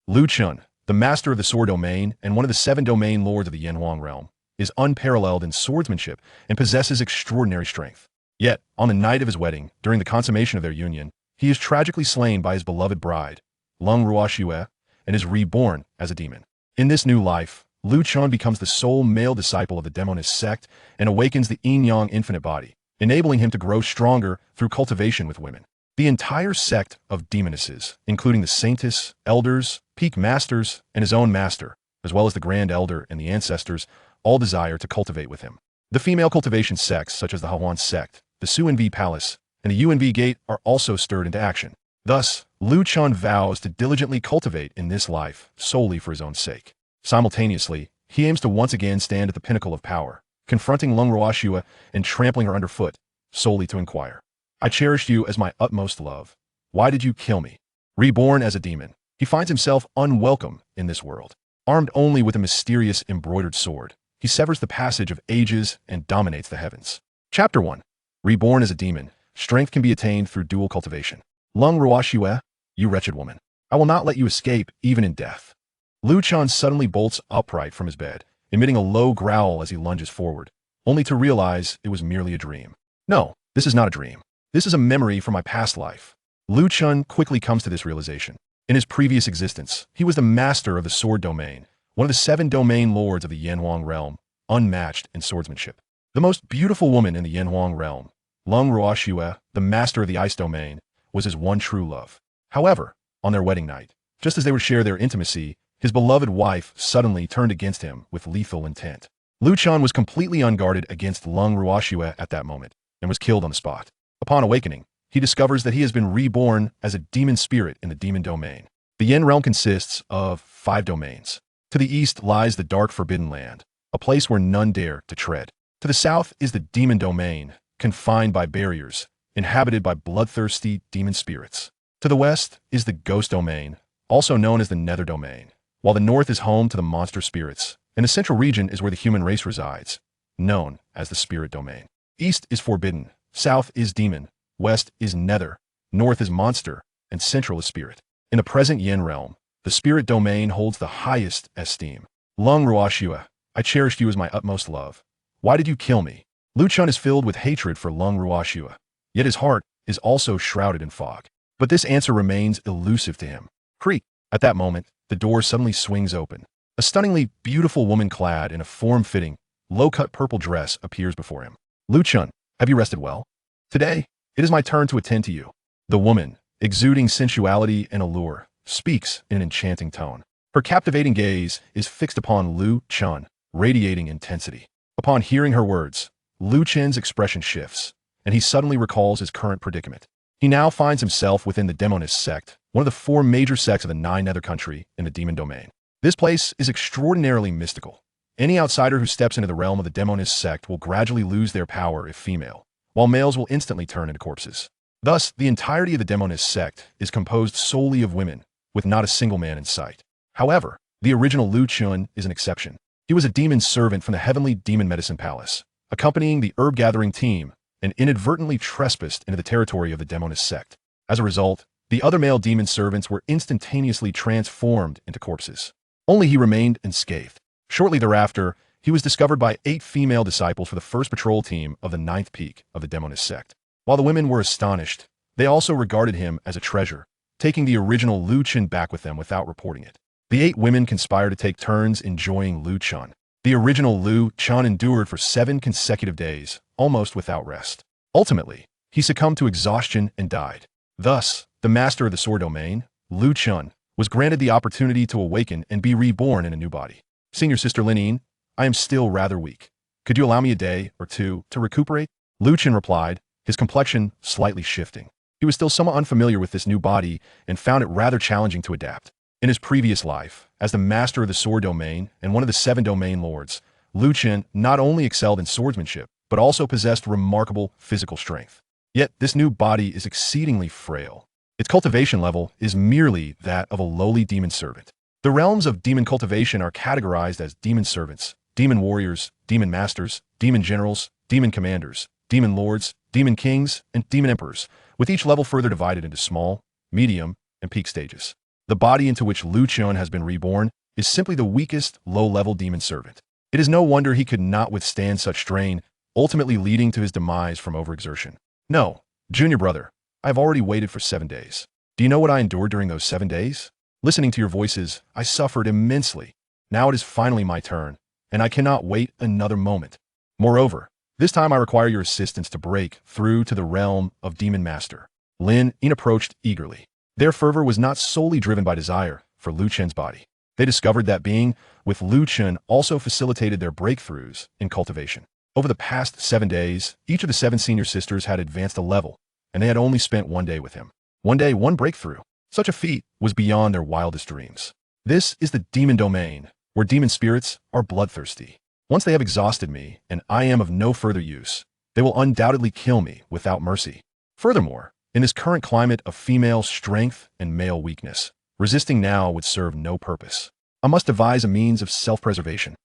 Lu Chen, the master of the sword domain and one of the 7 domain lords of the Yanhuang realm, is unparalleled in swordsmanship and possesses extraordinary strength. Yet, on the night of his wedding, during the consummation of their union, he is tragically slain by his beloved bride, Leng Ruoxue, and is reborn as a demon. In this new life, Lu Chen becomes the sole male disciple of the Demoness Sect and awakens the Yin-Yang Infinite Body, enabling him to grow stronger through cultivation with women. The entire sect of Demonesses, including the Saintesses, elders, peak masters, and his own master, as well as the Grand Elder and the ancestors, all desire to cultivate with him. The female cultivation sects, such as the Yanhuang Sect, the Su-Nv Palace, and the UNV Gate, are also stirred into action. Thus, Lu Chen vows to diligently cultivate in this life solely for his own sake. Simultaneously, he aims to once again stand at the pinnacle of power, confronting Leng Ruoxue and trampling her underfoot, solely to inquire, "I cherished you as my utmost love. Why did you kill me?" Reborn as a demon, he finds himself unwelcome in this world. Armed only with a mysterious embroidered sword, he severs the passage of ages and dominates the heavens. Chapter 1. Reborn as a demon, strength can be attained through dual cultivation. Leng Ruoxue, you wretched woman, I will not let you escape even in death. Lu Chen suddenly bolts upright from his bed, emitting a low growl as he lunges forward, only to realize it was merely a dream. No, this is not a dream. This is a memory from my past life. Lu Chen quickly comes to this realization. In his previous existence, he was the master of the sword domain, one of the 7 domain lords of the Yanhuang realm, unmatched in swordsmanship. The most beautiful woman in the Yanhuang realm, Leng Ruoxue, the master of the ice domain, was his one true love. However, on their wedding night, just as they would share their intimacy, his beloved wife suddenly turned against him with lethal intent. Lu Chen was completely unguarded against Leng Ruoxue at that moment, and was killed on the spot. Upon awakening, he discovers that he has been reborn as a demon spirit in the demon domain. The Yin realm consists of 5 domains. To the east lies the dark forbidden land, a place where none dare to tread. To the south is the demon domain, confined by barriers, inhabited by bloodthirsty demon spirits. To the west is the ghost domain, also known as the nether domain, while the north is home to the monster spirits, and the central region is where the human race resides, known as the spirit domain. East is forbidden, south is demon, west is nether, north is monster, and central is spirit. In the present Yin realm, the spirit domain holds the highest esteem. Leng Ruoxue, I cherished you as my utmost love. Why did you kill me? Lu Chen is filled with hatred for Leng Ruoxue, yet his heart is also shrouded in fog. But this answer remains elusive to him. Creak! At that moment, the door suddenly swings open. A stunningly beautiful woman clad in a form-fitting, low-cut purple dress appears before him. Lu Chen, have you rested well? Today, it is my turn to attend to you. The woman, exuding sensuality and allure, speaks in an enchanting tone. Her captivating gaze is fixed upon Lu Chen, radiating intensity. Upon hearing her words, Lu Chen's expression shifts, and he suddenly recalls his current predicament. He now finds himself within the Demoness Sect, one of the 4 major sects of the 9 nether country in the demon domain. This place is extraordinarily mystical. Any outsider who steps into the realm of the Demoness Sect will gradually lose their power if female, while males will instantly turn into corpses. Thus, the entirety of the Demoness Sect is composed solely of women, with not a single man in sight. However, the original Lu Chen is an exception. He was a demon servant from the heavenly demon medicine palace, accompanying the herb-gathering team, and inadvertently trespassed into the territory of the Demoness Sect. As a result, the other male demon servants were instantaneously transformed into corpses. Only he remained unscathed. Shortly thereafter, he was discovered by 8 female disciples for the first patrol team of the 9th peak of the Demoness Sect. While the women were astonished, they also regarded him as a treasure, taking the original Lu Chen back with them without reporting it. The 8 women conspired to take turns enjoying Lu Chen. The original Lu Chen endured for 7 consecutive days, almost without rest. Ultimately, he succumbed to exhaustion and died. Thus, the master of the sword domain, Lu Chen, was granted the opportunity to awaken and be reborn in a new body. Senior Sister Linine, I am still rather weak. Could you allow me a day or 2 to recuperate? Lu Chen replied, his complexion slightly shifting. He was still somewhat unfamiliar with this new body and found it rather challenging to adapt. In his previous life, as the master of the sword domain and one of the 7 domain lords, Lu Chen not only excelled in swordsmanship, but also possessed remarkable physical strength. Yet this new body is exceedingly frail. Its cultivation level is merely that of a lowly demon servant. The realms of demon cultivation are categorized as demon servants, demon warriors, demon masters, demon generals, demon commanders, demon lords, demon kings, and demon emperors, with each level further divided into small, medium, and peak stages. The body into which Lu Chen has been reborn is simply the weakest, low-level demon servant. It is no wonder he could not withstand such strain, ultimately leading to his demise from overexertion. No, junior brother, I have already waited for 7 days. Do you know what I endured during those 7 days? Listening to your voices, I suffered immensely. Now it is finally my turn, and I cannot wait another moment. Moreover, this time I require your assistance to break through to the realm of Demon Master. Lin Yin approached eagerly. Their fervor was not solely driven by desire for Lu Chen's body. They discovered that being with Lu Chen also facilitated their breakthroughs in cultivation. Over the past 7 days, each of the 7 senior sisters had advanced a level, and they had only spent 1 day with him. 1 day, 1 breakthrough. Such a feat was beyond their wildest dreams. This is the demon domain, where demon spirits are bloodthirsty. Once they have exhausted me, and I am of no further use, they will undoubtedly kill me without mercy. Furthermore, in this current climate of female strength and male weakness, resisting now would serve no purpose. I must devise a means of self-preservation.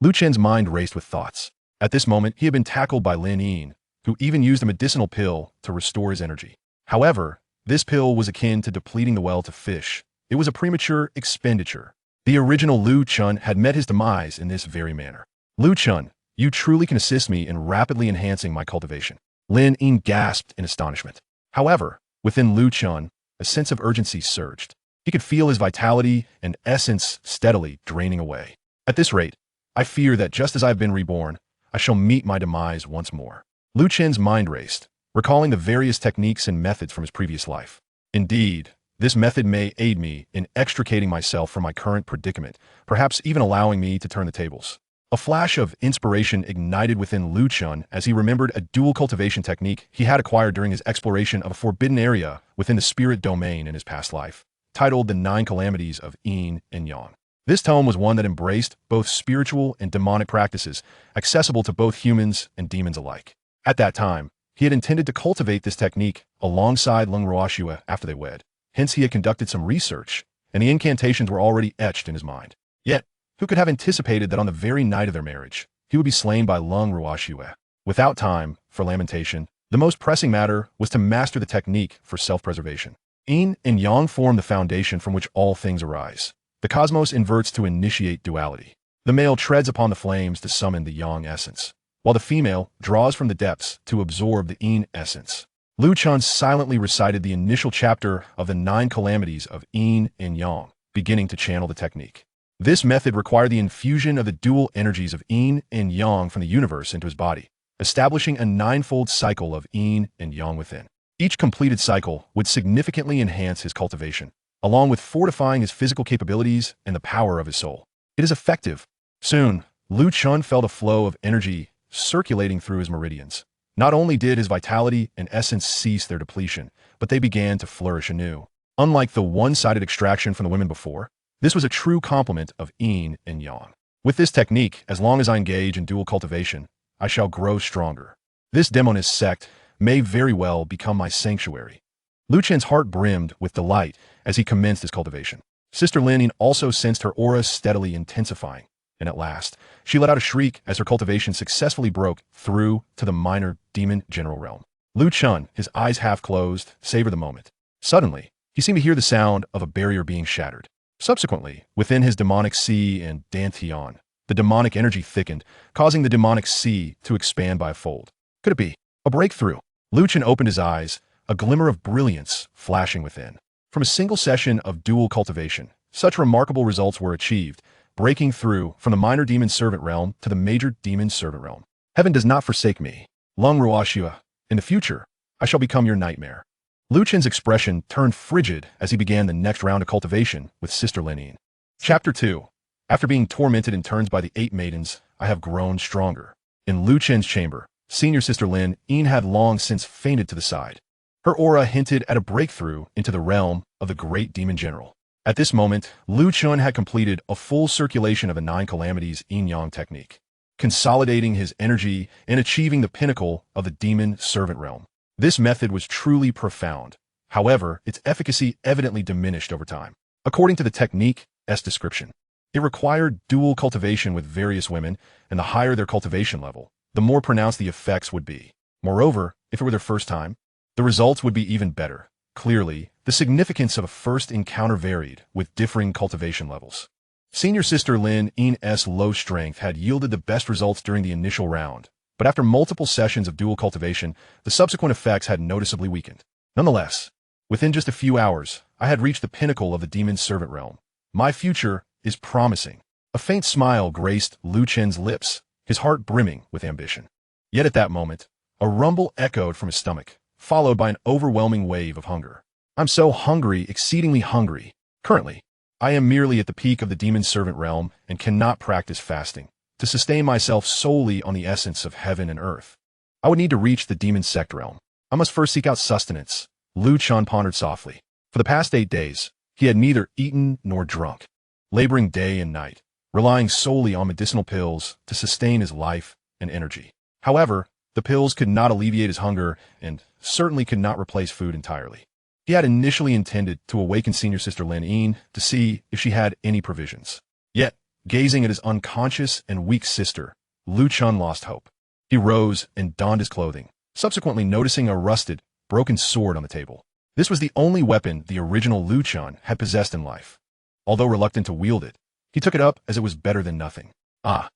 Lu Chen's mind raced with thoughts. At this moment, he had been tackled by Lin Yin, who even used a medicinal pill to restore his energy. However, this pill was akin to depleting the well to fish. It was a premature expenditure. The original Lu Chen had met his demise in this very manner. Lu Chen, you truly can assist me in rapidly enhancing my cultivation. Lin Yin gasped in astonishment. However, within Lu Chen, a sense of urgency surged. He could feel his vitality and essence steadily draining away. At this rate, I fear that just as I have been reborn, I shall meet my demise once more. Lu Chen's mind raced, recalling the various techniques and methods from his previous life. Indeed, this method may aid me in extricating myself from my current predicament, perhaps even allowing me to turn the tables. A flash of inspiration ignited within Lu Chen as he remembered a dual cultivation technique he had acquired during his exploration of a forbidden area within the spirit domain in his past life, titled The 9 Calamities of Yin and Yang. This tome was one that embraced both spiritual and demonic practices, accessible to both humans and demons alike. At that time, he had intended to cultivate this technique alongside Leng Ruoxue after they wed. Hence, he had conducted some research, and the incantations were already etched in his mind. Yet, who could have anticipated that on the very night of their marriage, he would be slain by Leng Ruoxue? Without time for lamentation, the most pressing matter was to master the technique for self-preservation. Yin and Yang form the foundation from which all things arise. The cosmos inverts to initiate duality. The male treads upon the flames to summon the Yang essence, while the female draws from the depths to absorb the Yin essence. Lu Chen silently recited the initial chapter of the 9 calamities of Yin and Yang, beginning to channel the technique. This method required the infusion of the dual energies of Yin and Yang from the universe into his body, establishing a 9-fold cycle of Yin and Yang within. Each completed cycle would significantly enhance his cultivation, along with fortifying his physical capabilities and the power of his soul. It is effective. Soon, Lu Chen felt a flow of energy circulating through his meridians. Not only did his vitality and essence cease their depletion, but they began to flourish anew. Unlike the one-sided extraction from the women before, this was a true complement of Yin and Yang. With this technique, as long as I engage in dual cultivation, I shall grow stronger. This Demoness Sect may very well become my sanctuary. Lu Chen's heart brimmed with delight as he commenced his cultivation. Sister Lin Yin also sensed her aura steadily intensifying, and at last, she let out a shriek as her cultivation successfully broke through to the minor demon general realm. Lu Chen, his eyes half closed, savored the moment. Suddenly, he seemed to hear the sound of a barrier being shattered. Subsequently, within his demonic sea and dantian, the demonic energy thickened, causing the demonic sea to expand by a fold. Could it be a breakthrough? Lu Chen opened his eyes, a glimmer of brilliance flashing within. From a single session of dual cultivation, such remarkable results were achieved, breaking through from the minor demon servant realm to the major demon servant realm. Heaven does not forsake me. Leng Ruoxue, in the future, I shall become your nightmare. Lu Chen's expression turned frigid as he began the next round of cultivation with Sister Lin Yin. Chapter 2. After being tormented in turns by the 8 maidens, I have grown stronger. In Lu Chen's chamber, Senior Sister Lin Yin had long since fainted to the side. Her aura hinted at a breakthrough into the realm of the great demon general. At this moment, Lu Chen had completed a full circulation of the 9 calamities Yin-Yang technique, consolidating his energy and achieving the pinnacle of the demon servant realm. This method was truly profound. However, its efficacy evidently diminished over time. According to the technique's description, it required dual cultivation with various women, and the higher their cultivation level, the more pronounced the effects would be. Moreover, if it were their first time, the results would be even better. Clearly, The significance of a first encounter varied, with differing cultivation levels. Senior Sister Lin Yin's low strength had yielded the best results during the initial round, but after multiple sessions of dual cultivation, the subsequent effects had noticeably weakened. Nonetheless, within just a few hours, I had reached the pinnacle of the demon's servant realm. My future is promising. A faint smile graced Lu Chen's lips, his heart brimming with ambition. Yet at that moment, a rumble echoed from his stomach, followed by an overwhelming wave of hunger. I'm so hungry, exceedingly hungry. Currently, I am merely at the peak of the demon's servant realm and cannot practice fasting to sustain myself solely on the essence of heaven and earth. I would need to reach the Demoness Sect realm. I must first seek out sustenance. Lu Chen pondered softly. For the past 8 days, he had neither eaten nor drunk, laboring day and night, relying solely on medicinal pills to sustain his life and energy. However, the pills could not alleviate his hunger and certainly could not replace food entirely. He had initially intended to awaken Senior Sister Lin Yin to see if she had any provisions. Yet, gazing at his unconscious and weak sister, Lu Chen lost hope. He rose and donned his clothing, subsequently noticing a rusted, broken sword on the table. This was the only weapon the original Lu Chen had possessed in life. Although reluctant to wield it, he took it up as it was better than nothing.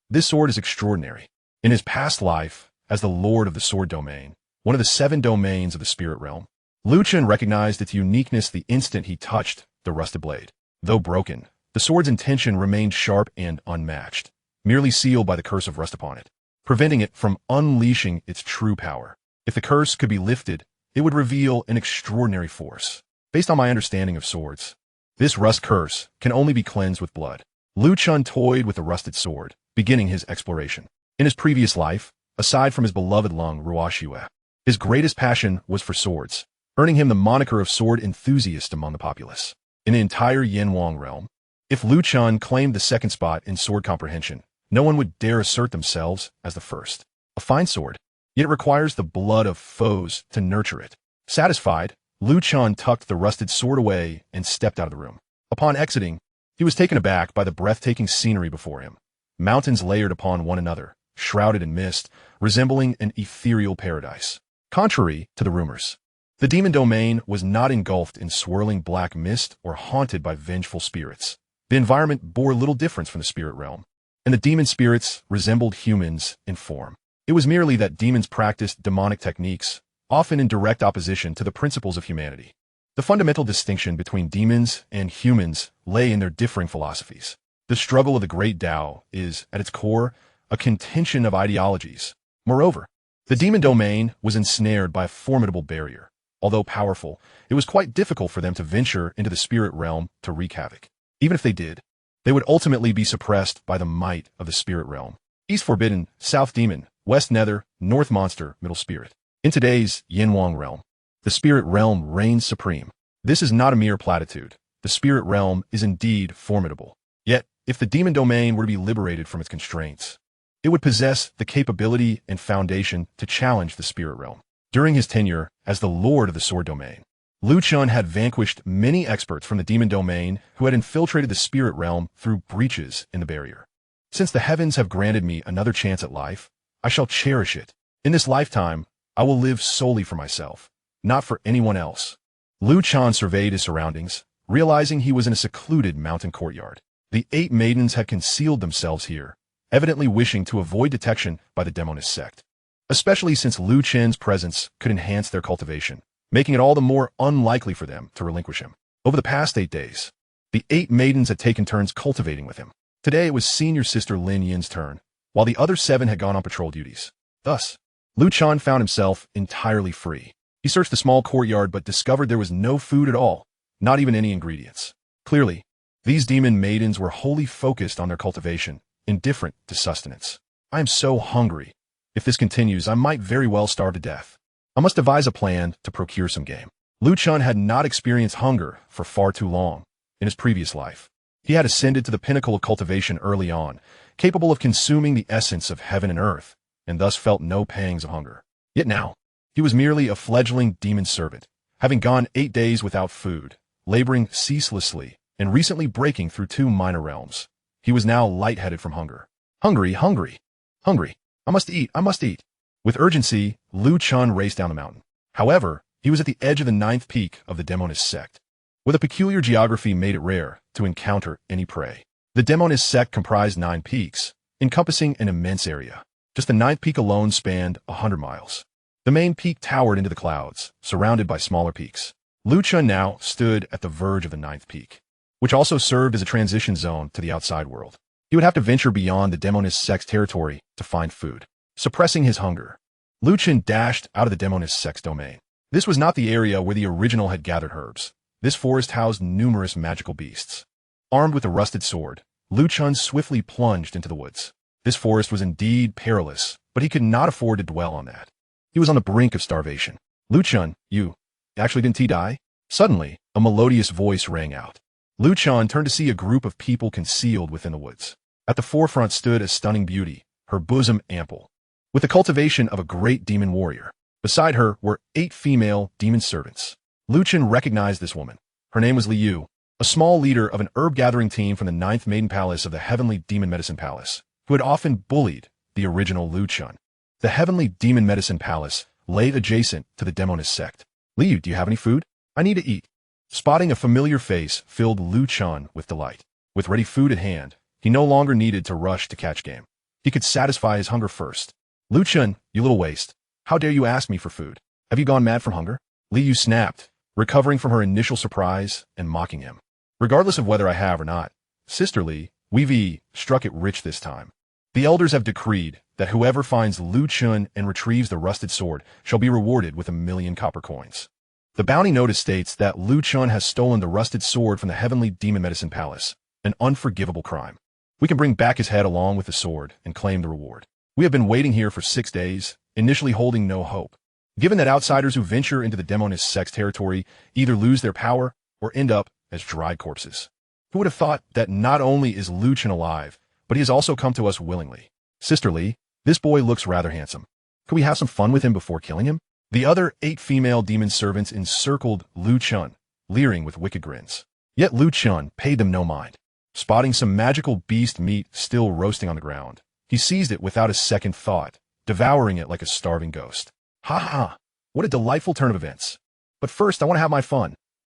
This sword is extraordinary. In his past life, as the Lord of the Sword Domain, one of the 7 domains of the spirit realm, Lu Chen recognized its uniqueness the instant he touched the rusted blade. Though broken, the sword's intention remained sharp and unmatched, merely sealed by the curse of rust upon it, preventing it from unleashing its true power. If the curse could be lifted, it would reveal an extraordinary force. Based on my understanding of swords, this rust curse can only be cleansed with blood. Lu Chen toyed with the rusted sword, beginning his exploration. In his previous life, aside from his beloved Leng Ruoxue, his greatest passion was for swords, earning him the moniker of sword enthusiast among the populace. In the entire Yanhuang realm, if Lu Chen claimed the second spot in sword comprehension, no one would dare assert themselves as the first. A fine sword, yet it requires the blood of foes to nurture it. Satisfied, Lu Chen tucked the rusted sword away and stepped out of the room. Upon exiting, he was taken aback by the breathtaking scenery before him. Mountains layered upon one another, shrouded in mist, resembling an ethereal paradise. Contrary to the rumors, the demon domain was not engulfed in swirling black mist or haunted by vengeful spirits. The environment bore little difference from the spirit realm, and the demon spirits resembled humans in form. It was merely that demons practiced demonic techniques, often in direct opposition to the principles of humanity. The fundamental distinction between demons and humans lay in their differing philosophies. The struggle of the great Tao is, at its core, a contention of ideologies. Moreover, the demon domain was ensnared by a formidable barrier. Although powerful, it was quite difficult for them to venture into the spirit realm to wreak havoc. Even if they did, they would ultimately be suppressed by the might of the spirit realm. East Forbidden, South Demon, West Nether, North Monster, Middle Spirit. In today's Yanhuang realm, the spirit realm reigns supreme. This is not a mere platitude. The spirit realm is indeed formidable. Yet, if the demon domain were to be liberated from its constraints, it would possess the capability and foundation to challenge the spirit realm. During his tenure as the Lord of the Sword Domain, Lu Chen had vanquished many experts from the demon domain who had infiltrated the spirit realm through breaches in the barrier. Since the heavens have granted me another chance at life, I shall cherish it. In this lifetime, I will live solely for myself, not for anyone else. Lu Chen surveyed his surroundings, realizing he was in a secluded mountain courtyard. The 8 maidens had concealed themselves here, evidently wishing to avoid detection by the Demoness Sect, especially since Lu Chen's presence could enhance their cultivation, making it all the more unlikely for them to relinquish him. Over the past 8 days, the 8 maidens had taken turns cultivating with him. Today it was Senior Sister Lin Yin's turn, while the other 7 had gone on patrol duties. Thus, Lu Chen found himself entirely free. He searched the small courtyard but discovered there was no food at all, not even any ingredients. Clearly, these demon maidens were wholly focused on their cultivation, indifferent to sustenance. I am so hungry. If this continues, I might very well starve to death. I must devise a plan to procure some game. Lu Chen had not experienced hunger for far too long in his previous life. He had ascended to the pinnacle of cultivation early on, capable of consuming the essence of heaven and earth, and thus felt no pangs of hunger. Yet now, he was merely a fledgling demon servant, having gone 8 days without food, laboring ceaselessly, and recently breaking through 2 minor realms. He was now lightheaded from hunger. Hungry, hungry, hungry. I must eat, I must eat. With urgency, Lu Chen raced down the mountain. However, he was at the edge of the 9th peak of the Demoness Sect. with a peculiar geography made it rare to encounter any prey. The Demoness Sect comprised 9 peaks, encompassing an immense area. Just the 9th peak alone spanned 100 miles. The main peak towered into the clouds, surrounded by smaller peaks. Lu Chen now stood at the verge of the 9th peak, which also served as a transition zone to the outside world. He would have to venture beyond the Demoness Sect's territory to find food. Suppressing his hunger, Lu Chen dashed out of the Demoness Sect's domain. This was not the area where the original had gathered herbs. This forest housed numerous magical beasts. Armed with a rusted sword, Lu Chen swiftly plunged into the woods. This forest was indeed perilous, but he could not afford to dwell on that. He was on the brink of starvation. Lu Chen, you actually didn't he die? Suddenly, a melodious voice rang out. Lu Chen turned to see a group of people concealed within the woods. At the forefront stood a stunning beauty, her bosom ample, with the cultivation of a great demon warrior. Beside her were 8 female demon servants. Lu Chen recognized this woman. Her name was Liu, a small leader of an herb-gathering team from the 9th Maiden Palace of the Heavenly Demon Medicine Palace, who had often bullied the original Lu Chen. The Heavenly Demon Medicine Palace lay adjacent to the Demoness Sect. Liu, do you have any food? I need to eat. Spotting a familiar face filled Lu Chen with delight. With ready food at hand, he no longer needed to rush to catch game. He could satisfy his hunger first. Lu Chen, you little waste. How dare you ask me for food? Have you gone mad from hunger? Liu snapped, recovering from her initial surprise and mocking him. Regardless of whether I have or not, Sister Li, we've struck it rich this time. The elders have decreed that whoever finds Lu Chen and retrieves the rusted sword shall be rewarded with 1,000,000 copper coins. The bounty notice states that Lu Chen has stolen the rusted sword from the Heavenly Demon Medicine Palace, an unforgivable crime. We can bring back his head along with the sword and claim the reward. We have been waiting here for 6 days, initially holding no hope. Given that outsiders who venture into the Demoness Sect's territory either lose their power or end up as dried corpses. Who would have thought that not only is Lu Chen alive, but he has also come to us willingly? Sister Li, this boy looks rather handsome. Could we have some fun with him before killing him? The other 8 female demon servants encircled Lu Chen, leering with wicked grins. Yet Lu Chen paid them no mind. Spotting some magical beast meat still roasting on the ground, he seized it without a second thought, devouring it like a starving ghost. Ha ha! What a delightful turn of events. But first, I want to have my fun.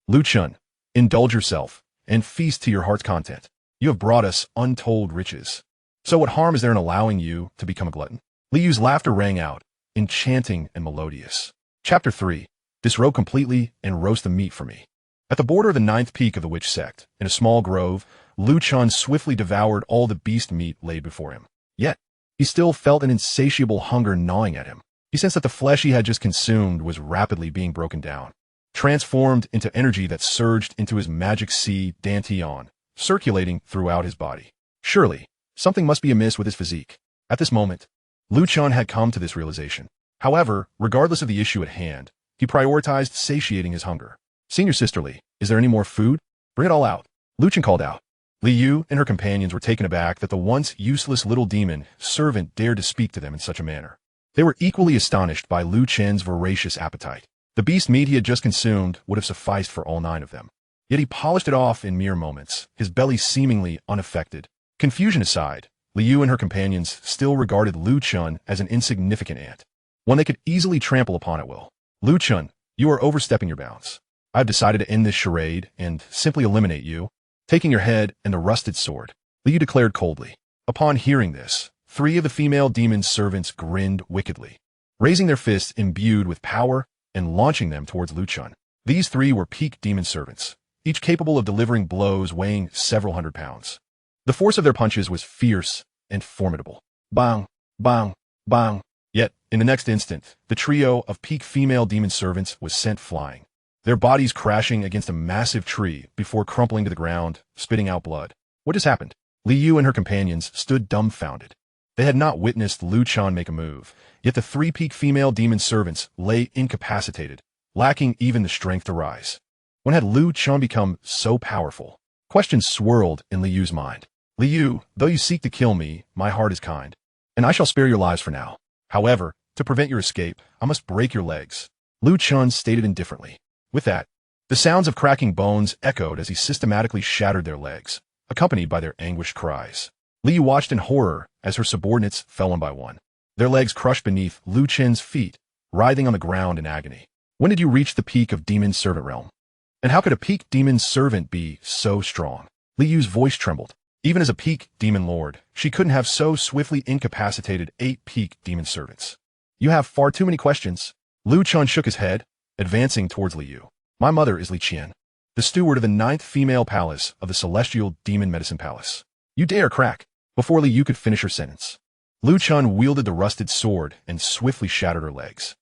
Lu Chen, indulge yourself and feast to your heart's content. You have brought us untold riches. So what harm is there in allowing you to become a glutton? Liu's laughter rang out, enchanting and melodious. Chapter 3. Disrobe completely and roast the meat for me. At the border of the 9th peak of the witch sect, in a small grove, Lu Chen swiftly devoured all the beast meat laid before him. Yet, he still felt an insatiable hunger gnawing at him. He sensed that the flesh he had just consumed was rapidly being broken down, transformed into energy that surged into his magic sea Dantian, circulating throughout his body. Surely, something must be amiss with his physique. At this moment, Lu Chen had come to this realization. However, regardless of the issue at hand, he prioritized satiating his hunger. Senior Sister Li, is there any more food? Bring it all out. Lu Chen called out. Liu and her companions were taken aback that the once useless little demon servant dared to speak to them in such a manner. They were equally astonished by Lu Chen's voracious appetite. The beast meat he had just consumed would have sufficed for all 9 of them. Yet he polished it off in mere moments, his belly seemingly unaffected. Confusion aside, Liu and her companions still regarded Lu Chen as an insignificant ant, one they could easily trample upon at will. Lu Chen, you are overstepping your bounds. I have decided to end this charade and simply eliminate you, taking your head and the rusted sword, Liu declared coldly. Upon hearing this, 3 of the female demon's servants grinned wickedly, raising their fists imbued with power and launching them towards Lu Chen. These 3 were peak demon servants, each capable of delivering blows weighing several hundred pounds. The force of their punches was fierce and formidable. Bang, bang, bang. Yet, in the next instant, the trio of peak female demon servants was sent flying, their bodies crashing against a massive tree before crumpling to the ground, spitting out blood. What just happened? Liu and her companions stood dumbfounded. They had not witnessed Lu Chen make a move, yet the 3 peak female demon servants lay incapacitated, lacking even the strength to rise. When had Lu Chen become so powerful? Questions swirled in Liu's mind. Liu, though you seek to kill me, my heart is kind, and I shall spare your lives for now. However, to prevent your escape, I must break your legs. Lu Chen stated indifferently. With that, the sounds of cracking bones echoed as he systematically shattered their legs, accompanied by their anguished cries. Liu watched in horror as her subordinates fell one by one, their legs crushed beneath Lu Chen's feet, writhing on the ground in agony. When did you reach the peak of demon servant realm? And how could a peak demon servant be so strong? Li Yu's voice trembled. Even as a peak demon lord, she couldn't have so swiftly incapacitated 8 peak demon servants. You have far too many questions. Lu Chun shook his head, advancing towards Li Yu. My mother is Li Qian, the steward of the 9th female palace of the celestial demon medicine palace. You dare crack. Before Li Yu could finish her sentence, Lu Chun wielded the rusted sword and swiftly shattered her legs.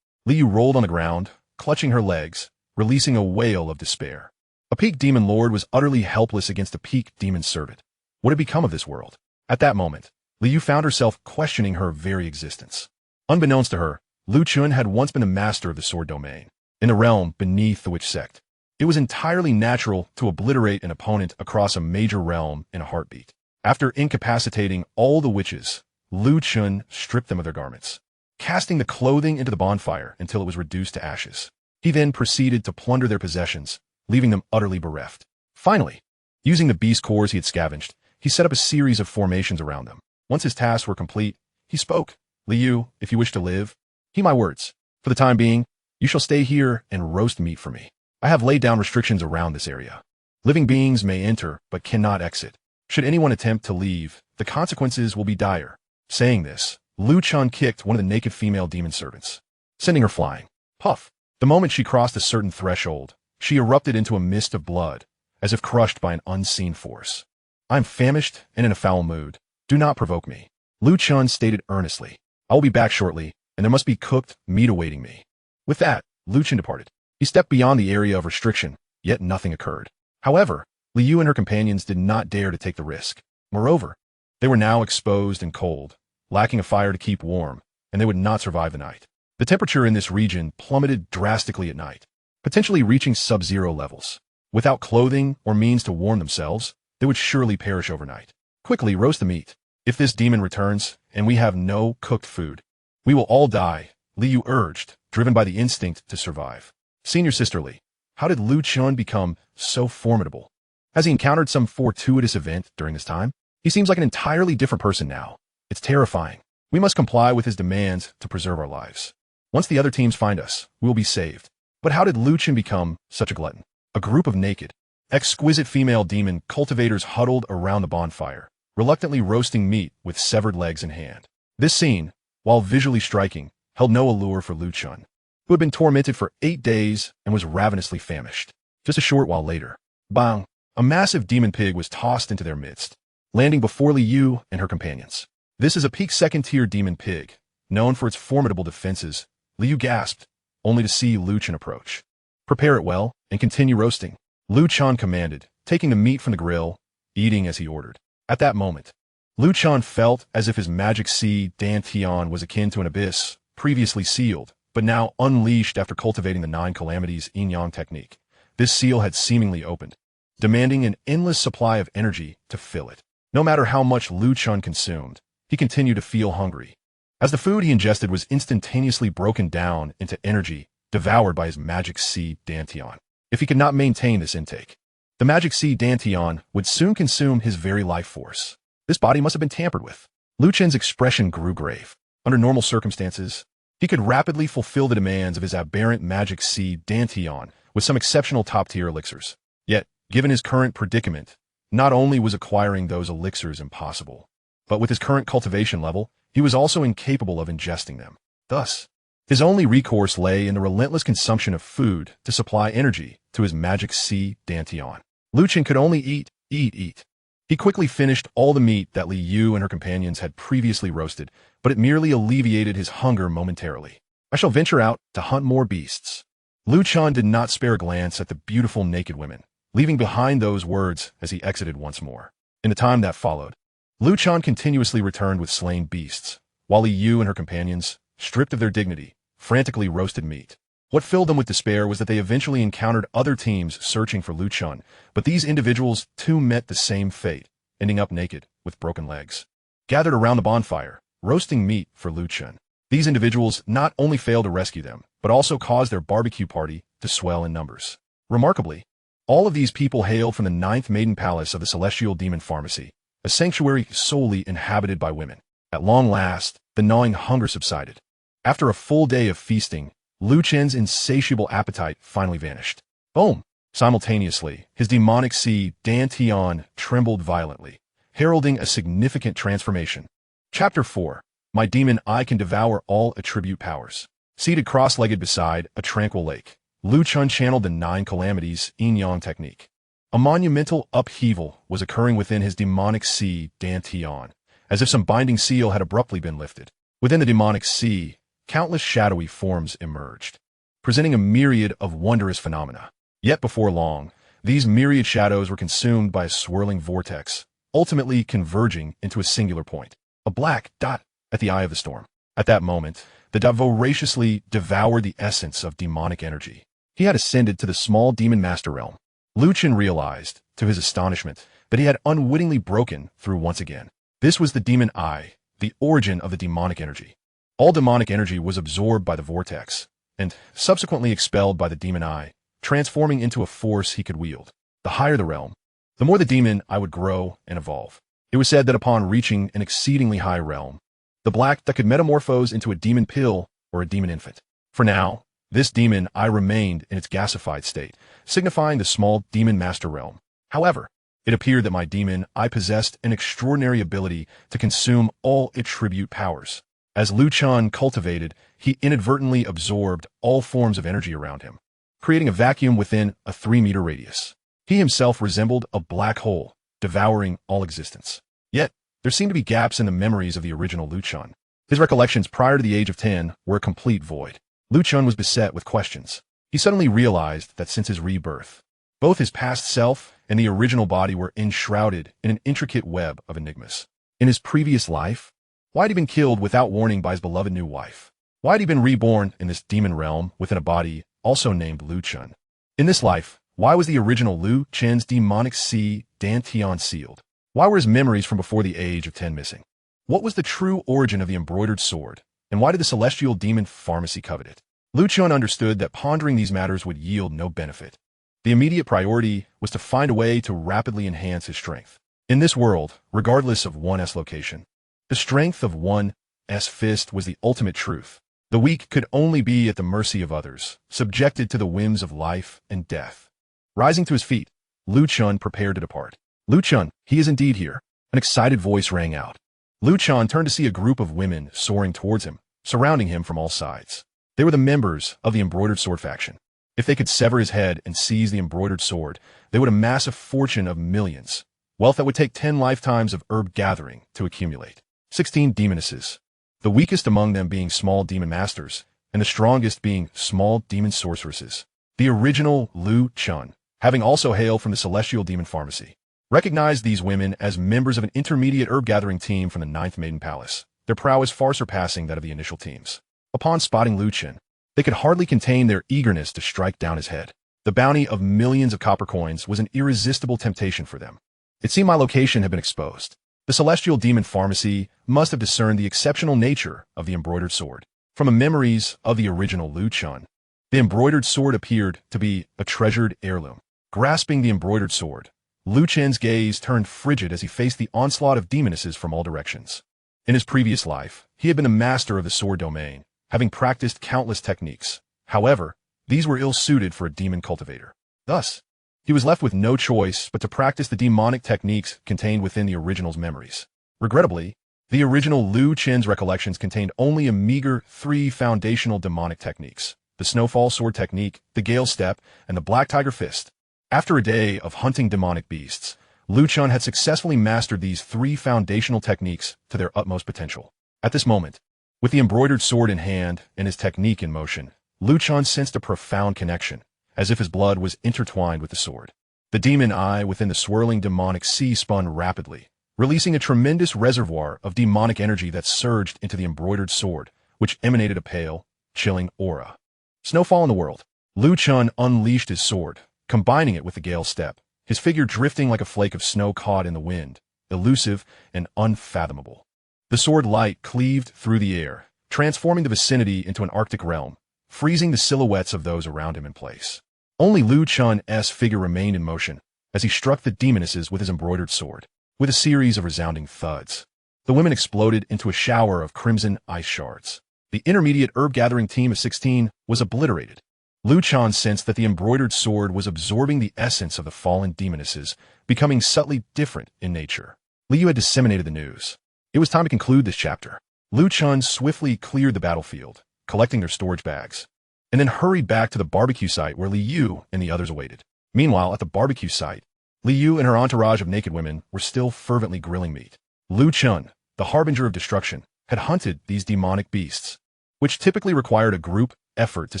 Li Yu rolled on the ground, clutching her legs, releasing a wail of despair. A peak demon lord was utterly helpless against a peak demon servant. What had become of this world? At that moment, Li Yu found herself questioning her very existence. Unbeknownst to her, Lu Chun had once been a master of the sword domain, in the realm beneath the witch sect. It was entirely natural to obliterate an opponent across a major realm in a heartbeat. After incapacitating all the witches, Lu Chun stripped them of their garments, casting the clothing into the bonfire until it was reduced to ashes. He then proceeded to plunder their possessions, leaving them utterly bereft. Finally, using the beast cores he had scavenged, he set up a series of formations around them. Once his tasks were complete, he spoke. Li Yu, if you wish to live, heed my words. For the time being, you shall stay here and roast meat for me. I have laid down restrictions around this area. Living beings may enter, but cannot exit. Should anyone attempt to leave, the consequences will be dire. Saying this, Lu Chun kicked one of the naked female demon servants, sending her flying. Puff! The moment she crossed a certain threshold, she erupted into a mist of blood, as if crushed by an unseen force. I am famished and in a foul mood. Do not provoke me. Lu Chun stated earnestly. I will be back shortly, and there must be cooked meat awaiting me. With that, Lu Chun departed. He stepped beyond the area of restriction, yet nothing occurred. However, Li Yu and her companions did not dare to take the risk. Moreover, they were now exposed and cold, lacking a fire to keep warm, and they would not survive the night. The temperature in this region plummeted drastically at night, potentially reaching sub-zero levels. Without clothing or means to warm themselves, they would surely perish overnight. Quickly roast the meat. If this demon returns, and we have no cooked food, we will all die, Li Yu urged, driven by the instinct to survive. Senior Sister Li, how did Lu Chun become so formidable? Has he encountered some fortuitous event during this time? He seems like an entirely different person now. It's terrifying. We must comply with his demands to preserve our lives. Once the other teams find us, we will be saved. But how did Lu Chun become such a glutton? A group of naked, exquisite female demon cultivators huddled around the bonfire, reluctantly roasting meat with severed legs in hand. This scene, while visually striking, held no allure for Lu Chun, who had been tormented for 8 days and was ravenously famished. Just a short while later, bang, a massive demon pig was tossed into their midst, landing before Li Yu and her companions. This is a peak second-tier demon pig, known for its formidable defenses. Li Yu gasped, only to see Lu Chun approach. Prepare it well, and continue roasting, Lu Chun commanded, taking the meat from the grill, eating as he ordered. At that moment, Lu Chun felt as if his magic seed Dantian was akin to an abyss, previously sealed, but now unleashed after cultivating the 9 calamities Yin-Yang technique. This seal had seemingly opened, demanding an endless supply of energy to fill it. No matter how much Lu Chun consumed, he continued to feel hungry, as the food he ingested was instantaneously broken down into energy, devoured by his magic seed Dantian. If he could not maintain this intake, the magic seed Dantian would soon consume his very life force. This body must have been tampered with. Lu Chun's expression grew grave. Under normal circumstances, he could rapidly fulfill the demands of his aberrant magic seed Dantian with some exceptional top-tier elixirs. Yet, given his current predicament, not only was acquiring those elixirs impossible, but with his current cultivation level, he was also incapable of ingesting them. Thus, his only recourse lay in the relentless consumption of food to supply energy to his magic seed Dantian. Lu Chun could only eat. He quickly finished all the meat that Li Yu and her companions had previously roasted, but it merely alleviated his hunger momentarily. I shall venture out to hunt more beasts. Lu Chun did not spare a glance at the beautiful naked women, leaving behind those words as he exited once more. In the time that followed, Lu Chun continuously returned with slain beasts, while Li Yu and her companions, stripped of their dignity, frantically roasted meat. What filled them with despair was that they eventually encountered other teams searching for Lu Chun, but these individuals too met the same fate, ending up naked, with broken legs. Gathered around the bonfire, roasting meat for Lu Chun. These individuals not only failed to rescue them, but also caused their barbecue party to swell in numbers. Remarkably, all of these people hailed from the 9th Maiden Palace of the Celestial Demon Pharmacy, a sanctuary solely inhabited by women. At long last, the gnawing hunger subsided. After a full day of feasting, Lu Chen's insatiable appetite finally vanished. Boom! Simultaneously, his demonic seed, Dantian, trembled violently, heralding a significant transformation. Chapter 4. My demon I can devour all attribute powers. Seated cross-legged beside a tranquil lake, Lu Chun channeled the 9 calamities Yin-Yang technique. A monumental upheaval was occurring within his demonic sea, Dantian, as if some binding seal had abruptly been lifted. Within the demonic sea, countless shadowy forms emerged, presenting a myriad of wondrous phenomena. Yet before long, these myriad shadows were consumed by a swirling vortex, ultimately converging into a singular point, a black dot at the eye of the storm. At that moment, the dot voraciously devoured the essence of demonic energy. He had ascended to the small demon master realm. Lu Chen realized, to his astonishment, that he had unwittingly broken through once again. This was the demon eye, the origin of the demonic energy. All demonic energy was absorbed by the vortex, and subsequently expelled by the demon eye, transforming into a force he could wield. The higher the realm, the more the demon eye would grow and evolve. It was said that upon reaching an exceedingly high realm, the black that could metamorphose into a demon pill or a demon infant. For now, this demon eye remained in its gasified state, signifying the small demon master realm. However, it appeared that my demon eye possessed an extraordinary ability to consume all attribute powers. As Lu Chun cultivated, he inadvertently absorbed all forms of energy around him, creating a vacuum within a 3-meter radius. He himself resembled a black hole, devouring all existence. Yet, there seemed to be gaps in the memories of the original Lu Chun. His recollections prior to the age of 10 were a complete void. Lu Chun was beset with questions. He suddenly realized that since his rebirth, both his past self and the original body were enshrouded in an intricate web of enigmas. In his previous life, why had he been killed without warning by his beloved new wife? Why had he been reborn in this demon realm within a body also named Lu Chun? In this life, why was the original Lu Chen's demonic seed Dantian sealed? Why were his memories from before the age of 10 missing? What was the true origin of the embroidered sword, and why did the celestial demon pharmacy covet it? Lu Chun understood that pondering these matters would yield no benefit. The immediate priority was to find a way to rapidly enhance his strength. In this world, regardless of one's location, the strength of one's fist was the ultimate truth. The weak could only be at the mercy of others, subjected to the whims of life and death. Rising to his feet, Lu Chun prepared to depart. Lu Chun, he is indeed here. An excited voice rang out. Lu Chun turned to see a group of women soaring towards him, surrounding him from all sides. They were the members of the embroidered sword faction. If they could sever his head and seize the embroidered sword, they would amass a fortune of millions, wealth that would take 10 lifetimes of herb gathering to accumulate. 16 demonesses, the weakest among them being small demon masters, and the strongest being small demon sorceresses. The original Lu Chun, having also hailed from the celestial demon pharmacy, recognized these women as members of an intermediate herb-gathering team from the 9th Maiden Palace, their prowess far surpassing that of the initial teams. Upon spotting Lu Chen, they could hardly contain their eagerness to strike down his head. The bounty of millions of copper coins was an irresistible temptation for them. It seemed my location had been exposed. The celestial demon pharmacy must have discerned the exceptional nature of the embroidered sword. From the memories of the original Lu Chun, the embroidered sword appeared to be a treasured heirloom. Grasping the embroidered sword, Lu Chen's gaze turned frigid as he faced the onslaught of demonesses from all directions. In his previous life, he had been the master of the sword domain, having practiced countless techniques. However, these were ill-suited for a demon cultivator. Thus, he was left with no choice but to practice the demonic techniques contained within the original's memories. Regrettably, the original Lu Chen's recollections contained only a meager 3 foundational demonic techniques: the Snowfall Sword Technique, the Gale Step, and the Black Tiger Fist. After a day of hunting demonic beasts, Lu Chun had successfully mastered these 3 foundational techniques to their utmost potential. At this moment, with the embroidered sword in hand and his technique in motion, Lu Chun sensed a profound connection, as if his blood was intertwined with the sword. The demon eye within the swirling demonic sea spun rapidly, releasing a tremendous reservoir of demonic energy that surged into the embroidered sword, which emanated a pale, chilling aura. Snowfall in the world. Lu Chun unleashed his sword, combining it with the Gale Step, his figure drifting like a flake of snow caught in the wind, elusive and unfathomable. The sword light cleaved through the air, transforming the vicinity into an Arctic realm, freezing the silhouettes of those around him in place. Only Lu Chun's figure remained in motion as he struck the demonesses with his embroidered sword. With a series of resounding thuds, the women exploded into a shower of crimson ice shards. The intermediate herb-gathering team of 16 was obliterated. Lu Chen sensed that the embroidered sword was absorbing the essence of the fallen demonesses, becoming subtly different in nature. Liu had disseminated the news. It was time to conclude this chapter. Lu Chen swiftly cleared the battlefield, collecting their storage bags, and then hurried back to the barbecue site where Liu and the others awaited. Meanwhile, at the barbecue site, Liu and her entourage of naked women were still fervently grilling meat. Lu Chen, the harbinger of destruction, had hunted these demonic beasts, which typically required a group effort to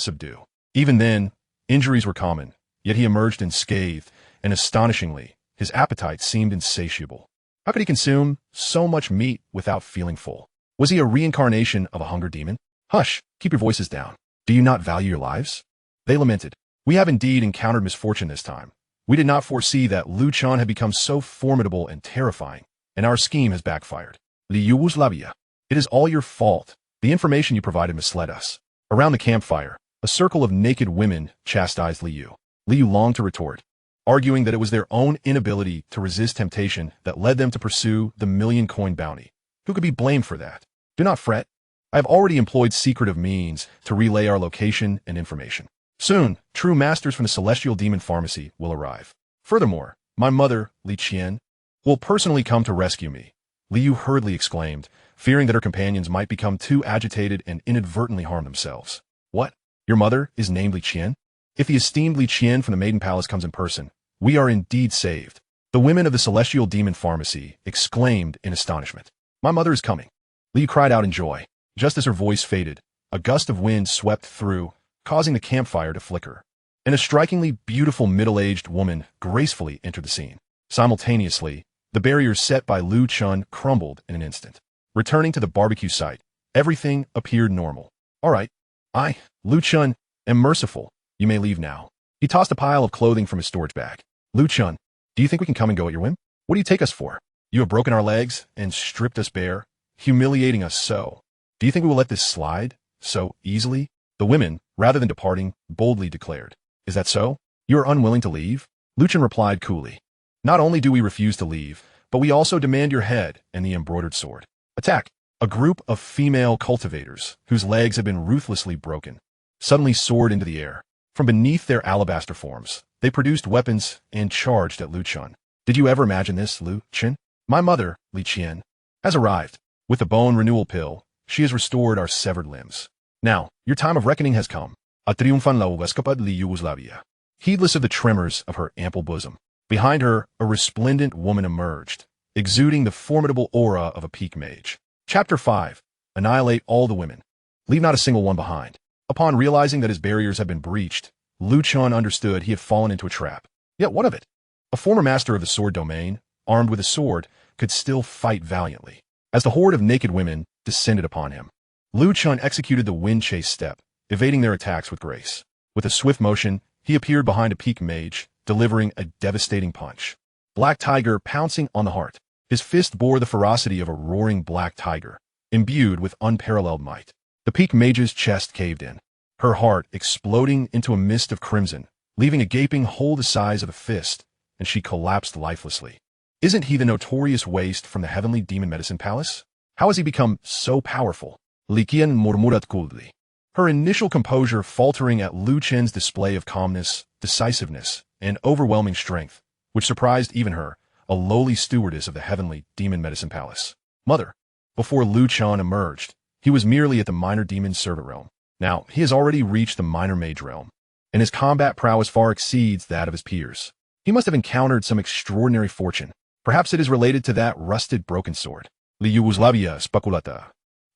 subdue. Even then, injuries were common, yet he emerged unscathed, and astonishingly, his appetite seemed insatiable. How could he consume so much meat without feeling full? Was he a reincarnation of a hunger demon? Hush, keep your voices down. Do you not value your lives? They lamented. We have indeed encountered misfortune this time. We did not foresee that Lu Chen had become so formidable and terrifying, and our scheme has backfired. Liu Wuslabia, it is all your fault. The information you provided misled us. Around the campfire, a circle of naked women chastised Liu. Liu longed to retort, arguing that it was their own inability to resist temptation that led them to pursue the million-coin bounty. Who could be blamed for that? Do not fret. I have already employed secretive means to relay our location and information. Soon, true masters from the Celestial Demon Pharmacy will arrive. Furthermore, my mother, Li Qian, will personally come to rescue me. Liu hurriedly exclaimed, fearing that her companions might become too agitated and inadvertently harm themselves. What? Your mother is named Li Qian? If the esteemed Li Qian from the Maiden Palace comes in person, we are indeed saved. The women of the Celestial Demon Pharmacy exclaimed in astonishment. My mother is coming. Liu cried out in joy. Just as her voice faded, a gust of wind swept through, causing the campfire to flicker, and a strikingly beautiful middle-aged woman gracefully entered the scene. Simultaneously, the barriers set by Lu Chen crumbled in an instant. Returning to the barbecue site, everything appeared normal. All right, I, Lu Chen, am merciful. You may leave now. He tossed a pile of clothing from his storage bag. Lu Chen, do you think we can come and go at your whim? What do you take us for? You have broken our legs and stripped us bare, humiliating us so. Do you think we will let this slide so easily? The women, rather than departing, boldly declared. Is that so? You are unwilling to leave? Lu Chen replied coolly. Not only do we refuse to leave, but we also demand your head and the embroidered sword. Attack! A group of female cultivators, whose legs had been ruthlessly broken, suddenly soared into the air. From beneath their alabaster forms, they produced weapons and charged at Lu Chen. Did you ever imagine this, Lu Chen? My mother, Li Qian, has arrived. With the bone renewal pill, she has restored our severed limbs. Now, your time of reckoning has come. A triunfan la escapad li Yugoslavia. Heedless of the tremors of her ample bosom, behind her, a resplendent woman emerged, exuding the formidable aura of a peak mage. Chapter 5. Annihilate all the women. Leave not a single one behind. Upon realizing that his barriers had been breached, Lu Chen understood he had fallen into a trap. Yet what of it? A former master of the sword domain, armed with a sword, could still fight valiantly. As the horde of naked women descended upon him, Lu Chen executed the wind chase step, evading their attacks with grace. With a swift motion, he appeared behind a peak mage, delivering a devastating punch. Black Tiger pouncing on the heart. His fist bore the ferocity of a roaring black tiger, imbued with unparalleled might. The peak mage's chest caved in, her heart exploding into a mist of crimson, leaving a gaping hole the size of a fist, and she collapsed lifelessly. Isn't he the notorious waste from the heavenly demon medicine palace? How has he become so powerful? Liqian murmurat coldly, her initial composure faltering at Lu Chen's display of calmness, decisiveness, and overwhelming strength, which surprised even her, a lowly stewardess of the heavenly demon medicine palace. Mother. Before Lu Chen emerged, he was merely at the minor demon servant realm. Now, he has already reached the minor mage realm, and his combat prowess far exceeds that of his peers. He must have encountered some extraordinary fortune. Perhaps it is related to that rusted broken sword. Li Yugoslavia speculata.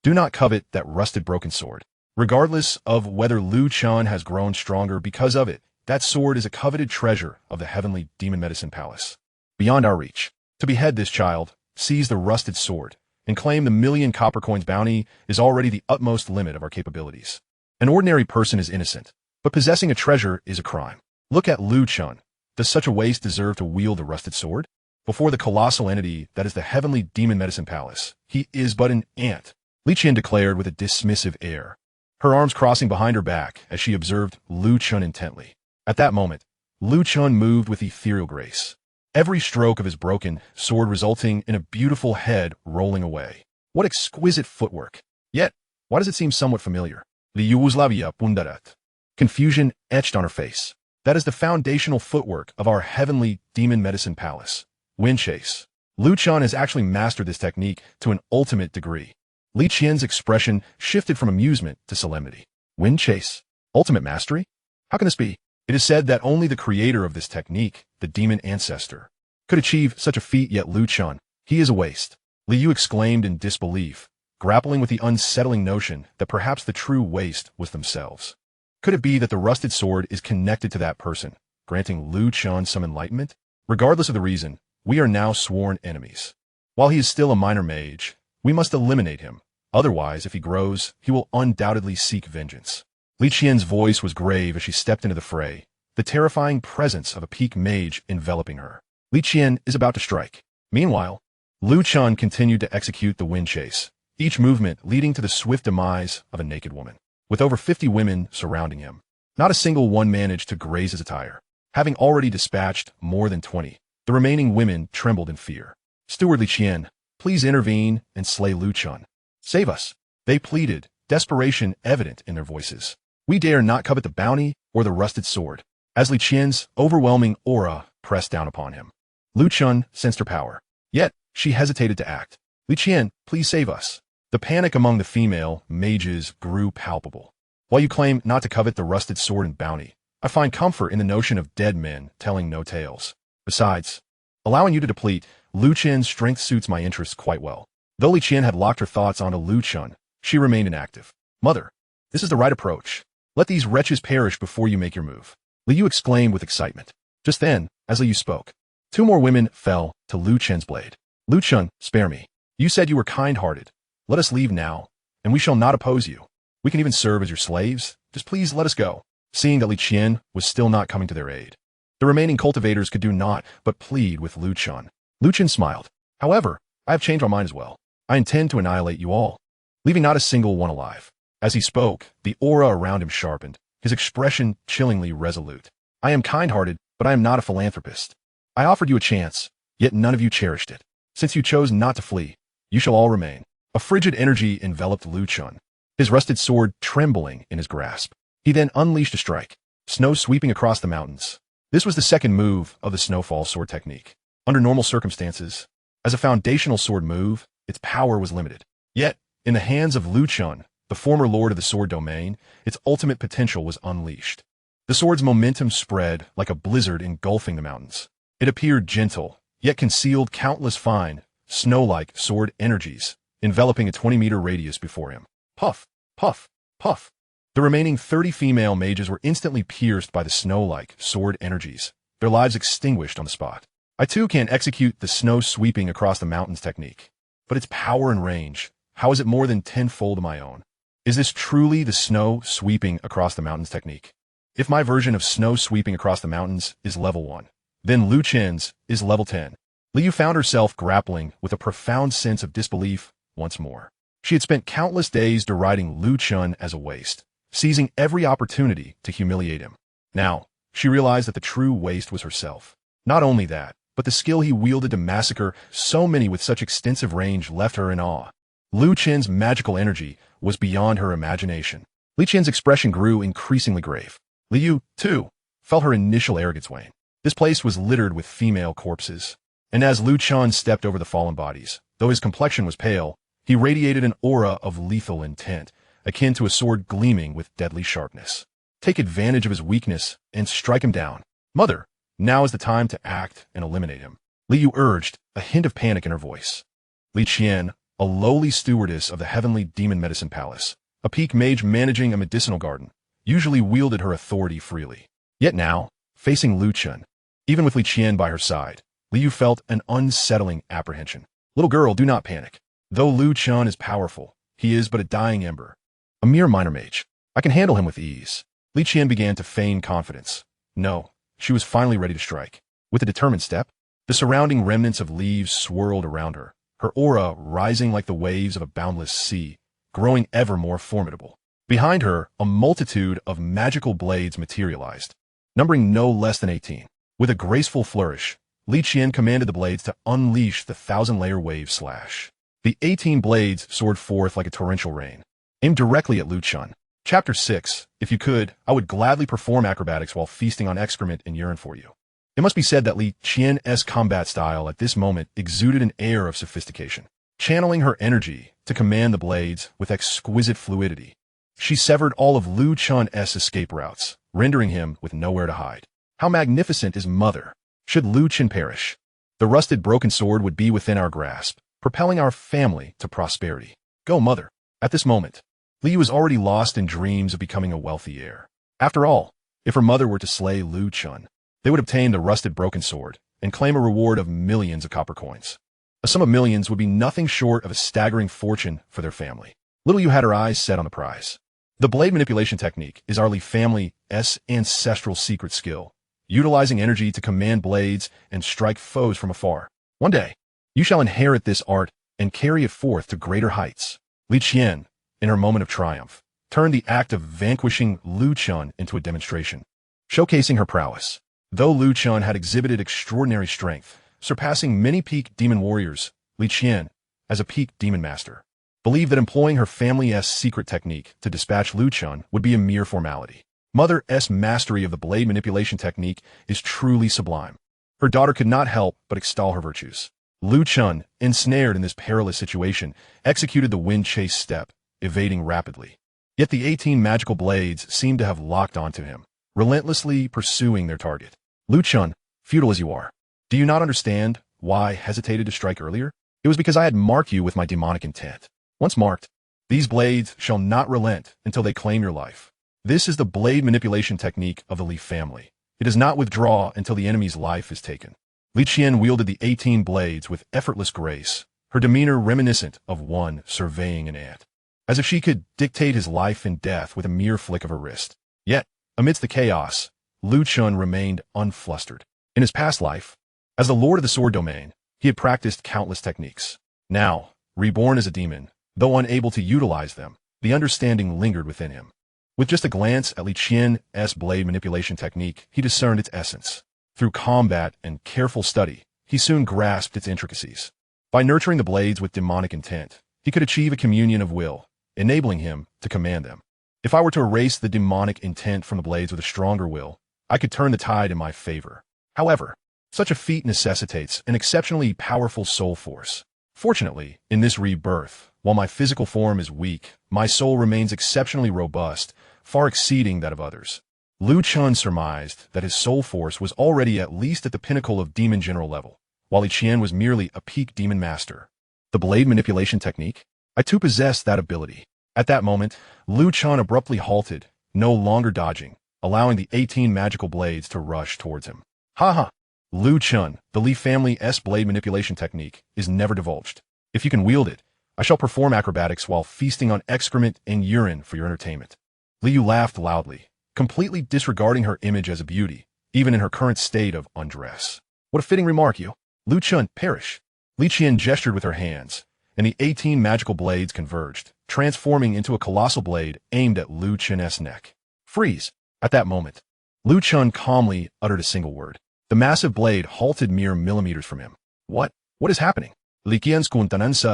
Do not covet that rusted broken sword. Regardless of whether Lu Chen has grown stronger because of it, that sword is a coveted treasure of the heavenly demon medicine palace. Beyond our reach. To behead this child, seize the rusted sword, and claim the million copper coins bounty is already the utmost limit of our capabilities. An ordinary person is innocent, but possessing a treasure is a crime. Look at Lu Chen. Does such a waste deserve to wield the rusted sword? Before the colossal entity that is the heavenly demon medicine palace, he is but an ant, Li Qian declared with a dismissive air, her arms crossing behind her back as she observed Lu Chen intently. At that moment, Lu Chen moved with ethereal grace, every stroke of his broken sword resulting in a beautiful head rolling away. What exquisite footwork! Yet, why does it seem somewhat familiar? Li Yugoslavia pundarat. confusion etched on her face. That is the foundational footwork of our heavenly demon medicine palace. Wind chase. Lu Chen has actually mastered this technique to an ultimate degree. Li Qian's expression shifted from amusement to solemnity. Wind chase? Ultimate mastery? How can this be? It is said that only the creator of this technique, the demon ancestor, could achieve such a feat, yet Lu Chen, he is a waste. Li Yu exclaimed in disbelief, grappling with the unsettling notion that perhaps the true waste was themselves. Could it be that the rusted sword is connected to that person, granting Lu Chen some enlightenment? Regardless of the reason, we are now sworn enemies. While he is still a minor mage, we must eliminate him. Otherwise, if he grows, he will undoubtedly seek vengeance. Li Qian's voice was grave as she stepped into the fray, the terrifying presence of a peak mage enveloping her. Li Qian is about to strike. Meanwhile, Lu Chen continued to execute the wind chase, each movement leading to the swift demise of a naked woman. With over 50 women surrounding him, not a single one managed to graze his attire. Having already dispatched more than 20, the remaining women trembled in fear. Steward Li Qian, please intervene and slay Lu Chen. Save us, they pleaded, desperation evident in their voices. We dare not covet the bounty or the rusted sword. As Li Qian's overwhelming aura pressed down upon him, Lu Chen sensed her power. Yet, she hesitated to act. Li Qian, please save us. The panic among the female mages grew palpable. While you claim not to covet the rusted sword and bounty, I find comfort in the notion of dead men telling no tales. Besides, allowing you to deplete Lu Qian's strength suits my interests quite well. Though Li Qian had locked her thoughts onto Lu Chen, she remained inactive. Mother, this is the right approach. Let these wretches perish before you make your move. Li Yu exclaimed with excitement. Just then, as Li Yu spoke, 2 more women fell to Lu Chen's blade. Lu Chen, spare me. You said you were kind-hearted. Let us leave now, and we shall not oppose you. We can even serve as your slaves. Just please let us go. Seeing that Li Qian was still not coming to their aid, the remaining cultivators could do naught but plead with Lu Chen. Lu Chen smiled. However, I have changed my mind as well. I intend to annihilate you all, leaving not a single one alive. As he spoke, the aura around him sharpened, his expression chillingly resolute. I am kind-hearted, but I am not a philanthropist. I offered you a chance, yet none of you cherished it. Since you chose not to flee, you shall all remain. A frigid energy enveloped Lu Chen, his rusted sword trembling in his grasp. He then unleashed a strike, snow sweeping across the mountains. This was the second move of the snowfall sword technique. Under normal circumstances, as a foundational sword move, its power was limited. Yet, in the hands of Lu Chen, the former lord of the sword domain, its ultimate potential was unleashed. The sword's momentum spread like a blizzard engulfing the mountains. It appeared gentle, yet concealed countless fine, snow-like sword energies, enveloping a 20-meter radius before him. Puff, puff, puff. The remaining 30 female mages were instantly pierced by the snow-like sword energies, their lives extinguished on the spot. I too can execute the snow sweeping across the mountains technique. But its power and range, how is it more than tenfold my own? Is this truly the snow sweeping across the mountains technique? If my version of snow sweeping across the mountains is level 1, then Lu Chen's is level 10. Li Yu found herself grappling with a profound sense of disbelief once more. She had spent countless days deriding Lu Chen as a waste, seizing every opportunity to humiliate him. Now, she realized that the true waste was herself. Not only that, but the skill he wielded to massacre so many with such extensive range left her in awe. Lu Chen's magical energy was beyond her imagination. Li Qian's expression grew increasingly grave. Li Yu, too, felt her initial arrogance wane. This place was littered with female corpses. And as Lu Chen stepped over the fallen bodies, though his complexion was pale, he radiated an aura of lethal intent, akin to a sword gleaming with deadly sharpness. Take advantage of his weakness and strike him down. Mother, now is the time to act and eliminate him. Li Yu urged, a hint of panic in her voice. Li Qian, a lowly stewardess of the heavenly demon medicine palace, a peak mage managing a medicinal garden, usually wielded her authority freely. Yet now, facing Lu Chen, even with Li Qian by her side, Li Yu felt an unsettling apprehension. Little girl, do not panic. Though Lu Chen is powerful, he is but a dying ember. A mere minor mage. I can handle him with ease. Li Qian began to feign confidence. No, she was finally ready to strike. With a determined step, the surrounding remnants of leaves swirled around her, her aura rising like the waves of a boundless sea, growing ever more formidable. Behind her, a multitude of magical blades materialized, numbering no less than 18. With a graceful flourish, Li Qian commanded the blades to unleash the 1,000-layer wave slash. The 18 blades soared forth like a torrential rain, aimed directly at Lu Chen. Chapter 6. If you could, I would gladly perform acrobatics while feasting on excrement and urine for you. It must be said that Li Qian's combat style at this moment exuded an air of sophistication. Channeling her energy to command the blades with exquisite fluidity, she severed all of Lu Chun's escape routes, rendering him with nowhere to hide. How magnificent is Mother! Should Lu Chen perish, the rusted broken sword would be within our grasp, propelling our family to prosperity. Go, Mother! At this moment, Li was already lost in dreams of becoming a wealthy heir. After all, if her mother were to slay Lu Chen, they would obtain the rusted broken sword and claim a reward of millions of copper coins. A sum of millions would be nothing short of a staggering fortune for their family. Little Yu had her eyes set on the prize. The blade manipulation technique is our Li family's ancestral secret skill, utilizing energy to command blades and strike foes from afar. One day, you shall inherit this art and carry it forth to greater heights. Li Qian, in her moment of triumph, turned the act of vanquishing Lu Chen into a demonstration, showcasing her prowess. Though Lu Chen had exhibited extraordinary strength, surpassing many peak demon warriors, Li Qian, as a peak demon master, believed that employing her family's secret technique to dispatch Lu Chen would be a mere formality. Mother's mastery of the blade manipulation technique is truly sublime. Her daughter could not help but extol her virtues. Lu Chen, ensnared in this perilous situation, executed the wind chase step, evading rapidly. Yet the 18 magical blades seemed to have locked onto him, relentlessly pursuing their target. Lu Chen, futile as you are, do you not understand why I hesitated to strike earlier? It was because I had marked you with my demonic intent. Once marked, these blades shall not relent until they claim your life. This is the blade manipulation technique of the Li family. It does not withdraw until the enemy's life is taken. Li Qian wielded the 18 blades with effortless grace, her demeanor reminiscent of one surveying an ant, as if she could dictate his life and death with a mere flick of her wrist. Yet, amidst the chaos, Lu Chen remained unflustered. In his past life, as the Lord of the Sword Domain, he had practiced countless techniques. Now, reborn as a demon, though unable to utilize them, the understanding lingered within him. With just a glance at Li Qian's blade manipulation technique, he discerned its essence. Through combat and careful study, he soon grasped its intricacies. By nurturing the blades with demonic intent, he could achieve a communion of will, enabling him to command them. If I were to erase the demonic intent from the blades with a stronger will, I could turn the tide in my favor. However, such a feat necessitates an exceptionally powerful soul force. Fortunately, in this rebirth, while my physical form is weak, my soul remains exceptionally robust, far exceeding that of others. Lu Chen surmised that his soul force was already at least at the pinnacle of demon general level, while Li Qian was merely a peak demon master. The blade manipulation technique? I too possessed that ability. At that moment, Lu Chen abruptly halted, no longer dodging, allowing the 18 magical blades to rush towards him. Ha! Lu Chen, the Li family's blade manipulation technique, is never divulged. If you can wield it, I shall perform acrobatics while feasting on excrement and urine for your entertainment. Li Yu laughed loudly, completely disregarding her image as a beauty, even in her current state of undress. What a fitting remark, you. Lu Chen, perish. Li Qian gestured with her hands, and the 18 magical blades converged, transforming into a colossal blade aimed at Lu Chen's neck. Freeze! At that moment, Lu Chen calmly uttered a single word. The massive blade halted mere millimeters from him. What is happening? Li Qian's countenance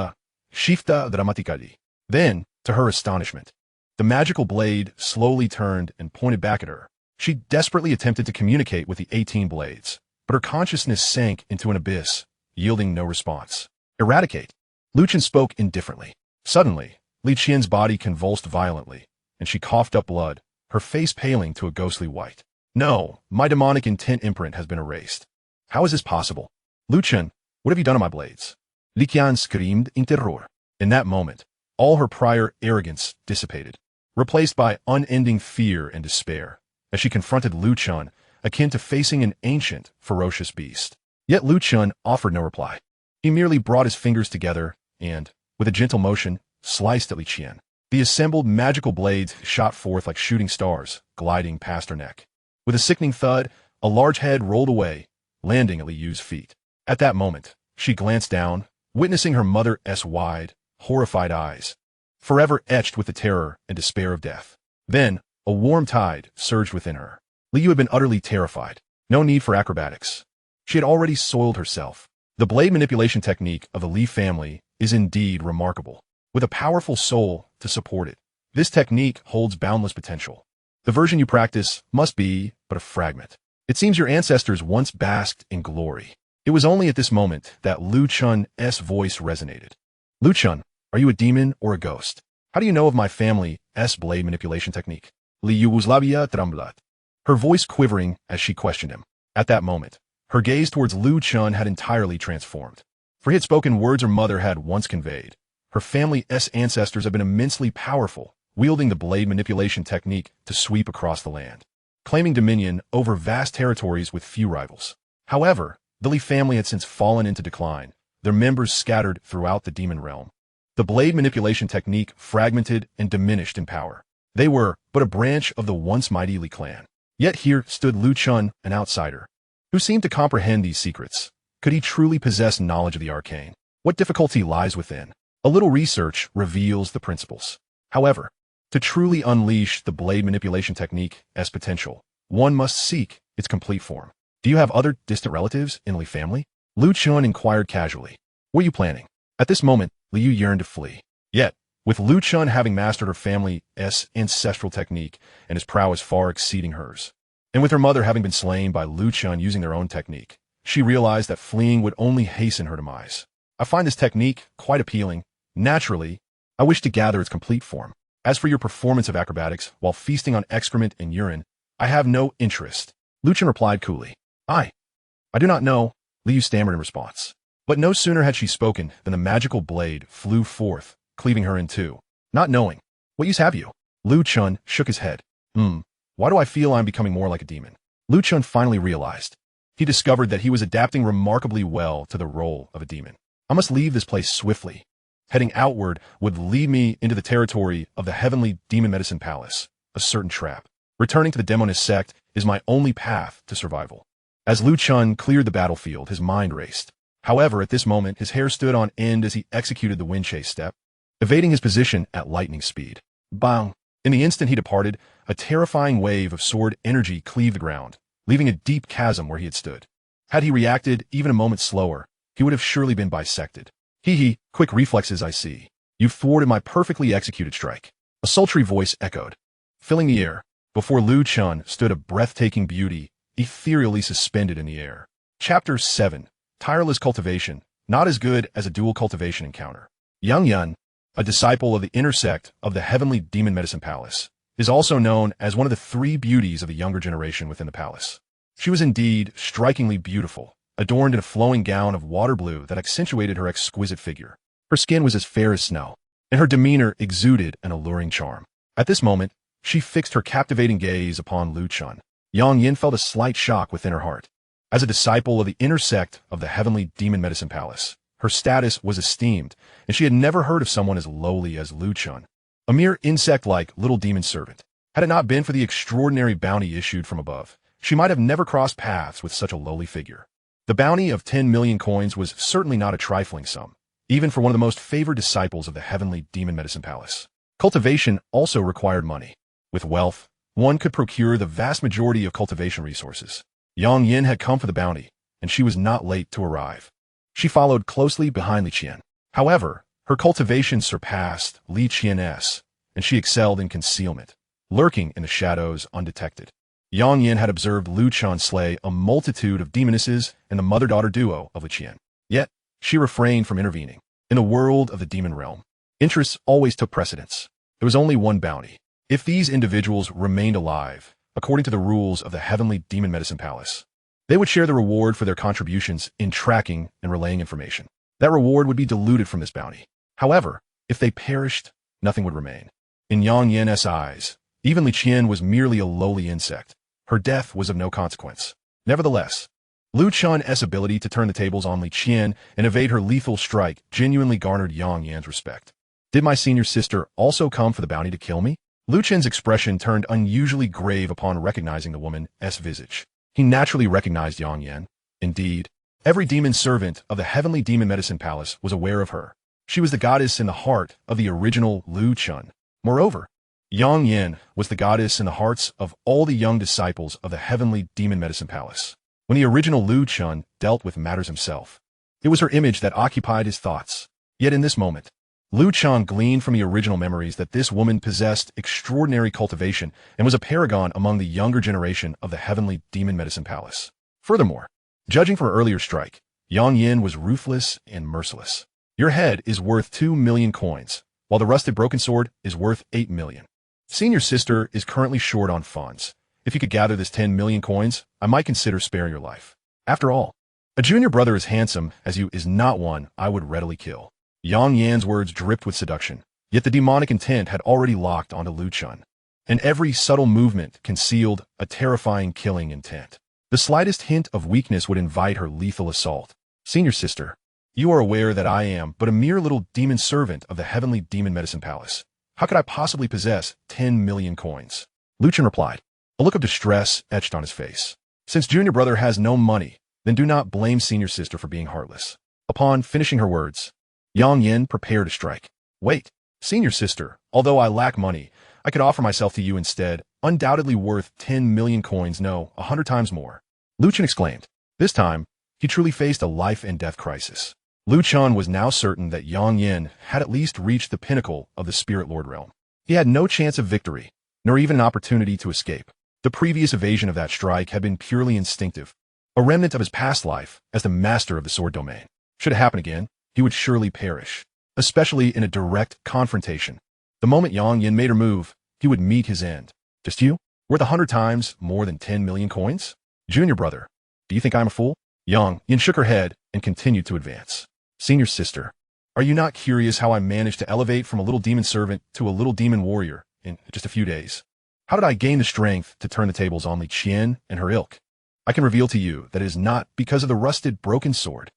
shifted dramatically. Then, to her astonishment, the magical blade slowly turned and pointed back at her. She desperately attempted to communicate with the 18 blades, but her consciousness sank into an abyss, yielding no response. Eradicate. Lu Chen spoke indifferently. Suddenly, Li Qian's body convulsed violently, and she coughed up blood, her face paling to a ghostly white. No, my demonic intent imprint has been erased. How is this possible? Lu Chen, what have you done to my blades? Li Qian screamed in terror. In that moment, all her prior arrogance dissipated, replaced by unending fear and despair, as she confronted Lu Chen, akin to facing an ancient, ferocious beast. Yet Lu Chen offered no reply. He merely brought his fingers together and, with a gentle motion, sliced at Li Qian. The assembled magical blades shot forth like shooting stars, gliding past her neck. With a sickening thud, a large head rolled away, landing at Li Yu's feet. At that moment, she glanced down, witnessing her mother's wide, horrified eyes, forever etched with the terror and despair of death. Then, a warm tide surged within her. Li Yu had been utterly terrified. No need for acrobatics. She had already soiled herself. The blade manipulation technique of the Li family is indeed remarkable. With a powerful soul to support it, This technique holds boundless potential. The version you practice must be but a fragment. It seems your ancestors once basked in glory. It was only at this moment that Lu Chun's voice resonated. Lu Chun, are you a demon or a ghost? How do you know of my family's blade manipulation technique? Liuzlavia tremblat. Her voice quivering as she questioned him. At that moment, her gaze towards Lu Chun had entirely transformed. For he had spoken words her mother had once conveyed. Her family's ancestors have been immensely powerful, wielding the blade manipulation technique to sweep across the land, claiming dominion over vast territories with few rivals. However, the Li family had since fallen into decline, their members scattered throughout the demon realm. The blade manipulation technique fragmented and diminished in power. They were but a branch of the once mighty Li clan. Yet here stood Lu Chun, an outsider, who seemed to comprehend these secrets. Could he truly possess knowledge of the arcane? What difficulty lies within? A little research reveals the principles. However, to truly unleash the blade manipulation technique's potential, one must seek its complete form. Do you have other distant relatives in the Li family? Lu Chun inquired casually. What are you planning? At this moment, Liu yearned to flee. Yet, with Lu Chun having mastered her family's ancestral technique and his prowess far exceeding hers, and with her mother having been slain by Lu Chun using their own technique, she realized that fleeing would only hasten her demise. I find this technique quite appealing. Naturally, I wish to gather its complete form. As for your performance of acrobatics while feasting on excrement and urine, I have no interest. Lu Chun replied coolly. I do not know, Liu stammered in response. But no sooner had she spoken than the magical blade flew forth, cleaving her in two. Not knowing. What use have you? Lu Chun shook his head. Why do I feel I'm becoming more like a demon? Lu Chun finally realized. He discovered that he was adapting remarkably well to the role of a demon. I must leave this place swiftly. Heading outward would lead me into the territory of the heavenly demon medicine palace, a certain trap. Returning to the Demoness Sect is my only path to survival. As Lu Chun cleared the battlefield, his mind raced. However, at this moment, his hair stood on end as he executed the wind chase step, evading his position at lightning speed. Bang! In the instant he departed, a terrifying wave of sword energy cleaved the ground, leaving a deep chasm where he had stood. Had he reacted even a moment slower, he would have surely been bisected. Hee, quick reflexes I see. You've thwarted my perfectly executed strike. A sultry voice echoed, filling the air. Before Lu Chun stood a breathtaking beauty, ethereally suspended in the air. Chapter 7. Tireless Cultivation, not as good as a dual cultivation encounter. Yanhuang, a disciple of the inner sect of the heavenly demon medicine palace, is also known as one of the three beauties of the younger generation within the palace. She was indeed strikingly beautiful, adorned in a flowing gown of water blue that accentuated her exquisite figure. Her skin was as fair as snow, and her demeanor exuded an alluring charm. At this moment, she fixed her captivating gaze upon Lu Chun. Yang Yin felt a slight shock within her heart. As a disciple of the inner sect of the heavenly demon medicine palace, her status was esteemed, and she had never heard of someone as lowly as Lu Chun, a mere insect-like little demon servant. Had it not been for the extraordinary bounty issued from above, she might have never crossed paths with such a lowly figure. The bounty of 10 million coins was certainly not a trifling sum, even for one of the most favored disciples of the heavenly demon medicine palace. Cultivation also required money. With wealth, one could procure the vast majority of cultivation resources. Yang Yin had come for the bounty, and she was not late to arrive. She followed closely behind Li Qian. However, her cultivation surpassed Li Qian's, and she excelled in concealment, lurking in the shadows undetected. Yang Yin had observed Lu Chun slay a multitude of demonesses and the mother-daughter duo of Li Qian. Yet, she refrained from intervening. In the world of the demon realm, interests always took precedence. There was only one bounty. If these individuals remained alive, according to the rules of the heavenly demon medicine palace, they would share the reward for their contributions in tracking and relaying information. That reward would be diluted from this bounty. However, if they perished, nothing would remain. In Yang Yin's eyes, even Li Qian was merely a lowly insect. Her death was of no consequence. Nevertheless, Lu Chun's ability to turn the tables on Li Qian and evade her lethal strike genuinely garnered Yang Yan's respect. Did my senior sister also come for the bounty to kill me? Lu Qian's expression turned unusually grave upon recognizing the woman's visage. He naturally recognized Yang Yan. Indeed, every demon servant of the heavenly demon medicine palace was aware of her. She was the goddess in the heart of the original Lu Chun. Moreover, Yang Yan was the goddess in the hearts of all the young disciples of the heavenly demon medicine palace. When the original Lu Chun dealt with matters himself, it was her image that occupied his thoughts. Yet in this moment, Lu Chen gleaned from the original memories that this woman possessed extraordinary cultivation and was a paragon among the younger generation of the heavenly demon medicine palace. Furthermore, judging from her earlier strike, Yang Yin was ruthless and merciless. Your head is worth 2 million coins, while the rusted broken sword is worth 8 million. Senior sister is currently short on funds. If you could gather this 10 million coins, I might consider sparing your life. After all, a junior brother as handsome as you is not one I would readily kill. Yang Yan's words dripped with seduction, yet the demonic intent had already locked onto Lu Chen, and every subtle movement concealed a terrifying killing intent. The slightest hint of weakness would invite her lethal assault. Senior sister, you are aware that I am but a mere little demon servant of the heavenly demon medicine palace. How could I possibly possess 10 million coins? Lu Chen replied, a look of distress etched on his face. Since junior brother has no money, then do not blame senior sister for being heartless. Upon finishing her words, Yang Yin prepared to strike. Wait, senior sister, although I lack money, I could offer myself to you instead, undoubtedly worth 10 million coins, no, 100 times more. Lu Chen exclaimed. This time, he truly faced a life and death crisis. Lu Chen was now certain that Yang Yin had at least reached the pinnacle of the Spirit Lord realm. He had no chance of victory, nor even an opportunity to escape. The previous evasion of that strike had been purely instinctive, a remnant of his past life as the master of the sword domain. Should it happen again, he would surely perish, especially in a direct confrontation. The moment Yang Yin made her move, he would meet his end. Just you? Worth 100 times more than 10 million coins? Junior brother, do you think I'm a fool? Yang Yin shook her head and continued to advance. Senior sister, are you not curious how I managed to elevate from a little demon servant to a little demon warrior in just a few days? How did I gain the strength to turn the tables on Li Qian and her ilk? I can reveal to you that it is not because of the rusted broken sword.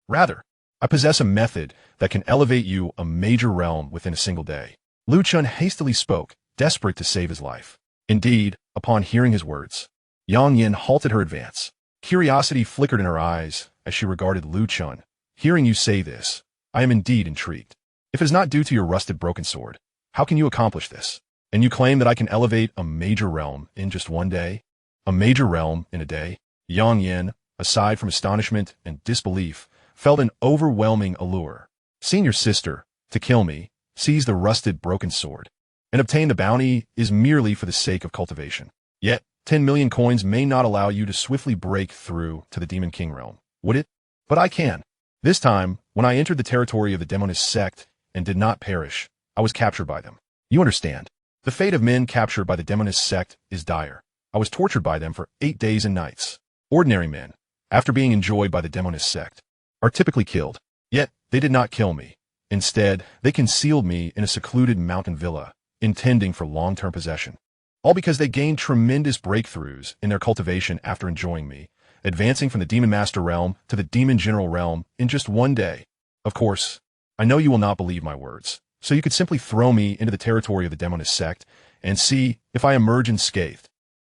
Rather, I possess a method that can elevate you a major realm within a single day. Lu Chen hastily spoke, desperate to save his life. Indeed, upon hearing his words, Yang Yin halted her advance. Curiosity flickered in her eyes as she regarded Lu Chen. Hearing you say this, I am indeed intrigued. If it is not due to your rusted broken sword, how can you accomplish this? And you claim that I can elevate a major realm in just one day? A major realm in a day? Yang Yin, aside from astonishment and disbelief, felt an overwhelming allure. Senior sister, to kill me, seize the rusted broken sword, and obtain the bounty is merely for the sake of cultivation. Yet, 10 million coins may not allow you to swiftly break through to the Demon King realm, would it? But I can. This time, when I entered the territory of the Demoness Sect and did not perish, I was captured by them. You understand. The fate of men captured by the Demoness Sect is dire. I was tortured by them for 8 days and nights. Ordinary men, after being enjoyed by the Demoness Sect, are typically killed. Yet, they did not kill me. Instead, they concealed me in a secluded mountain villa, intending for long-term possession. All because they gained tremendous breakthroughs in their cultivation after enjoying me, advancing from the Demon Master realm to the Demon General realm in just one day. Of course, I know you will not believe my words, so you could simply throw me into the territory of the Demoness Sect and see if I emerge unscathed.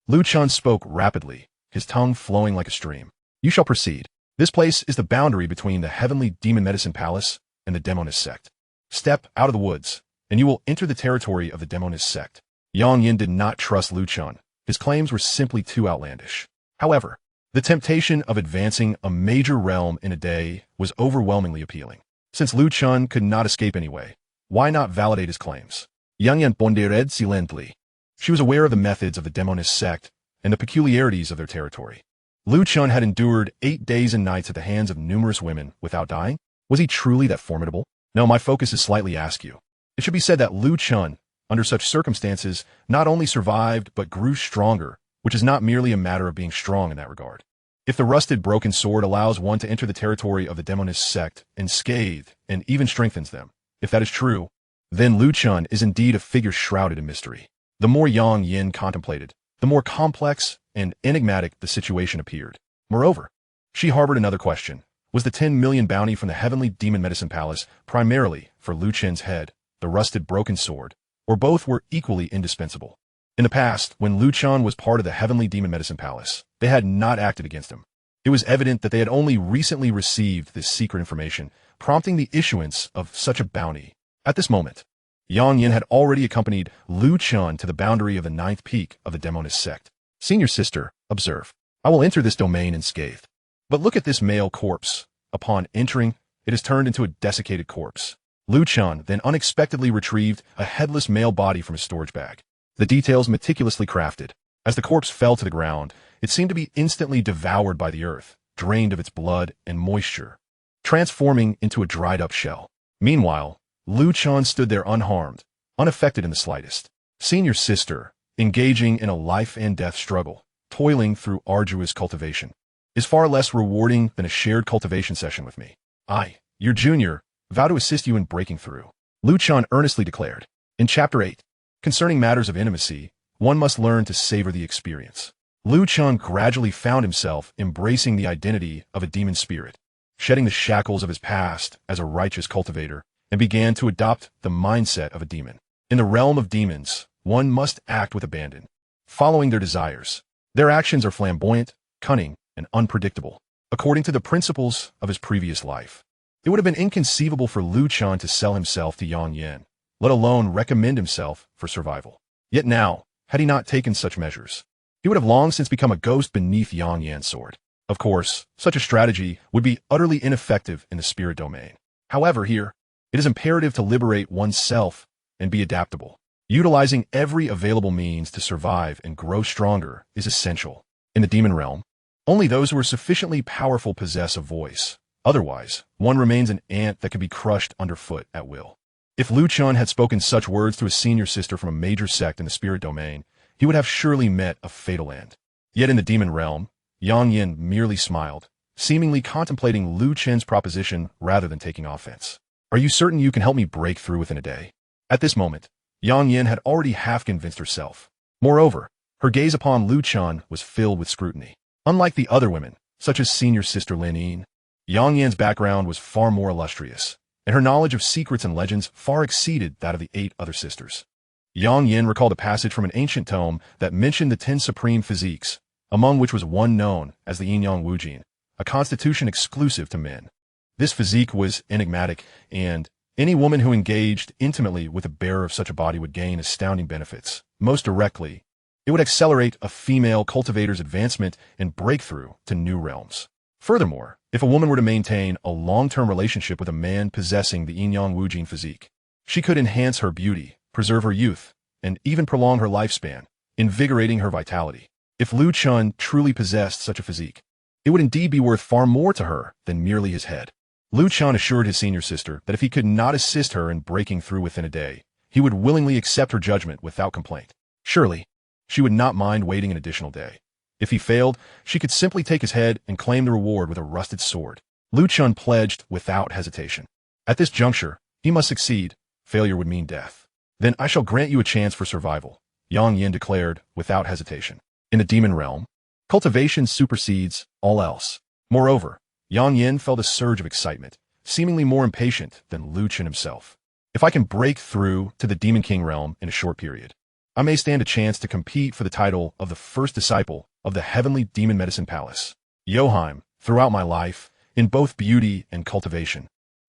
Lu Chen spoke rapidly, his tongue flowing like a stream. You shall proceed. This place is the boundary between the heavenly demon medicine palace and the Demoness Sect. Step out of the woods, and you will enter the territory of the Demoness Sect. Yang Yin did not trust Lu Chen. His claims were simply too outlandish. However, the temptation of advancing a major realm in a day was overwhelmingly appealing. Since Lu Chen could not escape anyway, why not validate his claims? Yang Yin pondered silently. She was aware of the methods of the Demoness Sect and the peculiarities of their territory. Lu Chen had endured 8 days and nights at the hands of numerous women without dying. Was he truly that formidable? No, my focus is slightly askew. It should be said that Lu Chen, under such circumstances, not only survived but grew stronger, which is not merely a matter of being strong in that regard. If the rusted broken sword allows one to enter the territory of the Demoness Sect unscathed and even strengthens them, if that is true, then Lu Chen is indeed a figure shrouded in mystery. The more Yang Yin contemplated, the more complex and enigmatic the situation appeared. Moreover, she harbored another question. Was the 10 million bounty from the heavenly demon medicine palace primarily for Lu Chen's head, the rusted broken sword, or both were equally indispensable? In the past, when Lu Chen was part of the heavenly demon medicine palace, they had not acted against him. It was evident that they had only recently received this secret information, prompting the issuance of such a bounty. At this moment, Yang Yin had already accompanied Lu Chen to the boundary of the 9th peak of the Demoness Sect. Senior sister, observe. I will enter this domain unscathed. But look at this male corpse. Upon entering, it is turned into a desiccated corpse. Lu Chen then unexpectedly retrieved a headless male body from his storage bag. The details meticulously crafted. As the corpse fell to the ground, it seemed to be instantly devoured by the earth, drained of its blood and moisture, transforming into a dried-up shell. Meanwhile, Lu Chen stood there unharmed, unaffected in the slightest. Senior sister, engaging in a life-and-death struggle, toiling through arduous cultivation, is far less rewarding than a shared cultivation session with me. I, your junior, vow to assist you in breaking through, Lu Chen earnestly declared. In Chapter 8, concerning matters of intimacy, one must learn to savor the experience. Lu Chen gradually found himself embracing the identity of a demon spirit, shedding the shackles of his past as a righteous cultivator, and began to adopt the mindset of a demon. In the realm of demons, one must act with abandon, following their desires. Their actions are flamboyant, cunning, and unpredictable, according to the principles of his previous life. It would have been inconceivable for Lu Chen to sell himself to Yang Yin, let alone recommend himself for survival. Yet now, had he not taken such measures, he would have long since become a ghost beneath Yang Yan's sword. Of course, such a strategy would be utterly ineffective in the spirit domain. However, here, it is imperative to liberate oneself and be adaptable. Utilizing every available means to survive and grow stronger is essential. In the demon realm, only those who are sufficiently powerful possess a voice. Otherwise, one remains an ant that can be crushed underfoot at will. If Lu Chen had spoken such words to a senior sister from a major sect in the spirit domain, he would have surely met a fatal end. Yet in the demon realm, Yang Yin merely smiled, seemingly contemplating Lu Chen's proposition rather than taking offense. Are you certain you can help me break through within a day? At this moment, Yang Yin had already half convinced herself. Moreover, her gaze upon Lu Chen was filled with scrutiny. Unlike the other women, such as senior sister Lin Yin, Yang Yin's background was far more illustrious, and her knowledge of secrets and legends far exceeded that of the 8 other sisters. Yang Yin recalled a passage from an ancient tome that mentioned the 10 supreme physiques, among which was one known as the Yin-Yang Wujin, a constitution exclusive to men. This physique was enigmatic, and any woman who engaged intimately with a bearer of such a body would gain astounding benefits. Most directly, it would accelerate a female cultivator's advancement and breakthrough to new realms. Furthermore, if a woman were to maintain a long-term relationship with a man possessing the Yin-Yang Wujin physique, she could enhance her beauty, preserve her youth, and even prolong her lifespan, invigorating her vitality. If Lu Chen truly possessed such a physique, it would indeed be worth far more to her than merely his head. Lu Chen assured his senior sister that if he could not assist her in breaking through within a day, he would willingly accept her judgment without complaint. Surely, she would not mind waiting an additional day. If he failed, she could simply take his head and claim the reward with a rusted sword. Lu Chen pledged without hesitation. At this juncture, he must succeed. Failure would mean death. Then I shall grant you a chance for survival, Yang Yin declared without hesitation. In the demon realm, cultivation supersedes all else. Moreover, Yang Yin felt a surge of excitement, seemingly more impatient than Lu Chen himself. If I can break through to the Demon King realm in a short period, I may stand a chance to compete for the title of the first disciple of the heavenly demon medicine palace. Yoheim, throughout my life, in both beauty and cultivation,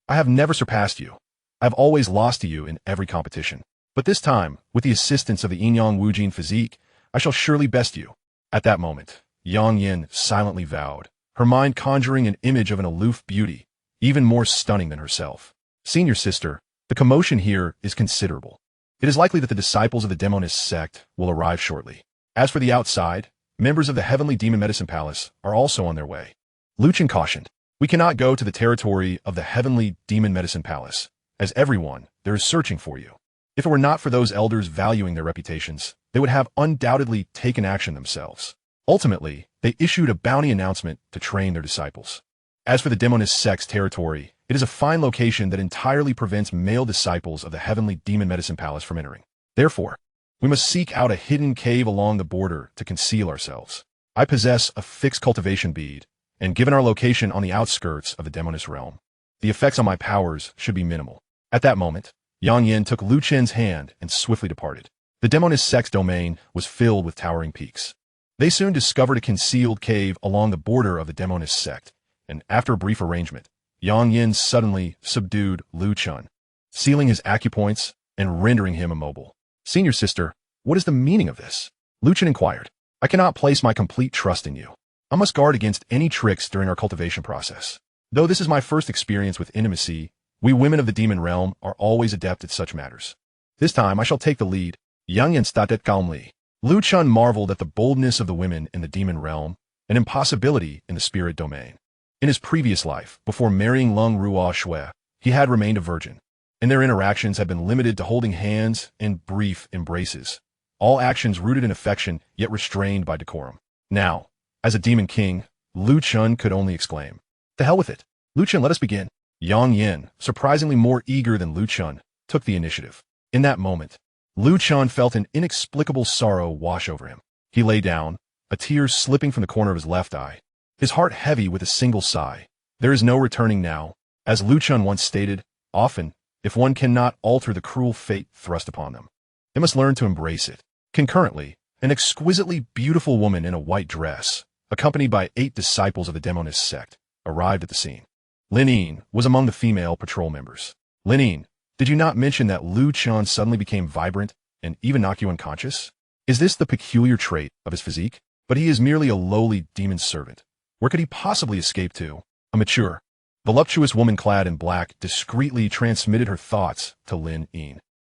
I have never surpassed you. I have always lost to you in every competition. But this time, with the assistance of the Yin-Yang Wujin physique, I shall surely best you. At that moment, Yang Yin silently vowed, her mind conjuring an image of an aloof beauty, even more stunning than herself. Senior sister, the commotion here is considerable. It is likely that the disciples of the Demoness Sect will arrive shortly. As for the outside, members of the Heavenly Demon Medicine Palace are also on their way. Lu Chen cautioned, we cannot go to the territory of the Heavenly Demon Medicine Palace, as everyone there is searching for you. If it were not for those elders valuing their reputations, they would have undoubtedly taken action themselves. Ultimately, they issued a bounty announcement to train their disciples. As for the Demoness Sect's territory, it is a fine location that entirely prevents male disciples of the Heavenly Demon Medicine Palace from entering. Therefore, we must seek out a hidden cave along the border to conceal ourselves. I possess a fixed cultivation bead, and given our location on the outskirts of the Demoness realm, the effects on my powers should be minimal. At that moment, Yang Yin took Lu Chen's hand and swiftly departed. The Demoness Sect's domain was filled with towering peaks. They soon discovered a concealed cave along the border of the Demoness Sect, and after a brief arrangement, Yang Yin suddenly subdued Lu Chen, sealing his acupoints and rendering him immobile. Senior sister, what is the meaning of this? Lu Chen inquired. I cannot place my complete trust in you. I must guard against any tricks during our cultivation process. Though this is my first experience with intimacy, We women of the demon realm are always adept at such matters. This time I shall take the lead. Yang statet calmly. Lu Chen marveled at the boldness of the women in the demon realm, an impossibility in the spirit domain. In his previous life, before marrying Leng Ruoxue, he had remained a virgin, and their interactions had been limited to holding hands and brief embraces, all actions rooted in affection yet restrained by decorum. Now, as a demon king, Lu Chen could only exclaim, "To hell with it. Lu Chen, let us begin." Yang Yin, surprisingly more eager than Lu Chen, took the initiative. In that moment, Lu Chen felt an inexplicable sorrow wash over him. He lay down, a tear slipping from the corner of his left eye, his heart heavy with a single sigh. There is no returning now. As Lu Chen once stated, often, if one cannot alter the cruel fate thrust upon them, they must learn to embrace it. Concurrently, an exquisitely beautiful woman in a white dress, accompanied by 8 disciples of the Demoness Sect, arrived at the scene. Lin was among the female patrol members. Lin, did you not mention that Lu Chen suddenly became vibrant and even knocked you unconscious? Is this the peculiar trait of his physique? But he is merely a lowly demon servant. Where could he possibly escape to? A mature, voluptuous woman clad in black discreetly transmitted her thoughts to Lin.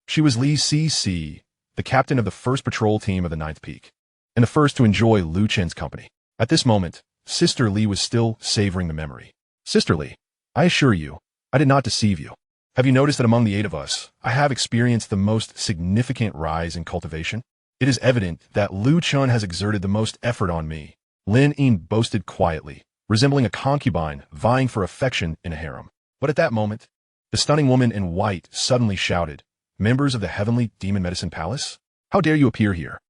She was Li Cc, the captain of the first patrol team of the 9th Peak, and the first to enjoy Lu Chen's company. At this moment, Sister Li was still savoring the memory. Sister Li, I assure you, I did not deceive you. Have you noticed that among the 8 of us, I have experienced the most significant rise in cultivation? It is evident that Lu Chen has exerted the most effort on me. Lin boasted quietly, resembling a concubine vying for affection in a harem. But at that moment, the stunning woman in white suddenly shouted, "Members of the Heavenly Demon Medicine Palace? How dare you appear here?"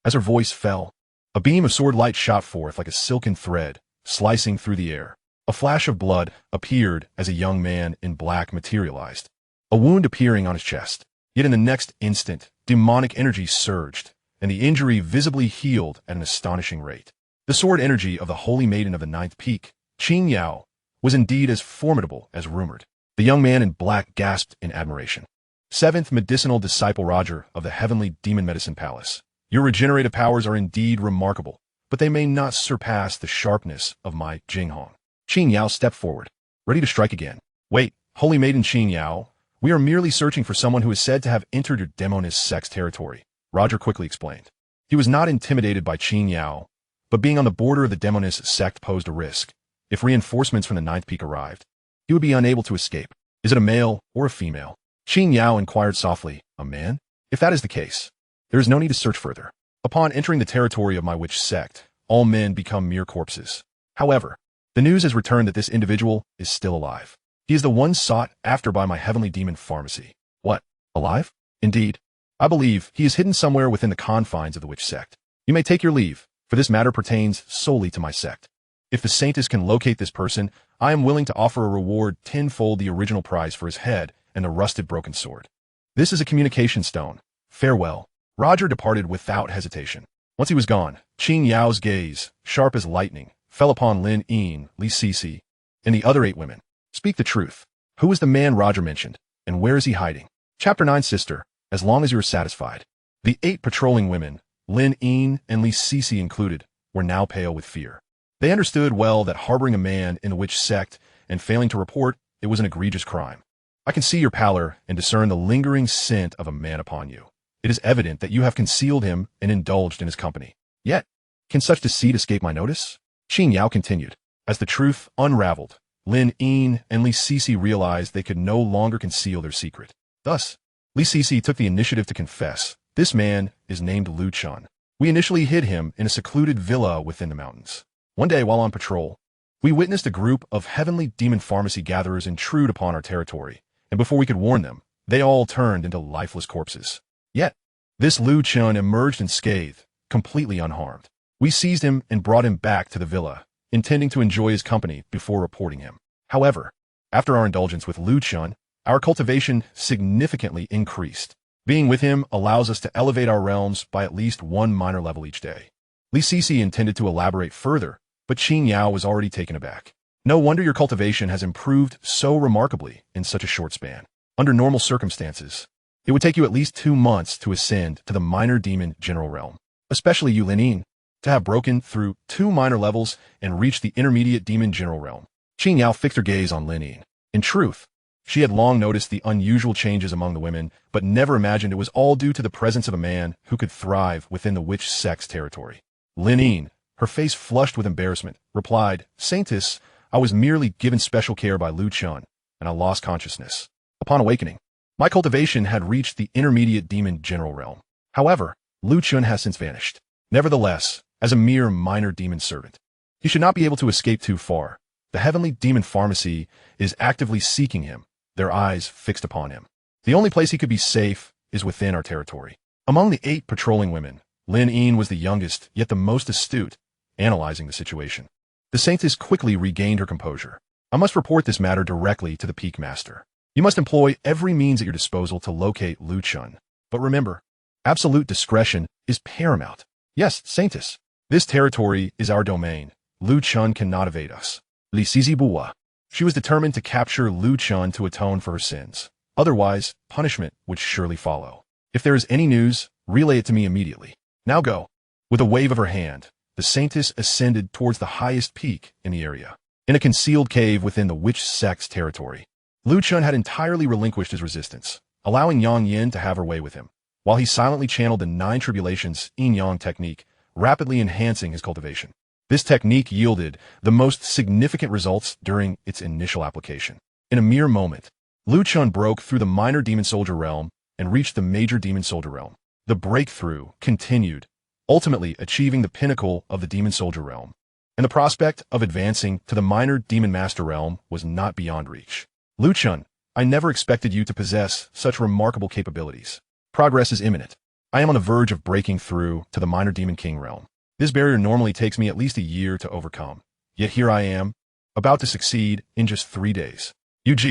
As her voice fell, a beam of sword light shot forth like a silken thread, slicing through the air. A flash of blood appeared as a young man in black materialized, a wound appearing on his chest. Yet in the next instant, demonic energy surged, and the injury visibly healed at an astonishing rate. The sword energy of the holy maiden of the 9th Peak, Qin Yao, was indeed as formidable as rumored. The young man in black gasped in admiration. 7th medicinal disciple Roger of the Heavenly Demon Medicine Palace. Your regenerative powers are indeed remarkable, but they may not surpass the sharpness of my Jinghong. Qin Yao stepped forward, ready to strike again. Wait, holy maiden Qin Yao, we are merely searching for someone who is said to have entered your Demoness Sect's territory, Roger quickly explained. He was not intimidated by Qin Yao, but being on the border of the Demoness Sect posed a risk. If reinforcements from the 9th Peak arrived, he would be unable to escape. Is it a male or a female? Qin Yao inquired softly. A man? If that is the case, there is no need to search further. Upon entering the territory of my witch sect, all men become mere corpses. However, the news has returned that this individual is still alive. He is the one sought after by my heavenly demon pharmacy. What? Alive? Indeed. I believe he is hidden somewhere within the confines of the witch sect. You may take your leave, for this matter pertains solely to my sect. If the Saintess can locate this person, I am willing to offer a reward tenfold the original price for his head and the rusted broken sword. This is a communication stone. Farewell. Roger departed without hesitation. Once he was gone, Qin Yao's gaze, sharp as lightning, fell upon Lin, Li Cc, and the other 8 women. Speak the truth. Who is the man Roger mentioned, and where is he hiding? Chapter 9 Sister, as long as you are satisfied. The 8 patrolling women, Lin and Li Cc included, were now pale with fear. They understood well that harboring a man in the witch sect and failing to report it was an egregious crime. I can see your pallor and discern the lingering scent of a man upon you. It is evident that you have concealed him and indulged in his company. Yet, can such deceit escape my notice? Qin Yao continued. As the truth unraveled, Lin and Li Cc realized they could no longer conceal their secret. Thus, Li Cc took the initiative to confess. This man is named Lu Chen. We initially hid him in a secluded villa within the mountains. One day while on patrol, we witnessed a group of heavenly demon pharmacy gatherers intrude upon our territory, and before we could warn them, they all turned into lifeless corpses. Yet, this Lu Chen emerged unscathed, completely unharmed. We seized him and brought him back to the villa, intending to enjoy his company before reporting him. However, after our indulgence with Lu Chen, our cultivation significantly increased. Being with him allows us to elevate our realms by at least 1 minor level each day. Li Cc intended to elaborate further, but Qin Yao was already taken aback. No wonder your cultivation has improved so remarkably in such a short span. Under normal circumstances, it would take you at least 2 months to ascend to the minor demon general realm, especially you Lin, to have broken through 2 minor levels and reached the intermediate demon general realm. Qin Yao fixed her gaze on Lin. In truth, She had long noticed the unusual changes among the women, but never imagined it was all due to the presence of a man who could thrive within the witch sect's territory. Lin, her face flushed with embarrassment, replied, "Saintess, I was merely given special care by Lu Chun, and I lost consciousness. Upon awakening, my cultivation had reached the intermediate demon general realm. However, Lu Chun has since vanished. Nevertheless, as a mere minor demon servant, he should not be able to escape too far. The heavenly demon pharmacy is actively seeking him, their eyes fixed upon him. The only place he could be safe is within our territory." Among the 8 patrolling women, Lin was the youngest, yet the most astute, analyzing the situation. The Saintess quickly regained her composure. "I must report this matter directly to the Peak Master. You must employ every means at your disposal to locate Lu Chun. But remember, absolute discretion is paramount." "Yes, Saintess. This territory is our domain. Lu Chun cannot evade us." Li Sizibua. She was determined to capture Lu Chun to atone for her sins. Otherwise, punishment would surely follow. "If there is any news, relay it to me immediately. Now go." With a wave of her hand, the Saintess ascended towards the highest peak in the area. In a concealed cave within the witch sect's territory, Lu Chun had entirely relinquished his resistance, allowing Yang Yin to have her way with him, while he silently channeled the 9 tribulations Yin-Yang technique, rapidly enhancing his cultivation. This technique yielded the most significant results during its initial application. In a mere moment, Lu Chun broke through the minor demon soldier realm and reached the major demon soldier realm. The breakthrough continued, ultimately achieving the pinnacle of the demon soldier realm, and the prospect of advancing to the minor demon master realm was not beyond reach. "Lu Chun, I never expected you to possess such remarkable capabilities. Progress is imminent. I am on the verge of breaking through to the minor demon king realm. This barrier normally takes me at least a year to overcome. Yet here I am, about to succeed in just 3 days. Ug,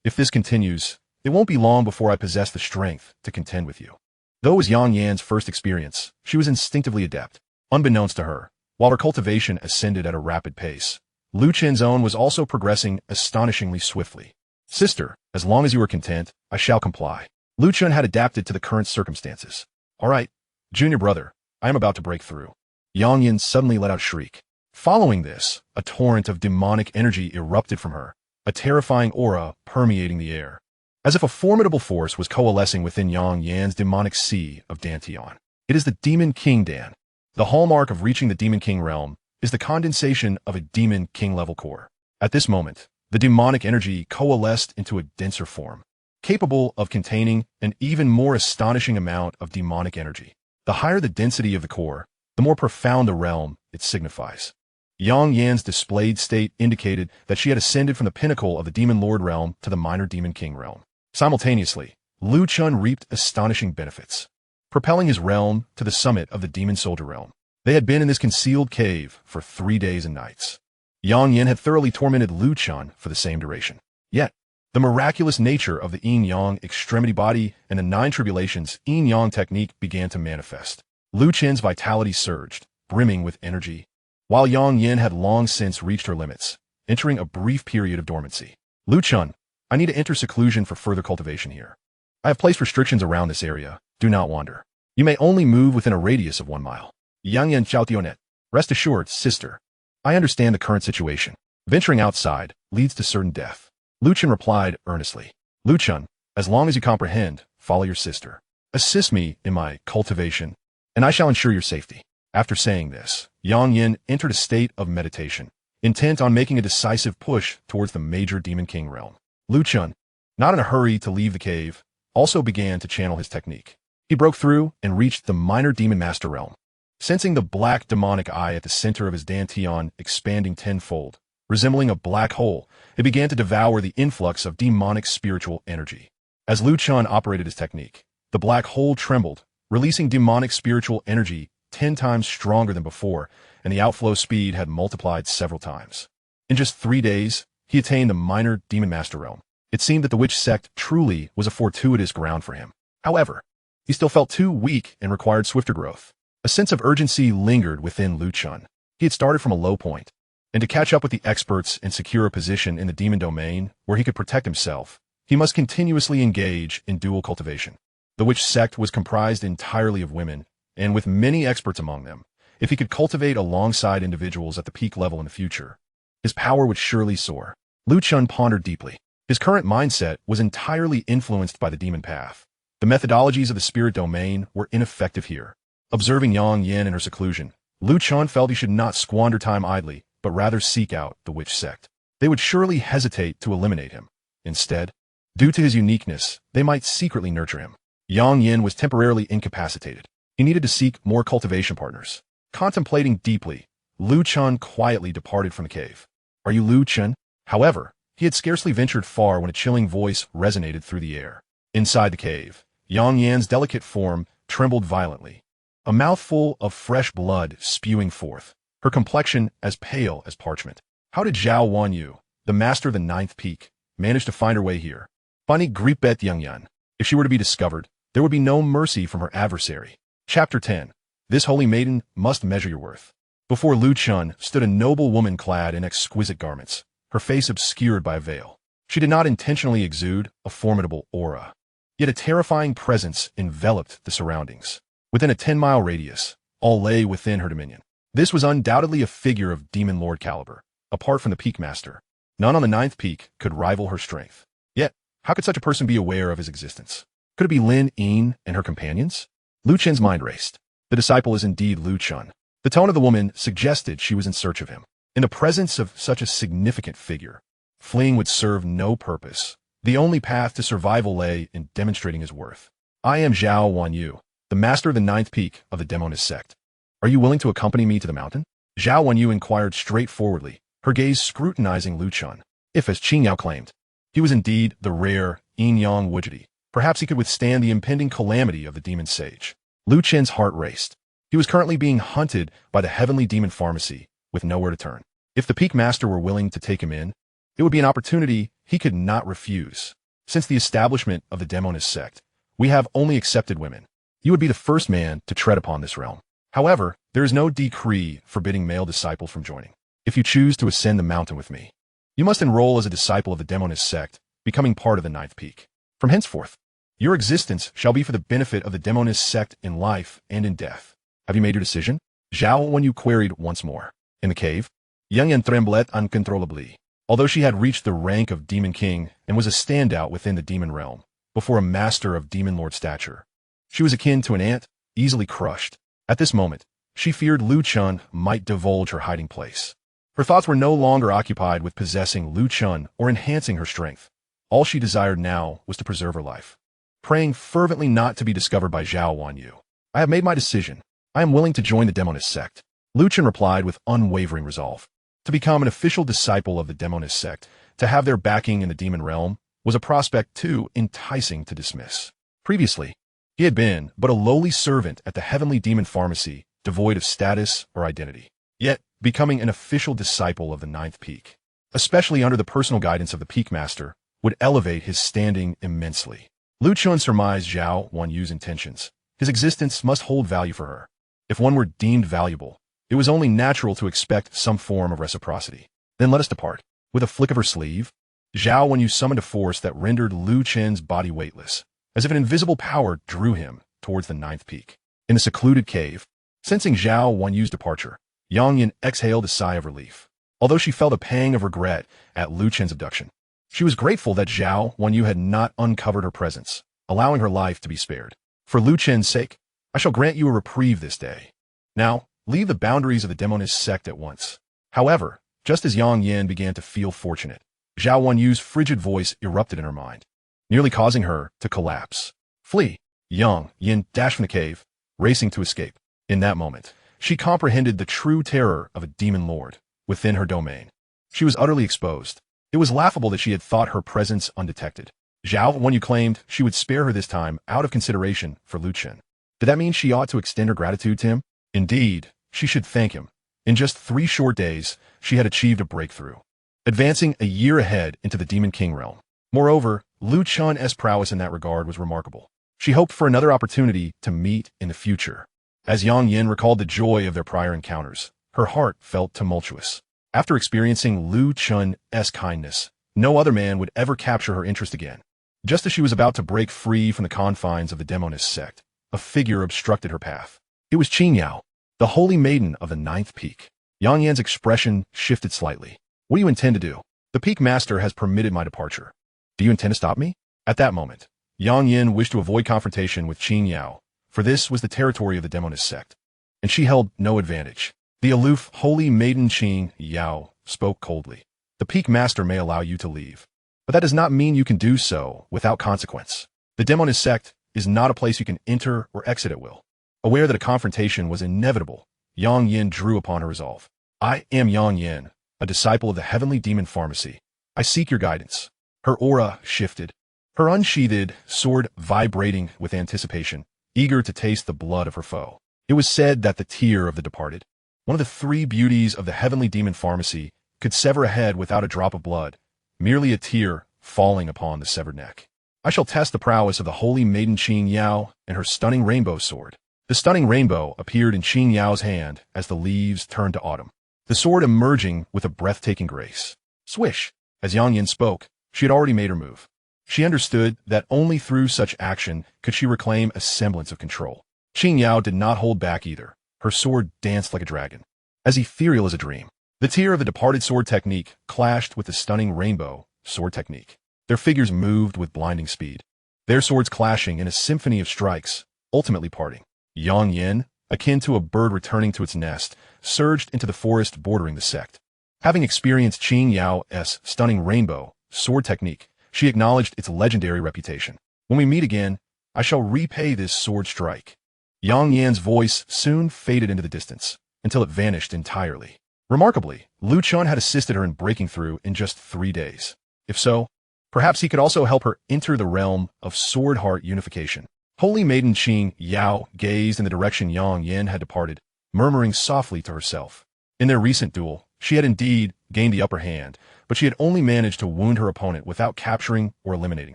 if this continues, it won't be long before I possess the strength to contend with you." Though it was Yang Yan's first experience, she was instinctively adept. Unbeknownst to her, while her cultivation ascended at a rapid pace, Lu Chen's own was also progressing astonishingly swiftly. "Sister, as long as you are content, I shall comply." Lu Chen had adapted to the current circumstances. "All right, junior brother, I am about to break through." Yang Yin suddenly let out a shriek. Following this, a torrent of demonic energy erupted from her, a terrifying aura permeating the air, as if a formidable force was coalescing within Yang Yan's demonic sea of Dantian. It is the Demon King Dan. The hallmark of reaching the Demon King realm is the condensation of a Demon King level core. At this moment, the demonic energy coalesced into a denser form, capable of containing an even more astonishing amount of demonic energy. The higher the density of the core, the more profound the realm it signifies. Yang Yan's displayed state indicated that she had ascended from the pinnacle of the Demon Lord realm to the minor Demon King realm. Simultaneously, Lu Chun reaped astonishing benefits, propelling his realm to the summit of the Demon Soldier realm. They had been in this concealed cave for 3 days and nights. Yang Yin had thoroughly tormented Lu Chun for the same duration. Yet, the miraculous nature of the Yin-Yang Extremity Body and the 9 tribulations Yin-Yang technique began to manifest. Lu Chen's vitality surged, brimming with energy, while Yang Yin had long since reached her limits, entering a brief period of dormancy. "Lu Chun, I need to enter seclusion for further cultivation here. I have placed restrictions around this area. Do not wander. You may only move within a radius of 1 mile. Yang Yin Xiaotionet. Rest assured, sister, I understand the current situation. Venturing outside leads to certain death." Lu Chun replied earnestly. "Lu Chun, as long as you comprehend, follow your sister. Assist me in my cultivation, and I shall ensure your safety." After saying this, Yang Yin entered a state of meditation, intent on making a decisive push towards the major Demon King realm. Lu Chun, not in a hurry to leave the cave, also began to channel his technique. He broke through and reached the minor Demon Master realm. Sensing the black demonic eye at the center of his Dantian expanding tenfold, resembling a black hole, it began to devour the influx of demonic spiritual energy. As Lu Chun operated his technique, the black hole trembled, releasing demonic spiritual energy 10 times stronger than before, and the outflow speed had multiplied several times. In just 3 days, he attained the minor Demon Master realm. It seemed that the witch sect truly was a fortuitous ground for him. However, he still felt too weak and required swifter growth. A sense of urgency lingered within Lu Chun. He had started from a low point, and to catch up with the experts and secure a position in the demon domain where he could protect himself, he must continuously engage in dual cultivation. The witch sect was comprised entirely of women, and with many experts among them, if he could cultivate alongside individuals at the peak level in the future, his power would surely soar. Lu Chun pondered deeply. His current mindset was entirely influenced by the demon path. The methodologies of the spirit domain were ineffective here. Observing Yang Yin in her seclusion, Lu Chen felt he should not squander time idly, but rather seek out the witch sect. They would surely hesitate to eliminate him. Instead, due to his uniqueness, they might secretly nurture him. Yang Yin was temporarily incapacitated. He needed to seek more cultivation partners. Contemplating deeply, Lu Chen quietly departed from the cave. "Are you Lu Chen?" However, he had scarcely ventured far when a chilling voice resonated through the air. Inside the cave, Yang Yan's delicate form trembled violently, a mouthful of fresh blood spewing forth, her complexion as pale as parchment. How did Zhao Wanyu, the master of the ninth peak, manage to find her way here? Funny Gripet Yangyan. If she were to be discovered, there would be no mercy from her adversary. Chapter 10. This holy maiden must measure your worth. Before Lu Chen stood a noble woman clad in exquisite garments, her face obscured by a veil. She did not intentionally exude a formidable aura. Yet a terrifying presence enveloped the surroundings. Within a 10-mile radius, all lay within her dominion. This was undoubtedly a figure of demon lord caliber. Apart from the peak master, none on the ninth peak could rival her strength. Yet, how could such a person be aware of his existence? Could it be Lin Yin and her companions? Lu Chen's mind raced. The disciple is indeed Lu Chen. The tone of the woman suggested she was in search of him. In the presence of such a significant figure, fleeing would serve no purpose. The only path to survival lay in demonstrating his worth. "I am Zhao Wanyu, the master of the ninth peak of the Demoness Sect. Are you willing to accompany me to the mountain?" Zhao Wanyu inquired straightforwardly, her gaze scrutinizing Lu Chen. If, as Qing Yao claimed, he was indeed the rare Yin-Yang World, perhaps he could withstand the impending calamity of the demon sage. Lu Chen's heart raced. He was currently being hunted by the heavenly demon pharmacy, with nowhere to turn. If the peak master were willing to take him in, it would be an opportunity he could not refuse. "Since the establishment of the Demoness Sect, we have only accepted women. You would be the first man to tread upon this realm. However, there is no decree forbidding male disciples from joining. If you choose to ascend the mountain with me, you must enroll as a disciple of the Demoness Sect, becoming part of the ninth peak. From henceforth, your existence shall be for the benefit of the Demoness Sect in life and in death. Have you made your decision?" Zhao Wanyu queried once more. In the cave, Yang Yan trembled uncontrollably. Although she had reached the rank of Demon King and was a standout within the demon realm, before a master of demon lord stature, she was akin to an ant, easily crushed. At this moment, she feared Lu Chen might divulge her hiding place. Her thoughts were no longer occupied with possessing Lu Chen or enhancing her strength. All she desired now was to preserve her life. Praying fervently not to be discovered by Zhao Wanyu, "I have made my decision. I am willing to join the Demoness Sect." Lu Chen replied with unwavering resolve. To become an official disciple of the Demoness Sect, to have their backing in the demon realm, was a prospect too enticing to dismiss. Previously, he had been but a lowly servant at the heavenly demon pharmacy, devoid of status or identity. Yet, becoming an official disciple of the ninth peak, especially under the personal guidance of the peak master, would elevate his standing immensely. Lu Chen surmised Zhao Wanyu's intentions. His existence must hold value for her. If one were deemed valuable, it was only natural to expect some form of reciprocity. "Then let us depart." With a flick of her sleeve, Zhao Wanyu summoned a force that rendered Lu Chen's body weightless, as if an invisible power drew him towards the ninth peak. In the secluded cave, sensing Zhao Wanyu's departure, Yang Yin exhaled a sigh of relief. Although she felt a pang of regret at Lu Chen's abduction, she was grateful that Zhao Wanyu had not uncovered her presence, allowing her life to be spared. "For Lu Chen's sake, I shall grant you a reprieve this day. Now, leave the boundaries of the Demoness Sect at once." However, just as Yang Yin began to feel fortunate, Zhao Wanyu's frigid voice erupted in her mind, nearly causing her to collapse. "Flee!" Yang Yin dashed from the cave, racing to escape. In that moment, she comprehended the true terror of a demon lord within her domain. She was utterly exposed. It was laughable that she had thought her presence undetected. Zhao Wanyu claimed she would spare her this time out of consideration for Lu Chen. Did that mean she ought to extend her gratitude to him? Indeed, she should thank him. In just 3 short days, she had achieved a breakthrough, advancing a year ahead into the Demon King realm. Moreover, Lu Chen's prowess in that regard was remarkable. She hoped for another opportunity to meet in the future. As Yang Yin recalled the joy of their prior encounters, her heart felt tumultuous. After experiencing Lu Chen's kindness, no other man would ever capture her interest again. Just as she was about to break free from the confines of the Demoness Sect, a figure obstructed her path. It was Qing Yao, the holy maiden of the ninth peak. Yang Yan's expression shifted slightly. "What do you intend to do?" "The peak master has permitted my departure. Do you intend to stop me? At that moment, Yang Yin wished to avoid confrontation with Qin Yao, for this was the territory of the Demoness Sect, and she held no advantage. The aloof, holy maiden Qin Yao spoke coldly. The peak master may allow you to leave, but that does not mean you can do so without consequence. The Demoness Sect is not a place you can enter or exit at will. Aware that a confrontation was inevitable, Yang Yin drew upon her resolve. I am Yang Yin, a disciple of the heavenly demon pharmacy. I seek your guidance. Her aura shifted, her unsheathed sword vibrating with anticipation, eager to taste the blood of her foe. It was said that the tear of the departed, one of the three beauties of the heavenly demon pharmacy, could sever a head without a drop of blood, merely a tear falling upon the severed neck. I shall test the prowess of the holy maiden Qin Yao and her stunning rainbow sword. The stunning rainbow appeared in Qin Yao's hand as the leaves turned to autumn, the sword emerging with a breathtaking grace. Swish! As Yang Yin spoke, she had already made her move. She understood that only through such action could she reclaim a semblance of control. Qin Yao did not hold back either. Her sword danced like a dragon, as ethereal as a dream. The tear of the departed sword technique clashed with the stunning rainbow sword technique. Their figures moved with blinding speed, their swords clashing in a symphony of strikes, ultimately parting. Yang Yin, akin to a bird returning to its nest, surged into the forest bordering the sect. Having experienced Qin Yao's stunning rainbow sword technique, she acknowledged its legendary reputation. When we meet again, I shall repay this sword strike. Yang Yan's voice soon faded into the distance, until it vanished entirely. Remarkably, Lu Chen had assisted her in breaking through in just 3 days. If so, perhaps he could also help her enter the realm of sword-heart unification. Holy maiden Qin Yao gazed in the direction Yang Yin had departed, murmuring softly to herself. In their recent duel, she had indeed gained the upper hand, but she had only managed to wound her opponent without capturing or eliminating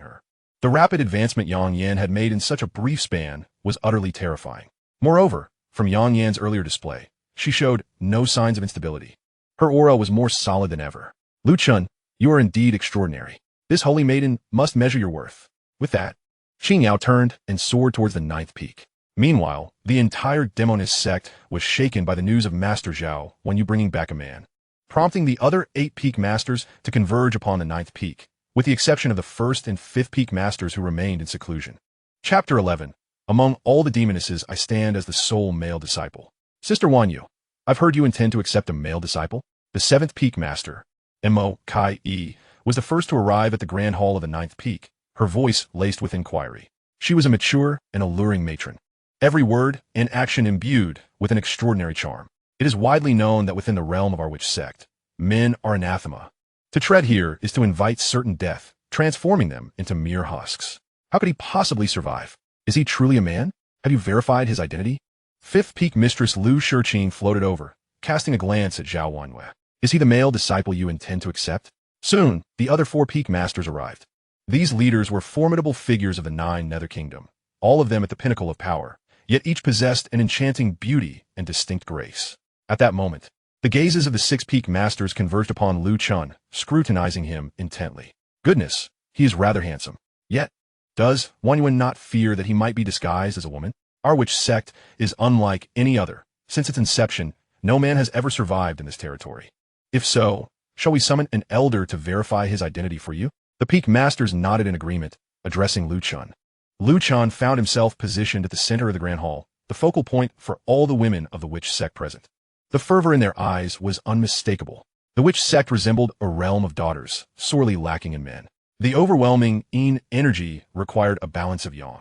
her. The rapid advancement Yang Yin had made in such a brief span was utterly terrifying. Moreover, from Yang Yan's earlier display, she showed no signs of instability. Her aura was more solid than ever. Lu Chen, you are indeed extraordinary. This holy maiden must measure your worth. With that, Qin Yao turned and soared towards the 9th peak. Meanwhile, the entire Demoness Sect was shaken by the news of Master Zhao when you bringing back a man, prompting the other 8 peak masters to converge upon the 9th peak, with the exception of the 1st and 5th peak masters who remained in seclusion. Chapter 11. Among all the demonesses, I stand as the sole male disciple. Sister Wanyu, I've heard you intend to accept a male disciple. The 7th peak master, Mo Kai Yi, was the first to arrive at the grand hall of the 9th peak, her voice laced with inquiry. She was a mature and alluring matron, every word and action imbued with an extraordinary charm. It is widely known that within the realm of our witch sect, men are anathema. To tread here is to invite certain death, transforming them into mere husks. How could he possibly survive? Is he truly a man? Have you verified his identity? 5th peak mistress Lu Shiqing floated over, casting a glance at Zhao Wanyu. Is he the male disciple you intend to accept? Soon, the other 4 peak masters arrived. These leaders were formidable figures of the 9 Nether Kingdom, all of them at the pinnacle of power, yet each possessed an enchanting beauty and distinct grace. At that moment, the gazes of the 6 peak masters converged upon Lu Chen, scrutinizing him intently. Goodness, he is rather handsome. Yet, does Wanyu not fear that he might be disguised as a woman? Our witch sect is unlike any other. Since its inception, no man has ever survived in this territory. If so, shall we summon an elder to verify his identity for you? The peak masters nodded in agreement, addressing Lu Chen. Lu Chen found himself positioned at the center of the grand hall, the focal point for all the women of the witch sect present. The fervor in their eyes was unmistakable. The witch sect resembled a realm of daughters, sorely lacking in men. The overwhelming Yin energy required a balance of Yang.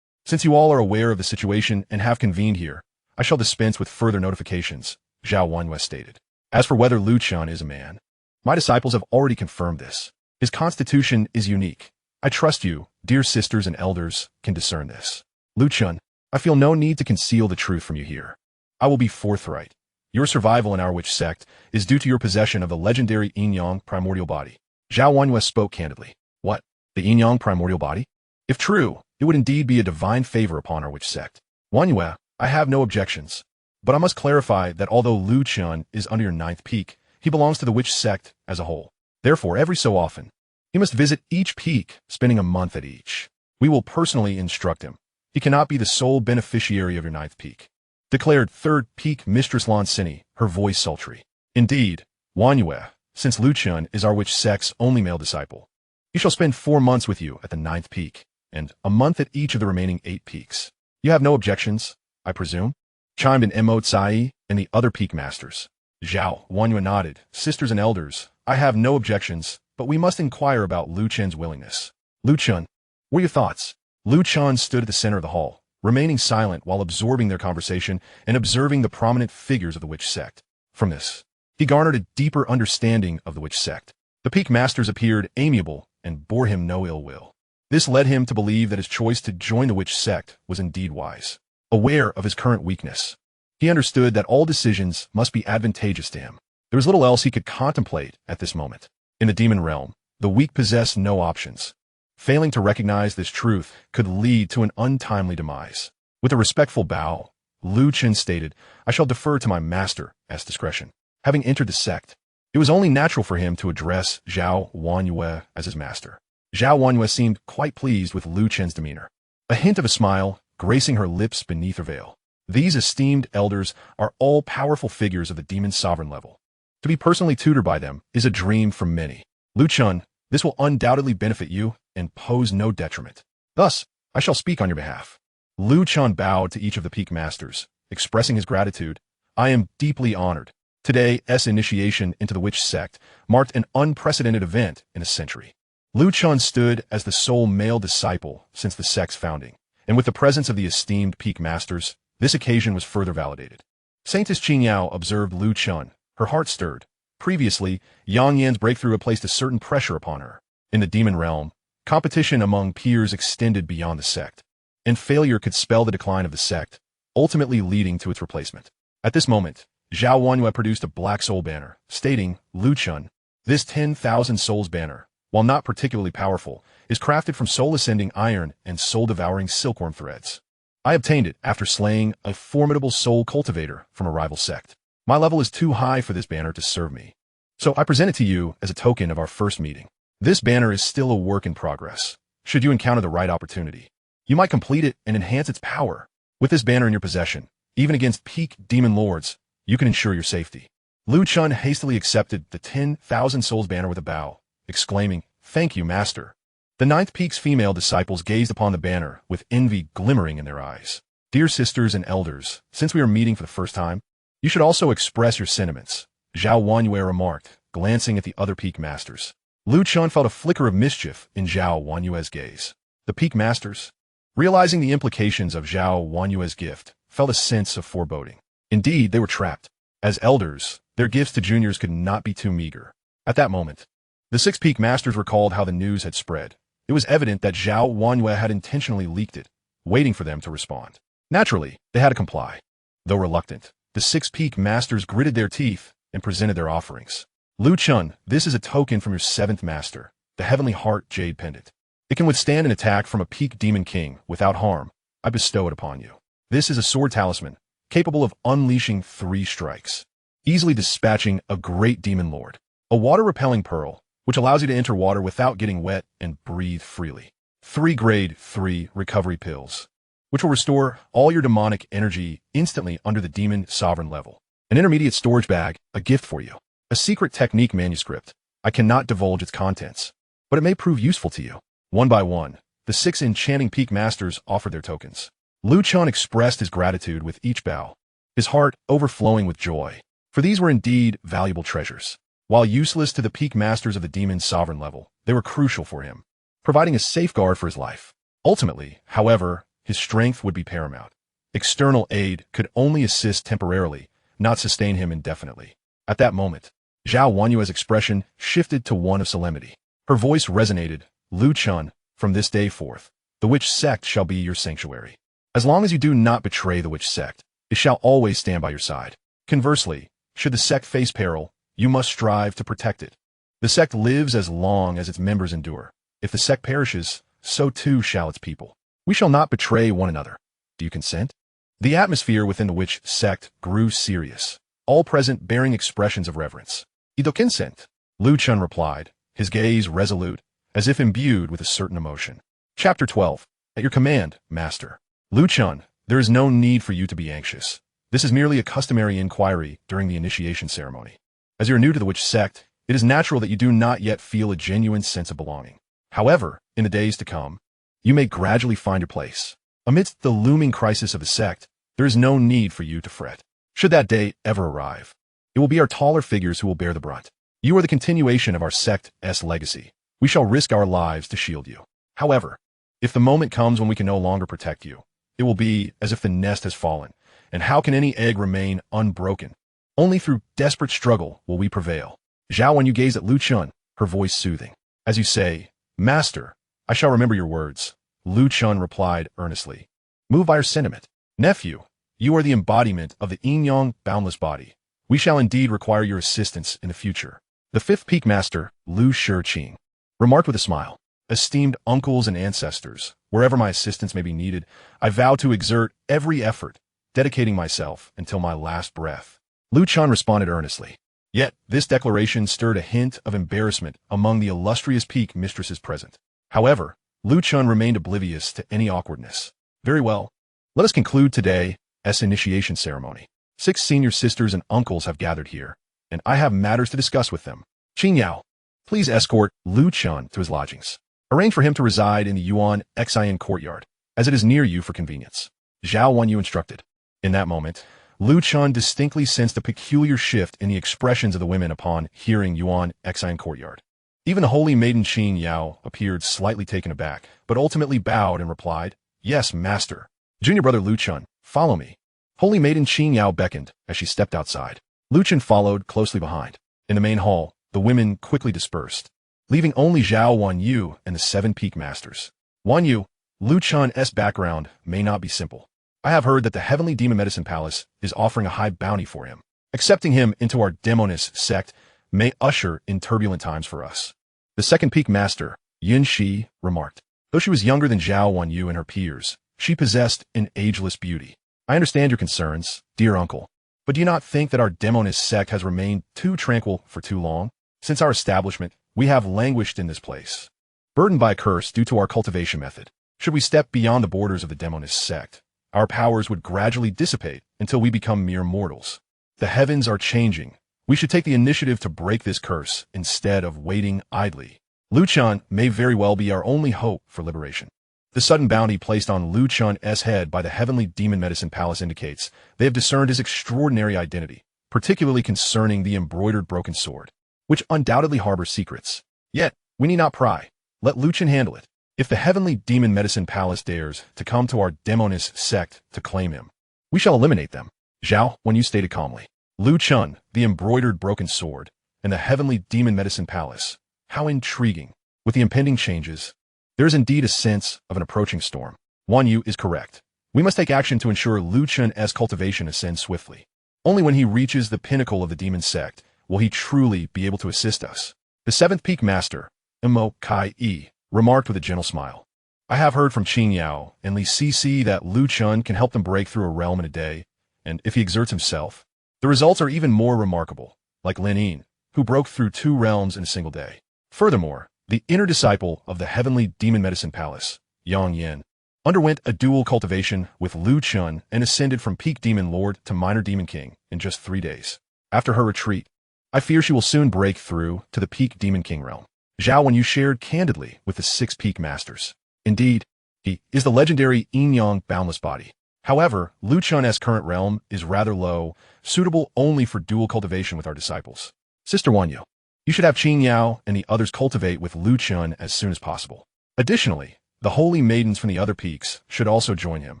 Since you all are aware of the situation and have convened here, I shall dispense with further notifications, Zhao Wanyu stated. As for whether Lu Chen is a man, my disciples have already confirmed this. His constitution is unique. I trust you, dear sisters and elders, can discern this. Lu Chen, I feel no need to conceal the truth from you here. I will be forthright. Your survival in our witch sect is due to your possession of the legendary Yin-Yang Primordial Body. Zhao Wanyu spoke candidly. What? The Yin-Yang Primordial Body? If true, it would indeed be a divine favor upon our witch sect. Wanyu, I have no objections. But I must clarify that although Lu Chen is under your 9th peak, he belongs to the witch sect as a whole. Therefore, every so often, he must visit each peak, spending a month at each. We will personally instruct him. He cannot be the sole beneficiary of your 9th peak. Declared 3rd peak Mistress Lancini, her voice sultry. Indeed, Wanyu, since Lu Chen is our witch sect's only male disciple, he He shall spend 4 months with you at the 9th peak, and a month at each of the remaining 8 peaks. You have no objections, I presume? Chimed in Mo Tsai and the other peak masters. Zhao Wanyue nodded. Sisters and elders, I have no objections, but we must inquire about Lu Chen's willingness. Lu Chen, what are your thoughts? Lu Chen stood at the center of the hall, remaining silent while absorbing their conversation and observing the prominent figures of the witch sect. From this, he garnered a deeper understanding of the witch sect. The peak masters appeared amiable and bore him no ill will. This led him to believe that his choice to join the witch sect was indeed wise. Aware of his current weakness, he understood that all decisions must be advantageous to him. There was little else he could contemplate at this moment. In the demon realm, the weak possess no options. Failing to recognize this truth could lead to an untimely demise. With a respectful bow, Lu Chen stated, I shall defer to my master as discretion. Having entered the sect, it was only natural for him to address Zhao Wanyue as his master. Zhao Wanyue seemed quite pleased with Lu Chen's demeanor, a hint of a smile gracing her lips beneath her veil. These esteemed elders are all powerful figures of the demon sovereign level. To be personally tutored by them is a dream for many. Lu Chen, this will undoubtedly benefit you and pose no detriment. Thus, I shall speak on your behalf. Lu Chen bowed to each of the peak masters, expressing his gratitude. I am deeply honored. Today's initiation into the witch sect marked an unprecedented event in a century. Lu Chen stood as the sole male disciple since the sect's founding, and with the presence of the esteemed peak masters, this occasion was further validated. Saintess Qingyao observed Lu Chen. Her heart stirred. Previously, Yang Yan's breakthrough had placed a certain pressure upon her. In the demon realm, competition among peers extended beyond the sect, and failure could spell the decline of the sect, ultimately leading to its replacement. At this moment, Zhao Wanyue produced a black soul banner, stating, Lu Chen, this 10,000 souls banner, while not particularly powerful, is crafted from soul-ascending iron and soul-devouring silkworm threads. I obtained it after slaying a formidable soul cultivator from a rival sect. My level is too high for this banner to serve me, so I present it to you as a token of our first meeting. This banner is still a work in progress. Should you encounter the right opportunity, you might complete it and enhance its power. With this banner in your possession, even against peak demon lords, you can ensure your safety. Lu Chen hastily accepted the 10,000 souls banner with a bow, exclaiming, Thank you, master. The 9th peak's female disciples gazed upon the banner with envy glimmering in their eyes. Dear sisters and elders, since we are meeting for the first time, you should also express your sentiments, Zhao Wanyue remarked, glancing at the other peak masters. Lu Chen felt a flicker of mischief in Zhao Wanyue's gaze. The peak masters, realizing the implications of Zhao Wanyue's gift, felt a sense of foreboding. Indeed, they were trapped. As elders, their gifts to juniors could not be too meager. At that moment, the 6 peak masters recalled how the news had spread. It was evident that Zhao Wanyue had intentionally leaked it, waiting for them to respond. Naturally, they had to comply. Though reluctant, the 6 peak masters gritted their teeth and presented their offerings. Lu Chen, this is a token from your 7th master, the Heavenly Heart Jade Pendant. It can withstand an attack from a peak demon king without harm. I bestow it upon you. This is a sword talisman, capable of unleashing 3 strikes, easily dispatching a great demon lord. A water-repelling pearl, which allows you to enter water without getting wet and breathe freely. 3 grade 3 recovery pills, which will restore all your demonic energy instantly under the demon sovereign level. An intermediate storage bag, a gift for you. A secret technique manuscript. I cannot divulge its contents, but it may prove useful to you. One by one, the 6 enchanting peak masters offered their tokens. Lu Chen expressed his gratitude with each bow, his heart overflowing with joy, for these were indeed valuable treasures. While useless to the peak masters of the demon sovereign level, they were crucial for him, providing a safeguard for his life. Ultimately, however, his strength would be paramount. External aid could only assist temporarily, not sustain him indefinitely. At that moment, Zhao Wanyue's expression shifted to one of solemnity. Her voice resonated, Lu Chen, from this day forth, the witch sect shall be your sanctuary. As long as you do not betray the witch sect, it shall always stand by your side. Conversely, should the sect face peril, you must strive to protect it. The sect lives as long as its members endure. If the sect perishes, so too shall its people. We shall not betray one another. Do you consent? The atmosphere within the witch sect grew serious, all present bearing expressions of reverence. I do consent, Lu Chen replied, his gaze resolute, as if imbued with a certain emotion. Chapter 12. At your command, Master. Lu Chen, there is no need for you to be anxious. This is merely a customary inquiry during the initiation ceremony. As you are new to the witch sect, it is natural that you do not yet feel a genuine sense of belonging. However, in the days to come, you may gradually find your place. Amidst the looming crisis of the sect, there is no need for you to fret. Should that day ever arrive, it will be our taller figures who will bear the brunt. You are the continuation of our sect's legacy. We shall risk our lives to shield you. However, if the moment comes when we can no longer protect you, it will be as if the nest has fallen. And how can any egg remain unbroken? Only through desperate struggle will we prevail. Zhao, when you gaze at Lu Chun, her voice soothing. As you say, Master, I shall remember your words. Lu Chun replied earnestly, moved by her sentiment. Nephew, you are the embodiment of the Yin-Yang boundless body. We shall indeed require your assistance in the future. The fifth peak master, Lu Shiqing, remarked with a smile. Esteemed uncles and ancestors, wherever my assistance may be needed, I vow to exert every effort, dedicating myself until my last breath. Lu Chun responded earnestly. Yet, this declaration stirred a hint of embarrassment among the illustrious peak mistresses present. However, Lu Chun remained oblivious to any awkwardness. Very well. Let us conclude today's initiation ceremony. 6 senior sisters and uncles have gathered here, and I have matters to discuss with them. Qin Yao, please escort Lu Chun to his lodgings. Arrange for him to reside in the Yuan Xin courtyard, as it is near you for convenience. Zhao Wanyu instructed. In that moment, Lu Chun distinctly sensed a peculiar shift in the expressions of the women upon hearing Yuan Xin courtyard. Even the holy maiden Qin Yao appeared slightly taken aback, but ultimately bowed and replied, Yes, master. Junior brother Lu Chun, follow me. Holy maiden Qin Yao beckoned as she stepped outside. Lu Chun followed closely behind. In the main hall, the women quickly dispersed, leaving only Zhao Wanyu and the 7 peak masters. Wanyu, Lu Chun's background may not be simple. I have heard that the Heavenly Demon Medicine Palace is offering a high bounty for him. Accepting him into our Demoness Sect may usher in turbulent times for us. The 2nd peak master, Yin Shi, remarked. Though she was younger than Zhao Wanyu and her peers, she possessed an ageless beauty. I understand your concerns, dear uncle, but do you not think that our Demoness Sect has remained too tranquil for too long? Since our establishment, we have languished in this place, burdened by a curse due to our cultivation method. Should we step beyond the borders of the Demoness Sect, our powers would gradually dissipate until we become mere mortals. The heavens are changing. We should take the initiative to break this curse instead of waiting idly. Lu Chun may very well be our only hope for liberation. The sudden bounty placed on Lu Chun's head by the Heavenly Demon Medicine Palace indicates they have discerned his extraordinary identity, particularly concerning the embroidered broken sword, which undoubtedly harbors secrets. Yet, we need not pry. Let Lu Chun handle it. If the Heavenly Demon Medicine Palace dares to come to our Demoness Sect to claim him, we shall eliminate them. Zhao, when you stated calmly, Lu Chun, the embroidered broken sword, and the Heavenly Demon Medicine Palace. How intriguing. With the impending changes, there is indeed a sense of an approaching storm. Wanyu is correct. We must take action to ensure Lu Chun's cultivation ascends swiftly. Only when he reaches the pinnacle of the Demon Sect will he truly be able to assist us. The 7th peak master, Mo Kai Yi, remarked with a gentle smile. I have heard from Qin Yao and Li Cici that Lu Chun can help them break through a realm in a day, and if he exerts himself, the results are even more remarkable, like Lin Yin, who broke through 2 realms in a single day. Furthermore, the inner disciple of the Heavenly Demon Medicine Palace, Yang Yin, underwent a dual cultivation with Lu Chun and ascended from peak demon lord to minor demon king in just 3 days. After her retreat, I fear she will soon break through to the peak demon king realm. Zhao Wanyu shared candidly with the 6 peak masters. Indeed, he is the legendary Yin-Yang boundless body. However, Lu Chun's current realm is rather low, suitable only for dual cultivation with our disciples. Sister Wanyu, you should have Qin Yao and the others cultivate with Lu Chun as soon as possible. Additionally, the holy maidens from the other peaks should also join him.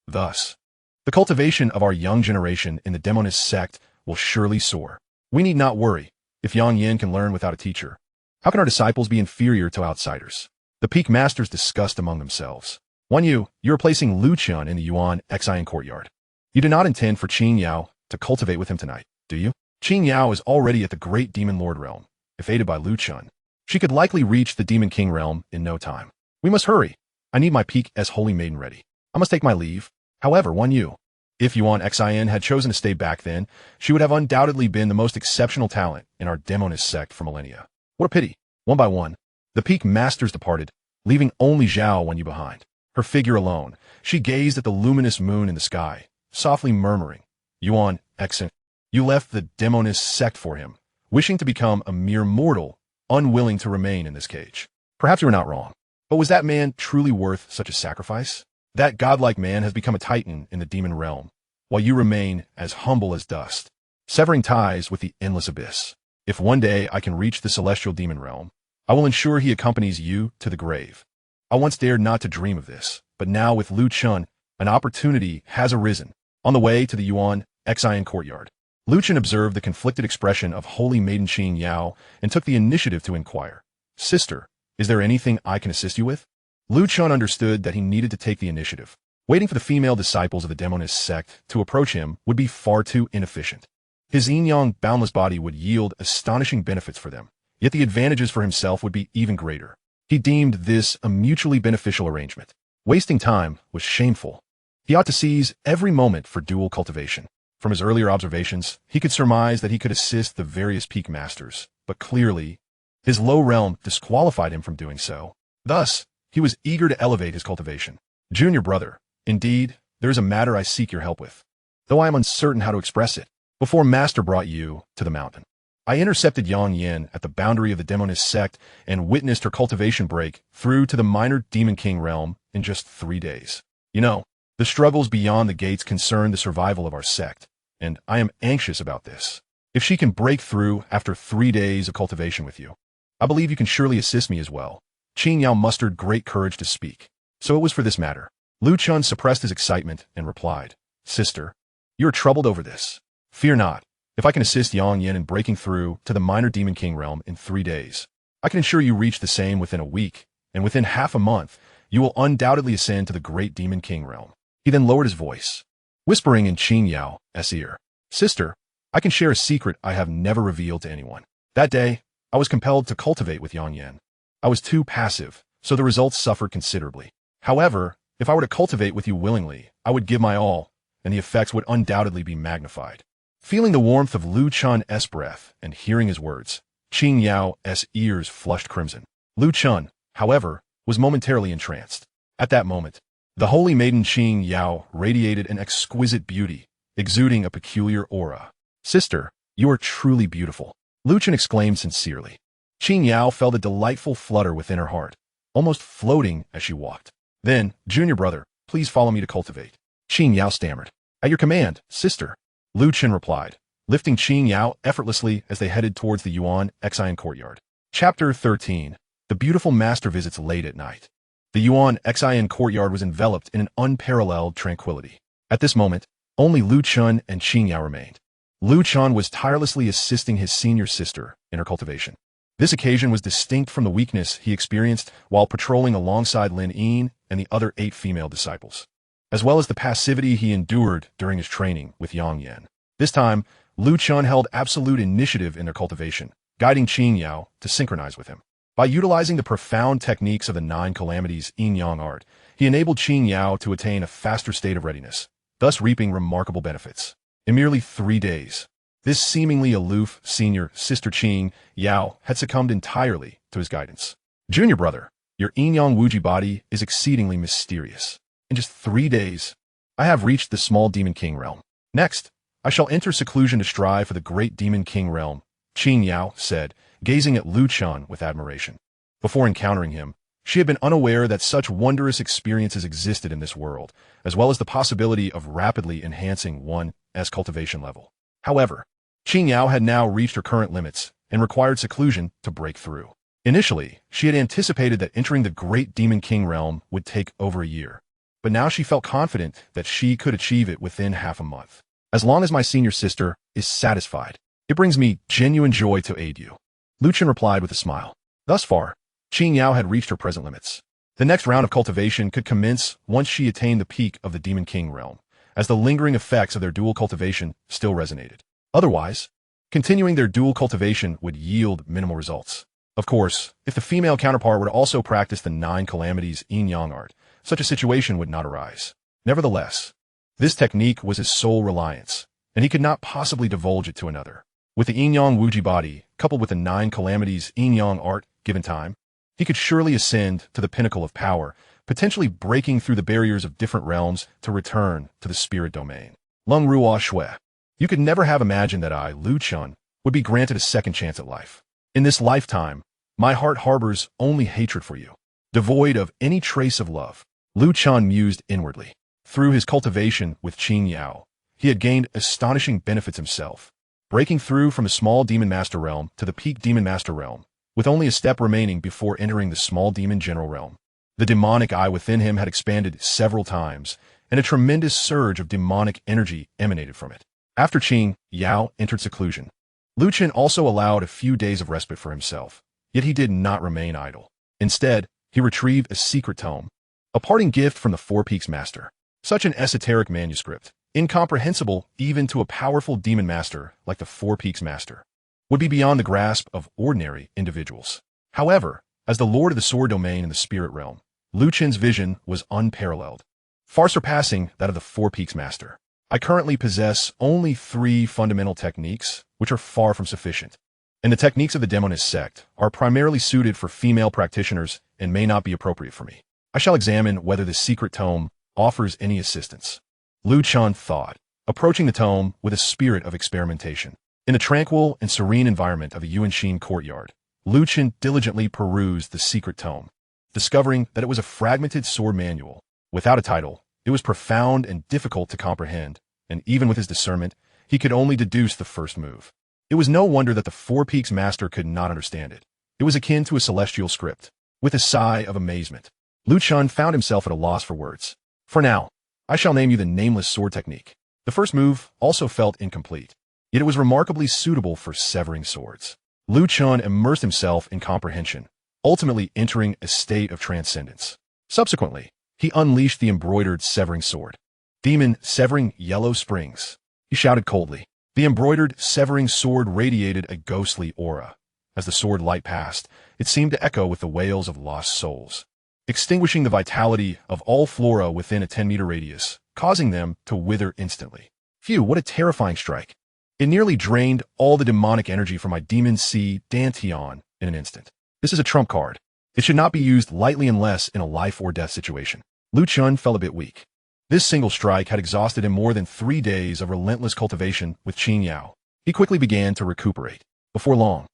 Thus, the cultivation of our young generation in the Demoness Sect will surely soar. We need not worry. If Yang Yin can learn without a teacher, how can our disciples be inferior to outsiders? The peak masters discussed among themselves. Wanyu, you are placing Lu Chun in the Yuan Xin courtyard. You do not intend for Qin Yao to cultivate with him tonight, do you? Qin Yao is already at the great demon lord realm. If aided by Lu Chun, she could likely reach the demon king realm in no time. We must hurry. I need my peak as holy maiden ready. I must take my leave. However, Wanyu, if Yuan Xin had chosen to stay back then, she would have undoubtedly been the most exceptional talent in our Demoness Sect for millennia. What a pity. One by one, the peak masters departed, leaving only Zhao Wanyu behind. Her figure alone, she gazed at the luminous moon in the sky, softly murmuring, Yuan Xin, you left the Demoness Sect for him, wishing to become a mere mortal, unwilling to remain in this cage. Perhaps you were not wrong. But was that man truly worth such a sacrifice? That godlike man has become a titan in the demon realm, while you remain as humble as dust, severing ties with the endless abyss. If one day I can reach the celestial demon realm, I will ensure he accompanies you to the grave. I once dared not to dream of this, but now with Lu Chun, an opportunity has arisen. On the way to the Yuan Xian courtyard, Lu Chun observed the conflicted expression of holy maiden Qing Yao and took the initiative to inquire, "Sister, is there anything I can assist you with?" Lu Chun understood that he needed to take the initiative. Waiting for the female disciples of the Demoness Sect to approach him would be far too inefficient. His Yin-Yang boundless body would yield astonishing benefits for them, yet the advantages for himself would be even greater. He deemed this a mutually beneficial arrangement. Wasting time was shameful. He ought to seize every moment for dual cultivation. From his earlier observations, he could surmise that he could assist the various peak masters, but clearly, his low realm disqualified him from doing so. Thus, he was eager to elevate his cultivation. "Junior brother, indeed, there is a matter I seek your help with, though I am uncertain how to express it. Before Master brought you to the mountain, I intercepted Yang Yin at the boundary of the Demoness Sect and witnessed her cultivation break through to the minor Demon King realm in just 3 days. You know, the struggles beyond the gates concern the survival of our sect, and I am anxious about this. If she can break through after 3 days of cultivation with you, I believe you can surely assist me as well." Qing Yao mustered great courage to speak. So it was for this matter. Lu Chun suppressed his excitement and replied, "Sister, you are troubled over this. Fear not. If I can assist Yang Yin in breaking through to the minor Demon King realm in 3 days, I can ensure you reach the same within a week, and within half a month, you will undoubtedly ascend to the great Demon King realm." He then lowered his voice, whispering in Qing Yao's ear, "Sister, I can share a secret I have never revealed to anyone. That day, I was compelled to cultivate with Yang Yin. I was too passive, so the results suffered considerably. However, if I were to cultivate with you willingly, I would give my all, and the effects would undoubtedly be magnified." Feeling the warmth of Lu Chun's breath and hearing his words, Qing Yao's ears flushed crimson. Lu Chun, however, was momentarily entranced. At that moment, the holy maiden Qing Yao radiated an exquisite beauty, exuding a peculiar aura. "Sister, you are truly beautiful," Lu Chun exclaimed sincerely. Qing Yao felt a delightful flutter within her heart, almost floating as she walked. "Then, junior brother, please follow me to cultivate." Qing Yao stammered. "At your command, sister," Lu Chun replied, lifting Qing Yao effortlessly as they headed towards the Yuan Xian courtyard. Chapter 13. The beautiful master visits late at night. The Yuan Xian courtyard was enveloped in an unparalleled tranquility. At this moment, only Lu Chun and Qing Yao remained. Lu Chun was tirelessly assisting his senior sister in her cultivation. This occasion was distinct from the weakness he experienced while patrolling alongside Lin Yin and the other 8 female disciples, as well as the passivity he endured during his training with Yang Yin. This time, Lu Chun held absolute initiative in their cultivation, guiding Qing Yao to synchronize with him. By utilizing the profound techniques of the 9 calamities Yin-Yang art, he enabled Qing Yao to attain a faster state of readiness, thus reaping remarkable benefits. In merely 3 days, this seemingly aloof senior sister Qing Yao had succumbed entirely to his guidance. "Junior brother, your Yin-Yang Wuji body is exceedingly mysterious. In just 3 days, I have reached the small Demon King realm. Next, I shall enter seclusion to strive for the great Demon King realm," Qing Yao said, gazing at Lu Chun with admiration. Before encountering him, she had been unaware that such wondrous experiences existed in this world, as well as the possibility of rapidly enhancing one's cultivation level. However, Qing Yao had now reached her current limits and required seclusion to break through. Initially, she had anticipated that entering the great Demon King realm would take over a year, but now she felt confident that she could achieve it within half a month. "As long as my senior sister is satisfied, it brings me genuine joy to aid you," Lu Chun replied with a smile. Thus far, Qing Yao had reached her present limits. The next round of cultivation could commence once she attained the peak of the Demon King realm, as the lingering effects of their dual cultivation still resonated. Otherwise, continuing their dual cultivation would yield minimal results. Of course, if the female counterpart were to also practice the 9 calamities Yin-Yang art, such a situation would not arise. Nevertheless, this technique was his sole reliance, and he could not possibly divulge it to another. With the Yin-Yang Wuji body, coupled with the 9 calamities Yin-Yang art given time, he could surely ascend to the pinnacle of power, potentially breaking through the barriers of different realms to return to the spirit domain. Leng Ruoxue. You could never have imagined that I, Lu Chun, would be granted a second chance at life. In this lifetime, My heart harbors only hatred for you, devoid of any trace of love. Lu Chen mused inwardly. Through his cultivation with Qing Yao, he had gained astonishing benefits himself, breaking through from the small demon master realm to the peak demon master realm, with only a step remaining before entering the small demon general realm. The demonic eye within him had expanded several times, and a tremendous surge of demonic energy emanated from it. After Qing Yao entered seclusion, Lu Chen also allowed a few days of respite for himself, yet he did not remain idle. Instead, he retrieved a secret tome, a parting gift from the Four Peaks Master. Such an esoteric manuscript, incomprehensible even to a powerful demon master like the Four Peaks Master, would be beyond the grasp of ordinary individuals. However, as the Lord of the Sword Domain in the spirit realm, Lu Chen's vision was unparalleled, far surpassing that of the Four Peaks Master. I currently possess only 3 fundamental techniques, which are far from sufficient, and the techniques of the Demoness Sect are primarily suited for female practitioners and may not be appropriate for me. I shall examine whether this secret tome offers any assistance. Lu Chen thought, approaching the tome with a spirit of experimentation. In the tranquil and serene environment of the Yuanshin courtyard, Lu Chen diligently perused the secret tome, discovering that it was a fragmented sword manual. Without a title, it was profound and difficult to comprehend, and even with his discernment, he could only deduce the first move. It was no wonder that the Four Peaks Master could not understand it. It was akin to a celestial script. With a sigh of amazement, Lu Chen found himself at a loss for words. For now, I shall name you the nameless sword technique. The first move also felt incomplete, yet it was remarkably suitable for severing swords. Lu Chen immersed himself in comprehension, ultimately entering a state of transcendence. Subsequently, he unleashed the embroidered severing sword. Demon severing yellow springs, he shouted coldly. The embroidered severing sword radiated a ghostly aura. As the sword light passed, it seemed to echo with the wails of lost souls, extinguishing the vitality of all flora within a 10-meter radius, causing them to wither instantly. Phew, what a terrifying strike. It nearly drained all the demonic energy from my demon C Dantian in an instant. This is a trump card. It should not be used lightly unless in a life or death situation. Lu Chen felt a bit weak. This single strike had exhausted him more than 3 days of relentless cultivation with Qing Yao. He quickly began to recuperate. Before long,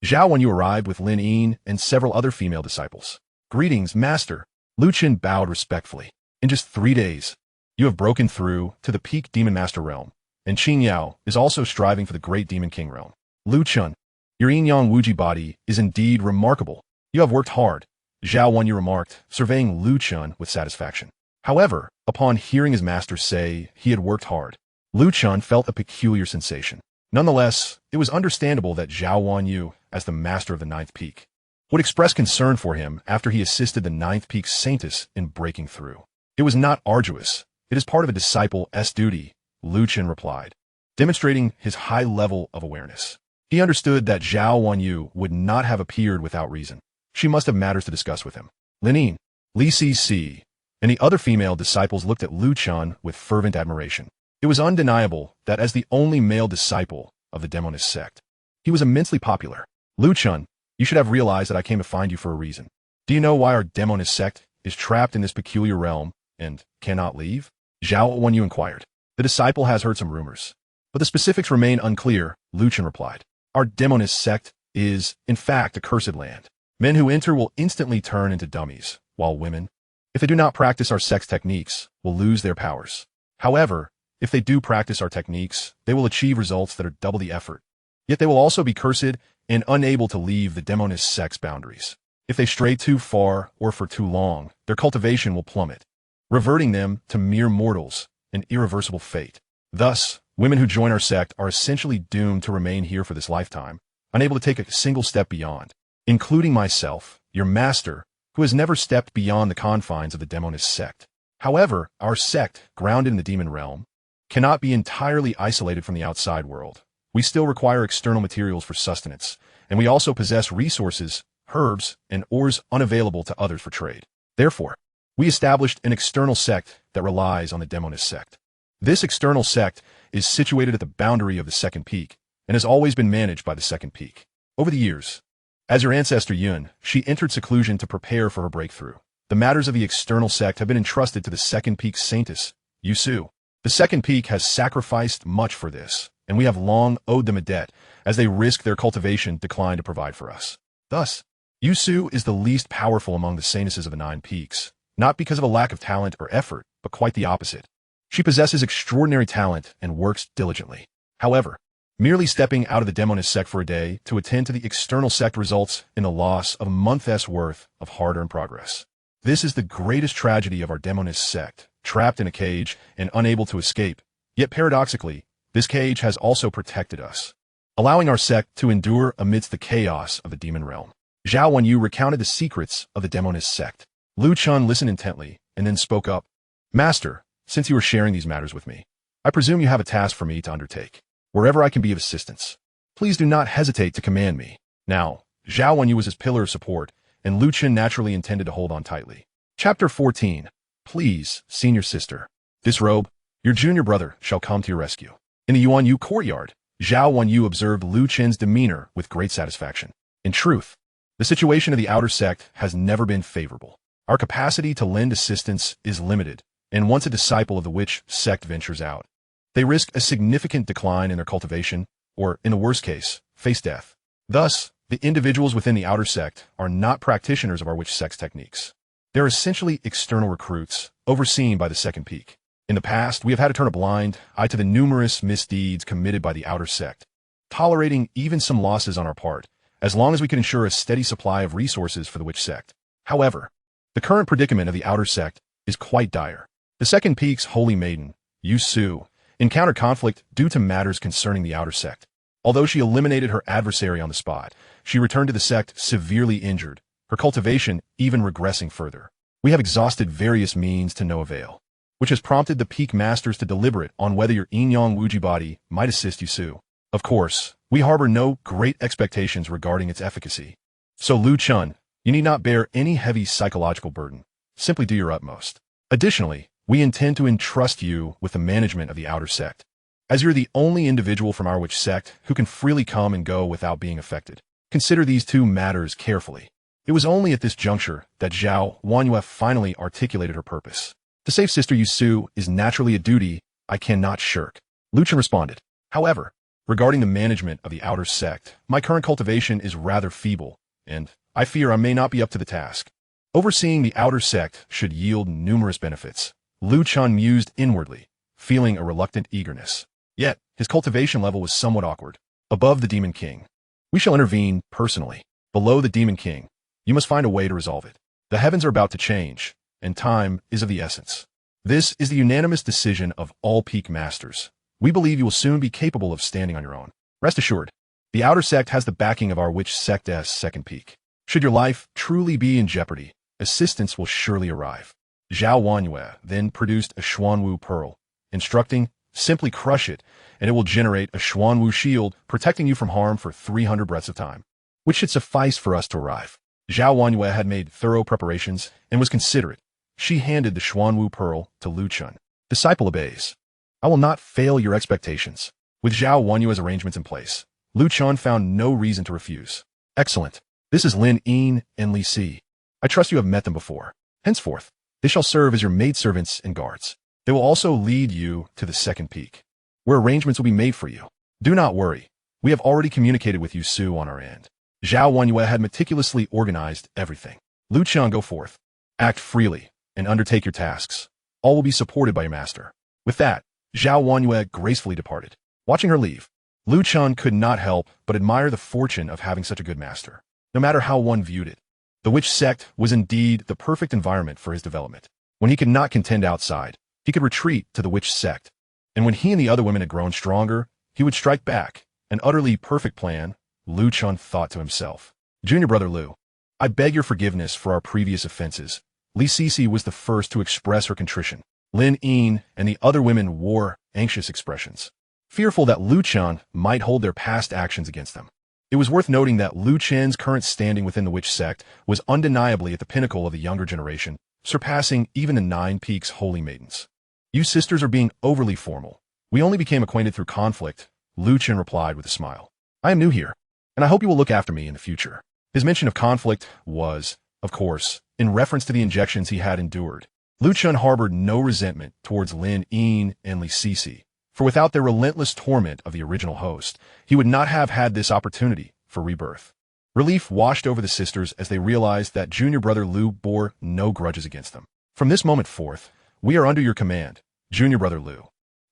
Zhao Wenyu arrived with Lin Yin and several other female disciples. Greetings, Master. Lu Chen bowed respectfully. In just 3 days, you have broken through to the peak Demon Master realm, and Qing Yao is also striving for the great Demon King realm. Lu Chen, your Yin-Yang Infinite Body is indeed remarkable. You have worked hard, Zhao Wenyu remarked, surveying Lu Chen with satisfaction. However, upon hearing his master say he had worked hard, Lu Chen felt a peculiar sensation. Nonetheless, it was understandable that Zhao Wenyu, as the master of the 9th peak, would express concern for him after he assisted the 9th peak Saintesses in breaking through. It was not arduous. It is part of a disciple's duty, Lu Chen replied, demonstrating his high level of awareness. He understood that Zhao Wenyu would not have appeared without reason. She must have matters to discuss with him. Lin, Li Cixi, and the other female disciples looked at Lu Chen with fervent admiration. It was undeniable that as the only male disciple of the Demoness Sect, he was immensely popular. Lu Chen, you should have realized that I came to find you for a reason. Do you know why our Demoness Sect is trapped in this peculiar realm and cannot leave? Zhao Wenyu inquired. The disciple has heard some rumors, but the specifics remain unclear, Lu Chen replied. Our Demoness Sect is, in fact, a cursed land. Men who enter will instantly turn into dummies, while women, if they do not practice our sect's techniques, will lose their powers. However, if they do practice our techniques, they will achieve results that are double the effort. Yet they will also be cursed and unable to leave the Demoness Sect's boundaries. If they stray too far or for too long, their cultivation will plummet, reverting them to mere mortals, an irreversible fate. Thus, women who join our sect are essentially doomed to remain here for this lifetime, unable to take a single step beyond, including myself, your master, who has never stepped beyond the confines of the Demoness Sect. However, our sect, grounded in the demon realm, cannot be entirely isolated from the outside world. We still require external materials for sustenance, and we also possess resources, herbs, and ores unavailable to others for trade. Therefore, we established an external sect that relies on the Demoness Sect. This external sect is situated at the boundary of the 2nd peak, and has always been managed by the 2nd peak. Over the years, as your ancestor Yun, she entered seclusion to prepare for her breakthrough. The matters of the external sect have been entrusted to the 2nd peak Saintess, Yusu. The 2nd peak has sacrificed much for this, and we have long owed them a debt, as they risk their cultivation decline to provide for us. Thus, Su is the least powerful among the Saintesses of the Nine Peaks, not because of a lack of talent or effort, but quite the opposite. She possesses extraordinary talent and works diligently. However, merely stepping out of the Demoness Sect for a day to attend to the external sect results in the loss of a month's worth of hard-earned progress. This is the greatest tragedy of our Demoness Sect, trapped in a cage and unable to escape. Yet paradoxically, this cage has also protected us, allowing our sect to endure amidst the chaos of the demon realm. Zhao Wenyu recounted the secrets of the Demoness Sect. Lu Chun listened intently and then spoke up. Master, since you are sharing these matters with me, I presume you have a task for me to undertake. Wherever I can be of assistance, please do not hesitate to command me. Now, Zhao Wenyu was his pillar of support, and Lu Chun naturally intended to hold on tightly. Chapter 14. Please, senior sister. Disrobe, your junior brother shall come to your rescue. In the Yuanyu courtyard, Zhao Wenyu observed Lu Chen's demeanor with great satisfaction. In truth, the situation of the outer sect has never been favorable. Our capacity to lend assistance is limited, and once a disciple of the witch sect ventures out, they risk a significant decline in their cultivation, or, in the worst case, face death. Thus, the individuals within the outer sect are not practitioners of our witch sect's techniques. They're essentially external recruits, overseen by the second peak. In the past, we have had to turn a blind eye to the numerous misdeeds committed by the outer sect, tolerating even some losses on our part, as long as we can ensure a steady supply of resources for the witch sect. However, the current predicament of the outer sect is quite dire. The second peak's holy maiden, Su, encountered conflict due to matters concerning the outer sect. Although she eliminated her adversary on the spot, she returned to the sect severely injured, her cultivation even regressing further. We have exhausted various means to no avail, which has prompted the peak masters to deliberate on whether your Yin-Yang Infinite Body might assist Su. Of course, we harbor no great expectations regarding its efficacy. So Lu Chun, you need not bear any heavy psychological burden. Simply do your utmost. Additionally, we intend to entrust you with the management of the outer sect, as you're the only individual from our witch sect who can freely come and go without being affected. Consider these two matters carefully. It was only at this juncture that Zhao Wenyu finally articulated her purpose. To save Sister Su is naturally a duty I cannot shirk. Lu Chun responded. However, regarding the management of the outer sect, my current cultivation is rather feeble, and I fear I may not be up to the task. Overseeing the outer sect should yield numerous benefits. Lu Chun mused inwardly, feeling a reluctant eagerness. Yet, his cultivation level was somewhat awkward. Above the Demon King, we shall intervene personally. Below the Demon King, you must find a way to resolve it. The heavens are about to change, and time is of the essence. This is the unanimous decision of all peak masters. We believe you will soon be capable of standing on your own. Rest assured, the outer sect has the backing of our witch sect's second peak. Should your life truly be in jeopardy, assistance will surely arrive. Zhao Wenyu then produced a Xuanwu pearl, instructing, simply crush it, and it will generate a Xuanwu shield protecting you from harm for 300 breaths of time, which should suffice for us to arrive. Zhao Wenyu had made thorough preparations and was considerate. She handed the Xuanwu pearl to Lu Chun. Disciple obeys. I will not fail your expectations. With Zhao Wenyu's arrangements in place, Lu Chun found no reason to refuse. Excellent. This is Lin Yin and Li Si. I trust you have met them before. Henceforth, they shall serve as your maidservants and guards. They will also lead you to the second peak, where arrangements will be made for you. Do not worry. We have already communicated with Su on our end. Zhao Wenyu had meticulously organized everything. Lu Chun, go forth. Act freely and undertake your tasks. All will be supported by your master. With that, Zhao Wenyu gracefully departed. Watching her leave, Lu Chun could not help but admire the fortune of having such a good master. No matter how one viewed it, the witch sect was indeed the perfect environment for his development. When he could not contend outside, he could retreat to the witch sect. And when he and the other women had grown stronger, he would strike back. An utterly perfect plan, Lu Chun thought to himself. Junior brother Lu, I beg your forgiveness for our previous offenses. Li Sisi was the first to express her contrition. Lin Yin and the other women wore anxious expressions, fearful that Lu Chun might hold their past actions against them. It was worth noting that Lu Chen's current standing within the witch sect was undeniably at the pinnacle of the younger generation, surpassing even the Nine Peaks holy maidens. You sisters are being overly formal. We only became acquainted through conflict, Lu Chen replied with a smile. I am new here, and I hope you will look after me in the future. His mention of conflict was, of course, in reference to the injections he had endured. Lu Chen harbored no resentment towards Lin Yin and Li Sisi, for without their relentless torment of the original host, he would not have had this opportunity for rebirth. Relief washed over the sisters as they realized that junior brother Lu bore no grudges against them. From this moment forth, we are under your command, junior brother Lu.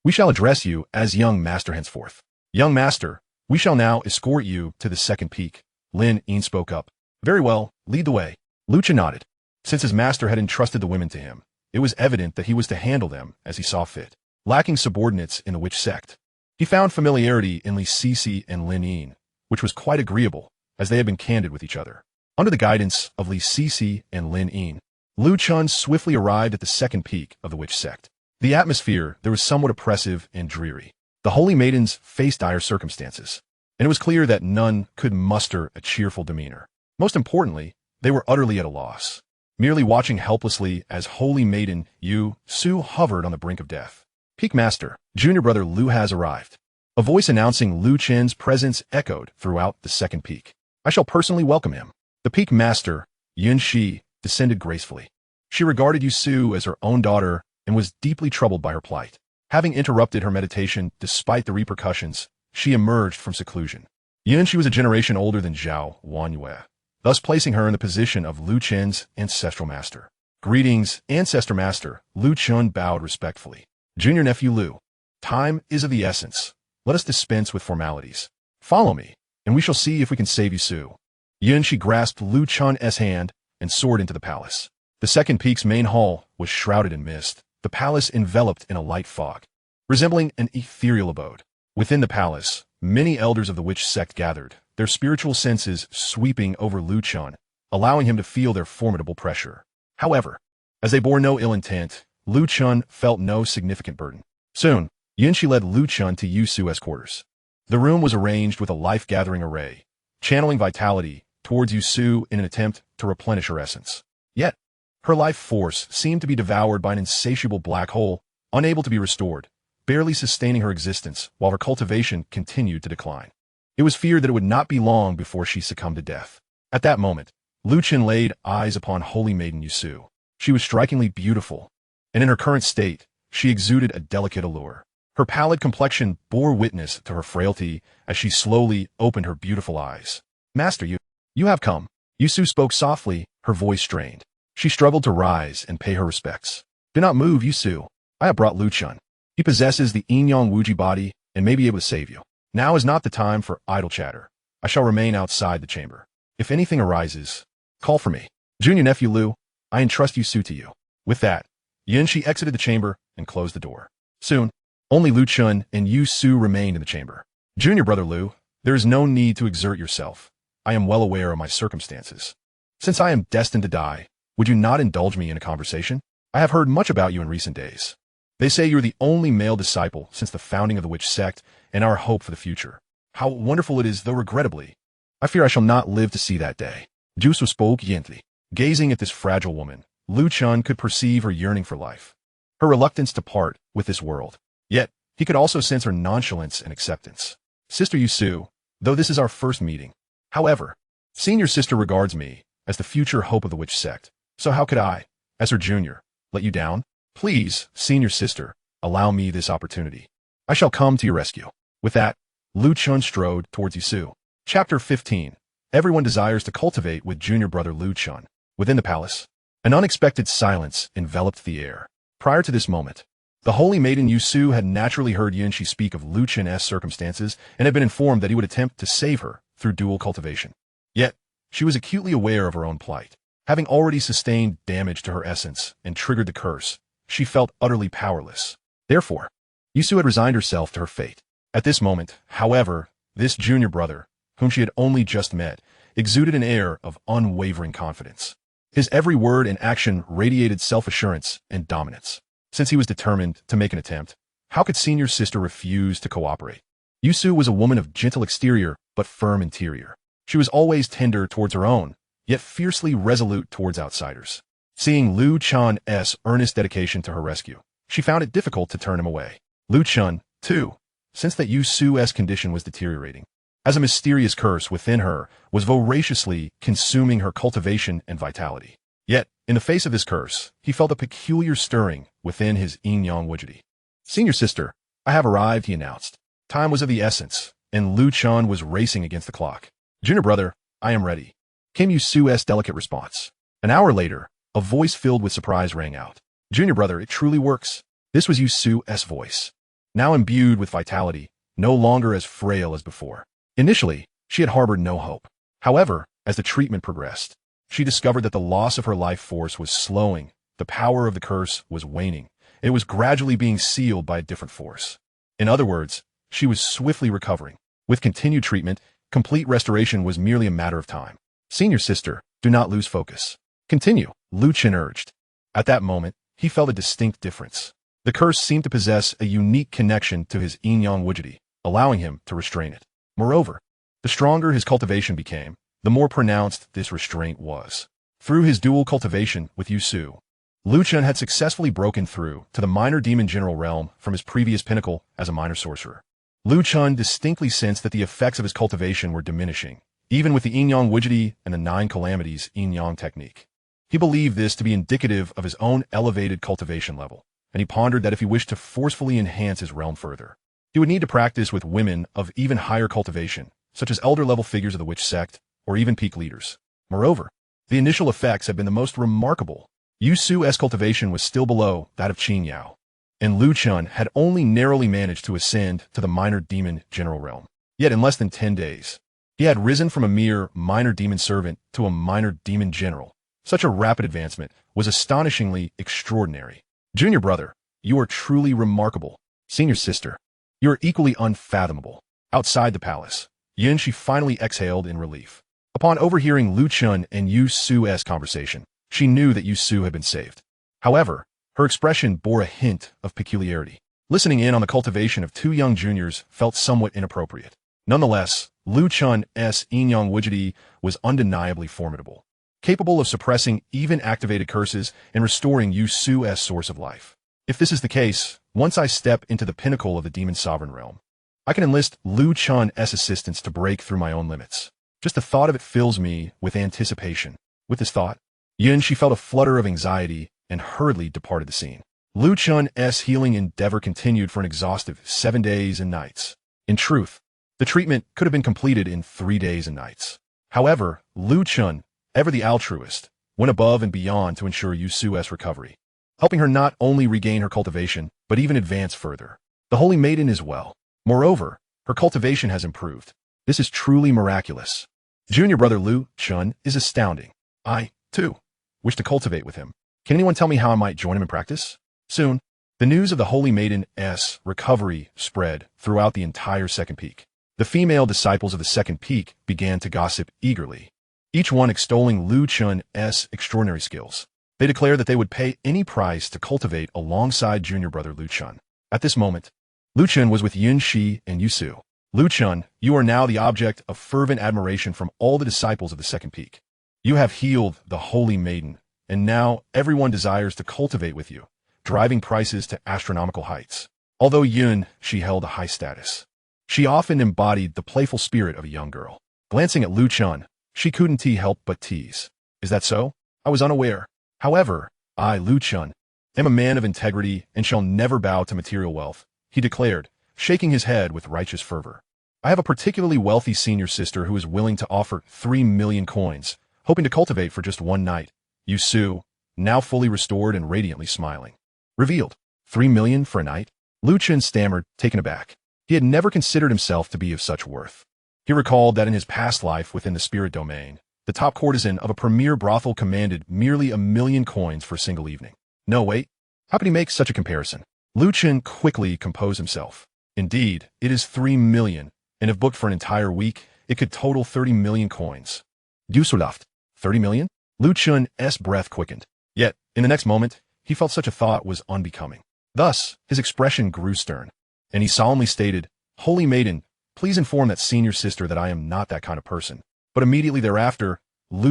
We shall address you as young master henceforth. Young master, we shall now escort you to the second peak. Lin Yin spoke up. Very well, lead the way. Lu Chen nodded. Since his master had entrusted the women to him, it was evident that he was to handle them as he saw fit. Lacking subordinates in the witch sect, he found familiarity in Li Sisi and Lin Yin, which was quite agreeable, as they had been candid with each other. Under the guidance of Li Sisi and Lin Yin, Lu Chen swiftly arrived at the second peak of the witch sect. The atmosphere there was somewhat oppressive and dreary. The holy maidens faced dire circumstances, and it was clear that none could muster a cheerful demeanor. Most importantly, they were utterly at a loss, merely watching helplessly as holy maiden Yu Su hovered on the brink of death. Peak Master, junior brother Lu has arrived. A voice announcing Lu Chen's presence echoed throughout the second peak. I shall personally welcome him. The Peak Master, Yun Shi, descended gracefully. She regarded Yu Su as her own daughter and was deeply troubled by her plight. Having interrupted her meditation despite the repercussions, she emerged from seclusion. Yun Shi was a generation older than Zhao Wanyue, thus placing her in the position of Lu Chen's ancestral master. Greetings, ancestor master, Lu Chen bowed respectfully. Junior nephew Lu, time is of the essence. Let us dispense with formalities. Follow me, and we shall see if we can save Yu Su. Yun Shi grasped Lu Chen's hand and soared into the palace. The second peak's main hall was shrouded in mist, the palace enveloped in a light fog, resembling an ethereal abode. Within the palace, many elders of the witch sect gathered, their spiritual senses sweeping over Lu Chen, allowing him to feel their formidable pressure. However, as they bore no ill intent, Lu Chen felt no significant burden. Soon, Yin Shi led Lu Chen to Yu Su's quarters. The room was arranged with a life-gathering array, channeling vitality towards Yu Su in an attempt to replenish her essence. Yet, her life force seemed to be devoured by an insatiable black hole, unable to be restored, barely sustaining her existence while her cultivation continued to decline. It was feared that it would not be long before she succumbed to death. At that moment, Lu Chen laid eyes upon holy maiden Yu Su. She was strikingly beautiful, and in her current state, she exuded a delicate allure. Her pallid complexion bore witness to her frailty as she slowly opened her beautiful eyes. Master, you have come. Yu Su spoke softly, her voice strained. She struggled to rise and pay her respects. Do not move, Yu Su. I have brought Lu Chen. He possesses the Yin-Yang Infinite Body and may be able to save you. Now is not the time for idle chatter. I shall remain outside the chamber. If anything arises, call for me. Junior nephew Lu, I entrust Yu Su to you. With that, Yin Shi exited the chamber and closed the door. Soon, only Lu Chen and Yu Su remained in the chamber. Junior brother Lu, there is no need to exert yourself. I am well aware of my circumstances. Since I am destined to die, would you not indulge me in a conversation? I have heard much about you in recent days. They say you are the only male disciple since the founding of the witch sect and our hope for the future. How wonderful it is, though regrettably, I fear I shall not live to see that day. Ju Su spoke gently. Gazing at this fragile woman, Lu Chen could perceive her yearning for life, her reluctance to part with this world. Yet, he could also sense her nonchalance and acceptance. Sister Yu Su, though this is our first meeting. However, senior sister regards me as the future hope of the witch sect. So how could I, as her junior, let you down? Please, senior sister, allow me this opportunity. I shall come to your rescue. With that, Lu Chen strode towards Yu Su. Chapter 15. Everyone desires to cultivate with junior brother Lu Chen. Within the palace, an unexpected silence enveloped the air. Prior to this moment, the holy maiden Yu Su had naturally heard Yin Shi speak of Lu Chen's circumstances and had been informed that he would attempt to save her through dual cultivation. Yet, she was acutely aware of her own plight. Having already sustained damage to her essence and triggered the curse, she felt utterly powerless. Therefore, Yu Su had resigned herself to her fate. At this moment, however, this junior brother, whom she had only just met, exuded an air of unwavering confidence. His every word and action radiated self-assurance and dominance. Since he was determined to make an attempt, how could senior sister refuse to cooperate? Yu Su was a woman of gentle exterior but firm interior. She was always tender towards her own, yet fiercely resolute towards outsiders. Seeing Lu Chen's earnest dedication to her rescue, she found it difficult to turn him away. Lu Chen, too, sensed that Yu Su's condition was deteriorating, as a mysterious curse within her was voraciously consuming her cultivation and vitality. Yet, in the face of this curse, he felt a peculiar stirring within his Yin-Yang Infinite. Senior sister, I have arrived, he announced. Time was of the essence, and Lu Chen was racing against the clock. Junior brother, I am ready, came Yusu's delicate response. An hour later, a voice filled with surprise rang out. Junior brother, it truly works. This was Yusu's voice, now imbued with vitality, no longer as frail as before. Initially, she had harbored no hope. However, as the treatment progressed, she discovered that the loss of her life force was slowing, the power of the curse was waning, it was gradually being sealed by a different force. In other words, she was swiftly recovering. With continued treatment, complete restoration was merely a matter of time. Senior sister, do not lose focus. Continue, Chen urged. At that moment, he felt a distinct difference. The curse seemed to possess a unique connection to his Yin-Yang World, allowing him to restrain it. Moreover, the stronger his cultivation became, the more pronounced this restraint was. Through his dual cultivation with Yusu, Chen had successfully broken through to the minor demon general realm from his previous pinnacle as a minor sorcerer. Chen distinctly sensed that the effects of his cultivation were diminishing, even with the Yin-Yang World and the 9 calamities Yin-Yang technique. He believed this to be indicative of his own elevated cultivation level, and he pondered that if he wished to forcefully enhance his realm further, he would need to practice with women of even higher cultivation, such as elder-level figures of the witch sect, or even peak leaders. Moreover, the initial effects had been the most remarkable. Yusu's cultivation was still below that of Qin Yao, and Chen had only narrowly managed to ascend to the minor demon general realm. Yet in less than 10 days, he had risen from a mere minor demon servant to a minor demon general. Such a rapid advancement was astonishingly extraordinary. Junior brother, you are truly remarkable. Senior sister, you are equally unfathomable. Outside the palace, She finally exhaled in relief. Upon overhearing Chen and Yusu's conversation, she knew that Yusu had been saved. However, her expression bore a hint of peculiarity. Listening in on the cultivation of 2 young juniors felt somewhat inappropriate. Nonetheless, Chen's Yin-Yang World was undeniably formidable, capable of suppressing even activated curses and restoring Yusu's source of life. If this is the case, once I step into the pinnacle of the demon sovereign realm, I can enlist Chen's assistance to break through my own limits. Just the thought of it fills me with anticipation. With this thought, she felt a flutter of anxiety and hurriedly departed the scene. Chen's healing endeavor continued for an exhaustive 7 days and nights. In truth, the treatment could have been completed in 3 days and nights. However, Chen, ever the altruist, went above and beyond to ensure Yusu's recovery, helping her not only regain her cultivation, but even advance further. The Holy Maiden is well. Moreover, her cultivation has improved. This is truly miraculous. Junior brother Chen is astounding. I, too, wish to cultivate with him. Can anyone tell me how I might join him in practice? Soon, the news of the Holy Maiden's recovery spread throughout the entire Second Peak. The female disciples of the Second Peak began to gossip eagerly, each one extolling Chen's extraordinary skills. They declared that they would pay any price to cultivate alongside junior brother Chen. At this moment, Chen was with Yin Shi and Yusu. Chen, you are now the object of fervent admiration from all the disciples of the Second Peak. You have healed the Holy Maiden, and now everyone desires to cultivate with you, driving prices to astronomical heights. Although she held a high status, she often embodied the playful spirit of a young girl. Glancing at Chen, she couldn't help but tease. Is that so? I was unaware. However, I, Chen, am a man of integrity and shall never bow to material wealth, he declared, shaking his head with righteous fervor. I have a particularly wealthy senior sister who is willing to offer 3 million coins, hoping to cultivate for just 1 night. Yusu, now fully restored and radiantly smiling, revealed. 3 million for a night? Chen stammered, taken aback. He had never considered himself to be of such worth. He recalled that in his past life within the spirit domain, the top courtesan of a premier brothel commanded merely 1 million coins for a single evening. No, wait. How could he make such a comparison? Chen quickly composed himself. Indeed, it is 3 million, and if booked for an entire week, it could total 30 million coins. Dusulaft, 30 million? Chen's breath quickened. Yet, in the next moment, he felt such a thought was unbecoming. Thus, his expression grew stern, and he solemnly stated, Holy Maiden, please inform that senior sister that I am not that kind of person. But immediately thereafter,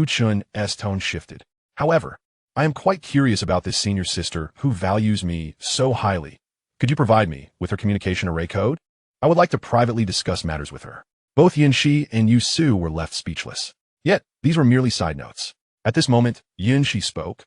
Chen's tone shifted. However, I am quite curious about this senior sister who values me so highly. Could you provide me with her communication array code? I would like to privately discuss matters with her. Both Yin Shi and Yusu were left speechless. Yet, these were merely side notes. At this moment, Yin Shi spoke.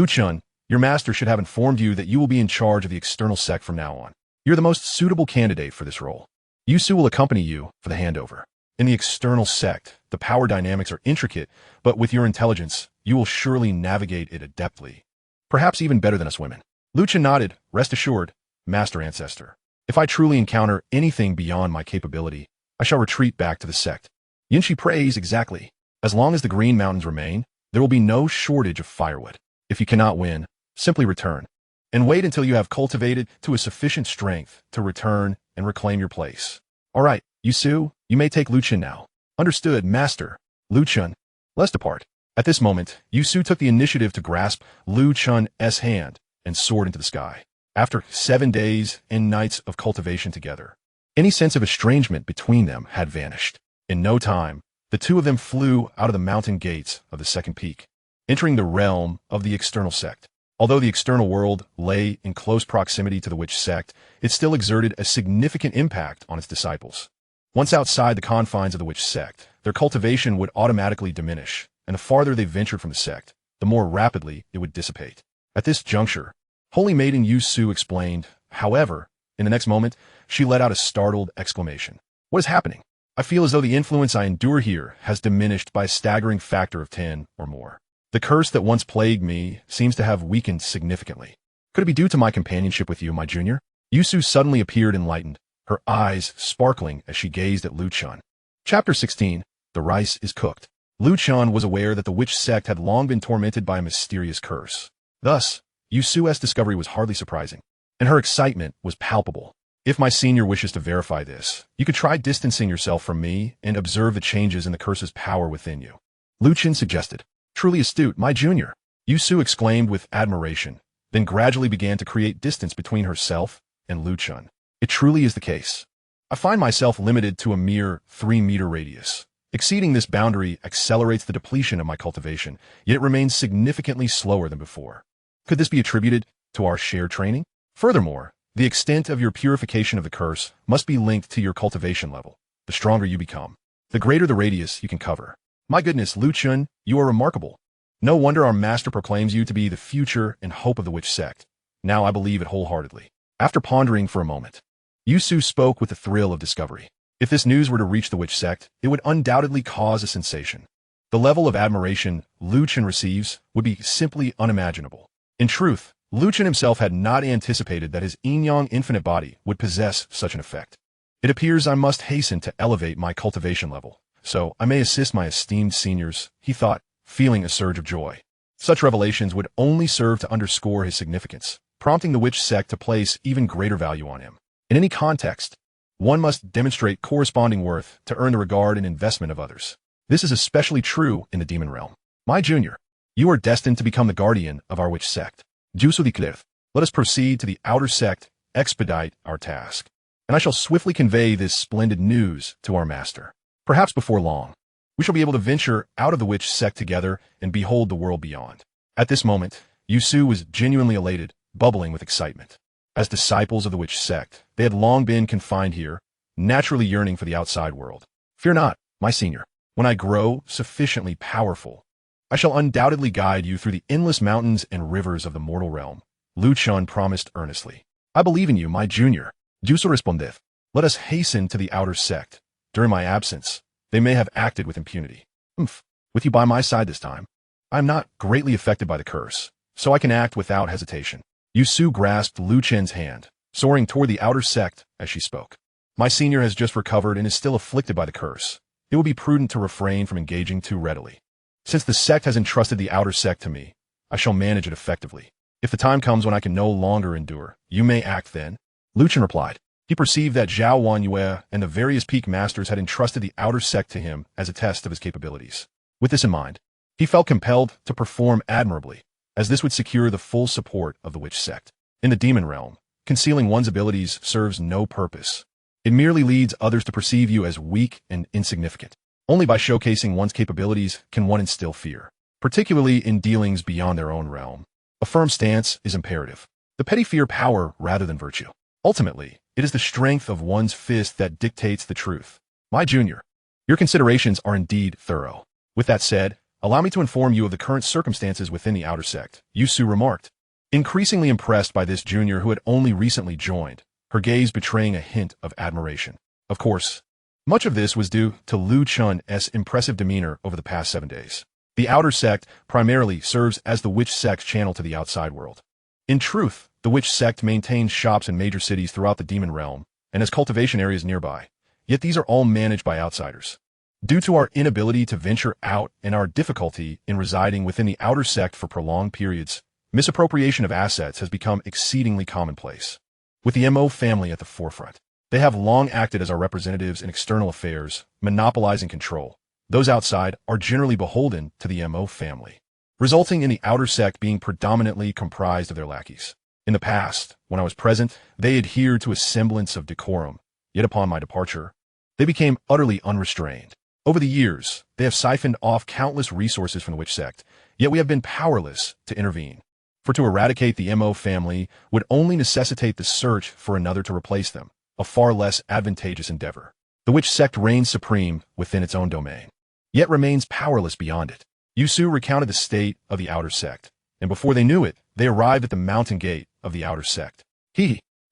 Chen, your master should have informed you that you will be in charge of the external sect from now on. You're the most suitable candidate for this role. Yusu will accompany you for the handover. In the external sect, the power dynamics are intricate, but with your intelligence, you will surely navigate it adeptly. Perhaps even better than us women. Lu Chen nodded. Rest assured, Master Ancestor. If I truly encounter anything beyond my capability, I shall retreat back to the sect. Yinshi prays exactly. As long as the Green Mountains remain, there will be no shortage of firewood. If you cannot win, simply return. And wait until you have cultivated to a sufficient strength to return and reclaim your place. All right, Yusu, you may take Lu Chen now. Understood, Master. Lu Chen. Let's depart. At this moment, Yusu took the initiative to grasp Lu Chen's hand and soared into the sky. After 7 days and nights of cultivation together, any sense of estrangement between them had vanished. In no time, the two of them flew out of the mountain gates of the second peak, entering the realm of the external sect. Although the external world lay in close proximity to the witch sect, it still exerted a significant impact on its disciples. Once outside the confines of the witch sect, their cultivation would automatically diminish, and the farther they ventured from the sect, the more rapidly it would dissipate. At this juncture, Holy Maiden Yu Su explained. However, in the next moment, she let out a startled exclamation. What is happening? I feel as though the influence I endure here has diminished by a staggering factor of 10 or more. The curse that once plagued me seems to have weakened significantly. Could it be due to my companionship with you, my junior? Yu Su suddenly appeared enlightened, her eyes sparkling as she gazed at Lu Chen. Chapter 16. The Rice is Cooked. Lu Chen was aware that the witch sect had long been tormented by a mysterious curse. Thus, Yu Su's discovery was hardly surprising, and her excitement was palpable. If my senior wishes to verify this, you could try distancing yourself from me and observe the changes in the curse's power within you. Lu Chen suggested. Truly astute, my junior. Yu Su exclaimed with admiration, then gradually began to create distance between herself and Lu Chen. It truly is the case. I find myself limited to a mere 3-meter radius. Exceeding this boundary accelerates the depletion of my cultivation, yet it remains significantly slower than before. Could this be attributed to our shared training? Furthermore, the extent of your purification of the curse must be linked to your cultivation level. The stronger you become, the greater the radius you can cover. My goodness, Lu Chen, you are remarkable. No wonder our master proclaims you to be the future and hope of the witch sect. Now I believe it wholeheartedly. After pondering for a moment, Yu Su spoke with a thrill of discovery. If this news were to reach the witch sect, it would undoubtedly cause a sensation. The level of admiration Lu Chen receives would be simply unimaginable. In truth, Lu Chen himself had not anticipated that his Yin-Yang Infinite Body would possess such an effect. It appears I must hasten to elevate my cultivation level, so I may assist my esteemed seniors, he thought, feeling a surge of joy. Such revelations would only serve to underscore his significance, prompting the witch sect to place even greater value on him. In any context, one must demonstrate corresponding worth to earn the regard and investment of others. This is especially true in the demon realm. My junior, you are destined to become the guardian of our witch sect. Let us proceed to the outer sect, expedite our task, and I shall swiftly convey this splendid news to our master. Perhaps before long, we shall be able to venture out of the witch sect together and behold the world beyond. At this moment, Yu Su was genuinely elated, bubbling with excitement. As disciples of the witch sect, they had long been confined here, naturally yearning for the outside world. Fear not, my senior. When I grow sufficiently powerful, I shall undoubtedly guide you through the endless mountains and rivers of the mortal realm. Lu Chen promised earnestly. I believe in you, my junior. Juso respondeth. Let us hasten to the outer sect. During my absence, they may have acted with impunity. With you by my side this time, I am not greatly affected by the curse, so I can act without hesitation. Yu Su grasped Lu Chen's hand, soaring toward the outer sect as she spoke. My senior has just recovered and is still afflicted by the curse. It will be prudent to refrain from engaging too readily. Since the sect has entrusted the outer sect to me, I shall manage it effectively. If the time comes when I can no longer endure, you may act then. Lu Chen replied. He perceived that Zhao Wanyue and the various peak masters had entrusted the outer sect to him as a test of his capabilities. With this in mind, he felt compelled to perform admirably, as this would secure the full support of the witch sect. In the demon realm, concealing one's abilities serves no purpose. It merely leads others to perceive you as weak and insignificant. Only by showcasing one's capabilities can one instill fear, particularly in dealings beyond their own realm. A firm stance is imperative. The petty fear power rather than virtue. Ultimately, it is the strength of one's fist that dictates the truth. My junior, your considerations are indeed thorough. With that said, allow me to inform you of the current circumstances within the outer sect, Yu Su remarked. Increasingly impressed by this junior who had only recently joined, her gaze betraying a hint of admiration. Of course, Much of this was due to Lu Chun's impressive demeanor over the past 7 days. The Outer Sect primarily serves as the Witch Sect's channel to the outside world. In truth, the Witch Sect maintains shops in major cities throughout the Demon Realm and has cultivation areas nearby, yet these are all managed by outsiders. Due to our inability to venture out and our difficulty in residing within the Outer Sect for prolonged periods, misappropriation of assets has become exceedingly commonplace. With the MO family at the forefront, they have long acted as our representatives in external affairs, monopolizing control. Those outside are generally beholden to the MO family, resulting in the Outer Sect being predominantly comprised of their lackeys. In the past, when I was present, they adhered to a semblance of decorum, yet upon my departure, they became utterly unrestrained. Over the years, they have siphoned off countless resources from the Witch Sect, yet we have been powerless to intervene. For to eradicate the MO family would only necessitate the search for another to replace them, a far less advantageous endeavor. The Witch Sect reigns supreme within its own domain, yet remains powerless beyond it. Yusu recounted the state of the Outer Sect, and before they knew it, they arrived at the mountain gate of the Outer Sect.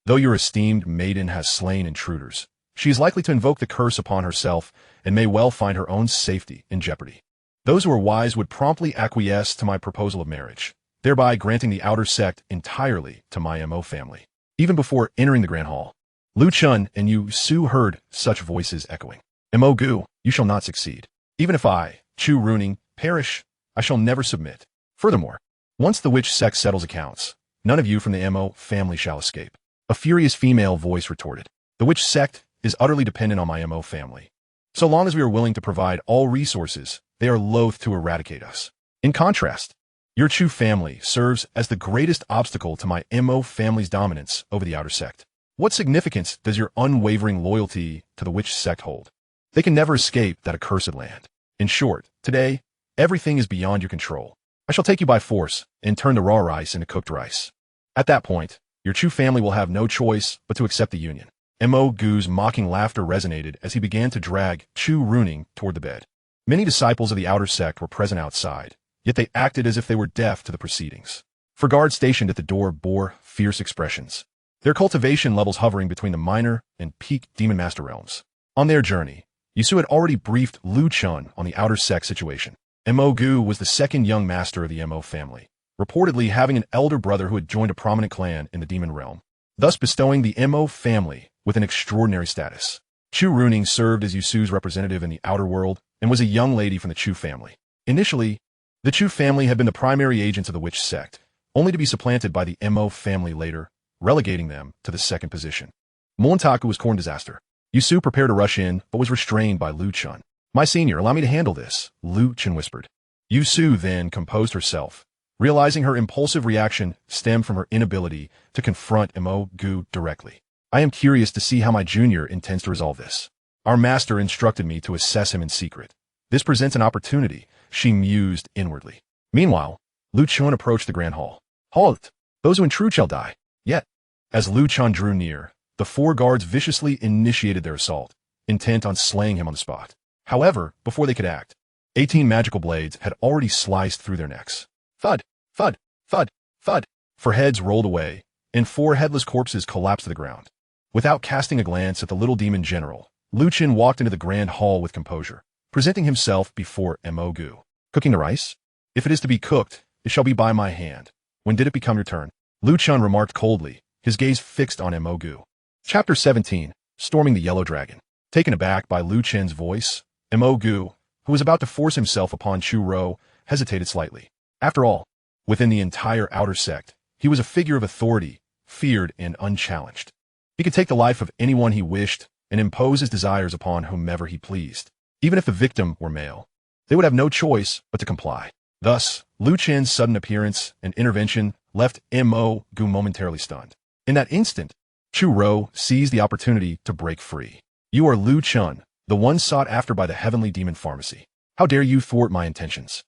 Though your esteemed maiden has slain intruders, she is likely to invoke the curse upon herself and may well find her own safety in jeopardy. Those who are wise would promptly acquiesce to my proposal of marriage, thereby granting the Outer Sect entirely to my MO family. Even before entering the Grand Hall, Lu Chun and Yu Su heard such voices echoing. Mo Gu, you shall not succeed. Even if I, Chu Runing, perish, I shall never submit. Furthermore, once the Witch Sect settles accounts, none of you from the MO family shall escape. A furious female voice retorted. The Witch Sect is utterly dependent on my MO family. So long as we are willing to provide all resources, they are loath to eradicate us. In contrast, your Chu family serves as the greatest obstacle to my MO family's dominance over the Outer Sect. What significance does your unwavering loyalty to the Witch Sect hold? They can never escape that accursed land. In short, today, everything is beyond your control. I shall take you by force and turn the raw rice into cooked rice. At that point, your Chu family will have no choice but to accept the union. Mo Gu's mocking laughter resonated as he began to drag Chu Runing toward the bed. Many disciples of the Outer Sect were present outside, yet they acted as if they were deaf to the proceedings. For guards stationed at the door bore fierce expressions, their cultivation levels hovering between the minor and peak Demon Master realms. On their journey, Yusu had already briefed Lu Chun on the Outer Sect situation. Mo Gu was the second young master of the Mo family, reportedly having an elder brother who had joined a prominent clan in the Demon Realm, thus bestowing the Mo family with an extraordinary status. Chu Runing served as Yusu's representative in the Outer World and was a young lady from the Chu family. Initially, the Chu family had been the primary agents of the Witch Sect, only to be supplanted by the Mo family later, relegating them to the second position. Moantaku was corn disaster. Yusu prepared to rush in, but was restrained by Lu Chun. My senior, allow me to handle this, Lu Chun whispered. Yusu then composed herself, realizing her impulsive reaction stemmed from her inability to confront Mo Gu directly. I am curious to see how my junior intends to resolve this. Our master instructed me to assess him in secret. This presents an opportunity, she mused inwardly. Meanwhile, Lu Chun approached the Grand Hall. Halt! Those who intrude shall die. Yet, as Lu Chun drew near, the 4 guards viciously initiated their assault, intent on slaying him on the spot. However, before they could act, 18 magical blades had already sliced through their necks. Thud, thud, thud, thud. 4 heads rolled away, and 4 headless corpses collapsed to the ground. Without casting a glance at the little demon general, Lu Chun walked into the grand hall with composure, presenting himself before Mo Gu. Cooking the rice? If it is to be cooked, it shall be by my hand. When did it become your turn? Lu Chun remarked coldly, his gaze fixed on Mo Gu. Chapter 17, Storming the Yellow Dragon. Taken aback by Lu Chun's voice, Mo Gu, who was about to force himself upon Chu Ro, hesitated slightly. After all, within the entire Outer Sect, he was a figure of authority, feared and unchallenged. He could take the life of anyone he wished and impose his desires upon whomever he pleased. Even if the victim were male, they would have no choice but to comply. Thus, Lu Chun's sudden appearance and intervention left Mo Gu momentarily stunned. In that instant, Chu Ro seized the opportunity to break free. You are Lu Chun, the one sought after by the Heavenly Demon Pharmacy. How dare you thwart my intentions?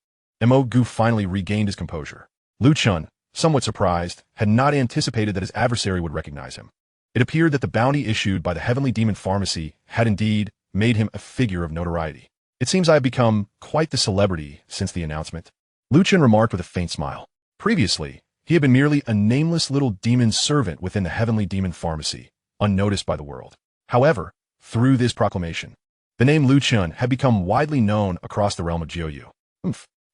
Mo Gu finally regained his composure. Lu Chun, somewhat surprised, had not anticipated that his adversary would recognize him. It appeared that the bounty issued by the Heavenly Demon Pharmacy had indeed made him a figure of notoriety. It seems I have become quite the celebrity since the announcement. Lu Chun remarked with a faint smile. Previously, he had been merely a nameless little demon servant within the Heavenly Demon Pharmacy, unnoticed by the world. However, through this proclamation, The name Lu Chen had become widely known across the realm of Jiuyu.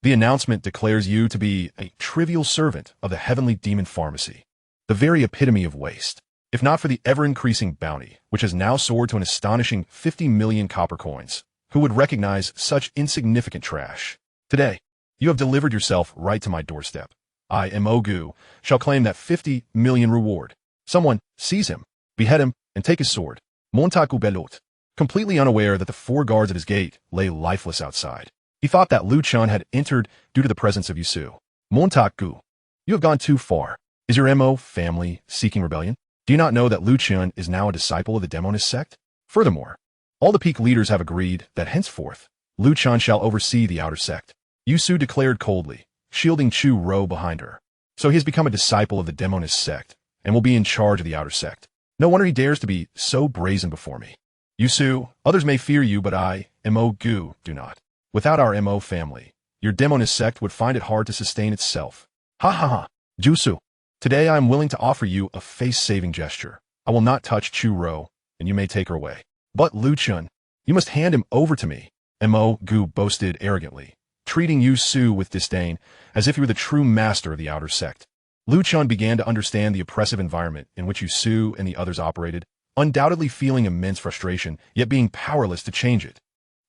The announcement declares you to be a trivial servant of the heavenly demon pharmacy, the very epitome of waste. If not for the ever-increasing bounty, which has now soared to an astonishing 50 million copper coins, who would recognize such insignificant trash? Today, you have delivered yourself right to my doorstep. I, Mo shall claim that 50 million reward. Someone, seize him, behead him, and take his sword. Montaku belot. Completely unaware that the 4 guards at his gate lay lifeless outside. He thought that Lu Chen had entered due to the presence of Yusu. Montaku, you have gone too far. Is your Mo family seeking rebellion? Do you not know that Lu Chen is now a disciple of the Demoness Sect? Furthermore, all the peak leaders have agreed that henceforth, Lu Chen shall oversee the outer sect. Yusu declared coldly, shielding Chu Ro behind her. So he has become a disciple of the Demoness Sect, and will be in charge of the outer sect. No wonder he dares to be so brazen before me. Yusu, others may fear you, but I, Mo do not. Without our Mo family, your Demoness Sect would find it hard to sustain itself. Ha ha ha. Jusu. Today I am willing to offer you a face-saving gesture. I will not touch Chu Ro, and you may take her away. But Lu Chen, you must hand him over to me, Mo boasted arrogantly, treating Yusu with disdain, as if he were the true master of the outer sect. Lu Chen began to understand the oppressive environment in which Yusu and the others operated, undoubtedly feeling immense frustration, yet being powerless to change it.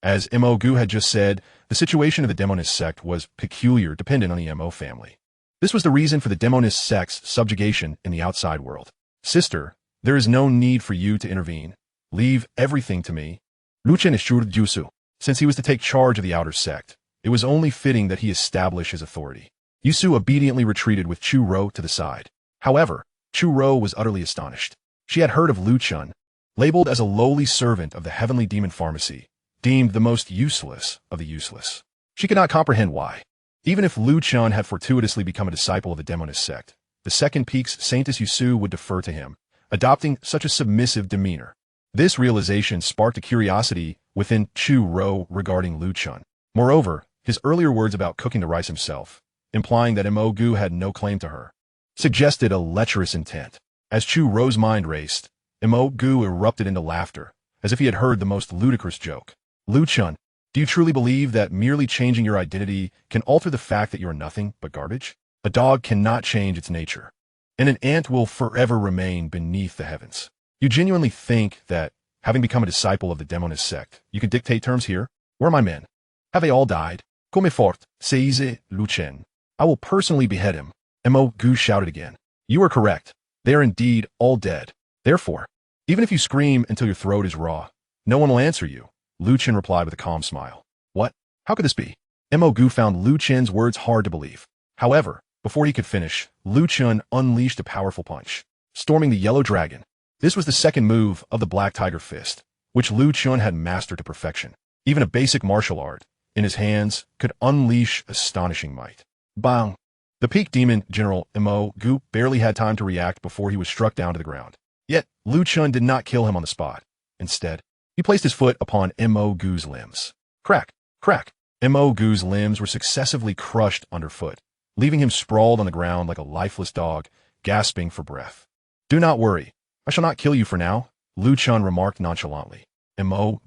As Mo had just said, the situation of the Demoness Sect was peculiar, dependent on the Mo family. This was the reason for the Demoness Sect's subjugation in the outside world. Sister, there is no need for you to intervene. Leave everything to me. Lu Chen assured Jusu. Since he was to take charge of the outer sect, it was only fitting that he establish his authority. Yusu obediently retreated with Chu Ro to the side. However, Chu Ro was utterly astonished. She had heard of Lu Chen, labeled as a lowly servant of the heavenly demon pharmacy, deemed the most useless of the useless. She could not comprehend why. Even if Lu Chen had fortuitously become a disciple of the Demoness Sect, the Second Peak's Saintess Yusu would defer to him, adopting such a submissive demeanor. This realization sparked a curiosity within Chu Ro regarding Lu Chen. Moreover, his earlier words about cooking the rice himself, implying that Mo had no claim to her, suggested a lecherous intent. As Chu Ro's mind raced, Mo erupted into laughter, as if he had heard the most ludicrous joke. Lu Chen, do you truly believe that merely changing your identity can alter the fact that you are nothing but garbage? A dog cannot change its nature, and an ant will forever remain beneath the heavens. You genuinely think that, having become a disciple of the Demoness Sect, you can dictate terms here? Where are my men? Have they all died? Come fort, seize Lu Chen. I will personally behead him. Mo shouted again. You are correct. They are indeed all dead. Therefore, even if you scream until your throat is raw, no one will answer you. Lu Chen replied with a calm smile. What? How could this be? Mo found Lu Chen's words hard to believe. However, before he could finish, Lu Chen unleashed a powerful punch, storming the yellow dragon. This was the second move of the Black Tiger Fist, which Lu Chen had mastered to perfection. Even a basic martial art, in his hands, could unleash astonishing might. Bang! The peak demon general Mo barely had time to react before he was struck down to the ground. Yet, Lu Chen did not kill him on the spot. Instead, he placed his foot upon Mo's limbs. Crack! Crack! Mo's limbs were successively crushed underfoot, leaving him sprawled on the ground like a lifeless dog, gasping for breath. Do not worry. I shall not kill you for now, Lu Chen remarked nonchalantly. Mo,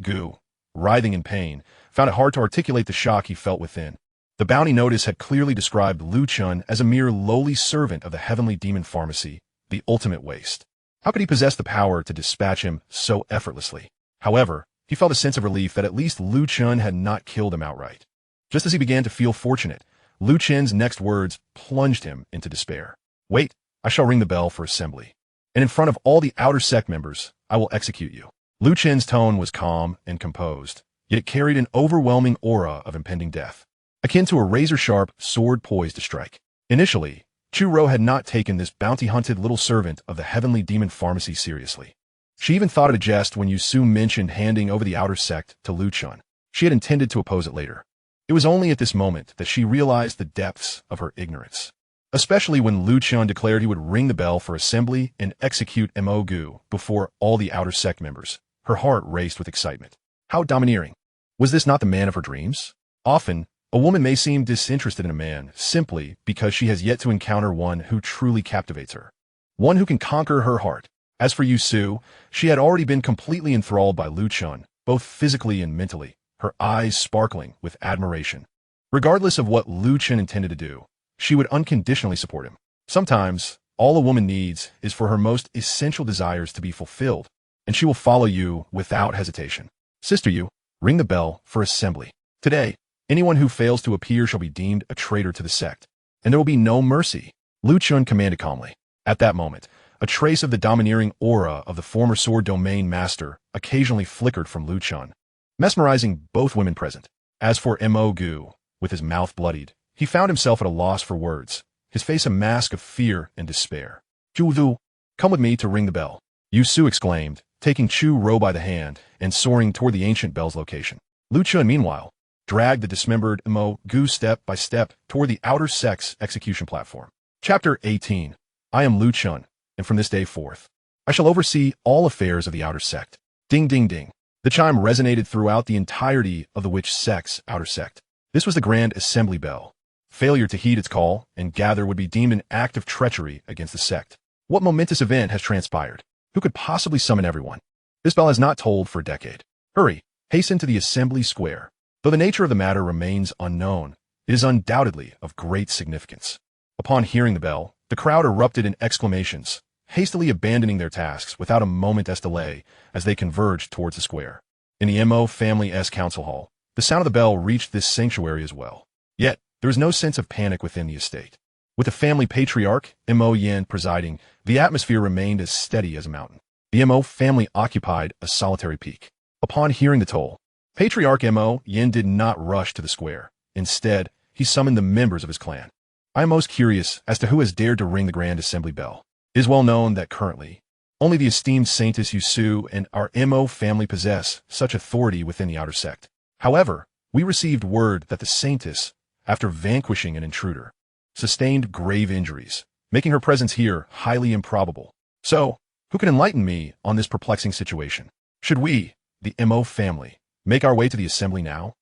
writhing in pain, found it hard to articulate the shock he felt within. The bounty notice had clearly described Lu Chen as a mere lowly servant of the heavenly demon pharmacy, the ultimate waste. How could he possess the power to dispatch him so effortlessly? However, he felt a sense of relief that at least Lu Chen had not killed him outright. Just as he began to feel fortunate, Lu Chen's next words plunged him into despair. Wait, I shall ring the bell for assembly. And in front of all the outer sect members, I will execute you. Lu Chen's tone was calm and composed, yet it carried an overwhelming aura of impending death, akin to a razor-sharp sword poised to strike. Initially, Chu Ro had not taken this bounty-hunted little servant of the heavenly demon pharmacy seriously. She even thought it a jest when Yusu mentioned handing over the outer sect to Lu Chen. She had intended to oppose it later. It was only at this moment that she realized the depths of her ignorance. Especially when Lu Chen declared he would ring the bell for assembly and execute Mo before all the outer sect members. Her heart raced with excitement. How domineering. Was this not the man of her dreams? Often, a woman may seem disinterested in a man simply because she has yet to encounter one who truly captivates her. One who can conquer her heart. As for Yusu, she had already been completely enthralled by Lu Chen, both physically and mentally, her eyes sparkling with admiration. Regardless of what Lu Chen intended to do, she would unconditionally support him. Sometimes, all a woman needs is for her most essential desires to be fulfilled, and she will follow you without hesitation. Sister Yu, ring the bell for assembly. Today, anyone who fails to appear shall be deemed a traitor to the sect, and there will be no mercy, Lu Chen commanded calmly. At that moment, a trace of the domineering aura of the former sword domain master occasionally flickered from Lu Chen, mesmerizing both women present. As for Mo Gu, with his mouth bloodied, he found himself at a loss for words, his face a mask of fear and despair. Zhu Lu, come with me to ring the bell, Yu Su exclaimed, taking Chu Ro by the hand and soaring toward the ancient bell's location. Lu Chen, meanwhile, dragged the dismembered Mo Gu step by step toward the outer sect's execution platform. Chapter 18. I am Lu Chen, and from this day forth, I shall oversee all affairs of the outer sect. Ding ding ding. The chime resonated throughout the entirety of the witch sect's outer sect. This was the grand assembly bell. Failure to heed its call and gather would be deemed an act of treachery against the sect. What momentous event has transpired? Who could possibly summon everyone? This bell has not tolled for a decade. Hurry, hasten to the assembly square. Though the nature of the matter remains unknown, it is undoubtedly of great significance. Upon hearing the bell, the crowd erupted in exclamations, hastily abandoning their tasks without a moment's delay as they converged towards the square. In the Mo family's council hall, the sound of the bell reached this sanctuary as well. Yet, there was no sense of panic within the estate. With the family patriarch, Mo Yin, presiding, the atmosphere remained as steady as a mountain. The Mo family occupied a solitary peak. Upon hearing the toll, Patriarch Mo Yin did not rush to the square. Instead, he summoned the members of his clan. I am most curious as to who has dared to ring the grand assembly bell. It is well known that currently, only the esteemed Saintess Yu Su and our Mo family possess such authority within the outer sect. However, we received word that the Saintess, after vanquishing an intruder, sustained grave injuries, making her presence here highly improbable. So, who can enlighten me on this perplexing situation? Should we, the Mo family, make our way to the assembly now?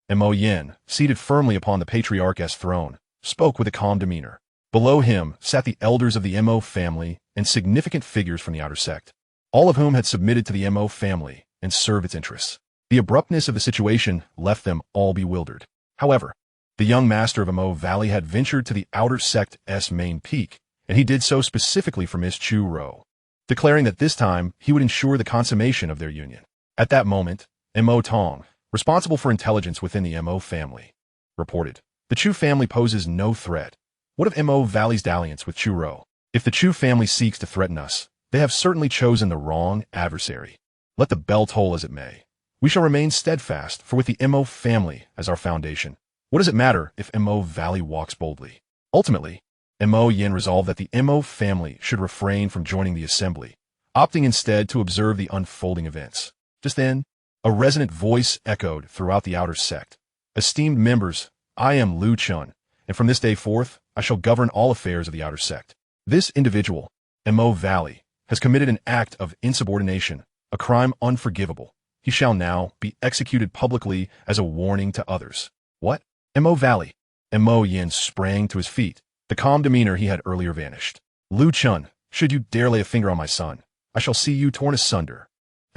Mo Yin, seated firmly upon the patriarch's throne, spoke with a calm demeanor. Below him sat the elders of the Mo family and significant figures from the outer sect, all of whom had submitted to the Mo family and served its interests. The abruptness of the situation left them all bewildered. However, the young master of Mo Valley had ventured to the outer sect's main peak, and he did so specifically for Miss Chu Ro, declaring that this time he would ensure the consummation of their union. At that moment, Mo Tong, responsible for intelligence within the Mo family, reported, the Chu family poses no threat. What of Mo Valley's dalliance with Chu Ro? If the Chu family seeks to threaten us, they have certainly chosen the wrong adversary. Let the bell toll as it may. We shall remain steadfast, for with the Mo family as our foundation, what does it matter if Mo Valley walks boldly? Ultimately, Mo Yin resolved that the Mo family should refrain from joining the assembly, opting instead to observe the unfolding events. Just then, a resonant voice echoed throughout the outer sect. Esteemed members, I am Lu Chen, and from this day forth, I shall govern all affairs of the outer sect. This individual, Mo Valley, has committed an act of insubordination, a crime unforgivable. He shall now be executed publicly as a warning to others. What? Mo Valley. Mo Yin sprang to his feet. The calm demeanor he had earlier vanished. Lu Chen, should you dare lay a finger on my son, I shall see you torn asunder.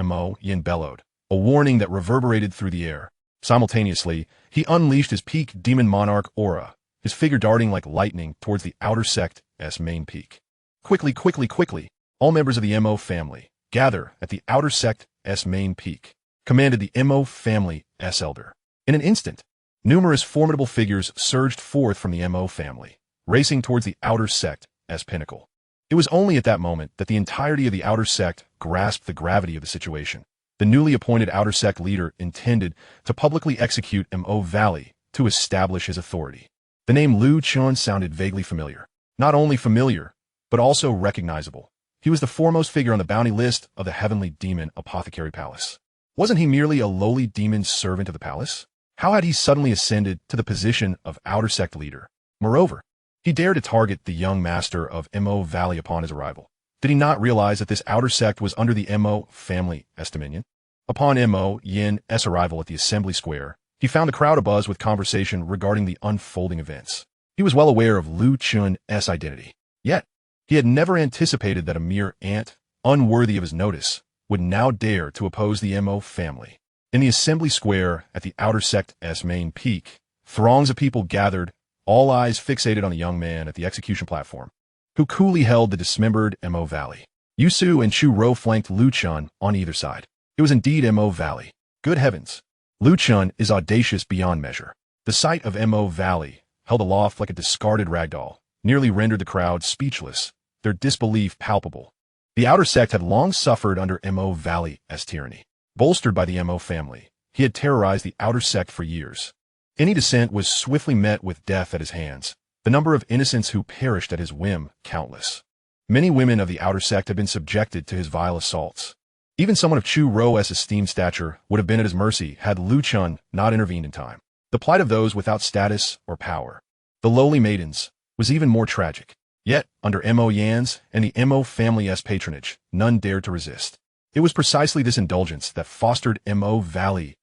Mo Yin bellowed, a warning that reverberated through the air. Simultaneously, he unleashed his peak demon monarch aura, his figure darting like lightning towards the outer sect's main peak. Quickly, quickly, quickly, all members of the Mo family, gather at the outer sect's main peak, commanded the Mo family's elder. In an instant, numerous formidable figures surged forth from the Mo family, racing towards the outer sect's pinnacle. It was only at that moment that the entirety of the outer sect grasped the gravity of the situation. The newly appointed outer sect leader intended to publicly execute Mo Valley to establish his authority. The name Lu Chen sounded vaguely familiar. Not only familiar, but also recognizable. He was the foremost figure on the bounty list of the heavenly demon apothecary palace. Wasn't he merely a lowly demon servant of the palace? How had he suddenly ascended to the position of outer sect leader? Moreover, he dared to target the young master of Mo Valley upon his arrival. Did he not realize that this outer sect was under the Mo family's dominion? Upon Mo Yin's arrival at the assembly square, he found the crowd abuzz with conversation regarding the unfolding events. He was well aware of Lu Chen's identity. Yet, he had never anticipated that a mere ant, unworthy of his notice, would now dare to oppose the Mo family. In the assembly square at the outer sect's main peak, throngs of people gathered, all eyes fixated on the young man at the execution platform, who coolly held the dismembered Mo Valley. Yusu and Chu Ro flanked Lu Chun on either side. It was indeed Mo Valley. Good heavens! Lu Chun is audacious beyond measure. The sight of Mo Valley, held aloft like a discarded ragdoll, nearly rendered the crowd speechless, their disbelief palpable. The outer sect had long suffered under Mo Valley's tyranny. Bolstered by the Mo family, he had terrorized the outer sect for years. Any dissent was swiftly met with death at his hands. The number of innocents who perished at his whim, countless. Many women of the outer sect had been subjected to his vile assaults. Even someone of Chu Ro's esteemed stature would have been at his mercy had Lu Chun not intervened in time. The plight of those without status or power, the lowly maidens, was even more tragic. Yet, under Mo Yan's and the Mo family's patronage, none dared to resist. It was precisely this indulgence that fostered Mo Valley's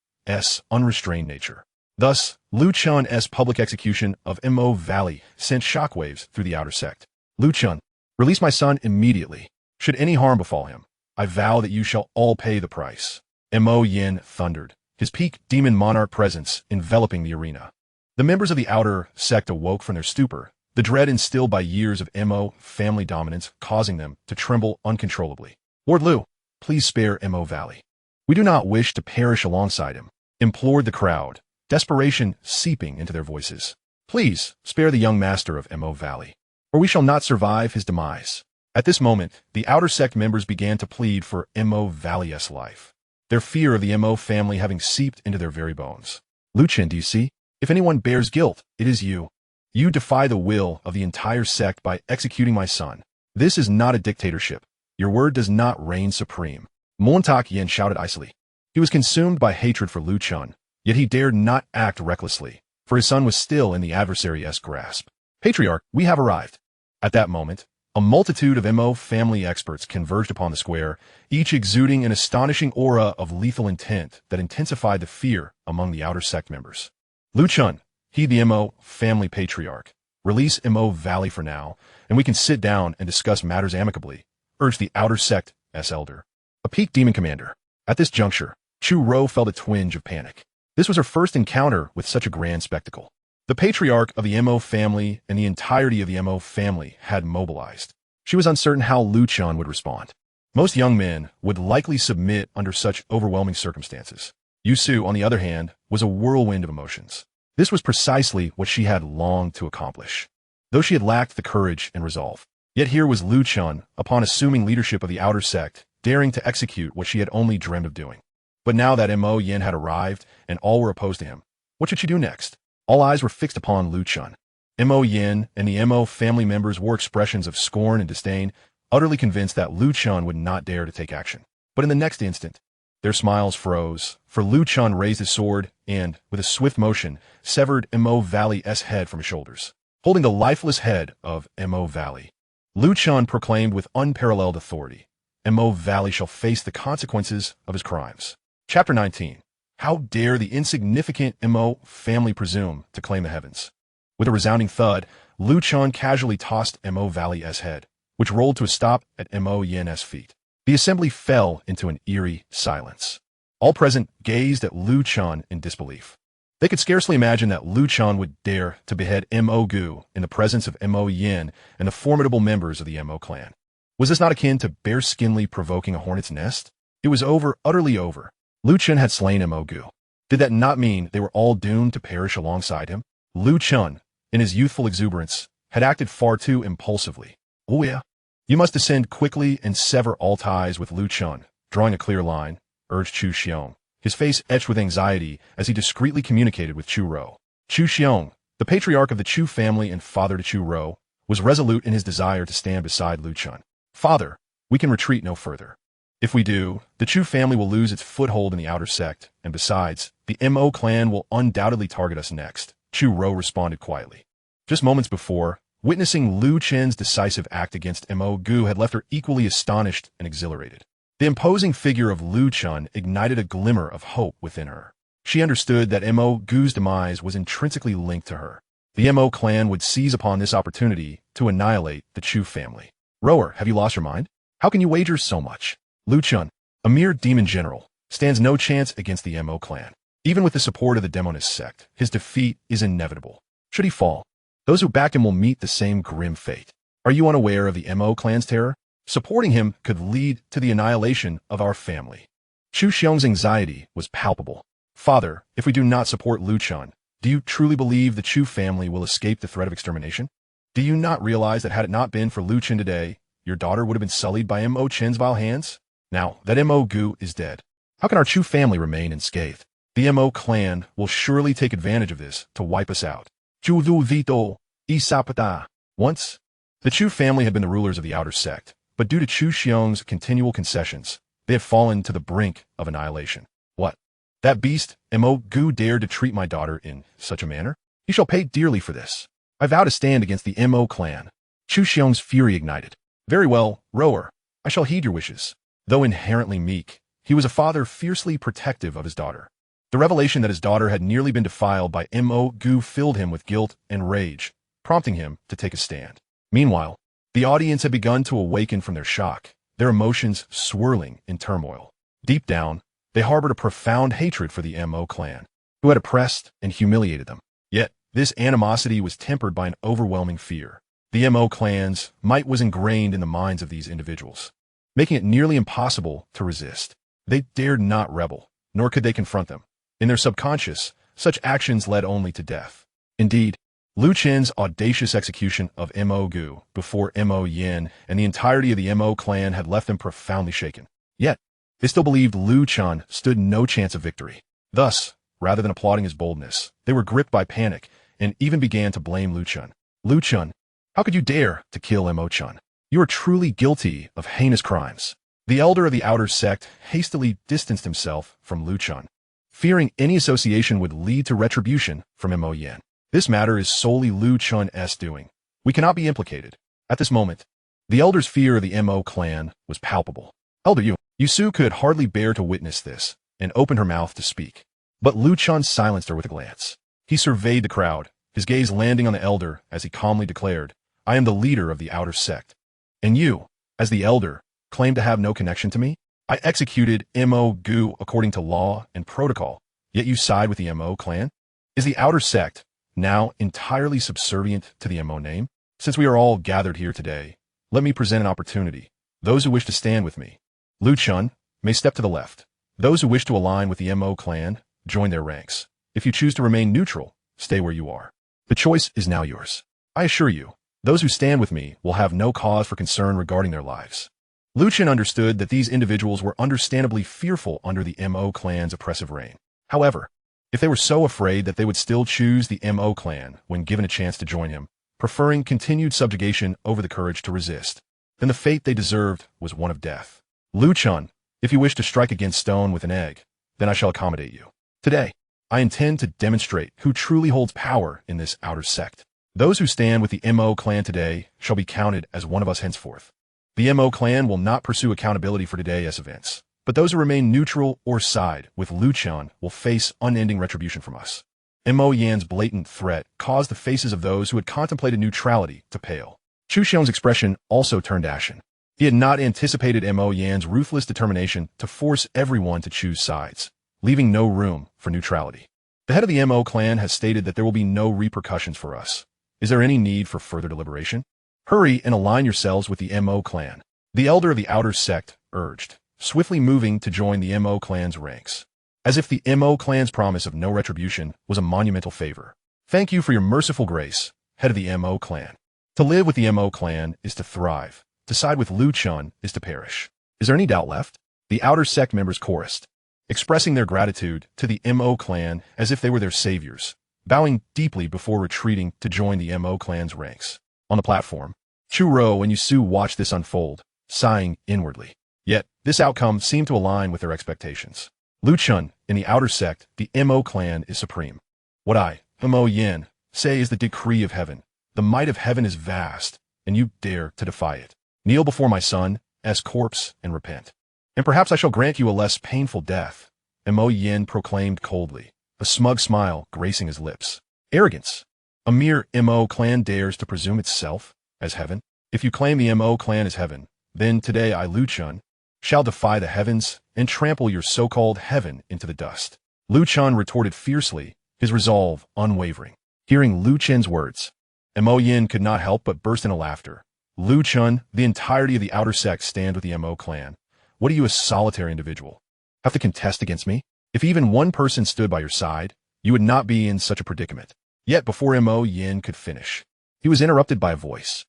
unrestrained nature. Thus, Lu Chun's public execution of Mo Valley sent shockwaves through the outer sect. Lu Chun, release my son immediately. Should any harm befall him, I vow that you shall all pay the price. Mo Yin thundered, his peak demon monarch presence enveloping the arena. The members of the outer sect awoke from their stupor, the dread instilled by years of Mo family dominance causing them to tremble uncontrollably. Lord Lu, please spare Mo Valley. We do not wish to perish alongside him, implored the crowd, desperation seeping into their voices. Please spare the young master of Mo Valley, or we shall not survive his demise. At this moment, the outer sect members began to plead for Mo Valley's life, their fear of the Mo family having seeped into their very bones. Lu Chen, do you see? If anyone bears guilt, it is you. You defy the will of the entire sect by executing my son. This is not a dictatorship. Your word does not reign supreme. Montauk Yin shouted icily. He was consumed by hatred for Lu Chun, yet he dared not act recklessly, for his son was still in the adversary's grasp. Patriarch, we have arrived. At that moment, a multitude of Mo family experts converged upon the square, each exuding an astonishing aura of lethal intent that intensified the fear among the outer sect members. Lu Chun, he the Mo family patriarch, release Mo Valley for now, and we can sit down and discuss matters amicably, urged the outer sect's elder, a peak demon commander. At this juncture, Chu Ro felt a twinge of panic. This was her first encounter with such a grand spectacle. The patriarch of the Mo family and the entirety of the Mo family had mobilized. She was uncertain how Lu Chun would respond. Most young men would likely submit under such overwhelming circumstances. Yusu, on the other hand, was a whirlwind of emotions. This was precisely what she had longed to accomplish, though she had lacked the courage and resolve. Yet here was Lu Chun, upon assuming leadership of the outer sect, daring to execute what she had only dreamed of doing. But now that Mo Yin had arrived, and all were opposed to him, what should she do next? All eyes were fixed upon Lu Chun. Mo Yin and the Mo family members wore expressions of scorn and disdain, utterly convinced that Lu Chun would not dare to take action. But in the next instant, their smiles froze, for Lu Chun raised his sword and, with a swift motion, severed Mo Valley's head from his shoulders. Holding the lifeless head of Mo Valley, Lu Chun proclaimed with unparalleled authority, Mo Valley shall face the consequences of his crimes. Chapter 19. How dare the insignificant Mo family presume to claim the heavens? With a resounding thud, Lu Chun casually tossed Mo Valley's head, which rolled to a stop at Mo Yin's feet. The assembly fell into an eerie silence. All present gazed at Lu Chun in disbelief. They could scarcely imagine that Lu Chun would dare to behead Mo Gu in the presence of Mo Yin and the formidable members of the Mo clan. Was this not akin to bearskinly provoking a hornet's nest? It was over, utterly over. Lu Chun had slain Mo Gu. Did that not mean they were all doomed to perish alongside him? Lu Chun, in his youthful exuberance, had acted far too impulsively. Oh yeah? You must descend quickly and sever all ties with Lu Chun, drawing a clear line, urged Chu Xiong, his face etched with anxiety as he discreetly communicated with Chu Ro. Chu Xiong, the patriarch of the Chu family and father to Chu Ro, was resolute in his desire to stand beside Lu Chun. Father, we can retreat no further. If we do, the Chu family will lose its foothold in the outer sect, and besides, the Mo clan will undoubtedly target us next, Chu Ro responded quietly. Just moments before, witnessing Lu Chen's decisive act against Mo Gu had left her equally astonished and exhilarated. The imposing figure of Lu Chun ignited a glimmer of hope within her. She understood that Mo Gu's demise was intrinsically linked to her. The Mo clan would seize upon this opportunity to annihilate the Chu family. Rower, have you lost your mind? How can you wager so much? Lu Chun, a mere demon general, stands no chance against the Mo clan. Even with the support of the Demoness Sect, his defeat is inevitable. Should he fall, those who backed him will meet the same grim fate. Are you unaware of the Mo clan's terror? Supporting him could lead to the annihilation of our family. Chu Xiong's anxiety was palpable. Father, if we do not support Lu Chen, do you truly believe the Chu family will escape the threat of extermination? Do you not realize that had it not been for Lu Chen today, your daughter would have been sullied by Mo Chen's vile hands? Now that Mo Gu is dead, how can our Chu family remain unscathed? The Mo clan will surely take advantage of this to wipe us out. Chu Vu Vito, Isapata. Once, the Chu family had been the rulers of the outer sect, but due to Chu Xiong's continual concessions, they have fallen to the brink of annihilation. What? That beast, Mo Gu, dared to treat my daughter in such a manner? He shall pay dearly for this. I vow to stand against the Mo clan. Chu Xiong's fury ignited. Very well, Rower. I shall heed your wishes. Though inherently meek, he was a father fiercely protective of his daughter. The revelation that his daughter had nearly been defiled by Mo Gu filled him with guilt and rage, prompting him to take a stand. Meanwhile, the audience had begun to awaken from their shock, their emotions swirling in turmoil. Deep down, they harbored a profound hatred for the Mo clan, who had oppressed and humiliated them. Yet, this animosity was tempered by an overwhelming fear. The Mo clan's might was ingrained in the minds of these individuals, making it nearly impossible to resist. They dared not rebel, nor could they confront them. In their subconscious, such actions led only to death. Indeed, Lu Chen's audacious execution of Mo Gu before Mo Yin and the entirety of the Mo clan had left them profoundly shaken. Yet, they still believed Lu Chen stood no chance of victory. Thus, rather than applauding his boldness, they were gripped by panic and even began to blame Lu Chen. Lu Chen, how could you dare to kill Mo Chen? You are truly guilty of heinous crimes. The elder of the outer sect hastily distanced himself from Lu Chen, fearing any association would lead to retribution from Mo Yin. This matter is solely Lu Chen's doing. We cannot be implicated. At this moment, the elder's fear of the Mo clan was palpable. Elder Yusu could hardly bear to witness this and opened her mouth to speak. But Lu Chen silenced her with a glance. He surveyed the crowd, his gaze landing on the elder as he calmly declared, I am the leader of the outer sect. And you, as the elder, claim to have no connection to me? I executed Mo Gu according to law and protocol, yet you side with the Mo clan? Is the outer sect now entirely subservient to the Mo name? Since we are all gathered here today, let me present an opportunity. Those who wish to stand with me, Lu Chen, may step to the left. Those who wish to align with the Mo clan, join their ranks. If you choose to remain neutral, stay where you are. The choice is now yours. I assure you, those who stand with me will have no cause for concern regarding their lives. Lu Chen understood that these individuals were understandably fearful under the Mo clan's oppressive reign. However, if they were so afraid that they would still choose the Mo clan when given a chance to join him, preferring continued subjugation over the courage to resist, then the fate they deserved was one of death. Lu Chen, if you wish to strike against stone with an egg, then I shall accommodate you. Today, I intend to demonstrate who truly holds power in this outer sect. Those who stand with the Mo clan today shall be counted as one of us henceforth. The Mo clan will not pursue accountability for today's events, but those who remain neutral or side with Lu Chen will face unending retribution from us. Mo Yan's blatant threat caused the faces of those who had contemplated neutrality to pale. Chu Xiong's expression also turned ashen. He had not anticipated Mo Yan's ruthless determination to force everyone to choose sides, leaving no room for neutrality. The head of the Mo clan has stated that there will be no repercussions for us. Is there any need for further deliberation? Hurry and align yourselves with the Mo clan. The elder of the outer sect urged, swiftly moving to join the Mo clan's ranks, as if the Mo clan's promise of no retribution was a monumental favor. Thank you for your merciful grace, head of the Mo clan. To live with the Mo clan is to thrive. To side with Lu Chen is to perish. Is there any doubt left? The outer sect members chorused, expressing their gratitude to the Mo clan as if they were their saviors, bowing deeply before retreating to join the Mo clan's ranks. On the platform, Chu Ro and Yusu watched this unfold, sighing inwardly. Yet, this outcome seemed to align with their expectations. Lu Chen, in the outer sect, the Mo clan is supreme. What I, Mo Yin, say is the decree of heaven. The might of heaven is vast, and you dare to defy it. Kneel before my son, as corpse, and repent. And perhaps I shall grant you a less painful death, Mo Yin proclaimed coldly, a smug smile gracing his lips. Arrogance. A mere Mo clan dares to presume itself as heaven? If you claim the Mo clan is heaven, then today I, Lu Chen, shall defy the heavens and trample your so-called heaven into the dust. Lu Chen retorted fiercely, his resolve unwavering. Hearing Lu Chen's words, Mo Yin could not help but burst into laughter. Lu Chen, the entirety of the outer sect stand with the Mo clan. What are you, a solitary individual? Have to contest against me? If even one person stood by your side, you would not be in such a predicament. Yet before Mo Yin could finish, he was interrupted by a voice.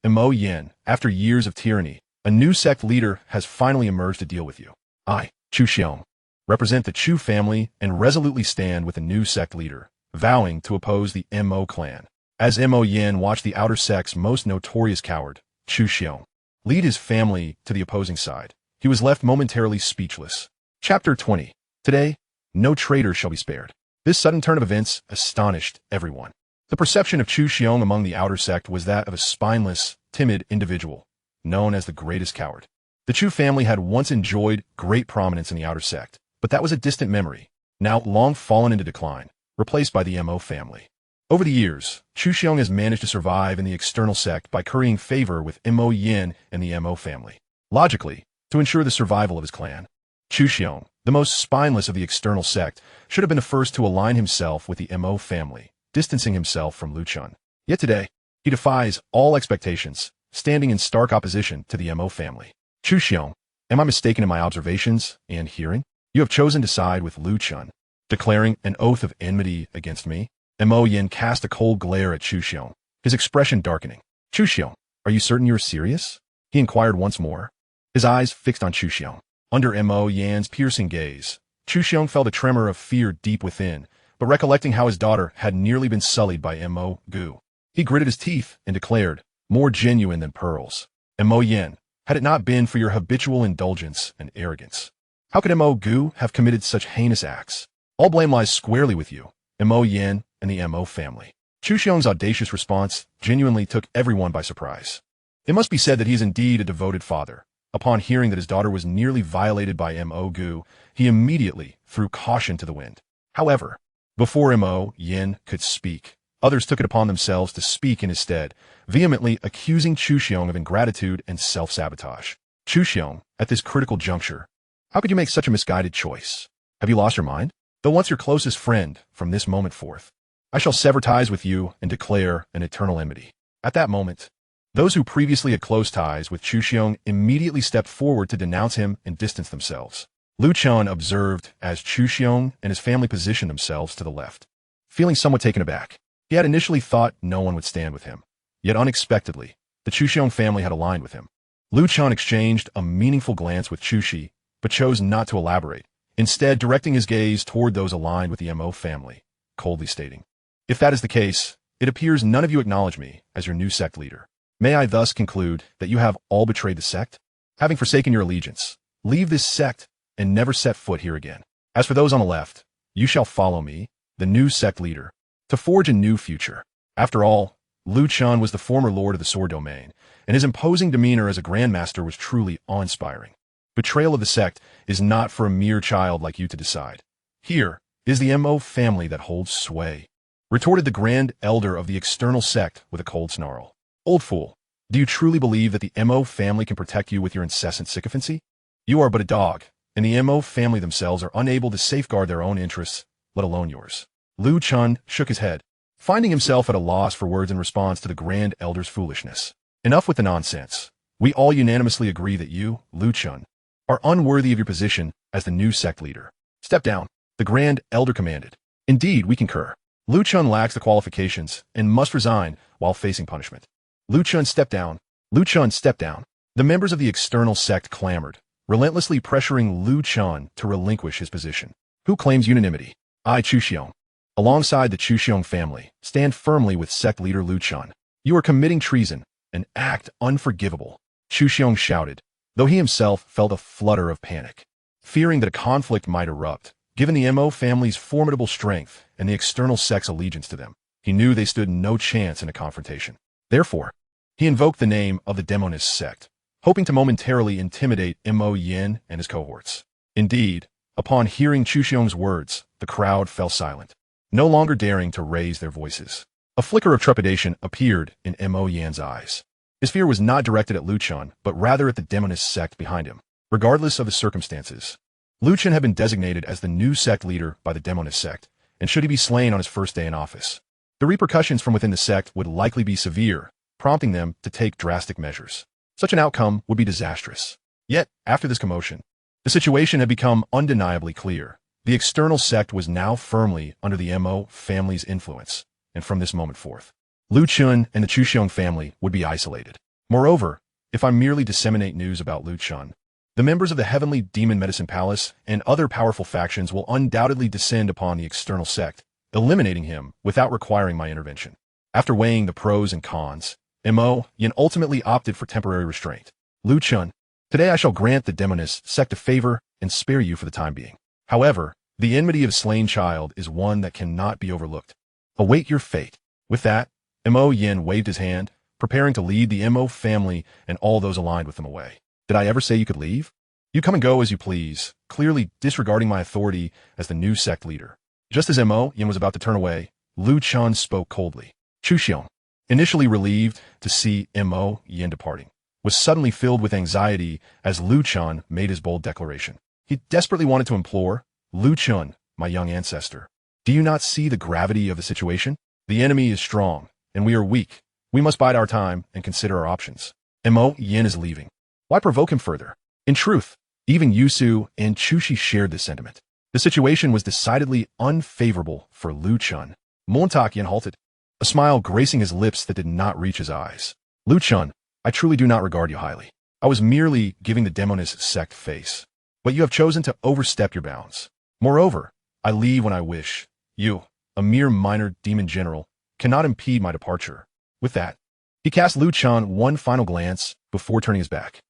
Mo Yin, after years of tyranny, a new sect leader has finally emerged to deal with you. I, Chu Xiong, represent the Chu family and resolutely stand with the new sect leader, vowing to oppose the Mo clan. As Mo Yin watched the outer sect's most notorious coward, Chu Xiong, lead his family to the opposing side, he was left momentarily speechless. Chapter 20. Today, no traitor shall be spared. This sudden turn of events astonished everyone. The perception of Chu Xiong among the outer sect was that of a spineless, timid individual, known as the greatest coward. The Chu family had once enjoyed great prominence in the outer sect, but that was a distant memory, now long fallen into decline, replaced by the Mo family. Over the years, Chu Xiong has managed to survive in the external sect by currying favor with Mo Yin and the Mo family. Logically, to ensure the survival of his clan, Chu Xiong, the most spineless of the external sect, should have been the first to align himself with the Mo family, distancing himself from Lu Chen. Yet today, he defies all expectations, standing in stark opposition to the Mo family. Chu Xiong, am I mistaken in my observations and hearing? You have chosen to side with Lu Chen, declaring an oath of enmity against me? Mo Yin cast a cold glare at Chu Xiong, his expression darkening. Chu Xiong, are you certain you are serious? He inquired once more, his eyes fixed on Chu Xiong. Under Mo Yin's piercing gaze, Chu Xiong felt a tremor of fear deep within, but recollecting how his daughter had nearly been sullied by Mo Gu, he gritted his teeth and declared, more genuine than pearls. Mo Yin, had it not been for your habitual indulgence and arrogance, how could Mo Gu have committed such heinous acts? All blame lies squarely with you, Mo Yin and the Mo family. Chu Xiong's audacious response genuinely took everyone by surprise. It must be said that he is indeed a devoted father. Upon hearing that his daughter was nearly violated by Mo Gu, he immediately threw caution to the wind. However, before Mo Yin could speak, others took it upon themselves to speak in his stead, vehemently accusing Chu Xiong of ingratitude and self-sabotage. Chu Xiong, at this critical juncture, how could you make such a misguided choice? Have you lost your mind? Though once your closest friend, from this moment forth, I shall sever ties with you and declare an eternal enmity. At that moment, those who previously had close ties with Chu Xiong immediately stepped forward to denounce him and distance themselves. Lu Chen observed as Chu Xiong and his family positioned themselves to the left. Feeling somewhat taken aback, he had initially thought no one would stand with him. Yet unexpectedly, the Chu Xiong family had aligned with him. Lu Chen exchanged a meaningful glance with Chu Shi, but chose not to elaborate, instead directing his gaze toward those aligned with the Mo family, coldly stating, if that is the case, it appears none of you acknowledge me as your new sect leader. May I thus conclude that you have all betrayed the sect? Having forsaken your allegiance, leave this sect and never set foot here again. As for those on the left, you shall follow me, the new sect leader, to forge a new future. After all, Lu Chen was the former lord of the sword domain, and his imposing demeanor as a grandmaster was truly awe-inspiring. Betrayal of the sect is not for a mere child like you to decide. Here is the Mo family that holds sway, retorted the grand elder of the external sect with a cold snarl. Old fool, do you truly believe that the Mo family can protect you with your incessant sycophancy? You are but a dog, and the Mo family themselves are unable to safeguard their own interests, let alone yours. Lu Chen shook his head, finding himself at a loss for words in response to the grand elder's foolishness. Enough with the nonsense. We all unanimously agree that you, Lu Chen, are unworthy of your position as the new sect leader. Step down, the grand elder commanded. Indeed, we concur. Lu Chen lacks the qualifications and must resign while facing punishment. Lu Chen, step down. Lu Chen, step down. The members of the external sect clamored, relentlessly pressuring Lu Chen to relinquish his position. Who claims unanimity? I, Chu Xiong. Alongside the Chu Xiong family, stand firmly with sect leader Lu Chen. You are committing treason, an act unforgivable. Chu Xiong shouted, though he himself felt a flutter of panic. Fearing that a conflict might erupt, given the Mo family's formidable strength and the external sect's allegiance to them, he knew they stood no chance in a confrontation. Therefore, he invoked the name of the Demoness Sect, hoping to momentarily intimidate Mo Yin and his cohorts. Indeed, upon hearing Chu Xiong's words, the crowd fell silent, no longer daring to raise their voices. A flicker of trepidation appeared in Mo Yin's eyes. His fear was not directed at Lu Chen, but rather at the Demoness Sect behind him. Regardless of the circumstances, Lu Chen had been designated as the new sect leader by the Demoness Sect, and should he be slain on his first day in office, the repercussions from within the sect would likely be severe, prompting them to take drastic measures. Such an outcome would be disastrous. Yet, after this commotion, the situation had become undeniably clear. The external sect was now firmly under the Mo family's influence, and from this moment forth, Lu Chen and the Chuxiong family would be isolated. Moreover, if I merely disseminate news about Lu Chen, the members of the Heavenly Demon Medicine Palace and other powerful factions will undoubtedly descend upon the external sect, eliminating him without requiring my intervention. After weighing the pros and cons, Mo Yin ultimately opted for temporary restraint. Lu Chen, today I shall grant the Demoness Sect a favor and spare you for the time being. However, the enmity of slain child is one that cannot be overlooked. Await your fate. With that, Mo Yin waved his hand, preparing to lead the Mo family and all those aligned with him away. Did I ever say you could leave? You come and go as you please, clearly disregarding my authority as the new sect leader. Just as Mo Yin was about to turn away, Lu Chen spoke coldly. Chuxiong, initially relieved to see Mo Yin departing, was suddenly filled with anxiety as Lu Chen made his bold declaration. He desperately wanted to implore, Lu Chen, my young ancestor, do you not see the gravity of the situation? The enemy is strong, and we are weak. We must bide our time and consider our options. Mo Yin is leaving. Why provoke him further? In truth, even Yusu and Chushi shared this sentiment. The situation was decidedly unfavorable for Lu Chen. Montak Yin halted, a smile gracing his lips that did not reach his eyes. Lu Chen, I truly do not regard you highly. I was merely giving the Demoness Sect face. But you have chosen to overstep your bounds. Moreover, I leave when I wish. You, a mere minor demon general, cannot impede my departure. With that, he cast Lu Chen one final glance before turning his back.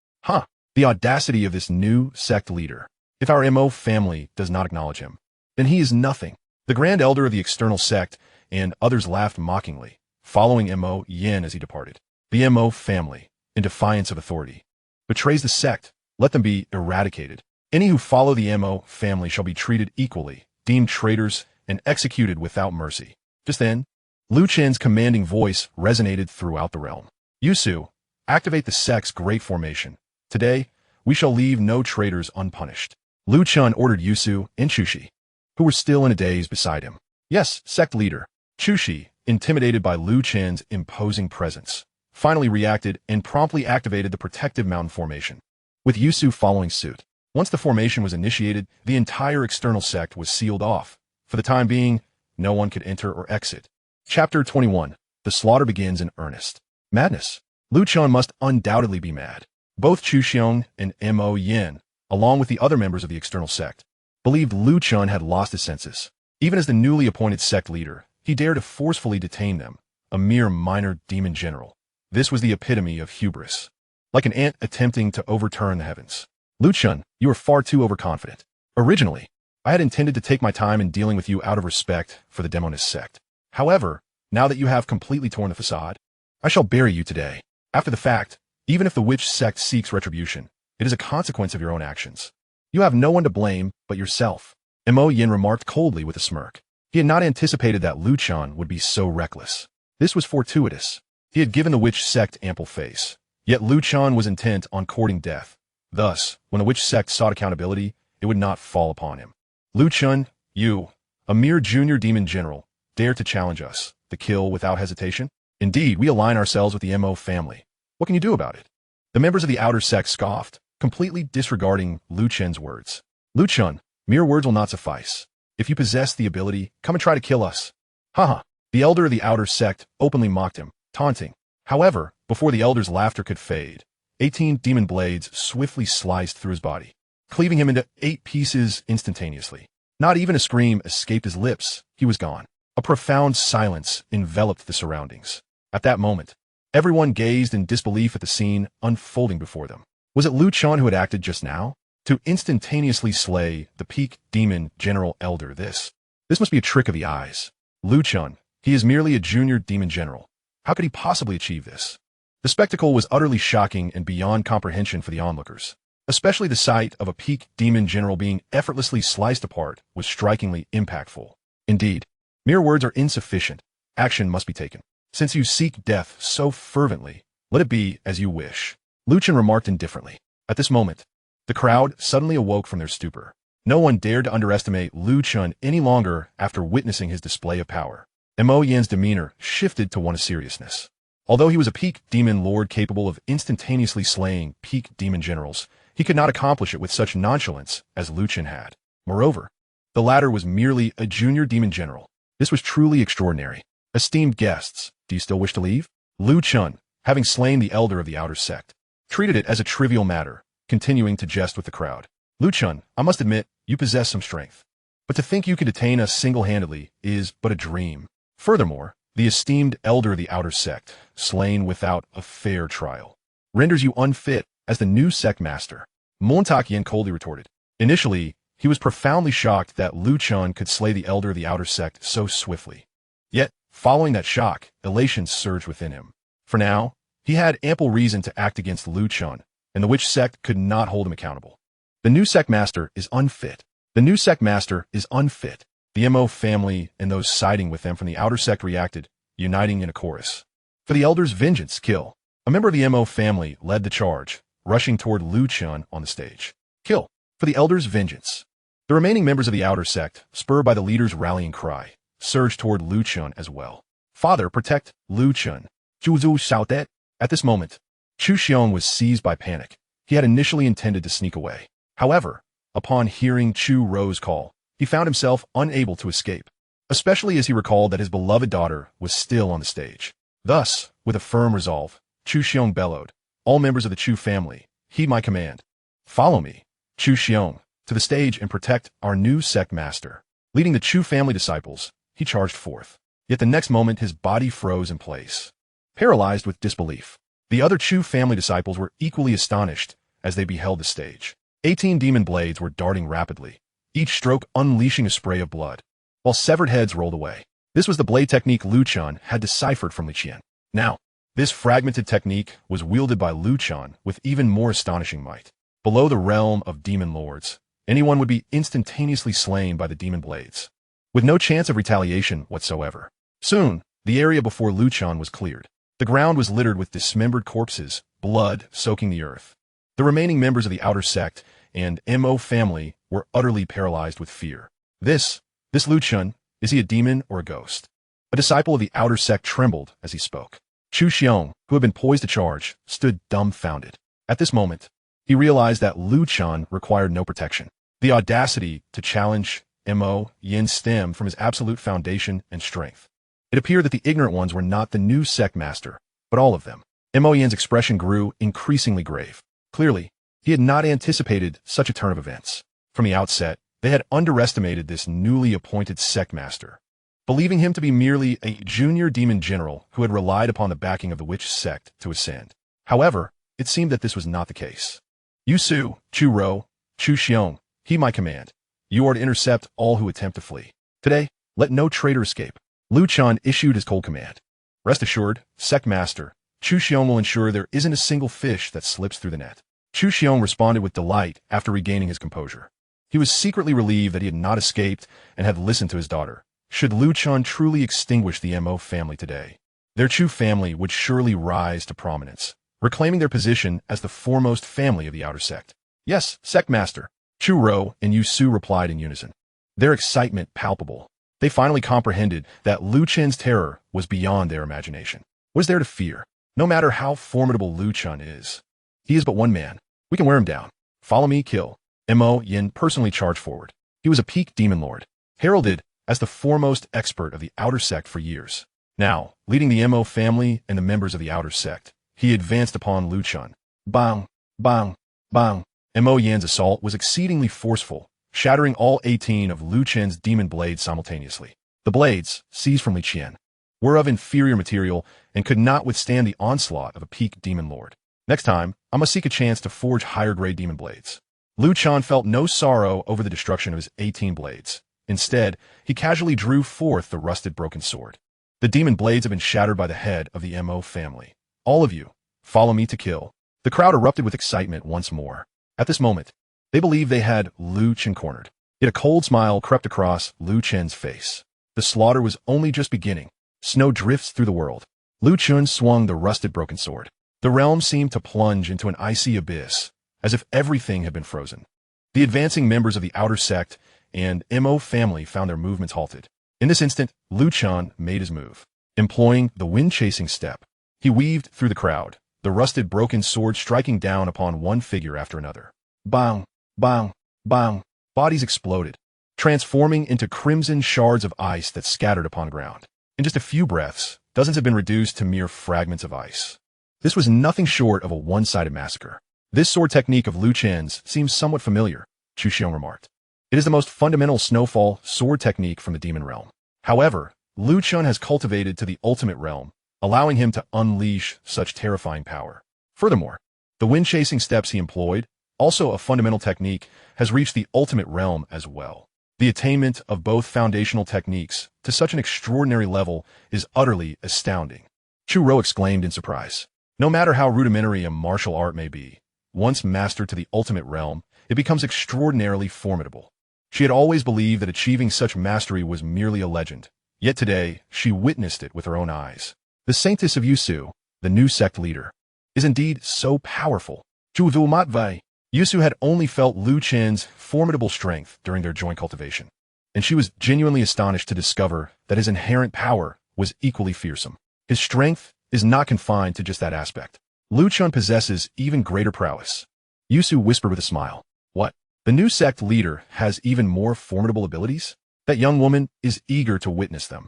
The audacity of this new sect leader. If our Mo family does not acknowledge him, then he is nothing. The grand elder of the external sect and others laughed mockingly, following Mo Yin as he departed. The Mo family, in defiance of authority, betrays the sect. Let them be eradicated. Any who follow the Mo family shall be treated equally, deemed traitors, and executed without mercy. Just then, Lu Chen's commanding voice resonated throughout the realm. Yusu, activate the sect's great formation. Today, we shall leave no traitors unpunished. Lu Chen ordered Yusu and Chushi, who were still in a daze beside him. Yes, sect leader. Chushi, intimidated by Lu Chen's imposing presence, finally reacted and promptly activated the protective mountain formation, with Yusu following suit. Once the formation was initiated, the entire external sect was sealed off. For the time being, no one could enter or exit. Chapter 21. The slaughter begins in earnest. Madness. Lu Chen must undoubtedly be mad. Both Chuxiong and Mo Yin, along with the other members of the external sect, believed Lu Chen had lost his senses. Even as the newly appointed sect leader, he dared to forcefully detain them, a mere minor demon general. This was the epitome of hubris. Like an ant attempting to overturn the heavens. Lu Chen, you are far too overconfident. Originally, I had intended to take my time in dealing with you out of respect for the Demoness Sect. However, now that you have completely torn the facade, I shall bury you today. After the fact, even if the witch sect seeks retribution, it is a consequence of your own actions. You have no one to blame but yourself. Mo Yin remarked coldly with a smirk. He had not anticipated that Lu Chen would be so reckless. This was fortuitous. He had given the witch sect ample face. Yet Lu Chen was intent on courting death. Thus, when the witch sect sought accountability, it would not fall upon him. Lu Chen, you, a mere junior demon general, dare to challenge us, to kill without hesitation? Indeed, we align ourselves with the Mo family. What can you do about it? The members of the outer sect scoffed, completely disregarding Lu Chen's words. Lu Chen, mere words will not suffice. If you possess the ability, come and try to kill us. Haha. The elder of the outer sect openly mocked him, taunting. However, before the elder's laughter could fade, 18 demon blades swiftly sliced through his body, cleaving him into 8 pieces instantaneously. Not even a scream escaped his lips. He was gone. A profound silence enveloped the surroundings. At that moment, everyone gazed in disbelief at the scene unfolding before them. Was it Lu Chen who had acted just now? To instantaneously slay the peak demon general elder, this must be a trick of the eyes. Lu Chen, he is merely a junior demon general. How could he possibly achieve this? The spectacle was utterly shocking and beyond comprehension for the onlookers. Especially the sight of a peak demon general being effortlessly sliced apart was strikingly impactful. Indeed, mere words are insufficient. Action must be taken. Since you seek death so fervently, let it be as you wish. Lu Chen remarked indifferently. At this moment, The crowd suddenly awoke from their stupor. No one dared to underestimate Lu Chen any longer after witnessing his display of power. Mo Yan's demeanor shifted to one of seriousness. Although he was a peak demon lord capable of instantaneously slaying peak demon generals, he could not accomplish it with such nonchalance as Lu Chen had. Moreover, the latter was merely a junior demon general. This was truly extraordinary. Esteemed guests, do you still wish to leave? Lu Chen, having slain the elder of the outer sect, treated it as a trivial matter, continuing to jest with the crowd. Lu Chen, I must admit, you possess some strength. But to think you can detain us single-handedly is but a dream. Furthermore, the esteemed elder of the outer sect, slain without a fair trial, renders you unfit as the new sect master. Montak Yin coldly retorted. Initially, he was profoundly shocked that Lu Chen could slay the elder of the outer sect so swiftly. Yet, following that shock, elation surged within him. For now, he had ample reason to act against Lu Chen, and the witch sect could not hold him accountable. The new sect master is unfit. The new sect master is unfit. The Mo family and those siding with them from the outer sect reacted, uniting in a chorus. For the elder's vengeance, kill. A member of the Mo family led the charge, rushing toward Lu Chen on the stage. Kill. For the elder's vengeance. The remaining members of the outer sect, spurred by the leader's rallying cry, surged toward Lu Chen as well. Father, protect Lu Chen. Zhu shouted. At this moment, Chu Xiong was seized by panic. He had initially intended to sneak away. However, upon hearing Chu Ro's call, he found himself unable to escape, especially as he recalled that his beloved daughter was still on the stage. Thus, with a firm resolve, Chu Xiong bellowed, all members of the Chu family, heed my command. Follow me, Chu Xiong, to the stage and protect our new sect master. Leading the Chu family disciples, he charged forth. Yet the next moment his body froze in place. Paralyzed with disbelief, the other Chu family disciples were equally astonished as they beheld the stage. 18 demon blades were darting rapidly, each stroke unleashing a spray of blood, while severed heads rolled away. This was the blade technique Lu Chen had deciphered from Li Qian. Now, this fragmented technique was wielded by Lu Chen with even more astonishing might. Below the realm of demon lords, anyone would be instantaneously slain by the demon blades, with no chance of retaliation whatsoever. Soon, the area before Lu Chen was cleared. The ground was littered with dismembered corpses, blood soaking the earth. The remaining members of the outer sect and Mo family were utterly paralyzed with fear. This Lu Chen, is he a demon or a ghost? A disciple of the outer sect trembled as he spoke. Chu Xiong, who had been poised to charge, stood dumbfounded. At this moment, he realized that Lu Chen required no protection. The audacity to challenge Mo Yin stemmed from his absolute foundation and strength. It appeared that the ignorant ones were not the new sect master, but all of them. Mo Yin's expression grew increasingly grave. Clearly, he had not anticipated such a turn of events. From the outset, they had underestimated this newly appointed sect master, believing him to be merely a junior demon general who had relied upon the backing of the witch sect to ascend. However, it seemed that this was not the case. Yu Su, Chu Ro, Chu Xiong, heed my command. You are to intercept all who attempt to flee. Today, let no traitor escape. Lu Chen issued his cold command. Rest assured, sect master, Chu Xiong will ensure there isn't a single fish that slips through the net. Chu Xiong responded with delight after regaining his composure. He was secretly relieved that he had not escaped and had listened to his daughter. Should Lu Chen truly extinguish the Mo family today, their Chu family would surely rise to prominence, reclaiming their position as the foremost family of the outer sect. Yes, sect master, Chu Ro and Yu Su replied in unison, their excitement palpable. They finally comprehended that Lu Chen's terror was beyond their imagination. What is there to fear? No matter how formidable Lu Chen is, he is but one man. We can wear him down. Follow me, kill. Mo Yin personally charged forward. He was a peak demon lord, heralded as the foremost expert of the outer sect for years. Now, leading the Mo family and the members of the outer sect, he advanced upon Lu Chen. Bang, bang, bang. Mo Yin's assault was exceedingly forceful, shattering all 18 of Lu Chen's demon blades simultaneously. The blades, seized from Li Qian, were of inferior material and could not withstand the onslaught of a peak demon lord. Next time, I must seek a chance to forge higher-grade demon blades. Lu Chen felt no sorrow over the destruction of his 18 blades. Instead, he casually drew forth the rusted broken sword. The demon blades have been shattered by the head of the Mo family. All of you, follow me to kill. The crowd erupted with excitement once more. At this moment, they believed they had Lu Chen cornered. Yet a cold smile crept across Lu Chen's face. The slaughter was only just beginning. Snow drifts through the world. Lu Chen swung the rusted broken sword. The realm seemed to plunge into an icy abyss, as if everything had been frozen. The advancing members of the Outer Sect and MO family found their movements halted. In this instant, Chen made his move. Employing the wind-chasing step, he weaved through the crowd, the rusted broken sword striking down upon one figure after another. Bang, bang, bang. Bodies exploded, transforming into crimson shards of ice that scattered upon the ground. In just a few breaths, dozens had been reduced to mere fragments of ice. This was nothing short of a one-sided massacre. This sword technique of Liu Chen's seems somewhat familiar, Chu Xiong remarked. It is the most fundamental snowfall sword technique from the demon realm. However, Liu Chen has cultivated to the ultimate realm, allowing him to unleash such terrifying power. Furthermore, the wind-chasing steps he employed, also a fundamental technique, has reached the ultimate realm as well. The attainment of both foundational techniques to such an extraordinary level is utterly astounding. Chu Ro exclaimed in surprise. No matter how rudimentary a martial art may be, once mastered to the ultimate realm, it becomes extraordinarily formidable. She had always believed that achieving such mastery was merely a legend, yet today she witnessed it with her own eyes. The Saintess of Yusu, the new sect leader, is indeed so powerful. Yusu had only felt Liu Chen's formidable strength during their joint cultivation, and she was genuinely astonished to discover that his inherent power was equally fearsome. His strength is not confined to just that aspect. Liu Chen possesses even greater prowess. Yusu whispered with a smile. What? The new sect leader has even more formidable abilities? That young woman is eager to witness them.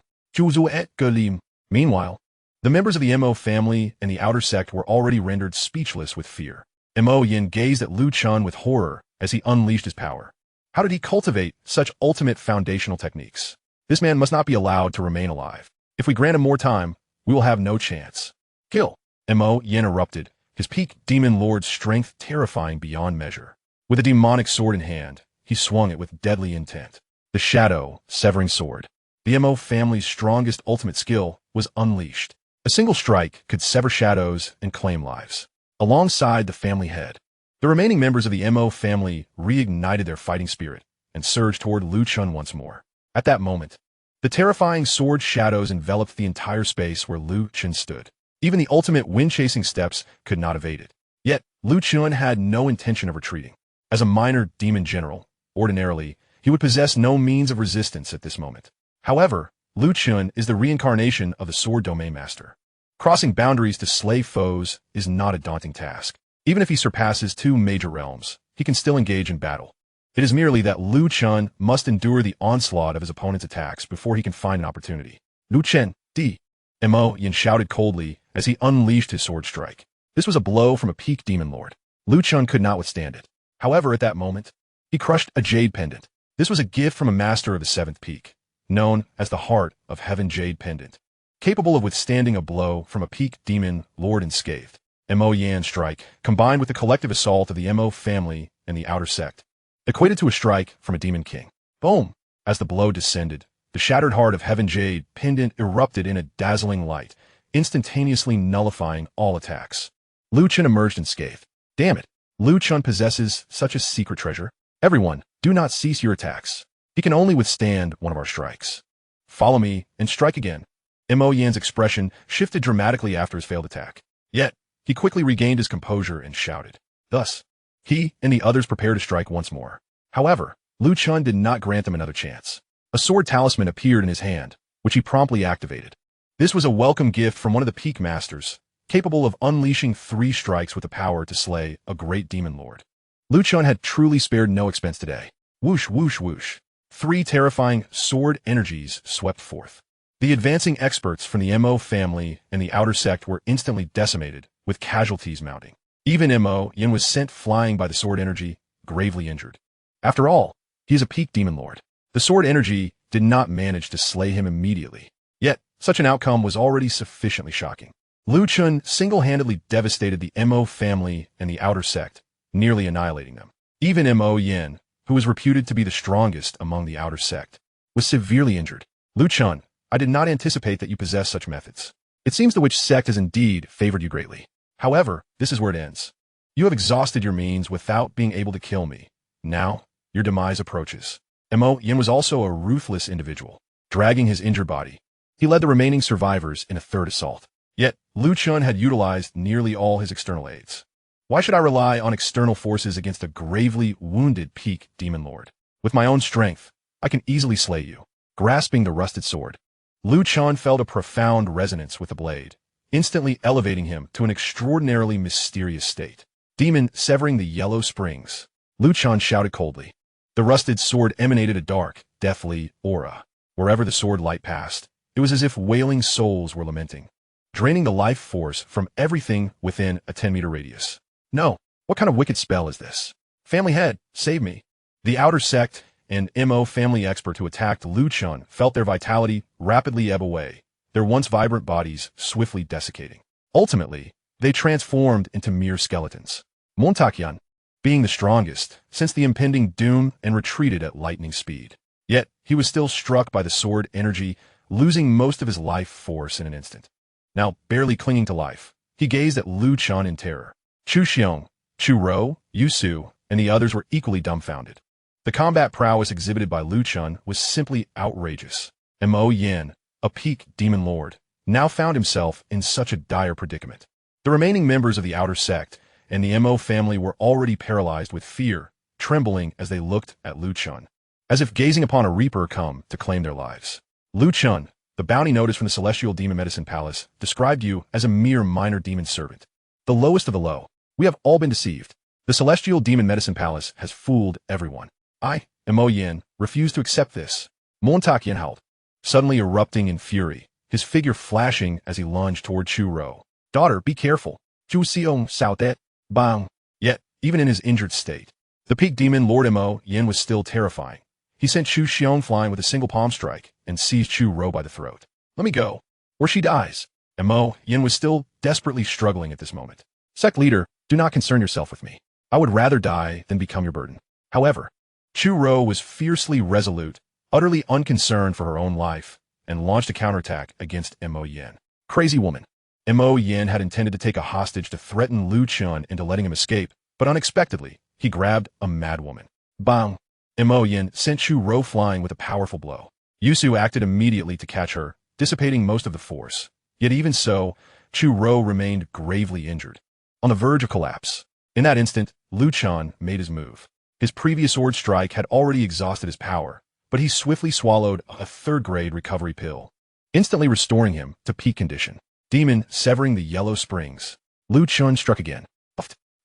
Meanwhile, the members of the Mo family and the Outer Sect were already rendered speechless with fear. Mo Yin gazed at Liu Chen with horror as he unleashed his power. How did he cultivate such ultimate foundational techniques? This man must not be allowed to remain alive. If we grant him more time, we will have no chance. Kill! Mo Yin erupted, his peak demon lord's strength terrifying beyond measure. With a demonic sword in hand, he swung it with deadly intent. The shadow, severing sword. The Mo family's strongest ultimate skill was unleashed. A single strike could sever shadows and claim lives. Alongside the family head, the remaining members of the Mo family reignited their fighting spirit and surged toward Liu Chen once more. At that moment, the terrifying sword shadows enveloped the entire space where Liu Chen stood. Even the ultimate wind-chasing steps could not evade it. Yet, Liu Chen had no intention of retreating. As a minor demon general, ordinarily, he would possess no means of resistance at this moment. However, Liu Chen is the reincarnation of the sword domain master. Crossing boundaries to slay foes is not a daunting task. Even if he surpasses two major realms, he can still engage in battle. It is merely that Liu Chen must endure the onslaught of his opponent's attacks before he can find an opportunity. Liu Chen, D. Mo Yin shouted coldly as he unleashed his sword strike. This was a blow from a peak demon lord. Liu Chen could not withstand it. However, at that moment, he crushed a jade pendant. This was a gift from a master of the seventh peak, known as the Heart of Heaven Jade Pendant, capable of withstanding a blow from a peak demon lord unscathed. Mo Yan's strike, combined with the collective assault of the Mo family and the Outer Sect, equated to a strike from a demon king. Boom! As the blow descended, the shattered Heart of Heaven Jade Pendant erupted in a dazzling light, instantaneously nullifying all attacks. Liu Chen emerged unscathed. Damn it! Liu Chen possesses such a secret treasure. Everyone, do not cease your attacks. He can only withstand one of our strikes. Follow me and strike again. Mo Yan's expression shifted dramatically after his failed attack. Yet, he quickly regained his composure and shouted. Thus, he and the others prepared to strike once more. However, Liu Chen did not grant them another chance. A sword talisman appeared in his hand, which he promptly activated. This was a welcome gift from one of the peak masters, capable of unleashing 3 strikes with the power to slay a great demon lord. Liu Chen had truly spared no expense today. Whoosh, whoosh, whoosh. 3 terrifying sword energies swept forth. The advancing experts from the Mo family and the Outer Sect were instantly decimated, with casualties mounting. Even Mo Yin was sent flying by the sword energy, gravely injured. After all, he is a peak demon lord. The sword energy did not manage to slay him immediately. Yet, such an outcome was already sufficiently shocking. Liu Chen single-handedly devastated the Mo family and the Outer Sect, nearly annihilating them. Even Mo Yin, who was reputed to be the strongest among the Outer Sect, was severely injured. Liu Chen, I did not anticipate that you possess such methods. It seems the witch sect has indeed favored you greatly. However, this is where it ends. You have exhausted your means without being able to kill me. Now, your demise approaches. Mo Yin was also a ruthless individual. Dragging his injured body, he led the remaining survivors in a third assault. Yet, Liu Chen had utilized nearly all his external aids. Why should I rely on external forces against a gravely wounded peak demon lord? With my own strength, I can easily slay you. Grasping the rusted sword, Lu Chen felt a profound resonance with the blade, instantly elevating him to an extraordinarily mysterious state. Demon severing the yellow springs, Lu Chen shouted coldly. The rusted sword emanated a dark, deathly aura. Wherever the sword light passed, it was as if wailing souls were lamenting, draining the life force from everything within a 10-meter radius. No, what kind of wicked spell is this? Family head, save me. The outer sect and MO family expert who attacked Lu Chen felt their vitality rapidly ebb away, their once vibrant bodies swiftly desiccating. Ultimately, they transformed into mere skeletons. Montakian, being the strongest, sensed the impending doom and retreated at lightning speed. Yet, he was still struck by the sword energy, losing most of his life force in an instant. Now, barely clinging to life, he gazed at Lu Chen in terror. Chu Xiong, Chu Rou, Yu Su, and the others were equally dumbfounded. The combat prowess exhibited by Lu Chen was simply outrageous. Mo Yin, a peak demon lord, now found himself in such a dire predicament. The remaining members of the outer sect and the Mo family were already paralyzed with fear, trembling as they looked at Lu Chen, as if gazing upon a reaper come to claim their lives. Lu Chen, the bounty notice from the Celestial Demon Medicine Palace, described you as a mere minor demon servant. The lowest of the low. We have all been deceived. The Celestial Demon Medicine Palace has fooled everyone. I, Mo Yin, refuse to accept this. Montakian howled, suddenly erupting in fury, his figure flashing as he lunged toward Chu Rou. Daughter, be careful. Chu Xiong sao that. Bang. Yet, even in his injured state, the peak demon Lord Mo Yin was still terrifying. He sent Chu Xiong flying with a single palm strike and seized Chu Rou by the throat. Let me go, or she dies. Mo Yin was still desperately struggling at this moment. Sect leader, do not concern yourself with me. I would rather die than become your burden. However, Chu Rou was fiercely resolute, utterly unconcerned for her own life, and launched a counterattack against Mo Yin. Crazy woman. Mo Yin had intended to take a hostage to threaten Lu Chen into letting him escape, but unexpectedly, he grabbed a madwoman. Bang! Mo Yin sent Chu Rou flying with a powerful blow. Yu Su acted immediately to catch her, dissipating most of the force. Yet even so, Chu Rou remained gravely injured, on the verge of collapse. In that instant, Lu Chen made his move. His previous sword strike had already exhausted his power, but he swiftly swallowed a third-grade recovery pill, instantly restoring him to peak condition. Demon severing the yellow springs. Lu Chen struck again.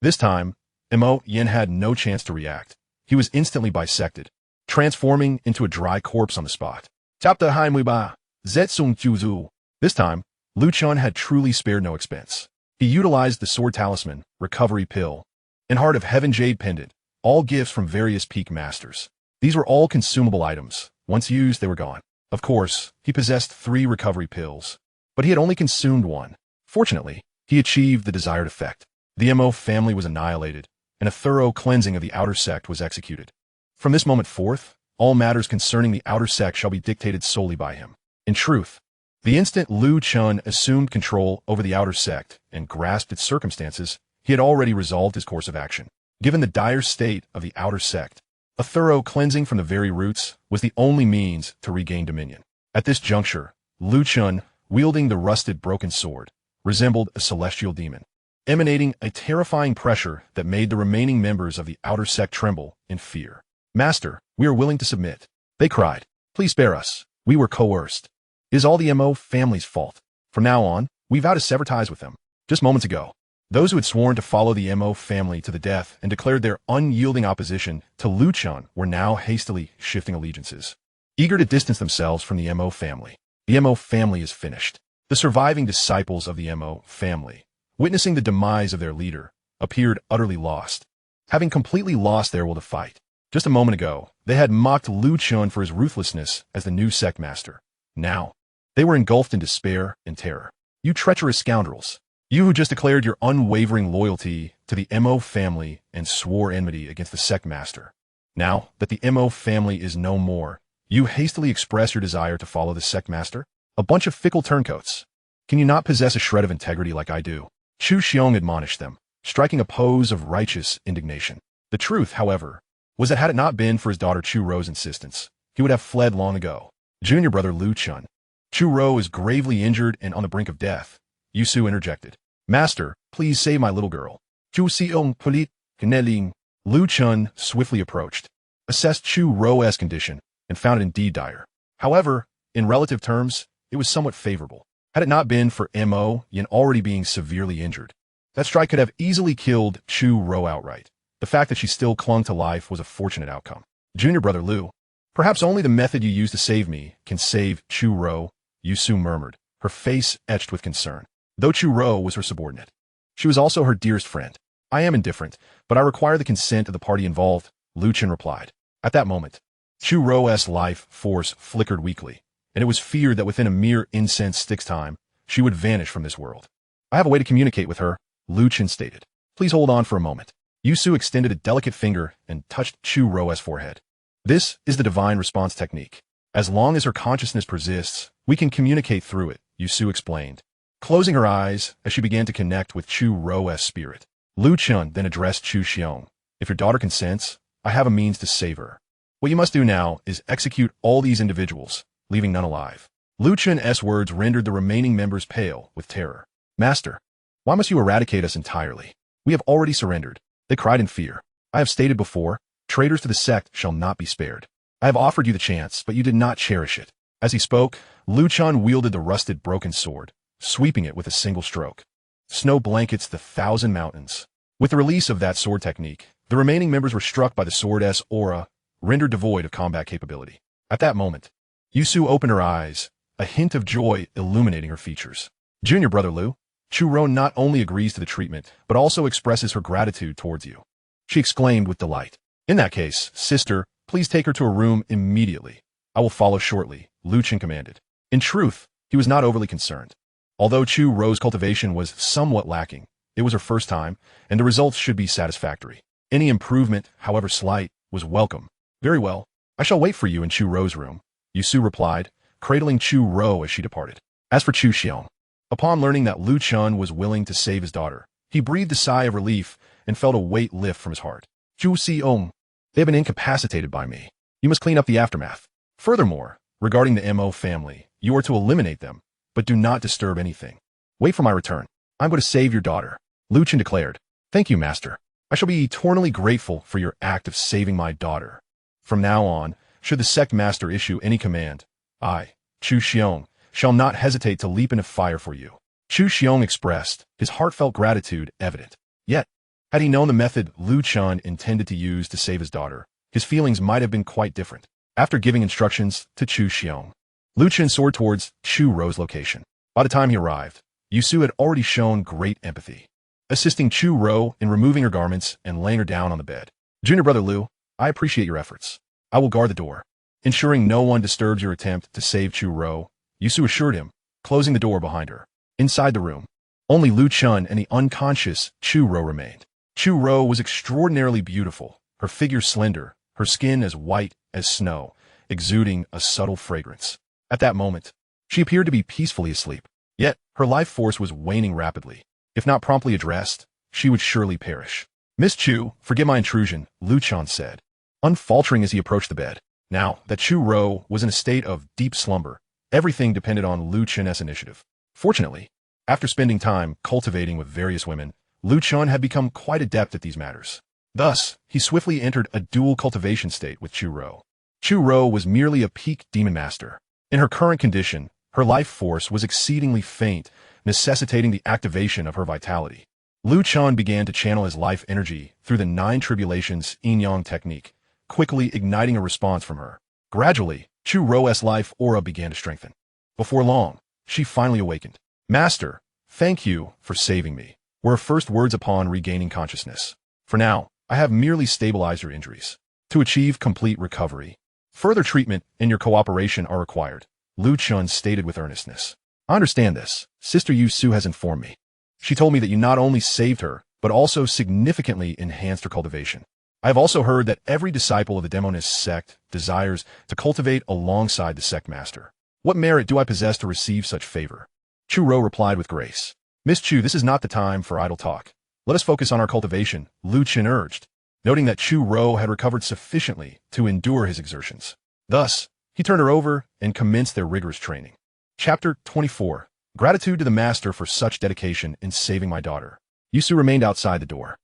This time, Mo Yin had no chance to react. He was instantly bisected, transforming into a dry corpse on the spot. Chapta hai mui ba, zetsung juzu. This time, Lu Chen had truly spared no expense. He utilized the sword talisman, recovery pill, and Heart of Heaven Jade pendant, all gifts from various peak masters. These were all consumable items. Once used, they were gone. Of course, he possessed 3 recovery pills, but he had only consumed 1. Fortunately, he achieved the desired effect. The Mo family was annihilated, and a thorough cleansing of the outer sect was executed. From this moment forth, all matters concerning the outer sect shall be dictated solely by him. In truth, the instant Lu Chen assumed control over the outer sect and grasped its circumstances, he had already resolved his course of action. Given the dire state of the outer sect, a thorough cleansing from the very roots was the only means to regain dominion. At this juncture, Lu Chen, wielding the rusted broken sword, resembled a celestial demon, emanating a terrifying pressure that made the remaining members of the outer sect tremble in fear. Master, we are willing to submit. They cried. Please spare us. We were coerced. It is all the Mo family's fault. From now on, we vow to sever ties with them. Just moments ago, those who had sworn to follow the Mo family to the death and declared their unyielding opposition to Lu Chen were now hastily shifting allegiances, eager to distance themselves from the Mo family. The Mo family is finished. The surviving disciples of the Mo family, witnessing the demise of their leader, appeared utterly lost, having completely lost their will to fight. Just a moment ago, they had mocked Lu Chen for his ruthlessness as the new sect master. Now, they were engulfed in despair and terror. You treacherous scoundrels! You who just declared your unwavering loyalty to the Mo family and swore enmity against the sect master. Now that the Mo family is no more, you hastily express your desire to follow the sect master? A bunch of fickle turncoats. Can you not possess a shred of integrity like I do? Chu Xiong admonished them, striking a pose of righteous indignation. The truth, however, was that had it not been for his daughter Chu Rou's insistence, he would have fled long ago. Junior brother Lu Chen. Chu Rou is gravely injured and on the brink of death. Yu Su interjected. Master, please save my little girl. Chu Siong Polit Kaneling. Lu Chen swiftly approached, assessed Chu Ro's condition, and found it indeed dire. However, in relative terms, it was somewhat favorable. Had it not been for Mo Yin already being severely injured, that strike could have easily killed Chu Ro outright. The fact that she still clung to life was a fortunate outcome. Junior brother Lu, perhaps only the method you use to save me can save Chu Ro, Yusu murmured, her face etched with concern. Though Chu Ro was her subordinate, she was also her dearest friend. I am indifferent, but I require the consent of the party involved, Lu Chen replied. At that moment, Chu Ro's life force flickered weakly, and it was feared that within a mere incense stick's time, she would vanish from this world. I have a way to communicate with her, Lu Chen stated. Please hold on for a moment. Yusu extended a delicate finger and touched Chu Ro's forehead. This is the divine response technique. As long as her consciousness persists, we can communicate through it, Yusu explained, closing her eyes as she began to connect with Chu Ro's spirit. Lu Chen then addressed Chu Xiong. If your daughter consents, I have a means to save her. What you must do now is execute all these individuals, leaving none alive. Lu Chen's words rendered the remaining members pale with terror. Master, why must you eradicate us entirely? We have already surrendered. They cried in fear. I have stated before, traitors to the sect shall not be spared. I have offered you the chance, but you did not cherish it. As he spoke, Lu Chen wielded the rusted broken sword, sweeping it with a single stroke. Snow blankets the 1,000 mountains. With the release of that sword technique, the remaining members were struck by the sword's aura, rendered devoid of combat capability. At that moment, Yusu opened her eyes, a hint of joy illuminating her features. Junior brother Lu, Chu Ro not only agrees to the treatment, but also expresses her gratitude towards you. She exclaimed with delight. In that case, sister, please take her to a room immediately. I will follow shortly, Lu Chen commanded. In truth, he was not overly concerned. Although Chu Ro's cultivation was somewhat lacking, it was her first time, and the results should be satisfactory. Any improvement, however slight, was welcome. Very well, I shall wait for you in Chu Ro's room, Yusu replied, cradling Chu Ro as she departed. As for Chu Xiong, upon learning that Lu Chen was willing to save his daughter, he breathed a sigh of relief and felt a weight lift from his heart. Chu Siong, they have been incapacitated by me. You must clean up the aftermath. Furthermore, regarding the Mo family, you are to eliminate them, but do not disturb anything. Wait for my return. I'm going to save your daughter, Lu Chen declared. Thank you, master. I shall be eternally grateful for your act of saving my daughter. From now on, should the sect master issue any command, I, Chu Xiong, shall not hesitate to leap into fire for you. Chu Xiong expressed, his heartfelt gratitude evident. Yet, had he known the method Lu Chen intended to use to save his daughter, his feelings might have been quite different. After giving instructions to Chu Xiong, Lu Chen soared towards Chu Ro's location. By the time he arrived, Yusu had already shown great empathy, assisting Chu Ro in removing her garments and laying her down on the bed. Junior brother Lu, I appreciate your efforts. I will guard the door, ensuring no one disturbs your attempt to save Chu Ro, Yusu assured him, closing the door behind her. Inside the room, only Lu Chen and the unconscious Chu Ro remained. Chu Ro was extraordinarily beautiful, her figure slender, her skin as white as snow, exuding a subtle fragrance. At that moment, she appeared to be peacefully asleep, yet her life force was waning rapidly. If not promptly addressed, she would surely perish. Miss Chu, forgive my intrusion, Lu Chen said, unfaltering as he approached the bed. Now that Chu Ro was in a state of deep slumber, everything depended on Lu Chen's initiative. Fortunately, after spending time cultivating with various women, Lu Chen had become quite adept at these matters. Thus, he swiftly entered a dual cultivation state with Chu Ro. Chu Ro was merely a peak demon master. In her current condition, her life force was exceedingly faint, necessitating the activation of her vitality. Lu Chen began to channel his life energy through the 9 tribulations Yin-Yang technique, quickly igniting a response from her. Gradually, Chu Ro's life aura began to strengthen. Before long, she finally awakened. Master, thank you for saving me, were her first words upon regaining consciousness. For now, I have merely stabilized your injuries. To achieve complete recovery, further treatment and your cooperation are required, Lu Chen stated with earnestness. I understand this. Sister Yu Su has informed me. She told me that you not only saved her, but also significantly enhanced her cultivation. I have also heard that every disciple of the Demoness Sect desires to cultivate alongside the sect master. What merit do I possess to receive such favor? Chu Ro replied with grace. Miss Chu, this is not the time for idle talk. Let us focus on our cultivation, Lu Chen urged, noting that Chu Ro had recovered sufficiently to endure his exertions. Thus, he turned her over and commenced their rigorous training. Chapter 24. Gratitude to the master for such dedication in saving my daughter. Yusu remained outside the door.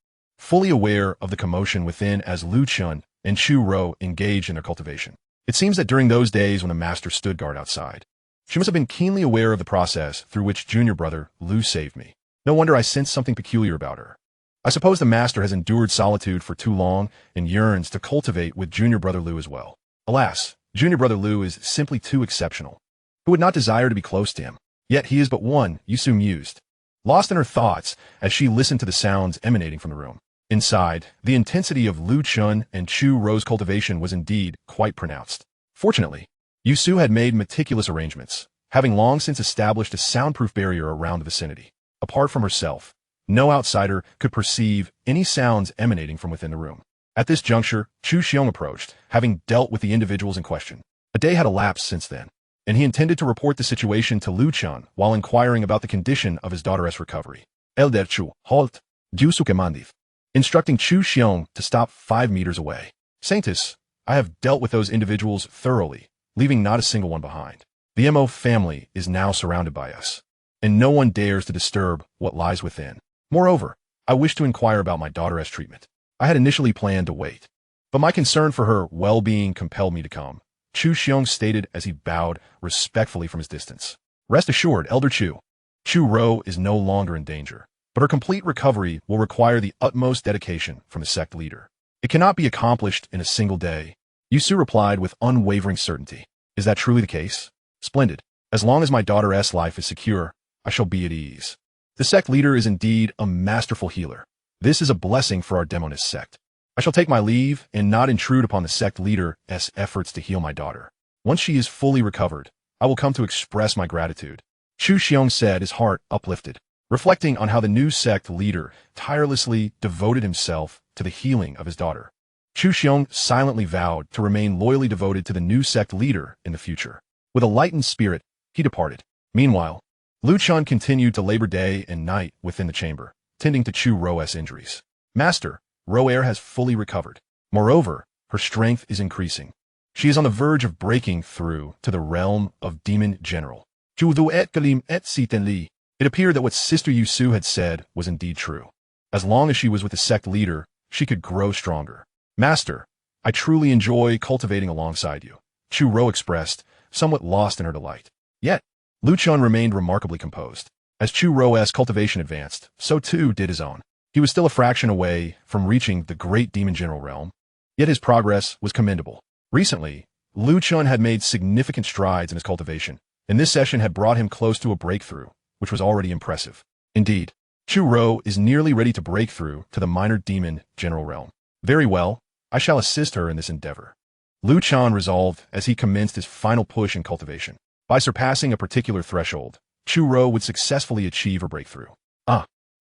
fully aware of the commotion within as Lu Chun and Chu Ro engaged in their cultivation. It seems that during those days when the master stood guard outside, she must have been keenly aware of the process through which junior brother Lu saved me. No wonder I sensed something peculiar about her. I suppose the master has endured solitude for too long and yearns to cultivate with junior brother Lu as well. Alas, junior brother Lu is simply too exceptional. Who would not desire to be close to him? Yet he is but one, Yusu mused, lost in her thoughts as she listened to the sounds emanating from the room. Inside, the intensity of Lu Chun and Chu Ro's cultivation was indeed quite pronounced. Fortunately, Yusu had made meticulous arrangements, having long since established a soundproof barrier around the vicinity. Apart from herself, no outsider could perceive any sounds emanating from within the room. At this juncture, Chu Xiong approached, having dealt with the individuals in question. A day had elapsed since then, and he intended to report the situation to Lu Chun while inquiring about the condition of his daughter's recovery. Elder Chu, halt, Yusu Kemandith, instructing Chu Xiong to stop 5 meters away. Saintesses, I have dealt with those individuals thoroughly, leaving not a single one behind. The Mo family is now surrounded by us, and no one dares to disturb what lies within. Moreover, I wish to inquire about my daughter's treatment. I had initially planned to wait, but my concern for her well-being compelled me to come, Chu Xiong stated as he bowed respectfully from his distance. Rest assured, Elder Chu, Chu Ro is no longer in danger, but her complete recovery will require the utmost dedication from the sect leader. It cannot be accomplished in a single day. Yusu replied with unwavering certainty. Is that truly the case? Splendid. As long as my daughter's life is secure, I shall be at ease. The sect leader is indeed a masterful healer. This is a blessing for our Demoness Sect. I shall take my leave and not intrude upon the sect leader's efforts to heal my daughter. Once she is fully recovered, I will come to express my gratitude. Chu Xiong said, his heart uplifted, reflecting on how the new sect leader tirelessly devoted himself to the healing of his daughter. Chu Xiong silently vowed to remain loyally devoted to the new sect leader in the future. With a lightened spirit, he departed. Meanwhile, Lu Chun continued to labor day and night within the chamber, tending to Chu Ro's injuries. Master, Ro'er has fully recovered. Moreover, her strength is increasing. She is on the verge of breaking through to the realm of Demon General. It appeared that what Sister Yusu had said was indeed true. As long as she was with the sect leader, she could grow stronger. Master, I truly enjoy cultivating alongside you, Chu Ro expressed, somewhat lost in her delight. Yet, Lu Chun remained remarkably composed. As Chu Ro's cultivation advanced, so too did his own. He was still a fraction away from reaching the great Demon General realm, yet his progress was commendable. Recently, Lu Chun had made significant strides in his cultivation, and this session had brought him close to a breakthrough, which was already impressive. Indeed, Chu Ro is nearly ready to break through to the minor Demon General realm. Very well, I shall assist her in this endeavor. Lu Chun resolved as he commenced his final push in cultivation. By surpassing a particular threshold, Chu Ro would successfully achieve her breakthrough.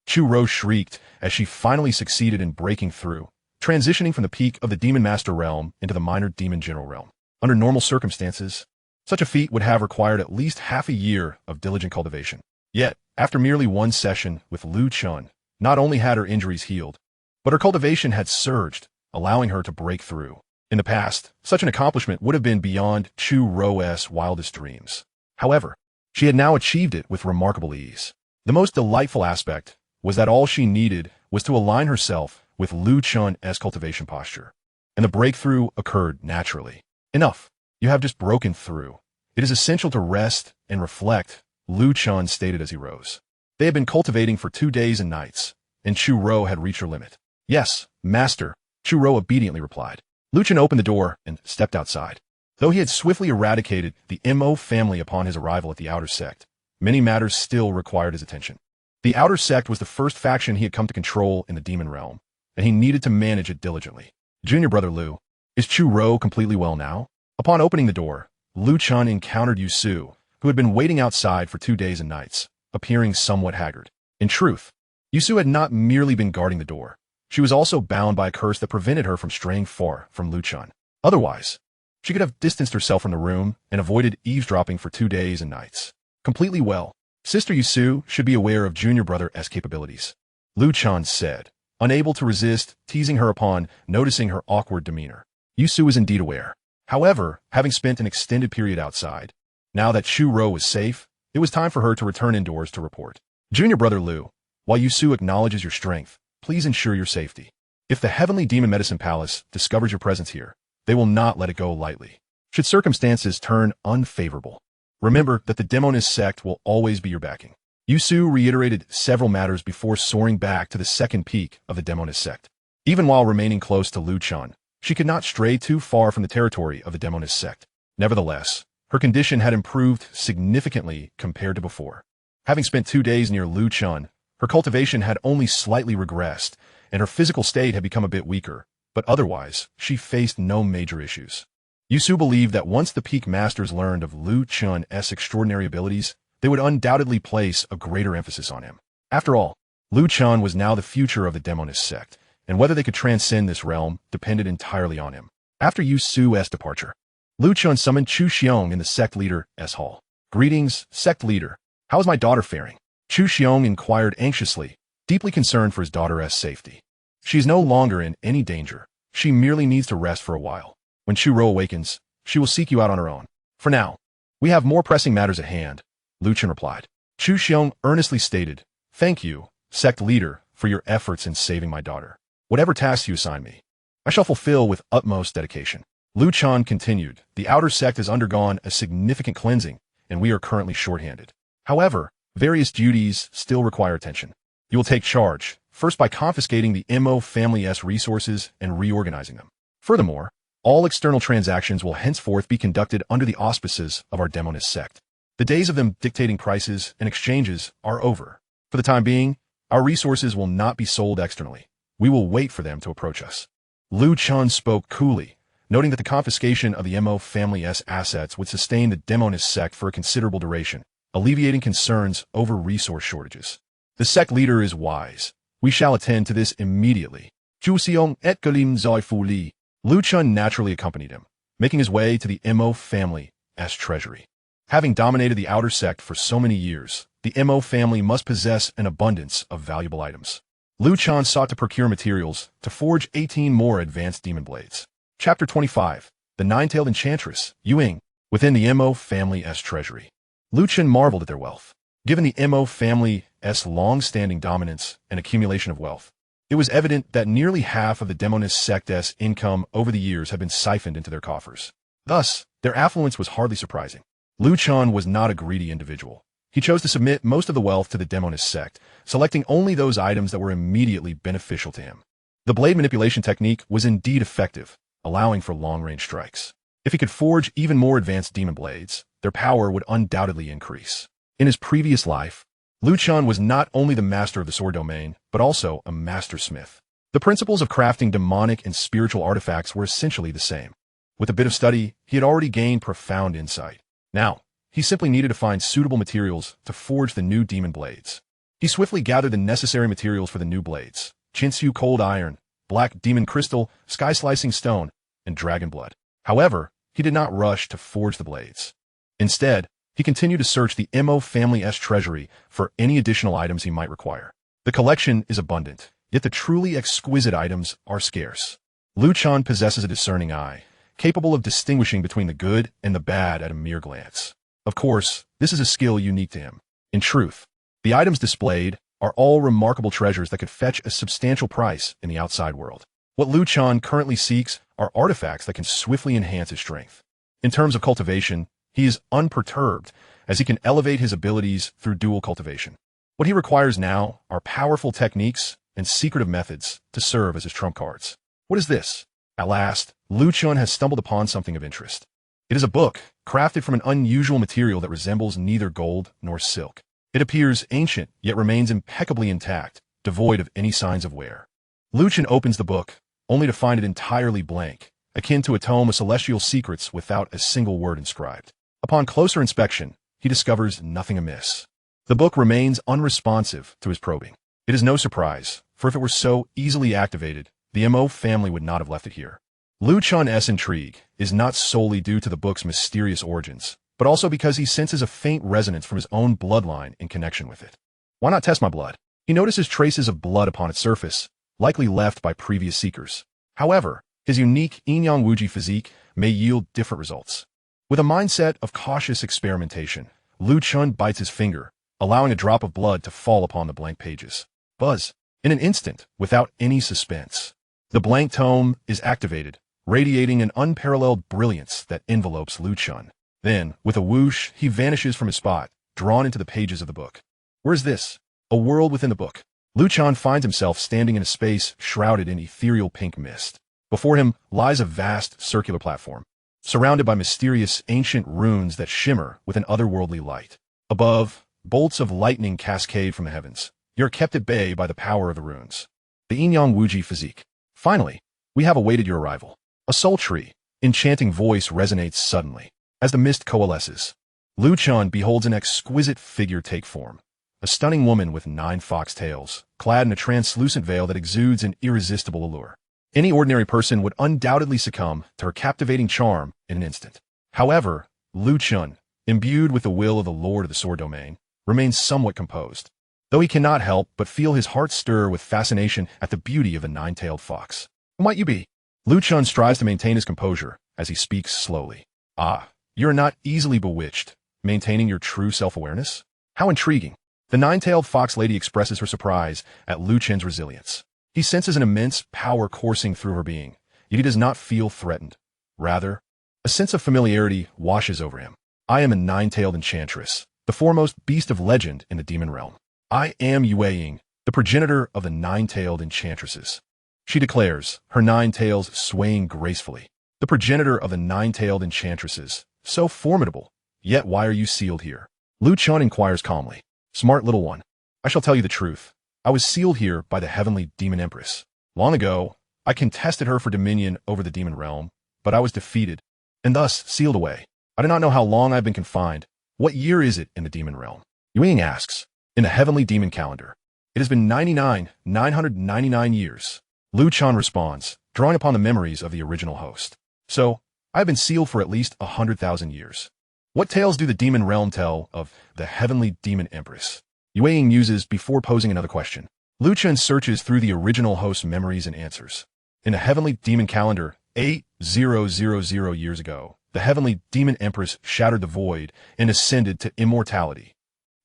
Chu Ro shrieked as she finally succeeded in breaking through, transitioning from the peak of the Demon Master realm into the minor Demon General realm. Under normal circumstances, such a feat would have required at least half a year of diligent cultivation. Yet, after merely one session with Lu Chun, not only had her injuries healed, but her cultivation had surged, allowing her to break through. In the past, such an accomplishment would have been beyond Chu Ro's wildest dreams. However, she had now achieved it with remarkable ease. The most delightful aspect was that all she needed was to align herself with Lu Chun's cultivation posture, and the breakthrough occurred naturally. Enough. You have just broken through. It is essential to rest and reflect, Lu Chun stated as he rose. They had been cultivating for 2 days and nights, and Chu Ro had reached her limit. Yes, master, Chu Ro obediently replied. Lu Chun opened the door and stepped outside. Though he had swiftly eradicated the Mo family upon his arrival at the outer sect, many matters still required his attention. The outer sect was the first faction he had come to control in the demon realm, and he needed to manage it diligently. Junior brother Lu, is Chu Ro completely well now? Upon opening the door, Lu Chun encountered Yusu, who had been waiting outside for 2 days and nights, appearing somewhat haggard. In truth, Yusu had not merely been guarding the door. She was also bound by a curse that prevented her from straying far from Lu Chun. Otherwise, she could have distanced herself from the room and avoided eavesdropping for 2 days and nights. Completely well, Sister Yusu should be aware of junior brother's capabilities, Lu Chun said, unable to resist teasing her upon noticing her awkward demeanor. Yusu was indeed aware. However, having spent an extended period outside, now that Chu Ro was safe, it was time for her to return indoors to report. Junior brother Lu, while Yusu acknowledges your strength, please ensure your safety. If the Heavenly Demon Medicine Palace discovers your presence here, they will not let it go lightly. Should circumstances turn unfavorable, remember that the Demoness Sect will always be your backing. Yusu reiterated several matters before soaring back to the second peak of the Demoness Sect. Even while remaining close to Lu Chen, she could not stray too far from the territory of the Demoness Sect. Nevertheless, her condition had improved significantly compared to before. Having spent 2 days near Lu Chen, her cultivation had only slightly regressed, and her physical state had become a bit weaker, but otherwise, she faced no major issues. Yusu believed that once the peak masters learned of Lu Chen's extraordinary abilities, they would undoubtedly place a greater emphasis on him. After all, Lu Chen was now the future of the Demoness Sect, and whether they could transcend this realm depended entirely on him. After Yusu's departure, Lu Chen summoned Chu Xiong in the sect leader's hall. "Greetings, sect leader. How is my daughter faring?" Chu Xiong inquired anxiously, deeply concerned for his daughter's safety. "She is no longer in any danger. She merely needs to rest for a while. When Chu-Ro awakens, she will seek you out on her own. For now, we have more pressing matters at hand," Lu Chen replied. Chu Xiong earnestly stated, "Thank you, sect leader, for your efforts in saving my daughter. Whatever tasks you assign me, I shall fulfill with utmost dedication." Lu Chen continued, "The outer sect has undergone a significant cleansing, and we are currently shorthanded. However, various duties still require attention. You will take charge, first by confiscating the Mo family's resources and reorganizing them. Furthermore, all external transactions will henceforth be conducted under the auspices of our Demoness Sect. The days of them dictating prices and exchanges are over. For the time being, our resources will not be sold externally. We will wait for them to approach us." Lu Chen spoke coolly, noting that the confiscation of the Mo family's assets would sustain the Demoness Sect for a considerable duration, alleviating concerns over resource shortages. "The sect leader is wise. We shall attend to this immediately." Zhu Xiong et Galim Zai Fu Li. Lu Chen naturally accompanied him, making his way to the Mo family's treasury. Having dominated the outer sect for so many years, the Mo family must possess an abundance of valuable items. Lu Chen sought to procure materials to forge 18 more advanced demon blades. Chapter 25. The Nine-Tailed Enchantress, Yuying. Within the Mo family's treasury, Lu Chen marveled at their wealth. Given the Mo family's long-standing dominance and accumulation of wealth, it was evident that nearly half of the Demoness Sect's income over the years had been siphoned into their coffers. Thus, their affluence was hardly surprising. Lu Chen was not a greedy individual. He chose to submit most of the wealth to the Demoness Sect, selecting only those items that were immediately beneficial to him. The blade manipulation technique was indeed effective, allowing for long-range strikes. If he could forge even more advanced demon blades, their power would undoubtedly increase. In his previous life, Lu Chen was not only the master of the sword domain, but also a master smith. The principles of crafting demonic and spiritual artifacts were essentially the same. With a bit of study, he had already gained profound insight. Now, he simply needed to find suitable materials to forge the new demon blades. He swiftly gathered the necessary materials for the new blades: Chinsu cold iron, black demon crystal, sky-slicing stone, and dragon blood. However, he did not rush to forge the blades. Instead, he continued to search the Mo family's treasury for any additional items he might require. The collection is abundant, yet the truly exquisite items are scarce. Lu Chen possesses a discerning eye, capable of distinguishing between the good and the bad at a mere glance. Of course, this is a skill unique to him. In truth, the items displayed are all remarkable treasures that could fetch a substantial price in the outside world. What Lu Chen currently seeks are artifacts that can swiftly enhance his strength. In terms of cultivation, he is unperturbed, as he can elevate his abilities through dual cultivation. What he requires now are powerful techniques and secretive methods to serve as his trump cards. What is this? At last, Lu Chen has stumbled upon something of interest. It is a book, crafted from an unusual material that resembles neither gold nor silk. It appears ancient, yet remains impeccably intact, devoid of any signs of wear. Lu Chen opens the book, only to find it entirely blank, akin to a tome of celestial secrets without a single word inscribed. Upon closer inspection, he discovers nothing amiss. The book remains unresponsive to his probing. It is no surprise, for if it were so easily activated, the Mo family would not have left it here. Lu Chen's intrigue is not solely due to the book's mysterious origins, but also because he senses a faint resonance from his own bloodline in connection with it. Why not test my blood? He notices traces of blood upon its surface, likely left by previous seekers. However, his unique Yin-Yang Wuji physique may yield different results. With a mindset of cautious experimentation, Lu Chen bites his finger, allowing a drop of blood to fall upon the blank pages. Buzz. In an instant, without any suspense, the blank tome is activated, radiating an unparalleled brilliance that envelopes Lu Chen. Then, with a whoosh, he vanishes from his spot, drawn into the pages of the book. Where's this? A world within the book. Lu Chen finds himself standing in a space shrouded in ethereal pink mist. Before him lies a vast circular platform, surrounded by mysterious ancient runes that shimmer with an otherworldly light. Above, bolts of lightning cascade from the heavens. You're kept at bay by the power of the runes. The Yin-Yang Wuji physique. Finally, we have awaited your arrival. A sultry, enchanting voice resonates suddenly. As the mist coalesces, Lu Chen beholds an exquisite figure take form. A stunning woman with 9 fox tails, clad in a translucent veil that exudes an irresistible allure. Any ordinary person would undoubtedly succumb to her captivating charm in an instant. However, Lu Chen, imbued with the will of the Lord of the Sword Domain, remains somewhat composed, though he cannot help but feel his heart stir with fascination at the beauty of the 9-tailed fox. Who might you be? Lu Chen strives to maintain his composure as he speaks slowly. Ah, you're not easily bewitched, maintaining your true self-awareness? How intriguing. The 9-tailed fox lady expresses her surprise at Lu Chen's resilience. He senses an immense power coursing through her being, yet he does not feel threatened. Rather, a sense of familiarity washes over him. I am a 9-tailed enchantress, the foremost beast of legend in the demon realm. I am Yue, the progenitor of the 9-tailed enchantresses. She declares, her 9 tails swaying gracefully. The progenitor of the 9-tailed enchantresses. So formidable. Yet why are you sealed here? Lu Chen inquires calmly. Smart little one. I shall tell you the truth. I was sealed here by the heavenly demon empress. Long ago, I contested her for dominion over the demon realm, but I was defeated, and thus sealed away. I do not know how long I've been confined. What year is it in the demon realm? Yue asks. In the heavenly demon calendar. It has been 999 years. Lu Chen responds, drawing upon the memories of the original host. So, I've been sealed for at least 100,000 years. What tales do the demon realm tell of the heavenly demon empress? Yue muses before posing another question. Lu Chen searches through the original host's memories and answers. In the heavenly demon calendar, 8000 years ago, the heavenly demon empress shattered the void and ascended to immortality.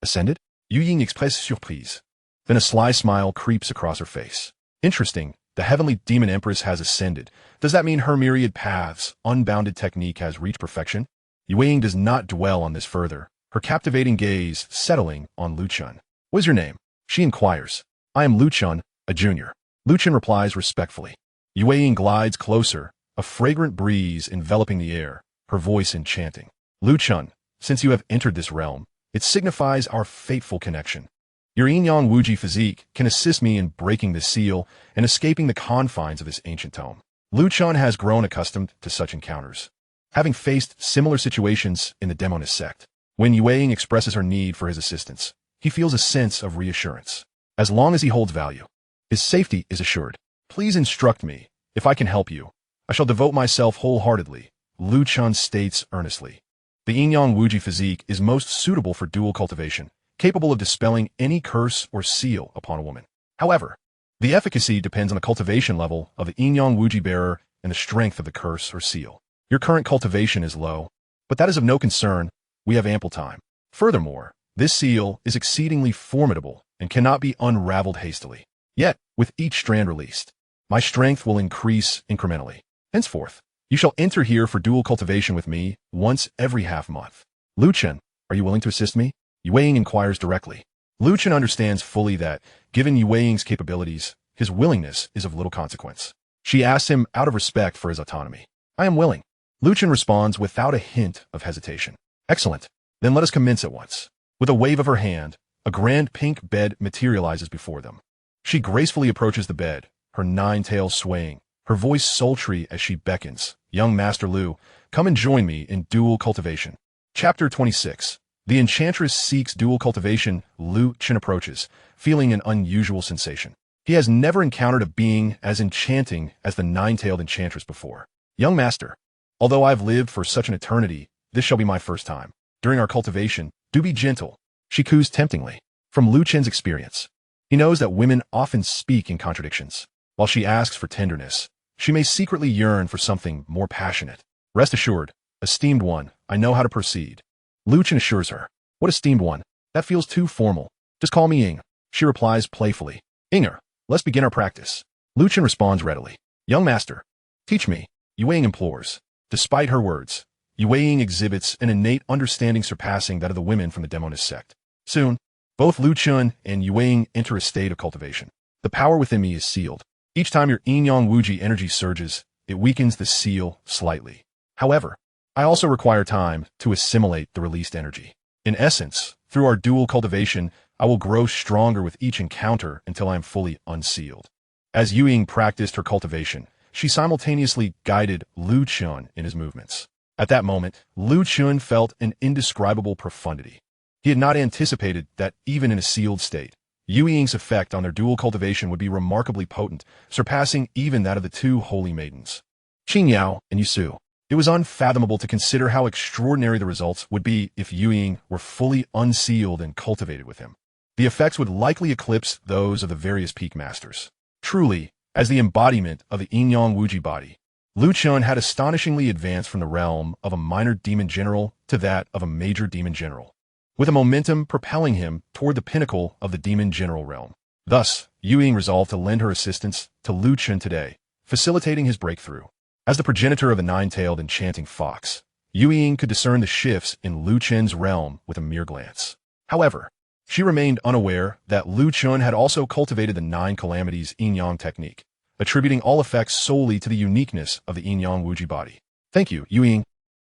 Ascended? Yu Ying expresses surprise. Then a sly smile creeps across her face. Interesting, the heavenly demon empress has ascended. Does that mean her myriad paths, unbounded technique has reached perfection? Yue Ying does not dwell on this further, her captivating gaze settling on Lu Chen. What is your name? She inquires. I am Lu Chen, a junior. Lu Chen replies respectfully. Yue Ying glides closer, a fragrant breeze enveloping the air, her voice enchanting. Lu Chen, since you have entered this realm, it signifies our fateful connection. Your Yin-Yang Wuji physique can assist me in breaking this seal and escaping the confines of this ancient tome. Lu Chen has grown accustomed to such encounters, having faced similar situations in the Demoness Sect. When Yue Ying expresses her need for his assistance, he feels a sense of reassurance. As long as he holds value, his safety is assured. Please instruct me. If I can help you, I shall devote myself wholeheartedly, Lu Chen states earnestly. The Yin-Yang Wuji physique is most suitable for dual cultivation, capable of dispelling any curse or seal upon a woman. However, the efficacy depends on the cultivation level of the Yin-Yang Wuji bearer and the strength of the curse or seal. Your current cultivation is low, but that is of no concern. We have ample time. Furthermore, this seal is exceedingly formidable and cannot be unraveled hastily. Yet, with each strand released, my strength will increase incrementally. Henceforth, you shall enter here for dual cultivation with me once every half-month. Lu Chen, are you willing to assist me? Yue Ying inquires directly. Lu Chen understands fully that, given Yue Ying's capabilities, his willingness is of little consequence. She asks him out of respect for his autonomy. I am willing. Lu Chen responds without a hint of hesitation. Excellent. Then let us commence at once. With a wave of her hand, a grand pink bed materializes before them. She gracefully approaches the bed, her 9 tails swaying, her voice sultry as she beckons. Young Master Lu, come and join me in dual cultivation. Chapter 26. The enchantress seeks dual cultivation. Lu Chen approaches, feeling an unusual sensation. He has never encountered a being as enchanting as the 9-tailed enchantress before. Young Master, although I have lived for such an eternity, this shall be my first time. During our cultivation, do be gentle. She coos temptingly. From Lu Chen's experience, he knows that women often speak in contradictions. While she asks for tenderness, she may secretly yearn for something more passionate. Rest assured, esteemed one, I know how to proceed. Lu Chen assures her. What esteemed one? That feels too formal. Just call me Ying. She replies playfully. Inger. Let's begin our practice. Lu Chen responds readily. Young master, teach me, Yueying implores. Despite her words, Yueying exhibits an innate understanding surpassing that of the women from the Demoness Sect. Soon, both Lu Chen and Yueying enter a state of cultivation. The power within me is sealed. Each time your Yin-Yang Wuji energy surges, it weakens the seal slightly. However, I also require time to assimilate the released energy. In essence, through our dual cultivation, I will grow stronger with each encounter until I am fully unsealed. As Yueying practiced her cultivation, she simultaneously guided Lu Chen in his movements. At that moment, Lu Chen felt an indescribable profundity. He had not anticipated that even in a sealed state, Yueying's effect on their dual cultivation would be remarkably potent, surpassing even that of the two holy maidens, Qingyao and Yusu. It was unfathomable to consider how extraordinary the results would be if Yueying were fully unsealed and cultivated with him. The effects would likely eclipse those of the various peak masters. Truly, as the embodiment of the Yin-Yang Wuji body, Lu Chen had astonishingly advanced from the realm of a minor demon general to that of a major demon general, with a momentum propelling him toward the pinnacle of the demon general realm. Thus, Yueying resolved to lend her assistance to Lu Chen today, facilitating his breakthrough. As the progenitor of the nine-tailed enchanting fox, Yueying could discern the shifts in Lu Chen's realm with a mere glance. However, she remained unaware that Lu Chen had also cultivated the Nine Calamities Yin-Yang technique, attributing all effects solely to the uniqueness of the Yin-Yang Wuji body. Thank you, Yueying.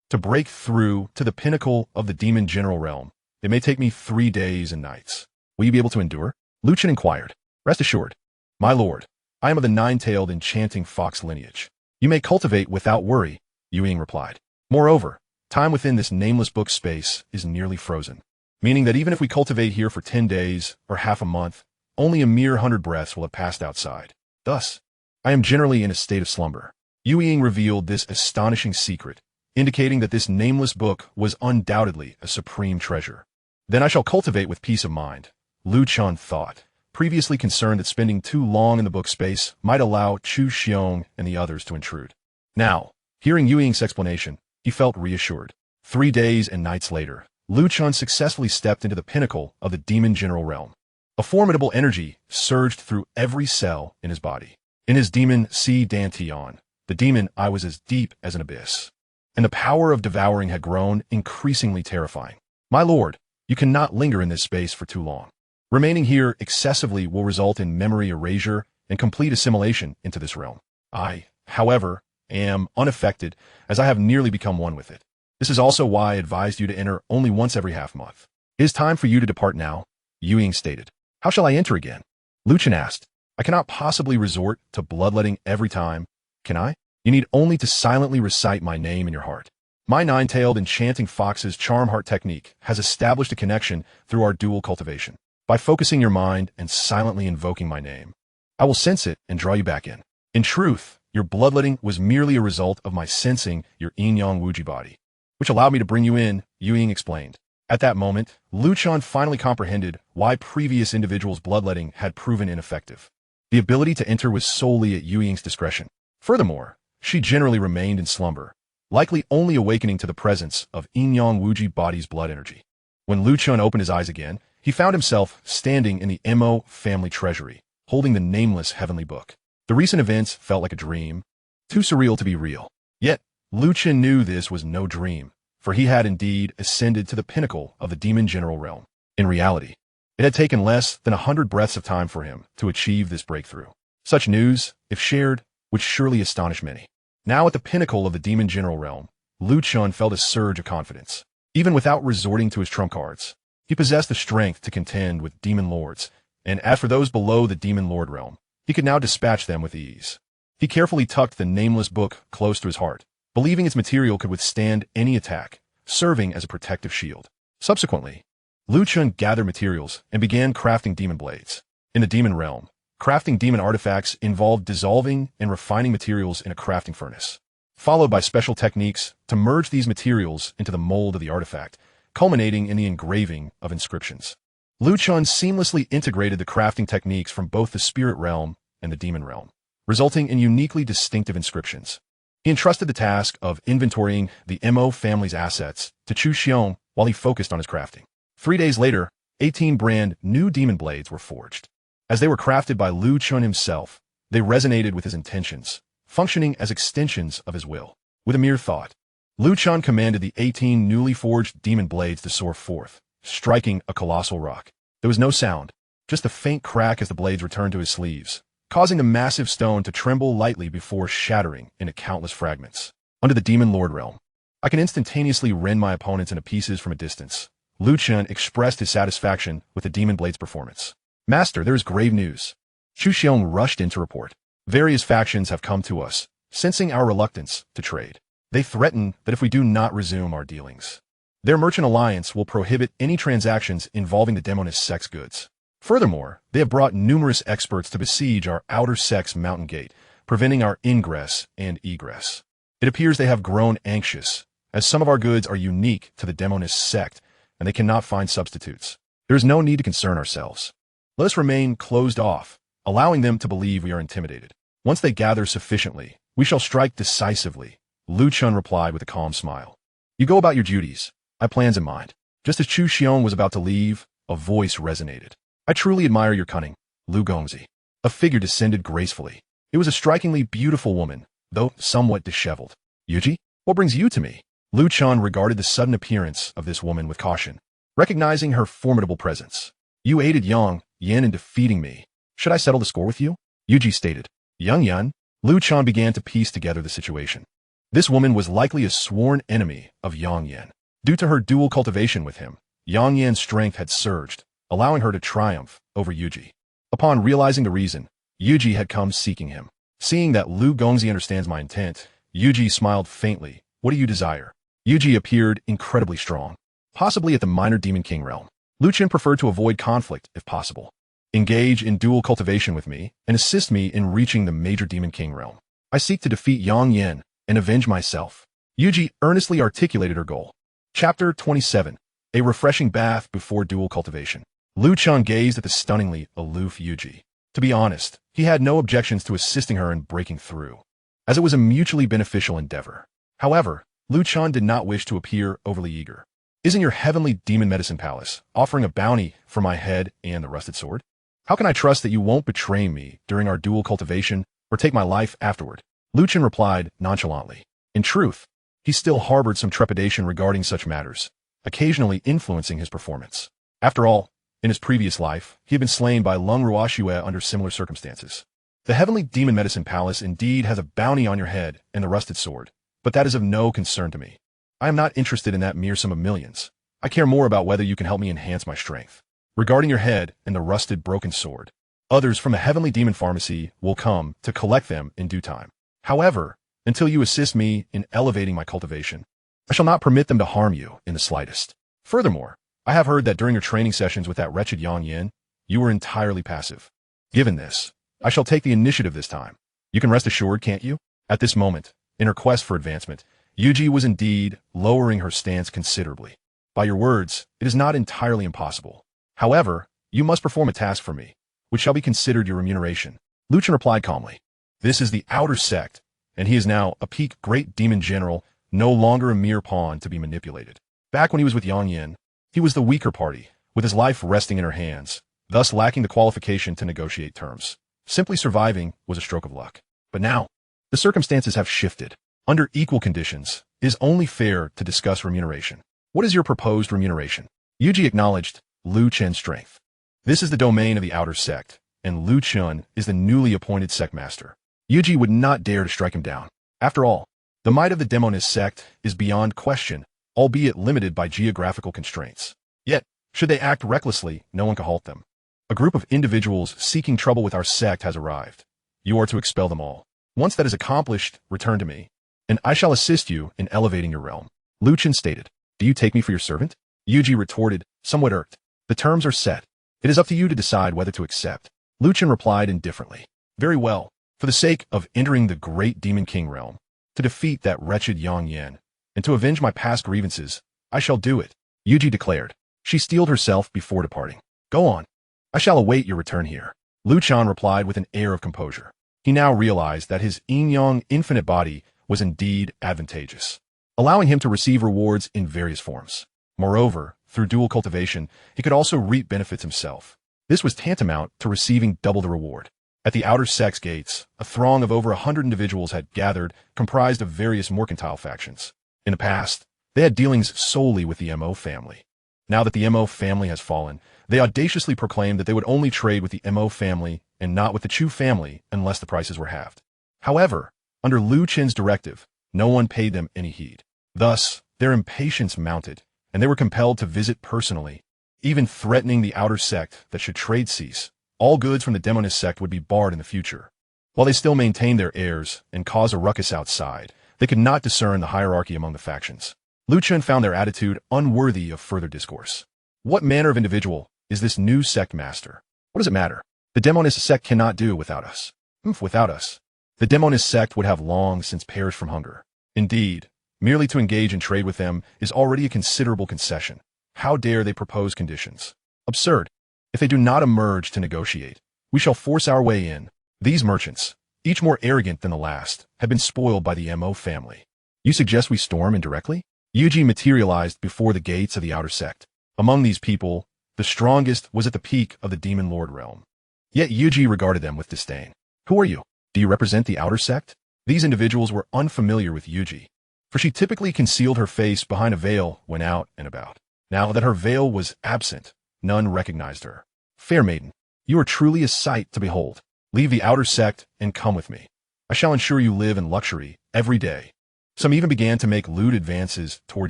To break through to the pinnacle of the demon general realm, it may take me 3 days and nights. Will you be able to endure? Lu Chen inquired. Rest assured, my lord, I am of the nine-tailed enchanting fox lineage. You may cultivate without worry, Yueying replied. Moreover, time within this nameless book space is nearly frozen, meaning that even if we cultivate here for 10 days or half a month, only a mere 100 breaths will have passed outside. Thus, I am generally in a state of slumber. Yueying revealed this astonishing secret, indicating that this nameless book was undoubtedly a supreme treasure. Then I shall cultivate with peace of mind, Lu Chen thought, previously concerned that spending too long in the book space might allow Chu Xiong and the others to intrude. Now, hearing Yueying's explanation, he felt reassured. 3 days and nights later, Lu Chen successfully stepped into the pinnacle of the demon general realm. A formidable energy surged through every cell in his body. In his demon Si Dantian, the demon I was as deep as an abyss, and the power of devouring had grown increasingly terrifying. My lord, you cannot linger in this space for too long. Remaining here excessively will result in memory erasure and complete assimilation into this realm. I, however, am unaffected, as I have nearly become one with it. This is also why I advised you to enter only once every half month. It is time for you to depart now, Yueying stated. How shall I enter again? Lu Chen asked. I cannot possibly resort to bloodletting every time, can I? You need only to silently recite my name in your heart. My nine-tailed enchanting fox's charm heart technique has established a connection through our dual cultivation. By focusing your mind and silently invoking my name, I will sense it and draw you back in. In truth, your bloodletting was merely a result of my sensing your Yin-Yang Wuji body, which allowed me to bring you in, Yueying explained. At that moment, Lu Chen finally comprehended why previous individuals' bloodletting had proven ineffective. The ability to enter was solely at Yueying's discretion. Furthermore, she generally remained in slumber, likely only awakening to the presence of Yin-Yang Wuji body's blood energy. When Lu Chen opened his eyes again, he found himself standing in the Mo family treasury, holding the nameless heavenly book. The recent events felt like a dream, too surreal to be real. Yet, Lu Chen knew this was no dream, for he had indeed ascended to the pinnacle of the demon general realm. In reality, it had taken less than 100 breaths of time for him to achieve this breakthrough. Such news, if shared, would surely astonish many. Now at the pinnacle of the demon general realm, Lu Chen felt a surge of confidence. Even without resorting to his trump cards, he possessed the strength to contend with demon lords, and as for those below the demon lord realm, he could now dispatch them with ease. He carefully tucked the nameless book close to his heart, believing its material could withstand any attack, serving as a protective shield. Subsequently, Lu Chen gathered materials and began crafting demon blades. In the demon realm, crafting demon artifacts involved dissolving and refining materials in a crafting furnace, followed by special techniques to merge these materials into the mold of the artifact, culminating in the engraving of inscriptions. Lu Chen seamlessly integrated the crafting techniques from both the spirit realm and the demon realm, resulting in uniquely distinctive inscriptions. He entrusted the task of inventorying the Mo family's assets to Chu Xiong while he focused on his crafting. 3 days later, 18 brand new demon blades were forged. As they were crafted by Lu Chen himself, they resonated with his intentions, functioning as extensions of his will. With a mere thought, Lu Chen commanded the 18 newly forged demon blades to soar forth, striking a colossal rock. There was no sound, just a faint crack as the blades returned to his sleeves, causing the massive stone to tremble lightly before shattering into countless fragments. Under the Demon Lord realm, I can instantaneously rend my opponents into pieces from a distance. Lu Chen expressed his satisfaction with the demon blade's performance. Master, there is grave news. Chu Xiong rushed in to report. Various factions have come to us, sensing our reluctance to trade. They threaten that if we do not resume our dealings, their merchant alliance will prohibit any transactions involving the Demoness Sect's goods. Furthermore, they have brought numerous experts to besiege our outer sect's mountain gate, preventing our ingress and egress. It appears they have grown anxious, as some of our goods are unique to the Demoness Sect, and they cannot find substitutes. There is no need to concern ourselves. Let us remain closed off, allowing them to believe we are intimidated. Once they gather sufficiently, we shall strike decisively, Lu Chen replied with a calm smile. You go about your duties. I have plans in mind. Just as Chu Xiong was about to leave, a voice resonated. I truly admire your cunning, Lu Gongzi. A figure descended gracefully. It was a strikingly beautiful woman, though somewhat disheveled. Yuji, what brings you to me? Lu Chen regarded the sudden appearance of this woman with caution, recognizing her formidable presence. You aided Yang Yan in defeating me. Should I settle the score with you? Yuji stated. Yang Yan? Lu Chen began to piece together the situation. This woman was likely a sworn enemy of Yang Yan. Due to her dual cultivation with him, Yang Yan's strength had surged, allowing her to triumph over Yuji. Upon realizing the reason, Yuji had come seeking him. Seeing that Lu Gongzi understands my intent, Yuji smiled faintly. What do you desire? Yuji appeared incredibly strong, possibly at the minor Demon King realm. Lu Chen preferred to avoid conflict if possible. Engage in dual cultivation with me and assist me in reaching the major Demon King realm. I seek to defeat Yang Yan and avenge myself. Yuji earnestly articulated her goal. Chapter 27. A refreshing bath before dual cultivation. Lu Chen gazed at the stunningly aloof Yuji. To be honest, he had no objections to assisting her in breaking through, as it was a mutually beneficial endeavor. However, Lu Chen did not wish to appear overly eager. Isn't your heavenly demon medicine palace offering a bounty for my head and the rusted sword? How can I trust that you won't betray me during our dual cultivation or take my life afterward? Lu Chen replied nonchalantly. In truth, he still harbored some trepidation regarding such matters, occasionally influencing his performance. After all, in his previous life, he had been slain by Leng Ruoxue under similar circumstances. The heavenly demon medicine palace indeed has a bounty on your head and the rusted sword, but that is of no concern to me. I am not interested in that mere sum of millions. I care more about whether you can help me enhance my strength. Regarding your head and the rusted broken sword, others from the heavenly demon pharmacy will come to collect them in due time. However, until you assist me in elevating my cultivation, I shall not permit them to harm you in the slightest. Furthermore, I have heard that during your training sessions with that wretched Yang Yan, you were entirely passive. Given this, I shall take the initiative this time. You can rest assured, can't you? At this moment, in her quest for advancement, Yuji was indeed lowering her stance considerably. By your words, it is not entirely impossible. However, you must perform a task for me, which shall be considered your remuneration. Lu Chen replied calmly. This is the outer sect, and he is now a peak great demon general, no longer a mere pawn to be manipulated. Back when he was with Yang Yan, he was the weaker party, with his life resting in her hands, thus lacking the qualification to negotiate terms. Simply surviving was a stroke of luck. But now, the circumstances have shifted. Under equal conditions, it is only fair to discuss remuneration. What is your proposed remuneration? Yuji acknowledged Lu Chen's strength. This is the domain of the outer sect, and Lu Chen is the newly appointed sect master. Yuji would not dare to strike him down. After all, the might of the Demoness Sect is beyond question, albeit limited by geographical constraints. Yet, should they act recklessly, no one can halt them. A group of individuals seeking trouble with our sect has arrived. You are to expel them all. Once that is accomplished, return to me, and I shall assist you in elevating your realm. Lu Chen stated. Do you take me for your servant? Yuji retorted, somewhat irked. The terms are set. It is up to you to decide whether to accept. Lu Chen replied indifferently. Very well. For the sake of entering the great Demon King realm, to defeat that wretched Yang Yan, and to avenge my past grievances, I shall do it, Yuji declared. She steeled herself before departing. Go on. I shall await your return here. Lu Chen replied with an air of composure. He now realized that his Yin-Yang Infinite Body was indeed advantageous, allowing him to receive rewards in various forms. Moreover, through dual cultivation, he could also reap benefits himself. This was tantamount to receiving double the reward. At the outer sect's gates, a throng of over 100 individuals had gathered, comprised of various mercantile factions. In the past, they had dealings solely with the Mo family. Now that the Mo family has fallen, they audaciously proclaimed that they would only trade with the Mo family and not with the Chu family unless the prices were halved. However, under Lu Chen's directive, no one paid them any heed. Thus, their impatience mounted, and they were compelled to visit personally, even threatening the outer sect that should trade cease, all goods from the Demoness Sect would be barred in the future. While they still maintained their airs and caused a ruckus outside, they could not discern the hierarchy among the factions. Lu Chen found their attitude unworthy of further discourse. What manner of individual is this new sect master? What does it matter? The Demoness Sect cannot do without us. Without us, the Demoness Sect would have long since perished from hunger. Indeed, merely to engage in trade with them is already a considerable concession. How dare they propose conditions? Absurd. If they do not emerge to negotiate, we shall force our way in. These merchants, each more arrogant than the last, have been spoiled by the Mo family. You suggest we storm indirectly? Yuji materialized before the gates of the outer sect. Among these people, the strongest was at the peak of the Demon Lord realm. Yet Yuji regarded them with disdain. Who are you? Do you represent the outer sect? These individuals were unfamiliar with Yuji, for she typically concealed her face behind a veil when out and about. Now that her veil was absent, none recognized her. Fair maiden, you are truly a sight to behold. Leave the outer sect and come with me. I shall ensure you live in luxury every day. Some even began to make lewd advances toward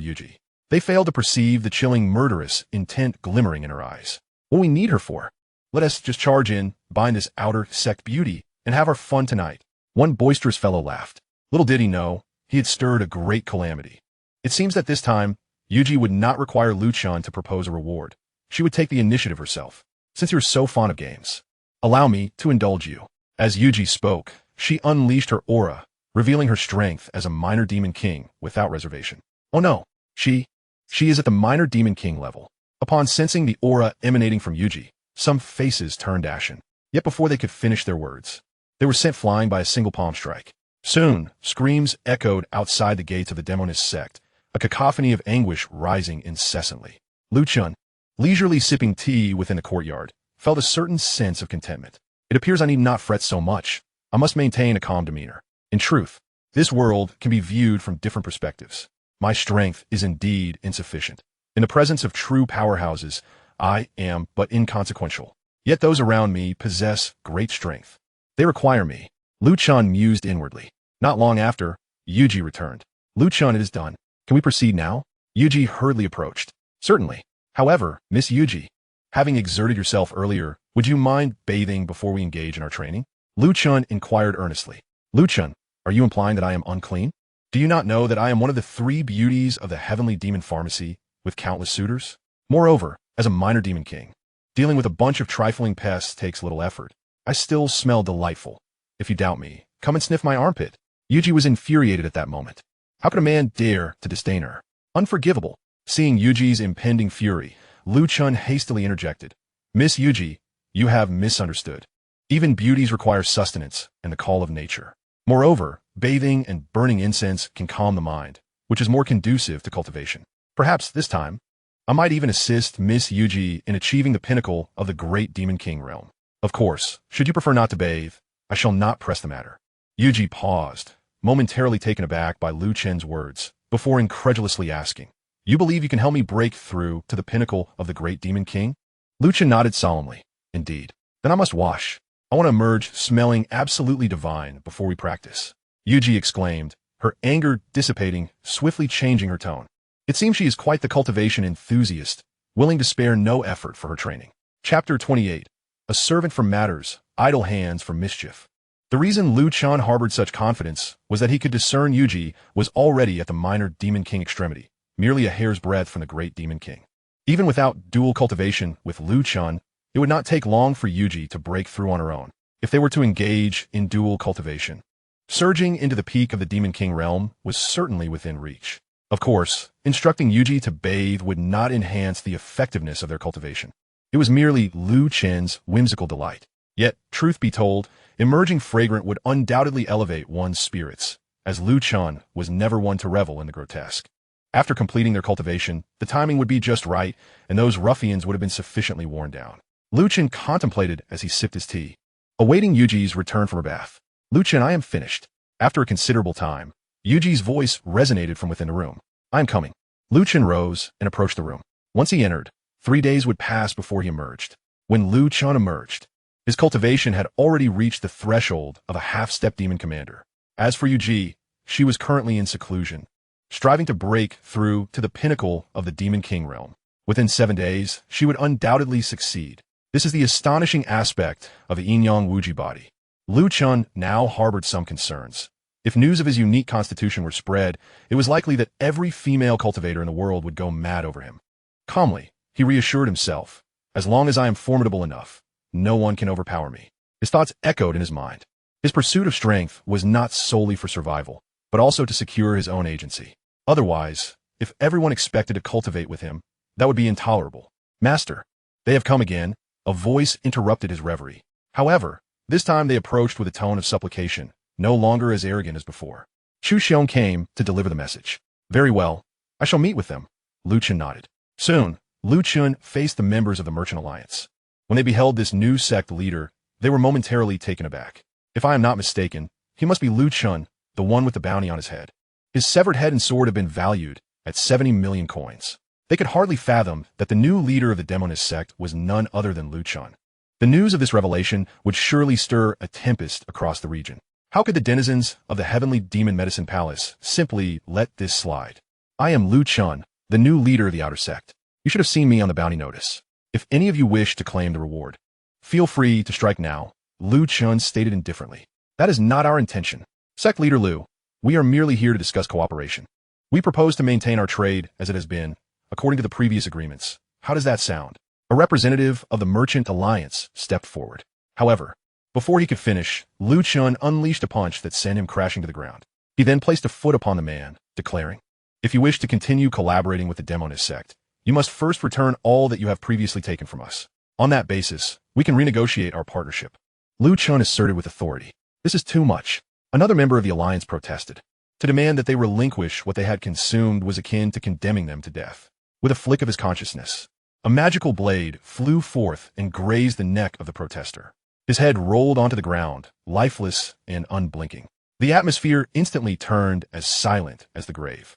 Yuji. They failed to perceive the chilling murderous intent glimmering in her eyes. What we need her for? Let us just charge in, bind this outer sect beauty, and have our fun tonight. One boisterous fellow laughed. Little did he know, he had stirred a great calamity. It seems that this time, Yuji would not require Lu Chen to propose a reward. She would take the initiative herself, since you're so fond of games. Allow me to indulge you. As Yuji spoke, she unleashed her aura, revealing her strength as a minor demon king without reservation. Oh no, she is at the minor demon king level. Upon sensing the aura emanating from Yuji, some faces turned ashen. Yet before they could finish their words, they were sent flying by a single palm strike. Soon, screams echoed outside the gates of the Demoness Sect, a cacophony of anguish rising incessantly. Lu Chen, leisurely sipping tea within the courtyard, felt a certain sense of contentment. It appears I need not fret so much. I must maintain a calm demeanor. In truth, this world can be viewed from different perspectives. My strength is indeed insufficient. In the presence of true powerhouses, I am but inconsequential. Yet those around me possess great strength. They require me. Lu Chen mused inwardly. Not long after, Yuji returned. Lu Chen, it is done. Can we proceed now? Yuji hurriedly approached. Certainly. However, Miss Yuji, having exerted yourself earlier, would you mind bathing before we engage in our training? Lu Chen inquired earnestly. Lu Chen, are you implying that I am unclean? Do you not know that I am one of the 3 beauties of the heavenly demon pharmacy, with countless suitors? Moreover, as a minor demon king, dealing with a bunch of trifling pests takes little effort. I still smell delightful. If you doubt me, come and sniff my armpit. Yuji was infuriated at that moment. How could a man dare to disdain her? Unforgivable. Seeing Yuji's impending fury, Lu Chen hastily interjected. Miss Yuji, you have misunderstood. Even beauties require sustenance and the call of nature. Moreover, bathing and burning incense can calm the mind, which is more conducive to cultivation. Perhaps this time, I might even assist Miss Yuji in achieving the pinnacle of the great Demon King realm. Of course, should you prefer not to bathe, I shall not press the matter. Yuji paused, momentarily taken aback by Lu Chen's words, before incredulously asking, You believe you can help me break through to the pinnacle of the great Demon King? Lu Chen nodded solemnly. Indeed. Then I must wash. I want to emerge smelling absolutely divine before we practice. Yuji exclaimed, her anger dissipating, swiftly changing her tone. It seems she is quite the cultivation enthusiast, willing to spare no effort for her training. Chapter 28. A servant for matters, idle hands for mischief. The reason Lu Chen harbored such confidence was that he could discern Yuji was already at the minor Demon King extremity, merely a hair's breadth from the great Demon King. Even without dual cultivation with Lu Chen, it would not take long for Yuji to break through on her own, if they were to engage in dual cultivation. Surging into the peak of the Demon King realm was certainly within reach. Of course, instructing Yuji to bathe would not enhance the effectiveness of their cultivation. It was merely Lu Chen's whimsical delight. Yet, truth be told, emerging fragrant would undoubtedly elevate one's spirits, as Lu Chen was never one to revel in the grotesque. After completing their cultivation, the timing would be just right, and those ruffians would have been sufficiently worn down. Lu Chen contemplated as he sipped his tea, awaiting Yuji's return from her bath. Lu Chen, I am finished. After a considerable time, Yuji's voice resonated from within the room. I am coming. Lu Chen rose and approached the room. Once he entered, 3 days would pass before he emerged. When Lu Chen emerged, his cultivation had already reached the threshold of a half-step demon commander. As for Yuji, she was currently in seclusion, striving to break through to the pinnacle of the Demon King realm. Within 7 days, she would undoubtedly succeed. This is the astonishing aspect of the Yin-Yang Infinite Body. Lu Chen now harbored some concerns. If news of his unique constitution were spread, it was likely that every female cultivator in the world would go mad over him. Calmly, he reassured himself, as long as I am formidable enough, no one can overpower me. His thoughts echoed in his mind. His pursuit of strength was not solely for survival, but also to secure his own agency. Otherwise, if everyone expected to cultivate with him, that would be intolerable. Master, they have come again. A voice interrupted his reverie. However, this time they approached with a tone of supplication, no longer as arrogant as before. Chu Xiong came to deliver the message. Very well, I shall meet with them. Lu Chen nodded. Soon, Lu Chen faced the members of the Merchant Alliance. When they beheld this new sect leader, they were momentarily taken aback. If I am not mistaken, he must be Lu Chen, the one with the bounty on his head. His severed head and sword have been valued at 70 million coins. They could hardly fathom that the new leader of the Demoness Sect was none other than Lu Chen. The news of this revelation would surely stir a tempest across the region. How could the denizens of the Heavenly Demon Medicine Palace simply let this slide? I am Lu Chen, the new leader of the Outer Sect. You should have seen me on the bounty notice. If any of you wish to claim the reward, feel free to strike now, Lu Chen stated indifferently. That is not our intention. Sect Leader Lu, we are merely here to discuss cooperation. We propose to maintain our trade as it has been, according to the previous agreements. How does that sound? A representative of the Merchant Alliance stepped forward. However, before he could finish, Lu Chen unleashed a punch that sent him crashing to the ground. He then placed a foot upon the man, declaring, If you wish to continue collaborating with the Demoness Sect, you must first return all that you have previously taken from us. On that basis, we can renegotiate our partnership. Lu Chen asserted with authority. This is too much. Another member of the alliance protested. To demand that they relinquish what they had consumed was akin to condemning them to death. With a flick of his consciousness, a magical blade flew forth and grazed the neck of the protester. His head rolled onto the ground, lifeless and unblinking. The atmosphere instantly turned as silent as the grave.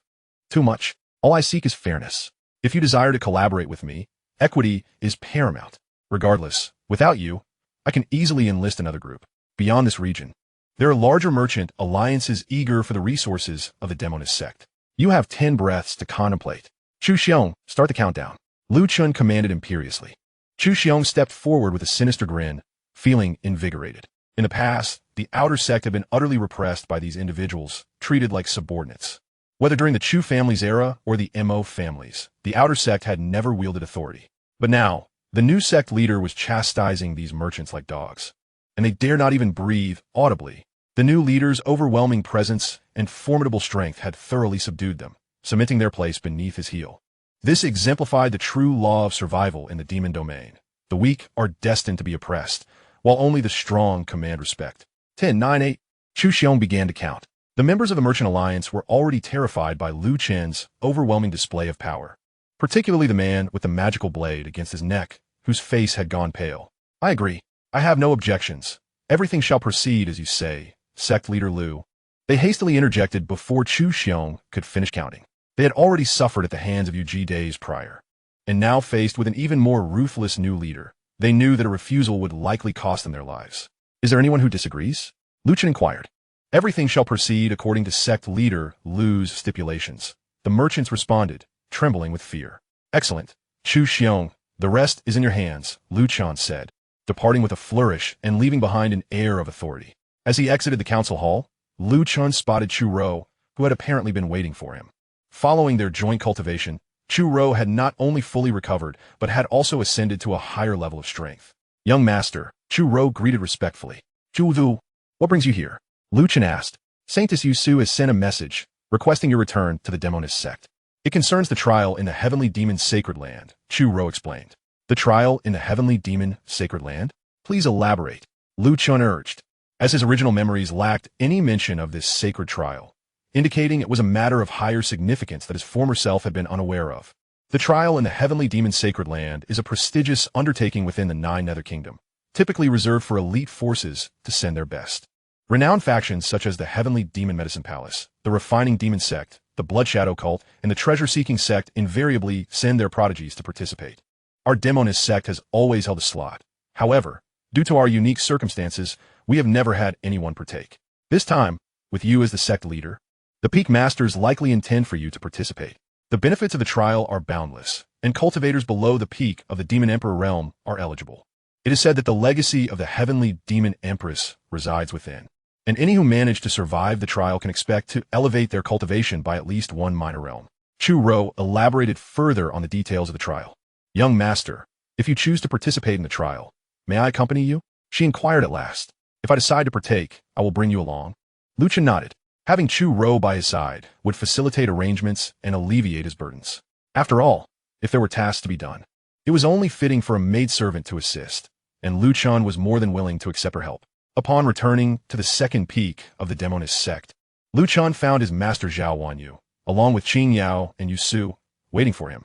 Too much. All I seek is fairness. If you desire to collaborate with me, equity is paramount. Regardless, without you, I can easily enlist another group. Beyond this region, there are larger merchant alliances eager for the resources of the Demoness Sect. You have 10 breaths to contemplate. Chu Xiong, start the countdown. Lu Chen commanded imperiously. Chu Xiong stepped forward with a sinister grin, feeling invigorated. In the past, the Outer Sect had been utterly repressed by these individuals, treated like subordinates. Whether during the Chu family's era or the Mo families, the Outer Sect had never wielded authority. But now, the new sect leader was chastising these merchants like dogs, and they dare not even breathe audibly. The new leader's overwhelming presence and formidable strength had thoroughly subdued them, cementing their place beneath his heel. This exemplified the true law of survival in the demon domain. The weak are destined to be oppressed, while only the strong command respect. 10, 9, 8. Chu Xiong began to count. The members of the Merchant Alliance were already terrified by Lu Chen's overwhelming display of power, particularly the man with the magical blade against his neck, whose face had gone pale. I agree. I have no objections. Everything shall proceed as you say, Sect Leader Lu. They hastily interjected before Chu Xiong could finish counting. They had already suffered at the hands of Yuji days prior, and now faced with an even more ruthless new leader, they knew that a refusal would likely cost them their lives. Is there anyone who disagrees? Lu Chen inquired. Everything shall proceed according to Sect Leader Lu's stipulations. The merchants responded, trembling with fear. Excellent. Chu Xiong, the rest is in your hands, Lu Chen said, departing with a flourish and leaving behind an air of authority. As he exited the council hall, Lu Chen spotted Chu Ro, who had apparently been waiting for him. Following their joint cultivation, Chu Ro had not only fully recovered, but had also ascended to a higher level of strength. Young master, Chu Ro greeted respectfully. Chu Vu, what brings you here? Lu Chen asked. Saintesses has sent a message, requesting your return to the Demoness Sect. It concerns the trial in the Heavenly Demon Sacred Land, Chu Ro explained. The trial in the Heavenly Demon Sacred Land? Please elaborate, Lu Chen urged, as his original memories lacked any mention of this sacred trial, indicating it was a matter of higher significance that his former self had been unaware of. The trial in the heavenly demon sacred land is a prestigious undertaking within the Nine Nether Kingdom, typically reserved for elite forces to send their best. Renowned factions such as the Heavenly Demon Medicine Palace, the Refining Demon Sect, the Blood Shadow Cult, and the Treasure-Seeking Sect invariably send their prodigies to participate. Our Demoness Sect has always held a slot. However, due to our unique circumstances, we have never had anyone partake. This time, with you as the sect leader, the Peak Masters likely intend for you to participate. The benefits of the trial are boundless, and cultivators below the peak of the Demon Emperor realm are eligible. It is said that the legacy of the Heavenly Demon Empress resides within, and any who manage to survive the trial can expect to elevate their cultivation by at least one minor realm. Chu Ro elaborated further on the details of the trial. Young Master, if you choose to participate in the trial, may I accompany you? She inquired at last. If I decide to partake, I will bring you along. Lu Chen nodded. Having Chu Ro by his side would facilitate arrangements and alleviate his burdens. After all, if there were tasks to be done, it was only fitting for a maidservant to assist, and Lu Chen was more than willing to accept her help. Upon returning to the second peak of the Demoness Sect, Lu Chen found his master Zhao Wanyu, along with Qing Yao and Yu Su, waiting for him.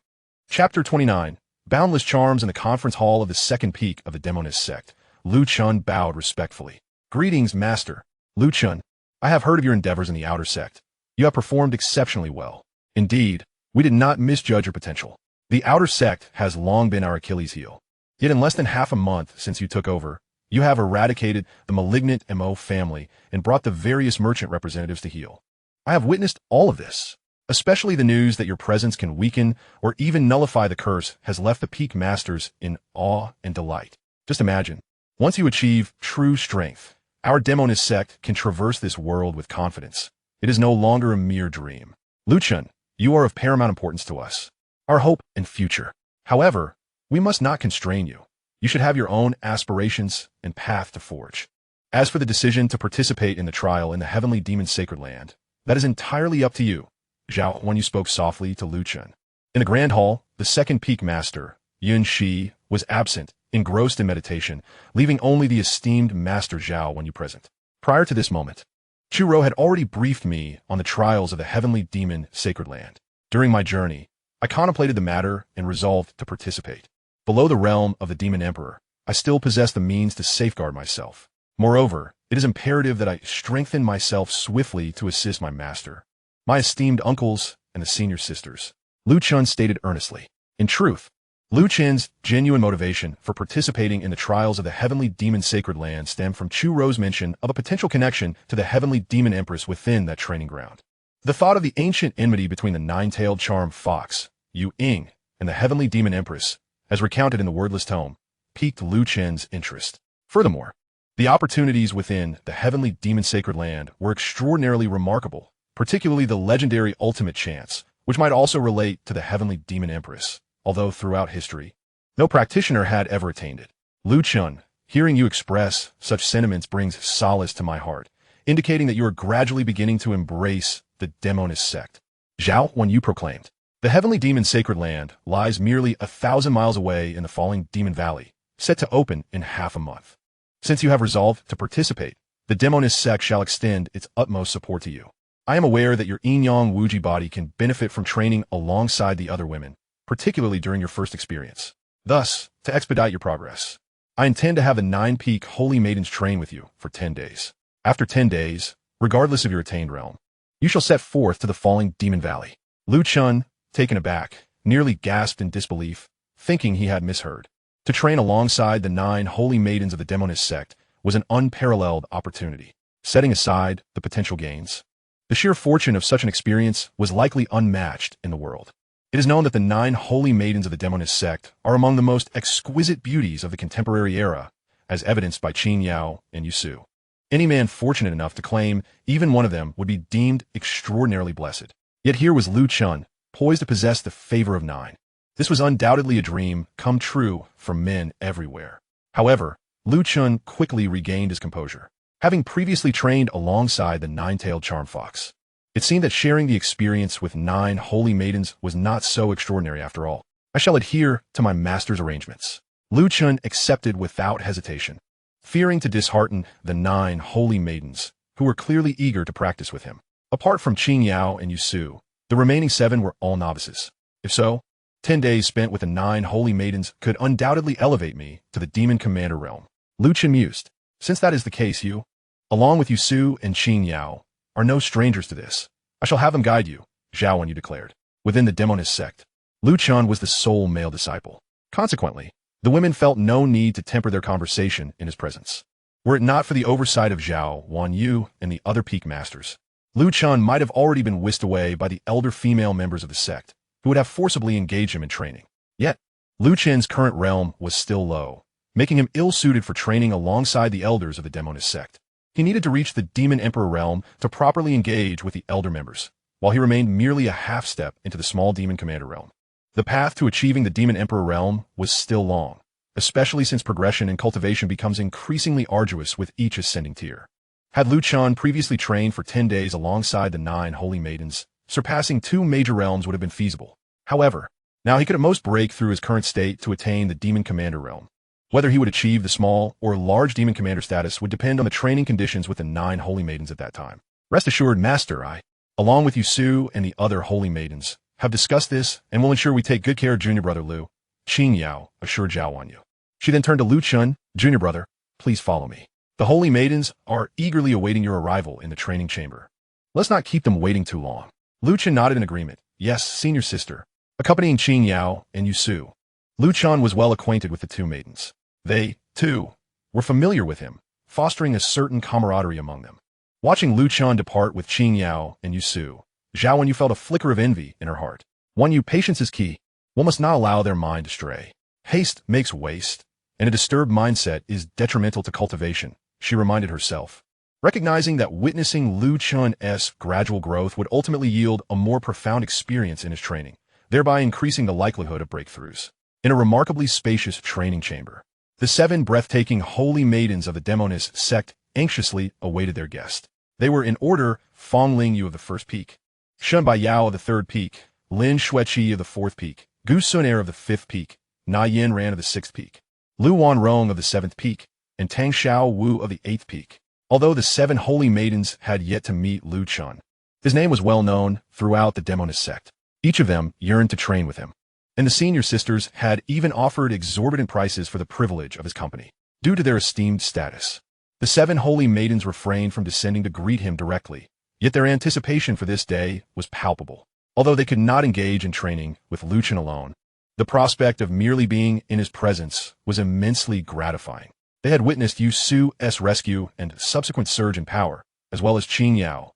Chapter 29. Boundless Charms in the conference hall of the second peak of the Demoness Sect. Lu Chen bowed respectfully. Greetings, Master. Lu Chen, I have heard of your endeavors in the Outer Sect. You have performed exceptionally well. Indeed, we did not misjudge your potential. The Outer Sect has long been our Achilles heel. Yet in less than half a month since you took over, you have eradicated the malignant MO family and brought the various merchant representatives to heel. I have witnessed all of this. Especially the news that your presence can weaken or even nullify the curse has left the Peak Masters in awe and delight. Just imagine, once you achieve true strength, our Demoness Sect can traverse this world with confidence. It is no longer a mere dream. Lu Chen, you are of paramount importance to us, our hope and future. However, we must not constrain you. You should have your own aspirations and path to forge. As for the decision to participate in the trial in the Heavenly Demon Sacred Land, that is entirely up to you. Zhao Wanyu spoke softly to Lu Chen. In the Grand Hall, the second Peak Master, Yun Shi, was absent, engrossed in meditation, leaving only the esteemed Master Zhao Wanyu present. Prior to this moment, Chu Ro had already briefed me on the trials of the Heavenly Demon Sacred Land. During my journey, I contemplated the matter and resolved to participate. Below the realm of the Demon Emperor, I still possess the means to safeguard myself. Moreover, it is imperative that I strengthen myself swiftly to assist my master, my esteemed uncles, and the senior sisters. Lu Chen stated earnestly. In truth, Lu Chen's genuine motivation for participating in the trials of the Heavenly Demon Sacred Land stemmed from Chu Ro's mention of a potential connection to the Heavenly Demon Empress within that training ground. The thought of the ancient enmity between the nine-tailed charmed fox, Yu Ying, and the Heavenly Demon Empress, as recounted in the wordless tome, piqued Lu Chen's interest. Furthermore, the opportunities within the Heavenly Demon Sacred Land were extraordinarily remarkable, particularly the legendary ultimate chance, which might also relate to the Heavenly Demon Empress, although throughout history, no practitioner had ever attained it. Lu Chen, hearing you express such sentiments brings solace to my heart, indicating that you are gradually beginning to embrace the Demoness Sect. Zhao Wanyu proclaimed. The Heavenly Demon Sacred Land lies merely 1,000 miles away in the falling Demon Valley, set to open in half a month. Since you have resolved to participate, the Demoness Sect shall extend its utmost support to you. I am aware that your Yin-Yang Wuji body can benefit from training alongside the other women, particularly during your first experience. Thus, to expedite your progress, I intend to have the 9 Peak Holy Maidens train with you for 10 days. After 10 days, regardless of your attained realm, you shall set forth to the falling Demon Valley. Lu Chen, taken aback, nearly gasped in disbelief, thinking he had misheard. To train alongside the 9 Holy Maidens of the Demoness Sect was an unparalleled opportunity. Setting aside the potential gains, the sheer fortune of such an experience was likely unmatched in the world. It is known that the 9 Holy Maidens of the Demoness Sect are among the most exquisite beauties of the contemporary era, as evidenced by Qing Yao and Yu Su. Any man fortunate enough to claim even one of them would be deemed extraordinarily blessed. Yet here was Lu Chen, poised to possess the favor of 9. This was undoubtedly a dream come true for men everywhere. However, Lu Chen quickly regained his composure, having previously trained alongside the 9-tailed charm fox. It seemed that sharing the experience with 9 Holy Maidens was not so extraordinary after all. I shall adhere to my master's arrangements. Lu Chen accepted without hesitation, fearing to dishearten the 9 Holy Maidens, who were clearly eager to practice with him. Apart from Qing Yao and Yu Su, the remaining 7 were all novices. If so, 10 days spent with the 9 holy maidens could undoubtedly elevate me to the demon commander realm. Lu Chen mused. Since that is the case, you, along with Yusu and Qin Yao, are no strangers to this. I shall have them guide you, Zhao Wenyu declared. Within the Demoness Sect, Lu Chen was the sole male disciple. Consequently, the women felt no need to temper their conversation in his presence. Were it not for the oversight of Zhao Wenyu and the other peak masters, Lu Chen might have already been whisked away by the elder female members of the sect, who would have forcibly engaged him in training. Yet, Lu Chen's current realm was still low, making him ill-suited for training alongside the elders of the Demoness Sect. He needed to reach the Demon Emperor realm to properly engage with the elder members, while he remained merely a half-step into the small Demon Commander realm. The path to achieving the Demon Emperor realm was still long, especially since progression and cultivation becomes increasingly arduous with each ascending tier. Had Lu Chen previously trained for 10 days alongside the 9 holy maidens, surpassing 2 major realms would have been feasible. However, now he could at most break through his current state to attain the Demon Commander realm. Whether he would achieve the small or large Demon Commander status would depend on the training conditions with the 9 holy maidens at that time. Rest assured, Master, I, along with Yusu and the other holy maidens, have discussed this and will ensure we take good care of junior brother Lu, Qin Yao assured Zhao Wenyu. She then turned to Lu Chen, junior brother, please follow me. The holy maidens are eagerly awaiting your arrival in the training chamber. Let's not keep them waiting too long. Lu Chen nodded in agreement. Yes, senior sister. Accompanying Qin Yao and Yusu, Lu Chen was well acquainted with the 2 maidens. They, too, were familiar with him, fostering a certain camaraderie among them. Watching Lu Chen depart with Qin Yao and Yusu, Zhao Wenyu felt a flicker of envy in her heart. Wenyu, patience is key. One must not allow their mind to stray. Haste makes waste, and a disturbed mindset is detrimental to cultivation, she reminded herself. Recognizing that witnessing Lu Chen's gradual growth would ultimately yield a more profound experience in his training, thereby increasing the likelihood of breakthroughs. In a remarkably spacious training chamber, the 7 breathtaking holy maidens of the Demoness Sect anxiously awaited their guest. They were in order: Fong Lingyu of the 1st peak, Shen Baiyao of the 3rd peak, Lin Xueqi of the 4th peak, Gu Sunair of the 5th peak, Na Yin Ran of the 6th peak, Lu Wanrong of the 7th peak, and Tang Xiao Wu of the 8th peak. Although the 7 holy maidens had yet to meet Lu Chen, his name was well known throughout the Demoness Sect. Each of them yearned to train with him, and the senior sisters had even offered exorbitant prices for the privilege of his company. Due to their esteemed status, the 7 holy maidens refrained from descending to greet him directly, yet their anticipation for this day was palpable. Although they could not engage in training with Lu Chen alone, the prospect of merely being in his presence was immensely gratifying. They had witnessed Yusu's rescue and subsequent surge in power, as well as Qin Yao,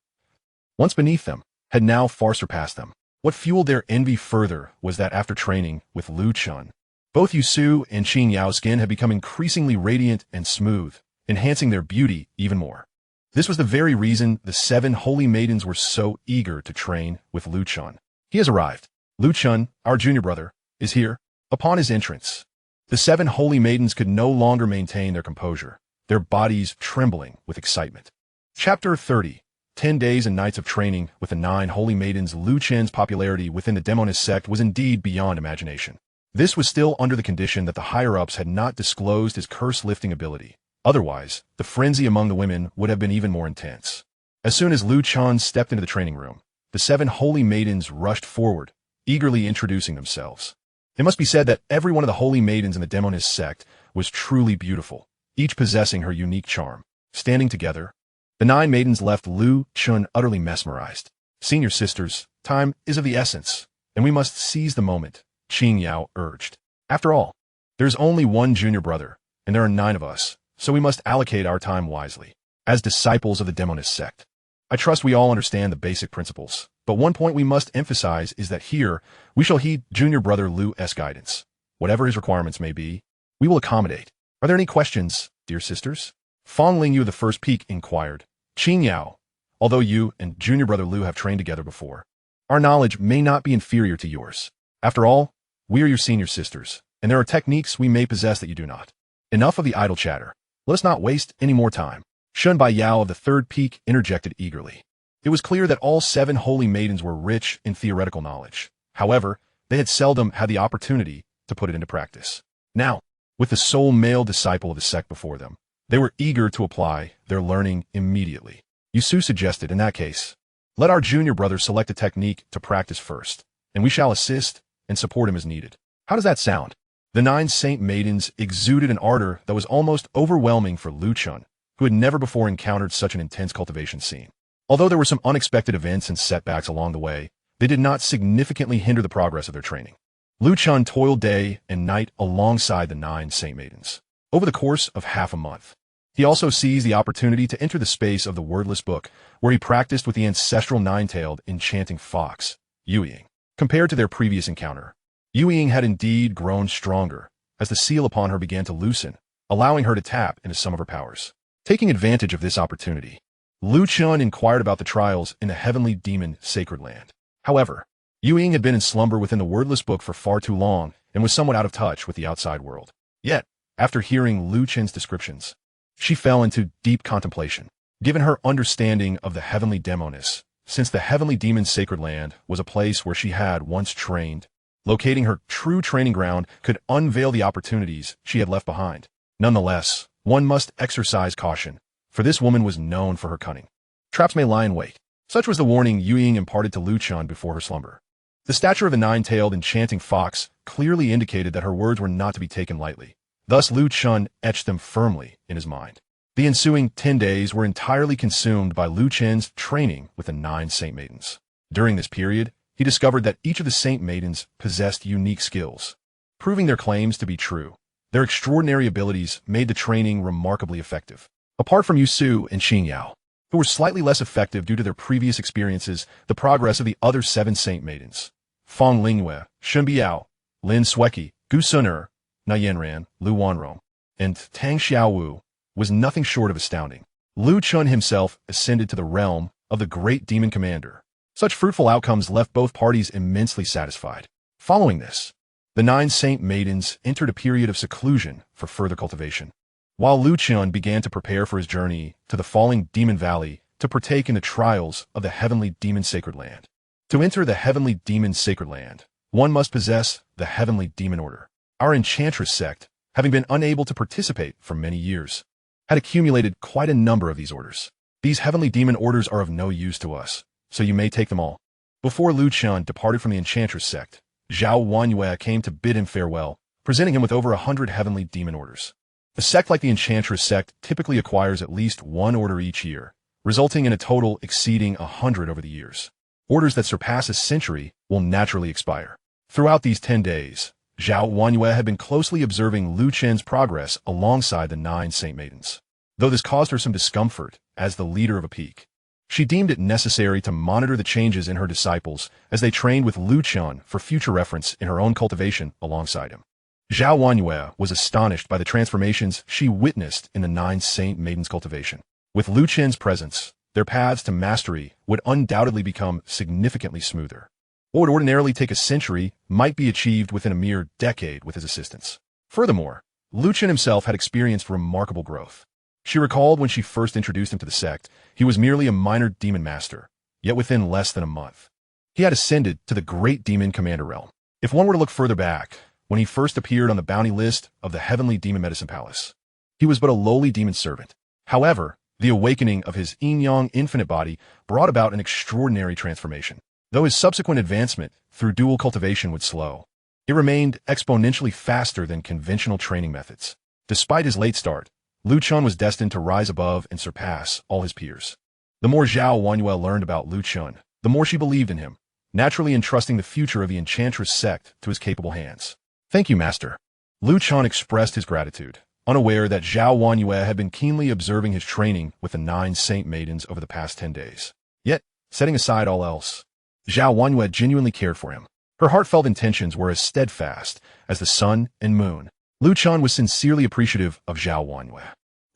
once beneath them, had now far surpassed them. What fueled their envy further was that after training with Lu Chen, both Yusu and Qin Yao's skin had become increasingly radiant and smooth, enhancing their beauty even more. This was the very reason the 7 holy maidens were so eager to train with Lu Chen. He has arrived. Lu Chen, our junior brother, is here. Upon his entrance, the 7 holy maidens could no longer maintain their composure, their bodies trembling with excitement. Chapter 30. 10 days and nights of training with the 9 holy maidens. Lu Chen's popularity within the Demoness Sect was indeed beyond imagination. This was still under the condition that the higher-ups had not disclosed his curse-lifting ability. Otherwise, the frenzy among the women would have been even more intense. As soon as Lu Chen stepped into the training room, the 7 holy maidens rushed forward, eagerly introducing themselves. It must be said that every one of the holy maidens in the Demoness Sect was truly beautiful, each possessing her unique charm. Standing together, the 9 maidens left Lu Chen utterly mesmerized. Senior sisters, time is of the essence, and we must seize the moment, Qin Yao urged. After all, there's only one junior brother, and there are 9 of us, so we must allocate our time wisely. As disciples of the Demoness Sect, I trust we all understand the basic principles, but one point we must emphasize is that here, we shall heed junior brother Lu's guidance. Whatever his requirements may be, we will accommodate. Are there any questions, dear sisters? Fong Lingyu of the 1st peak inquired. Qin Yao, although you and junior brother Lu have trained together before, our knowledge may not be inferior to yours. After all, we are your senior sisters, and there are techniques we may possess that you do not. Enough of the idle chatter. Let us not waste any more time. Shen Baiyao of the 3rd peak interjected eagerly. It was clear that all 7 holy maidens were rich in theoretical knowledge. However, they had seldom had the opportunity to put it into practice. Now, with the sole male disciple of the sect before them, they were eager to apply their learning immediately. Yusu suggested, in that case, let our junior brother select a technique to practice first, and we shall assist and support him as needed. How does that sound? The 9 saint maidens exuded an ardor that was almost overwhelming for Lu Chun, who had never before encountered such an intense cultivation scene. Although there were some unexpected events and setbacks along the way, they did not significantly hinder the progress of their training. Lu Chun toiled day and night alongside the 9 saint maidens. Over the course of half a month, he also seized the opportunity to enter the space of the wordless book, where he practiced with the ancestral 9-tailed enchanting fox, Yanhuang. Compared to their previous encounter, Yanhuang had indeed grown stronger, as the seal upon her began to loosen, allowing her to tap into some of her powers. Taking advantage of this opportunity, Lu Chun inquired about the trials in the heavenly demon sacred land. However, Yanhuang had been in slumber within the wordless book for far too long and was somewhat out of touch with the outside world. Yet, after hearing Lu Chun's descriptions, she fell into deep contemplation. Given her understanding of the heavenly Demoness, since the heavenly demon sacred land was a place where she had once trained, locating her true training ground could unveil the opportunities she had left behind. Nonetheless, one must exercise caution, for this woman was known for her cunning. Traps may lie in wait. Such was the warning Yanhuang imparted to Lu Chun before her slumber. The stature of the 9-tailed enchanting fox clearly indicated that her words were not to be taken lightly. Thus Lu Chun etched them firmly in his mind. The ensuing 10 days were entirely consumed by Lu Chun's training with the 9 saint maidens. During this period, he discovered that each of the saint maidens possessed unique skills. Proving their claims to be true, their extraordinary abilities made the training remarkably effective. Apart from Yusu and Xingyao, who were slightly less effective due to their previous experiences, the progress of the other 7 saint maidens, Fang Lingyue, Shun Biao, Lin Sueki, Gu Suner, Na Yanran, Lu Wanrong, and Tang Xiaowu, was nothing short of astounding. Lu Chun himself ascended to the realm of the great demon commander. Such fruitful outcomes left both parties immensely satisfied. Following this, the 9 saint maidens entered a period of seclusion for further cultivation, while Lu Chun began to prepare for his journey to the falling demon valley to partake in the trials of the heavenly demon sacred land. To enter the heavenly demon sacred land, one must possess the heavenly demon order. Our Enchantress sect, having been unable to participate for many years, had accumulated quite a number of these orders. These heavenly demon orders are of no use to us, so you may take them all. Before Lu Chun departed from the Enchantress sect, Zhao Wanyue came to bid him farewell, presenting him with over 100 heavenly demon orders. A sect like the Enchantress sect typically acquires at least 1 order each year, resulting in a total exceeding 100 over the years. Orders that surpass a century will naturally expire. Throughout these 10 days, Zhao Wanyue had been closely observing Lu Chun's progress alongside the 9 saint maidens. Though this caused her some discomfort as the leader of a peak, she deemed it necessary to monitor the changes in her disciples as they trained with Lu Chun for future reference in her own cultivation alongside him. Zhao Wanyue was astonished by the transformations she witnessed in the 9 saint maidens' cultivation. With Lu Chun's presence, their paths to mastery would undoubtedly become significantly smoother. What would ordinarily take a century might be achieved within a mere decade with his assistance. Furthermore, Lu Chun himself had experienced remarkable growth. She recalled when she first introduced him to the sect, he was merely a minor demon master, yet within less than a month, he had ascended to the great demon commander realm. If one were to look further back, when he first appeared on the bounty list of the heavenly demon medicine palace, he was but a lowly demon servant. However, the awakening of his Yin-Yang Infinite Body brought about an extraordinary transformation. Though his subsequent advancement through dual cultivation would slow, it remained exponentially faster than conventional training methods. Despite his late start, Lu Chun was destined to rise above and surpass all his peers. The more Zhao Wanyue learned about Lu Chun, the more she believed in him, naturally entrusting the future of the Enchantress sect to his capable hands. "Thank you, Master." Lu Chun expressed his gratitude, unaware that Zhao Wanyue had been keenly observing his training with the 9 saint maidens over the past 10 days. Yet, setting aside all else, Zhao Wanyue genuinely cared for him. Her heartfelt intentions were as steadfast as the sun and moon. Lu Chun was sincerely appreciative of Zhao Wanyue.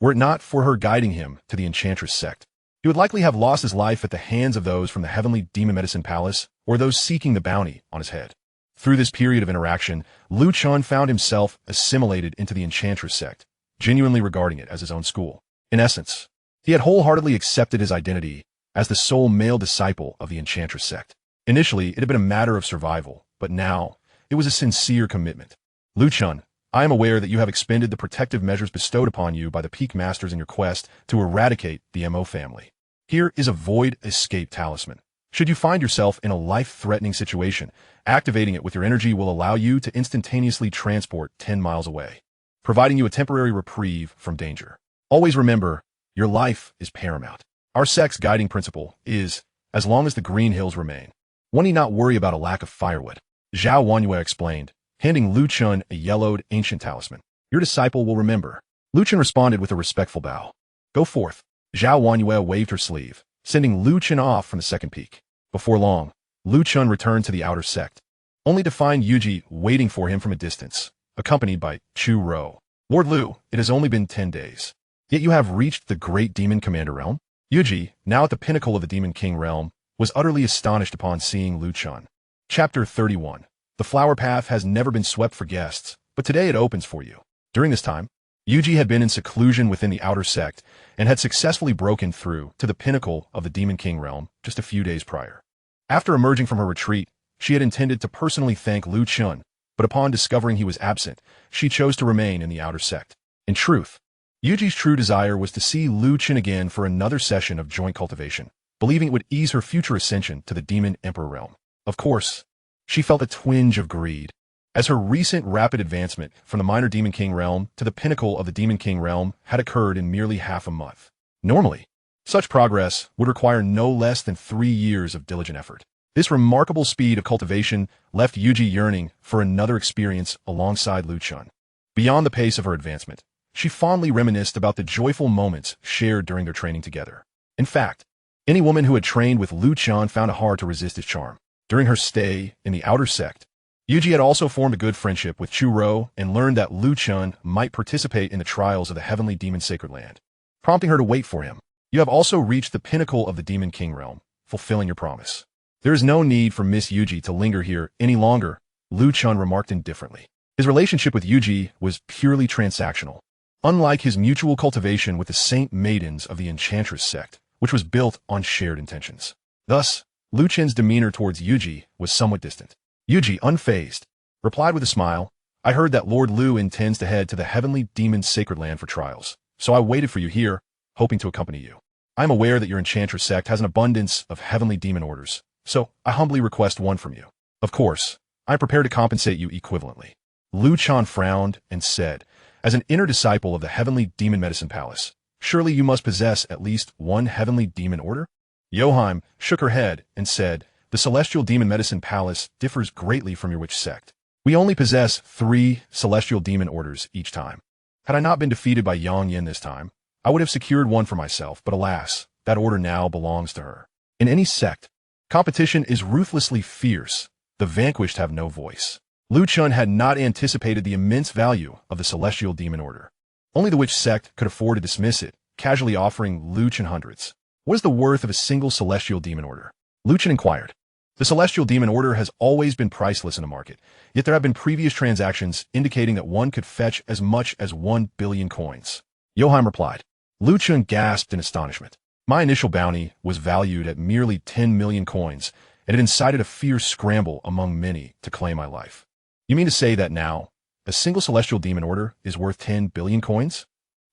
Were it not for her guiding him to the Enchantress sect, he would likely have lost his life at the hands of those from the heavenly demon medicine palace or those seeking the bounty on his head. Through this period of interaction, Lu Chun found himself assimilated into the Enchantress sect, genuinely regarding it as his own school. In essence, he had wholeheartedly accepted his identity as the sole male disciple of the Enchantress sect. Initially, it had been a matter of survival, but now, it was a sincere commitment. "Lu Chun, I am aware that you have expended the protective measures bestowed upon you by the Peak Masters in your quest to eradicate the MO family. Here is a void escape talisman. Should you find yourself in a life-threatening situation, activating it with your energy will allow you to instantaneously transport 10 miles away, providing you a temporary reprieve from danger. Always remember, your life is paramount. Our sect's guiding principle is, as long as the green hills remain, one need not worry about a lack of firewood. Zhao Wangyue explained, handing Lu Chen a yellowed ancient talisman. Your disciple will remember. Lu Chen responded with a respectful bow. Go forth. Zhao Wangyue waved her sleeve, sending Lu Chen off from the second peak. Before long, Lu Chen returned to the outer sect, only to find Yuji waiting for him from a distance, accompanied by Chu Ro. Lord Lu, it has only been 10 days. Yet you have reached the great demon commander realm? Yuji, now at the pinnacle of the demon king realm, was utterly astonished upon seeing Lu Chen. Chapter 31. The flower path has never been swept for guests, but today it opens for you. During this time, Yuji had been in seclusion within the outer sect and had successfully broken through to the pinnacle of the demon king realm just a few days prior. After emerging from her retreat, she had intended to personally thank Lu Chen, but upon discovering he was absent, she chose to remain in the outer sect. In truth, Yuji's true desire was to see Lu Chen again for another session of joint cultivation, believing it would ease her future ascension to the demon emperor realm. Of course, she felt a twinge of greed, as her recent rapid advancement from the minor demon king realm to the pinnacle of the demon king realm had occurred in merely half a month. Normally, such progress would require no less than 3 years of diligent effort. This remarkable speed of cultivation left Yuji yearning for another experience alongside Lu Chen. Beyond the pace of her advancement, she fondly reminisced about the joyful moments shared during their training together. In fact, any woman who had trained with Lu Chen found it hard to resist his charm. During her stay in the outer sect, Yuji had also formed a good friendship with Chu Ro and learned that Lu Chen might participate in the trials of the heavenly demon sacred land, prompting her to wait for him. You have also reached the pinnacle of the demon king realm, fulfilling your promise. There is no need for Miss Yuji to linger here any longer, Lu Chen remarked indifferently. His relationship with Yuji was purely transactional, unlike his mutual cultivation with the saint maidens of the Enchantress sect, which was built on shared intentions. Thus, Lu Chen's demeanor towards Yuji was somewhat distant. Yuji, unfazed, replied with a smile, I heard that Lord Lu intends to head to the heavenly demon sacred land for trials, so I waited for you here, hoping to accompany you. I am aware that your Enchantress sect has an abundance of heavenly demon orders, so I humbly request one from you. Of course, I am prepared to compensate you equivalently. Lu Chen frowned and said, as an inner disciple of the heavenly demon medicine palace, surely you must possess at least one heavenly demon order? Yoheim shook her head and said, the celestial demon medicine palace differs greatly from your witch sect. We only possess 3 celestial demon orders each time. Had I not been defeated by Yang Yin this time, I would have secured one for myself, but alas, that order now belongs to her. In any sect, competition is ruthlessly fierce. The vanquished have no voice. Lu Chen had not anticipated the immense value of the celestial demon order. Only the witch sect could afford to dismiss it, casually offering Lu Chen hundreds. What is the worth of a single celestial demon order? Lu Chen inquired. The celestial demon order has always been priceless in the market, yet there have been previous transactions indicating that one could fetch as much as 1 billion coins. Yoheim replied. Lu Chen gasped in astonishment. My initial bounty was valued at merely 10 million coins, and it incited a fierce scramble among many to claim my life. You mean to say that now, a single celestial demon order is worth 10 billion coins?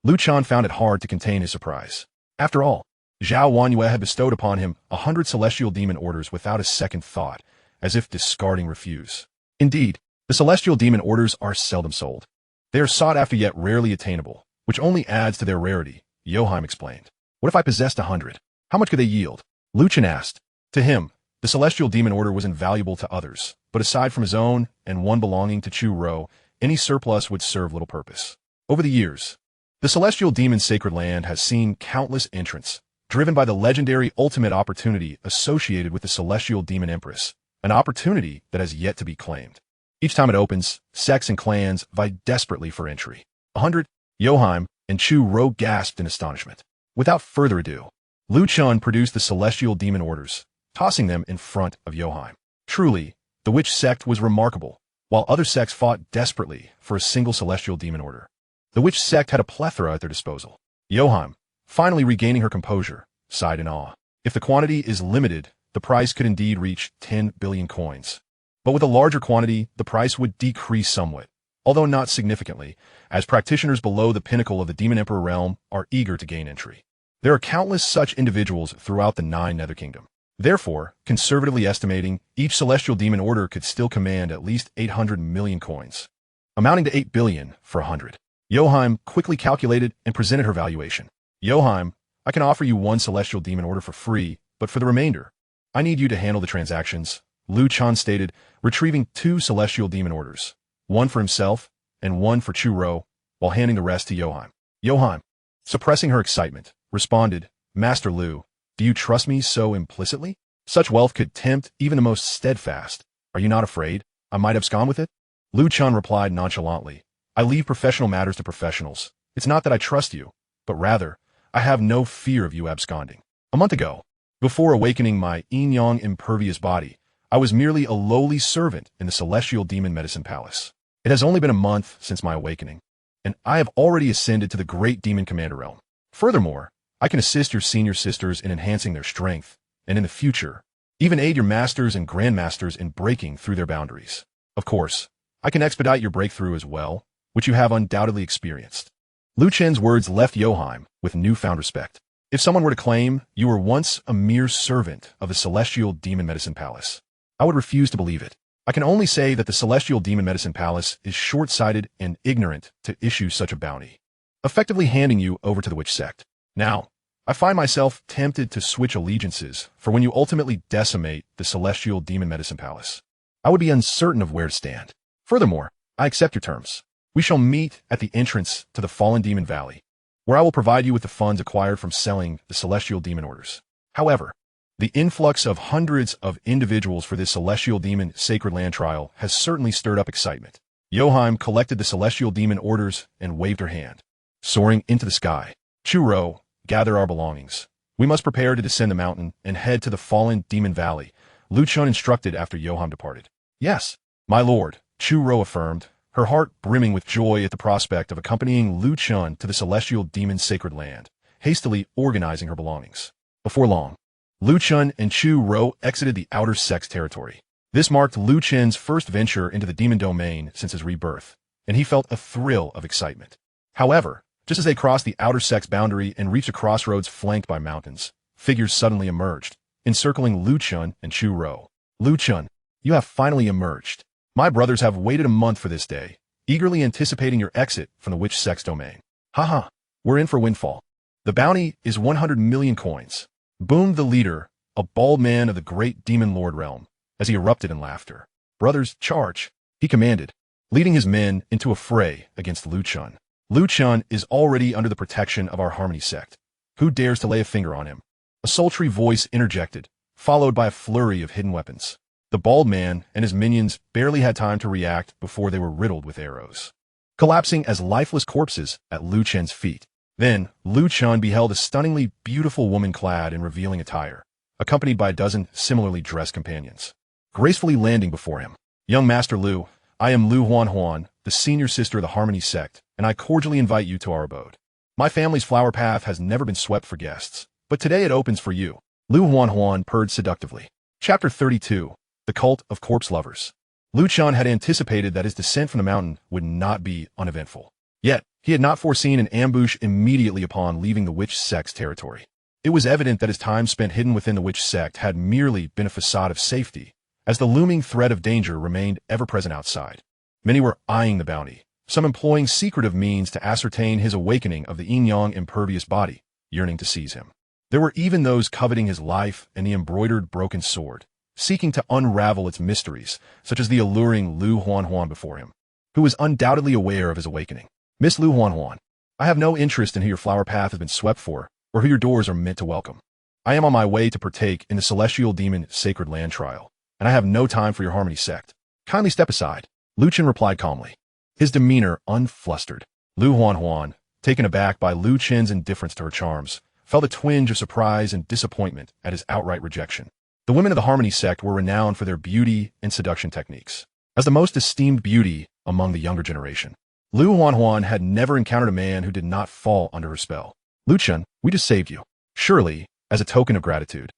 Lu Chen found it hard to contain his surprise. After all, Zhao Wangyue had bestowed upon him 100 celestial demon orders without a second thought, as if discarding refuse. Indeed, the celestial demon orders are seldom sold. They are sought after yet rarely attainable, which only adds to their rarity, Yoheim explained. What if I possessed 100? How much could they yield? Lu Chen asked. To him, the celestial demon order was invaluable to others, but aside from his own and one belonging to Chu Ro, any surplus would serve little purpose. Over the years, the celestial demon sacred land has seen countless entrants, driven by the legendary ultimate opportunity associated with the celestial demon empress, an opportunity that has yet to be claimed. Each time it opens, sects and clans vie desperately for entry. 100, Yoheim and Chu Ro gasped in astonishment. Without further ado, Lu Chen produced the celestial demon orders, tossing them in front of Yoheim. Truly, the witch sect was remarkable, while other sects fought desperately for a single celestial demon order. The witch sect had a plethora at their disposal. Yoheim, finally regaining her composure, sighed in awe. If the quantity is limited, the price could indeed reach 10 billion coins. But with a larger quantity, the price would decrease somewhat, although not significantly, as practitioners below the pinnacle of the Demon Emperor realm are eager to gain entry. There are countless such individuals throughout the 9 Nether Kingdom. Therefore, conservatively estimating, each celestial demon order could still command at least 800 million coins, amounting to 8 billion for 100. Yoheim quickly calculated and presented her valuation. Yoheim, I can offer you one celestial demon order for free, but for the remainder, I need you to handle the transactions, Lu Chen stated, retrieving 2 celestial demon orders, one for himself and one for Chu Ro, while handing the rest to Yoheim. Yoheim, suppressing her excitement, responded, Master Lu, do you trust me so implicitly? Such wealth could tempt even the most steadfast. Are you not afraid I might abscond with it? Lu Chen replied nonchalantly, I leave professional matters to professionals. It's not that I trust you, but rather, I have no fear of you absconding. A month ago, before awakening my Yin-Yang Impervious Body, I was merely a lowly servant in the Celestial Demon Medicine Palace. It has only been a month since my awakening, and I have already ascended to the Great Demon Commander realm. Furthermore, I can assist your senior sisters in enhancing their strength, and in the future, even aid your masters and grandmasters in breaking through their boundaries. Of course, I can expedite your breakthrough as well, which you have undoubtedly experienced. Lu Chen's words left Yoheim with newfound respect. If someone were to claim you were once a mere servant of the Celestial Demon Medicine Palace, I would refuse to believe it. I can only say that the Celestial Demon Medicine Palace is short-sighted and ignorant to issue such a bounty, effectively handing you over to the witch sect. Now, I find myself tempted to switch allegiances for when you ultimately decimate the Celestial Demon Medicine Palace. I would be uncertain of where to stand. Furthermore, I accept your terms. We shall meet at the entrance to the Fallen Demon Valley, where I will provide you with the funds acquired from selling the Celestial Demon Orders. However, the influx of hundreds of individuals for this Celestial Demon Sacred Land trial has certainly stirred up excitement. Yoheim collected the Celestial Demon Orders and waved her hand. Soaring into the sky, Chu Ro, gather our belongings. We must prepare to descend the mountain and head to the Fallen Demon Valley, Lu Chen instructed after Yoheim departed. Yes, my lord, Chu Ro affirmed, her heart brimming with joy at the prospect of accompanying Lu Chen to the Celestial Demon Sacred Land, hastily organizing her belongings. Before long, Lu Chen and Chu Ro exited the outer sects territory. This marked Lu Chen's first venture into the demon domain since his rebirth, and he felt a thrill of excitement. However, just as they crossed the outer sects boundary and reached a crossroads flanked by mountains, figures suddenly emerged, encircling Lu Chen and Chu Ro. Lu Chen, you have finally emerged. My brothers have waited a month for this day, eagerly anticipating your exit from the witch sect's domain. Haha, we're in for a windfall. The bounty is 100 million coins, boomed the leader, a bald man of the great demon lord realm, as he erupted in laughter. Brothers, charge, he commanded, leading his men into a fray against Lu Chen. Lu Chen is already under the protection of our Harmony sect. Who dares to lay a finger on him? A sultry voice interjected, followed by a flurry of hidden weapons. The bald man and his minions barely had time to react before they were riddled with arrows, collapsing as lifeless corpses at Lu Chen's feet. Then, Lu Chen beheld a stunningly beautiful woman clad in revealing attire, accompanied by a dozen similarly dressed companions, gracefully landing before him. Young Master Lu, I am Lu Huan, the senior sister of the Harmony sect, and I cordially invite you to our abode. My family's flower path has never been swept for guests, but today it opens for you. Lu Huan purred seductively. Chapter 32. The Cult of Corpse Lovers. Lu Chen had anticipated that his descent from the mountain would not be uneventful. Yet, he had not foreseen an ambush immediately upon leaving the witch sect's territory. It was evident that his time spent hidden within the witch sect had merely been a facade of safety, as the looming threat of danger remained ever present outside. Many were eyeing the bounty, some employing secretive means to ascertain his awakening of the Yin-Yang Impervious Body, yearning to seize him. There were even those coveting his life and the embroidered broken sword, seeking to unravel its mysteries, such as the alluring Lu Huan before him, who was undoubtedly aware of his awakening. Miss Lu Huan, I have no interest in who your flower path has been swept for, or who your doors are meant to welcome. I am on my way to partake in the Celestial Demon Sacred Land trial, and I have no time for your Harmony sect. Kindly step aside, Lu Chen replied calmly, his demeanor unflustered. Lu Huan, taken aback by Lu Chen's indifference to her charms, felt a twinge of surprise and disappointment at his outright rejection. The women of the Harmony sect were renowned for their beauty and seduction techniques. As the most esteemed beauty among the younger generation, Lu Huan had never encountered a man who did not fall under her spell. Lu Chen, we just saved you. Surely, as a token of gratitude,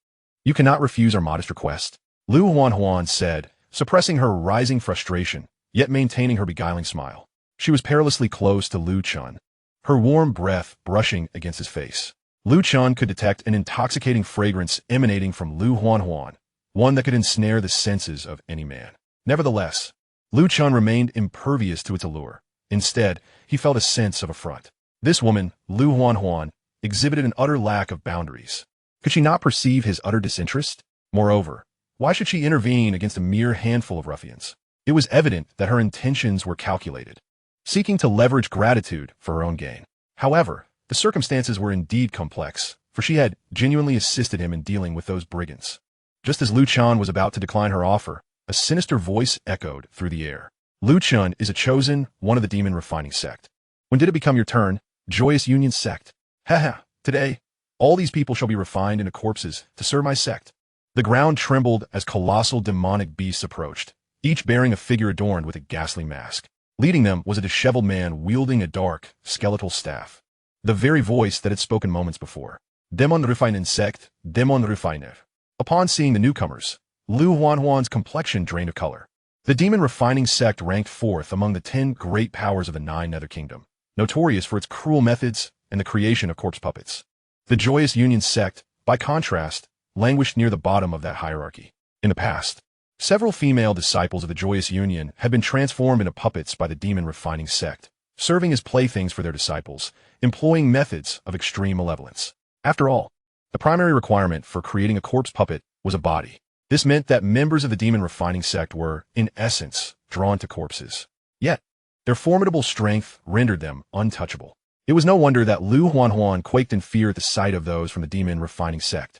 you cannot refuse our modest request. Lu Huan said, suppressing her rising frustration, yet maintaining her beguiling smile. She was perilously close to Lu Chen, her warm breath brushing against his face. Lu Chen could detect an intoxicating fragrance emanating from Lu Huanhuan, one that could ensnare the senses of any man. Nevertheless, Lu Chen remained impervious to its allure. Instead, he felt a sense of affront. This woman, Lu Huanhuan, exhibited an utter lack of boundaries. Could she not perceive his utter disinterest? Moreover, why should she intervene against a mere handful of ruffians? It was evident that her intentions were calculated, seeking to leverage gratitude for her own gain. However, the circumstances were indeed complex, for she had genuinely assisted him in dealing with those brigands. Just as Lu Chen was about to decline her offer, a sinister voice echoed through the air. Lu Chen is a chosen one of the demon refining sect. When did it become your turn, joyous union sect? Haha, today, all these people shall be refined into corpses to serve my sect. The ground trembled as colossal demonic beasts approached, each bearing a figure adorned with a ghastly mask. Leading them was a disheveled man wielding a dark, skeletal staff. The very voice that had spoken moments before. Demoness Sect, Demoness. Upon seeing the newcomers, Lu Huanhuan's complexion drained of color. The demon refining sect ranked fourth among the 10 great powers of the 9 Nether Kingdom, notorious for its cruel methods and the creation of corpse puppets. The joyous union sect, by contrast, languished near the bottom of that hierarchy. In the past, several female disciples of the joyous union had been transformed into puppets by the demon refining sect, serving as playthings for their disciples, employing methods of extreme malevolence. After all, the primary requirement for creating a corpse puppet was a body. This meant that members of the demon refining sect were, in essence, drawn to corpses. Yet, their formidable strength rendered them untouchable. It was no wonder that Lu Huanhuan quaked in fear at the sight of those from the demon refining sect.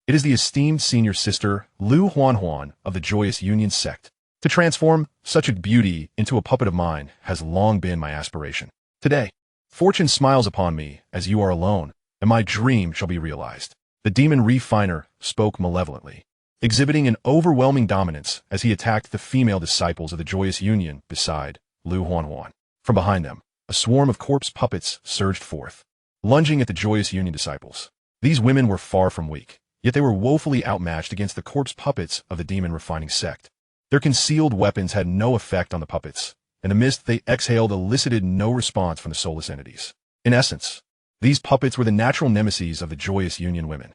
It is the esteemed senior sister, Lu Huanhuan, of the joyous union sect. To transform such a beauty into a puppet of mine has long been my aspiration. Today, fortune smiles upon me as you are alone, and my dream shall be realized. The demon refiner spoke malevolently, exhibiting an overwhelming dominance as he attacked the female disciples of the joyous union beside Lu Huanhuan. From behind them, a swarm of corpse puppets surged forth, lunging at the joyous union disciples. These women were far from weak, yet they were woefully outmatched against the corpse puppets of the demon refining sect. Their concealed weapons had no effect on the puppets, and the mist they exhaled elicited no response from the soulless entities. In essence, these puppets were the natural nemesis of the joyous union women.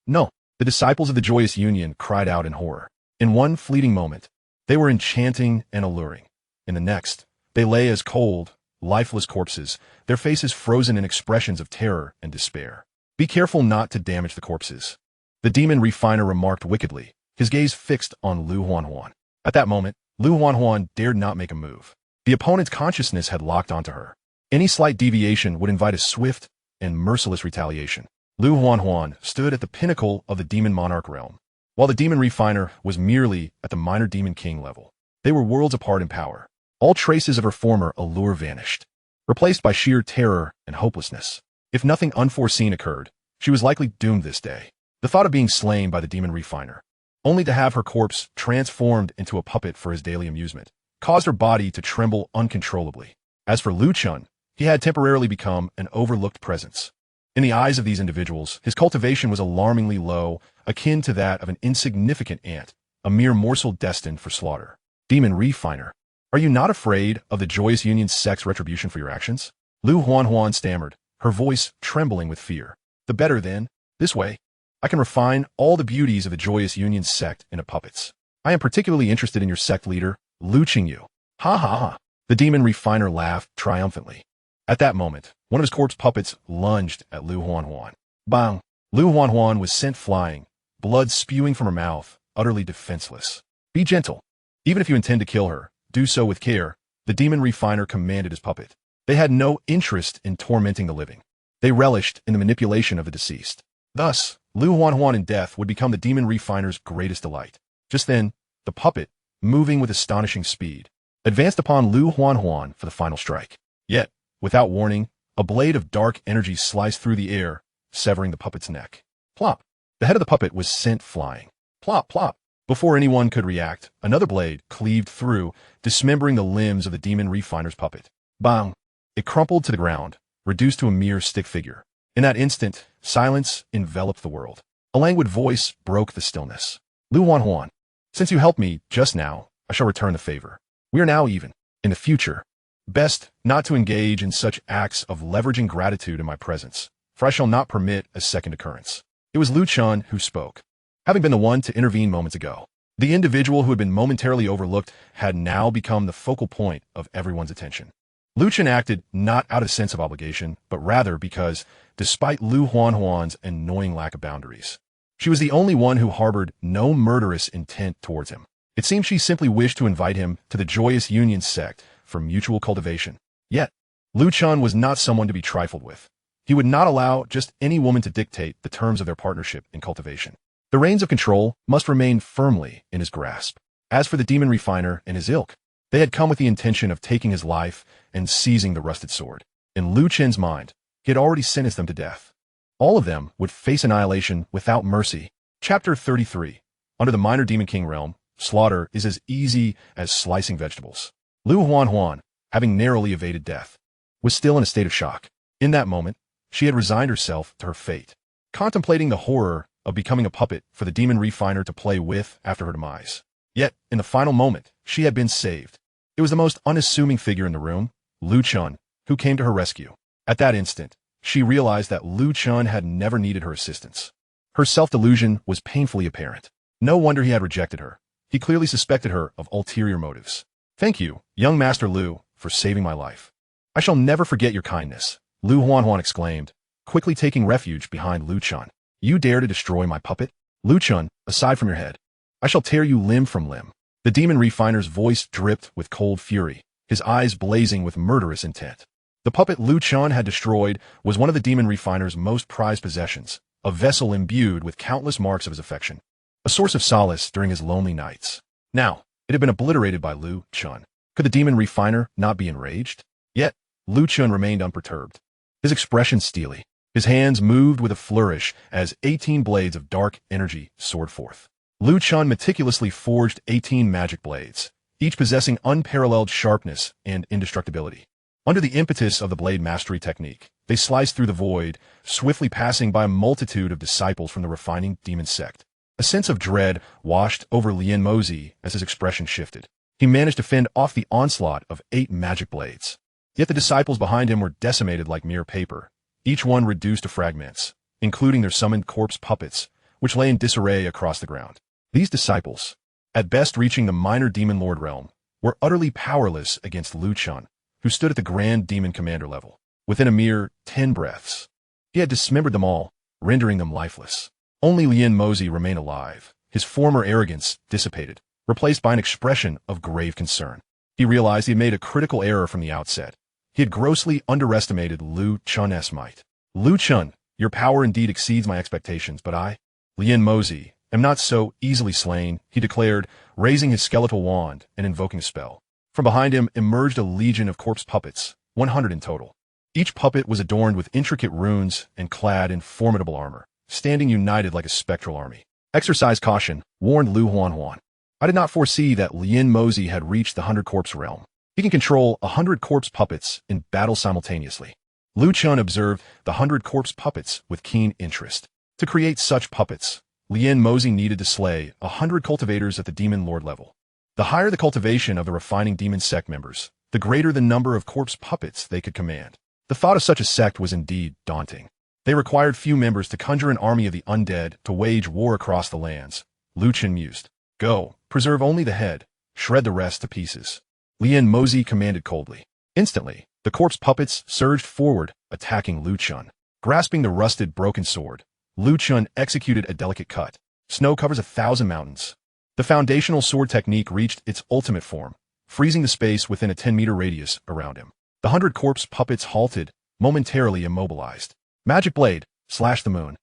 No. The disciples of the joyous union cried out in horror. In one fleeting moment, they were enchanting and alluring. In the next, they lay as cold, lifeless corpses, their faces frozen in expressions of terror and despair. Be careful not to damage the corpses, the demon refiner remarked wickedly, his gaze fixed on Lu Huanhuan. At that moment, Lu Huanhuan dared not make a move. The opponent's consciousness had locked onto her. Any slight deviation would invite a swift and merciless retaliation. Lu Huanhuan stood at the pinnacle of the demon monarch realm, while the demon refiner was merely at the minor demon king level. They were worlds apart in power. All traces of her former allure vanished, replaced by sheer terror and hopelessness. If nothing unforeseen occurred, she was likely doomed this day. The thought of being slain by the demon refiner, only to have her corpse transformed into a puppet for his daily amusement, caused her body to tremble uncontrollably. As for Lu Chen, he had temporarily become an overlooked presence. In the eyes of these individuals, his cultivation was alarmingly low, akin to that of an insignificant ant, a mere morsel destined for slaughter. Demon refiner, are you not afraid of the joyous union sect's retribution for your actions? Lu Huanhuan stammered, her voice trembling with fear. The better then, this way, I can refine all the beauties of the joyous union sect into puppets. I am particularly interested in your sect leader, Lu Qingyu. Ha ha ha. The demon refiner laughed triumphantly. At that moment, one of his corpse puppets lunged at Lu Huanhuan. Bang! Lu Huanhuan was sent flying, blood spewing from her mouth, utterly defenseless. Be gentle. Even if you intend to kill her, do so with care, the demon refiner commanded his puppet. They had no interest in tormenting the living. They relished in the manipulation of the deceased. Thus, Lu Huanhuan in death would become the demon refiner's greatest delight. Just then, the puppet, moving with astonishing speed, advanced upon Lu Huanhuan for the final strike. Yet, without warning, a blade of dark energy sliced through the air, severing the puppet's neck. Plop! The head of the puppet was sent flying. Plop, plop! Before anyone could react, another blade cleaved through, dismembering the limbs of the demon refiner's puppet. Bang! It crumpled to the ground, reduced to a mere stick figure. In that instant, silence enveloped the world. A languid voice broke the stillness. Lu Huanhuan, since you helped me just now, I shall return the favor. We are now even. In the future, best not to engage in such acts of leveraging gratitude in my presence, for I shall not permit a second occurrence. It was Lu Chen who spoke, having been the one to intervene moments ago. The individual who had been momentarily overlooked had now become the focal point of everyone's attention. Lu Chen acted not out of sense of obligation, but rather because, despite Lu Huanhuan's annoying lack of boundaries, she was the only one who harbored no murderous intent towards him. It seemed she simply wished to invite him to the joyous Union sect for mutual cultivation. Yet, Lu Chen was not someone to be trifled with. He would not allow just any woman to dictate the terms of their partnership in cultivation. The reins of control must remain firmly in his grasp. As for the demon refiner and his ilk, they had come with the intention of taking his life and seizing the rusted sword. In Lu Chen's mind, he had already sentenced them to death. All of them would face annihilation without mercy. Chapter 33. Under the minor demon king realm, slaughter is as easy as slicing vegetables. Lu Huanhuan, having narrowly evaded death, was still in a state of shock. In that moment, she had resigned herself to her fate, contemplating the horror of becoming a puppet for the demon refiner to play with after her demise. Yet, in the final moment, she had been saved. It was the most unassuming figure in the room, Lu Chen, who came to her rescue. At that instant, she realized that Lu Chen had never needed her assistance. Her self-delusion was painfully apparent. No wonder he had rejected her. He clearly suspected her of ulterior motives. Thank you, young Master Lu, for saving my life. I shall never forget your kindness, Lu Huanhuan exclaimed, quickly taking refuge behind Lu Chen. You dare to destroy my puppet? Lu Chen, aside from your head, I shall tear you limb from limb. The demon refiner's voice dripped with cold fury, his eyes blazing with murderous intent. The puppet Lu Chen had destroyed was one of the demon refiner's most prized possessions, a vessel imbued with countless marks of his affection, a source of solace during his lonely nights. Now, it had been obliterated by Lu Chen. Could the demon refiner not be enraged? Yet, Lu Chen remained unperturbed, his expression steely. His hands moved with a flourish as 18 blades of dark energy soared forth. Lu Chen meticulously forged 18 magic blades, each possessing unparalleled sharpness and indestructibility. Under the impetus of the blade mastery technique, they sliced through the void, swiftly passing by a multitude of disciples from the refining Demoness Sect. A sense of dread washed over Lien Mozi as his expression shifted. He managed to fend off the onslaught of 8 magic blades. Yet the disciples behind him were decimated like mere paper, each one reduced to fragments, including their summoned corpse puppets, which lay in disarray across the ground. These disciples, at best reaching the minor demon lord realm, were utterly powerless against Lu Chen, who stood at the grand demon commander level. Within a mere 10 breaths, he had dismembered them all, rendering them lifeless. Only Lien Mozi remained alive, his former arrogance dissipated, replaced by an expression of grave concern. He realized he had made a critical error from the outset. He had grossly underestimated Lu Chen's might. Lu Chen, your power indeed exceeds my expectations, but I, Lien Mozi, am not so easily slain, he declared, raising his skeletal wand and invoking a spell. From behind him emerged a legion of corpse puppets, 100 in total. Each puppet was adorned with intricate runes and clad in formidable armor, standing united like a spectral army. Exercise caution, warned Lu Huanhuan. I did not foresee that Lien Mozi had reached the 100-corpse realm. He can control 100 corpse puppets in battle simultaneously. Lu Chen observed the 100 corpse puppets with keen interest. To create such puppets, Lien Mozi needed to slay 100 cultivators at the demon lord level. The higher the cultivation of the refining demon sect members, the greater the number of corpse puppets they could command. The thought of such a sect was indeed daunting. They required few members to conjure an army of the undead to wage war across the lands. Lu Chen mused. Go, preserve only the head, shred the rest to pieces. Lien Mozi commanded coldly. Instantly, the corpse puppets surged forward, attacking Lu Chen. Grasping the rusted, broken sword, Lu Chen executed a delicate cut. Snow covers 1,000 mountains. The foundational sword technique reached its ultimate form, freezing the space within a 10-meter radius around him. The 100 corpse puppets halted, momentarily immobilized. Magic blade, slash the moon.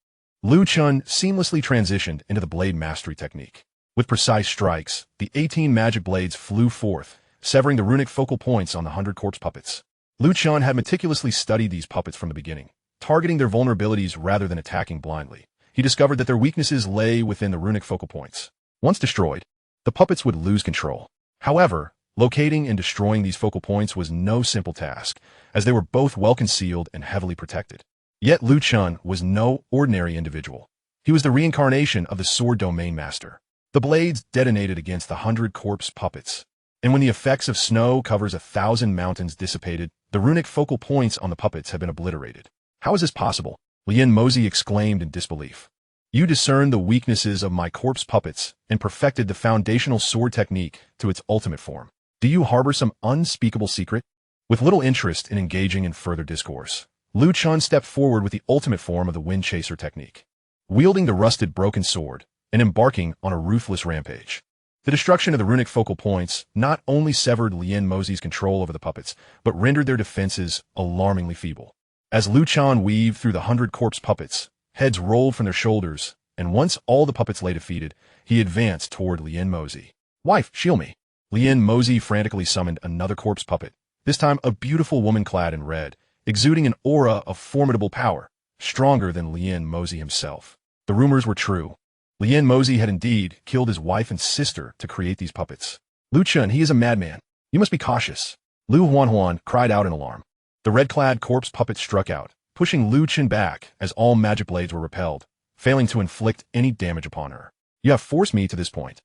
Lu Chen seamlessly transitioned into the blade mastery technique. With precise strikes, the 18 magic blades flew forth, severing the runic focal points on the 100 corpse puppets. Lu Chen had meticulously studied these puppets from the beginning, targeting their vulnerabilities rather than attacking blindly. He discovered that their weaknesses lay within the runic focal points. Once destroyed, the puppets would lose control. However, locating and destroying these focal points was no simple task, as they were both well concealed and heavily protected. Yet Lu Chen was no ordinary individual. He was the reincarnation of the sword domain master. The blades detonated against the 100 corpse puppets, and when the effects of snow covers 1,000 mountains dissipated, the runic focal points on the puppets had been obliterated. How is this possible? Yin exclaimed in disbelief. You discerned the weaknesses of my corpse puppets and perfected the foundational sword technique to its ultimate form. Do you harbor some unspeakable secret? With little interest in engaging in further discourse, Chen stepped forward with the ultimate form of the wind chaser technique, wielding the rusted broken sword and embarking on a ruthless rampage. The destruction of the runic focal points not only severed Yin-Mozi's control over the puppets, but rendered their defenses alarmingly feeble. As Chen weaved through the 100 corpse puppets, heads rolled from their shoulders, and once all the puppets lay defeated, he advanced toward Yin-Mozi. Wife, shield me. Yin-Mozi frantically summoned another corpse puppet, this time a beautiful woman clad in red, exuding an aura of formidable power, stronger than Yin-Mozi himself. The rumors were true. Yin-Mozi had indeed killed his wife and sister to create these puppets. Chen, he is a madman. You must be cautious. Lu Huanhuan cried out in alarm. The red-clad corpse puppet struck out, pushing Chen back as all magic blades were repelled, failing to inflict any damage upon her. You have forced me to this point.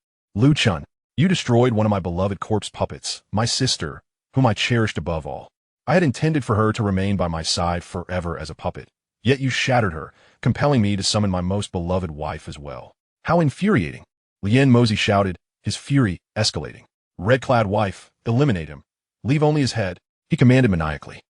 Chen, you destroyed one of my beloved corpse puppets, my sister, whom I cherished above all. I had intended for her to remain by my side forever as a puppet, yet you shattered her, compelling me to summon my most beloved wife as well. How infuriating! Yin-Mozi shouted, his fury escalating. Red-clad wife, eliminate him. Leave only his head, he commanded maniacally.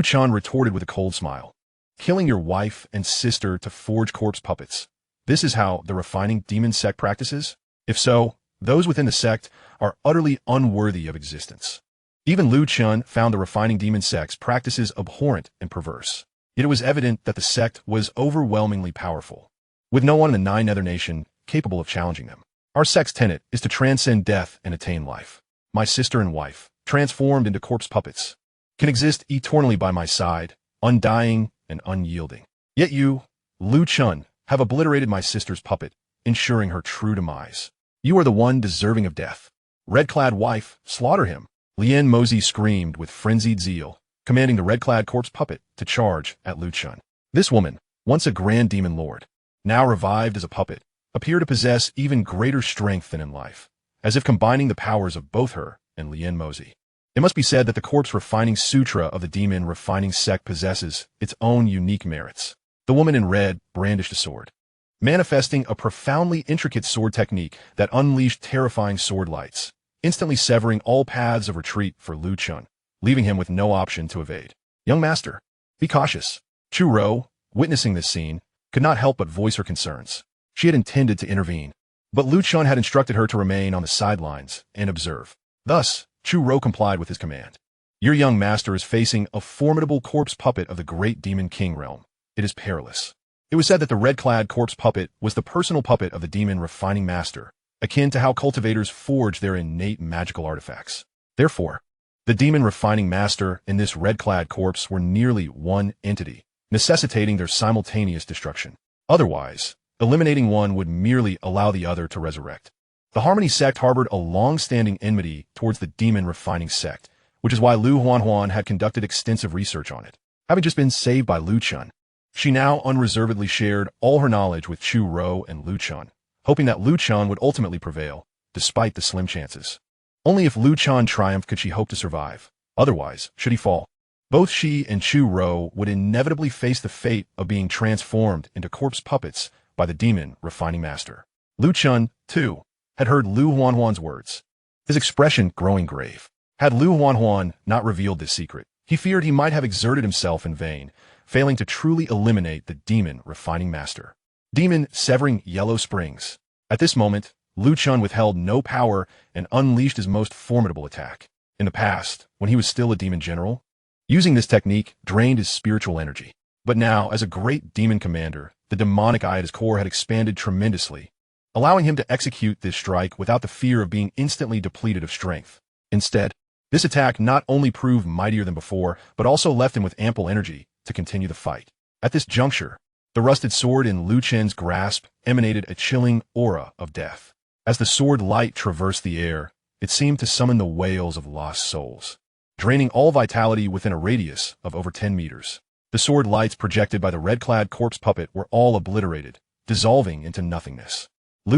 Chen retorted with a cold smile. Killing your wife and sister to forge corpse puppets. This is how the refining Demoness Sect practices? If so, those within the sect are utterly unworthy of existence. Even Chen found the refining Demoness Sect's practices abhorrent and perverse. Yet it was evident that the sect was overwhelmingly powerful, with no one in the 9 Nether Nation capable of challenging them. Our sect's tenet is to transcend death and attain life. My sister and wife, transformed into corpse puppets, can exist eternally by my side, undying and unyielding. Yet you, Chen, have obliterated my sister's puppet, ensuring her true demise. You are the one deserving of death. Red-clad wife, slaughter him. Yin-Mozi screamed with frenzied zeal, commanding the red-clad corpse puppet to charge at Chen. This woman, once a grand demon lord, now revived as a puppet, appeared to possess even greater strength than in life, as if combining the powers of both her and Yin-Mozi. It must be said that the corpse refining sutra of the demon refining sect possesses its own unique merits. The woman in red brandished a sword, manifesting a profoundly intricate sword technique that unleashed terrifying sword lights, instantly severing all paths of retreat for Chen, leaving him with no option to evade. Young master, be cautious. Chu Ro, witnessing this scene, could not help but voice her concerns. She had intended to intervene, but Chen had instructed her to remain on the sidelines and observe. Thus, Chu Ro complied with his command. Your young master is facing a formidable corpse puppet of the great demon king realm. It is peerless. It was said that the red-clad corpse puppet was the personal puppet of the demon refining master, akin to how cultivators forge their innate magical artifacts. Therefore, the demon refining master and this red-clad corpse were nearly one entity, necessitating their simultaneous destruction. Otherwise, eliminating one would merely allow the other to resurrect. The Harmony sect harbored a long-standing enmity towards the demon refining sect, which is why Lu Huanhuan had conducted extensive research on it. Having just been saved by Chen, she now unreservedly shared all her knowledge with Chu Ro and Chen, hoping that Chen would ultimately prevail, despite the slim chances. Only if Chen triumphed could she hope to survive. Otherwise, should he fall, both she and Chu Ro would inevitably face the fate of being transformed into corpse puppets by the demon refining master. Chen, too, had heard Lu Huanhuan's words, his expression growing grave. Had Lu Huanhuan not revealed this secret, he feared he might have exerted himself in vain, failing to truly eliminate the demon refining master. Demon severing Yellow Springs. At this moment, Chen withheld no power and unleashed his most formidable attack. In the past, when he was still a demon general, using this technique drained his spiritual energy. But now, as a great demon commander, the demonic eye at his core had expanded tremendously, allowing him to execute this strike without the fear of being instantly depleted of strength. Instead, this attack not only proved mightier than before, but also left him with ample energy to continue the fight. At this juncture, the rusted sword in Chen's grasp emanated a chilling aura of death. As the sword light traversed the air, it seemed to summon the wails of lost souls, draining all vitality within a radius of over 10 meters. The sword lights projected by the red-clad corpse puppet were all obliterated, dissolving into nothingness.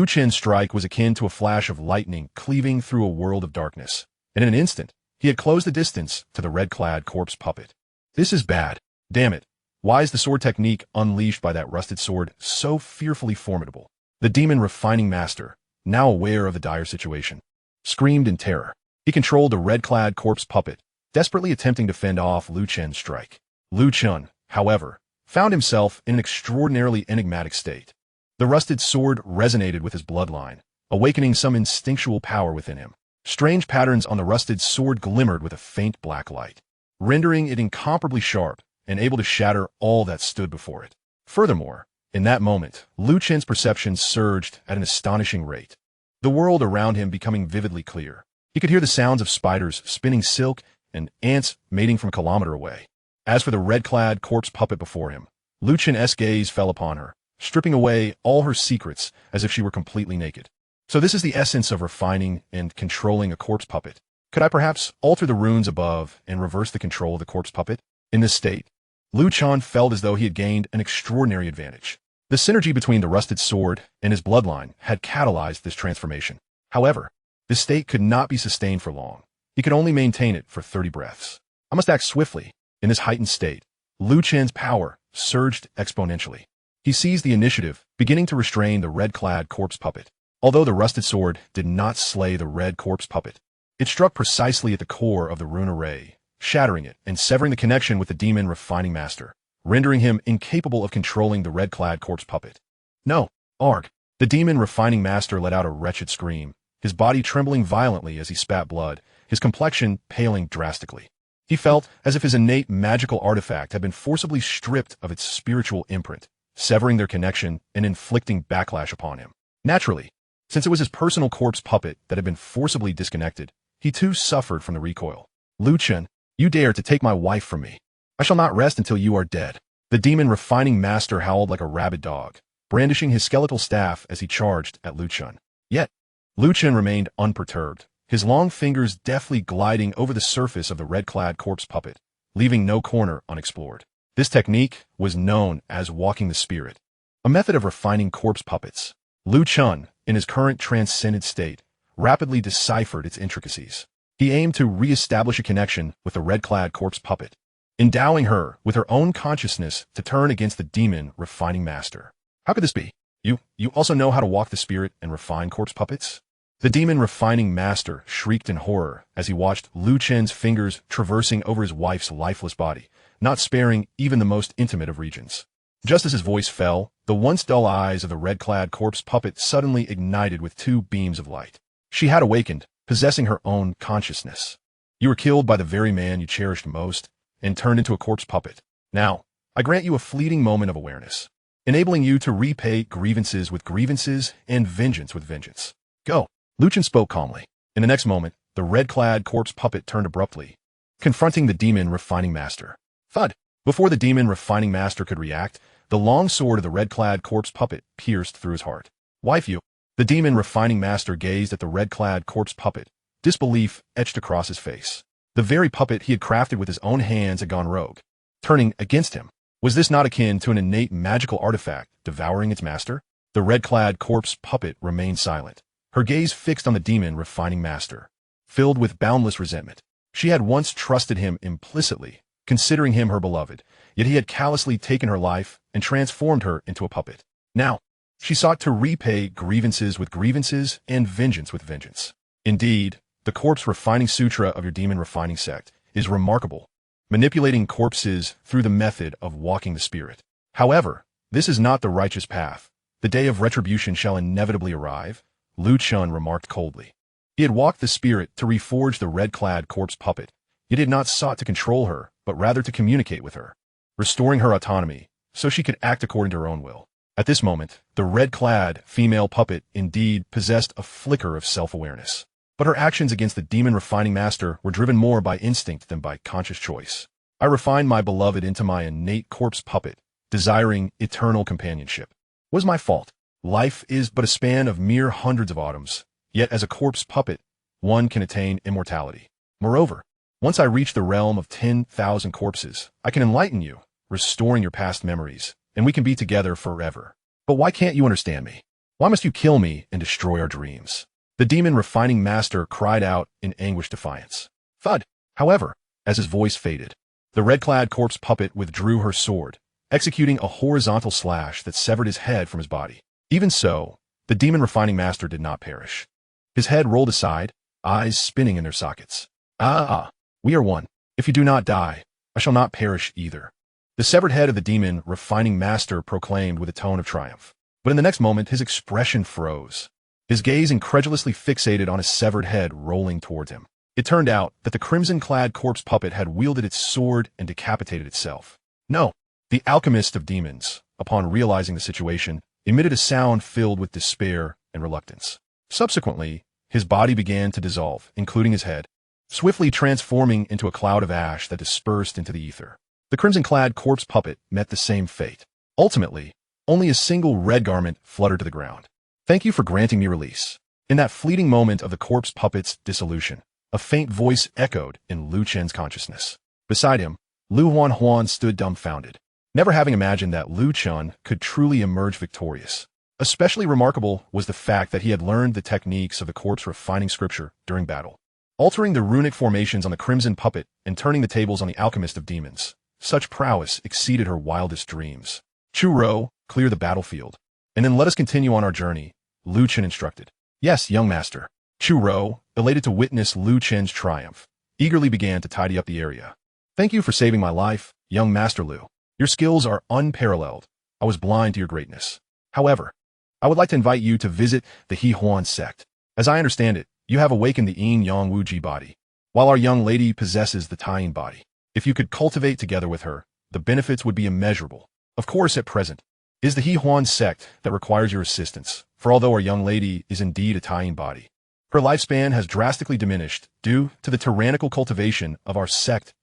Chen's strike was akin to a flash of lightning cleaving through a world of darkness, and in an instant, he had closed the distance to the red-clad corpse puppet. This is bad. Damn it. Why is the sword technique unleashed by that rusted sword so fearfully formidable? The demon refining master, now aware of the dire situation, screamed in terror. He controlled a red-clad corpse puppet, desperately attempting to fend off Lu Chen's strike. Lu Chen, however, found himself in an extraordinarily enigmatic state. The rusted sword resonated with his bloodline, awakening some instinctual power within him. Strange patterns on the rusted sword glimmered with a faint black light, rendering it incomparably sharp and able to shatter all that stood before it. Furthermore, in that moment, Lu Chen's perception surged at an astonishing rate, the world around him becoming vividly clear. He could hear the sounds of spiders spinning silk and ants mating from a kilometer away. As for the red-clad corpse puppet before him, Lu Chen's gaze fell upon her, stripping away all her secrets as if she were completely naked. So this is the essence of refining and controlling a corpse puppet. Could I perhaps alter the runes above and reverse the control of the corpse puppet? In this state, Lu Chen felt as though he had gained an extraordinary advantage. The synergy between the rusted sword and his bloodline had catalyzed this transformation. However, this state could not be sustained for long. He could only maintain it for 30 breaths. I must act swiftly. In this heightened state, Lu Chen's power surged exponentially. He seized the initiative, beginning to restrain the red-clad corpse puppet. Although the rusted sword did not slay the red corpse puppet, it struck precisely at the core of the rune array, shattering it and severing the connection with the demon refining master, rendering him incapable of controlling the red-clad corpse puppet. No, Arg! The demon refining master let out a wretched scream, his body trembling violently as he spat blood, his complexion paling drastically. He felt as if his innate magical artifact had been forcibly stripped of its spiritual imprint, severing their connection and inflicting backlash upon him. Naturally, since it was his personal corpse puppet that had been forcibly disconnected, he too suffered from the recoil. Lu Chen, you dare to take my wife from me. I shall not rest until you are dead. The demon refining master howled like a rabid dog, brandishing his skeletal staff as he charged at Lu Chen. Yet, Lu Chen remained unperturbed, his long fingers deftly gliding over the surface of the red-clad corpse puppet, leaving no corner unexplored. This technique was known as walking the spirit, a method of refining corpse puppets. Lu Chen, in his current transcendent state, rapidly deciphered its intricacies. He aimed to re-establish a connection with the red-clad corpse puppet, endowing her with her own consciousness to turn against the demon refining master. How could this be? You also know how to walk the spirit and refine corpse puppets? The demon refining master shrieked in horror as he watched Lu Chen's fingers traversing over his wife's lifeless body, not sparing even the most intimate of regions. Just as his voice fell, the once dull eyes of the red-clad corpse puppet suddenly ignited with two beams of light. She had awakened, possessing her own consciousness. You were killed by the very man you cherished most, and turned into a corpse puppet. Now, I grant you a fleeting moment of awareness, enabling you to repay grievances with grievances and vengeance with vengeance. Go. Lu Chen spoke calmly. In the next moment, the red-clad corpse puppet turned abruptly, confronting the demon refining master. Thud! Before the demon refining master could react, the long sword of the red-clad corpse puppet pierced through his heart. Wife, you! The demon refining master gazed at the red-clad corpse puppet, disbelief etched across his face. The very puppet he had crafted with his own hands had gone rogue, turning against him. Was this not akin to an innate magical artifact devouring its master? The red-clad corpse puppet remained silent, her gaze fixed on the demon refining master, filled with boundless resentment. She had once trusted him implicitly, considering him her beloved, yet he had callously taken her life and transformed her into a puppet. Now, she sought to repay grievances with grievances and vengeance with vengeance. Indeed, the corpse refining sutra of your demon refining sect is remarkable, manipulating corpses through the method of walking the spirit. However, this is not the righteous path. The day of retribution shall inevitably arrive, Lu Chen remarked coldly. He had walked the spirit to reforge the red-clad corpse puppet, yet he had not sought to control her, but rather to communicate with her, restoring her autonomy so she could act according to her own will. At this moment, the red-clad female puppet indeed possessed a flicker of self-awareness, but her actions against the demon refining master were driven more by instinct than by conscious choice. I refined my beloved into my innate corpse puppet, desiring eternal companionship. What was my fault? Life is but a span of mere hundreds of autumns, yet as a corpse puppet, one can attain immortality. Moreover, once I reach the realm of 10,000 corpses, I can enlighten you, restoring your past memories, and we can be together forever. But why can't you understand me? Why must you kill me and destroy our dreams? The demon refining master cried out in anguished defiance. Thud! However, as his voice faded, the red-clad corpse puppet withdrew her sword, executing a horizontal slash that severed his head from his body. Even so, the demon refining master did not perish. His head rolled aside, eyes spinning in their sockets. We are one. If you do not die, I shall not perish either. The severed head of the demon refining master proclaimed with a tone of triumph. But in the next moment, his expression froze. His gaze incredulously fixated on his severed head rolling towards him. It turned out that the crimson-clad corpse puppet had wielded its sword and decapitated itself. No, the alchemist of demons, upon realizing the situation, emitted a sound filled with despair and reluctance. Subsequently, his body began to dissolve, including his head, swiftly transforming into a cloud of ash that dispersed into the ether. The crimson-clad corpse puppet met the same fate. Ultimately, only a single red garment fluttered to the ground. Thank you for granting me release. In that fleeting moment of the corpse puppet's dissolution, a faint voice echoed in Lu Chen's consciousness. Beside him, Lu Huan stood dumbfounded, never having imagined that Lu Chen could truly emerge victorious. Especially remarkable was the fact that he had learned the techniques of the corpse refining scripture during battle, altering the runic formations on the crimson puppet and turning the tables on the alchemist of demons. Such prowess exceeded her wildest dreams. Chu Ro, clear the battlefield, and then let us continue on our journey, Lu Chen instructed. Yes, young master. Chu Ro, elated to witness Lu Chen's triumph, eagerly began to tidy up the area. Thank you for saving my life, young master Lu. Your skills are unparalleled. I was blind to your greatness. However, I would like to invite you to visit the Yanhuang Sect. As I understand it, you have awakened the Yin-Yang Body, while our young lady possesses the Yin Body. If you could cultivate together with her, the benefits would be immeasurable. Of course, at present, it is the Yanhuang Sect that requires your assistance, for although our young lady is indeed a Yin Body, her lifespan has drastically diminished due to the tyrannical cultivation of our sect's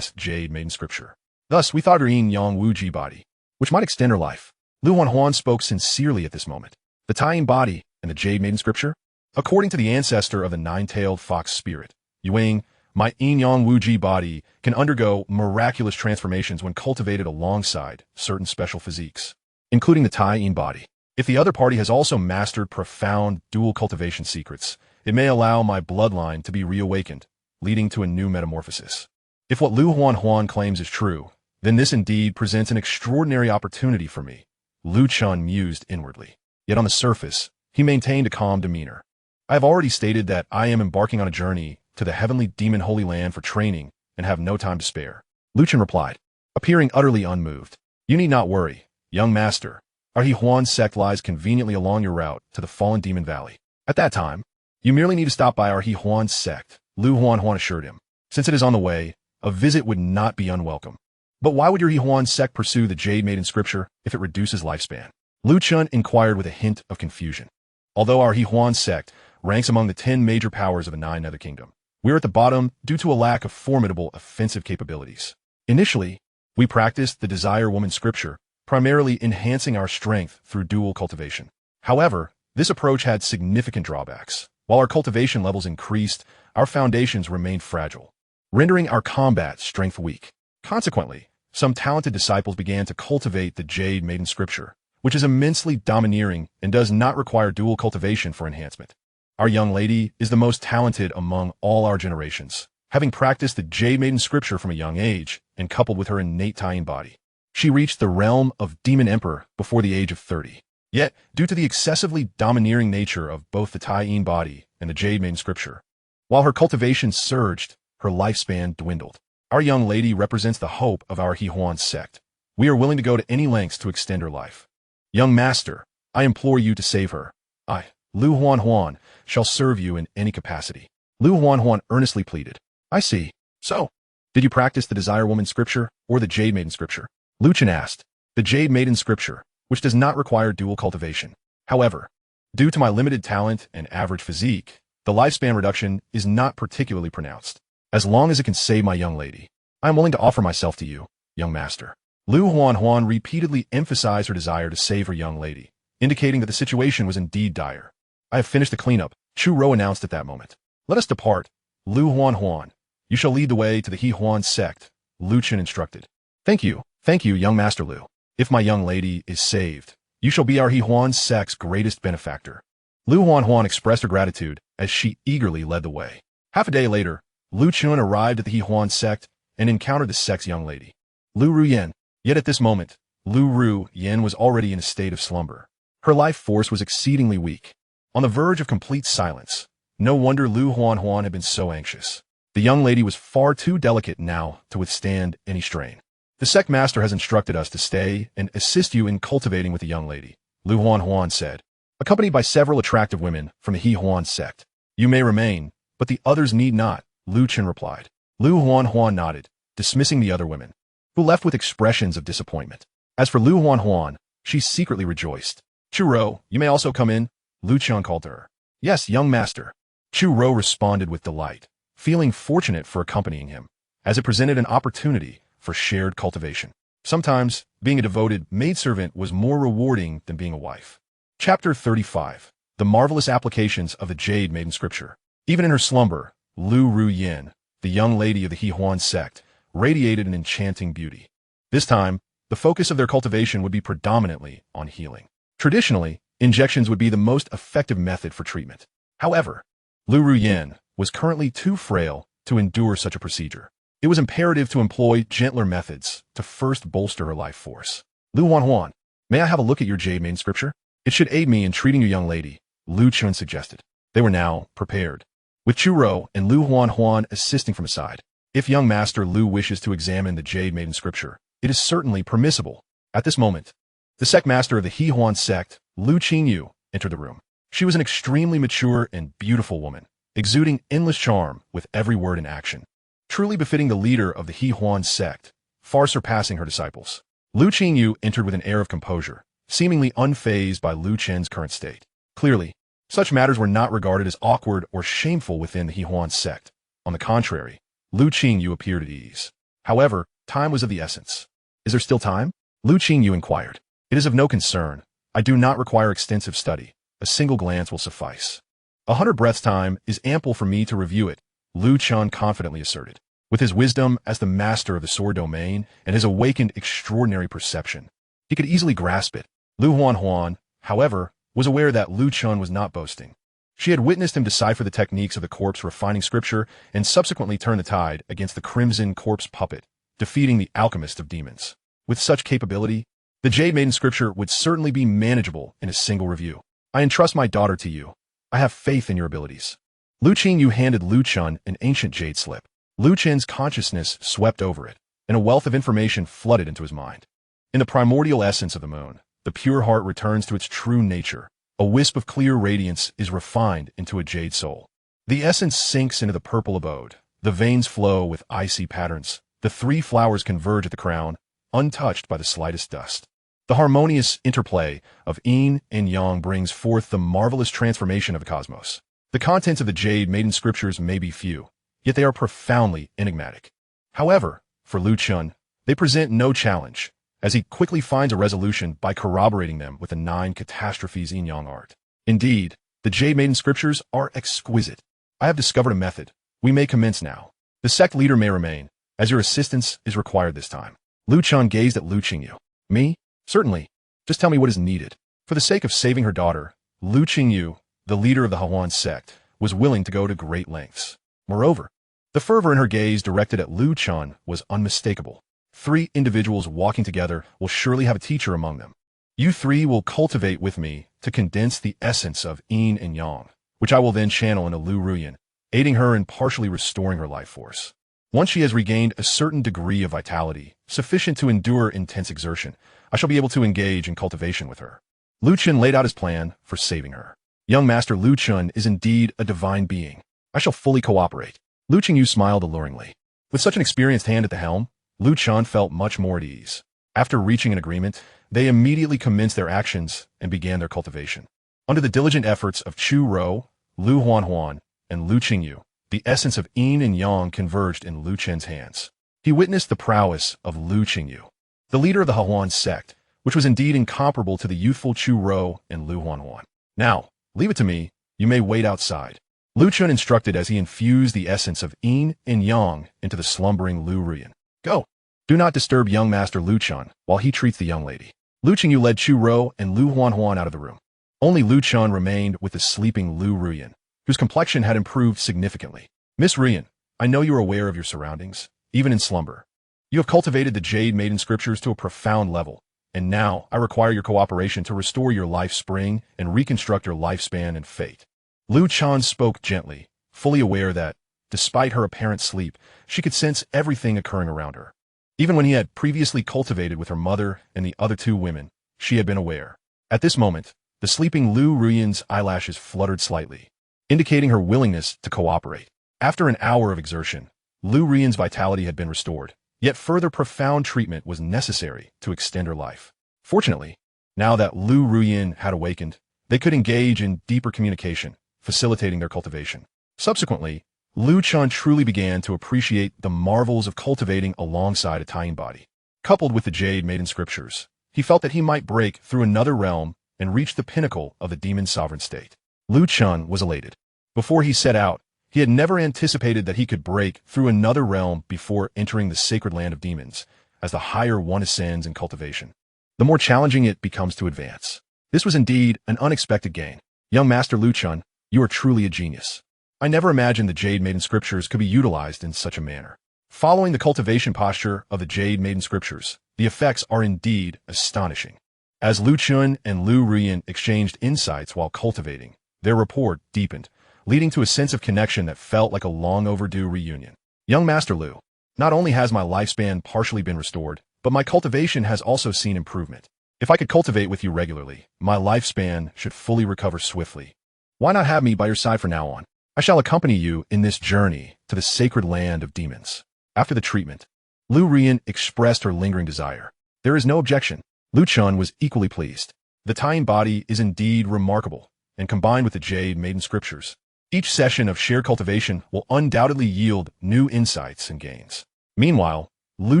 Jade Maiden Scripture. Thus, we thought her Yin-Yang Body, which might extend her life. Lu Huan spoke sincerely at this moment. The Yin Body and the Jade Maiden Scripture? According to the ancestor of the nine-tailed fox spirit, Yuang, my Yin-Yang Body can undergo miraculous transformations when cultivated alongside certain special physiques, including the Yin Body. If the other party has also mastered profound dual cultivation secrets, it may allow my bloodline to be reawakened, leading to a new metamorphosis. If what Lu Huan claims is true, then this indeed presents an extraordinary opportunity for me, Lu Chen mused inwardly. Yet on the surface, he maintained a calm demeanor. I have already stated that I am embarking on a journey to the heavenly demon holy land for training and have no time to spare. Lu Chen replied, appearing utterly unmoved. You need not worry, young master. Our Yanhuang sect lies conveniently along your route to the fallen demon valley. At that time, you merely need to stop by our Yanhuang sect, Lu Huan assured him. Since it is on the way, a visit would not be unwelcome. But why would your Yanhuang sect pursue the Jade Maiden Scripture if it reduces lifespan? Lu Chen inquired with a hint of confusion. Although our Yanhuang sect ranks among the 10 major powers of the 9 Nether Kingdom, we are at the bottom due to a lack of formidable offensive capabilities. Initially, we practiced the Desire Woman Scripture, primarily enhancing our strength through dual cultivation. However, this approach had significant drawbacks. While our cultivation levels increased, our foundations remained fragile, rendering our combat strength weak. Consequently, some talented disciples began to cultivate the Jade Maiden Scripture, which is immensely domineering and does not require dual cultivation for enhancement. Our young lady is the most talented among all our generations, having practiced the Jade Maiden Scripture from a young age and coupled with her innate Yin Body. She reached the realm of Demon Emperor before the age of 30. Yet, due to the excessively domineering nature of both the Yin Body and the Jade Maiden Scripture, while her cultivation surged, her lifespan dwindled. Our young lady represents the hope of our Yanhuang sect. We are willing to go to any lengths to extend her life. Young master, I implore you to save her. I, Lu Huan, shall serve you in any capacity. Lu Huan earnestly pleaded. I see. So, did you practice the Desire Woman Scripture or the Jade Maiden Scripture? Lu Chen asked. The Jade Maiden Scripture, which does not require dual cultivation. However, due to my limited talent and average physique, the lifespan reduction is not particularly pronounced. As long as it can save my young lady, I am willing to offer myself to you, young master. Lu Huan repeatedly emphasized her desire to save her young lady, indicating that the situation was indeed dire. I have finished the cleanup, Chu Ro announced at that moment. Let us depart. Lu Huan, you shall lead the way to the Yanhuang sect, Lu Chen instructed. Thank you, young master Lu. If my young lady is saved, you shall be our Yanhuang sect's greatest benefactor. Lu Huan expressed her gratitude as she eagerly led the way. Half a day later, Lu Chen arrived at the Yanhuang sect and encountered the sect's young lady, Lu Ruyen. Yet at this moment, Lu Ruoxue was already in a state of slumber. Her life force was exceedingly weak, on the verge of complete silence. No wonder Lu Huanhuan had been so anxious. The young lady was far too delicate now to withstand any strain. The sect master has instructed us to stay and assist you in cultivating with the young lady, Lu Huanhuan said, accompanied by several attractive women from the Yanhuang sect. You may remain, but the others need not, Lu Chen replied. Lu Huanhuan nodded, dismissing the other women, who left with expressions of disappointment. As for Lu Huanhuan, she secretly rejoiced. Chu Ro, you may also come in, Lu Chen called to her. Yes, young master. Chu Ro responded with delight, feeling fortunate for accompanying him, as it presented an opportunity for shared cultivation. Sometimes, being a devoted maidservant was more rewarding than being a wife. Chapter 35. The Marvelous Applications of the Jade Maiden Scripture. Even in her slumber, Lu Ruoxue, the young lady of the Yanhuang sect, radiated an enchanting beauty. This time, the focus of their cultivation would be predominantly on healing. Traditionally, injections would be the most effective method for treatment. However, Lu Ruoxue was currently too frail to endure such a procedure. It was imperative to employ gentler methods to first bolster her life force. Lu Huanhuan, may I have a look at your Jade Maiden Scripture? It should aid me in treating your young lady, Lu Chen suggested. They were now prepared, with Chu Ro and Lu Huanhuan assisting from aside. If young master Lu wishes to examine the Jade Maiden Scripture, it is certainly permissible. At this moment, the sect master of the Yanhuang sect, Lu Qingyu, entered the room. She was an extremely mature and beautiful woman, exuding endless charm with every word and action, truly befitting the leader of the Yanhuang sect, far surpassing her disciples. Lu Qingyu entered with an air of composure, seemingly unfazed by Lu Chen's current state. Clearly, such matters were not regarded as awkward or shameful within the Yanhuang sect. On the contrary, Lu Qingyu appeared at ease. However, time was of the essence. Is there still time? Lu Qingyu inquired. It is of no concern. I do not require extensive study. A single glance will suffice. 100 breaths' time is ample for me to review it, Lu Chen confidently asserted. With his wisdom as the master of the sword domain and his awakened extraordinary perception, he could easily grasp it. Lu Huanhuan, however, was aware that Lu Chen was not boasting. She had witnessed him decipher the techniques of the corpse refining scripture and subsequently turn the tide against the crimson corpse puppet, defeating the alchemist of demons. With such capability, the Jade Maiden Scripture would certainly be manageable in a single review. I entrust my daughter to you. I have faith in your abilities. Lu Qingyu handed Lu Chen an ancient jade slip. Lu Chen's consciousness swept over it, and a wealth of information flooded into his mind. In the primordial essence of the moon, the pure heart returns to its true nature. A wisp of clear radiance is refined into a jade soul. The essence sinks into the purple abode. The veins flow with icy patterns. The 3 flowers converge at the crown, untouched by the slightest dust. The harmonious interplay of yin and yang brings forth the marvelous transformation of the cosmos. The contents of the Jade Maiden Scriptures may be few, yet they are profoundly enigmatic. However, for Lu Chen, they present no challenge, as he quickly finds a resolution by corroborating them with the 9 catastrophes Yin-Yang art. Indeed, the Jade Maiden Scriptures are exquisite. I have discovered a method. We may commence now. The sect leader may remain, as your assistance is required this time. Lu Chen gazed at Lu Qingyu. Me? Certainly. Just tell me what is needed. For the sake of saving her daughter, Lu Qingyu, the leader of the Yanhuang sect, was willing to go to great lengths. Moreover, the fervor in her gaze directed at Lu Chen was unmistakable. 3 individuals walking together will surely have a teacher among them. You 3 will cultivate with me to condense the essence of yin and yang, which I will then channel into Lu Ruoxue, aiding her in partially restoring her life force. Once she has regained a certain degree of vitality, sufficient to endure intense exertion, I shall be able to engage in cultivation with her. Lu Chen laid out his plan for saving her. Young Master Lu Chen is indeed a divine being. I shall fully cooperate. Lu Qingyu smiled alluringly. With such an experienced hand at the helm, Lu Chen felt much more at ease. After reaching an agreement, they immediately commenced their actions and began their cultivation. Under the diligent efforts of Chu Ro, Lu Huanhuan, and Lu Qingyu, the essence of yin and yang converged in Lu Chen's hands. He witnessed the prowess of Lu Qingyu, the leader of the Yanhuang sect, which was indeed incomparable to the youthful Chu Ro and Lu Huanhuan. Now, leave it to me. You may wait outside. Lu Chen instructed as he infused the essence of yin and yang into the slumbering Lu Ruoxue. Go. Do not disturb young Master Lu Chen while he treats the young lady. Lu Qingyu led Chu Ro and Lu Huanhuan out of the room. Only Lu Chen remained with the sleeping Lu Ruoxue, whose complexion had improved significantly. Miss Ruoxue, I know you are aware of your surroundings, even in slumber. You have cultivated the Jade Maiden Scriptures to a profound level. and now I require your cooperation to restore your life spring and reconstruct your lifespan and fate. Lu Chen spoke gently, fully aware that, despite her apparent sleep, she could sense everything occurring around her. Even when he had previously cultivated with her mother and the other two women, she had been aware. At this moment, the sleeping Lu Ruoyan's eyelashes fluttered slightly, indicating her willingness to cooperate. After an hour of exertion, Lu Ruoyan's vitality had been restored, yet further profound treatment was necessary to extend her life. Fortunately, now that Lu Ruoyan had awakened, they could engage in deeper communication, facilitating their cultivation. Subsequently, Lu Chen truly began to appreciate the marvels of cultivating alongside a tying body. Coupled with the Jade Maiden scriptures, he felt that he might break through another realm and reach the pinnacle of the demon sovereign state. Lu Chen was elated. Before he set out, he had never anticipated that he could break through another realm before entering the sacred land of demons, as the higher one ascends in cultivation, the more challenging it becomes to advance. This was indeed an unexpected gain. Young Master Lu Chen, you are truly a genius. I never imagined the Jade Maiden scriptures could be utilized in such a manner. Following the cultivation posture of the Jade Maiden scriptures, the effects are indeed astonishing. As Lu Chen and Lu Ruoyan exchanged insights while cultivating, their rapport deepened, leading to a sense of connection that felt like a long overdue reunion. Young Master Lu, not only has my lifespan partially been restored, but my cultivation has also seen improvement. If I could cultivate with you regularly, my lifespan should fully recover swiftly. Why not have me by your side from now on? I shall accompany you in this journey to the sacred land of demons. After the treatment, Lu Ruoyan expressed her lingering desire. There is no objection. Lu Chen was equally pleased. The tying body is indeed remarkable, and combined with the Jade Maiden scriptures, each session of shared cultivation will undoubtedly yield new insights and gains. Meanwhile, Lu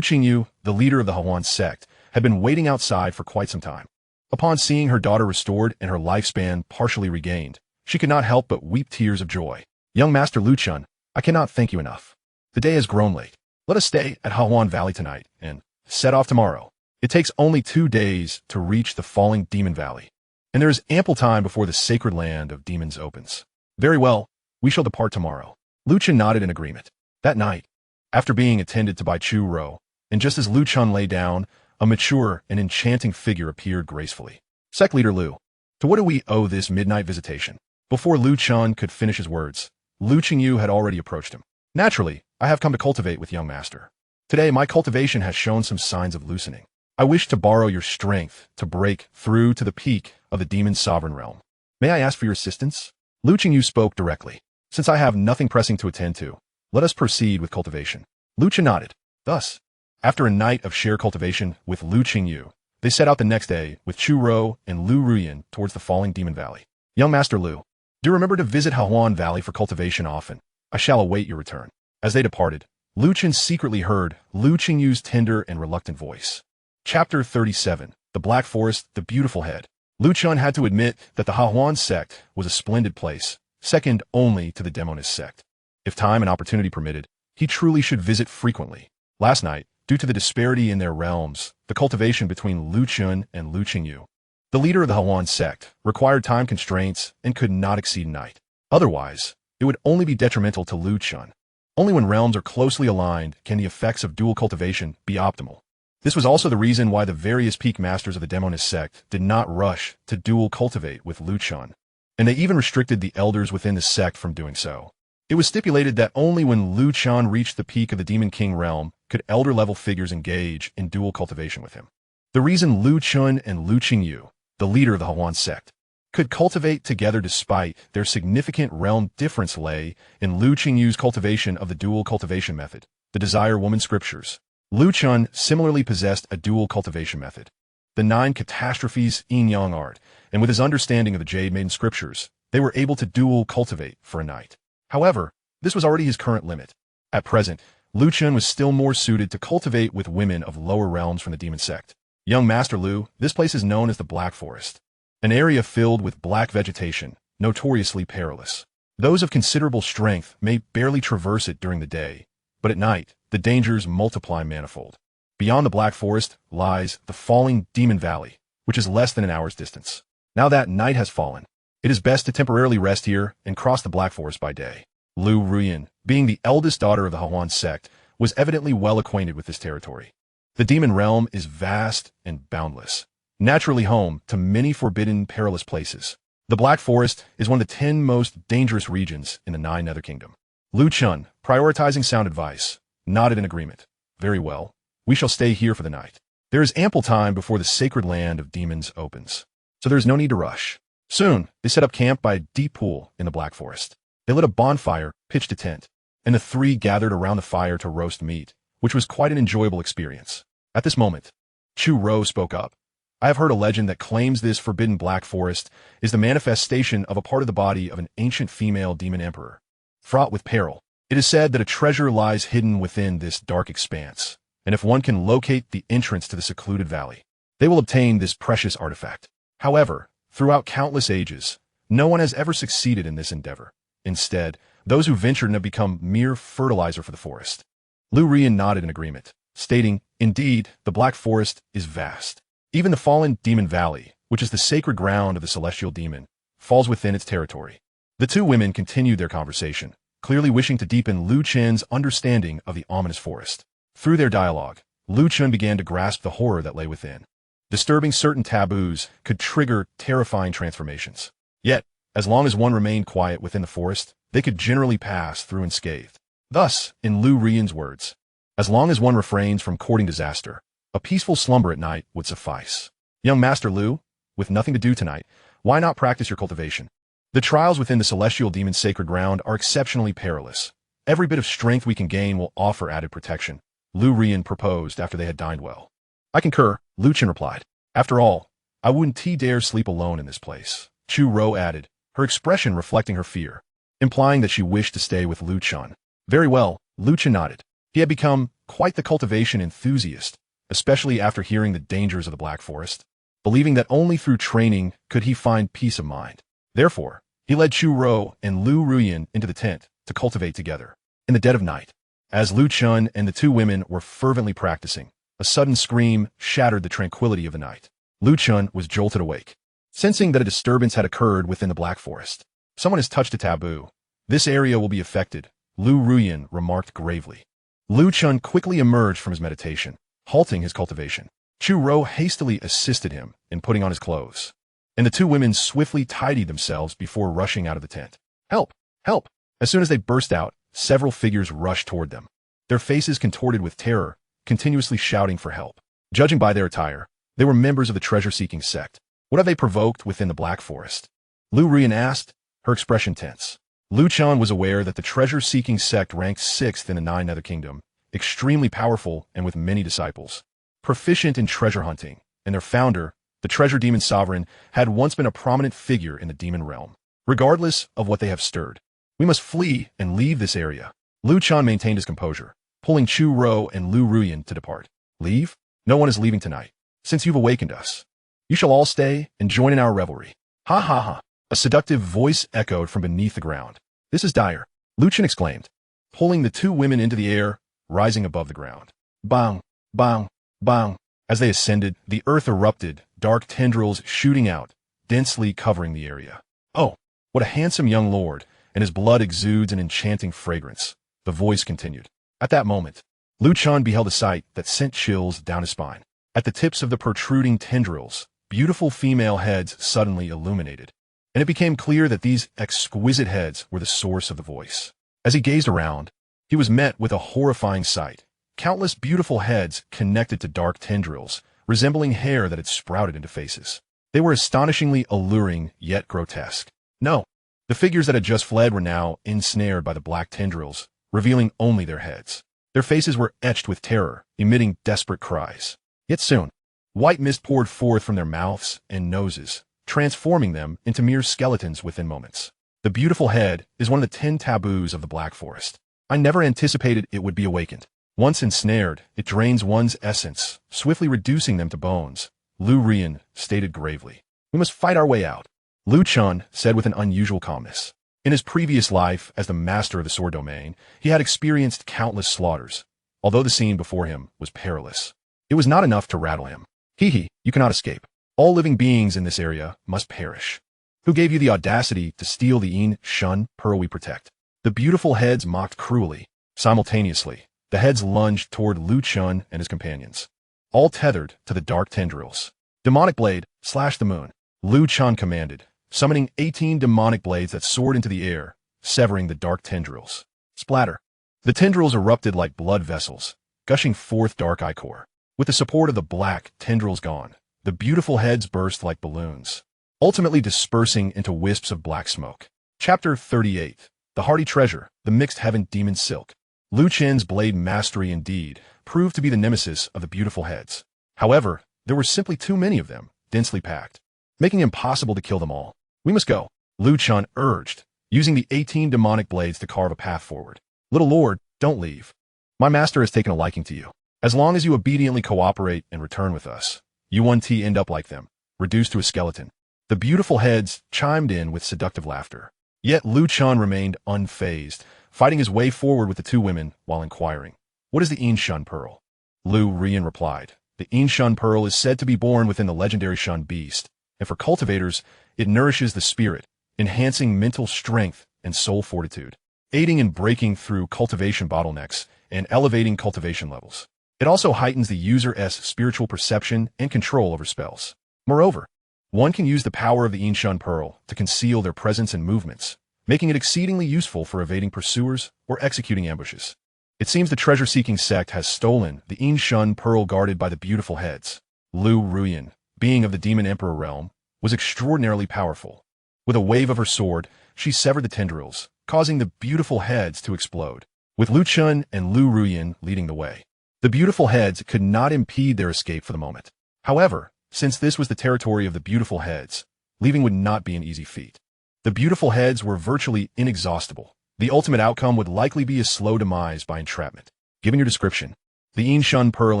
Qingyu, the leader of the Yanhuang Sect, had been waiting outside for quite some time. Upon seeing her daughter restored and her lifespan partially regained, she could not help but weep tears of joy. Young Master Lu Chen, I cannot thank you enough. The day has grown late. Let us stay at Yanhuang Valley tonight and set off tomorrow. It takes only 2 days to reach the falling demon valley, and there is ample time before the sacred land of demons opens. Very well, we shall depart tomorrow. Lu Chen nodded in agreement. That night, after being attended to by Chu Ro, and just as Lu Chen lay down, a mature and enchanting figure appeared gracefully. Sect Leader Lu, to what do we owe this midnight visitation? Before Lu Chen could finish his words, Lu Qingyu had already approached him. Naturally, I have come to cultivate with young master. Today, my cultivation has shown some signs of loosening. I wish to borrow your strength to break through to the peak of the demon sovereign realm. May I ask for your assistance? Lu Qingyu spoke directly. Since I have nothing pressing to attend to, let us proceed with cultivation. Lu Chen nodded. Thus, after a night of shared cultivation with Lu Qingyu, they set out the next day with Chu Ro and Lu Ruoyan towards the falling demon valley. Young Master Lu, do remember to visit Yanhuang Valley for cultivation often. I shall await your return. As they departed, Lu Chen secretly heard Lu Qingyu's tender and reluctant voice. Chapter 37. The Black Forest, the Beautiful Head. Lu Chen had to admit that the Yanhuang Sect was a splendid place, second only to the Demoness Sect. If time and opportunity permitted, he truly should visit frequently. Last night, due to the disparity in their realms, the cultivation between Lu Chen and Lu Qingyu, the leader of the Yanhuang Sect, required time constraints and could not exceed a night. Otherwise, it would only be detrimental to Lu Chen. Only when realms are closely aligned can the effects of dual cultivation be optimal. This was also the reason why the various peak masters of the Demoness Sect did not rush to dual cultivate with Lu Chen, and they even restricted the elders within the sect from doing so. It was stipulated that only when Lu Chen reached the peak of the Demon King realm could elder-level figures engage in dual cultivation with him. The reason Lu Chen and Lu Qingyu, the leader of the Yanhuang Sect, could cultivate together despite their significant realm difference lay in Lu Qingyu's cultivation of the dual cultivation method, the Desire Woman scriptures. Lu Chen similarly possessed a dual cultivation method, the 9 catastrophes Yin-Yang art, and with his understanding of the Jade Maiden scriptures, they were able to dual cultivate for a night. However, this was already his current limit. At present, Lu Chen was still more suited to cultivate with women of lower realms from the Demon Sect. Young Master Lu, this place is known as the Black Forest, an area filled with black vegetation, notoriously perilous. Those of considerable strength may barely traverse it during the day, but at night, the dangers multiply manifold. Beyond the Black Forest lies the falling Demon Valley, which is less than an hour's distance. Now that night has fallen, it is best to temporarily rest here and cross the Black Forest by day. Lu Ruoyan, being the eldest daughter of the Yanhuang Sect, was evidently well acquainted with this territory. The demon realm is vast and boundless, naturally home to many forbidden, perilous places. The Black Forest is one of the 10 most dangerous regions in the 9 Nether Kingdom. Lu Chun, prioritizing sound advice, nodded in agreement. Very well. We shall stay here for the night. There is ample time before the sacred land of demons opens, so there is no need to rush. Soon, they set up camp by a deep pool in the Black Forest. They lit a bonfire, pitched a tent, and the 3 gathered around the fire to roast meat, which was quite an enjoyable experience. At this moment, Chu Ro spoke up. I have heard a legend that claims this forbidden Black Forest is the manifestation of a part of the body of an ancient female demon emperor, fraught with peril. It is said that a treasure lies hidden within this dark expanse, and if one can locate the entrance to the secluded valley, they will obtain this precious artifact. However, throughout countless ages, no one has ever succeeded in this endeavor. Instead, those who ventured have become mere fertilizer for the forest. Lu Rian nodded in agreement, stating, indeed, the Black Forest is vast. Even the fallen Demon Valley, which is the sacred ground of the celestial demon, falls within its territory. The 2 women continued their conversation, clearly wishing to deepen Lu Chen's understanding of the ominous forest. Through their dialogue, Lu Chen began to grasp the horror that lay within. Disturbing certain taboos could trigger terrifying transformations. Yet, as long as one remained quiet within the forest, they could generally pass through unscathed. Thus, in Lu Rian's words, as long as one refrains from courting disaster, a peaceful slumber at night would suffice. Young Master Lu, with nothing to do tonight, why not practice your cultivation? The trials within the celestial demon's sacred ground are exceptionally perilous. Every bit of strength we can gain will offer added protection, Lu Rian proposed after they had dined well. I concur, Lu Chen replied. After all, I wouldn't dare sleep alone in this place, Chu Ro added, her expression reflecting her fear, implying that she wished to stay with Lu Chen. Very well, Lu Chen nodded. He had become quite the cultivation enthusiast, especially after hearing the dangers of the Black Forest, believing that only through training could he find peace of mind. Therefore, he led Chu Ro and Lu Ruyan into the tent to cultivate together. In the dead of night, as Lu Chun and the 2 women were fervently practicing, a sudden scream shattered the tranquility of the night. Lu Chun was jolted awake, sensing that a disturbance had occurred within the Black Forest. Someone has touched a taboo. This area will be affected, Lu Ruyan remarked gravely. Lu Chun quickly emerged from his meditation, halting his cultivation. Chu Ro hastily assisted him in putting on his clothes, and the 2 women swiftly tidied themselves before rushing out of the tent. Help! Help! As soon as they burst out, several figures rushed toward them, their faces contorted with terror, continuously shouting for help. Judging by their attire, they were members of the treasure-seeking sect. What have they provoked within the Black Forest? Lu Rian asked, her expression tense. Lu Chan was aware that the treasure-seeking sect ranked 6th in the 9 Nether Kingdom, extremely powerful and with many disciples, proficient in treasure hunting, and their founder, the treasure demon sovereign, had once been a prominent figure in the demon realm. Regardless of what they have stirred, we must flee and leave this area. Lu Chan maintained his composure, pulling Chu Ro and Lu Ruyan to depart. Leave? No one is leaving tonight, since you've awakened us. You shall all stay and join in our revelry. Ha ha ha. A seductive voice echoed from beneath the ground. This is dire, Lu Chen exclaimed, pulling the 2 women into the air, rising above the ground. Bang, bang, bang. As they ascended, the earth erupted, dark tendrils shooting out, densely covering the area. Oh, what a handsome young lord, and his blood exudes an enchanting fragrance, the voice continued. At that moment, Lu Chan beheld a sight that sent chills down his spine. At the tips of the protruding tendrils, beautiful female heads suddenly illuminated, and it became clear that these exquisite heads were the source of the voice. As he gazed around, he was met with a horrifying sight. Countless beautiful heads connected to dark tendrils, resembling hair that had sprouted into faces. They were astonishingly alluring, yet grotesque. No, the figures that had just fled were now ensnared by the black tendrils, revealing only their heads. Their faces were etched with terror, emitting desperate cries. Yet soon, white mist poured forth from their mouths and noses, transforming them into mere skeletons within moments. The beautiful head is one of the 10 taboos of the Black Forest. I never anticipated it would be awakened. Once ensnared, it drains one's essence, swiftly reducing them to bones, Lu Rian stated gravely. We must fight our way out, Lu Chun said with an unusual calmness. In his previous life as the master of the sword domain, he had experienced countless slaughters, although the scene before him was perilous. It was not enough to rattle him. Hee, you cannot escape. All living beings in this area must perish. Who gave you the audacity to steal the Yin Shun pearl we protect? The beautiful heads mocked cruelly. Simultaneously, the heads lunged toward Lu Chun and his companions. all tethered to the dark tendrils. Demonic blade, slash the moon. Lu Chen commanded, summoning 18 demonic blades that soared into the air, severing the dark tendrils. Splatter. The tendrils erupted like blood vessels, gushing forth dark ichor. With the support of the black tendrils gone, the beautiful heads burst like balloons, ultimately dispersing into wisps of black smoke. Chapter 38. The Hardy Treasure, the Mixed Heaven Demon Silk. Lu Chen's blade mastery indeed proved to be the nemesis of the beautiful heads. However, there were simply too many of them, densely packed, making it impossible to kill them all. We must go, Lu Chen urged, using the 18 demonic blades to carve a path forward. Little Lord, don't leave. My master has taken a liking to you. As long as you obediently cooperate and return with us, you won't end up like them, reduced to a skeleton. The beautiful heads chimed in with seductive laughter. Yet Lu Chen remained unfazed, fighting his way forward with the two women while inquiring, "What is the Yin-Shun Pearl?" Lu Rian replied, "The Yin-Shun Pearl is said to be born within the legendary Shun beast, and for cultivators, it nourishes the spirit, enhancing mental strength and soul fortitude, aiding in breaking through cultivation bottlenecks and elevating cultivation levels. It also heightens the user's spiritual perception and control over spells. Moreover, one can use the power of the Yin-Shun Pearl to conceal their presence and movements, making it exceedingly useful for evading pursuers or executing ambushes. It seems the treasure-seeking sect has stolen the Yin-Shun Pearl guarded by the beautiful heads." Lu Ruyan, being of the Demon Emperor realm, was extraordinarily powerful. With a wave of her sword, she severed the tendrils, causing the beautiful heads to explode, with Lu Chen and Lu Ruyan leading the way. The beautiful heads could not impede their escape for the moment. However, since this was the territory of the beautiful heads, leaving would not be an easy feat. The beautiful heads were virtually inexhaustible. The ultimate outcome would likely be a slow demise by entrapment. Given your description, the Yin-Shun Pearl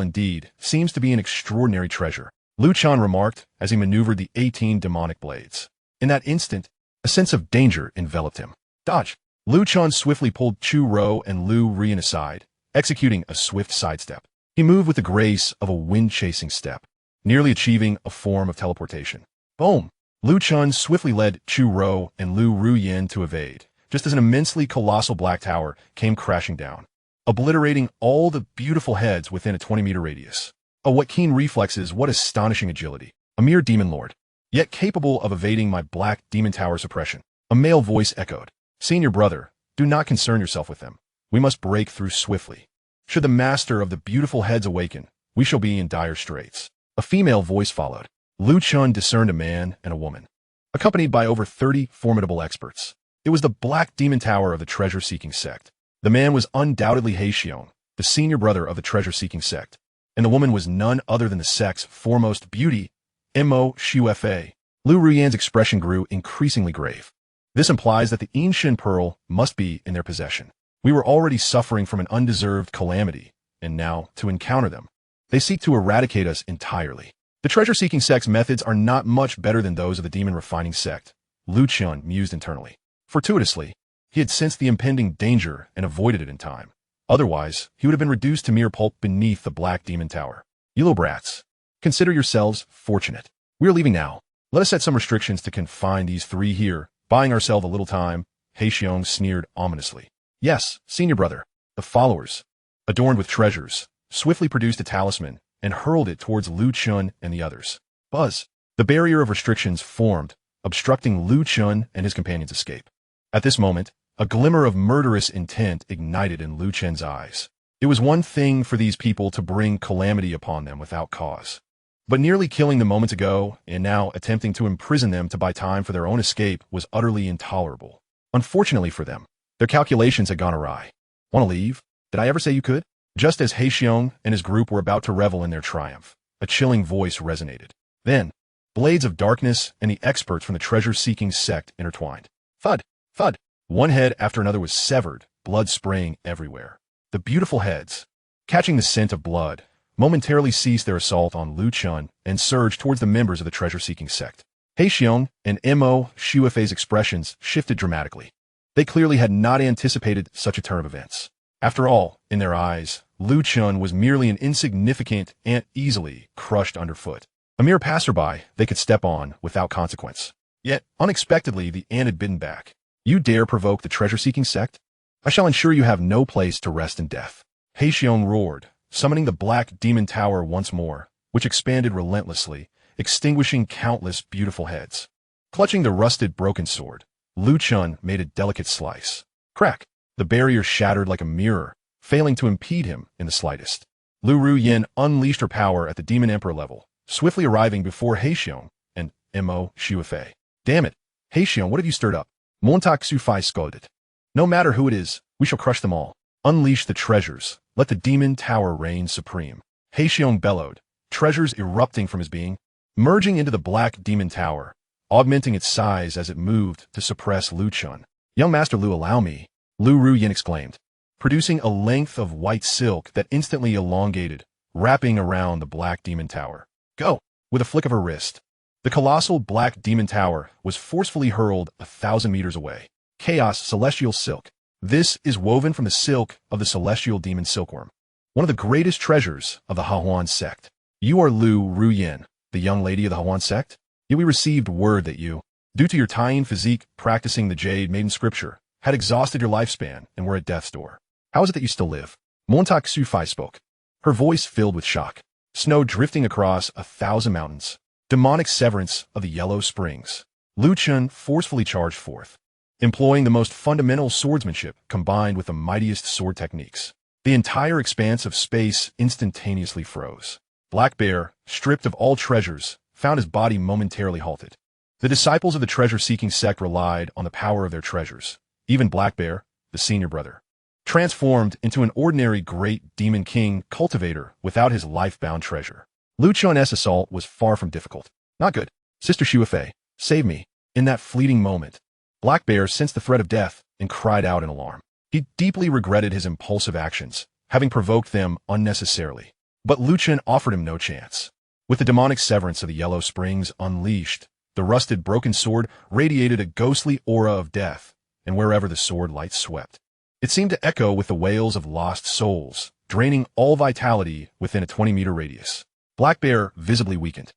indeed seems to be an extraordinary treasure, Lu Chen remarked as he maneuvered the 18 demonic blades. In that instant, a sense of danger enveloped him. Dodge! Lu Chen swiftly pulled Chu Ro and Lu Rian aside, executing a swift sidestep. He moved with the grace of a wind-chasing step, nearly achieving a form of teleportation. Boom! Lu Chen swiftly led Chu Ro and Lu Ruyan to evade, just as an immensely colossal black tower came crashing down, obliterating all the beautiful heads within a 20-meter radius. Oh, what keen reflexes, what astonishing agility. A mere demon lord, yet capable of evading my black demon tower suppression. A male voice echoed. Senior brother, do not concern yourself with them. We must break through swiftly. Should the master of the beautiful heads awaken, we shall be in dire straits. A female voice followed. Lu Chen discerned a man and a woman, accompanied by over 30 formidable experts. It was the black demon tower of the treasure-seeking sect. The man was undoubtedly He Xiong, the senior brother of the treasure-seeking sect, and the woman was none other than the sect's foremost beauty, Mo Shuefa. Lu Ruyan's expression grew increasingly grave. This implies that the Yin-Shun Pearl must be in their possession. We were already suffering from an undeserved calamity, and now, to encounter them, they seek to eradicate us entirely. The treasure-seeking sect's methods are not much better than those of the demon-refining sect, Lu Chen mused internally. Fortuitously, he had sensed the impending danger and avoided it in time. Otherwise, he would have been reduced to mere pulp beneath the black demon tower. You little brats, consider yourselves fortunate. We are leaving now. Let us set some restrictions to confine these three here, buying ourselves a little time, He Xiong sneered ominously. Yes, senior brother. The followers, adorned with treasures, swiftly produced a talisman and hurled it towards Lu Chen and the others. Buzz! The barrier of restrictions formed, obstructing Lu Chen and his companions' escape. At this moment, a glimmer of murderous intent ignited in Lu Chen's eyes. It was one thing for these people to bring calamity upon them without cause, but nearly killing them moments ago and now attempting to imprison them to buy time for their own escape was utterly intolerable. Unfortunately for them, their calculations had gone awry. Want to leave? Did I ever say you could? Just as He Xiong and his group were about to revel in their triumph, a chilling voice resonated. Then, blades of darkness and the experts from the treasure-seeking sect intertwined. Thud! Thud! One head after another was severed, blood spraying everywhere. The beautiful heads, catching the scent of blood, momentarily ceased their assault on Lu Chen and surged towards the members of the treasure-seeking sect. He Xiong and Mo Shuefei's expressions shifted dramatically. They clearly had not anticipated such a turn of events. After all, in their eyes, Lu Chen was merely an insignificant ant easily crushed underfoot. A mere passerby they could step on without consequence. Yet, unexpectedly, the ant had bitten back. You dare provoke the treasure-seeking sect? I shall ensure you have no place to rest in death. He Xiong roared, summoning the Black Demon Tower once more, which expanded relentlessly, extinguishing countless beautiful heads. Clutching the rusted broken sword, Lu Chun made a delicate slice. Crack! The barrier shattered like a mirror, failing to impede him in the slightest. Lu Ruyin unleashed her power at the Demon Emperor level, swiftly arriving before Heixiong and Mo Xiufei. Damn it! Heixiong, what have you stirred up? Montak Sufai scolded. No matter who it is, we shall crush them all. Unleash the treasures. Let the Demon Tower reign supreme. Heixiong bellowed, treasures erupting from his being, merging into the Black Demon Tower, augmenting its size as it moved to suppress Lu Chun. Young Master Lu, allow me, Lu Ruyin exclaimed, producing a length of white silk that instantly elongated, wrapping around the Black Demon Tower. Go! With a flick of her wrist, the colossal Black Demon Tower was forcefully hurled 1,000 meters away. Chaos Celestial Silk. This is woven from the silk of the Celestial Demon Silkworm, one of the greatest treasures of the Yanhuang Sect. You are Lu Ruyin, the young lady of the Yanhuang Sect? Yet we received word that you, due to your tying physique practicing the Jade Maiden Scripture, had exhausted your lifespan and were at death's door. How is it that you still live? Montak Sufai spoke, her voice filled with shock. Snow drifting across 1,000 mountains. Demonic severance of the Yellow Springs. Lu Chun forcefully charged forth, employing the most fundamental swordsmanship combined with the mightiest sword techniques. The entire expanse of space instantaneously froze. Black Bear, stripped of all treasures, found his body momentarily halted. The disciples of the treasure-seeking sect relied on the power of their treasures. Even Black Bear, the senior brother, transformed into an ordinary great demon king cultivator without his life-bound treasure. Lu Chun's assault was far from difficult. Not good. Sister Xiufei, save me. In that fleeting moment, Black Bear sensed the threat of death and cried out in alarm. He deeply regretted his impulsive actions, having provoked them unnecessarily. But Lu Chun offered him no chance. With the demonic severance of the Yellow Springs unleashed, the rusted broken sword radiated a ghostly aura of death, and wherever the sword light swept, it seemed to echo with the wails of lost souls, draining all vitality within a 20-meter radius. Black Bear visibly weakened.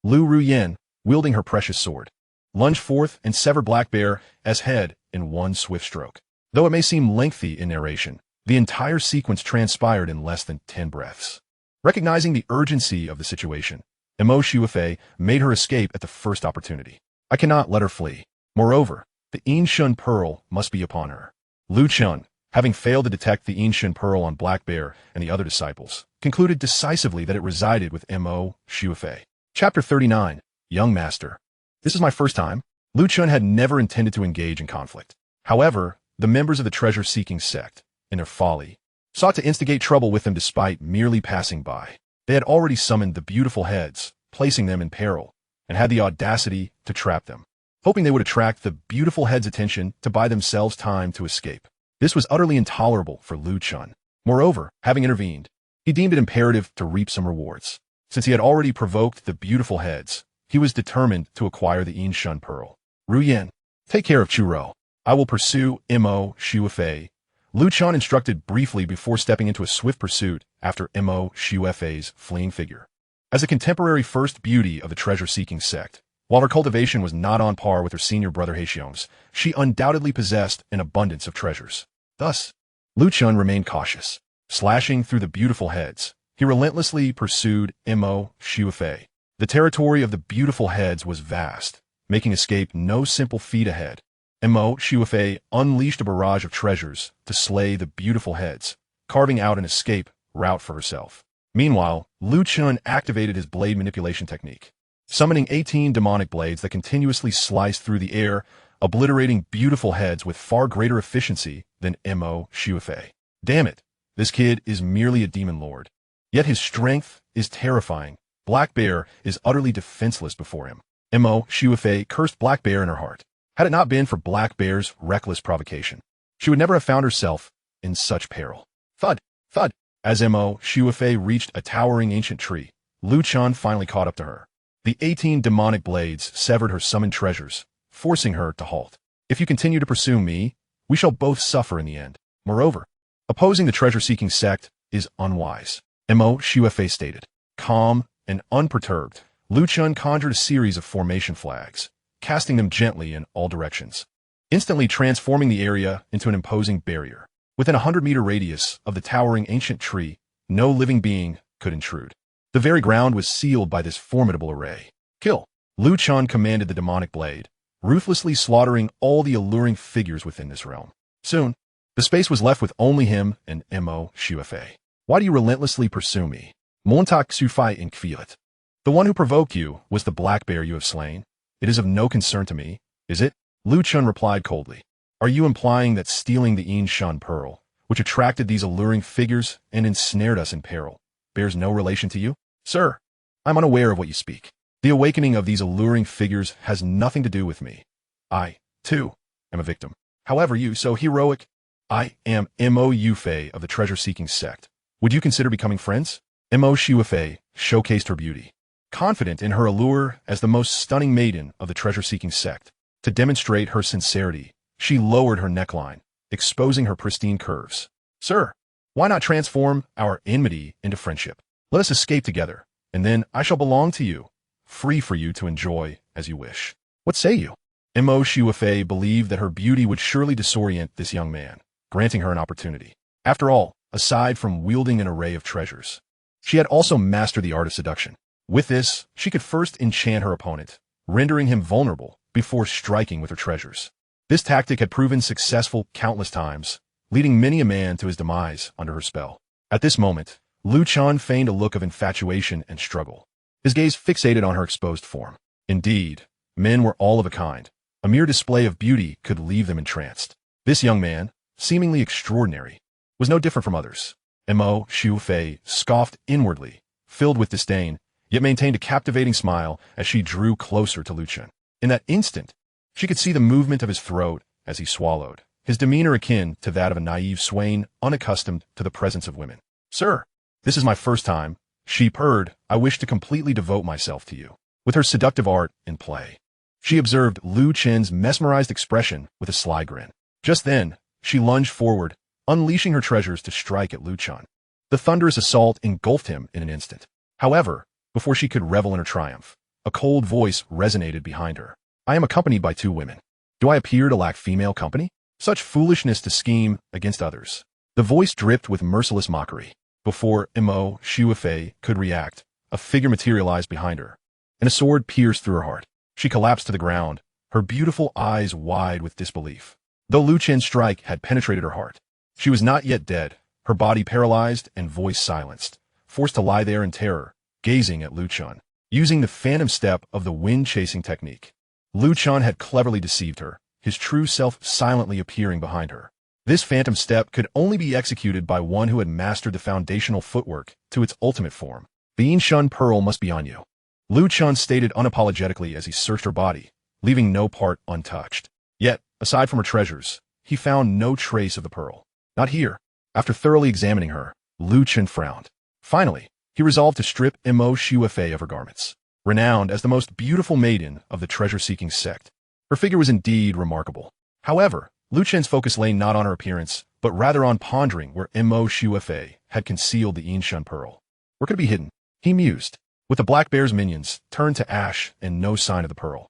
Lu Ruyin, wielding her precious sword, lunged forth and severed Black Bear's head in one swift stroke. Though it may seem lengthy in narration, the entire sequence transpired in less than 10 breaths. Recognizing the urgency of the situation, Mo Xiufei made her escape at the first opportunity. I cannot let her flee. Moreover, the Yin-Shun Pearl must be upon her. Lu Chun, having failed to detect the Yin-Shun Pearl on Black Bear and the other disciples, concluded decisively that it resided with Mo Xiufei. Chapter 39. Young Master. This is my first time. Lu Chun had never intended to engage in conflict. However, the members of the treasure-seeking sect, in their folly, sought to instigate trouble with them despite merely passing by. They had already summoned the beautiful heads, placing them in peril, and had the audacity to trap them, hoping they would attract the beautiful heads' attention to buy themselves time to escape. This was utterly intolerable for Lu Chun. Moreover, having intervened, he deemed it imperative to reap some rewards. Since he had already provoked the beautiful heads, he was determined to acquire the Yin-Shun Pearl. Ruyin, take care of Churou. I will pursue Mo Xiufei. Lu Chun instructed briefly before stepping into a swift pursuit after Mo Xiufei's fleeing figure. As a contemporary first beauty of the treasure-seeking sect, while her cultivation was not on par with her senior brother Heixiong's, she undoubtedly possessed an abundance of treasures. Thus, Lu Chun remained cautious. Slashing through the beautiful heads, he relentlessly pursued Mo Xiufei. The territory of the beautiful heads was vast, making escape no simple feat ahead. Mo Xiufei unleashed a barrage of treasures to slay the beautiful heads, carving out an escape route for herself. Meanwhile, Lu Chun activated his blade manipulation technique, summoning 18 demonic blades that continuously sliced through the air, obliterating beautiful heads with far greater efficiency than Mo Xiufei. Damn it, this kid is merely a demon lord. Yet his strength is terrifying. Black Bear is utterly defenseless before him. Mo Xiufei cursed Black Bear in her heart. Had it not been for Black Bear's reckless provocation, she would never have found herself in such peril. Thud, thud. As Mo Xiufei reached a towering ancient tree, Lu Chun finally caught up to her. The 18 demonic blades severed her summoned treasures, forcing her to halt. If you continue to pursue me, we shall both suffer in the end. Moreover, opposing the treasure-seeking sect is unwise, Mo Xiufei stated. Calm and unperturbed, Lu Chun conjured a series of formation flags, casting them gently in all directions, instantly transforming the area into an imposing barrier. Within a 100-meter radius of the towering ancient tree, no living being could intrude. The very ground was sealed by this formidable array. Kill! Lu Chen commanded the demonic blade, ruthlessly slaughtering all the alluring figures within this realm. Soon, the space was left with only him and Mo Shuefei. Why do you relentlessly pursue me? Montak Sufai Inquiet. The one who provoked you was the black bear you have slain. It is of no concern to me, is it? Lu Chen replied coldly. Are you implying that stealing the Yin Shan pearl, which attracted these alluring figures and ensnared us in peril, bears no relation to you? Sir, I'm unaware of what you speak. The awakening of these alluring figures has nothing to do with me. I, too, am a victim. However, you so heroic. I am Mo Yufei of the treasure-seeking sect. Would you consider becoming friends? Mo Shuefei showcased her beauty, confident in her allure as the most stunning maiden of the treasure-seeking sect. To demonstrate her sincerity, she lowered her neckline, exposing her pristine curves. Sir, why not transform our enmity into friendship? Let us escape together, and then I shall belong to you, free for you to enjoy as you wish. What say you? Mo Shuefei believed that her beauty would surely disorient this young man, granting her an opportunity. After all, aside from wielding an array of treasures, she had also mastered the art of seduction. With this, she could first enchant her opponent, rendering him vulnerable before striking with her treasures. This tactic had proven successful countless times, leading many a man to his demise under her spell. At this moment, Lu Chen feigned a look of infatuation and struggle, his gaze fixated on her exposed form. Indeed, men were all of a kind. A mere display of beauty could leave them entranced. This young man, seemingly extraordinary, was no different from others. Mo Shuefei scoffed inwardly, filled with disdain, yet maintained a captivating smile as she drew closer to Lu Chen. In that instant, she could see the movement of his throat as he swallowed, his demeanor akin to that of a naive swain unaccustomed to the presence of women. Sir, this is my first time, she purred. I wish to completely devote myself to you. With her seductive art in play, she observed Lu Chen's mesmerized expression with a sly grin. Just then, she lunged forward, unleashing her treasures to strike at Lu Chen. The thunderous assault engulfed him in an instant. However, before she could revel in her triumph, a cold voice resonated behind her. I am accompanied by 2 women. Do I appear to lack female company? Such foolishness to scheme against others. The voice dripped with merciless mockery. Before Mo Shuefei could react, a figure materialized behind her, and a sword pierced through her heart. She collapsed to the ground, her beautiful eyes wide with disbelief. Though Lu Chen's strike had penetrated her heart, she was not yet dead, her body paralyzed and voice silenced, forced to lie there in terror, gazing at Lu Chen. Using the phantom step of the wind-chasing technique, Lu Chen had cleverly deceived her, his true self silently appearing behind her. This phantom step could only be executed by one who had mastered the foundational footwork to its ultimate form. The Yin Shan pearl must be on you, Lu Chen stated unapologetically as he searched her body, leaving no part untouched. Yet, aside from her treasures, he found no trace of the pearl. Not here. After thoroughly examining her, Lu Chen frowned. Finally, he resolved to strip Mo Shuefei of her garments. Renowned as the most beautiful maiden of the treasure-seeking sect, her figure was indeed remarkable. However, Lu Chen's focus lay not on her appearance, but rather on pondering where Mo Shuefei had concealed the Yin Shan pearl. Where could it be hidden? He mused. With the black bear's minions turned to ash and no sign of the pearl,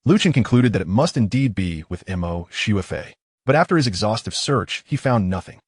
Lu Chen concluded that it must indeed be with Mo Shuefei. But after his exhaustive search, he found nothing.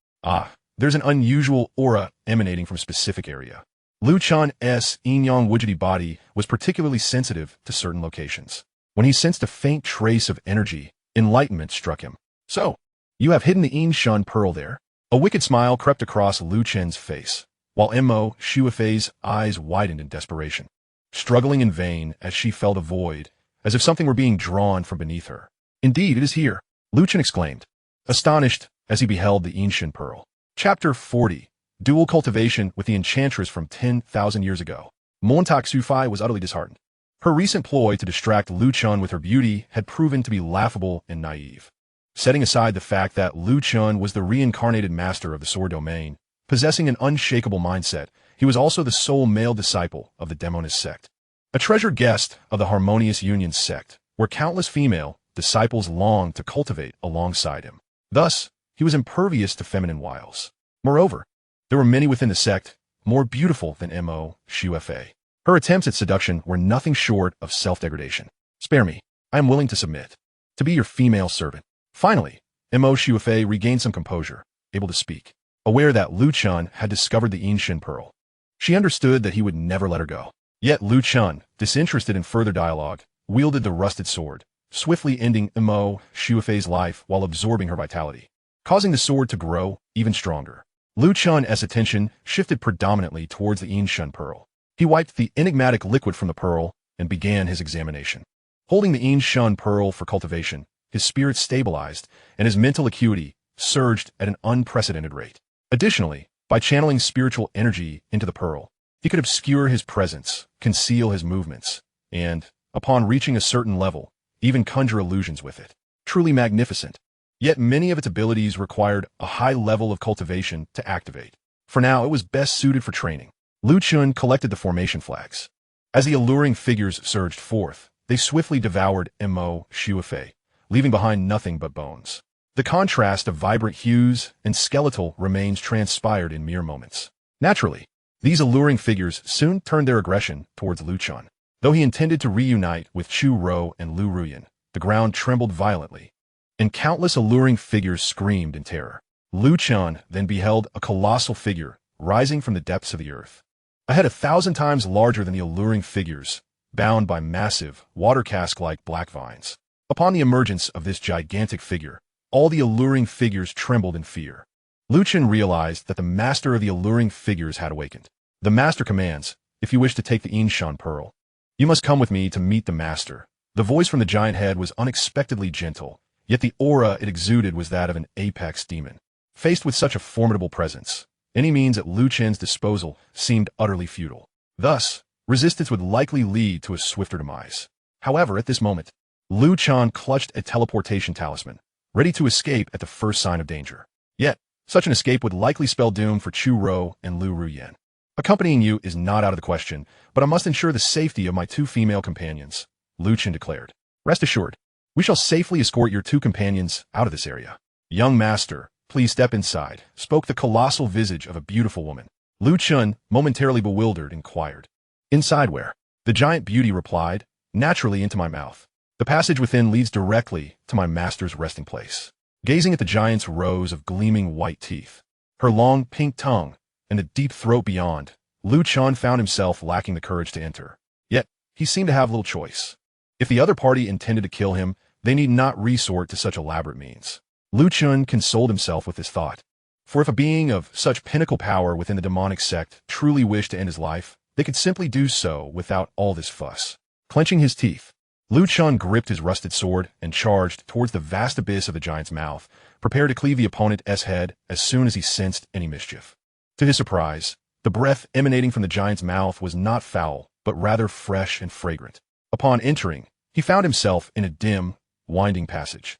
There's an unusual aura emanating from a specific area. Lu Chen's Yin-Yang Infinite Body was particularly sensitive to certain locations. When he sensed a faint trace of energy, enlightenment struck him. So, you have hidden the Yin Shan pearl there? A wicked smile crept across Lu Chen's face, while Mo Shuefei's eyes widened in desperation, struggling in vain as she felt a void, as if something were being drawn from beneath her. Indeed, it is here, Lu Chen exclaimed, astonished as he beheld the Yin Shan pearl. Chapter 40. Dual cultivation with the enchantress from 10,000 years ago. Montak Sufai was utterly disheartened. Her recent ploy to distract Lu Chen with her beauty had proven to be laughable and naive. Setting aside the fact that Lu Chen was the reincarnated master of the sword domain, possessing an unshakable mindset, he was also the sole male disciple of the Demoness Sect, a treasured guest of the Harmonious Union sect, where countless female disciples longed to cultivate alongside him. Thus, he was impervious to feminine wiles. Moreover, there were many within the sect more beautiful than Mo Shuefei. Her attempts at seduction were nothing short of self-degradation. Spare me. I am willing to submit. To be your female servant. Finally, Mo Shuefei regained some composure, able to speak. aware that Lu Chen had discovered the Yin Pearl. She understood that he would never let her go. Yet Lu Chen, disinterested in further dialogue, wielded the rusted sword, swiftly ending Mo Shuifei's life while absorbing her vitality, causing the sword to grow even stronger. Lu Chen's attention shifted predominantly towards the Yin Pearl. He wiped the enigmatic liquid from the pearl and began his examination. Holding the Yin Pearl for cultivation, his spirit stabilized and his mental acuity surged at an unprecedented rate. Additionally, by channeling spiritual energy into the pearl, he could obscure his presence, conceal his movements, and, upon reaching a certain level, even conjure illusions with it. Truly magnificent. Yet many of its abilities required a high level of cultivation to activate. For now, it was best suited for training. Lu Chen collected the formation flags. As the alluring figures surged forth, they swiftly devoured Mo Shuifei, leaving behind nothing but bones. The contrast of vibrant hues and skeletal remains transpired in mere moments. Naturally, these alluring figures soon turned their aggression towards Lu Chen. Though he intended to reunite with Chu Ro and Lu Ruyan, the ground trembled violently, and countless alluring figures screamed in terror. Lu Chen then beheld a colossal figure rising from the depths of the earth, a head 1,000 times larger than the alluring figures, bound by massive, water cask-like black vines. Upon the emergence of this gigantic figure, all the alluring figures trembled in fear. Lu Chen realized that the master of the alluring figures had awakened. The master commands, if you wish to take the Yin Pearl, you must come with me to meet the master. The voice from the giant head was unexpectedly gentle, yet the aura it exuded was that of an apex demon. Faced with such a formidable presence, any means at Lu Chen's disposal seemed utterly futile. Thus, resistance would likely lead to a swifter demise. However, at this moment, Lu Chen clutched a teleportation talisman, ready to escape at the first sign of danger. Yet, such an escape would likely spell doom for Chu Ro and Lu Ruyan. Accompanying you is not out of the question, but I must ensure the safety of my 2 female companions, Lu Chen declared. Rest assured, we shall safely escort your 2 companions out of this area. Young master, please step inside, spoke the colossal visage of a beautiful woman. Lu Chen, momentarily bewildered, inquired. Inside where? The giant beauty replied, naturally into my mouth. The passage within leads directly to my master's resting place. Gazing at the giant's rows of gleaming white teeth, her long pink tongue, and the deep throat beyond, Lu Chen found himself lacking the courage to enter. Yet, he seemed to have little choice. If the other party intended to kill him, they need not resort to such elaborate means. Lu Chen consoled himself with this thought. For if a being of such pinnacle power within the demonic sect truly wished to end his life, they could simply do so without all this fuss. Clenching his teeth, Lu Chen gripped his rusted sword and charged towards the vast abyss of the giant's mouth, prepared to cleave the opponent's head as soon as he sensed any mischief. To his surprise, the breath emanating from the giant's mouth was not foul, but rather fresh and fragrant. Upon entering, he found himself in a dim, winding passage,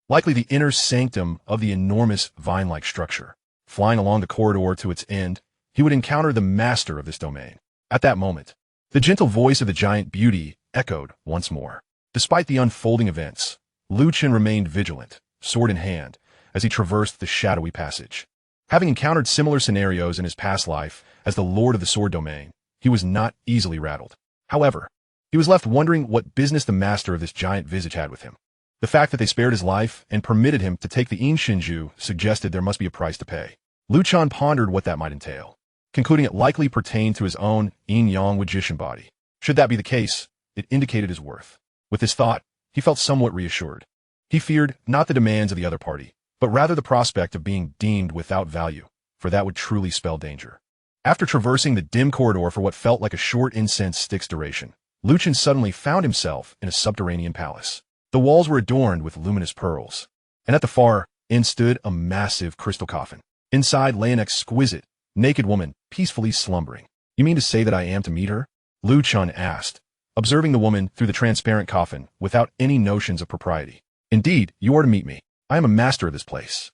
likely the inner sanctum of the enormous vine-like structure. Flying along the corridor to its end, he would encounter the master of this domain. At that moment, the gentle voice of the giant beauty echoed once more. Despite the unfolding events, Lu Chen remained vigilant, sword in hand, as he traversed the shadowy passage. Having encountered similar scenarios in his past life as the Lord of the Sword Domain, he was not easily rattled. However, he was left wondering what business the master of this giant visage had with him. The fact that they spared his life and permitted him to take the Yin Shinju suggested there must be a price to pay. Lu Chen pondered what that might entail, concluding it likely pertained to his own Yin-Yang Infinite Body. Should that be the case, it indicated his worth. With this thought, he felt somewhat reassured. He feared not the demands of the other party, but rather the prospect of being deemed without value, for that would truly spell danger. After traversing the dim corridor for what felt like a short incense stick's duration, Lu Chen suddenly found himself in a subterranean palace. The walls were adorned with luminous pearls, and at the far end stood a massive crystal coffin. Inside lay an exquisite, naked woman, peacefully slumbering. You mean to say that I am to meet her? Lu Chen asked, observing the woman through the transparent coffin without any notions of propriety. Indeed, you are to meet me. I am a master of this place.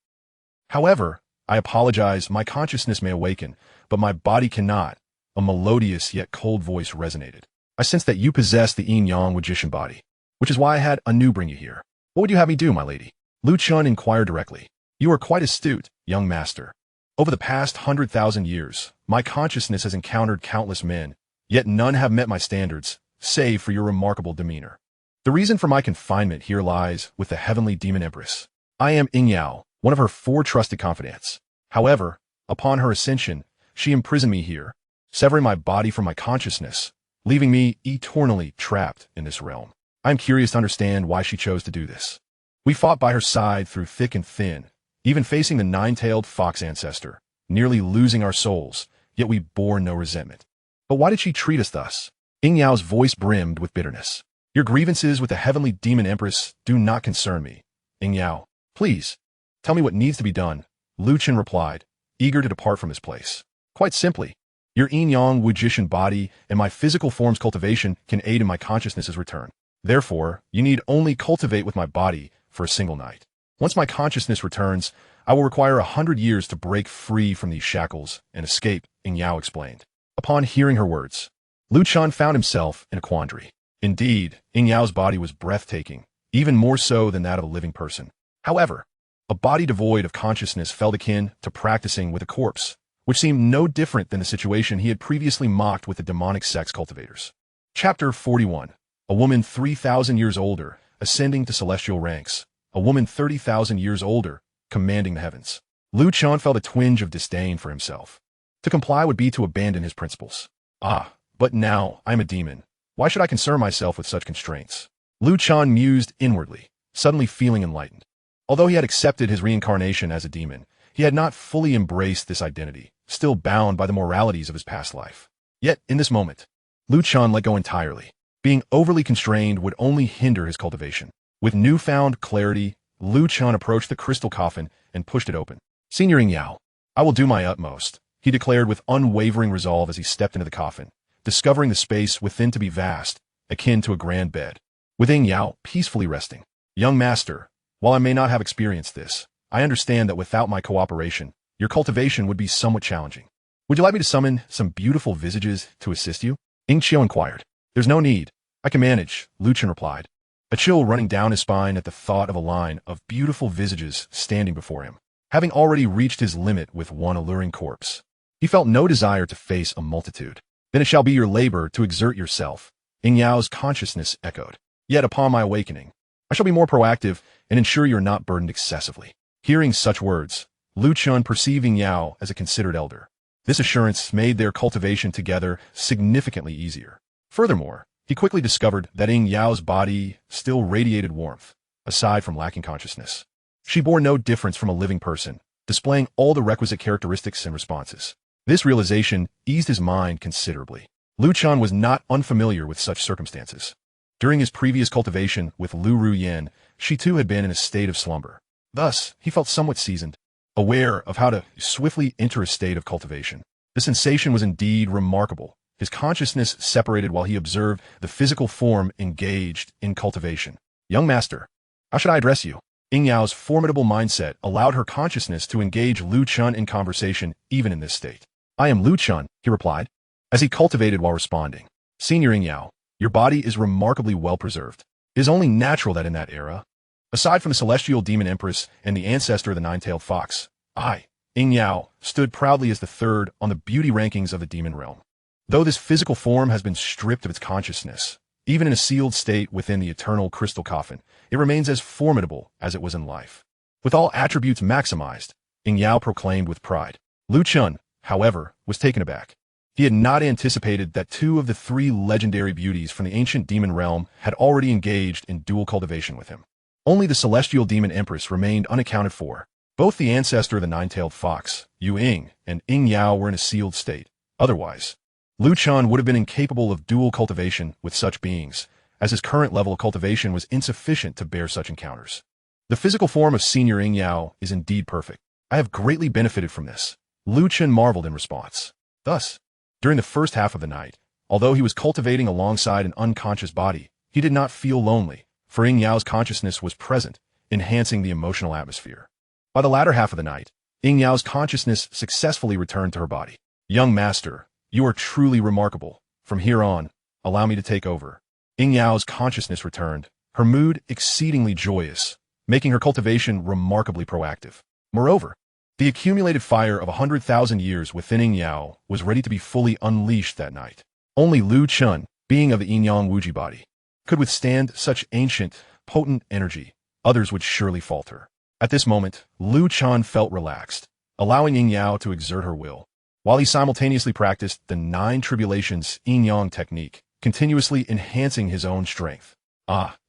However, I apologize, my consciousness may awaken, but my body cannot. A melodious yet cold voice resonated. I sense that you possess the Yin-Yang Infinite Body, which is why I had Anu bring you here. What would you have me do, my lady? Lu Chen inquired directly. You are quite astute, young master. Over the past 100,000 years, my consciousness has encountered countless men, yet none have met my standards, save for your remarkable demeanor. The reason for my confinement here lies with the heavenly demon empress. I am Ying Yao, one of her 4 trusted confidants. However, Upon her ascension, she imprisoned me here, severing my body from my consciousness, leaving me eternally trapped in this realm. I am curious to understand why she chose to do this. We fought by her side through thick and thin, even facing the nine-tailed fox ancestor, nearly losing our souls, yet we bore no resentment. But why did she treat us thus? Ying Yao's voice brimmed with bitterness. Your grievances with the heavenly demon empress do not concern me. Ying Yao, please, tell me what needs to be done, Lu Chen replied, eager to depart from his place. Quite simply, your Yin-Yang Infinite Body and my physical form's cultivation can aid in my consciousness's return. Therefore, you need only cultivate with my body for a single night. Once my consciousness returns, I will require 100 years to break free from these shackles and escape, Ying Yao explained. Upon hearing her words, Lu Chen found himself in a quandary. Indeed, Ying Yao's body was breathtaking, even more so than that of a living person. However, a body devoid of consciousness felt akin to practicing with a corpse, which seemed no different than the situation he had previously mocked with the demonic sect's cultivators. Chapter 41. A woman 3,000 years older, ascending to celestial ranks. A woman 30,000 years older, commanding the heavens. Lu Chen felt a twinge of disdain for himself. To comply would be to abandon his principles. Ah, but now I am a demon. Why should I concern myself with such constraints? Lu Chen mused inwardly, suddenly feeling enlightened. Although he had accepted his reincarnation as a demon, he had not fully embraced this identity, still bound by the moralities of his past life. Yet, in this moment, Lu Chen let go entirely. Being overly constrained would only hinder his cultivation. With newfound clarity, Lu Chen approached the crystal coffin and pushed it open. Senior Ying Yao, I will do my utmost, he declared with unwavering resolve as he stepped into the coffin, discovering the space within to be vast, akin to a grand bed, with Ying Yao peacefully resting. Young master, while I may not have experienced this, I understand that without my cooperation, your cultivation would be somewhat challenging. Would you like me to summon some beautiful visages to assist you? Ying Qiu inquired. There's no need. I can manage, Lu Chen replied, a chill running down his spine at the thought of a line of beautiful visages standing before him. Having already reached his limit with one alluring corpse, he felt no desire to face a multitude. Then it shall be your labor to exert yourself, Ying Yao's consciousness echoed. Yet upon my awakening, I shall be more proactive and ensure you are not burdened excessively. Hearing such words, Lu Chen perceived Ying Yao as a considered elder. This assurance made their cultivation together significantly easier. Furthermore, he quickly discovered that Ying Yao's body still radiated warmth, aside from lacking consciousness. She bore no difference from a living person, displaying all the requisite characteristics and responses. This realization eased his mind considerably. Lu Chen was not unfamiliar with such circumstances. During his previous cultivation with Lu Ruyen, she too had been in a state of slumber. Thus, he felt somewhat seasoned, aware of how to swiftly enter a state of cultivation. The sensation was indeed remarkable. His consciousness separated while he observed the physical form engaged in cultivation. Young master, how should I address you? Ying Yao's formidable mindset allowed her consciousness to engage Lu Chen in conversation even in this state. I am Lu Chen, he replied, as he cultivated while responding. Senior Ying Yao, your body is remarkably well preserved. It is only natural that in that era, aside from the celestial demon empress and the ancestor of the nine-tailed fox, I, Ying Yao, stood proudly as the third on the beauty rankings of the demon realm. Though this physical form has been stripped of its consciousness, even in a sealed state within the eternal crystal coffin, it remains as formidable as it was in life. With all attributes maximized, Ying Yao proclaimed with pride. Lu Chen, however, was taken aback. He had not anticipated that two of the three legendary beauties from the ancient demon realm had already engaged in dual cultivation with him. Only the celestial demon empress remained unaccounted for. Both the ancestor of the nine-tailed fox, Yu Ying, and Ying Yao were in a sealed state. Otherwise, Lu Chen would have been incapable of dual cultivation with such beings, as his current level of cultivation was insufficient to bear such encounters. The physical form of Senior Ying Yao is indeed perfect. I have greatly benefited from this, Lu Chen marveled in response. Thus, during the first half of the night, although he was cultivating alongside an unconscious body, he did not feel lonely, for Ying Yao's consciousness was present, enhancing the emotional atmosphere. By the latter half of the night, Ying Yao's consciousness successfully returned to her body. Young master, you are truly remarkable. From here on, allow me to take over. Ying Yao's consciousness returned, her mood exceedingly joyous, making her cultivation remarkably proactive. Moreover, the accumulated fire of 100,000 years within Ying Yao was ready to be fully unleashed that night. Only Lu Chen, being of the Yin-Yang Infinite Body, could withstand such ancient, potent energy. Others would surely falter. At this moment, Lu Chen felt relaxed. allowing Ying Yao to exert her will, while he simultaneously practiced the 9 tribulations yin-yang technique, continuously enhancing his own strength.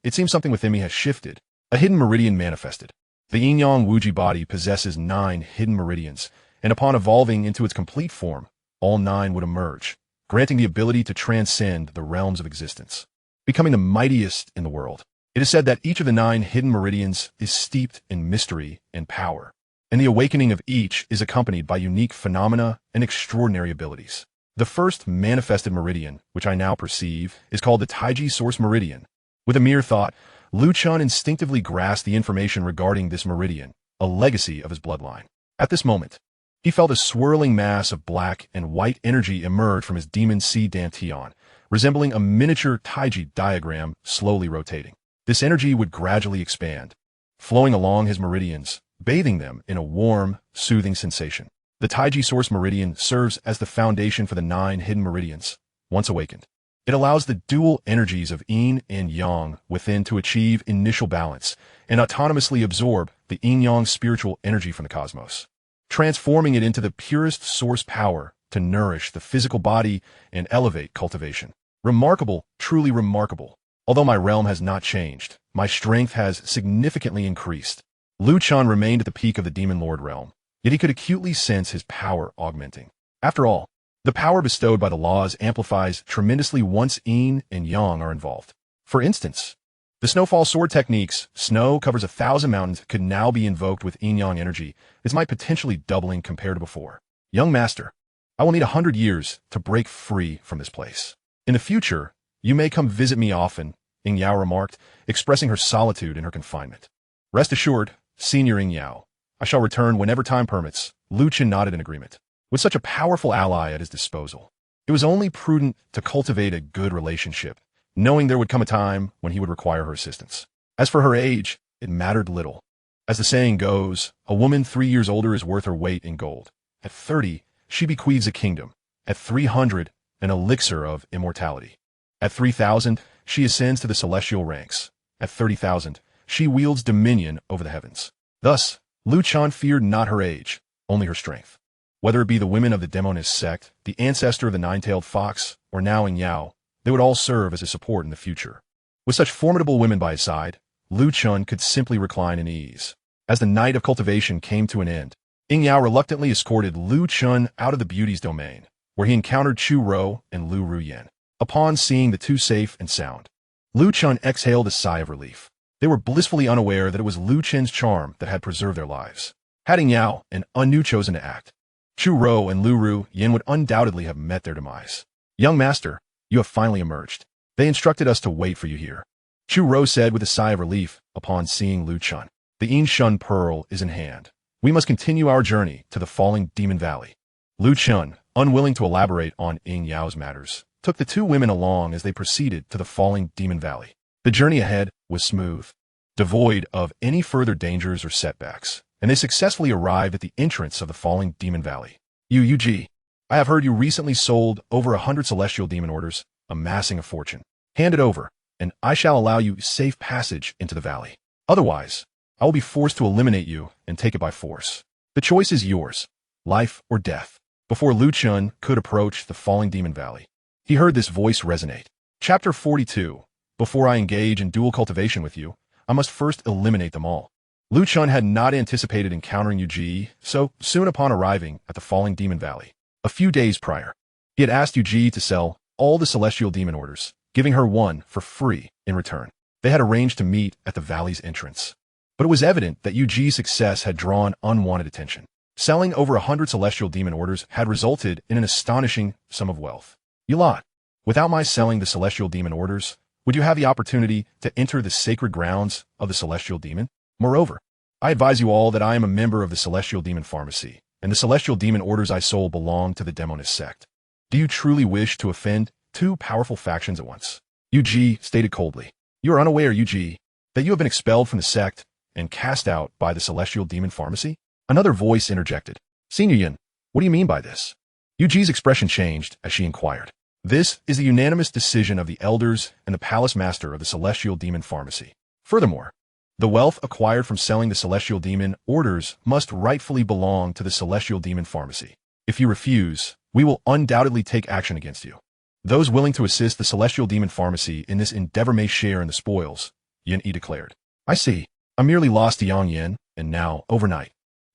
It seems something within me has shifted. A hidden meridian manifested. The Yin-Yang Wuji body possesses 9 hidden meridians, and upon evolving into its complete form, all 9 would emerge, granting the ability to transcend the realms of existence, becoming the mightiest in the world. It is said that each of the 9 hidden meridians is steeped in mystery and power, and the awakening of each is accompanied by unique phenomena and extraordinary abilities. The first manifested meridian, which I now perceive, is called the Taiji Source Meridian. With a mere thought, Lu Chen instinctively grasped the information regarding this meridian, a legacy of his bloodline. At this moment, he felt a swirling mass of black and white energy emerge from his demon seed dantian, resembling a miniature Taiji diagram slowly rotating. This energy would gradually expand, flowing along his meridians, bathing them in a warm, soothing sensation. The Taiji Source Meridian serves as the foundation for the 9 hidden meridians, once awakened. It allows the dual energies of yin and yang within to achieve initial balance and autonomously absorb the yin-yang spiritual energy from the cosmos, transforming it into the purest source power to nourish the physical body and elevate cultivation. Remarkable, truly remarkable. Although my realm has not changed, my strength has significantly increased. Lu Chen remained at the peak of the Demon Lord realm, yet he could acutely sense his power augmenting. After all, the power bestowed by the laws amplifies tremendously once yin and yang are involved. For instance, the snowfall sword techniques, snow covers 1,000 mountains, could now be invoked with yin-yang energy, this might potentially doubling compared to before. Young master, I will need 100 years to break free from this place. In the future, you may come visit me often, Ying Yao remarked, expressing her solitude in her confinement. Rest assured, Senior Ying Yao, I shall return whenever time permits. Lu Chen nodded in agreement. With such a powerful ally at his disposal, it was only prudent to cultivate a good relationship, knowing there would come a time when he would require her assistance. As for her age, it mattered little. As the saying goes, a woman 3 years older is worth her weight in gold. At 30, she bequeaths a kingdom. At 300, an elixir of immortality. At 3,000, she ascends to the celestial ranks. At 30,000, she wields dominion over the heavens. Thus, Lu Chen feared not her age, only her strength. Whether it be the women of the Demoness Sect, the ancestor of the nine-tailed fox, or now Ying Yao, they would all serve as his support in the future. With such formidable women by his side, Lu Chen could simply recline in ease. As the night of cultivation came to an end, Ying Yao reluctantly escorted Lu Chen out of the beauty's domain, where he encountered Chu Rou and Lu Ruyan. Upon seeing the two safe and sound, Lu Chen exhaled a sigh of relief. They were blissfully unaware that it was Lu Chen's charm that had preserved their lives. Had Ying Yao and Un chosen to act, Chu Rou and Lu Ruyan would undoubtedly have met their demise. Young master, you have finally emerged. They instructed us to wait for you here. Chu Rou said with a sigh of relief upon seeing Lu Chen. The Yin Shun Pearl is in hand. We must continue our journey to the falling Demon Valley. Lu Chen, unwilling to elaborate on Ying Yao's matters, took the two women along as they proceeded to the falling Demon Valley. The journey ahead was smooth, devoid of any further dangers or setbacks, and they successfully arrived at the entrance of the falling Demon Valley. Yuji, I have heard you recently sold over 100 celestial demon orders, amassing a fortune. Hand it over, and I shall allow you safe passage into the valley. Otherwise, I will be forced to eliminate you and take it by force. The choice is yours, life or death. Before Lu Chen could approach the falling Demon Valley, he heard this voice resonate. Chapter 42. Before I engage in dual cultivation with you, I must first eliminate them all. Lu Chen had not anticipated encountering Yuji so soon upon arriving at the falling Demon Valley. A few days prior, he had asked Yuji to sell all the celestial demon orders, giving her one for free in return. They had arranged to meet at the valley's entrance. But it was evident that Yuji's success had drawn unwanted attention. Selling over 100 celestial demon orders had resulted in an astonishing sum of wealth. Yulat, without my selling the celestial demon orders, would you have the opportunity to enter the sacred grounds of the celestial demon? Moreover, I advise you all that I am a member of the celestial demon pharmacy, and the celestial demon orders I sold belong to the Demoness Sect. Do you truly wish to offend two powerful factions at once? Yuji stated coldly. You are unaware, Yuji, that you have been expelled from the sect and cast out by the celestial demon pharmacy? Another voice interjected. Senior Yin, what do you mean by this? Yuji's expression changed as she inquired. This is the unanimous decision of the elders and the palace master of the celestial demon pharmacy. Furthermore, The wealth acquired from selling the celestial demon orders must rightfully belong to the celestial demon pharmacy. If you refuse, we will undoubtedly take action against you. Those willing to assist the celestial demon pharmacy in this endeavor may share in the spoils, Yin-Yi declared. I see. I merely lost to Yang Yin, and now, overnight,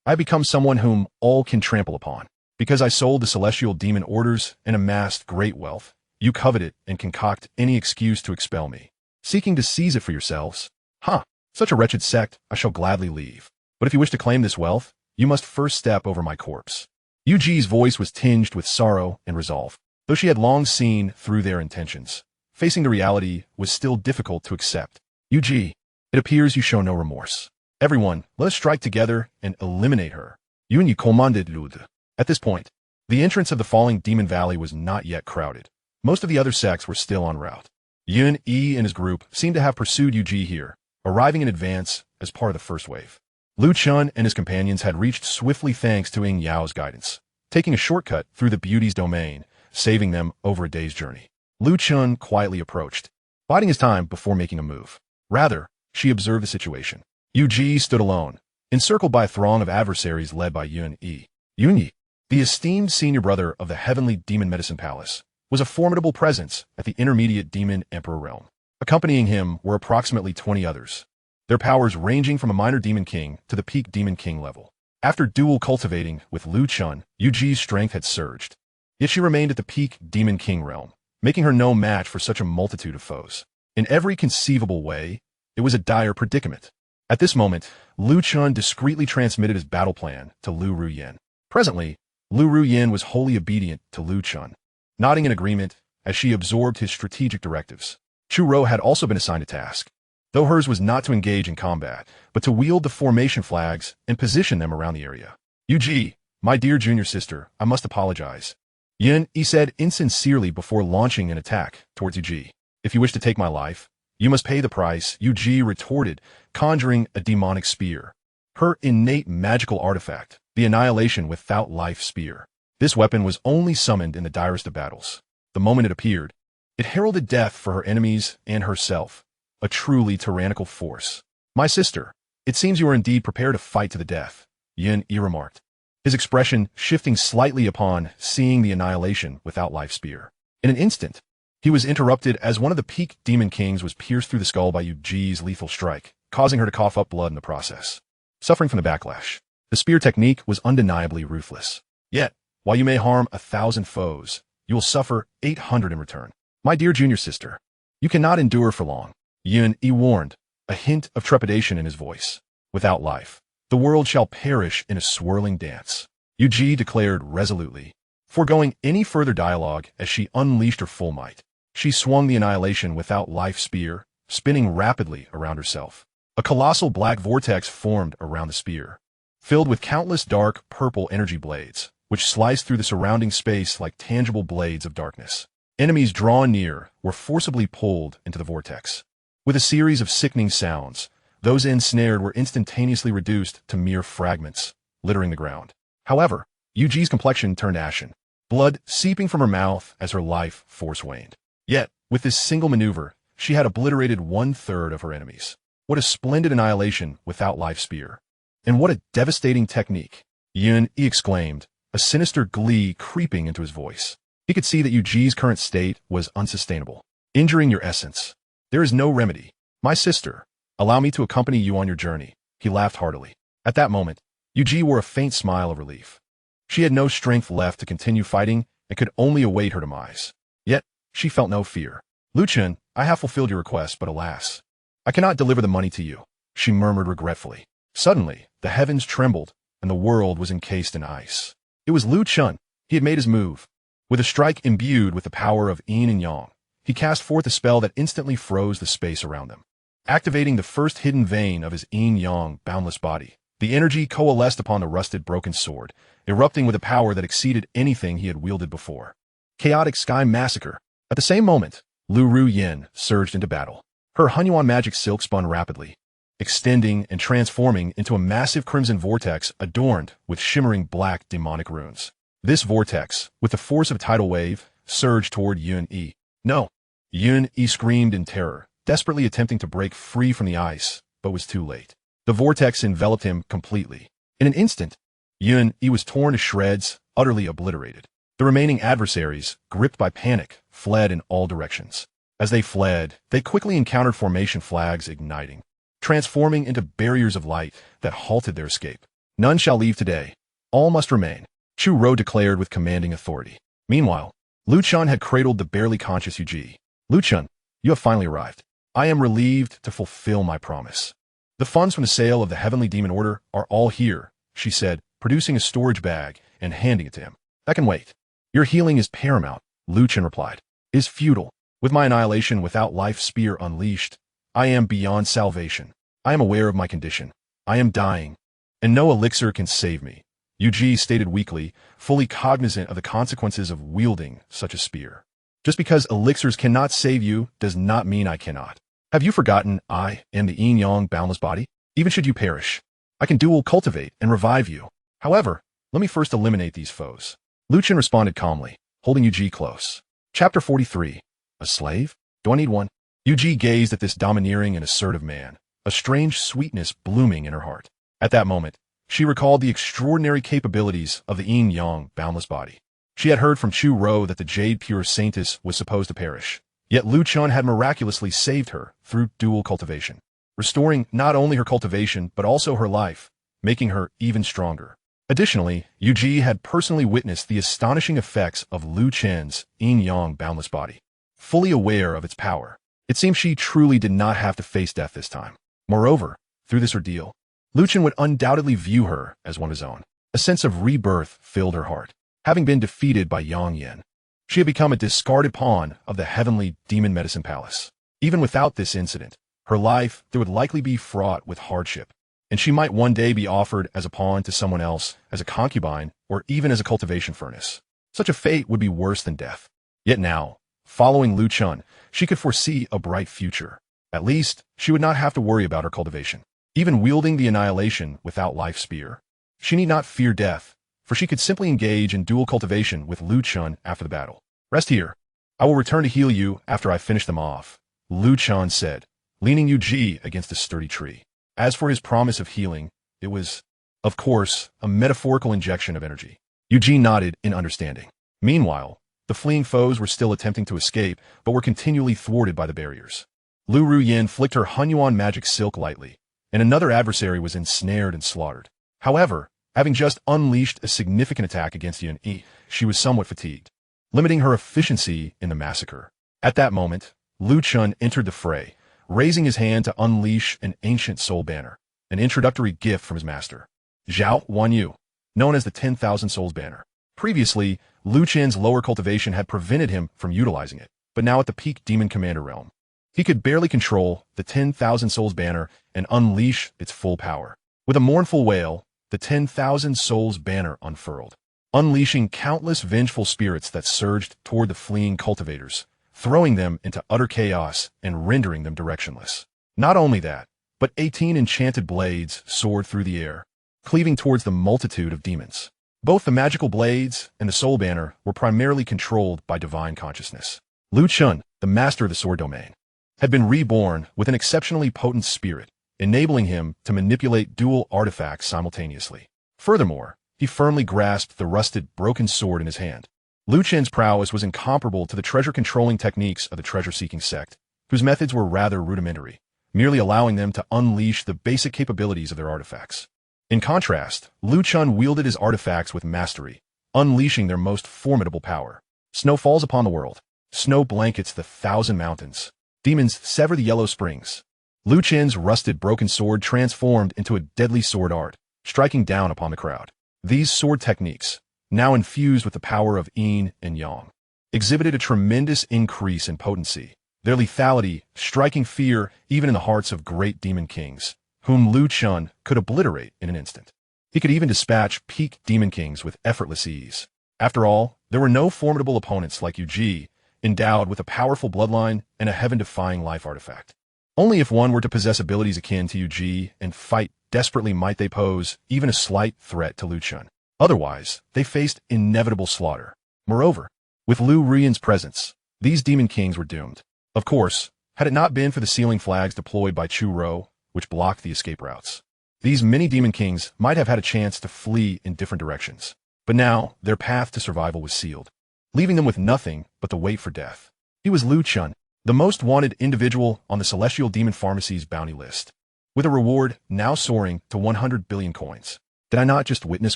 I become someone whom all can trample upon. Because I sold the celestial demon orders and amassed great wealth, you covet it and concoct any excuse to expel me, seeking to seize it for yourselves. Huh, such a wretched sect I shall gladly leave. But if you wish to claim this wealth, you must first step over my corpse. Yuji's voice was tinged with sorrow and resolve. Though she had long seen through their intentions, facing the reality was still difficult to accept. Yuji, it appears you show no remorse. Everyone, let us strike together and eliminate her. Yun commanded Lud. At this point, the entrance of the falling demon valley was not yet crowded. Most of the other sects were still en route. Yun-Yi and his group seemed to have pursued Yuji here, arriving in advance as part of the first wave. Lu Chun and his companions had reached swiftly thanks to Ying Yao's guidance, taking a shortcut through the beauty's domain, saving them over a day's journey. Lu Chun quietly approached, biding his time before making a move. Rather, she observed the situation. Yuji stood alone, encircled by a throng of adversaries led by Yun-Yi. Yun-Yi, the esteemed senior brother of the heavenly demon medicine palace, was a formidable presence at the intermediate demon emperor realm. Accompanying him were approximately 20 others, their powers ranging from a minor demon king to the peak demon king level. After dual cultivating with Lu Chun, Yuji's strength had surged. Yet she remained at the peak demon king realm, making her no match for such a multitude of foes. In every conceivable way, it was a dire predicament. At this moment, Lu Chun discreetly transmitted his battle plan to Lu Ruyin. Presently, Lu Ruyin was wholly obedient to Lu Chun, nodding in agreement as she absorbed his strategic directives. Chu Ro had also been assigned a task, though hers was not to engage in combat, but to wield the formation flags and position them around the area. Yuji, my dear junior sister, I must apologize. Yin-Yi said insincerely before launching an attack towards Yuji. If you wish to take my life, you must pay the price, Yuji retorted, conjuring a demonic spear. Her innate magical artifact, the annihilation without life spear. This weapon was only summoned in the direst of battles. The moment it appeared, it heralded death for her enemies and herself, a truly tyrannical force. My sister, it seems you are indeed prepared to fight to the death, Yin-Yi remarked, his expression shifting slightly upon seeing the annihilation without life spear. In an instant, he was interrupted as one of the peak demon kings was pierced through the skull by Yuji's lethal strike, causing her to cough up blood in the process. Suffering from the backlash, the spear technique was undeniably ruthless. Yet, while you may harm 1,000 foes, you will suffer 800 in return. My dear junior sister, you cannot endure for long. Yin-Yi warned, a hint of trepidation in his voice. Without life, the world shall perish in a swirling dance. Yuji declared resolutely, foregoing any further dialogue as she unleashed her full might. She swung the annihilation without life spear, spinning rapidly around herself. A colossal black vortex formed around the spear, filled with countless dark purple energy blades, which sliced through the surrounding space like tangible blades of darkness. Enemies drawn near were forcibly pulled into the vortex. With a series of sickening sounds, those ensnared were instantaneously reduced to mere fragments, littering the ground. However, Yuji's complexion turned ashen, blood seeping from her mouth as her life force waned. Yet, with this single maneuver, she had obliterated 1/3 of her enemies. What a splendid annihilation without life spear. And what a devastating technique, Yin-Yi exclaimed, a sinister glee creeping into his voice. He could see that Yuji's current state was unsustainable, injuring your essence. There is no remedy. My sister, allow me to accompany you on your journey. He laughed heartily. At that moment, Yuji wore a faint smile of relief. She had no strength left to continue fighting and could only await her demise. Yet, she felt no fear. Lu Chun, I have fulfilled your request, but alas, I cannot deliver the money to you, she murmured regretfully. Suddenly, the heavens trembled, and the world was encased in ice. It was Lu Chun. He had made his move. With a strike imbued with the power of yin and yang, he cast forth a spell that instantly froze the space around them. Activating the first hidden vein of his yin-yang boundless body, the energy coalesced upon the rusted broken sword, erupting with a power that exceeded anything he had wielded before. Chaotic sky massacre. At the same moment, Lu Ruyin surged into battle. Her Hunyuan magic silk spun rapidly, extending and transforming into a massive crimson vortex adorned with shimmering black demonic runes. This vortex, with the force of a tidal wave, surged toward Yun-Yi. No! Yun-Yi screamed in terror, desperately attempting to break free from the ice, but was too late. The vortex enveloped him completely. In an instant, Yun-Yi was torn to shreds, utterly obliterated. The remaining adversaries, gripped by panic, fled in all directions. As they fled, they quickly encountered formation flags igniting, transforming into barriers of light that halted their escape. None shall leave today. All must remain, Chu Rou declared with commanding authority. Meanwhile, Lu Chun had cradled the barely conscious Yuji. Lu Chun, you have finally arrived. I am relieved to fulfill my promise. The funds from the sale of the Heavenly Demon Order are all here, she said, producing a storage bag and handing it to him. That can wait. Your healing is paramount, Lu Chun replied. Is futile. With my annihilation without life spear unleashed, I am beyond salvation. I am aware of my condition. I am dying, and no elixir can save me, Yuji stated weakly, fully cognizant of the consequences of wielding such a spear. Just because elixirs cannot save you does not mean I cannot. Have you forgotten I am the Yin-Yang boundless body? Even should you perish, I can dual cultivate and revive you. However, let me first eliminate these foes. Lu Chun responded calmly, holding Yuji close. Chapter 43. A slave? Do I need one? Yuji gazed at this domineering and assertive man, a strange sweetness blooming in her heart. At that moment, she recalled the extraordinary capabilities of the Yin-Yang boundless body. She had heard from Chu Rou that the Jade Pure Saintess was supposed to perish, yet Lu Chun had miraculously saved her through dual cultivation, restoring not only her cultivation but also her life, making her even stronger. Additionally, Yuji had personally witnessed the astonishing effects of Lu Chen's Yin-Yang boundless body. Fully aware of its power, it seemed she truly did not have to face death this time. Moreover, through this ordeal, Lu Chen would undoubtedly view her as one of his own. A sense of rebirth filled her heart. Having been defeated by Yang Yan, she had become a discarded pawn of the heavenly demon medicine palace. Even without this incident, her life there would likely be fraught with hardship, and she might one day be offered as a pawn to someone else, as a concubine, or even as a cultivation furnace. Such a fate would be worse than death. Yet now, following Lu Chun, she could foresee a bright future. At least, she would not have to worry about her cultivation. Even wielding the annihilation without life spear, she need not fear death, for she could simply engage in dual cultivation with Lu Chun after the battle. Rest here. I will return to heal you after I finish them off, Lu Chun said, leaning Yuji against a sturdy tree. As for his promise of healing, it was, of course, a metaphorical injection of energy. Yuji nodded in understanding. Meanwhile, the fleeing foes were still attempting to escape, but were continually thwarted by the barriers. Lu Ruyin flicked her Hunyuan magic silk lightly, and another adversary was ensnared and slaughtered. However, having just unleashed a significant attack against Yun-Yi, she was somewhat fatigued, limiting her efficiency in the massacre. At that moment, Lu Chun entered the fray, raising his hand to unleash an ancient soul banner, an introductory gift from his master, Zhao Wanyu, known as the 10,000 Souls Banner. Previously, Lu Chen's lower cultivation had prevented him from utilizing it, but now at the peak Demon Commander realm, he could barely control the 10,000 Souls Banner and unleash its full power. With a mournful wail, the 10,000 Souls Banner unfurled, unleashing countless vengeful spirits that surged toward the fleeing cultivators, throwing them into utter chaos and rendering them directionless. Not only that, but 18 enchanted blades soared through the air, cleaving towards the multitude of demons. Both the magical blades and the soul banner were primarily controlled by divine consciousness. Lu Chun, the master of the sword domain, had been reborn with an exceptionally potent spirit, enabling him to manipulate dual artifacts simultaneously. Furthermore, he firmly grasped the rusted, broken sword in his hand. Lu Chen's prowess was incomparable to the treasure-controlling techniques of the treasure-seeking sect, whose methods were rather rudimentary, merely allowing them to unleash the basic capabilities of their artifacts. In contrast, Lu Chun wielded his artifacts with mastery, unleashing their most formidable power. Snow falls upon the world. Snow blankets the 1,000 mountains. Demons sever the yellow springs. Lu Chen's rusted broken sword transformed into a deadly sword art, striking down upon the crowd. These sword techniques, now infused with the power of Yin and Yang, exhibited a tremendous increase in potency, their lethality striking fear even in the hearts of great demon kings, whom Lu Chun could obliterate in an instant. He could even dispatch peak demon kings with effortless ease. After all, there were no formidable opponents like Yuji, endowed with a powerful bloodline and a heaven-defying life artifact. Only if one were to possess abilities akin to Yuji and fight desperately might they pose even a slight threat to Lu Chun. Otherwise, they faced inevitable slaughter. Moreover, with Lu Ruyin's presence, these demon kings were doomed. Of course, had it not been for the sealing flags deployed by Chu Rou, which blocked the escape routes. These mini-demon kings might have had a chance to flee in different directions, but now their path to survival was sealed, leaving them with nothing but to wait for death. He was Lu Chen, the most wanted individual on the Celestial Demon Pharmacy's bounty list, with a reward now soaring to 100 billion coins. Did I not just witness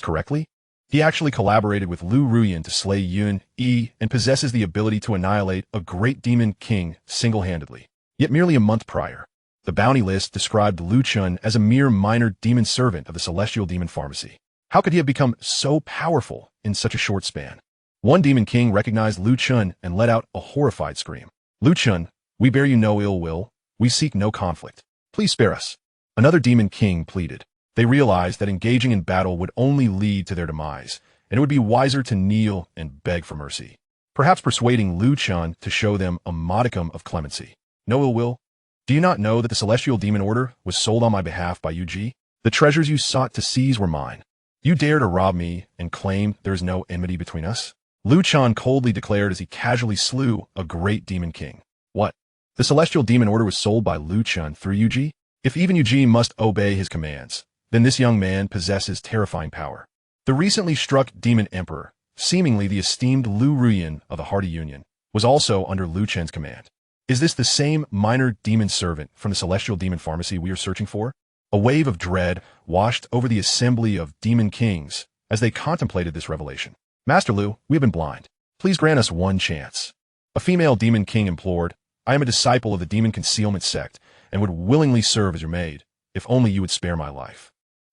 correctly? He actually collaborated with Lu Ruyan to slay Yun-Yi and possesses the ability to annihilate a great demon king single-handedly. Yet merely a month prior, the bounty list described Lu Chen as a mere minor demon servant of the Celestial Demon Pharmacy. How could he have become so powerful in such a short span? One demon king recognized Lu Chen and let out a horrified scream. Lu Chen, we bear you no ill will. We seek no conflict. Please spare us. Another demon king pleaded. They realized that engaging in battle would only lead to their demise, and it would be wiser to kneel and beg for mercy, perhaps persuading Lu Chen to show them a modicum of clemency. No ill will? Do you not know that the Celestial Demon Order was sold on my behalf by Yu-Ji? The treasures you sought to seize were mine. You dare to rob me and claim there is no enmity between us? Lu Chen coldly declared as he casually slew a great demon king. What? The Celestial Demon Order was sold by Lu Chen through Yu-Ji? If even Yu-Ji must obey his commands, then this young man possesses terrifying power. The recently struck Demon Emperor, seemingly the esteemed Lu Ruyan of the Hardy Union, was also under Lu Chen's command. Is this the same minor demon servant from the Celestial Demon Pharmacy we are searching for? A wave of dread washed over the assembly of demon kings as they contemplated this revelation. Master Lu, we have been blind. Please grant us one chance. A female demon king implored. I am a disciple of the Demon Concealment Sect and would willingly serve as your maid, if only you would spare my life.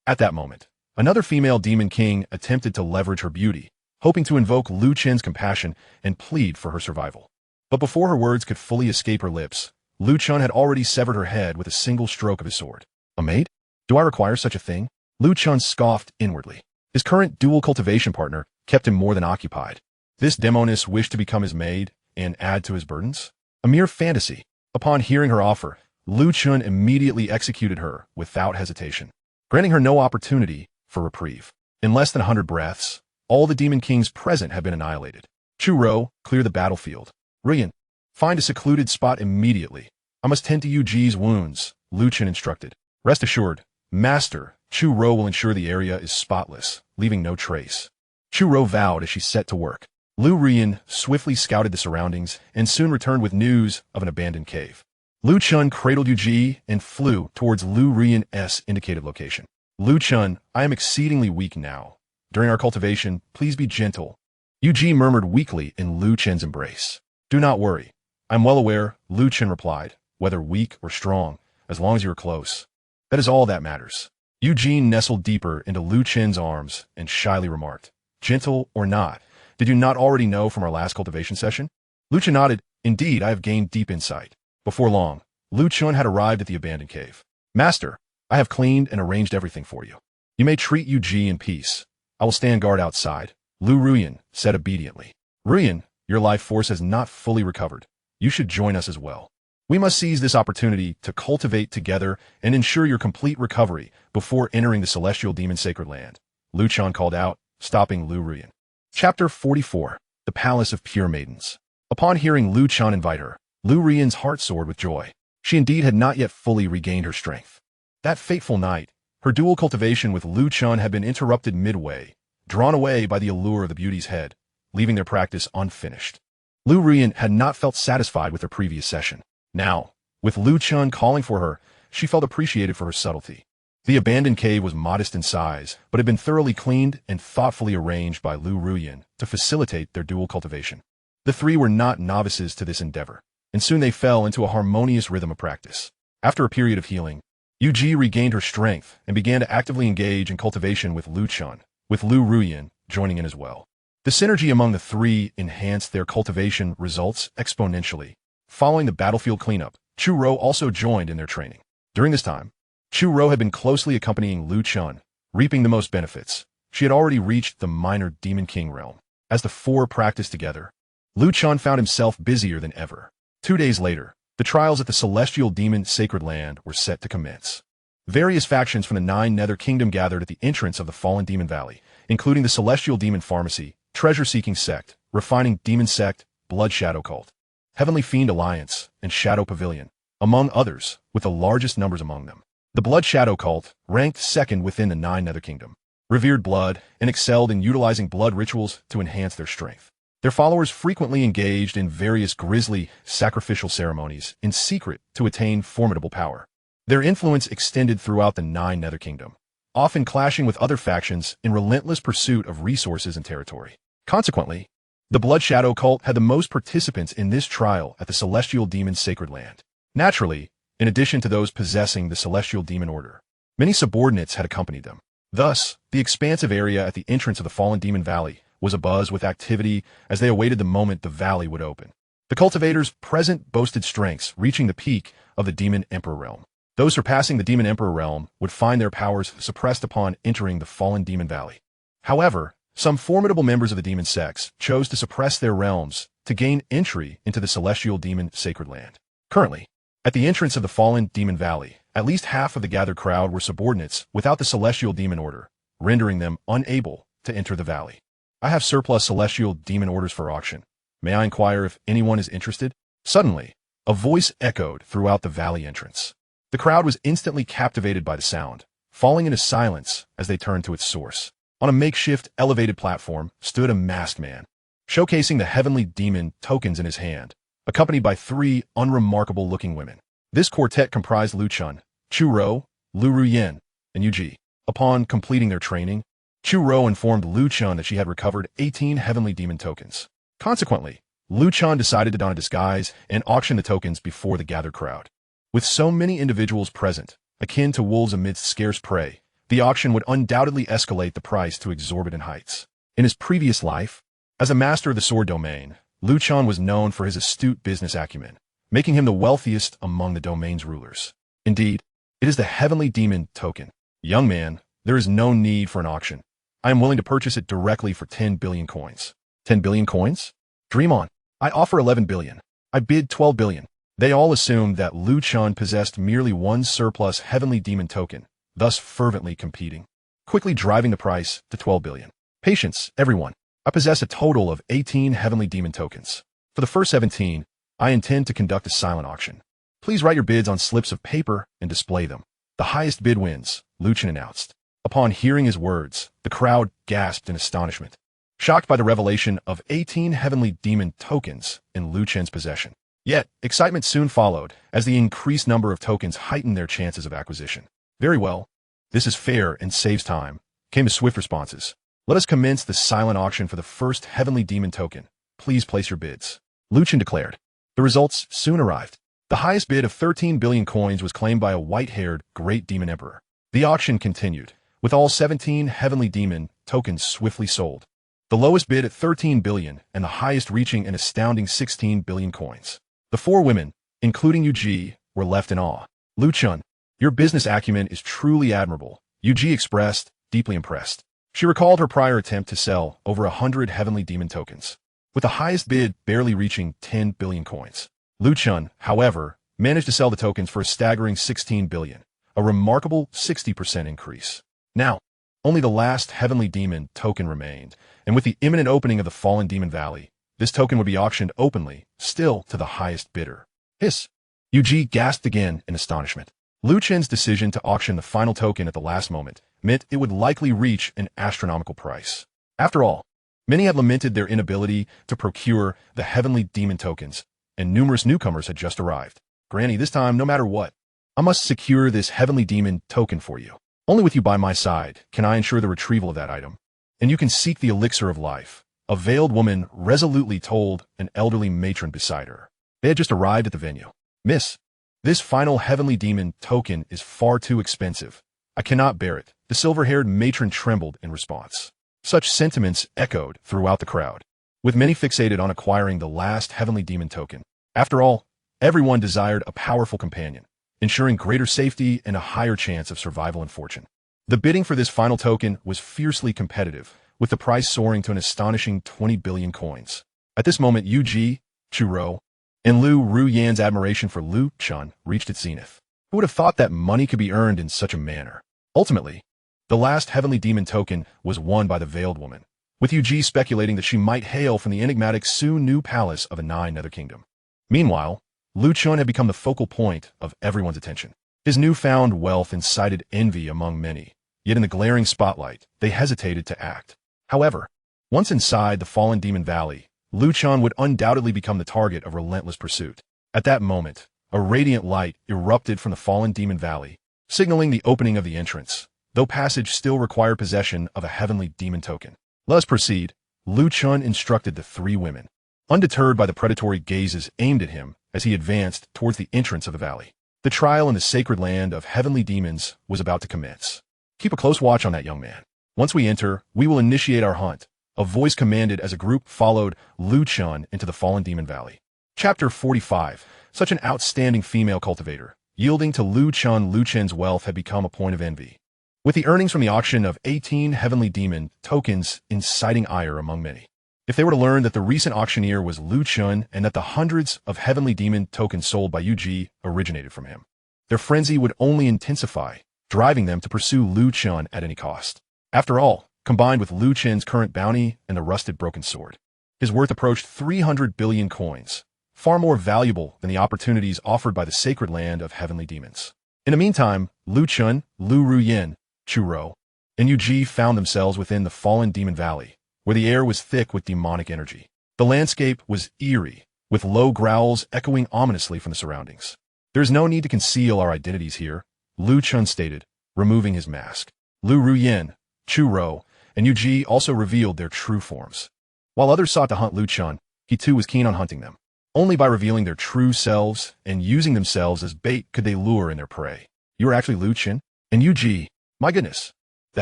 At that moment, another female demon king attempted to leverage her beauty, hoping to invoke Lu Chen's compassion and plead for her survival. But before her words could fully escape her lips, Lu Chen had already severed her head with a single stroke of his sword. A maid? Do I require such a thing? Lu Chen scoffed inwardly. His current dual cultivation partner kept him more than occupied. This Demoness wished to become his maid and add to his burdens? A mere fantasy. Upon hearing her offer, Lu Chen immediately executed her without hesitation, granting her no opportunity for reprieve. In less than 100 breaths, all the demon kings present had been annihilated. Chu Ro, clear the battlefield. Ruyan, find a secluded spot immediately. I must tend to Yu-Ji's wounds, Lu Chen instructed. Rest assured, Master, Chu Ro will ensure the area is spotless, leaving no trace. Chu Ro vowed as she set to work. Lu Ruyan swiftly scouted the surroundings and soon returned with news of an abandoned cave. Lu Chen cradled Yu-Ji and flew towards Lu Ruyan's indicated location. Lu Chen, I am exceedingly weak now. During our cultivation, please be gentle. Yu-Ji murmured weakly in Lu Chen's embrace. Do not worry. I'm well aware, Lu Chen replied, whether weak or strong, as long as you are close. That is all that matters. Yu-Ji nestled deeper into Lu Chen's arms and shyly remarked, gentle or not, did you not already know from our last cultivation session? Lu Chen nodded, indeed, I have gained deep insight. Before long, Lu Chen had arrived at the abandoned cave. Master, I have cleaned and arranged everything for you. You may treat Yu-Ji in peace. I will stand guard outside, Lu Ruyan said obediently. Ruyan, your life force has not fully recovered. You should join us as well. We must seize this opportunity to cultivate together and ensure your complete recovery before entering the Celestial Demon Sacred Land, Lu Chen called out, stopping Lu Ruyan. Chapter 44. The Palace of Pure Maidens. Upon hearing Lu Chen invite her, Lu Ruyan's heart soared with joy. She indeed had not yet fully regained her strength. That fateful night, her dual cultivation with Lu Chen had been interrupted midway, drawn away by the allure of the beauty's head, leaving their practice unfinished. Lu Ruyan had not felt satisfied with her previous session. Now, with Lu Chen calling for her, she felt appreciated for her subtlety. The abandoned cave was modest in size, but had been thoroughly cleaned and thoughtfully arranged by Lu Ruyan to facilitate their dual cultivation. The three were not novices to this endeavor, and soon they fell into a harmonious rhythm of practice. After a period of healing, Yu-Ji regained her strength and began to actively engage in cultivation with Lu Chen, with Lu Ruyan joining in as well. The synergy among the three enhanced their cultivation results exponentially. Following the battlefield cleanup, Chu Ro also joined in their training. During this time, Chu Ro had been closely accompanying Lu Chen, reaping the most benefits. She had already reached the minor Demon King realm. As the four practiced together, Lu Chen found himself busier than ever. 2 days later, the trials at the Celestial Demon Sacred Land were set to commence. Various factions from the 9 Nether Kingdom gathered at the entrance of the Fallen Demon Valley, including the Celestial Demon Pharmacy, Treasure-Seeking Sect, Refining Demon Sect, Blood Shadow Cult, Heavenly Fiend Alliance, and Shadow Pavilion, among others, with the largest numbers among them. The Blood Shadow cult ranked second within the 9 Nether Kingdom, revered blood, and excelled in utilizing blood rituals to enhance their strength. Their followers frequently engaged in various grisly sacrificial ceremonies in secret to attain formidable power. Their influence extended throughout the 9 Nether Kingdom, often clashing with other factions in relentless pursuit of resources and territory. Consequently, the Blood Shadow cult had the most participants in this trial at the Celestial Demon's sacred land. Naturally, in addition to those possessing the Celestial Demon Order, many subordinates had accompanied them. Thus, the expansive area at the entrance of the Fallen Demon Valley was abuzz with activity as they awaited the moment the valley would open. The cultivators present boasted strengths reaching the peak of the Demon Emperor realm. Those surpassing the Demon Emperor realm would find their powers suppressed upon entering the Fallen Demon Valley. However, some formidable members of the demon sects chose to suppress their realms to gain entry into the Celestial Demon sacred land. Currently, at the entrance of the Fallen Demon Valley, at least half of the gathered crowd were subordinates without the Celestial Demon Order, rendering them unable to enter the valley. I have surplus Celestial Demon Orders for auction. May I inquire if anyone is interested? Suddenly, a voice echoed throughout the valley entrance. The crowd was instantly captivated by the sound, falling into silence as they turned to its source. On a makeshift elevated platform stood a masked man, showcasing the heavenly demon tokens in his hand, accompanied by 3 unremarkable-looking women. This quartet comprised Lu Chen, Chu Rou, Lu Ruyen, and Yu Ji. Upon completing their training, Chu Rou informed Lu Chen that she had recovered 18 heavenly demon tokens. Consequently, Lu Chen decided to don a disguise and auction the tokens before the gathered crowd. With so many individuals present, akin to wolves amidst scarce prey, the auction would undoubtedly escalate the price to exorbitant heights. In his previous life, as a master of the sword domain, Lu Chen was known for his astute business acumen, making him the wealthiest among the domain's rulers. Indeed, it is the heavenly demon token. Young man, there is no need for an auction. I am willing to purchase it directly for 10 billion coins. 10 billion coins? Dream on. I offer 11 billion. I bid 12 billion. They all assumed that Lu Chen possessed merely one surplus heavenly demon token, thus fervently competing, quickly driving the price to 12 billion. Patience, everyone. I possess a total of 18 heavenly demon tokens. For the first 17, I intend to conduct a silent auction. Please write your bids on slips of paper and display them. The highest bid wins, Lu Chen announced. Upon hearing his words, the crowd gasped in astonishment, shocked by the revelation of 18 heavenly demon tokens in Lu Chen's possession. Yet, excitement soon followed, as the increased number of tokens heightened their chances of acquisition. Very well. This is fair and saves time, came the swift responses. Let us commence the silent auction for the first heavenly demon token. Please place your bids. Lu Chen declared. The results soon arrived. The highest bid of 13 billion coins was claimed by a white-haired great demon emperor. The auction continued, with all 17 heavenly demon tokens swiftly sold. The lowest bid at 13 billion and the highest reaching an astounding 16 billion coins. The 4 women, including Yu Ji, were left in awe. Lu Chen, your business acumen is truly admirable, Yu Ji expressed, deeply impressed. She recalled her prior attempt to sell over 100 heavenly demon tokens, with the highest bid barely reaching 10 billion coins. Lu Chen, however, managed to sell the tokens for a staggering 16 billion, a remarkable 60% increase. Now, only the last heavenly demon token remained, and with the imminent opening of the Fallen Demon Valley, this token would be auctioned openly, still to the highest bidder. Hiss! Yu Ji gasped again in astonishment. Lu Chen's decision to auction the final token at the last moment meant it would likely reach an astronomical price. After all, many had lamented their inability to procure the heavenly demon tokens, and numerous newcomers had just arrived. Granny, this time, no matter what, I must secure this heavenly demon token for you. Only with you by my side can I ensure the retrieval of that item, and you can seek the elixir of life, a veiled woman resolutely told an elderly matron beside her. They had just arrived at the venue. Miss, this final heavenly demon token is far too expensive. I cannot bear it. The silver-haired matron trembled in response. Such sentiments echoed throughout the crowd, with many fixated on acquiring the last heavenly demon token. After all, everyone desired a powerful companion, ensuring greater safety and a higher chance of survival and fortune. The bidding for this final token was fiercely competitive, with the price soaring to an astonishing 20 billion coins. At this moment, Yu Ji, Chu Rou, and Lu Ruyan's admiration for Lu Chen reached its zenith. Who would have thought that money could be earned in such a manner? Ultimately, the last heavenly demon token was won by the veiled woman, with Yu Ji speculating that she might hail from the enigmatic Su-Nu Palace of the 9 Nether Kingdom. Meanwhile, Lu Chen had become the focal point of everyone's attention. His newfound wealth incited envy among many, yet in the glaring spotlight, they hesitated to act. However, once inside the fallen demon valley, Lu Chen would undoubtedly become the target of relentless pursuit. At that moment, a radiant light erupted from the fallen demon valley, signaling the opening of the entrance, though passage still required possession of a heavenly demon token. Let us proceed, Lu Chen instructed the three women, undeterred by the predatory gazes aimed at him as he advanced towards the entrance of the valley. The trial in the sacred land of heavenly demons was about to commence. Keep a close watch on that young man. Once we enter, we will initiate our hunt. A voice commanded as a group followed Lu Chen into the fallen demon valley. Chapter 45. Such an outstanding female cultivator. Yielding to Lu Chen's wealth had become a point of envy, with the earnings from the auction of 18 heavenly demon tokens inciting ire among many. If they were to learn that the recent auctioneer was Lu Chen and that the hundreds of heavenly demon tokens sold by UG originated from him, their frenzy would only intensify, driving them to pursue Lu Chen at any cost. After all, combined with Lu Chen's current bounty and the rusted broken sword, his worth approached 300 billion coins, far more valuable than the opportunities offered by the sacred land of heavenly demons. In the meantime, Lu Chen, Lu Ruyen, Churo, and UG found themselves within the fallen demon valley, where the air was thick with demonic energy. The landscape was eerie, with low growls echoing ominously from the surroundings. There is no need to conceal our identities here, Lu Chen stated, removing his mask. Lu Ruyen, Churo, and UG also revealed their true forms. While others sought to hunt Lu Chen, he too was keen on hunting them. Only by revealing their true selves and using themselves as bait could they lure in their prey. You are actually Lu Chen? And UG, my goodness, the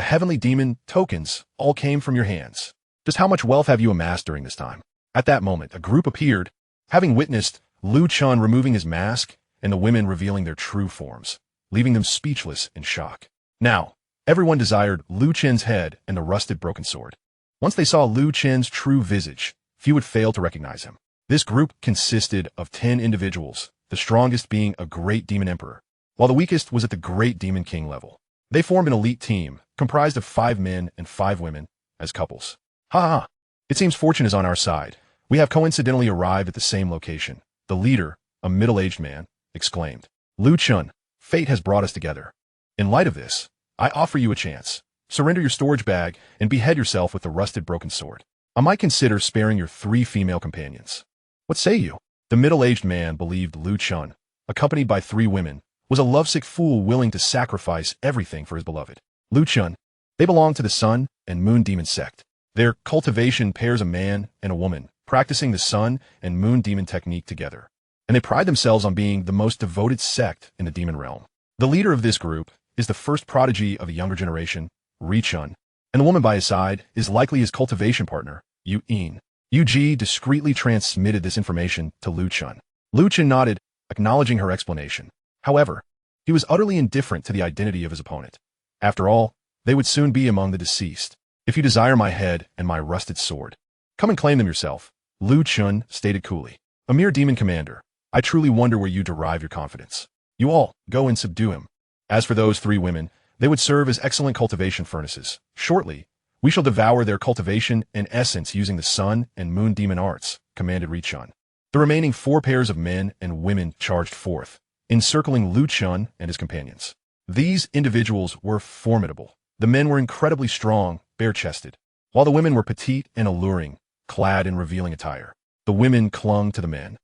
heavenly demon tokens all came from your hands. Just how much wealth have you amassed during this time? At that moment, a group appeared, having witnessed Lu Chen removing his mask and the women revealing their true forms, leaving them speechless in shock. Now, everyone desired Lu Chen's head and the rusted broken sword. Once they saw Lu Chen's true visage, few would fail to recognize him. This group consisted of 10 individuals, the strongest being a great demon emperor, while the weakest was at the great demon king level. They formed an elite team, comprised of 5 men and 5 women, as couples. Ha ha! It seems fortune is on our side. We have coincidentally arrived at the same location. The leader, a middle-aged man, exclaimed. Lu Chen, fate has brought us together. In light of this, I offer you a chance. Surrender your storage bag and behead yourself with the rusted broken sword. I might consider sparing your 3 female companions. What say you? The middle-aged man believed Lu Chen, accompanied by 3 women, was a lovesick fool willing to sacrifice everything for his beloved. Lu Chen, they belong to the Sun and Moon Demon Sect. Their cultivation pairs a man and a woman, practicing the Sun and Moon Demon technique together, and they pride themselves on being the most devoted sect in the demon realm. The leader of this group is the first prodigy of the younger generation, Chen, and the woman by his side is likely his cultivation partner, Yin. UG discreetly transmitted this information to Lu Chen. Lu Chen nodded, acknowledging her explanation. However, he was utterly indifferent to the identity of his opponent. After all, they would soon be among the deceased. If you desire my head and my rusted sword, come and claim them yourself, Lu Chen stated coolly. A mere demon commander, I truly wonder where you derive your confidence. You all, go and subdue him. As for those 3 women, they would serve as excellent cultivation furnaces. Shortly, we shall devour their cultivation and essence using the Sun and Moon demon arts, commanded Chen. The remaining 4 pairs of men and women charged forth, encircling Lu Chen and his companions. These individuals were formidable. The men were incredibly strong, bare-chested, while the women were petite and alluring, clad in revealing attire. The women clung to the men,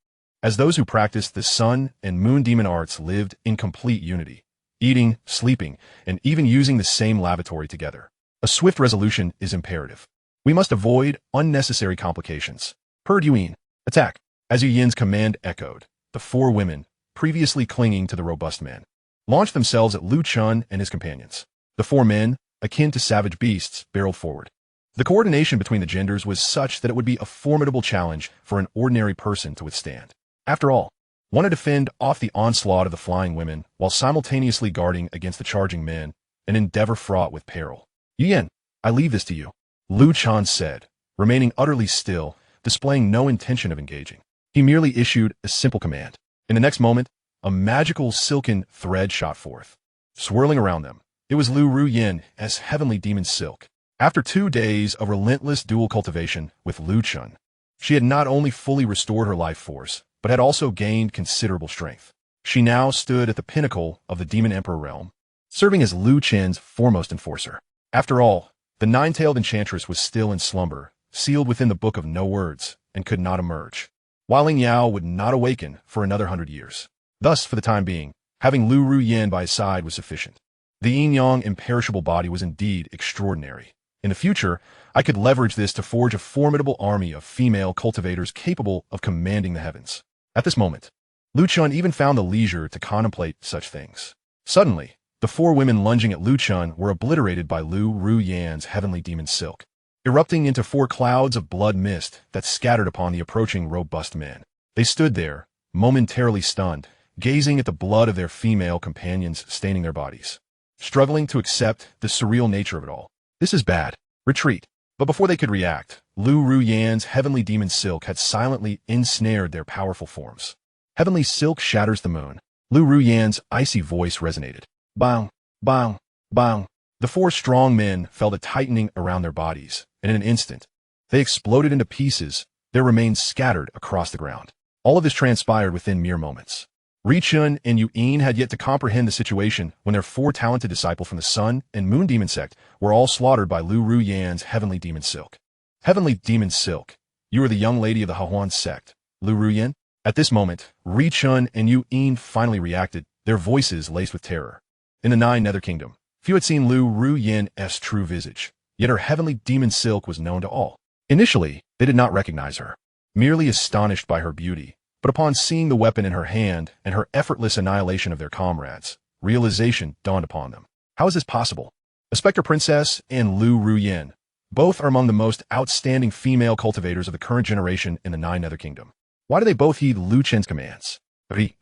as those who practiced the Sun and Moon demon arts lived in complete unity, eating, sleeping, and even using the same lavatory together. A swift resolution is imperative. We must avoid unnecessary complications. Heard Yuyin, attack. As Yin's command echoed, the 4 women, previously clinging to the robust man, launched themselves at Lu Chen and his companions. The 4 men, akin to savage beasts, barreled forward. The coordination between the genders was such that it would be a formidable challenge for an ordinary person to withstand. After all, one to defend off the onslaught of the flying women while simultaneously guarding against the charging men, an endeavor fraught with peril. Yin, I leave this to you, Lu Chen said, remaining utterly still, displaying no intention of engaging. He merely issued a simple command. In the next moment, a magical silken thread shot forth. Swirling around them, it was Lu Ruyen as heavenly demon silk. After 2 days of relentless dual cultivation with Lu Chen, she had not only fully restored her life force, but had also gained considerable strength. She now stood at the pinnacle of the Demon Emperor realm, serving as Lu Chen's foremost enforcer. After all, the nine-tailed enchantress was still in slumber, sealed within the Book of No Words, and could not emerge, while Ling Yao would not awaken for another 100 years. Thus, for the time being, having Lu Ruyan by his side was sufficient. The Yin-Yang imperishable body was indeed extraordinary. In the future, I could leverage this to forge a formidable army of female cultivators capable of commanding the heavens. At this moment, Lu Chun even found the leisure to contemplate such things. Suddenly, the four women lunging at Lu Chun were obliterated by Lu Ruyan's heavenly demon silk, erupting into four clouds of blood mist that scattered upon the approaching robust man. They stood there, momentarily stunned, gazing at the blood of their female companions staining their bodies, struggling to accept the surreal nature of it all. This is bad. Retreat. But before they could react, Lu Ruyan's heavenly demon silk had silently ensnared their powerful forms. Heavenly silk shatters the moon. Lu Ruyan's icy voice resonated. Bang, bang, bang. The four strong men felt a tightening around their bodies, and in an instant, they exploded into pieces, their remains scattered across the ground. All of this transpired within mere moments. Richun and Yu'in had yet to comprehend the situation when their four talented disciples from the Sun and Moon Demon Sect were all slaughtered by Lu Ruyan's heavenly demon silk. Heavenly demon silk, you are the young lady of the Yanhuang Sect, Lu Ruyan? At this moment, Richun and Yu'in finally reacted, their voices laced with terror. In the Nine Nether Kingdom, few had seen Lu Ruyan's true visage, yet her heavenly demon silk was known to all. Initially, they did not recognize her, merely astonished by her beauty. But upon seeing the weapon in her hand and her effortless annihilation of their comrades, realization dawned upon them. How is this possible? A Spectre Princess and Lu Ruyan, both are among the most outstanding female cultivators of the current generation in the Nine Nether Kingdom. Why do they both heed Lu Chen's commands?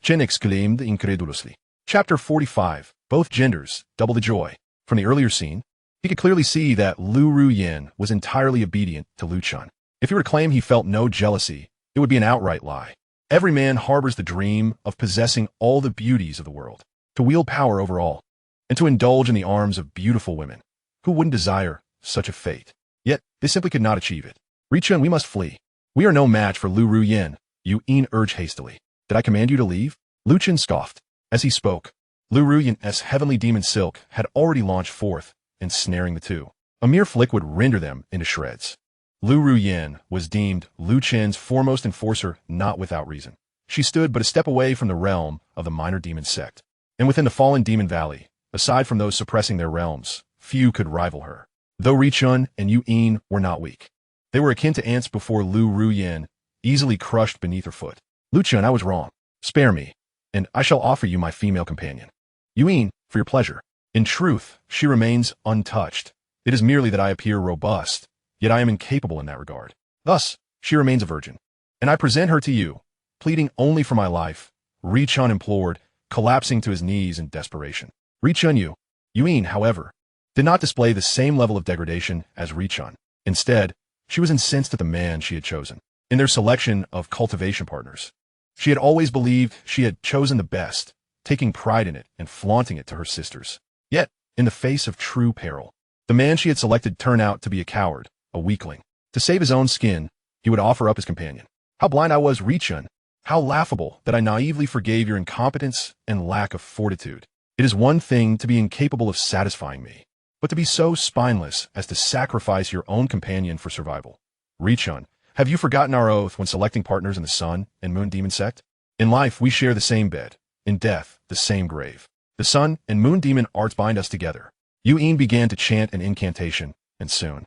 Chen exclaimed incredulously. Chapter 45. Both genders, double the joy. From the earlier scene, he could clearly see that Lu Ruyan was entirely obedient to Lu Chun. If he were to claim he felt no jealousy, it would be an outright lie. Every man harbors the dream of possessing all the beauties of the world, to wield power over all, and to indulge in the arms of beautiful women. Who wouldn't desire such a fate? Yet, they simply could not achieve it. Richun, we must flee. We are no match for Lu Ruyan, Yu'in urged hastily. Did I command you to leave? Lu Chen scoffed. As he spoke, Lu Ruyan's heavenly demon silk had already launched forth, ensnaring the two. A mere flick would render them into shreds. Lu Ruyan was deemed Lu Chen's foremost enforcer not without reason. She stood but a step away from the realm of the minor demon sect, and within the fallen demon valley, aside from those suppressing their realms, few could rival her. Though Richun and Yu'in were not weak, they were akin to ants before Lu Ruyan, easily crushed beneath her foot. Lu Chun, I was wrong. Spare me, and I shall offer you my female companion. Yu'in, for your pleasure. In truth, she remains untouched. It is merely that I appear robust, yet I am incapable in that regard. Thus, she remains a virgin, and I present her to you, pleading only for my life, Richun implored, collapsing to his knees in desperation. Richun Yu'in, however, did not display the same level of degradation as Richun. Instead, she was incensed at the man she had chosen. In their selection of cultivation partners, she had always believed she had chosen the best, taking pride in it and flaunting it to her sisters. Yet, in the face of true peril, the man she had selected turned out to be a coward, a weakling. To save his own skin, he would offer up his companion. How blind I was, Richun. How laughable that I naively forgave your incompetence and lack of fortitude. It is one thing to be incapable of satisfying me, but to be so spineless as to sacrifice your own companion for survival. Richun, have you forgotten our oath when selecting partners in the Sun and Moon Demon Sect? In life, we share the same bed. In death, the same grave. The Sun and Moon Demon arts bind us together. Yu'in began to chant an incantation, and soon,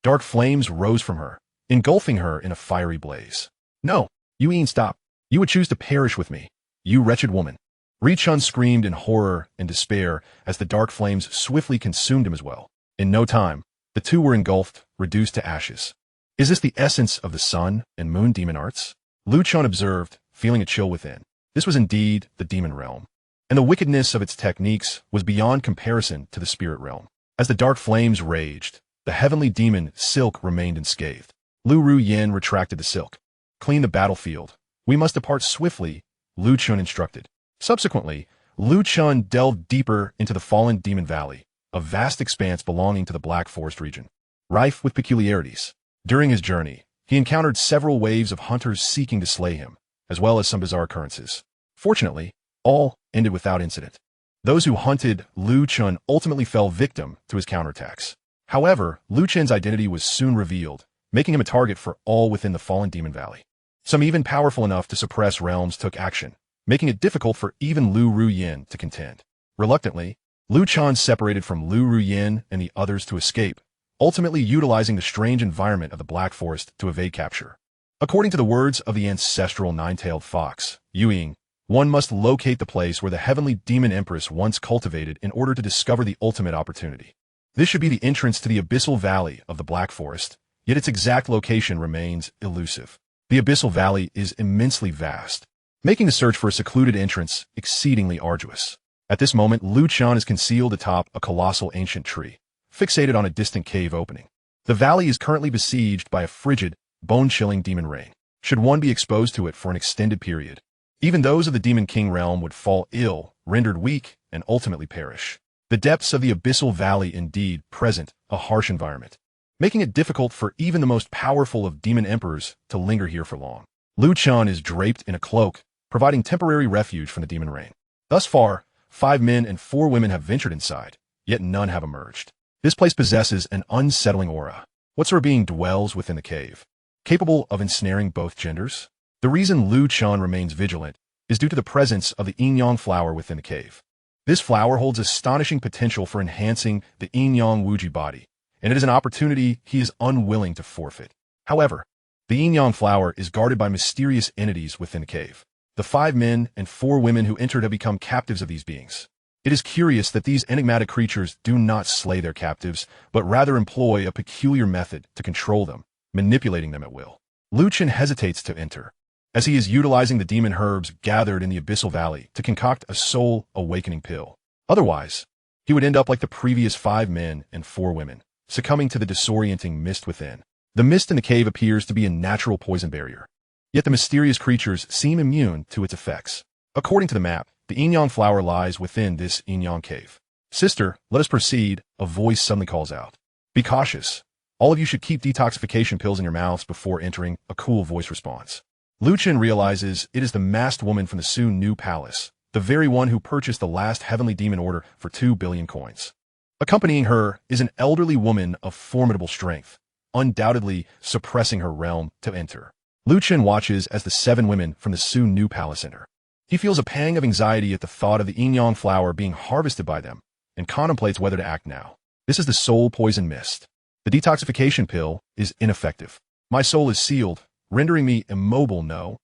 dark flames rose from her, engulfing her in a fiery blaze. No, Yu'in, stop. You would choose to perish with me, you wretched woman. Richun screamed in horror and despair as the dark flames swiftly consumed him as well. In no time, the two were engulfed, reduced to ashes. Is this the essence of the Sun and Moon Demon arts? Lu Chun observed, feeling a chill within. This was indeed the demon realm, and the wickedness of its techniques was beyond comparison to the spirit realm. As the dark flames raged, the heavenly demon silk remained unscathed. Lu Ruyan retracted the silk. Clean the battlefield. We must depart swiftly, Lu Chun instructed. Subsequently, Lu Chun delved deeper into the fallen demon valley, a vast expanse belonging to the Black Forest region, rife with peculiarities. During his journey, he encountered several waves of hunters seeking to slay him, as well as some bizarre occurrences. Fortunately, all ended without incident. Those who hunted Lu Chen ultimately fell victim to his counterattacks. However, Lu Chen's identity was soon revealed, making him a target for all within the fallen Demon Valley. Some even powerful enough to suppress realms took action, making it difficult for even Lu Ruyin to contend. Reluctantly, Lu Chen separated from Lu Ruyin and the others to escape, ultimately utilizing the strange environment of the Black Forest to evade capture. According to the words of the ancestral nine-tailed fox, Yuying, one must locate the place where the heavenly demon empress once cultivated in order to discover the ultimate opportunity. This should be the entrance to the abyssal valley of the Black Forest, yet its exact location remains elusive. The abyssal valley is immensely vast, making the search for a secluded entrance exceedingly arduous. At this moment, Lu Chen is concealed atop a colossal ancient tree, fixated on a distant cave opening. The valley is currently besieged by a frigid, bone-chilling demon rain. Should one be exposed to it for an extended period, even those of the Demon King realm would fall ill, rendered weak, and ultimately perish. The depths of the abyssal valley indeed present a harsh environment, making it difficult for even the most powerful of demon emperors to linger here for long. Lu Chen is draped in a cloak, providing temporary refuge from the demon rain. Thus far, 5 men and 4 women have ventured inside, yet none have emerged. This place possesses an unsettling aura. What sort of being dwells within the cave, capable of ensnaring both genders? The reason Lu Chen remains vigilant is due to the presence of the Yin-Yang flower within the cave. This flower holds astonishing potential for enhancing the Yin-Yang Wuji body, and it is an opportunity he is unwilling to forfeit. However, the Yin-Yang flower is guarded by mysterious entities within the cave. The 5 men and 4 women who entered have become captives of these beings. It is curious that these enigmatic creatures do not slay their captives, but rather employ a peculiar method to control them, manipulating them at will. Lu Chen hesitates to enter, as he is utilizing the demon herbs gathered in the abyssal valley to concoct a soul awakening pill. Otherwise, he would end up like the previous 5 men and 4 women, succumbing to the disorienting mist within. The mist in the cave appears to be a natural poison barrier, yet the mysterious creatures seem immune to its effects. According to the map, the Yin-Yang flower lies within this Yin-Yang cave. "Sister, let us proceed," a voice suddenly calls out. "Be cautious. All of you should keep detoxification pills in your mouths before entering," a cool voice responds. Lu Chen realizes it is the masked woman from the soon new palace, the very one who purchased the last heavenly demon order for 2 billion coins. Accompanying her is an elderly woman of formidable strength, undoubtedly suppressing her realm to enter. Lu Chen watches as the 7 women from the soon new palace enter. He feels a pang of anxiety at the thought of the Yin-Yang flower being harvested by them, and contemplates whether to act now. This is the soul poison mist. The detoxification pill is ineffective. "My soul is sealed, rendering me immobile, no."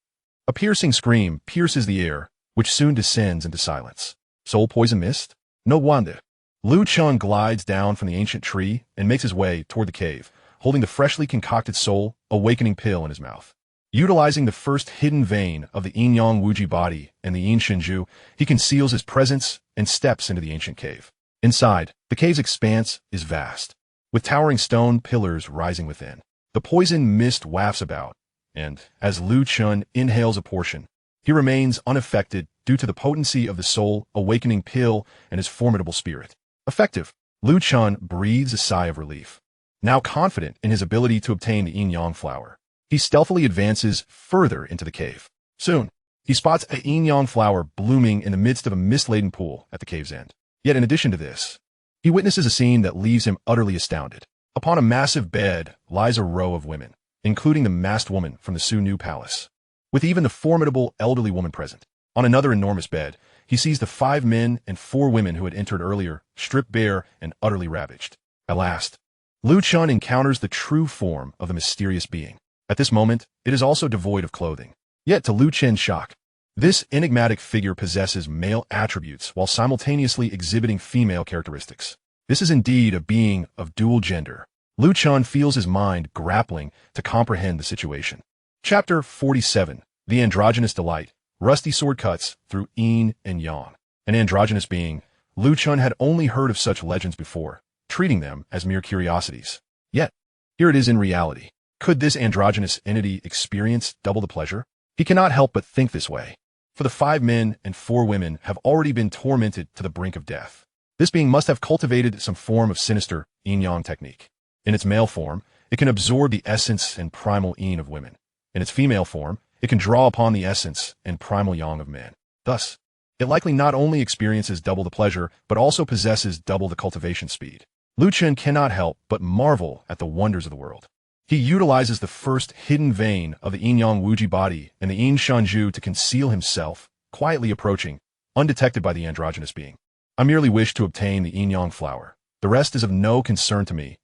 A piercing scream pierces the air, which soon descends into silence. Soul poison mist? No wonder. Lu Chen glides down from the ancient tree and makes his way toward the cave, holding the freshly concocted soul awakening pill in his mouth. Utilizing the first hidden vein of the Yin-Yang Wuji body and the Yin Shinju, he conceals his presence and steps into the ancient cave. Inside, the cave's expanse is vast, with towering stone pillars rising within. The poison mist wafts about, and as Lu Chen inhales a portion, he remains unaffected due to the potency of the soul awakening pill and his formidable spirit. Effective. Lu Chen breathes a sigh of relief. Now confident in his ability to obtain the Yin-Yang flower, he stealthily advances further into the cave. Soon, he spots a Yin-Yang flower blooming in the midst of a mist-laden pool at the cave's end. Yet in addition to this, he witnesses a scene that leaves him utterly astounded. Upon a massive bed lies a row of women, including the masked woman from the Su-Nu Palace, with even the formidable elderly woman present. On another enormous bed, he sees the 5 men and 4 women who had entered earlier, stripped bare and utterly ravaged. At last, Lu Chen encounters the true form of the mysterious being. At this moment, it is also devoid of clothing. Yet to Lu Chen's shock, this enigmatic figure possesses male attributes while simultaneously exhibiting female characteristics. This is indeed a being of dual gender. Lu Chen feels his mind grappling to comprehend the situation. Chapter 47. The Androgynous Delight. Rusty sword cuts through yin and yang. An androgynous being, Lu Chen had only heard of such legends before, treating them as mere curiosities. Yet, here it is in reality. Could this androgynous entity experience double the pleasure? He cannot help but think this way, for the 5 men and 4 women have already been tormented to the brink of death. This being must have cultivated some form of sinister yin-yang technique. In its male form, it can absorb the essence and primal yin of women. In its female form, it can draw upon the essence and primal yang of men. Thus, It likely not only experiences double the pleasure, but also possesses double the cultivation speed. Chen cannot help but marvel at the wonders of the world. He utilizes the first hidden vein of the Yin-Yang body and the Yin Shanju to conceal himself, quietly approaching, undetected by the androgynous being. I merely wish to obtain the Yin-Yang flower. The rest is of no concern to me,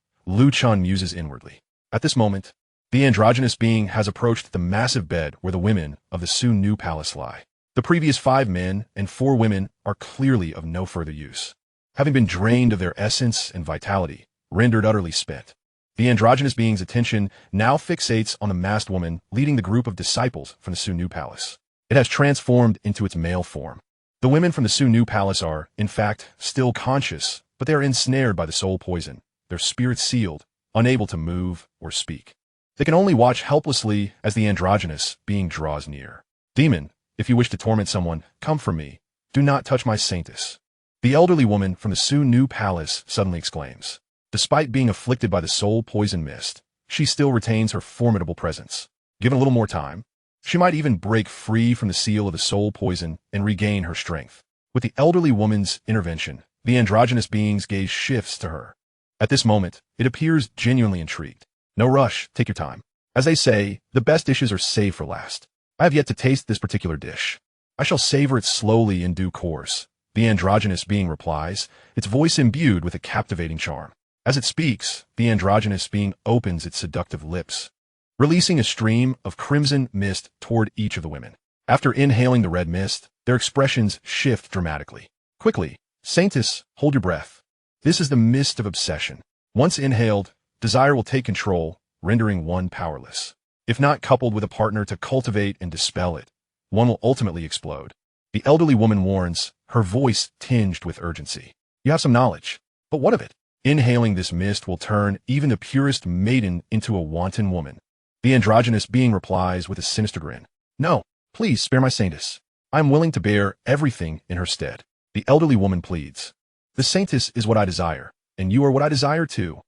Chen muses inwardly. At this moment, the androgynous being has approached the massive bed where the women of the Sun Nu Palace lie. The previous 5 men and 4 women are clearly of no further use, having been drained of their essence and vitality, rendered utterly spent. The androgynous being's attention now fixates on the masked woman leading the group of disciples from the Sun Nu Palace. It has transformed into its male form. The women from the Sun Nu Palace are, in fact, still conscious, but they are ensnared by the soul poison, their spirits sealed, unable to move or speak. They can only watch helplessly as the androgynous being draws near. Demon, if you wish to torment someone, come from me. Do not touch my Saintess. The elderly woman from the Sun Nu Palace suddenly exclaims. Despite being afflicted by the soul poison mist, she still retains her formidable presence. Given a little more time, she might even break free from the seal of the soul poison and regain her strength. With the elderly woman's intervention, the androgynous being's gaze shifts to her. At this moment, it appears genuinely intrigued. No rush, take your time. As they say, the best dishes are saved for last. I have yet to taste this particular dish. I shall savor it slowly in due course, the androgynous being replies, its voice imbued with a captivating charm. As it speaks, the androgynous being opens its seductive lips, releasing a stream of crimson mist toward each of the women. After inhaling the red mist, their expressions shift dramatically. Quickly, Saintess, hold your breath. This is the mist of obsession. Once inhaled, desire will take control, rendering one powerless. If not coupled with a partner to cultivate and dispel it, one will ultimately explode. The elderly woman warns, her voice tinged with urgency. You have some knowledge, but what of it? Inhaling this mist will turn even the purest maiden into a wanton woman. The androgynous being replies with a sinister grin. No, please spare my Saintess. I am willing to bear everything in her stead. The elderly woman pleads. The Saintess is what I desire, and you are what I desire too.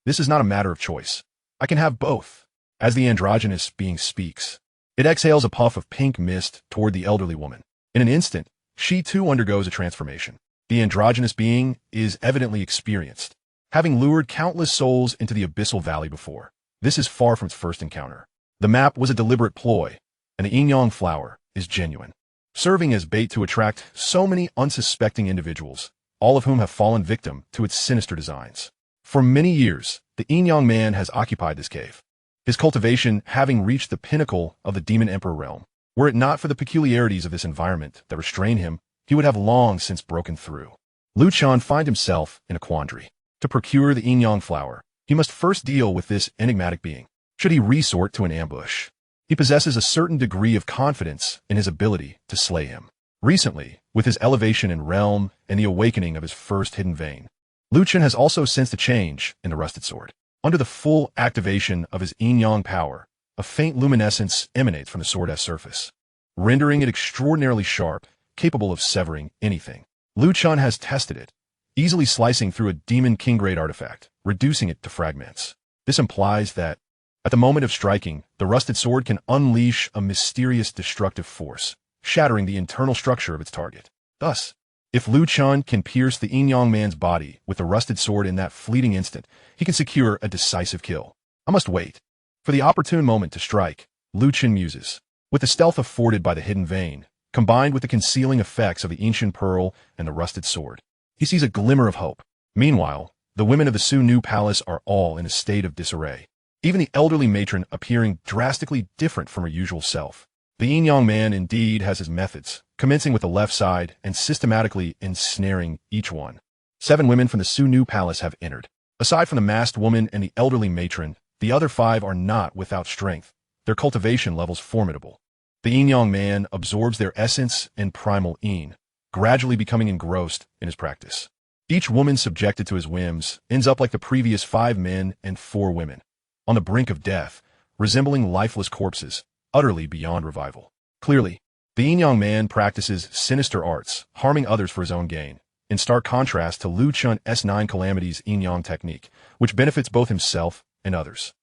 This is not a matter of choice. I can have both. As the androgynous being speaks, it exhales a puff of pink mist toward the elderly woman. In an instant, she too undergoes a transformation. The androgynous being is evidently experienced, having lured countless souls into the abyssal valley before. This is far from its first encounter. The map was a deliberate ploy, and the Yin-Yang flower is genuine, serving as bait to attract so many unsuspecting individuals, all of whom have fallen victim to its sinister designs. For many years, the Yin-Yang man has occupied this cave, his cultivation having reached the pinnacle of the Demon Emperor realm. Were it not for the peculiarities of this environment that restrain him, he would have long since broken through. Chen finds himself in a quandary. To procure the Yin-Yang flower, he must first deal with this enigmatic being. Should he resort to an ambush? He possesses a certain degree of confidence in his ability to slay him. Recently, with his elevation in realm and the awakening of his first hidden vein, Chen has also sensed a change in the rusted sword. Under the full activation of his Yin-Yang power, a faint luminescence emanates from the sword's surface, rendering it extraordinarily sharp, capable of severing anything. Chen has tested it, easily slicing through a demon king-grade artifact, reducing it to fragments. This implies that, at the moment of striking, the rusted sword can unleash a mysterious destructive force, shattering the internal structure of its target. Thus, if Chen can pierce the Yin-Yang man's body with the rusted sword in that fleeting instant, he can secure a decisive kill. I must wait for the opportune moment to strike, Chen muses. With the stealth afforded by the hidden vein, combined with the concealing effects of the ancient pearl and the rusted sword, he sees a glimmer of hope. Meanwhile, the women of the Sun Nu Palace are all in a state of disarray, even the elderly matron appearing drastically different from her usual self. The Yin-Yang man indeed has his methods, commencing with the left side and systematically ensnaring each one. 7 women from the Sun Nu Palace have entered. Aside from the masked woman and the elderly matron, the other 5 are not without strength, their cultivation levels formidable. The Yin-Yang man absorbs their essence and primal yin, gradually becoming engrossed in his practice. Each woman subjected to his whims ends up like the previous 5 men and 4 women, on the brink of death, resembling lifeless corpses, utterly beyond revival. Clearly, the Yin-Yang man practices sinister arts, harming others for his own gain, in stark contrast to Chen S9 Calamity's Yin-Yang technique, which benefits both himself and others.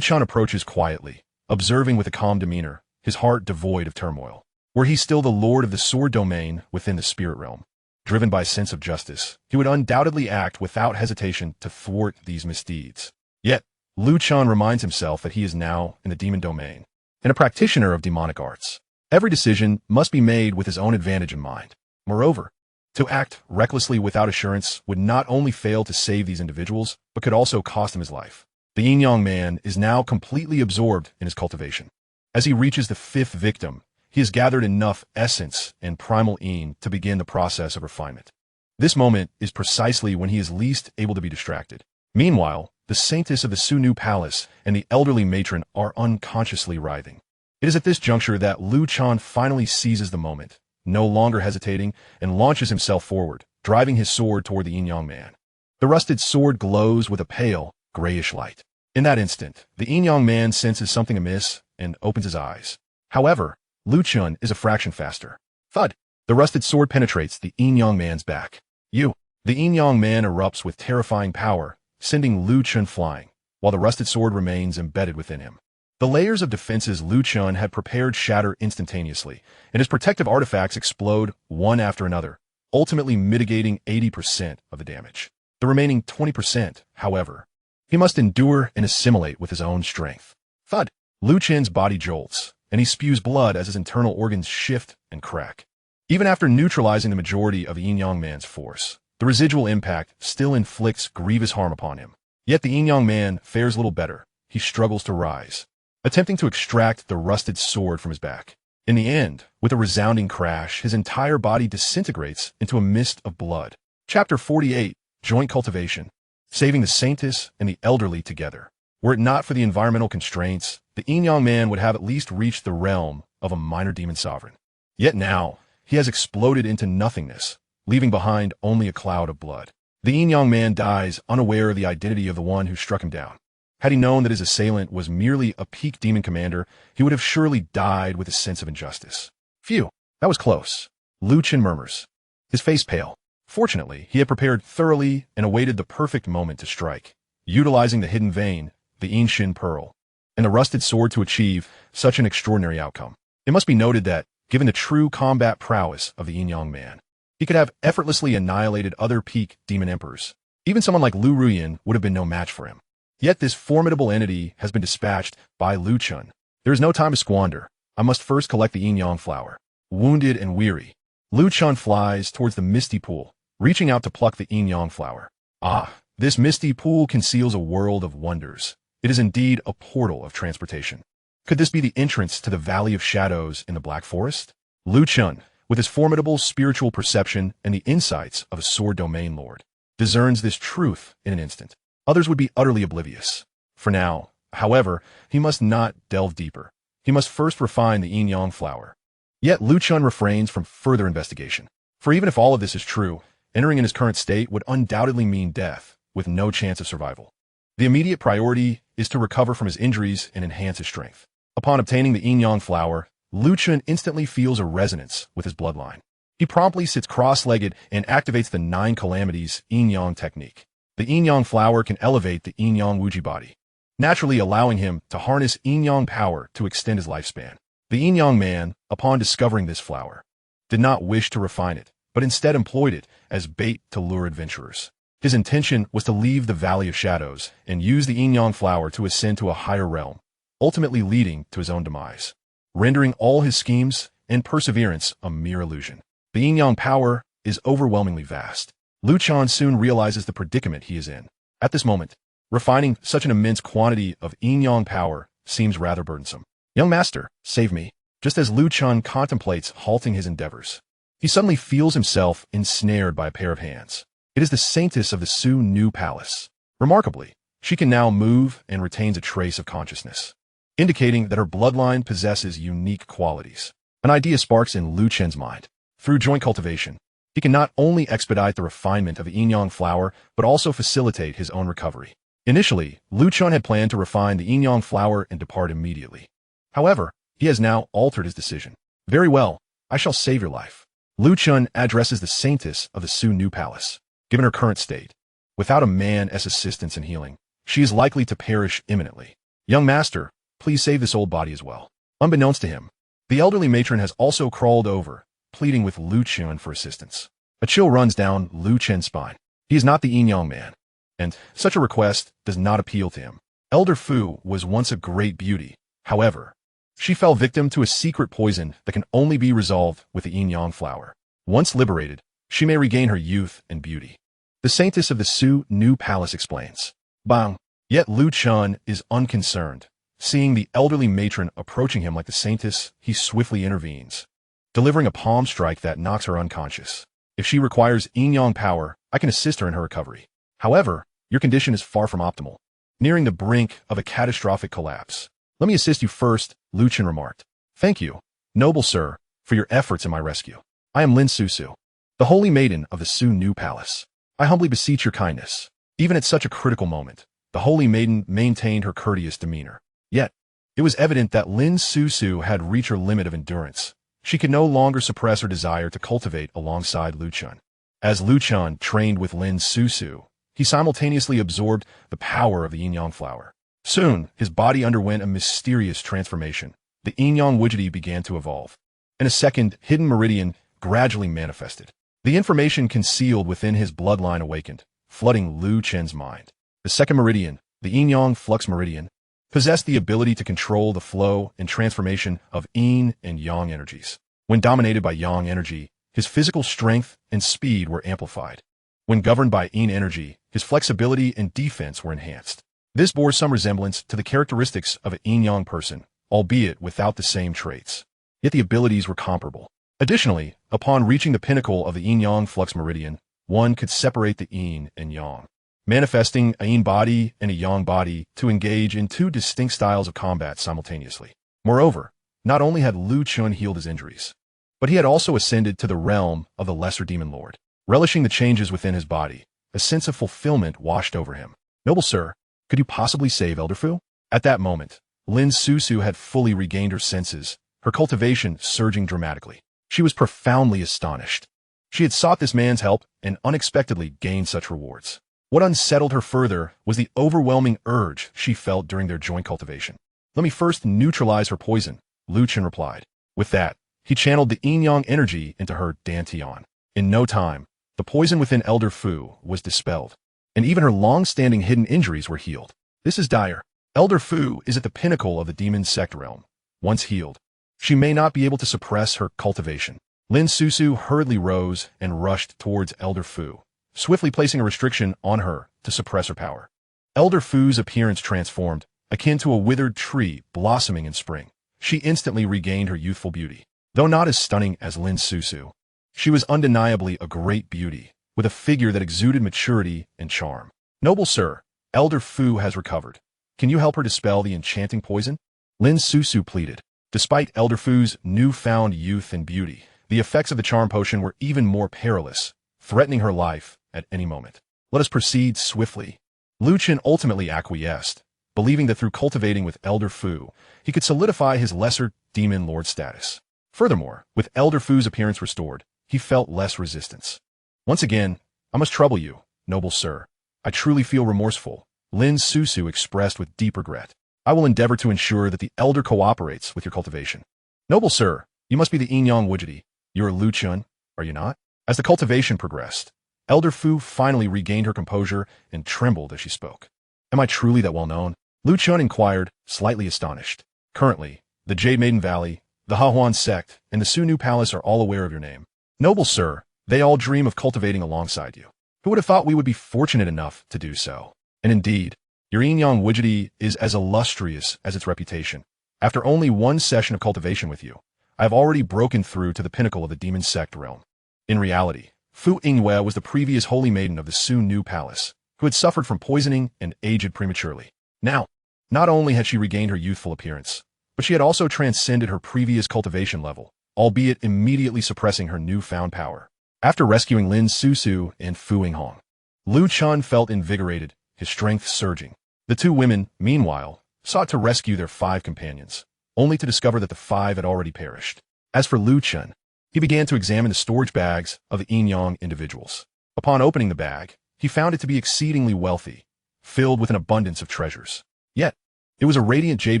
Chen approaches quietly, observing with a calm demeanor, his heart devoid of turmoil. Were he still the lord of the sword domain within the spirit realm, driven by a sense of justice, he would undoubtedly act without hesitation to thwart these misdeeds. Yet, Liu Chen reminds himself that he is now in the demon domain, and a practitioner of demonic arts. Every decision must be made with his own advantage in mind. Moreover, to act recklessly without assurance would not only fail to save these individuals, but could also cost him his life. The Yin-Yang man is now completely absorbed in his cultivation. As he reaches the 5th victim, he has gathered enough essence and primal Yin to begin the process of refinement. This moment is precisely when he is least able to be distracted. Meanwhile, the Saintesses of the Su-Nu Palace and the elderly matron are unconsciously writhing. It is at this juncture that Liu Chen finally seizes the moment, no longer hesitating, and launches himself forward, driving his sword toward the Yin-Yang man. The rusted sword glows with a pale, grayish light. In that instant, the Yin-Yang man senses something amiss and opens his eyes. However, Liu Chen is a fraction faster. Thud! The rusted sword penetrates the Yin-Yang man's back. You! The Yin-Yang man erupts with terrifying power, sending Liu Chen flying, while the rusted sword remains embedded within him. The layers of defenses Liu Chen had prepared shatter instantaneously, and his protective artifacts explode one after another, ultimately mitigating 80% of the damage. The remaining 20%, however, he must endure and assimilate with his own strength. Thud! Liu Chen's body jolts, and he spews blood as his internal organs shift and crack. Even after neutralizing the majority of the Yin-Yang man's force, the residual impact still inflicts grievous harm upon him. Yet the Yin-Yang man fares little better. He struggles to rise, attempting to extract the rusted sword from his back. In the end, with a resounding crash, his entire body disintegrates into a mist of blood. Chapter 48, Joint Cultivation. Saving the Saintesses and the elderly together. Were it not for the environmental constraints, the Yin-Yang man would have at least reached the realm of a minor demon sovereign. Yet now, he has exploded into nothingness, leaving behind only a cloud of blood. The Yin-Yang man dies unaware of the identity of the one who struck him down. Had he known that his assailant was merely a peak demon commander, he would have surely died with a sense of injustice. Phew, that was close. Liu Chen murmurs, his face pale. Fortunately, he had prepared thoroughly and awaited the perfect moment to strike, utilizing the hidden vein, the Yin Shin Pearl, and the rusted sword to achieve such an extraordinary outcome. It must be noted that, given the true combat prowess of the Yin-Yang man, he could have effortlessly annihilated other peak demon emperors. Even someone like Liu Ruoyan would have been no match for him. Yet this formidable entity has been dispatched by Liu Chen. There is no time to squander. I must first collect the Yin-Yang flower. Wounded and weary, Liu Chen flies towards the misty pool, reaching out to pluck the Yin-Yang flower. Ah, this misty pool conceals a world of wonders. It is indeed a portal of transportation. Could this be the entrance to the Valley of Shadows in the Black Forest? Liu Chen, with his formidable spiritual perception and the insights of a sword domain lord, discerns this truth in an instant. Others would be utterly oblivious. For now, however, he must not delve deeper. He must first refine the Yin-Yang flower. Yet Liu Chen refrains from further investigation. For even if all of this is true, entering in his current state would undoubtedly mean death, with no chance of survival. The immediate priority is to recover from his injuries and enhance his strength. Upon obtaining the Yin-Yang flower, Liu Chen instantly feels a resonance with his bloodline. He promptly sits cross-legged and activates the 9 calamities Yin-Yang technique. The Yin-Yang flower can elevate the Yin-Yang Wuji body, naturally allowing him to harness Yin-Yang power to extend his lifespan. The Yin-Yang man, upon discovering this flower, did not wish to refine it, but instead employed it as bait to lure adventurers. His intention was to leave the Valley of Shadows and use the Yin-Yang flower to ascend to a higher realm, ultimately leading to his own demise, rendering all his schemes and perseverance a mere illusion. The Yin-Yang power is overwhelmingly vast. Liu Chen soon realizes the predicament he is in. At this moment, refining such an immense quantity of Yin-Yang power seems rather burdensome. Young master, save me. Just as Liu Chen contemplates halting his endeavors, he suddenly feels himself ensnared by a pair of hands. It is the Saintess of the Su-Nu Palace. Remarkably, she can now move and retains a trace of consciousness, indicating that her bloodline possesses unique qualities. An idea sparks in Liu Chen's mind. Through joint cultivation, he can not only expedite the refinement of the Yin-Yang flower, but also facilitate his own recovery. Initially, Liu Chen had planned to refine the Yin-Yang flower and depart immediately. However, he has now altered his decision. Very well, I shall save your life. Liu Chen addresses the Saintess of the Su-Nu Palace. Given her current state, without a man's assistance in healing, she is likely to perish imminently. Young master, please save this old body as well. Unbeknownst to him, The elderly matron has also crawled over, pleading with Lu Chen for assistance. A chill runs down Lu Chen's spine. He is not the Yin-Yang man, and such a request does not appeal to him. Elder Fu was once a great beauty. However, she fell victim to a secret poison that can only be resolved with the Yin-Yang flower. Once liberated, she may regain her youth and beauty. The Saintess of the Su New Palace explains. Bang! Yet Lu Chen is unconcerned. Seeing the elderly matron approaching him like the Saintess, he swiftly intervenes, delivering a palm strike that knocks her unconscious. If she requires Yin-Yang power, I can assist her in her recovery. However, your condition is far from optimal, nearing the brink of a catastrophic collapse. Let me assist you first, Lu Chen remarked. Thank you, noble sir, for your efforts in my rescue. I am Lin Susu, the holy maiden of the Su New Palace. I humbly beseech your kindness. Even at such a critical moment, the holy maiden maintained her courteous demeanor. Yet, it was evident that Lin Susu had reached her limit of endurance. She could no longer suppress her desire to cultivate alongside Lu Chen. As Lu Chen trained with Lin Susu, he simultaneously absorbed the power of the Yin-Yang flower. Soon, his body underwent a mysterious transformation. The Yin-Yang Widgety began to evolve, and a second hidden meridian gradually manifested. The information concealed within his bloodline awakened, flooding Lu Chen's mind. The second meridian, the Yin-Yang Flux Meridian, possessed the ability to control the flow and transformation of Yin and Yang energies. When dominated by Yang energy, his physical strength and speed were amplified. When governed by Yin energy, his flexibility and defense were enhanced. This bore some resemblance to the characteristics of a Yin-Yang person, albeit without the same traits. Yet the abilities were comparable. Additionally, upon reaching the pinnacle of the Yin-Yang Flux Meridian, one could separate the Yin and Yang, manifesting a Yin body and a Yang body to engage in two distinct styles of combat simultaneously. Moreover, not only had Lu Chen healed his injuries, but he had also ascended to the realm of the Lesser Demon Lord. Relishing the changes within his body, a sense of fulfillment washed over him. Noble sir, could you possibly save Elder Fu? At that moment, Lin Susu had fully regained her senses, her cultivation surging dramatically. She was profoundly astonished. She had sought this man's help and unexpectedly gained such rewards. What unsettled her further was the overwhelming urge she felt during their joint cultivation. Let me first neutralize her poison, Lu Chen replied. With that, he channeled the Yin-Yang energy into her Dantian. In no time, the poison within Elder Fu was dispelled, and even her long-standing hidden injuries were healed. This is dire. Elder Fu is at the pinnacle of the Demoness Sect realm. Once healed, she may not be able to suppress her cultivation. Lin Susu hurriedly rose and rushed towards Elder Fu, swiftly placing a restriction on her to suppress her power. Elder Fu's appearance transformed, akin to a withered tree blossoming in spring. She instantly regained her youthful beauty. Though not as stunning as Lin Susu, she was undeniably a great beauty, with a figure that exuded maturity and charm. Noble sir, Elder Fu has recovered. Can you help her dispel the enchanting poison? Lin Susu pleaded. Despite Elder Fu's newfound youth and beauty, the effects of the charm potion were even more perilous, threatening her life at any moment. Let us proceed swiftly. Lu Chen ultimately acquiesced, believing that through cultivating with Elder Fu, he could solidify his lesser demon lord status. Furthermore, with Elder Fu's appearance restored, he felt less resistance. Once again, I must trouble you, noble sir. I truly feel remorseful, Lin Susu expressed with deep regret. I will endeavor to ensure that the Elder cooperates with your cultivation. Noble sir, you must be the Yin-Yang Widgety. You are Lu Chen, are you not? As the cultivation progressed, Elder Fu finally regained her composure and trembled as she spoke. Am I truly that well known? Lu Chen inquired, slightly astonished. Currently, the Jade Maiden Valley, the Yanhuang Sect, and the Su New Palace are all aware of your name. Noble sir, they all dream of cultivating alongside you. Who would have thought we would be fortunate enough to do so? And indeed, your Yin-Yang Widgety is as illustrious as its reputation. After only one session of cultivation with you, I have already broken through to the pinnacle of the Demoness Sect realm. In reality, Fu Yingyue was the previous holy maiden of the Su New Palace, who had suffered from poisoning and aged prematurely. Now, not only had she regained her youthful appearance, but she had also transcended her previous cultivation level, albeit immediately suppressing her newfound power. After rescuing Lin Susu and Fu Yinghong, Lu Chen felt invigorated, his strength surging. The two women, meanwhile, sought to rescue their 5 companions, only to discover that the 5 had already perished. As for Lu Chen, he began to examine the storage bags of the Yin-Yang individuals. Upon opening the bag, he found it to be exceedingly wealthy, filled with an abundance of treasures. Yet, it was a radiant jade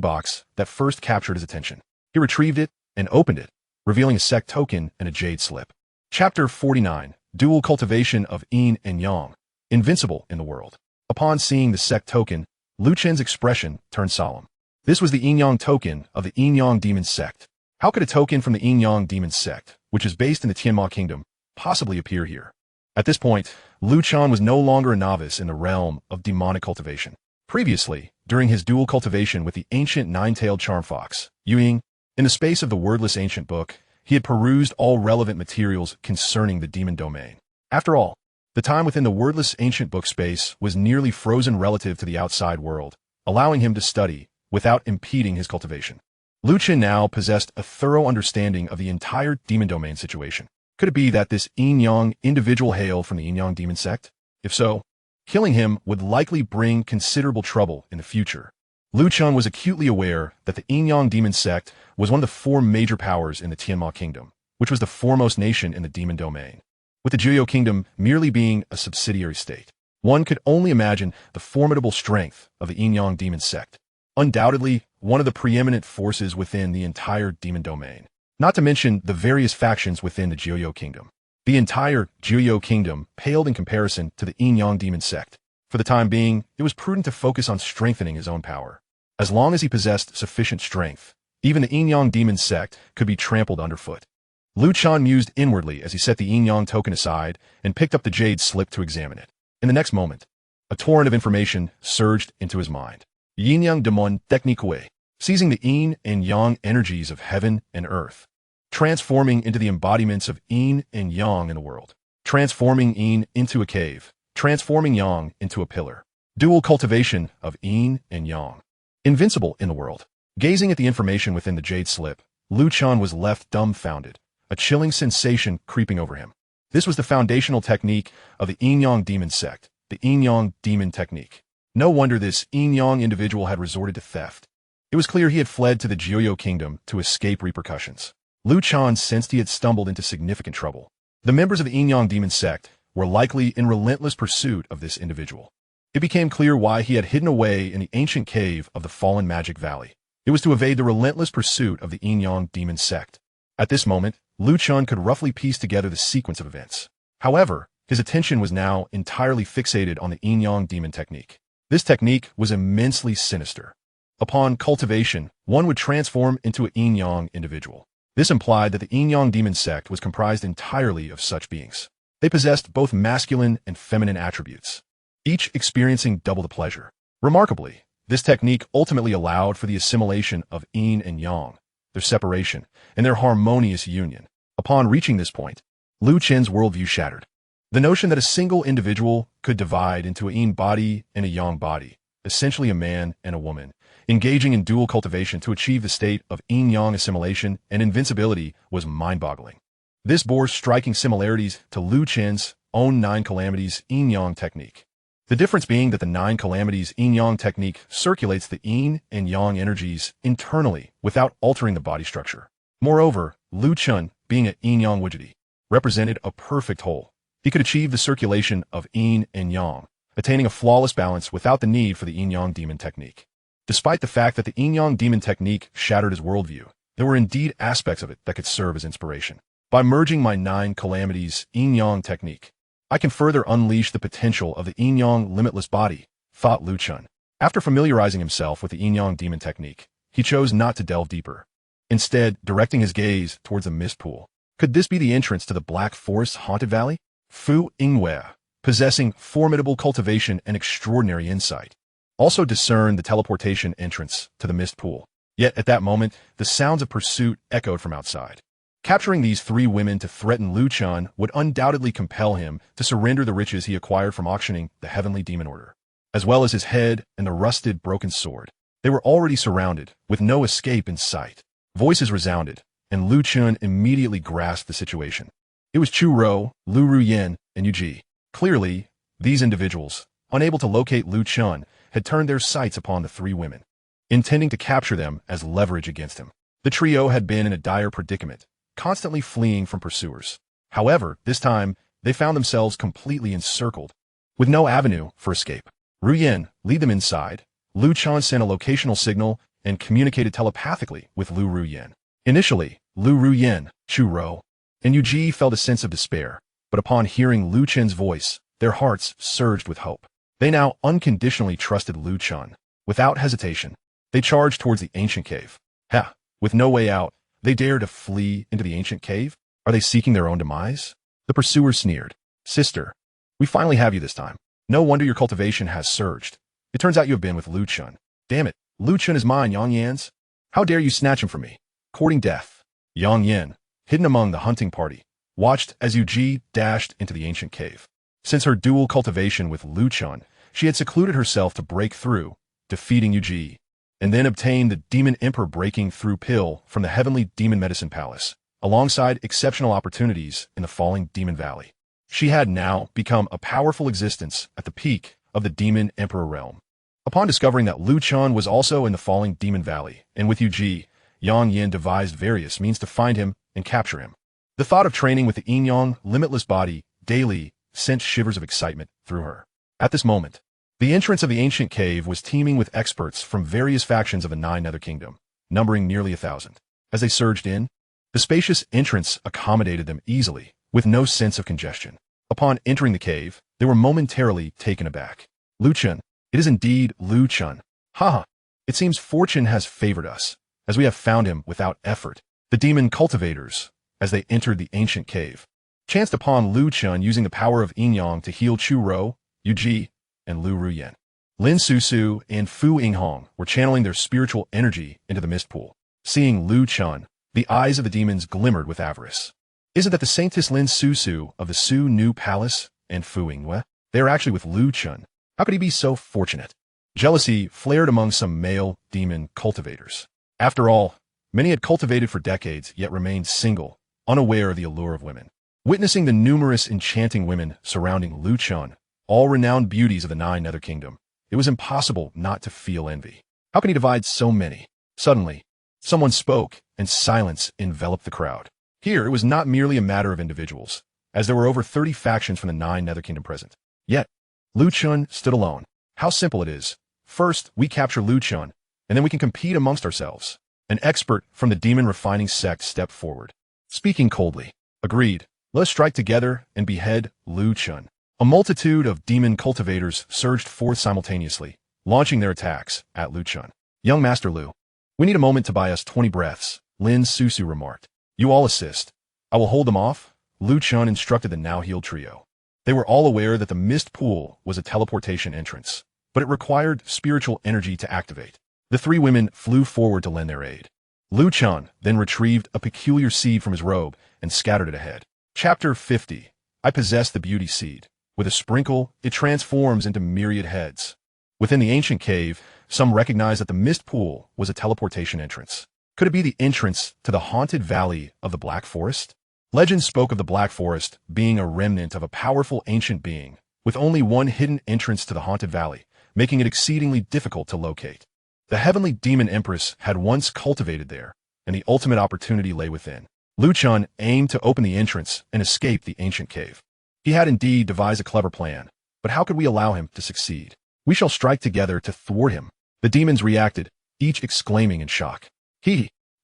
box that first captured his attention. He retrieved it and opened it, revealing a sect token and a jade slip. Chapter 49. Dual cultivation of Yin and Yang, invincible in the world. Upon seeing the sect token, Lu Chen's expression turned solemn. This was the Yin-Yang token of the Yin-Yang Demon Sect. How could a token from the Yin-Yang Demon Sect, which is based in the Tianma Kingdom, possibly appear here? At this point, Lu Chen was no longer a novice in the realm of demonic cultivation. Previously, during his dual cultivation with the ancient nine-tailed charm fox, Yuying, in the space of the wordless ancient book, he had perused all relevant materials concerning the demon domain. After all, the time within the wordless ancient book space was nearly frozen relative to the outside world, allowing him to study without impeding his cultivation. Lu Chen now possessed a thorough understanding of the entire demon domain situation. Could it be that this Yin-Yang individual hailed from the Yin-Yang Demon Sect? If so, killing him would likely bring considerable trouble in the future. Lu Chen was acutely aware that the Yin-Yang Demon Sect was one of the four major powers in the Tianma Kingdom, which was the foremost nation in the demon domain, with the Jiuyou Kingdom merely being a subsidiary state. One could only imagine the formidable strength of the Yin-Yang Demon Sect, undoubtedly one of the preeminent forces within the entire demon domain, not to mention the various factions within the Jiuyou Kingdom. The entire Jiuyou Kingdom paled in comparison to the Yin-Yang Demon Sect. For the time being, it was prudent to focus on strengthening his own power. As long as he possessed sufficient strength, even the Yin-Yang Demon Sect could be trampled underfoot. Lu Chen mused inwardly as he set the Yin-Yang token aside and picked up the jade slip to examine it. In the next moment, a torrent of information surged into his mind. Yin-Yang Demon Technique, seizing the Yin and Yang energies of heaven and earth, transforming into the embodiments of Yin and Yang in the world, transforming Yin into a cave, transforming Yang into a pillar. Dual cultivation of Yin and Yang, invincible in the world. Gazing at the information within the jade slip, Lu Chen was left dumbfounded, a chilling sensation creeping over him. This was the foundational technique of the Yin-Yang Demon Sect, the Yin-Yang Demon Technique. No wonder this Yin-Yang individual had resorted to theft. It was clear he had fled to the Jiuyou Kingdom to escape repercussions. Lu Chen sensed he had stumbled into significant trouble. The members of the Yin-Yang Demon Sect were likely in relentless pursuit of this individual. It became clear why he had hidden away in the ancient cave of the fallen Magic Valley. It was to evade the relentless pursuit of the Yin-Yang Demon Sect. At this moment, Lu Chen could roughly piece together the sequence of events. However, his attention was now entirely fixated on the Yin-Yang Demon Technique. This technique was immensely sinister. Upon cultivation, one would transform into a Yin-Yang individual. This implied that the Yin-Yang Demon Sect was comprised entirely of such beings. They possessed both masculine and feminine attributes, each experiencing double the pleasure. Remarkably, this technique ultimately allowed for the assimilation of Yin and Yang, their separation, and their harmonious union. Upon reaching this point, Lu Chen's worldview shattered. The notion that a single individual could divide into a Yin body and a Yang body, essentially a man and a woman, engaging in dual cultivation to achieve the state of Yin-Yang assimilation and invincibility was mind-boggling. This bore striking similarities to Lu Chen's own Nine Calamities Yin-Yang technique. The difference being that the Nine Calamities Yin-Yang technique circulates the Yin and Yang energies internally without altering the body structure. Moreover, Lu Chen, being a Yin-Yang Wujidi, represented a perfect whole. He could achieve the circulation of Yin and Yang, attaining a flawless balance without the need for the Yin-Yang Demon Technique. Despite the fact that the Yin-Yang Demon Technique shattered his worldview, there were indeed aspects of it that could serve as inspiration. By merging my Nine Calamities Yin-Yang technique, I can further unleash the potential of the Yin-Yang limitless body, thought Lu Chen. After familiarizing himself with the Yin-Yang Demon Technique, he chose not to delve deeper, instead directing his gaze towards a mist pool. Could this be the entrance to the Black Forest Haunted Valley? Fu Yingwei, possessing formidable cultivation and extraordinary insight, also discerned the teleportation entrance to the mist pool. Yet at that moment, the sounds of pursuit echoed from outside. Capturing these three women to threaten Lu Chen would undoubtedly compel him to surrender the riches he acquired from auctioning the Heavenly Demon Order, as well as his head and the rusted broken sword. They were already surrounded, with no escape in sight. Voices resounded, and Lu Chen immediately grasped the situation. It was Chu Rou, Lu Ruyen, and Yu Ji. Clearly, these individuals, unable to locate Lu Chen, had turned their sights upon the three women, intending to capture them as leverage against him. The trio had been in a dire predicament, constantly fleeing from pursuers. However, this time, they found themselves completely encircled, with no avenue for escape. Ruyen, lead them inside. Lu Chen sent a locational signal and communicated telepathically with Lu Ruyen. Initially, Lu Ruyen, Chu Ro, and Yu Ji felt a sense of despair, but upon hearing Lu Chen's voice, their hearts surged with hope. They now unconditionally trusted Lu Chen. Without hesitation, they charged towards the ancient cave. With no way out, they dare to flee into the ancient cave? Are they seeking their own demise? The pursuers sneered. Sister, we finally have you this time. No wonder your cultivation has surged. It turns out you have been with Lu Chen. Damn it, Lu Chen is mine, Yang Yan's. How dare you snatch him from me? Courting death. Yang Yan, hidden among the hunting party, watched as Yu Ji dashed into the ancient cave. Since her dual cultivation with Lu Chen, she had secluded herself to break through, defeating Yu Ji, and then obtain the Demon Emperor breaking through pill from the Heavenly Demon Medicine Palace, alongside exceptional opportunities in the Falling Demon Valley. She had now become a powerful existence at the peak of the Demon Emperor realm. Upon discovering that Lu Chen was also in the Falling Demon Valley, and with Yu Ji, Yang Yin devised various means to find him and capture him. The thought of training with the Yin-Yang limitless body daily sent shivers of excitement through her. At this moment, the entrance of the ancient cave was teeming with experts from various factions of the Nine Nether Kingdom, numbering nearly 1,000. As they surged in, the spacious entrance accommodated them easily, with no sense of congestion. Upon entering the cave, they were momentarily taken aback. Lu Chen, it is indeed Lu Chen. Haha, it seems fortune has favored us, as we have found him without effort. The demon cultivators, as they entered the ancient cave, chanced upon Lu Chen using the power of Yin-Yang to heal Chu Ro, Yu Ji, and Lu Ruyen. Lin Susu and Fu Yinghong were channeling their spiritual energy into the mist pool. Seeing Lu Chen, the eyes of the demons glimmered with avarice. Isn't that the Saintess Lin Susu of the Su New Palace and Fu Yinghue? They are actually with Lu Chen. How could he be so fortunate? Jealousy flared among some male demon cultivators. After all, many had cultivated for decades yet remained single, unaware of the allure of women. Witnessing the numerous enchanting women surrounding Lu Chen, all renowned beauties of the Nine Nether Kingdom, it was impossible not to feel envy. How can he divide so many? Suddenly, someone spoke, and silence enveloped the crowd. Here, it was not merely a matter of individuals, as there were over 30 factions from the Nine Nether Kingdom present. Yet, Lu Chen stood alone. How simple it is. First, we capture Lu Chen, and then we can compete amongst ourselves. An expert from the Demon Refining Sect stepped forward, speaking coldly. Agreed. Let us strike together and behead Lu Chen. A multitude of demon cultivators surged forth simultaneously, launching their attacks at Lu Chen. Young Master Lu, we need a moment to buy us 20 breaths, Lin Susu remarked. You all assist. I will hold them off, Lu Chen instructed the now-healed trio. They were all aware that the mist pool was a teleportation entrance, but it required spiritual energy to activate. The three women flew forward to lend their aid. Lu Chen then retrieved a peculiar seed from his robe and scattered it ahead. Chapter 50. I possess the beauty seed. With a sprinkle, it transforms into myriad heads. Within the ancient cave, some recognized that the mist pool was a teleportation entrance. Could it be the entrance to the haunted valley of the Black Forest? Legend spoke of the Black Forest being a remnant of a powerful ancient being, with only one hidden entrance to the haunted valley, making it exceedingly difficult to locate. The heavenly demon empress had once cultivated there, and the ultimate opportunity lay within. Lu Chen aimed to open the entrance and escape the ancient cave. He had indeed devised a clever plan, but how could we allow him to succeed? We shall strike together to thwart him. The demons reacted, each exclaiming in shock.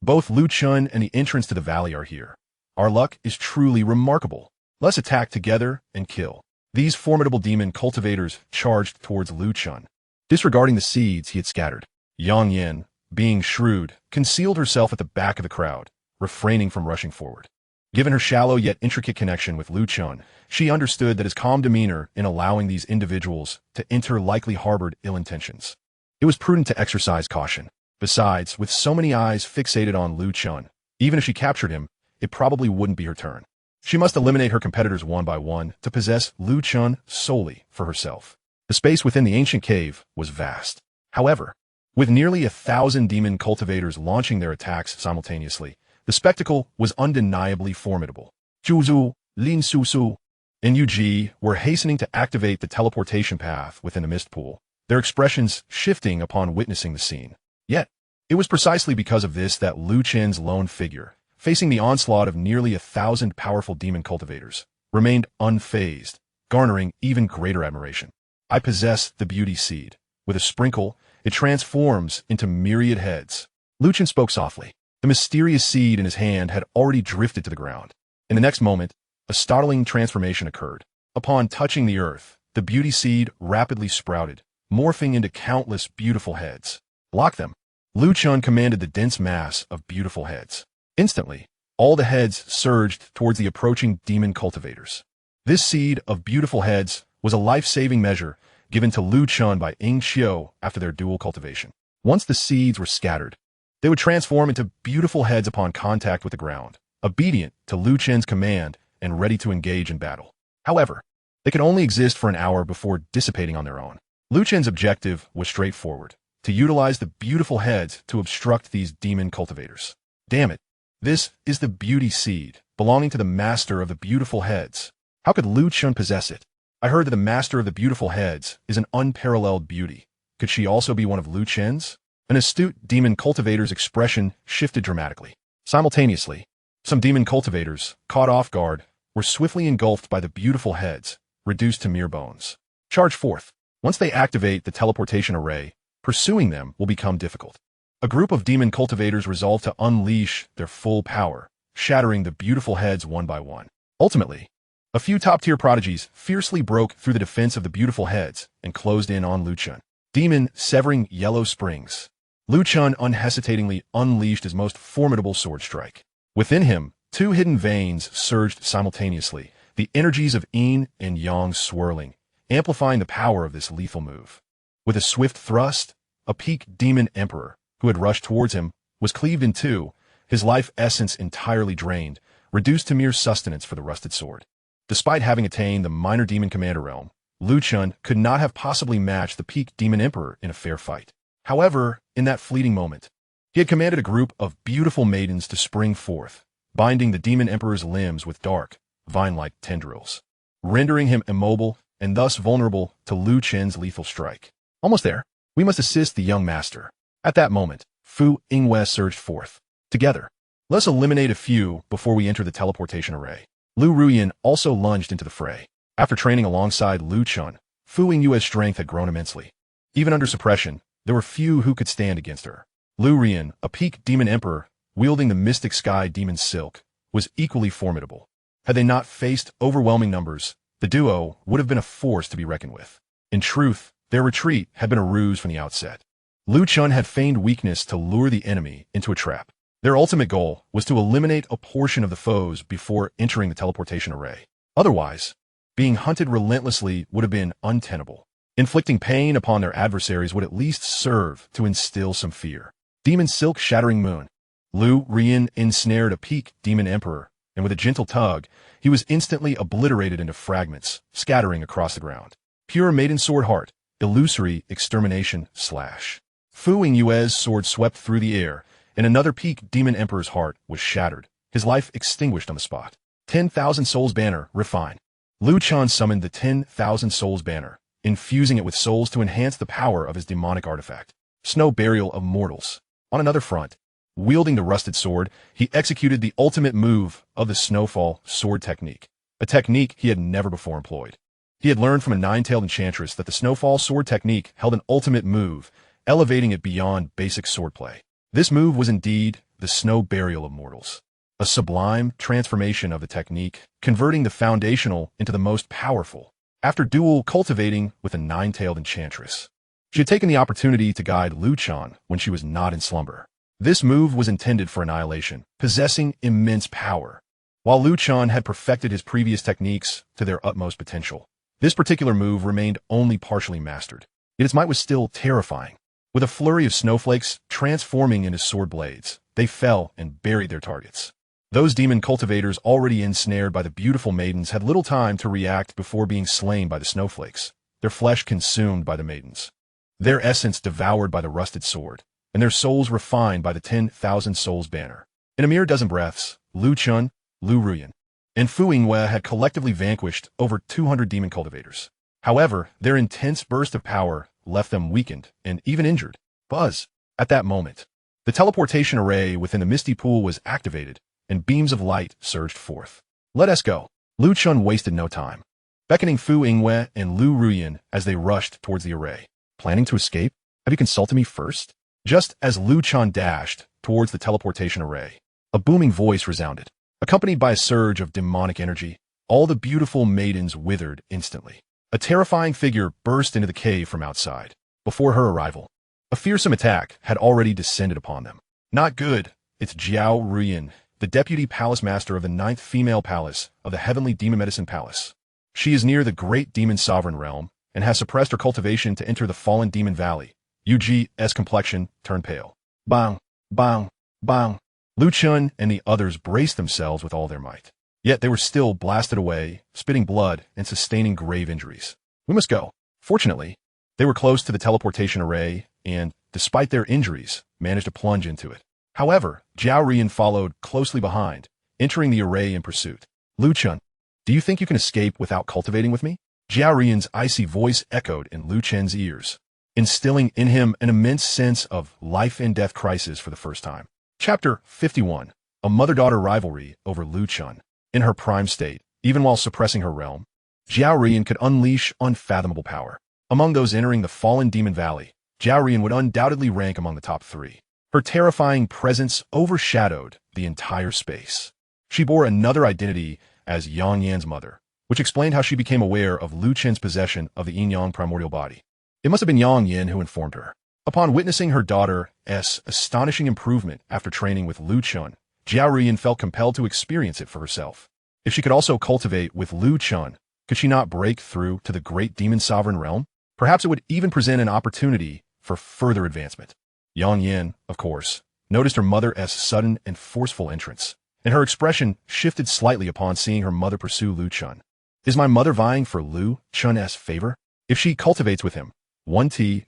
Both Lu Chen and the entrance to the valley are here. Our luck is truly remarkable. Let's attack together and kill. These formidable demon cultivators charged towards Lu Chen, disregarding the seeds he had scattered. Yang Yin, being shrewd, concealed herself at the back of the crowd, refraining from rushing forward. Given her shallow yet intricate connection with Lu Chen, she understood that his calm demeanor in allowing these individuals to enter likely harbored ill intentions. It was prudent to exercise caution. Besides, with so many eyes fixated on Lu Chen, even if she captured him, it probably wouldn't be her turn. She must eliminate her competitors one by one to possess Lu Chen solely for herself. The space within the ancient cave was vast. However, with nearly 1,000 demon cultivators launching their attacks simultaneously, the spectacle was undeniably formidable. Zhu, Lin Susu, and Yu Ji were hastening to activate the teleportation path within the mist pool, their expressions shifting upon witnessing the scene. Yet, it was precisely because of this that Lu Chen's lone figure, facing the onslaught of nearly 1,000 powerful demon cultivators, remained unfazed, garnering even greater admiration. I possess the beauty seed. With a sprinkle, it transforms into myriad heads. Lu Chen spoke softly. The The mysterious seed in his hand had already drifted to the ground. In the next moment, a startling transformation occurred. Upon touching the earth, the beauty seed rapidly sprouted, morphing into countless beautiful heads. Block them. Lu Chen commanded the dense mass of beautiful heads. Instantly, all the heads surged towards the approaching demon cultivators. This seed of beautiful heads was a life-saving measure given to Lu Chen by Ying Xiu after their dual cultivation. Once the seeds were scattered, they would transform into beautiful heads upon contact with the ground, obedient to Lu Chen's command and ready to engage in battle. However, they could only exist for an hour before dissipating on their own. Lu Chen's objective was straightforward: to utilize the beautiful heads to obstruct these demon cultivators. Damn it. This is the beauty seed, belonging to the master of the beautiful heads. How could Lu Chen possess it? I heard that the master of the beautiful heads is an unparalleled beauty. Could she also be one of Lu Chen's? An astute demon cultivator's expression shifted dramatically. Simultaneously, some demon cultivators, caught off guard, were swiftly engulfed by the beautiful heads, reduced to mere bones. Charge forth. Once they activate the teleportation array, pursuing them will become difficult. A group of demon cultivators resolved to unleash their full power, shattering the beautiful heads one by one. Ultimately, a few top-tier prodigies fiercely broke through the defense of the beautiful heads and closed in on Lu Chen. Demon severing yellow springs. Lu Chen unhesitatingly unleashed his most formidable sword strike. Within him, two hidden veins surged simultaneously, the energies of Yin and Yang swirling, amplifying the power of this lethal move. With a swift thrust, a peak demon emperor, who had rushed towards him, was cleaved in two, his life essence entirely drained, reduced to mere sustenance for the rusted sword. Despite having attained the minor demon commander realm, Lu Chen could not have possibly matched the peak demon emperor in a fair fight. However, in that fleeting moment, he had commanded a group of beautiful maidens to spring forth, binding the demon emperor's limbs with dark, vine-like tendrils, rendering him immobile and thus vulnerable to Lu Chen's lethal strike. Almost there. We must assist the young master. At that moment, Fu Yingwei surged forth. Together, let's eliminate a few before we enter the teleportation array. Lu Ruoyan also lunged into the fray. After training alongside Lu Chen, Fu Yingwei's strength had grown immensely. Even under suppression, there were few who could stand against her. Lu Ruoyan, a peak demon emperor, wielding the mystic sky demon silk, was equally formidable. Had they not faced overwhelming numbers, the duo would have been a force to be reckoned with. In truth, their retreat had been a ruse from the outset. Lu Chen had feigned weakness to lure the enemy into a trap. Their ultimate goal was to eliminate a portion of the foes before entering the teleportation array. Otherwise, being hunted relentlessly would have been untenable. Inflicting pain upon their adversaries would at least serve to instill some fear. Demon Silk Shattering Moon. Lu Ruoyan ensnared a peak demon emperor, and with a gentle tug, he was instantly obliterated into fragments, scattering across the ground. Pure Maiden Sword Heart. Illusory Extermination Slash. Fu Yingwei's sword swept through the air, and another peak demon emperor's heart was shattered, his life extinguished on the spot. 10,000 Souls Banner. Refine. Lu Chen summoned the 10,000 Souls Banner, infusing it with souls to enhance the power of his demonic artifact. Snow Burial of Mortals. On another front, wielding the rusted sword, he executed the ultimate move of the Snowfall sword technique, a technique he had never before employed. He had learned from a nine-tailed enchantress that the Snowfall sword technique held an ultimate move, elevating it beyond basic swordplay. This move was indeed the Snow Burial of Mortals, a sublime transformation of the technique, converting the foundational into the most powerful. After dual cultivating with a nine-tailed enchantress, she had taken the opportunity to guide Lu Chen when she was not in slumber. This move was intended for annihilation, possessing immense power. While Lu Chen had perfected his previous techniques to their utmost potential, this particular move remained only partially mastered, yet its might was still terrifying. With a flurry of snowflakes transforming into sword blades, they fell and buried their targets. Those demon cultivators already ensnared by the beautiful maidens had little time to react before being slain by the snowflakes, their flesh consumed by the maidens, their essence devoured by the rusted sword, and their souls refined by the 10,000 Souls Banner. In a mere dozen breaths, Lu Chen, Lu Ruoyan, and Fu Yingwei had collectively vanquished over 200 demon cultivators. However, their intense burst of power left them weakened and even injured. Buzz! At that moment, the teleportation array within the misty pool was activated, and beams of light surged forth. Let us go. Lu Chen wasted no time, beckoning Fu Yingwei and Lu Ruoyan as they rushed towards the array. Planning to escape? Have you consulted me first? Just as Lu Chen dashed towards the teleportation array. A booming voice resounded. Accompanied by a surge of demonic energy, all the beautiful maidens withered instantly. A terrifying figure burst into the cave from outside. Before her arrival, a fearsome attack had already descended upon them. Not good. It's Jiao Ruyan, the deputy palace master of the 9th female palace of the heavenly demon medicine palace. She is near the great demon sovereign realm and has suppressed her cultivation to enter the fallen demon valley. UG's complexion turned pale. Bang, bang, bang. Lu Chen and the others braced themselves with all their might. Yet they were still blasted away, spitting blood and sustaining grave injuries. We must go. Fortunately, they were close to the teleportation array and, despite their injuries, managed to plunge into it. However, Jiao Rian followed closely behind, entering the array in pursuit. Lu Chen, do you think you can escape without cultivating with me? Jiao Rian's icy voice echoed in Lu Chen's ears, instilling in him an immense sense of life and death crisis for the first time. Chapter 51. A mother-daughter rivalry over Lu Chen. In her prime state, even while suppressing her realm, Jiao Rian could unleash unfathomable power. Among those entering the fallen demon valley, Jiao Rian would undoubtedly rank among the top 3. Her terrifying presence overshadowed the entire space. She bore another identity as Yang Yan's mother, which explained how she became aware of Lu Chen's possession of the Yin-Yang primordial body. It must have been Yang Yan who informed her. Upon witnessing her daughter's astonishing improvement after training with Lu Chen, Jiao Rian felt compelled to experience it for herself. If she could also cultivate with Lu Chen, could she not break through to the great demon sovereign realm? Perhaps it would even present an opportunity for further advancement. Yang Yan, of course, noticed her mother's sudden and forceful entrance, and her expression shifted slightly upon seeing her mother pursue Lu Chen. Is my mother vying for Lu Chen's favor? If she cultivates with him,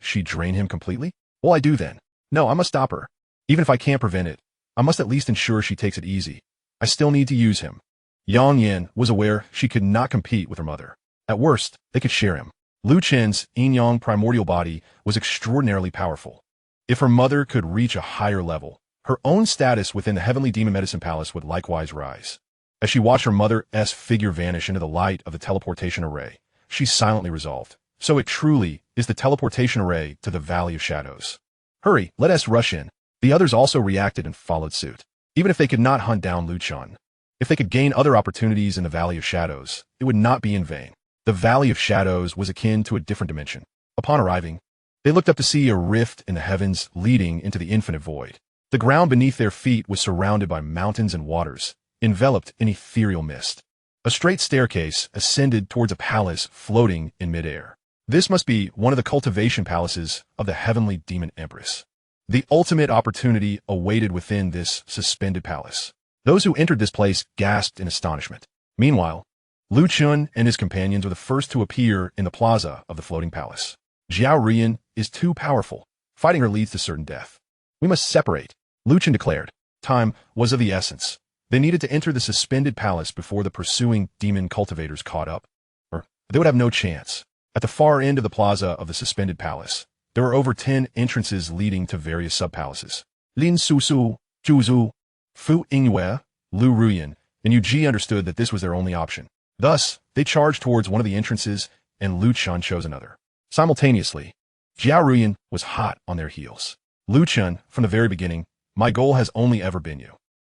she drain him completely? Well, I do then. No, I must stop her. Even if I can't prevent it, I must at least ensure she takes it easy. I still need to use him. Yang Yan was aware she could not compete with her mother. At worst, they could share him. Lu Chen's Yin-Yang primordial body was extraordinarily powerful. If her mother could reach a higher level, her own status within the heavenly demon medicine palace would likewise rise. As she watched her mother's figure vanish into the light of the teleportation array, she silently resolved. So it truly is the teleportation array to the Valley of Shadows. Hurry, let us rush in. The others also reacted and followed suit. Even if they could not hunt down Lu Chen, if they could gain other opportunities in the Valley of Shadows, it would not be in vain. The Valley of Shadows was akin to a different dimension. Upon arriving, they looked up to see a rift in the heavens leading into the infinite void. The ground beneath their feet was surrounded by mountains and waters, enveloped in ethereal mist. A straight staircase ascended towards a palace floating in midair. This must be one of the cultivation palaces of the heavenly demon empress. The ultimate opportunity awaited within this suspended palace. Those who entered this place gasped in astonishment. Meanwhile, Lu Chen and his companions were the first to appear in the plaza of the floating palace. Jiao Rian is too powerful. Fighting her leads to certain death. We must separate, Lu Chen declared. Time was of the essence. They needed to enter the suspended palace before the pursuing demon cultivators caught up, or they would have no chance. At the far end of the plaza of the suspended palace, there were over 10 entrances leading to various sub-palaces. Lin Susu, Zhuzu, Fu Yingyue, Lu Ruyan, and Yu Ji understood that this was their only option. Thus, they charged towards one of the entrances, and Lu Chen chose another. Simultaneously, Jiao Ruyan was hot on their heels. Lu Chen, from the very beginning, my goal has only ever been you.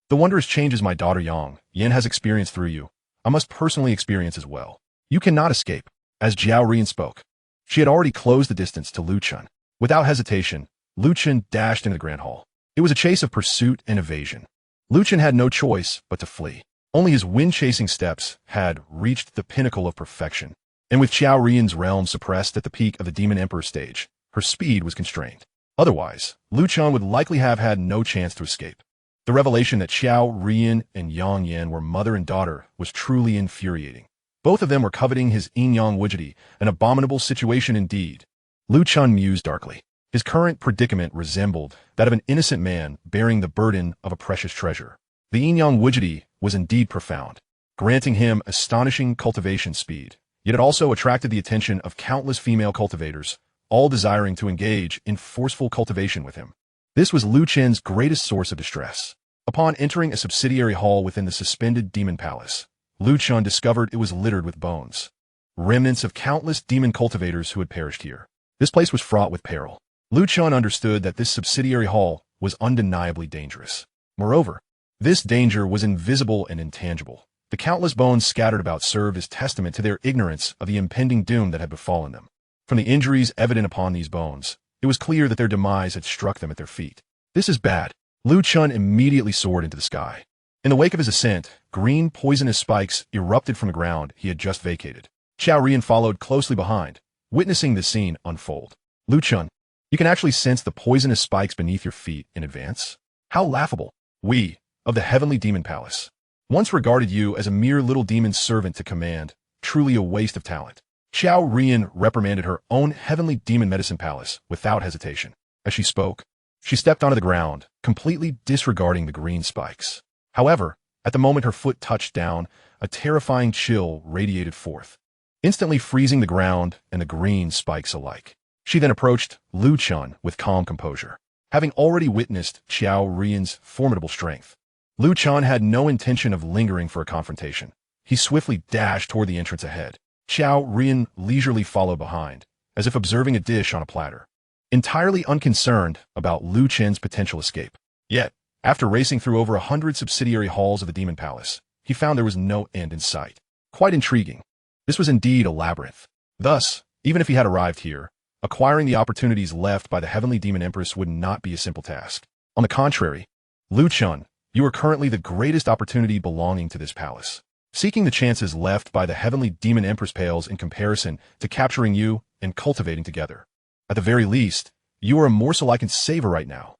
The wondrous changes my daughter Yang Yan has experienced through you, I must personally experience as well. You cannot escape. As Jiao Rian spoke, she had already closed the distance to Lu Chen. Without hesitation, Lu Chen dashed into the grand hall. It was a chase of pursuit and evasion. Lu Chen had no choice but to flee. Only his wind-chasing steps had reached the pinnacle of perfection, and with Jiao Rian's realm suppressed at the peak of the Demon Emperor stage, her speed was constrained. Otherwise, Lu Chen would likely have had no chance to escape. The revelation that Jiao Rian and Yang Yan were mother and daughter was truly infuriating. Both of them were coveting his Yin-Yang Wujidi, an abominable situation indeed. Lu Chen mused darkly. His current predicament resembled that of an innocent man bearing the burden of a precious treasure. The Yin-Yang Wujidi was indeed profound, granting him astonishing cultivation speed, yet it also attracted the attention of countless female cultivators, all desiring to engage in forceful cultivation with him. This was Lu Chen's greatest source of distress. Upon entering a subsidiary hall within the suspended demon palace, Lu Chen discovered it was littered with bones, remnants of countless demon cultivators who had perished here. This place was fraught with peril. Lu Chen understood that this subsidiary hall was undeniably dangerous. Moreover, this danger was invisible and intangible. The countless bones scattered about served as testament to their ignorance of the impending doom that had befallen them. From the injuries evident upon these bones, it was clear that their demise had struck them at their feet. This is bad. Lu Chun immediately soared into the sky. In the wake of his ascent, green, poisonous spikes erupted from the ground he had just vacated. Xiao Rian followed closely behind, witnessing the scene unfold. Lu Chun, you can actually sense the poisonous spikes beneath your feet in advance? How laughable. We, of the Heavenly Demon Palace, once regarded you as a mere little demon servant to command, truly a waste of talent. Xiao Rian reprimanded her own Heavenly Demon Medicine Palace without hesitation. As she spoke, she stepped onto the ground, completely disregarding the green spikes. However, at the moment her foot touched down, a terrifying chill radiated forth, instantly freezing the ground and the green spikes alike. She then approached Lu Chun with calm composure. Having already witnessed Xiao Rian's formidable strength, Lu Chun had no intention of lingering for a confrontation. He swiftly dashed toward the entrance ahead. Xiao Rian leisurely followed behind, as if observing a dish on a platter, entirely unconcerned about Lu Chun's potential escape. Yet, after racing through over 100 subsidiary halls of the Demon Palace, he found there was no end in sight. Quite intriguing. This was indeed a labyrinth. Thus, even if he had arrived here, acquiring the opportunities left by the Heavenly Demon Empress would not be a simple task. On the contrary, Lu Chun, you are currently the greatest opportunity belonging to this palace. Seeking the chances left by the Heavenly Demon Empress pales in comparison to capturing you and cultivating together. At the very least, you are a morsel I can savor right now.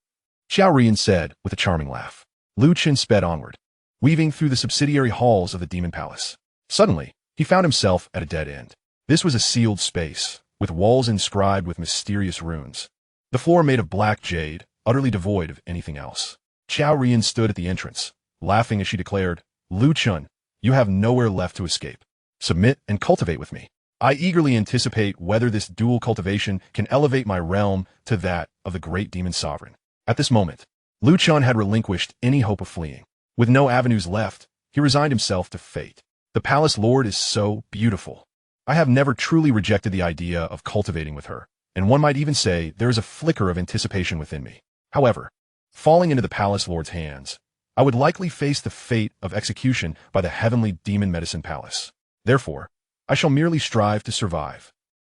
Xiao Rian said with a charming laugh. Lu Chun sped onward, weaving through the subsidiary halls of the Demon Palace. Suddenly, he found himself at a dead end. This was a sealed space, with walls inscribed with mysterious runes. The floor made of black jade, utterly devoid of anything else. Xiao Rian stood at the entrance, laughing as she declared, Lu Chun, you have nowhere left to escape. Submit and cultivate with me. I eagerly anticipate whether this dual cultivation can elevate my realm to that of the great demon sovereign. At this moment, Lu Chun had relinquished any hope of fleeing. With no avenues left, he resigned himself to fate. The palace lord is so beautiful. I have never truly rejected the idea of cultivating with her, and one might even say there is a flicker of anticipation within me. However, falling into the palace lord's hands, I would likely face the fate of execution by the Heavenly Demon Medicine Palace. Therefore, I shall merely strive to survive.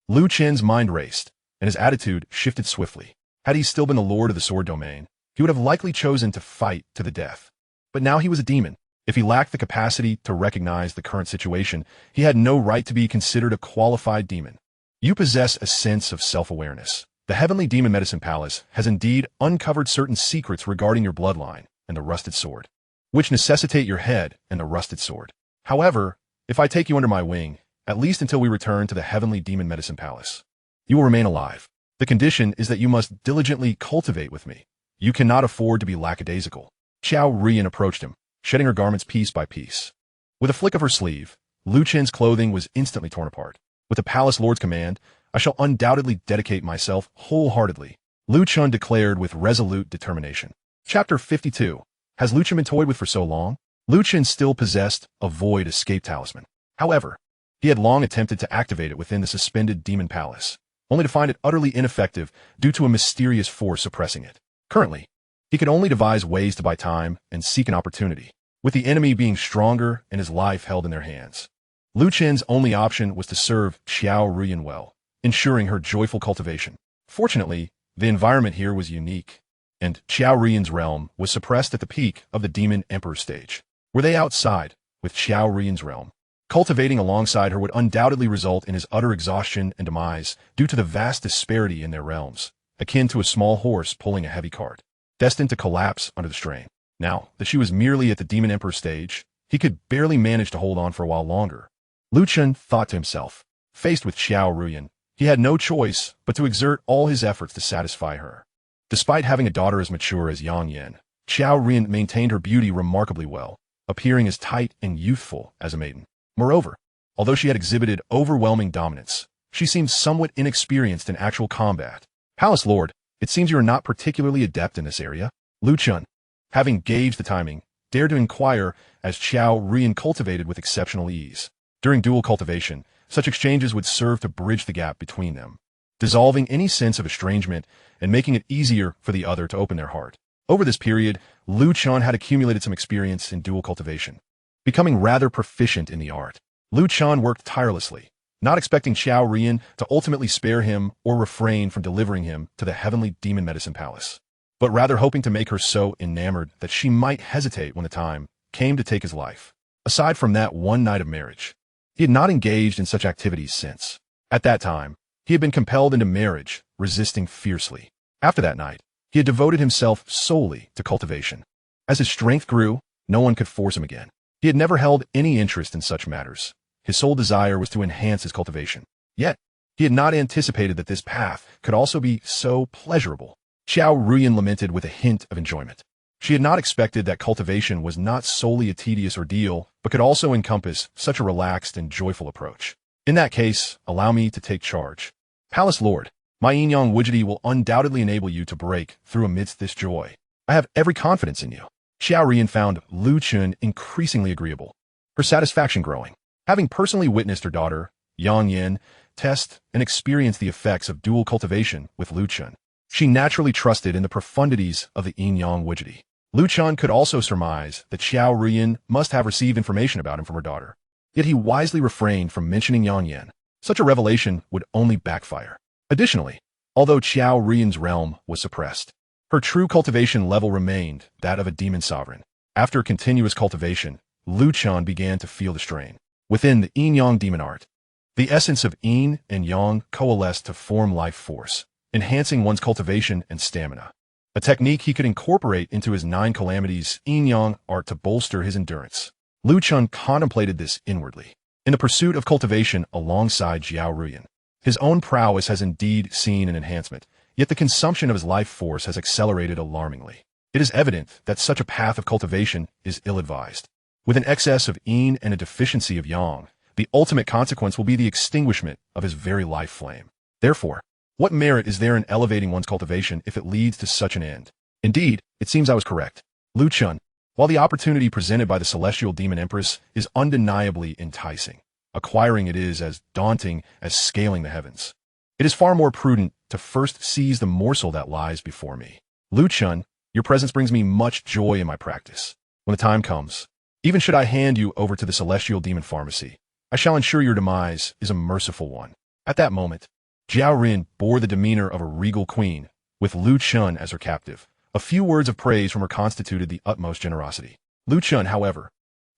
Lu Chen's mind raced, and his attitude shifted swiftly. Had he still been the lord of the sword domain, he would have likely chosen to fight to the death. But now he was a demon. If he lacked the capacity to recognize the current situation, he had no right to be considered a qualified demon. You possess a sense of self-awareness. The Heavenly Demon Medicine Palace has indeed uncovered certain secrets regarding your bloodline and the rusted sword, which necessitate your head and the rusted sword. However, if I take you under my wing, at least until we return to the Heavenly Demon Medicine Palace, you will remain alive. The condition is that you must diligently cultivate with me. You cannot afford to be lackadaisical. Xiao Rian approached him, shedding her garments piece by piece. With a flick of her sleeve, Lu Chen's clothing was instantly torn apart. With the palace lord's command, I shall undoubtedly dedicate myself wholeheartedly, Lu Chun declared with resolute determination. Chapter 52. Has Lu Chun been toyed with for so long? Lu Chun still possessed a void escape talisman. However, he had long attempted to activate it within the suspended demon palace, only to find it utterly ineffective due to a mysterious force suppressing it. Currently, he could only devise ways to buy time and seek an opportunity, with the enemy being stronger and his life held in their hands. Lu Chen's only option was to serve Xiao Rian well, ensuring her joyful cultivation. Fortunately, the environment here was unique, and Xiao Rian's realm was suppressed at the peak of the Demon Emperor stage. Were they outside, with Xiao Rian's realm, cultivating alongside her would undoubtedly result in his utter exhaustion and demise due to the vast disparity in their realms, akin to a small horse pulling a heavy cart, destined to collapse under the strain. Now that she was merely at the Demon Emperor stage, he could barely manage to hold on for a while longer. Lu Chun thought to himself. Faced with Xiao Rian, he had no choice but to exert all his efforts to satisfy her. Despite having a daughter as mature as Yang Yan, Xiao Rian maintained her beauty remarkably well, appearing as tight and youthful as a maiden. Moreover, although she had exhibited overwhelming dominance, she seemed somewhat inexperienced in actual combat. Palace Lord, it seems you are not particularly adept in this area. Lu Chun, having gauged the timing, dared to inquire as Xiao Rian cultivated with exceptional ease. During dual cultivation, such exchanges would serve to bridge the gap between them, dissolving any sense of estrangement and making it easier for the other to open their heart. Over this period, Lu Chen had accumulated some experience in dual cultivation, becoming rather proficient in the art. Lu Chen worked tirelessly, not expecting Xiao Rian to ultimately spare him or refrain from delivering him to the heavenly demon medicine palace, but rather hoping to make her so enamored that she might hesitate when the time came to take his life. Aside from that one night of marriage, he had not engaged in such activities since. At that time, he had been compelled into marriage, resisting fiercely. After that night, he had devoted himself solely to cultivation. As his strength grew, no one could force him again. He had never held any interest in such matters. His sole desire was to enhance his cultivation. Yet, he had not anticipated that this path could also be so pleasurable. Xiao Ruyan lamented with a hint of enjoyment. She had not expected that cultivation was not solely a tedious ordeal, but could also encompass such a relaxed and joyful approach. In that case, allow me to take charge. Palace Lord, my Yin-Yang World will undoubtedly enable you to break through amidst this joy. I have every confidence in you. Xiao Rian found Lu Chen increasingly agreeable, her satisfaction growing. Having personally witnessed her daughter, Yang Yin, test and experience the effects of dual cultivation with Lu Chen, she naturally trusted in the profundities of the Yin-Yang World. Lu Chen could also surmise that Xiao Rian must have received information about him from her daughter. Yet he wisely refrained from mentioning Yang Yin. Such a revelation would only backfire. Additionally, although Xiao Rian's realm was suppressed, her true cultivation level remained that of a demon sovereign. After continuous cultivation, Lu Chen began to feel the strain. Within the Yin-Yang demon art, the essence of Yin and Yang coalesced to form life force, enhancing one's cultivation and stamina. A technique he could incorporate into his 9 calamities Yin-Yang art to bolster his endurance. Lu Chen contemplated this inwardly, in the pursuit of cultivation alongside Xiao Ruyan. His own prowess has indeed seen an enhancement, yet the consumption of his life force has accelerated alarmingly. It is evident that such a path of cultivation is ill-advised. With an excess of Yin and a deficiency of Yang, the ultimate consequence will be the extinguishment of his very life flame. Therefore, what merit is there in elevating one's cultivation if it leads to such an end? Indeed, it seems I was correct. Lu Chen, while the opportunity presented by the celestial demon empress is undeniably enticing, acquiring it is as daunting as scaling the heavens. It is far more prudent to first seize the morsel that lies before me. Lu Chen, your presence brings me much joy in my practice. When the time comes, even should I hand you over to the celestial demon pharmacy, I shall ensure your demise is a merciful one. At that moment, Jiao Rin bore the demeanor of a regal queen, with Lu Chen as her captive. A few words of praise from her constituted the utmost generosity. Lu Chen, however,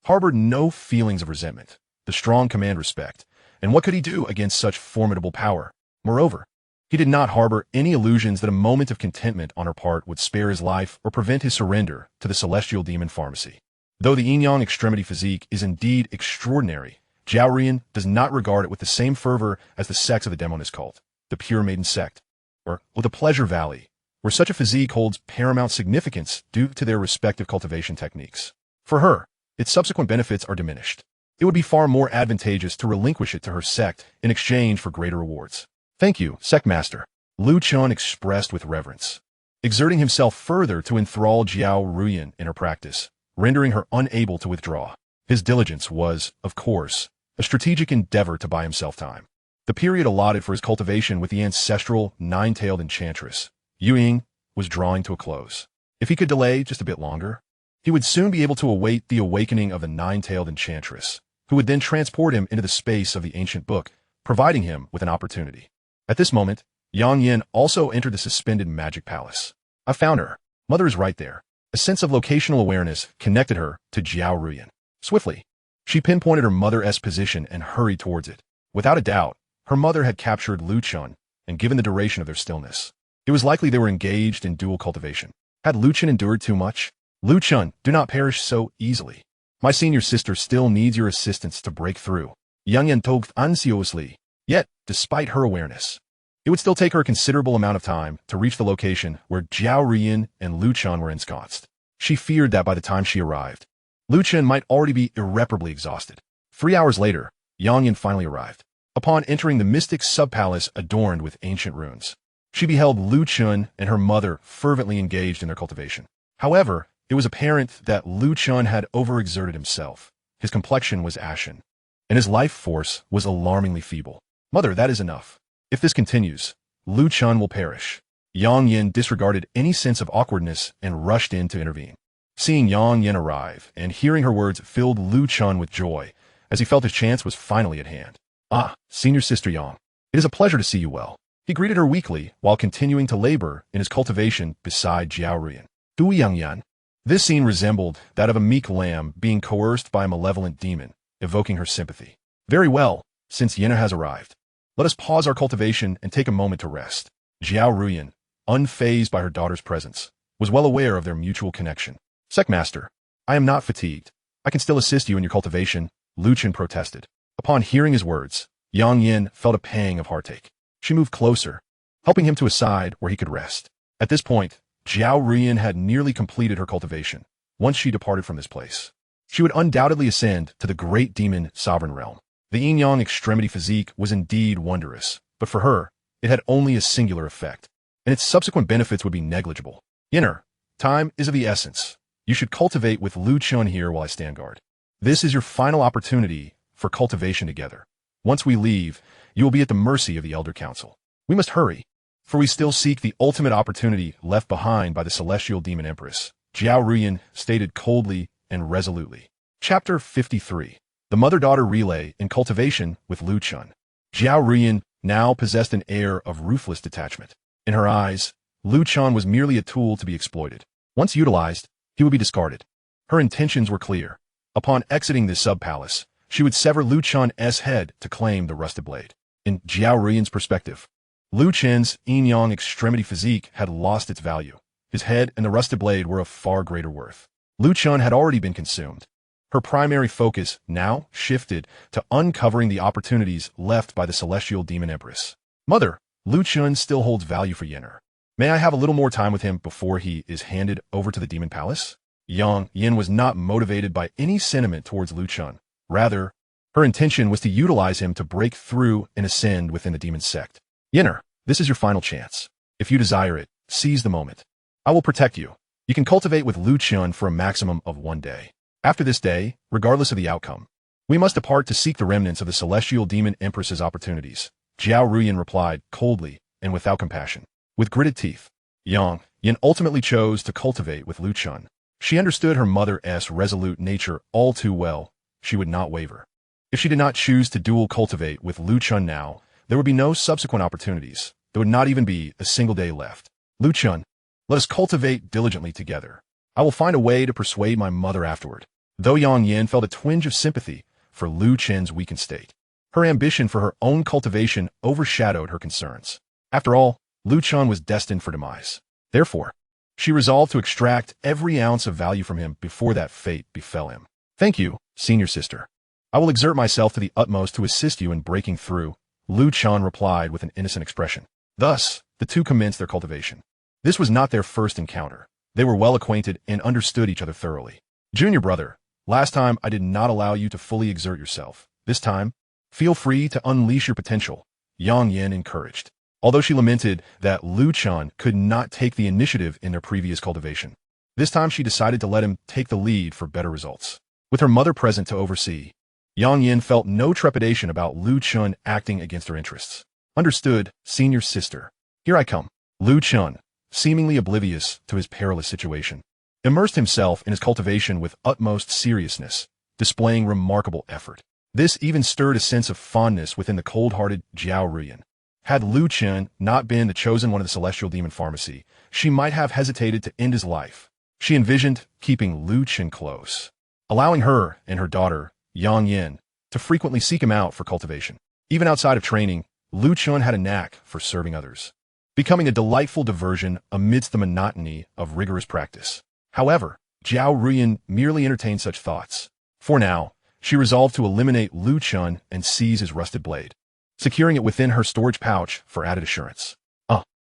harbored no feelings of resentment. The strong command respect, and what could he do against such formidable power? Moreover, he did not harbor any illusions that a moment of contentment on her part would spare his life or prevent his surrender to the celestial demon pharmacy. Though the Yin-Yang extremity physique is indeed extraordinary, Jiao Rian does not regard it with the same fervor as the sects of the Demoness cult, the Pure Maiden Sect, or the Pleasure Valley, where such a physique holds paramount significance due to their respective cultivation techniques. For her, its subsequent benefits are diminished. It would be far more advantageous to relinquish it to her sect in exchange for greater rewards. Thank you, Sect Master, Lu Chen expressed with reverence, exerting himself further to enthrall Jiao Ruyan in her practice, rendering her unable to withdraw. His diligence was, of course, a strategic endeavor to buy himself time. The period allotted for his cultivation with the ancestral nine-tailed enchantress, Yu Ying, was drawing to a close. If he could delay just a bit longer, he would soon be able to await the awakening of the nine-tailed enchantress, who would then transport him into the space of the ancient book, providing him with an opportunity. At this moment, Yang Yin also entered the suspended magic palace. I found her. Mother is right there. A sense of locational awareness connected her to Jiao Ruyan. Swiftly, she pinpointed her mother's position and hurried towards it. Without a doubt, her mother had captured Lu Chen, and given the duration of their stillness, it was likely they were engaged in dual cultivation. Had Lu Chen endured too much? Lu Chen, do not perish so easily. My senior sister still needs your assistance to break through. Yang Yan talked anxiously. Yet, despite her awareness, it would still take her a considerable amount of time to reach the location where Jiao Rian and Lu Chen were ensconced. She feared that by the time she arrived, Lu Chen might already be irreparably exhausted. 3 hours later, Yang Yan finally arrived. Upon entering the mystic sub-palace adorned with ancient runes, she beheld Lu Chen and her mother fervently engaged in their cultivation. However, it was apparent that Lu Chen had overexerted himself. His complexion was ashen, and his life force was alarmingly feeble. Mother, that is enough. If this continues, Lu Chen will perish. Yang Yin disregarded any sense of awkwardness and rushed in to intervene. Seeing Yang Yin arrive and hearing her words filled Lu Chun with joy, as he felt his chance was finally at hand. "Ah, senior sister Yang, it is a pleasure to see you well." He greeted her weakly while continuing to labor in his cultivation beside Jiao Ruyan. "Du Yang Yan." This scene resembled that of a meek lamb being coerced by a malevolent demon, evoking her sympathy. "Very well, since Yenna has arrived. Let us pause our cultivation and take a moment to rest." Jiao Ruyan, unfazed by her daughter's presence, was well aware of their mutual connection. "Sectmaster, I am not fatigued. I can still assist you in your cultivation," Lu Chen protested. Upon hearing his words, Yang Yin felt a pang of heartache. She moved closer, helping him to a side where he could rest. At this point, Jiao Ruyan had nearly completed her cultivation. Once she departed from this place, she would undoubtedly ascend to the great demon sovereign realm. The Yin-Yang extremity physique was indeed wondrous, but for her, it had only a singular effect, and its subsequent benefits would be negligible. "Yinner, time is of the essence. You should cultivate with Lu Chun here while I stand guard. This is your final opportunity for cultivation together. Once we leave, you will be at the mercy of the Elder Council. We must hurry, for we still seek the ultimate opportunity left behind by the Celestial Demon Empress," Jiao Ruyan stated coldly and resolutely. Chapter 53. The Mother-Daughter Relay in Cultivation with Lu Chun. Jiao Ruyan now possessed an air of ruthless detachment. In her eyes, Lu Chun was merely a tool to be exploited. Once utilized, he would be discarded. Her intentions were clear. Upon exiting the sub-palace, she would sever Lu Chun's head to claim the rusted blade. In Jiao Ruyan's perspective, Lu Chen's Yin-Yang extremity physique had lost its value. His head and the rusted blade were of far greater worth. Lu Chun had already been consumed. Her primary focus now shifted to uncovering the opportunities left by the Celestial Demon Empress. "Mother, Lu Chun still holds value for Yenner. May I have a little more time with him before he is handed over to the Demon Palace?" Yang Yin was not motivated by any sentiment towards Lu Chun. Rather, her intention was to utilize him to break through and ascend within the Demoness Sect. "Yenner, this is your final chance. If you desire it, seize the moment. I will protect you. You can cultivate with Lu Chun for a maximum of 1 day. After this day, regardless of the outcome, we must depart to seek the remnants of the Celestial Demon Empress's opportunities," Jiao Ruyan replied coldly and without compassion. With gritted teeth, Yang Yin ultimately chose to cultivate with Lu Chun. She understood her mother's resolute nature all too well. She would not waver. If she did not choose to dual cultivate with Lu Chun now, there would be no subsequent opportunities. There would not even be a single day left. "Lu Chun, let us cultivate diligently together. I will find a way to persuade my mother afterward." Though Yang Yin felt a twinge of sympathy for Lu Chen's weakened state, her ambition for her own cultivation overshadowed her concerns. After all, Lu Chun was destined for demise. Therefore, she resolved to extract every ounce of value from him before that fate befell him. "Thank you, senior sister. I will exert myself to the utmost to assist you in breaking through," Lu Chun replied with an innocent expression. Thus, the two commenced their cultivation. This was not their first encounter. They were well acquainted and understood each other thoroughly. "Junior brother, last time I did not allow you to fully exert yourself. This time, feel free to unleash your potential," Yang Yin encouraged. Although she lamented that Lu Chun could not take the initiative in their previous cultivation, this time she decided to let him take the lead for better results. With her mother present to oversee, Yang Yin felt no trepidation about Lu Chun acting against her interests. "Understood, senior sister. Here I come." Lu Chun, seemingly oblivious to his perilous situation, immersed himself in his cultivation with utmost seriousness, displaying remarkable effort. This even stirred a sense of fondness within the cold-hearted Jiao Ruyan. Had Lu Chun not been the chosen one of the Celestial Demon Pharmacy, she might have hesitated to end his life. She envisioned keeping Lu Chun close, allowing her and her daughter, Yang Yin, to frequently seek him out for cultivation. Even outside of training, Lu Chun had a knack for serving others, becoming a delightful diversion amidst the monotony of rigorous practice. However, Jiao Ruyan merely entertained such thoughts. For now, she resolved to eliminate Lu Chun and seize his rusted blade, securing it within her storage pouch for added assurance.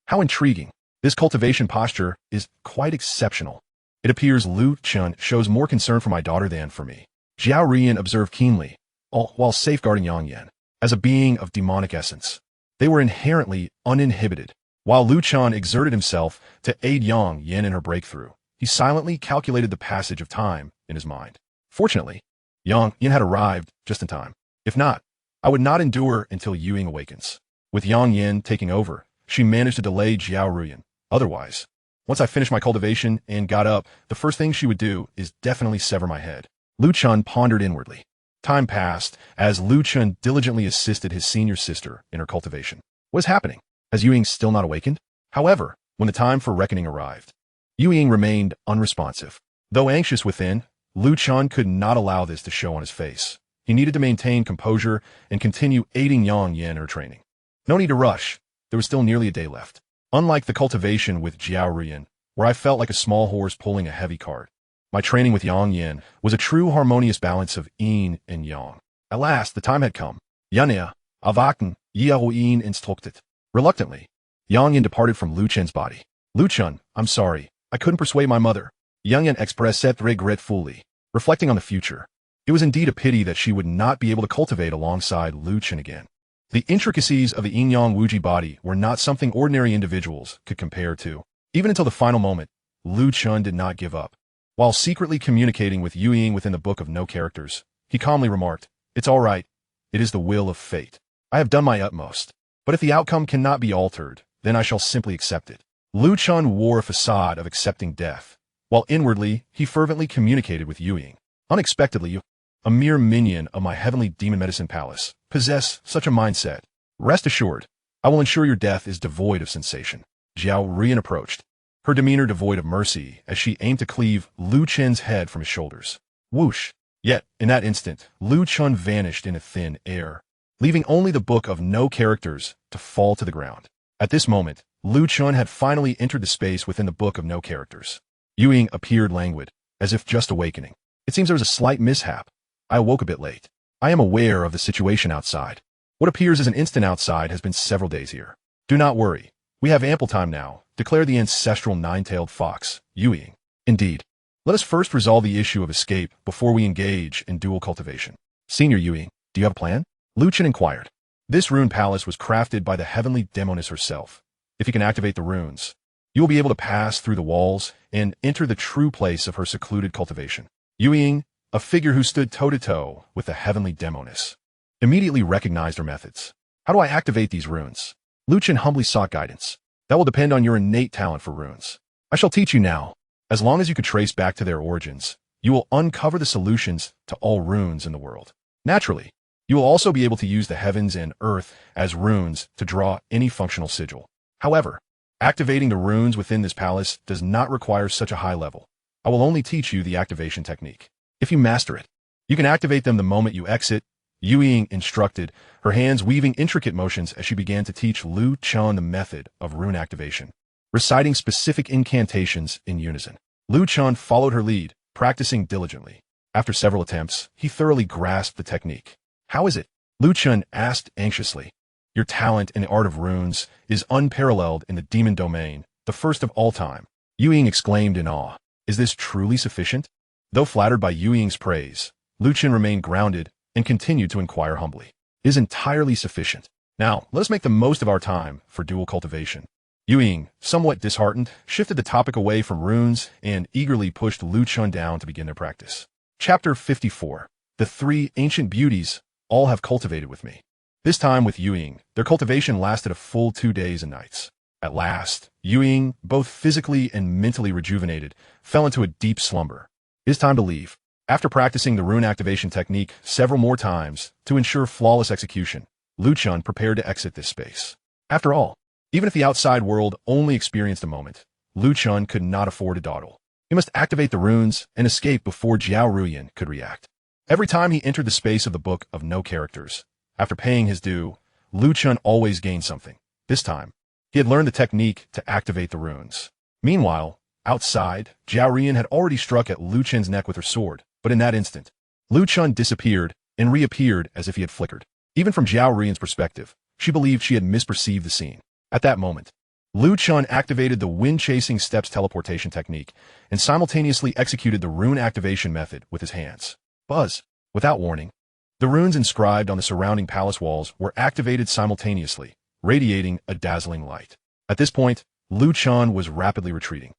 How intriguing. This cultivation posture is quite exceptional. It appears Lu Chun shows more concern for my daughter than for me, Jiao Ruyan observed keenly, all while safeguarding Yang Yin. As a being of demonic essence, they were inherently uninhibited. While Lu Chun exerted himself to aid Yang Yin in her breakthrough, he silently calculated the passage of time in his mind. Fortunately, Yang Yin had arrived just in time. If not, I would not endure until Yin awakens. With Yang Yin taking over, she managed to delay Jiao Ruyan, Otherwise, once I finished my cultivation and got up, the first thing she would do is definitely sever my head. Lu Chun pondered inwardly. Time passed as Lu Chun diligently assisted his senior sister in her cultivation. What is happening? Has Yuying still not awakened? However, when the time for reckoning arrived, Yuying remained unresponsive. Though anxious within, Lu Chun could not allow this to show on his face. He needed to maintain composure and continue aiding Yang Yin in her training. No need to rush. There was still nearly a day left. Unlike the cultivation with Jiao Ruyan, where I felt like a small horse pulling a heavy cart, my training with Yang Yin was a true harmonious balance of yin and yang. At last, the time had come. Yanhuang World instructed. Reluctantly, Yang Yin departed from Lu Chen's body. Lu Chen, I'm sorry. I couldn't persuade my mother. Yang Yin expressed regret fully. Reflecting on the future, it was indeed a pity that she would not be able to cultivate alongside Lu Chen again. The intricacies of the Yin-Yang Wuji body were not something ordinary individuals could compare to. Even until the final moment, Lu Chen did not give up. While secretly communicating with Yuying within the Book of No Characters, he calmly remarked, "It's all right. It is the will of fate. I have done my utmost. But if the outcome cannot be altered, then I shall simply accept it." Lu Chen wore a facade of accepting death, while inwardly he fervently communicated with Yuying. Unexpectedly, a mere minion of my heavenly demon medicine palace, possess such a mindset. Rest assured, I will ensure your death is devoid of sensation. Jiao Ruyan approached, her demeanor devoid of mercy as she aimed to cleave Lu Chen's head from his shoulders. Whoosh! Yet, in that instant, Lu Chen vanished in a thin air, leaving only the Book of No Characters to fall to the ground. At this moment, Lu Chen had finally entered the space within the Book of No Characters. Yuying appeared languid, as if just awakening. It seems there was a slight mishap. I awoke a bit late. I am aware of the situation outside. What appears as an instant outside has been several days here. Do not worry. We have ample time now, declared the ancestral nine-tailed fox, Yuying. Indeed. Let us first resolve the issue of escape before we engage in dual cultivation. Senior Yuying, do you have a plan? Lu Chen inquired. This rune palace was crafted by the heavenly Demoness herself. If you can activate the runes, you will be able to pass through the walls and enter the true place of her secluded cultivation. Yuying, a figure who stood toe-to-toe with the heavenly Demoness, immediately recognized her methods. How do I activate these runes? Lu Chen humbly sought guidance. That will depend on your innate talent for runes. I shall teach you now. As long as you could trace back to their origins, you will uncover the solutions to all runes in the world. Naturally, you will also be able to use the heavens and earth as runes to draw any functional sigil. However, activating the runes within this palace does not require such a high level. I will only teach you the activation technique. If you master it, you can activate them the moment you exit. Yuying instructed, her hands weaving intricate motions as she began to teach Lu Chen the method of rune activation, reciting specific incantations in unison. Lu Chen followed her lead, practicing diligently. After several attempts, he thoroughly grasped the technique. How is it? Lu Chen asked anxiously. Your talent in the art of runes is unparalleled in the demon domain, the first of all time. Yuying exclaimed in awe. Is this truly sufficient? Though flattered by Yuying's praise, Lu Chen remained grounded and continued to inquire humbly. It is entirely sufficient. Now, let us make the most of our time for dual cultivation. Yuying, somewhat disheartened, shifted the topic away from runes and eagerly pushed Lu Chen down to begin their practice. Chapter 54. The three ancient beauties all have cultivated with me. This time with Yuying, their cultivation lasted a full 2 days and nights. At last, Yuying, both physically and mentally rejuvenated, fell into a deep slumber. It is time to leave. After practicing the rune activation technique several more times to ensure flawless execution, Lu Chen prepared to exit this space. After all, even if the outside world only experienced a moment, Lu Chen could not afford to dawdle. He must activate the runes and escape before Jiao Ruyan could react. Every time he entered the space of the Book of No Characters, after paying his due, Lu Chen always gained something. This time, he had learned the technique to activate the runes. Meanwhile, outside, Jiao Ruyan had already struck at Lu Chen's neck with her sword, but in that instant, Lu Chen disappeared and reappeared as if he had flickered. Even from Jiao Ruyan's perspective, she believed she had misperceived the scene. At that moment, Lu Chen activated the wind-chasing steps teleportation technique and simultaneously executed the rune activation method with his hands. Buzz! Without warning, the runes inscribed on the surrounding palace walls were activated simultaneously, radiating a dazzling light. At this point, Lu Chen was rapidly retreating.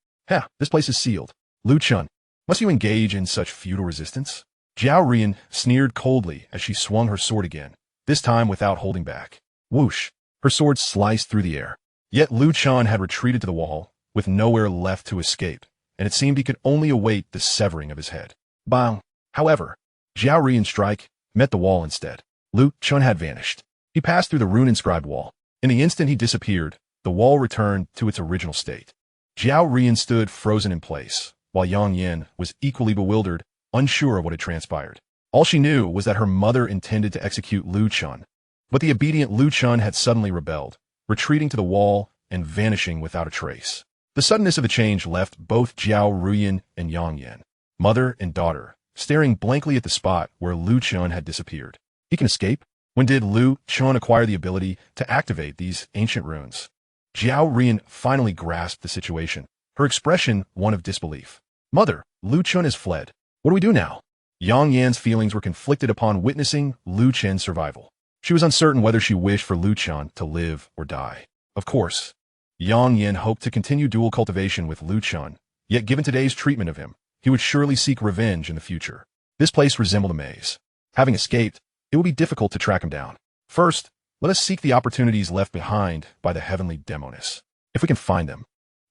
This place is sealed. Lu Chen, must you engage in such futile resistance? Jiao Ruyan sneered coldly as she swung her sword again, this time without holding back. Whoosh! Her sword sliced through the air. Yet Lu Chen had retreated to the wall, with nowhere left to escape, and it seemed he could only await the severing of his head. Bang! However, Zhao Rian's strike met the wall instead. Lu Chen had vanished. He passed through the rune-inscribed wall. In the instant he disappeared, the wall returned to its original state. Zhao Rian stood frozen in place, while Yang Yin was equally bewildered, unsure of what had transpired. All she knew was that her mother intended to execute Lu Chen, but the obedient Lu Chen had suddenly rebelled, retreating to the wall and vanishing without a trace. The suddenness of the change left both Zhao Ruyan and Yang Yin, mother and daughter, staring blankly at the spot where Lu Chen had disappeared. He can escape? When did Lu Chen acquire the ability to activate these ancient runes? Zhao Rian finally grasped the situation, her expression one of disbelief. Mother, Lu Chen has fled. What do we do now? Yang Yan's feelings were conflicted upon witnessing Lu Chen's survival. She was uncertain whether she wished for Lu Chen to live or die. Of course, Yang Yin hoped to continue dual cultivation with Lu Chen, yet given today's treatment of him, he would surely seek revenge in the future. This place resembled a maze. Having escaped, it would be difficult to track him down. First, let us seek the opportunities left behind by the heavenly Demoness. If we can find them,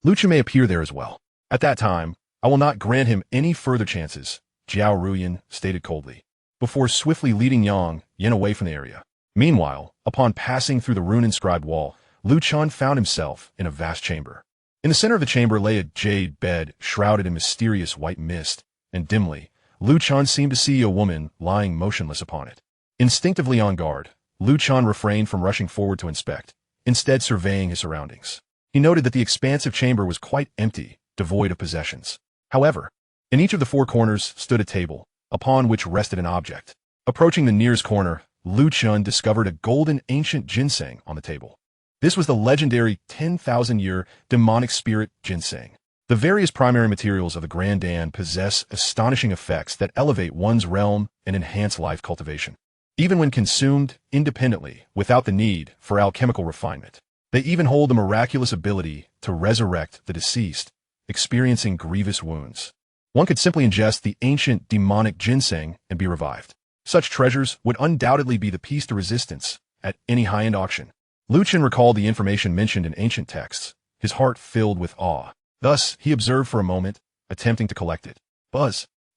Lu Chen may appear there as well. At that time, I will not grant him any further chances, Zhao Ruyan stated coldly, before swiftly leading Yang Yin away from the area. Meanwhile, upon passing through the rune-inscribed wall, Lu Chen found himself in a vast chamber. In the center of the chamber lay a jade bed shrouded in mysterious white mist, and dimly, Lu Chen seemed to see a woman lying motionless upon it. Instinctively on guard, Lu Chen refrained from rushing forward to inspect, instead surveying his surroundings. He noted that the expansive chamber was quite empty, devoid of possessions. However, in each of the four corners stood a table, upon which rested an object. Approaching the nearest corner, Lu Chen discovered a golden ancient ginseng on the table. This was the legendary 10,000-year demonic spirit ginseng. The various primary materials of the Grand Dan possess astonishing effects that elevate one's realm and enhance life cultivation. Even when consumed independently, without the need for alchemical refinement, they even hold the miraculous ability to resurrect the deceased, experiencing grievous wounds. One could simply ingest the ancient demonic ginseng and be revived. Such treasures would undoubtedly be the piece de resistance at any high-end auction. Lu Chen recalled the information mentioned in ancient texts, his heart filled with awe. Thus, he observed for a moment, attempting to collect it.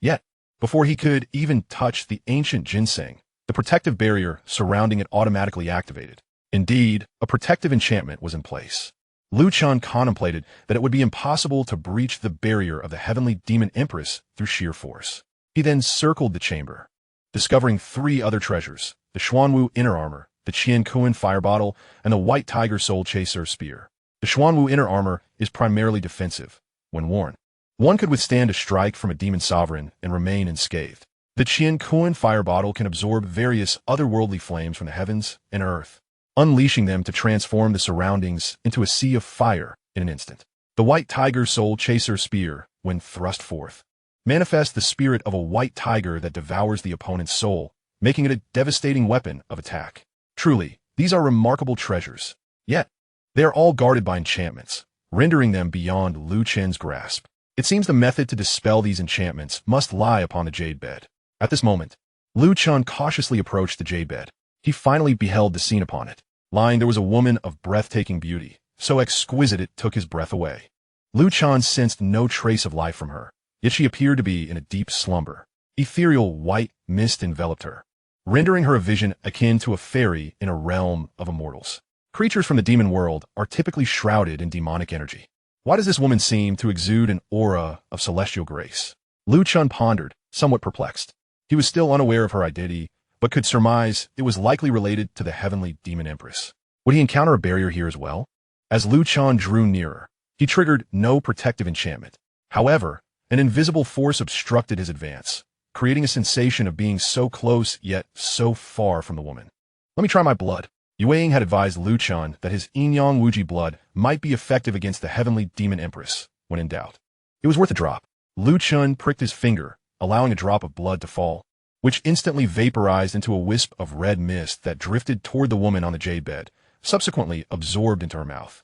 Yet, before he could even touch the ancient ginseng, the protective barrier surrounding it automatically activated. Indeed, a protective enchantment was in place. Lu Chen contemplated that it would be impossible to breach the barrier of the heavenly demon empress through sheer force. He then circled the chamber, discovering three other treasures: the Xuanwu inner armor, the Qian Kuan fire bottle, and the white tiger soul chaser spear. The Xuanwu inner armor is primarily defensive. When worn, one could withstand a strike from a demon sovereign and remain unscathed. The Qian Kuan fire bottle can absorb various otherworldly flames from the heavens and earth, unleashing them to transform the surroundings into a sea of fire in an instant. The white tiger soul chaser spear, when thrust forth, manifests the spirit of a white tiger that devours the opponent's soul, making it a devastating weapon of attack. Truly, these are remarkable treasures. Yet, they are all guarded by enchantments, rendering them beyond Lu Chen's grasp. It seems the method to dispel these enchantments must lie upon the jade bed. At this moment, Lu Chen cautiously approached the jade bed. He finally beheld the scene upon it. Lying there was a woman of breathtaking beauty, so exquisite it took his breath away. Lu Chen sensed no trace of life from her, yet she appeared to be in a deep slumber. Ethereal white mist enveloped her, rendering her a vision akin to a fairy in a realm of immortals. Creatures from the demon world are typically shrouded in demonic energy. Why does this woman seem to exude an aura of celestial grace? Lu Chen pondered, somewhat perplexed. He was still unaware of her identity, but could surmise it was likely related to the heavenly demon empress. Would he encounter a barrier here as well? As Lu Chen drew nearer, he triggered no protective enchantment. However, an invisible force obstructed his advance, creating a sensation of being so close yet so far from the woman. Let me try my blood. Yueying had advised Lu Chen that his Yin-Yang Wuji blood might be effective against the heavenly demon empress, when in doubt. It was worth a drop. Lu Chen pricked his finger, allowing a drop of blood to fall, which instantly vaporized into a wisp of red mist that drifted toward the woman on the jade bed, subsequently absorbed into her mouth.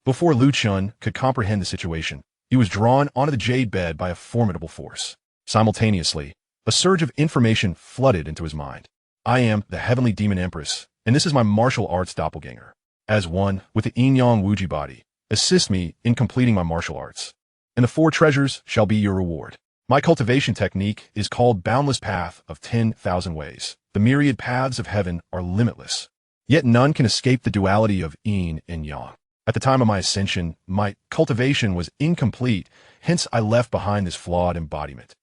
Before Lu Chen could comprehend the situation, he was drawn onto the jade bed by a formidable force. Simultaneously, a surge of information flooded into his mind. I am the heavenly demon empress, and this is my martial arts doppelganger. As one with the Yin-Yang Wuji body, Assist me in completing my martial arts, and the 4 treasures shall be your reward. My cultivation technique is called Boundless Path of 10,000 Ways. The myriad paths of heaven are limitless, yet none can escape the duality of yin and yang. At the time of my ascension, my cultivation was incomplete, hence I left behind this flawed embodiment,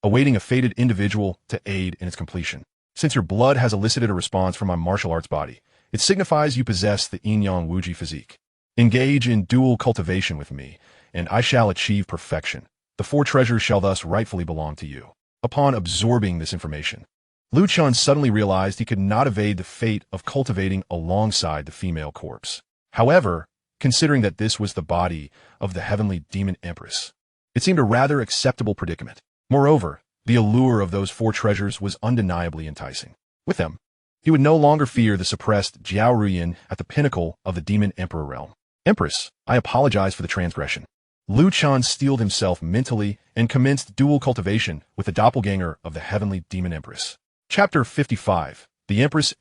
awaiting a fated individual to aid in its completion. Since your blood has elicited a response from my martial arts body, it signifies you possess the Yin-Yang Wuji physique. Engage in dual cultivation with me, and I shall achieve perfection. The 4 treasures shall thus rightfully belong to you. Upon absorbing this information, Lu Chen suddenly realized he could not evade the fate of cultivating alongside the female corpse. However, considering that this was the body of the heavenly demon empress, it seemed a rather acceptable predicament. Moreover, the allure of those 4 treasures was undeniably enticing. With them, he would no longer fear the suppressed Jiao Ruyan at the pinnacle of the demon emperor realm. Empress, I apologize for the transgression. Lu Chen steeled himself mentally and commenced dual cultivation with the doppelganger of the heavenly demon empress. Chapter 55. The Empress'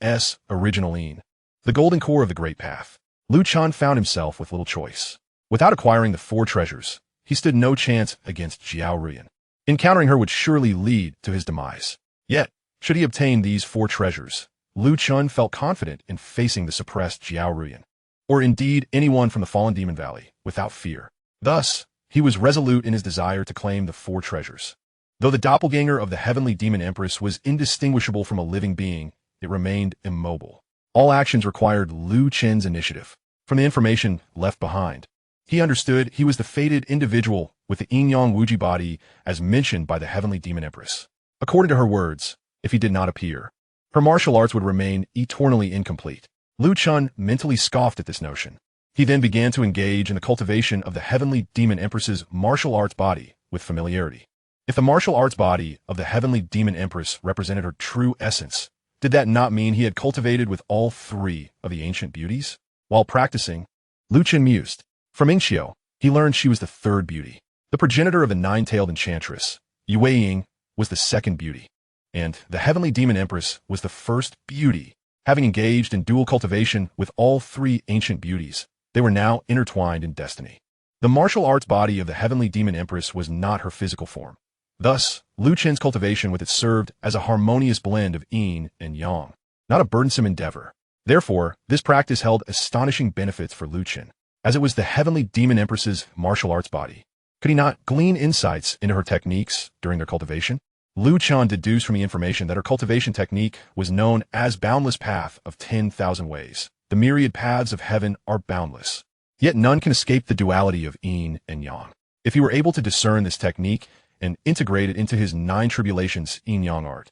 Original Yin. The golden core of the Great Path. Lu Chen found himself with little choice. Without acquiring the 4 treasures, he stood no chance against Jiao Ruyan. Encountering her would surely lead to his demise. Yet, should he obtain these 4 treasures, Lu Chen felt confident in facing the suppressed Jiao Ruyan, or indeed anyone from the fallen demon valley, without fear. Thus, he was resolute in his desire to claim the 4 treasures. Though the doppelganger of the heavenly demon empress was indistinguishable from a living being, it remained immobile. All actions required Lu Chen's initiative. From the information left behind, he understood he was the fated individual with the Yin-Yang Wuji body as mentioned by the heavenly demon empress. According to her words, if he did not appear, her martial arts would remain eternally incomplete. Lu Chen mentally scoffed at this notion. He then began to engage in the cultivation of the heavenly demon empress's martial arts body with familiarity. If the martial arts body of the heavenly demon empress represented her true essence, did that not mean he had cultivated with all 3 of the ancient beauties? While practicing, Lu Chen mused. From Yingxiu, he learned she was the 3rd beauty. The progenitor of the 9-tailed enchantress, Yue Ying, was the 2nd beauty, and the heavenly demon empress was the 1st beauty. Having engaged in dual cultivation with all 3 ancient beauties, they were now intertwined in destiny. The martial arts body of the heavenly demon empress was not her physical form. Thus, Lu Chen's cultivation with it served as a harmonious blend of yin and yang, not a burdensome endeavor. Therefore, this practice held astonishing benefits for Lu Chen, as it was the heavenly demon empress's martial arts body. Could he not glean insights into her techniques during their cultivation? Lu Chen deduced from the information that her cultivation technique was known as Boundless Path of 10,000 Ways. The myriad paths of heaven are boundless, yet none can escape the duality of yin and yang. If he were able to discern this technique and integrate it into his 9 tribulations yin-yang art,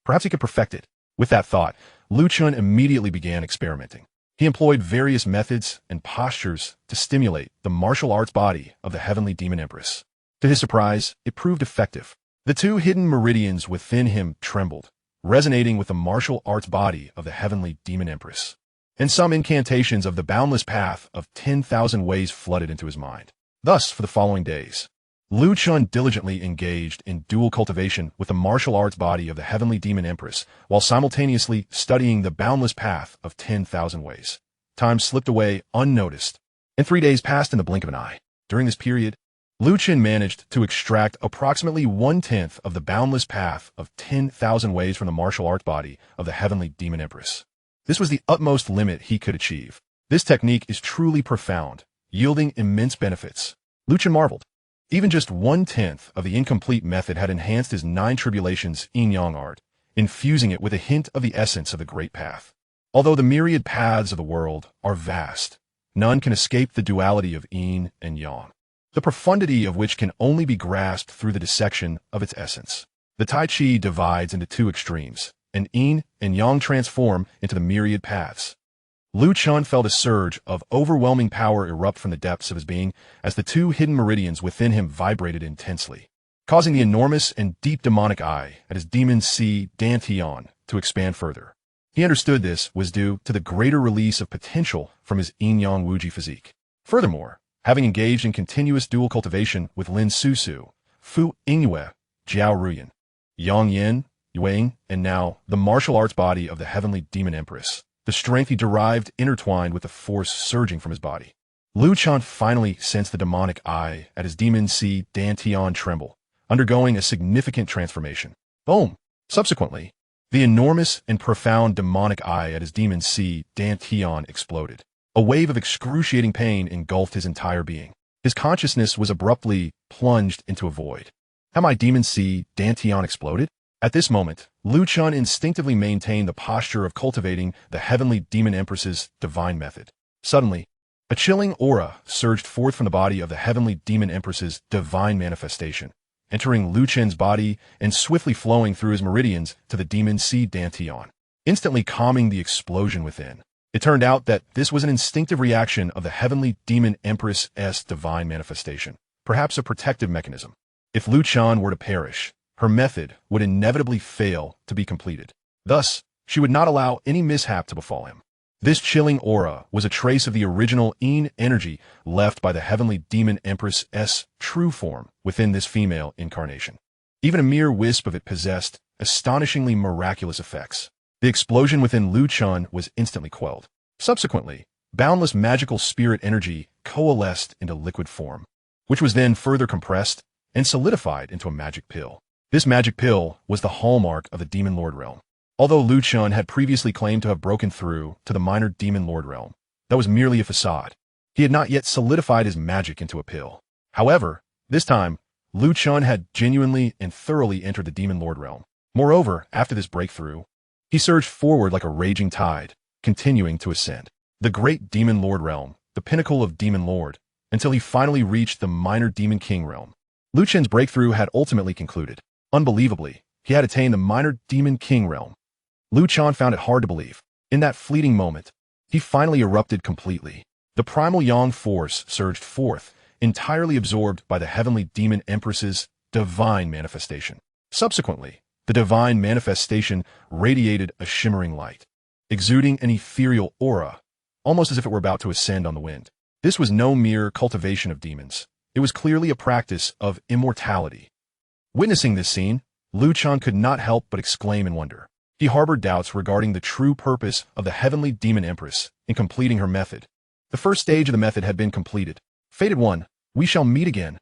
perhaps he could perfect it. With that thought, Lu Chen immediately began experimenting. He employed various methods and postures to stimulate the martial arts body of the heavenly demon empress. To his surprise, it proved effective. The 2 hidden meridians within him trembled, resonating with the martial arts body of the heavenly demon empress. And some incantations of the boundless path of 10,000 ways flooded into his mind. Thus, for the following days, Lu Chen diligently engaged in dual cultivation with the martial arts body of the heavenly demon empress, while simultaneously studying the boundless path of 10,000 ways. Time slipped away unnoticed, and 3 days passed in the blink of an eye. During this period, Lu Chen managed to extract approximately 1/10 of the boundless path of 10,000 ways from the martial arts body of the heavenly demon empress. This was the utmost limit he could achieve. This technique is truly profound, yielding immense benefits. Lu Chen marveled. Even just 1/10 of the incomplete method had enhanced his 9 tribulations yin-yang art, infusing it with a hint of the essence of the Great Path. Although the myriad paths of the world are vast, none can escape the duality of yin and yang, the profundity of which can only be grasped through the dissection of its essence. The Tai Chi divides into 2 extremes, and yin and yang transform into the myriad paths. Lu Chen felt a surge of overwhelming power erupt from the depths of his being as the 2 hidden meridians within him vibrated intensely, causing the enormous and deep demonic eye at his demon sea Dantian to expand further. He understood this was due to the greater release of potential from his Yin-Yang Wuji physique. Furthermore, having engaged in continuous dual cultivation with Lin Susu, Fu Yingyue, Jiao Ruyan, Yang Yin, Yuang, and now the martial arts body of the heavenly demon empress, the strength he derived intertwined with the force surging from his body. Lu Chen finally sensed the demonic eye at his demon seed Dantian tremble, undergoing a significant transformation. Boom! Subsequently, the enormous and profound demonic eye at his demon seed Dantian exploded. A wave of excruciating pain engulfed his entire being. His consciousness was abruptly plunged into a void. Had my demon seed Dantian exploded? At this moment, Lu Chen instinctively maintained the posture of cultivating the heavenly demon empress's divine method. Suddenly, a chilling aura surged forth from the body of the heavenly demon empress's divine manifestation, entering Lu Chen's body and swiftly flowing through his meridians to the demon seed Dantian, instantly calming the explosion within. It turned out that this was an instinctive reaction of the heavenly demon empress's divine manifestation, perhaps a protective mechanism. If Lu Chen were to perish, her method would inevitably fail to be completed. Thus, she would not allow any mishap to befall him. This chilling aura was a trace of the original Yin energy left by the heavenly demon empress's true form within this female incarnation. Even a mere wisp of it possessed astonishingly miraculous effects. The explosion within Lu Chen was instantly quelled. Subsequently, boundless magical spirit energy coalesced into liquid form, which was then further compressed and solidified into a magic pill. This magic pill was the hallmark of the Demon Lord realm. Although Lu Chen had previously claimed to have broken through to the minor Demon Lord realm, that was merely a facade. He had not yet solidified his magic into a pill. However, this time, Lu Chen had genuinely and thoroughly entered the Demon Lord realm. Moreover, after this breakthrough, he surged forward like a raging tide, continuing to ascend. The great Demon Lord realm, the pinnacle of Demon Lord, until he finally reached the minor Demon King realm. Lu Chen's breakthrough had ultimately concluded. Unbelievably, he had attained the minor Demon King realm. Lu Chen found it hard to believe. In that fleeting moment, he finally erupted completely. The primal yang force surged forth, entirely absorbed by the heavenly demon empress's divine manifestation. Subsequently, the divine manifestation radiated a shimmering light, exuding an ethereal aura, almost as if it were about to ascend on the wind. This was no mere cultivation of demons. It was clearly a practice of immortality. Witnessing this scene, Lu Chen could not help but exclaim in wonder. He harbored doubts regarding the true purpose of the heavenly demon empress in completing her method. The first stage of the method had been completed. Fated one, we shall meet again.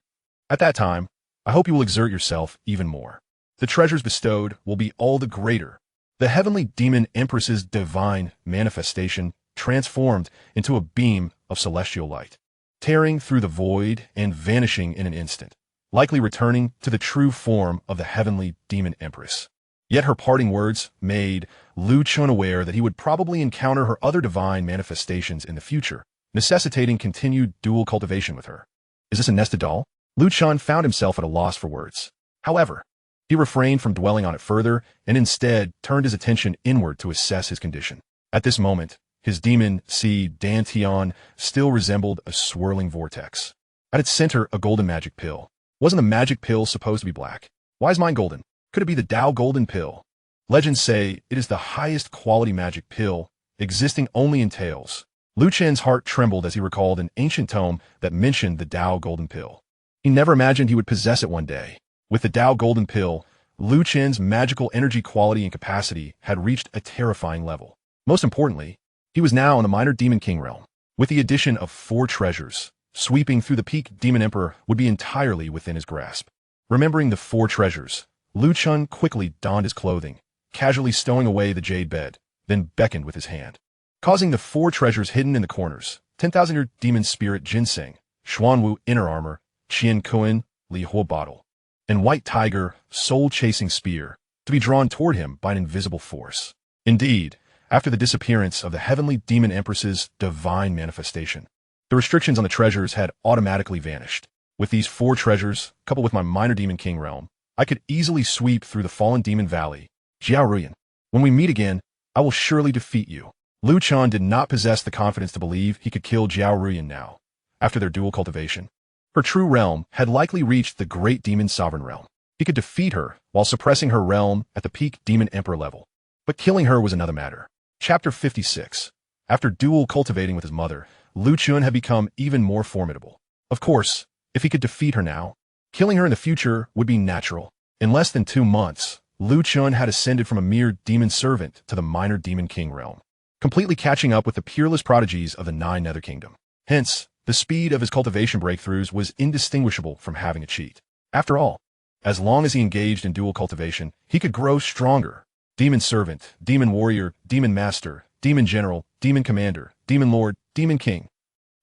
At that time, I hope you will exert yourself even more. The treasures bestowed will be all the greater. The heavenly demon empress's divine manifestation transformed into a beam of celestial light, tearing through the void and vanishing in an instant, likely returning to the true form of the heavenly demon empress. Yet her parting words made Lu Chen aware that he would probably encounter her other divine manifestations in the future, necessitating continued dual cultivation with her. Is this a nested doll? Lu Chen found himself at a loss for words. However, he refrained from dwelling on it further and instead turned his attention inward to assess his condition. At this moment, his demon seed Dantian still resembled a swirling vortex. At its center, a golden magic pill. Wasn't the magic pill supposed to be black? Why is mine golden? Could it be the Tao Golden Pill? Legends say it is the highest quality magic pill, existing only in tales. Lu Chen's heart trembled as he recalled an ancient tome that mentioned the Tao Golden Pill. He never imagined he would possess it one day. With the Tao Golden Pill, Lu Chen's magical energy quality and capacity had reached a terrifying level. Most importantly, he was now in the minor Demon King realm. With the addition of 4 treasures, sweeping through the peak Demon Emperor would be entirely within his grasp. Remembering the 4 treasures, Lu Chen quickly donned his clothing, casually stowing away the jade bed, then beckoned with his hand, causing the 4 treasures hidden in the corners, 10,000-year demon spirit ginseng, Xuanwu inner armor, Qian Kuan, Li Huo bottle, and white tiger soul-chasing spear, to be drawn toward him by an invisible force. Indeed, after the disappearance of the heavenly demon empress's divine manifestation, the restrictions on the treasures had automatically vanished. With these 4 treasures, coupled with my minor Demon King realm, I could easily sweep through the fallen demon valley. Jiao Ruyan, when we meet again, I will surely defeat you. Lu Chen did not possess the confidence to believe he could kill Jiao Ruyan now, after their dual cultivation. Her true realm had likely reached the great demon sovereign realm. He could defeat her while suppressing her realm at the peak demon emperor level. But killing her was another matter. Chapter 56. After dual cultivating with his mother, Lu Chen had become even more formidable. Of course, if he could defeat her now, killing her in the future would be natural. In less than 2 months, Lu Chen had ascended from a mere demon servant to the minor Demon King realm, completely catching up with the peerless prodigies of the 9 Nether Kingdom. Hence, The speed of his cultivation breakthroughs was indistinguishable from having a cheat. After all, as long as he engaged in dual cultivation, he could grow stronger. Demon Servant, Demon Warrior, Demon Master, Demon General, Demon Commander, Demon Lord, Demon King.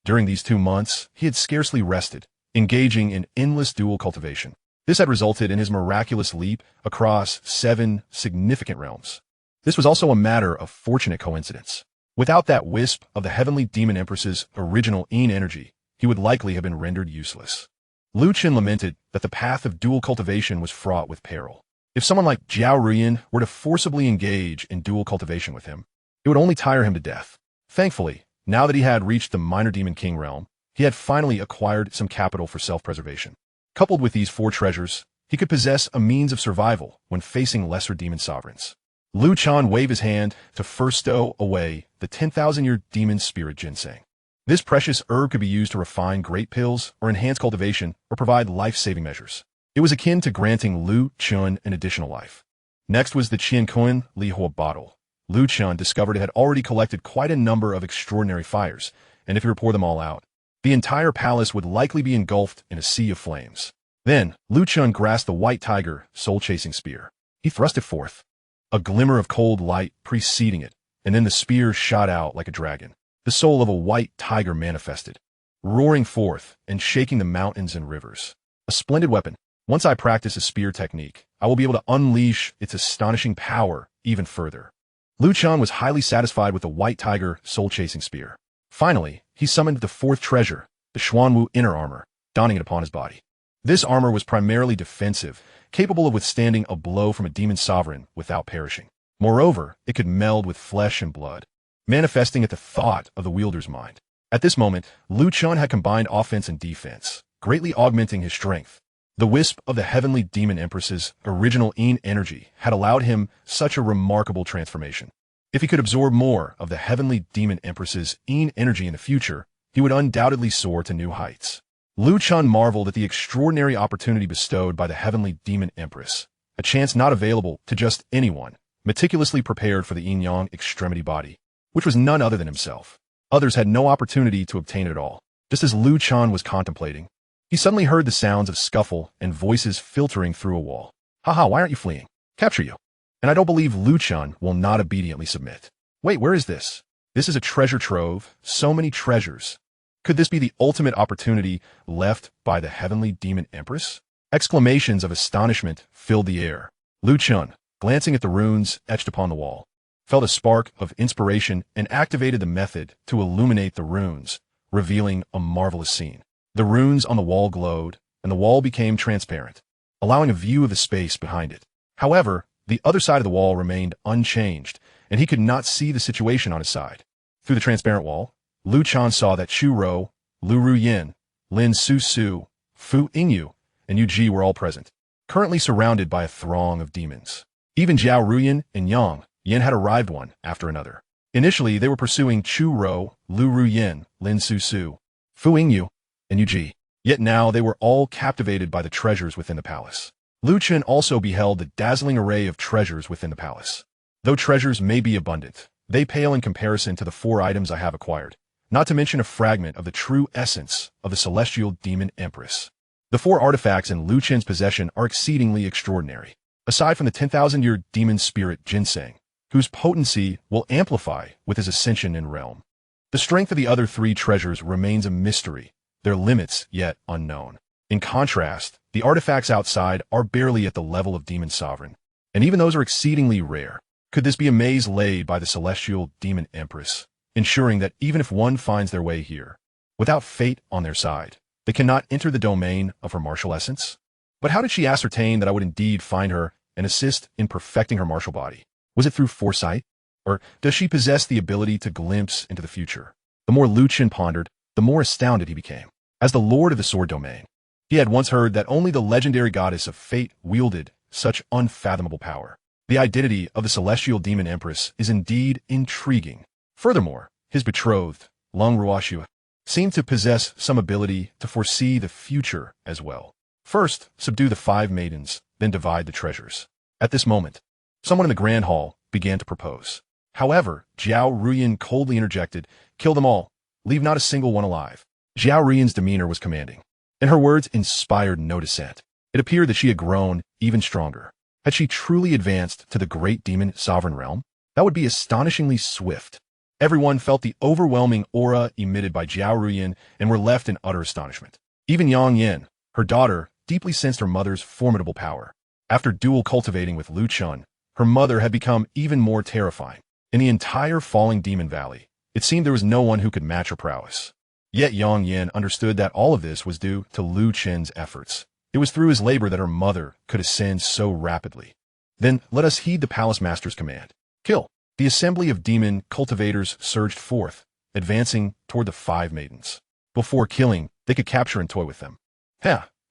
During these 2 months, he had scarcely rested, engaging in endless dual cultivation. This had resulted in his miraculous leap across 7 significant realms. This was also a matter of fortunate coincidence. Without that wisp of the heavenly demon empress's original Yin energy, he would likely have been rendered useless. Chen lamented that the path of dual cultivation was fraught with peril. If someone like Jiao Ruyan were to forcibly engage in dual cultivation with him, it would only tire him to death. Thankfully, now that he had reached the minor demon king realm, he had finally acquired some capital for self-preservation. Coupled with these 4 treasures, he could possess a means of survival when facing lesser demon sovereigns. Liu Chan waved his hand to first stow away the 10,000-year demon spirit ginseng. This precious herb could be used to refine great pills or enhance cultivation or provide life-saving measures. It was akin to granting Liu Chun an additional life. Next was the Qianquan Lihua bottle. Liu Chun discovered it had already collected quite a number of extraordinary fires, and if he were to pour them all out, the entire palace would likely be engulfed in a sea of flames. Then, Liu Chun grasped the white tiger soul-chasing spear. He thrust it forth, a glimmer of cold light preceding it, and then the spear shot out like a dragon. The soul of a white tiger manifested, roaring forth and shaking the mountains and rivers. A splendid weapon. Once I practice a spear technique, I will be able to unleash its astonishing power even further. Liu Chan was highly satisfied with the white tiger soul-chasing spear. Finally, he summoned the 4th treasure, the Xuanwu inner armor, donning it upon his body. This armor was primarily defensive, capable of withstanding a blow from a demon sovereign without perishing. Moreover, it could meld with flesh and blood, manifesting at the thought of the wielder's mind. At this moment, Liu Chan had combined offense and defense, greatly augmenting his strength. The wisp of the heavenly demon empress's original Yin energy had allowed him such a remarkable transformation. If he could absorb more of the heavenly demon empress's Yin energy in the future, he would undoubtedly soar to new heights. Liu Chan marveled at the extraordinary opportunity bestowed by the heavenly demon empress, a chance not available to just anyone, meticulously prepared for the Yin-Yang extremity body, which was none other than himself. Others had no opportunity to obtain it at all. Just as Liu Chan was contemplating, he suddenly heard the sounds of scuffle and voices filtering through a wall. Haha, why aren't you fleeing? Capture you. And I don't believe Liu Chan will not obediently submit. Wait, where is this? This is a treasure trove, so many treasures. Could this be the ultimate opportunity left by the heavenly demon empress? Exclamations of astonishment filled the air. Liu Chan, glancing at the runes etched upon the wall, felt a spark of inspiration and activated the method to illuminate the runes, revealing a marvelous scene. The runes on the wall glowed, and the wall became transparent, allowing a view of the space behind it. However, the other side of the wall remained unchanged, and he could not see the situation on his side. Through the transparent wall, Liu Chan saw that Chu Rou, Lu Ruyan, Lin Su Su, Fu Ingyu, and Yu Ji were all present, currently surrounded by a throng of demons. Even Jiao Ruyan and Yang Yin had arrived one after another. Initially, they were pursuing Chu Rou, Lu Ruyan, Lin Su Su, Fu Ingyu, and Yu Ji. Yet now they were all captivated by the treasures within the palace. Liu Chen also beheld the dazzling array of treasures within the palace. Though treasures may be abundant, they pale in comparison to the 4 items I have acquired, not to mention a fragment of the true essence of the celestial demon empress. The 4 artifacts in Liu Chen's possession are exceedingly extraordinary. Aside from the 10,000-year demon spirit ginseng, whose potency will amplify with his ascension in realm, the strength of the other 3 treasures remains a mystery, their limits yet unknown. In contrast, the artifacts outside are barely at the level of demon sovereign, and even those are exceedingly rare. Could this be a maze laid by the celestial demon empress, ensuring that even if one finds their way here, without fate on their side, they cannot enter the domain of her martial essence? But how did she ascertain that I would indeed find her and assist in perfecting her martial body? Was it through foresight? Or does she possess the ability to glimpse into the future? The more Liu Chen pondered, the more astounded he became. As the lord of the sword domain, he had once heard that only the legendary goddess of fate wielded such unfathomable power. The identity of the celestial demon empress is indeed intriguing. Furthermore, his betrothed, Leng Ruoxue, seemed to possess some ability to foresee the future as well. First, subdue the 5 maidens, then divide the treasures. At this moment, someone in the grand hall began to propose. However, Jiao Ruyan coldly interjected, "Kill them all. Leave not a single one alive." Zhao Ruyan's demeanor was commanding, and her words inspired no dissent. It appeared that she had grown even stronger. Had she truly advanced to the great demon sovereign realm? That would be astonishingly swift. Everyone felt the overwhelming aura emitted by Zhao Ruyan and were left in utter astonishment. Even Yang Yin, her daughter, deeply sensed her mother's formidable power. After dual cultivating with Lu Chun, her mother had become even more terrifying. In the entire Falling Demon Valley, it seemed there was no one who could match her prowess. Yet Yang Yin understood that all of this was due to Lu Chen's efforts. It was through his labor that her mother could ascend so rapidly. Then let us heed the Palace Master's command. Kill. The assembly of demon cultivators surged forth, advancing toward the 5 maidens. Before killing, they could capture and toy with them.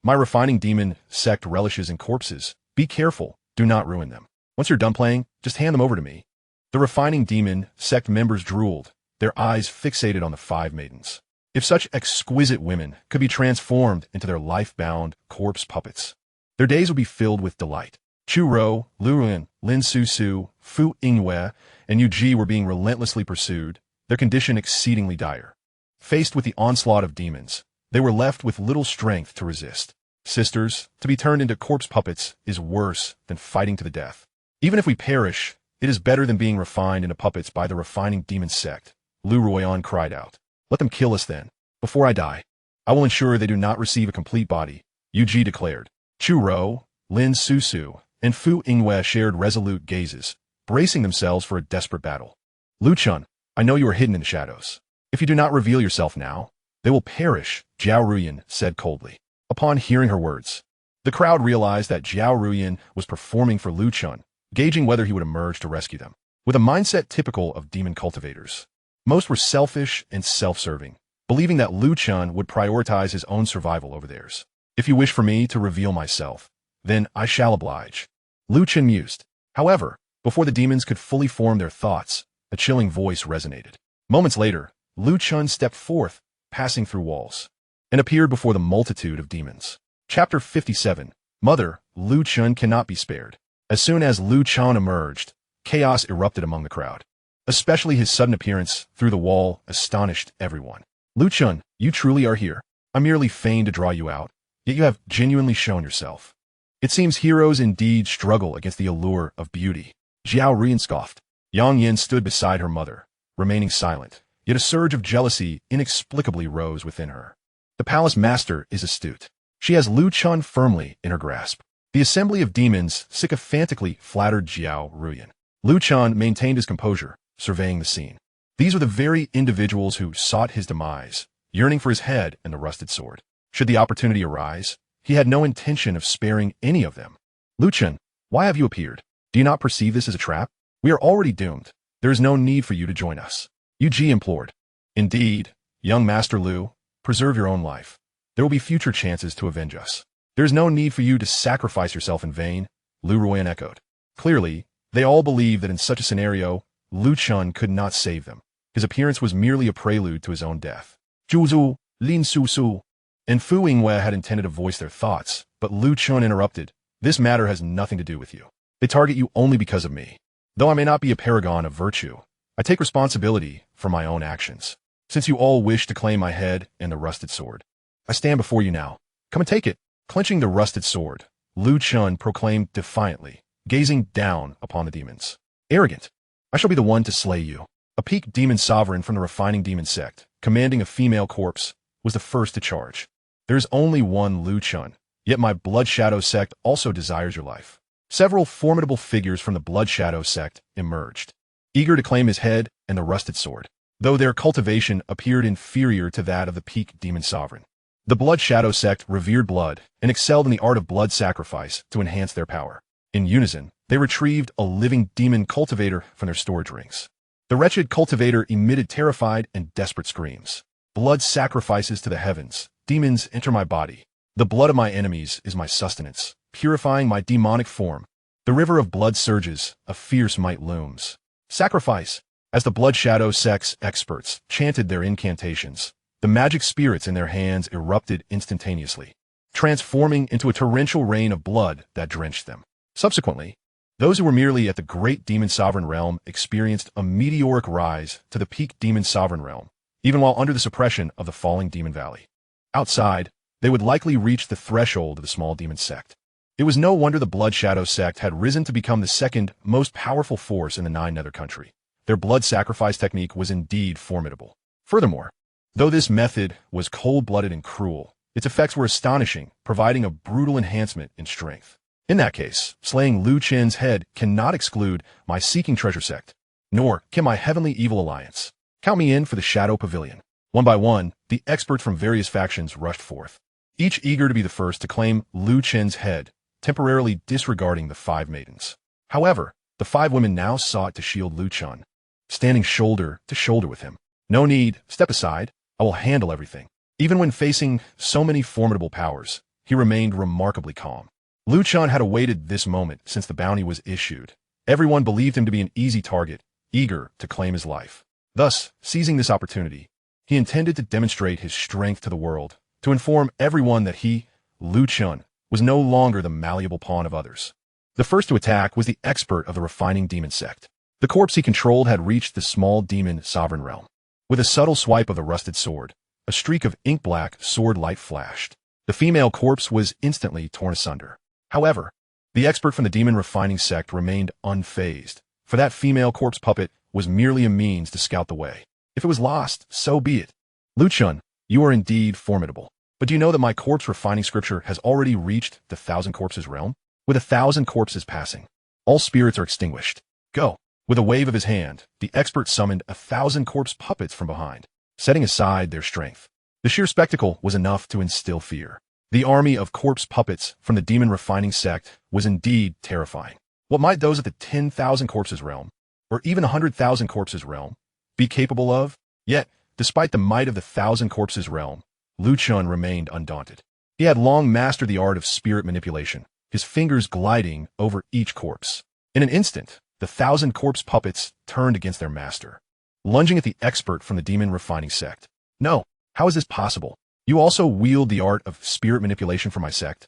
My refining demon sect relishes in corpses. Be careful, do not ruin them. Once you're done playing, just hand them over to me. The refining demon sect members drooled, their eyes fixated on the 5 maidens. If such exquisite women could be transformed into their life-bound corpse puppets, their days would be filled with delight. Chu Rou, Lu Ruyan, Lin Su Su, Fu Yingwei, and Yu Ji were being relentlessly pursued, their condition exceedingly dire. Faced with the onslaught of demons, they were left with little strength to resist. Sisters, to be turned into corpse puppets is worse than fighting to the death. Even if we perish, it is better than being refined into puppets by the refining demon sect, Lu Ruoyan cried out. Let them kill us then. Before I die, I will ensure they do not receive a complete body, Yu Ji declared. Chu Rou, Lin Su Su, and Fu Yingwei shared resolute gazes, bracing themselves for a desperate battle. Lu Chun, I know you are hidden in the shadows. If you do not reveal yourself now, they will perish, Zhao Ruyan said coldly. Upon hearing her words, the crowd realized that Zhao Ruyan was performing for Lu Chun, gauging whether he would emerge to rescue them. With a mindset typical of demon cultivators, most were selfish and self-serving, believing that Lu Chun would prioritize his own survival over theirs. If you wish for me to reveal myself, then I shall oblige. Lu Chun mused. However, before the demons could fully form their thoughts, a chilling voice resonated. Moments later, Lu Chun stepped forth, passing through walls, and appeared before the multitude of demons. Chapter 57. Mother, Lu Chun cannot be spared. As soon as Lu Chun emerged, chaos erupted among the crowd. Especially his sudden appearance through the wall astonished everyone. Lu Chun, you truly are here. I merely feigned to draw you out, yet you have genuinely shown yourself. It seems heroes indeed struggle against the allure of beauty. Zhao Ruyan scoffed. Yang Yin stood beside her mother, remaining silent, yet a surge of jealousy inexplicably rose within her. The palace master is astute. She has Lu Chun firmly in her grasp. The assembly of demons sycophantically flattered Zhao Ruyan. Lu Chun maintained his composure, surveying the scene. These were the very individuals who sought his demise, yearning for his head and the rusted sword. Should the opportunity arise, he had no intention of sparing any of them. Lu Chun, why have you appeared? Do you not perceive this as a trap? We are already doomed. There is no need for you to join us. Yu Ji implored. Indeed, young Master Lu, preserve your own life. There will be future chances to avenge us. There is no need for you to sacrifice yourself in vain, Lu Ruyan echoed. Clearly, they all believed that in such a scenario, Lu Chun could not save them. His appearance was merely a prelude to his own death. Zhu Zhu, Lin Su Su, and Fu Yingwei had intended to voice their thoughts, but Lu Chun interrupted. This matter has nothing to do with you. They target you only because of me. Though I may not be a paragon of virtue, I take responsibility for my own actions. Since you all wish to claim my head and the rusted sword, I stand before you now. Come and take it. Clenching the rusted sword, Lu Chun proclaimed defiantly, gazing down upon the demons. Arrogant. I shall be the one to slay you. A peak demon sovereign from the refining demon sect, commanding a female corpse, was the first to charge. There is only one Lu Chun, yet my Blood Shadow sect also desires your life. Several formidable figures from the Blood Shadow sect emerged, eager to claim his head and the rusted sword, though their cultivation appeared inferior to that of the peak demon sovereign. The Blood Shadow sect revered blood and excelled in the art of blood sacrifice to enhance their power. In unison, they retrieved a living demon cultivator from their storage rings. The wretched cultivator emitted terrified and desperate screams. Blood sacrifices to the heavens. Demons enter my body. The blood of my enemies is my sustenance, purifying my demonic form. The river of blood surges, a fierce might looms. Sacrifice! As the Blood Shadow sect's experts chanted their incantations, the magic spirits in their hands erupted instantaneously, transforming into a torrential rain of blood that drenched them. Subsequently, those who were merely at the great demon sovereign realm experienced a meteoric rise to the peak demon sovereign realm, even while under the suppression of the falling demon valley. Outside, they would likely reach the threshold of the small demon sect. It was no wonder the Blood Shadow sect had risen to become the second most powerful force in the Nine Nether country. Their blood sacrifice technique was indeed formidable. Furthermore, though this method was cold-blooded and cruel, its effects were astonishing, providing a brutal enhancement in strength. In that case, slaying Lu Chen's head cannot exclude my Seeking Treasure sect, nor can my Heavenly Evil Alliance. Count me in for the Shadow Pavilion. One by one, the experts from various factions rushed forth, each eager to be the first to claim Lu Chen's head, temporarily disregarding the 5 maidens. However, the 5 women now sought to shield Lu Chen, standing shoulder to shoulder with him. No need, step aside, I will handle everything. Even when facing so many formidable powers, he remained remarkably calm. Lu Chen had awaited this moment since the bounty was issued. Everyone believed him to be an easy target, eager to claim his life. Thus, seizing this opportunity, he intended to demonstrate his strength to the world, to inform everyone that he, Lu Chen, was no longer the malleable pawn of others. The first to attack was the expert of the refining demon sect. The corpse he controlled had reached the small demon sovereign realm. With a subtle swipe of the rusted sword, a streak of ink-black sword light flashed. The female corpse was instantly torn asunder. However, the expert from the demon refining sect remained unfazed, for that female corpse puppet was merely a means to scout the way. If it was lost, so be it. Lu Chen, you are indeed formidable. But do you know that my corpse refining scripture has already reached the 1,000 corpses realm? With 1,000 corpses passing, all spirits are extinguished. Go. With a wave of his hand, the expert summoned 1,000 corpse puppets from behind, setting aside their strength. The sheer spectacle was enough to instill fear. The army of corpse puppets from the demon refining sect was indeed terrifying. What might those at the 10,000 corpses realm, or even 100,000 corpses realm, be capable of? Yet, despite the might of the 1,000 corpses realm, Lu Chen remained undaunted. He had long mastered the art of spirit manipulation, his fingers gliding over each corpse. In an instant, the 1,000 corpse puppets turned against their master, lunging at the expert from the demon refining sect. No, how is this possible? You also wield the art of spirit manipulation for my sect?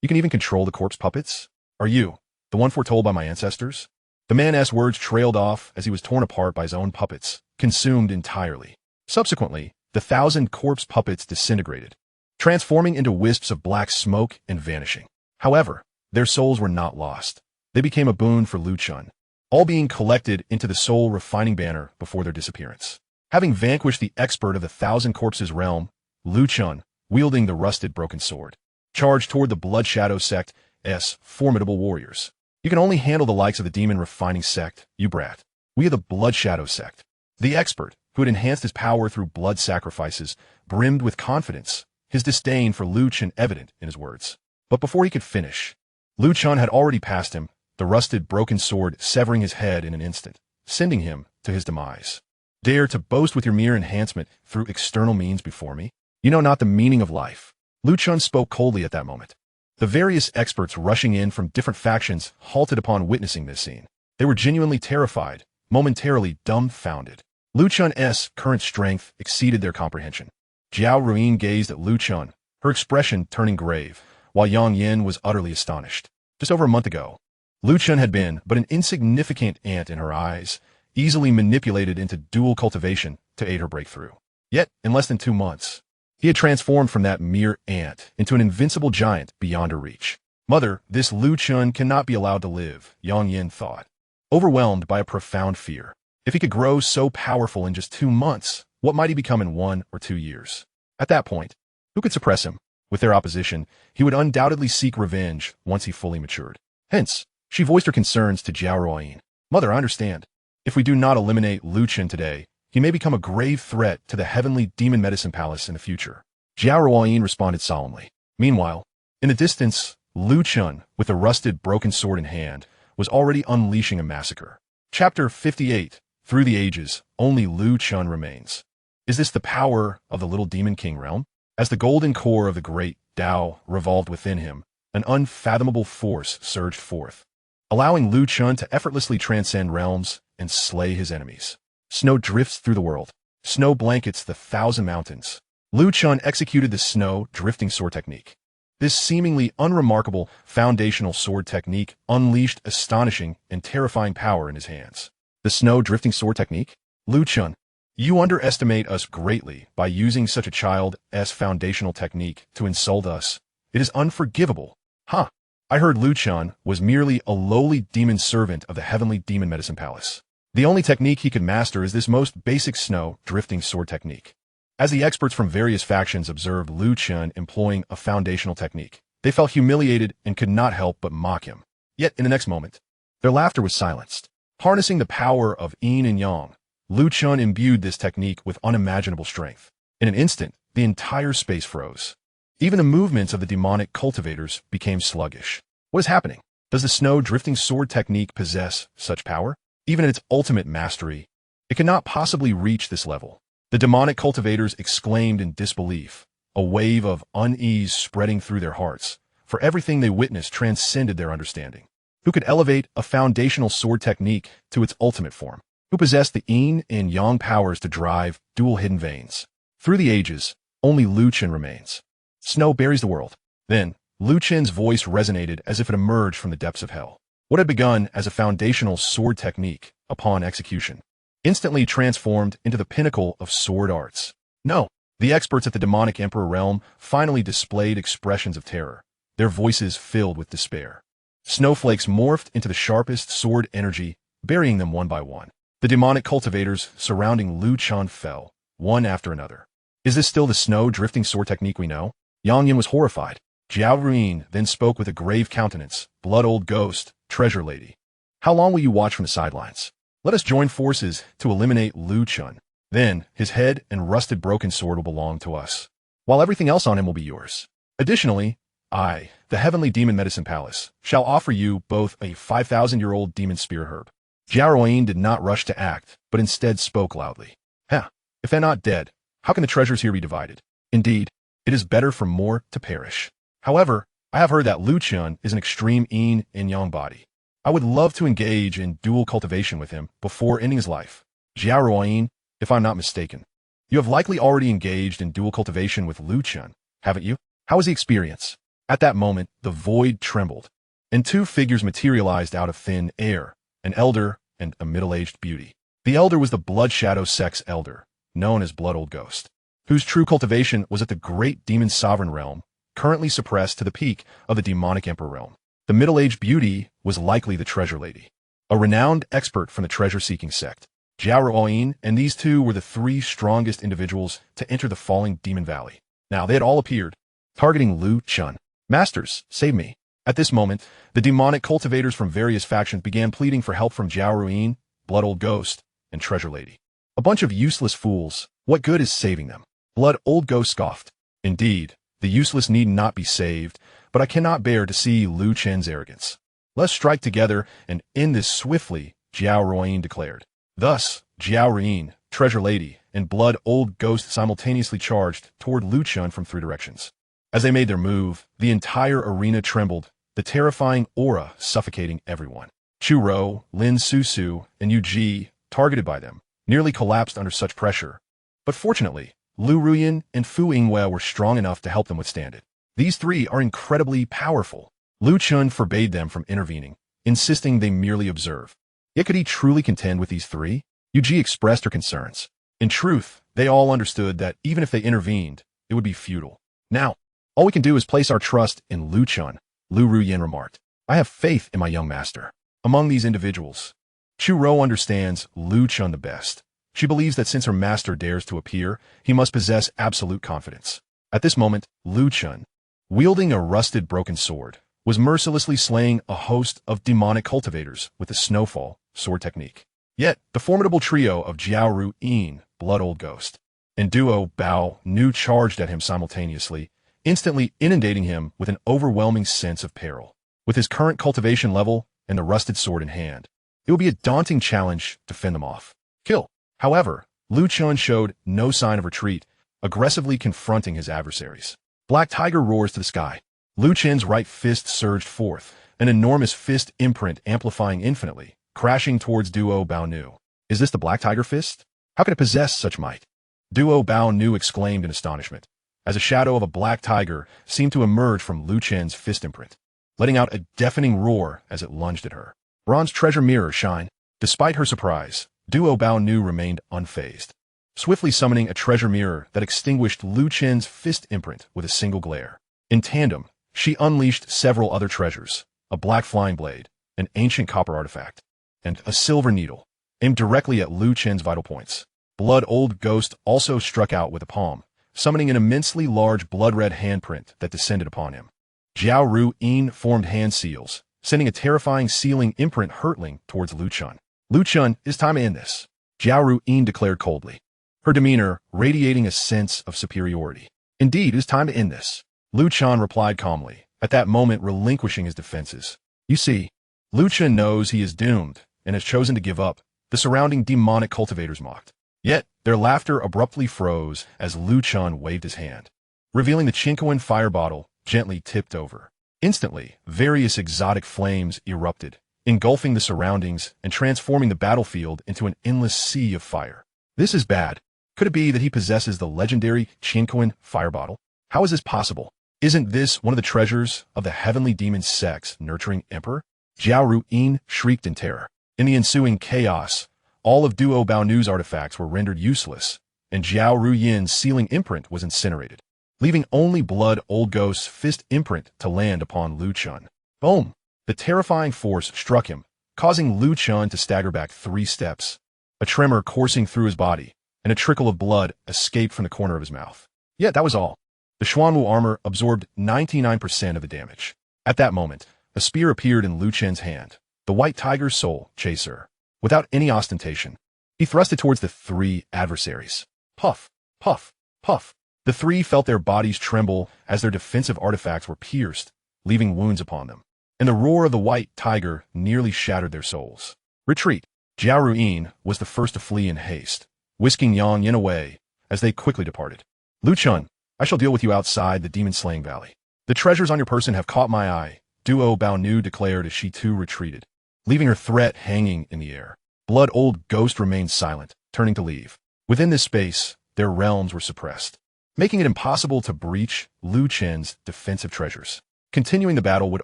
You can even control the corpse puppets? Are you, the one foretold by my ancestors? The man's words trailed off as he was torn apart by his own puppets, consumed entirely. Subsequently, the 1,000 corpse puppets disintegrated, transforming into wisps of black smoke and vanishing. However, their souls were not lost. They became a boon for Lu Chen, all being collected into the soul refining banner before their disappearance. Having vanquished the expert of the 1,000 corpses realm, Lu Chen, wielding the rusted broken sword, charged toward the Blood Shadow sect's formidable warriors. You can only handle the likes of the demon refining sect, you brat. We are the Blood Shadow sect. The expert, who had enhanced his power through blood sacrifices, brimmed with confidence, his disdain for Lu Chen evident in his words. But before he could finish, Lu Chen had already passed him, the rusted broken sword severing his head in an instant, sending him to his demise. Dare to boast with your mere enhancement through external means before me? You know not the meaning of life. Lu Chen spoke coldly at that moment. The various experts rushing in from different factions halted upon witnessing this scene. They were genuinely terrified, momentarily dumbfounded. Lu Chen's current strength exceeded their comprehension. Jiao Ruin gazed at Lu Chen, her expression turning grave, while Yang Yin was utterly astonished. Just over a month ago, Lu Chen had been but an insignificant ant in her eyes, easily manipulated into dual cultivation to aid her breakthrough. Yet, in less than 2 months, he had transformed from that mere ant into an invincible giant beyond her reach. Mother, this Lu Chen cannot be allowed to live, Yang Yin thought, overwhelmed by a profound fear. If he could grow so powerful in just 2 months, what might he become in 1 or 2 years? At that point, who could suppress him? With their opposition, he would undoubtedly seek revenge once he fully matured. Hence, she voiced her concerns to Jiao Ruin. Mother, I understand. If we do not eliminate Lu Chen today, he may become a grave threat to the heavenly demon medicine palace in the future. Jiao Ruin responded solemnly. Meanwhile, in the distance, Lu Chen, with a rusted broken sword in hand, was already unleashing a massacre. Chapter 58. Through the ages, only Lu Chen remains. Is this the power of the little demon king realm? As the golden core of the great Tao revolved within him, an unfathomable force surged forth, allowing Lu Chen to effortlessly transcend realms and slay his enemies. Snow drifts through the world. Snow blankets the 1,000 mountains. Lu Chen executed the snow drifting sword technique. This seemingly unremarkable foundational sword technique unleashed astonishing and terrifying power in his hands. The snow drifting sword technique? Lu Chen, You underestimate us greatly by using such a child's foundational technique to insult us. It is unforgivable. Huh. I heard Lu Chun was merely a lowly demon servant of the heavenly demon medicine palace. The only technique he could master is this most basic snow drifting sword technique. As the experts from various factions observed Lu Chun employing a foundational technique, they felt humiliated and could not help but mock him. Yet, in the next moment, their laughter was silenced. Harnessing the power of yin and yang, Lu Chun imbued this technique with unimaginable strength. In an instant, the entire space froze. Even the movements of the demonic cultivators became sluggish. What is happening? Does the snow drifting sword technique possess such power? Even at its ultimate mastery, it cannot possibly reach this level. The demonic cultivators exclaimed in disbelief, a wave of unease spreading through their hearts, for everything they witnessed transcended their understanding. Who could elevate a foundational sword technique to its ultimate form? Who possessed the yin and yang powers to drive dual hidden veins? Through the ages, only Lu Chen remains. Snow buries the world. Then, Lu Chen's voice resonated as if it emerged from the depths of hell. What had begun as a foundational sword technique, upon execution, instantly transformed into the pinnacle of sword arts. No, the experts at the demonic emperor realm finally displayed expressions of terror, their voices filled with despair. Snowflakes morphed into the sharpest sword energy, burying them one by one. The demonic cultivators surrounding Lu Chun fell, one after another. Is this still the snow drifting sword technique we know? Yang Yin was horrified. Jiao Ruin then spoke with a grave countenance. Blood old ghost, treasure lady. How long will you watch from the sidelines? Let us join forces to eliminate Lu Chun. Then, his head and rusted broken sword will belong to us, while everything else on him will be yours. Additionally, I, the heavenly demon medicine palace, shall offer you both a 5,000-year-old demon spear herb. Jiao Ruin did not rush to act, but instead spoke loudly. If they're not dead, how can the treasures here be divided? Indeed, it is better for more to perish. However, I have heard that Lu Chun is an extreme yin and yang body. I would love to engage in dual cultivation with him before ending his life. Jiao Ruin, if I'm not mistaken. You have likely already engaged in dual cultivation with Lu Chun, haven't you? How was the experience? At that moment, the void trembled, and two figures materialized out of thin air, an elder and a middle-aged beauty. The elder was the Blood Shadow sect's elder, known as Blood Old Ghost, whose true cultivation was at the great demon sovereign realm, currently suppressed to the peak of the demonic emperor realm. The middle-aged beauty was likely the treasure lady, a renowned expert from the treasure-seeking sect. Jiao Ruin and these two were the three strongest individuals to enter the falling demon valley. Now, they had all appeared, targeting Lu Chun. Masters, save me. At this moment, the demonic cultivators from various factions began pleading for help from Jiao Ruin, Blood Old Ghost, and Treasure Lady. A bunch of useless fools. What good is saving them? Blood Old Ghost scoffed. Indeed, the useless need not be saved, but I cannot bear to see Lu Chen's arrogance. Let's strike together and end this swiftly, Jiao Ruin declared. Thus, Jiao Ruin, Treasure Lady, and Blood Old Ghost simultaneously charged toward Lu Chun from three directions. As they made their move, the entire arena trembled, the terrifying aura suffocating everyone. Chu Rou, Lin Susu, and Yu Ji, targeted by them, nearly collapsed under such pressure. But fortunately, Lu Ruyan and Fu Yingwe were strong enough to help them withstand it. These three are incredibly powerful. Lu Chun forbade them from intervening, insisting they merely observe. Yet could he truly contend with these three? Yu Ji expressed her concerns. In truth, they all understood that even if they intervened, it would be futile. Now, all we can do is place our trust in Lu Chun, Lu Ruyan remarked. I have faith in my young master. Among these individuals, Chu Rou understands Lu Chun the best. She believes that since her master dares to appear, he must possess absolute confidence. At this moment, Lu Chun, wielding a rusted broken sword, was mercilessly slaying a host of demonic cultivators with the snowfall sword technique. Yet, the formidable trio of Jiao Ruin, Blood Old Ghost, and Duo Bao Nu charged at him simultaneously, instantly inundating him with an overwhelming sense of peril. With his current cultivation level and the rusted sword in hand, it would be a daunting challenge to fend them off. Kill. However, Lu Chun showed no sign of retreat, aggressively confronting his adversaries. Black Tiger roars to the sky. Lu Chen's right fist surged forth, an enormous fist imprint amplifying infinitely, crashing towards Duo Bao Nu. Is this the Black Tiger fist? How can it possess such might? Duo Bao Nu exclaimed in astonishment, as a shadow of a black tiger seemed to emerge from Lu Chen's fist imprint, letting out a deafening roar as it lunged at her. Bronze treasure mirror shine. Despite her surprise, Duo Bao Nu remained unfazed. swiftly summoning a treasure mirror that extinguished Lu Chen's fist imprint with a single glare. In tandem, she unleashed several other treasures, a black flying blade, an ancient copper artifact, and a silver needle, aimed directly at Lu Chen's vital points. Blood Old Ghost also struck out with a palm, summoning an immensely large blood-red handprint that descended upon him. Jiao Ru Yin formed hand seals, sending a terrifying sealing imprint hurtling towards Lu Chen. Lu Chen, it's time to end this, Jiao Ru Yin declared coldly, her demeanor radiating a sense of superiority. Indeed, it is time to end this, Lu Chen replied calmly, at that moment relinquishing his defenses. You see, Lu Chen knows he is doomed and has chosen to give up. The surrounding demonic cultivators mocked. Yet, their laughter abruptly froze as Lu Chen waved his hand, revealing the Chinquan fire bottle gently tipped over. Instantly, various exotic flames erupted, engulfing the surroundings and transforming the battlefield into an endless sea of fire. This is bad. Could it be that he possesses the legendary Chinquan fire bottle? How is this possible? Isn't this one of the treasures of the heavenly demon sects nurturing emperor? Jiao Ru Yin shrieked in terror. In the ensuing chaos, all of Duo Baonu's artifacts were rendered useless, and Jiao Ru Yin's sealing imprint was incinerated, leaving only Blood Old Ghost's fist imprint to land upon Lu Chen. Boom! The terrifying force struck him, causing Lu Chen to stagger back 3 steps. A tremor coursing through his body, and a trickle of blood escaped from the corner of his mouth. Yet that was all. The Xuanwu armor absorbed 99% of the damage. At that moment, a spear appeared in Lu Chen's hand, the White Tiger's soul chaser. Without any ostentation, he thrust it towards the 3 adversaries. Puff, puff, puff. The 3 felt their bodies tremble as their defensive artifacts were pierced, leaving wounds upon them. And the roar of the White Tiger nearly shattered their souls. Retreat. Jiao Ru Yin was the first to flee in haste, whisking Yang Yin away as they quickly departed. Lu Chen, I shall deal with you outside the demon-slaying valley. The treasures on your person have caught my eye, Duo Baonu declared as she too retreated, leaving her threat hanging in the air. Blood Old Ghost remained silent, turning to leave. Within this space, their realms were suppressed, making it impossible to breach Lu Chen's defensive treasures. Continuing the battle would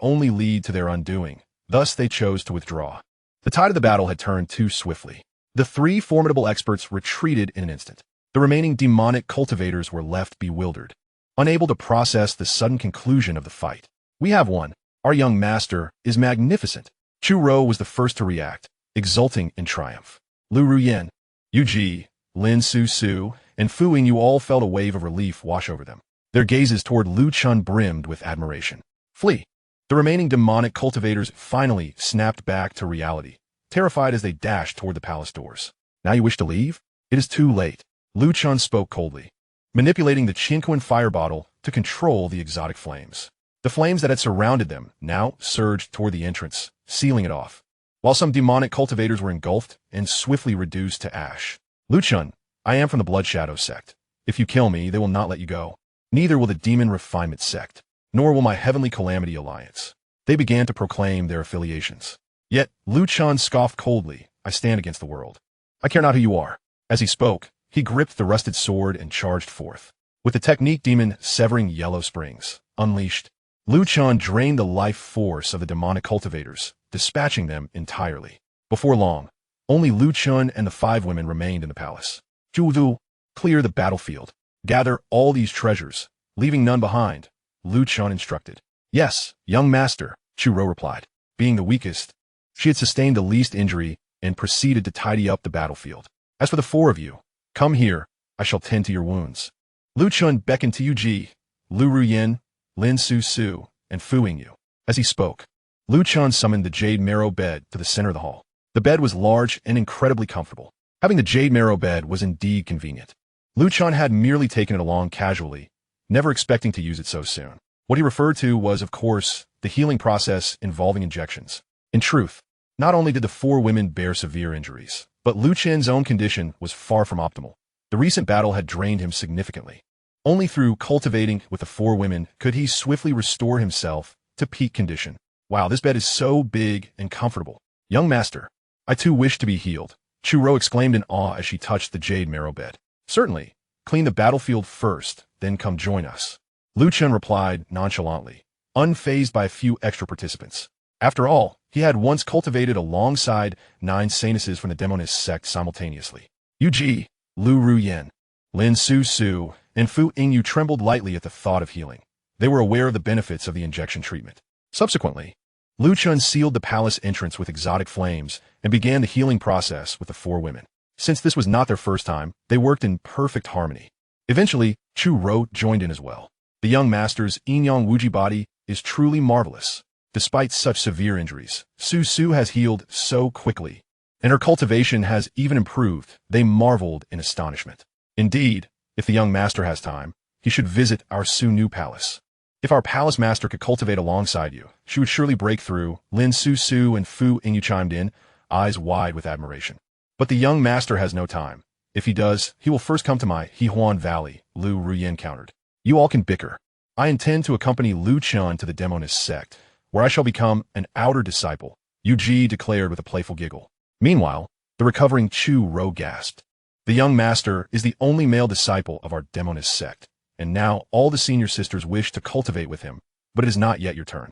only lead to their undoing, thus they chose to withdraw. The tide of the battle had turned too swiftly. The 3 formidable experts retreated in an instant. The remaining demonic cultivators were left bewildered, unable to process the sudden conclusion of the fight. We have won. Our young master is magnificent. Chu Rou was the first to react, exulting in triumph. Lu Ruyan, Yu Ji, Lin Su Su, and Fu Ying all felt a wave of relief wash over them. Their gazes toward Lu Chen brimmed with admiration. Flee. The remaining demonic cultivators finally snapped back to reality, terrified as they dashed toward the palace doors. Now you wish to leave? It is too late. Lu Chen spoke coldly, manipulating the Chinquan fire bottle to control the exotic flames. The flames that had surrounded them now surged toward the entrance, sealing it off, while some demonic cultivators were engulfed and swiftly reduced to ash. Lu Chen, I am from the Blood Shadow Sect. If you kill me, they will not let you go. Neither will the Demon Refinement Sect, nor will my Heavenly Calamity Alliance. They began to proclaim their affiliations. Yet, Lu Chen scoffed coldly, I stand against the world. I care not who you are. As he spoke, he gripped the rusted sword and charged forth. With the technique demon severing yellow springs, unleashed, Lu Chen drained the life force of the demonic cultivators, dispatching them entirely. Before long, only Lu Chen and the 5 women remained in the palace. Zhu Du, clear the battlefield. Gather all these treasures, leaving none behind, Lu Chen instructed. Yes, young master, Chu Rou replied. Being the weakest, she had sustained the least injury and proceeded to tidy up the battlefield. As for the 4 of you, come here, I shall tend to your wounds. Lu Chen beckoned to Yu Ji, Lu Ruyan, Lin Su Su, and Fu Yingyu. As he spoke, Lu Chen summoned the jade marrow bed to the center of the hall. The bed was large and incredibly comfortable. Having the jade marrow bed was indeed convenient. Lu Chen had merely taken it along casually, never expecting to use it so soon. What he referred to was, of course, the healing process involving injections. In truth, not only did the 4 women bear severe injuries, but Lu Chen's own condition was far from optimal. The recent battle had drained him significantly. Only through cultivating with the 4 women could he swiftly restore himself to peak condition. Wow, this bed is so big and comfortable. Young master, I too wish to be healed, Chu Rou exclaimed in awe as she touched the jade marrow bed. Certainly, clean the battlefield first, then come join us. Lu Chen replied nonchalantly, unfazed by a few extra participants. After all, he had once cultivated alongside 9 Saintesses from the Demoness Sect simultaneously. Yu Ji, Lu Ruoyan, Lin Su, and Fu Yingyu trembled lightly at the thought of healing. They were aware of the benefits of the injection treatment. Subsequently, Lu Chen sealed the palace entrance with exotic flames and began the healing process with the 4 women. Since this was not their first time, they worked in perfect harmony. Eventually, Chu Ro joined in as well. The young master's Yin-Yang body is truly marvelous. Despite such severe injuries, Su has healed so quickly, and her cultivation has even improved. They marveled in astonishment. Indeed, if the young master has time, he should visit our Su palace. If our palace master could cultivate alongside you, she would surely break through. Lin Su and Fu Yingyu chimed in, eyes wide with admiration. But the young master has no time. If he does, he will first come to my Yanhuang Valley, Lu Ruoyan countered. You all can bicker. I intend to accompany Lu Chen to the Demoness Sect, where I shall become an outer disciple, Yu Ji declared with a playful giggle. Meanwhile, the recovering Chu Ro gasped. The young master is the only male disciple of our Demoness Sect, and now all the senior sisters wish to cultivate with him, but it is not yet your turn.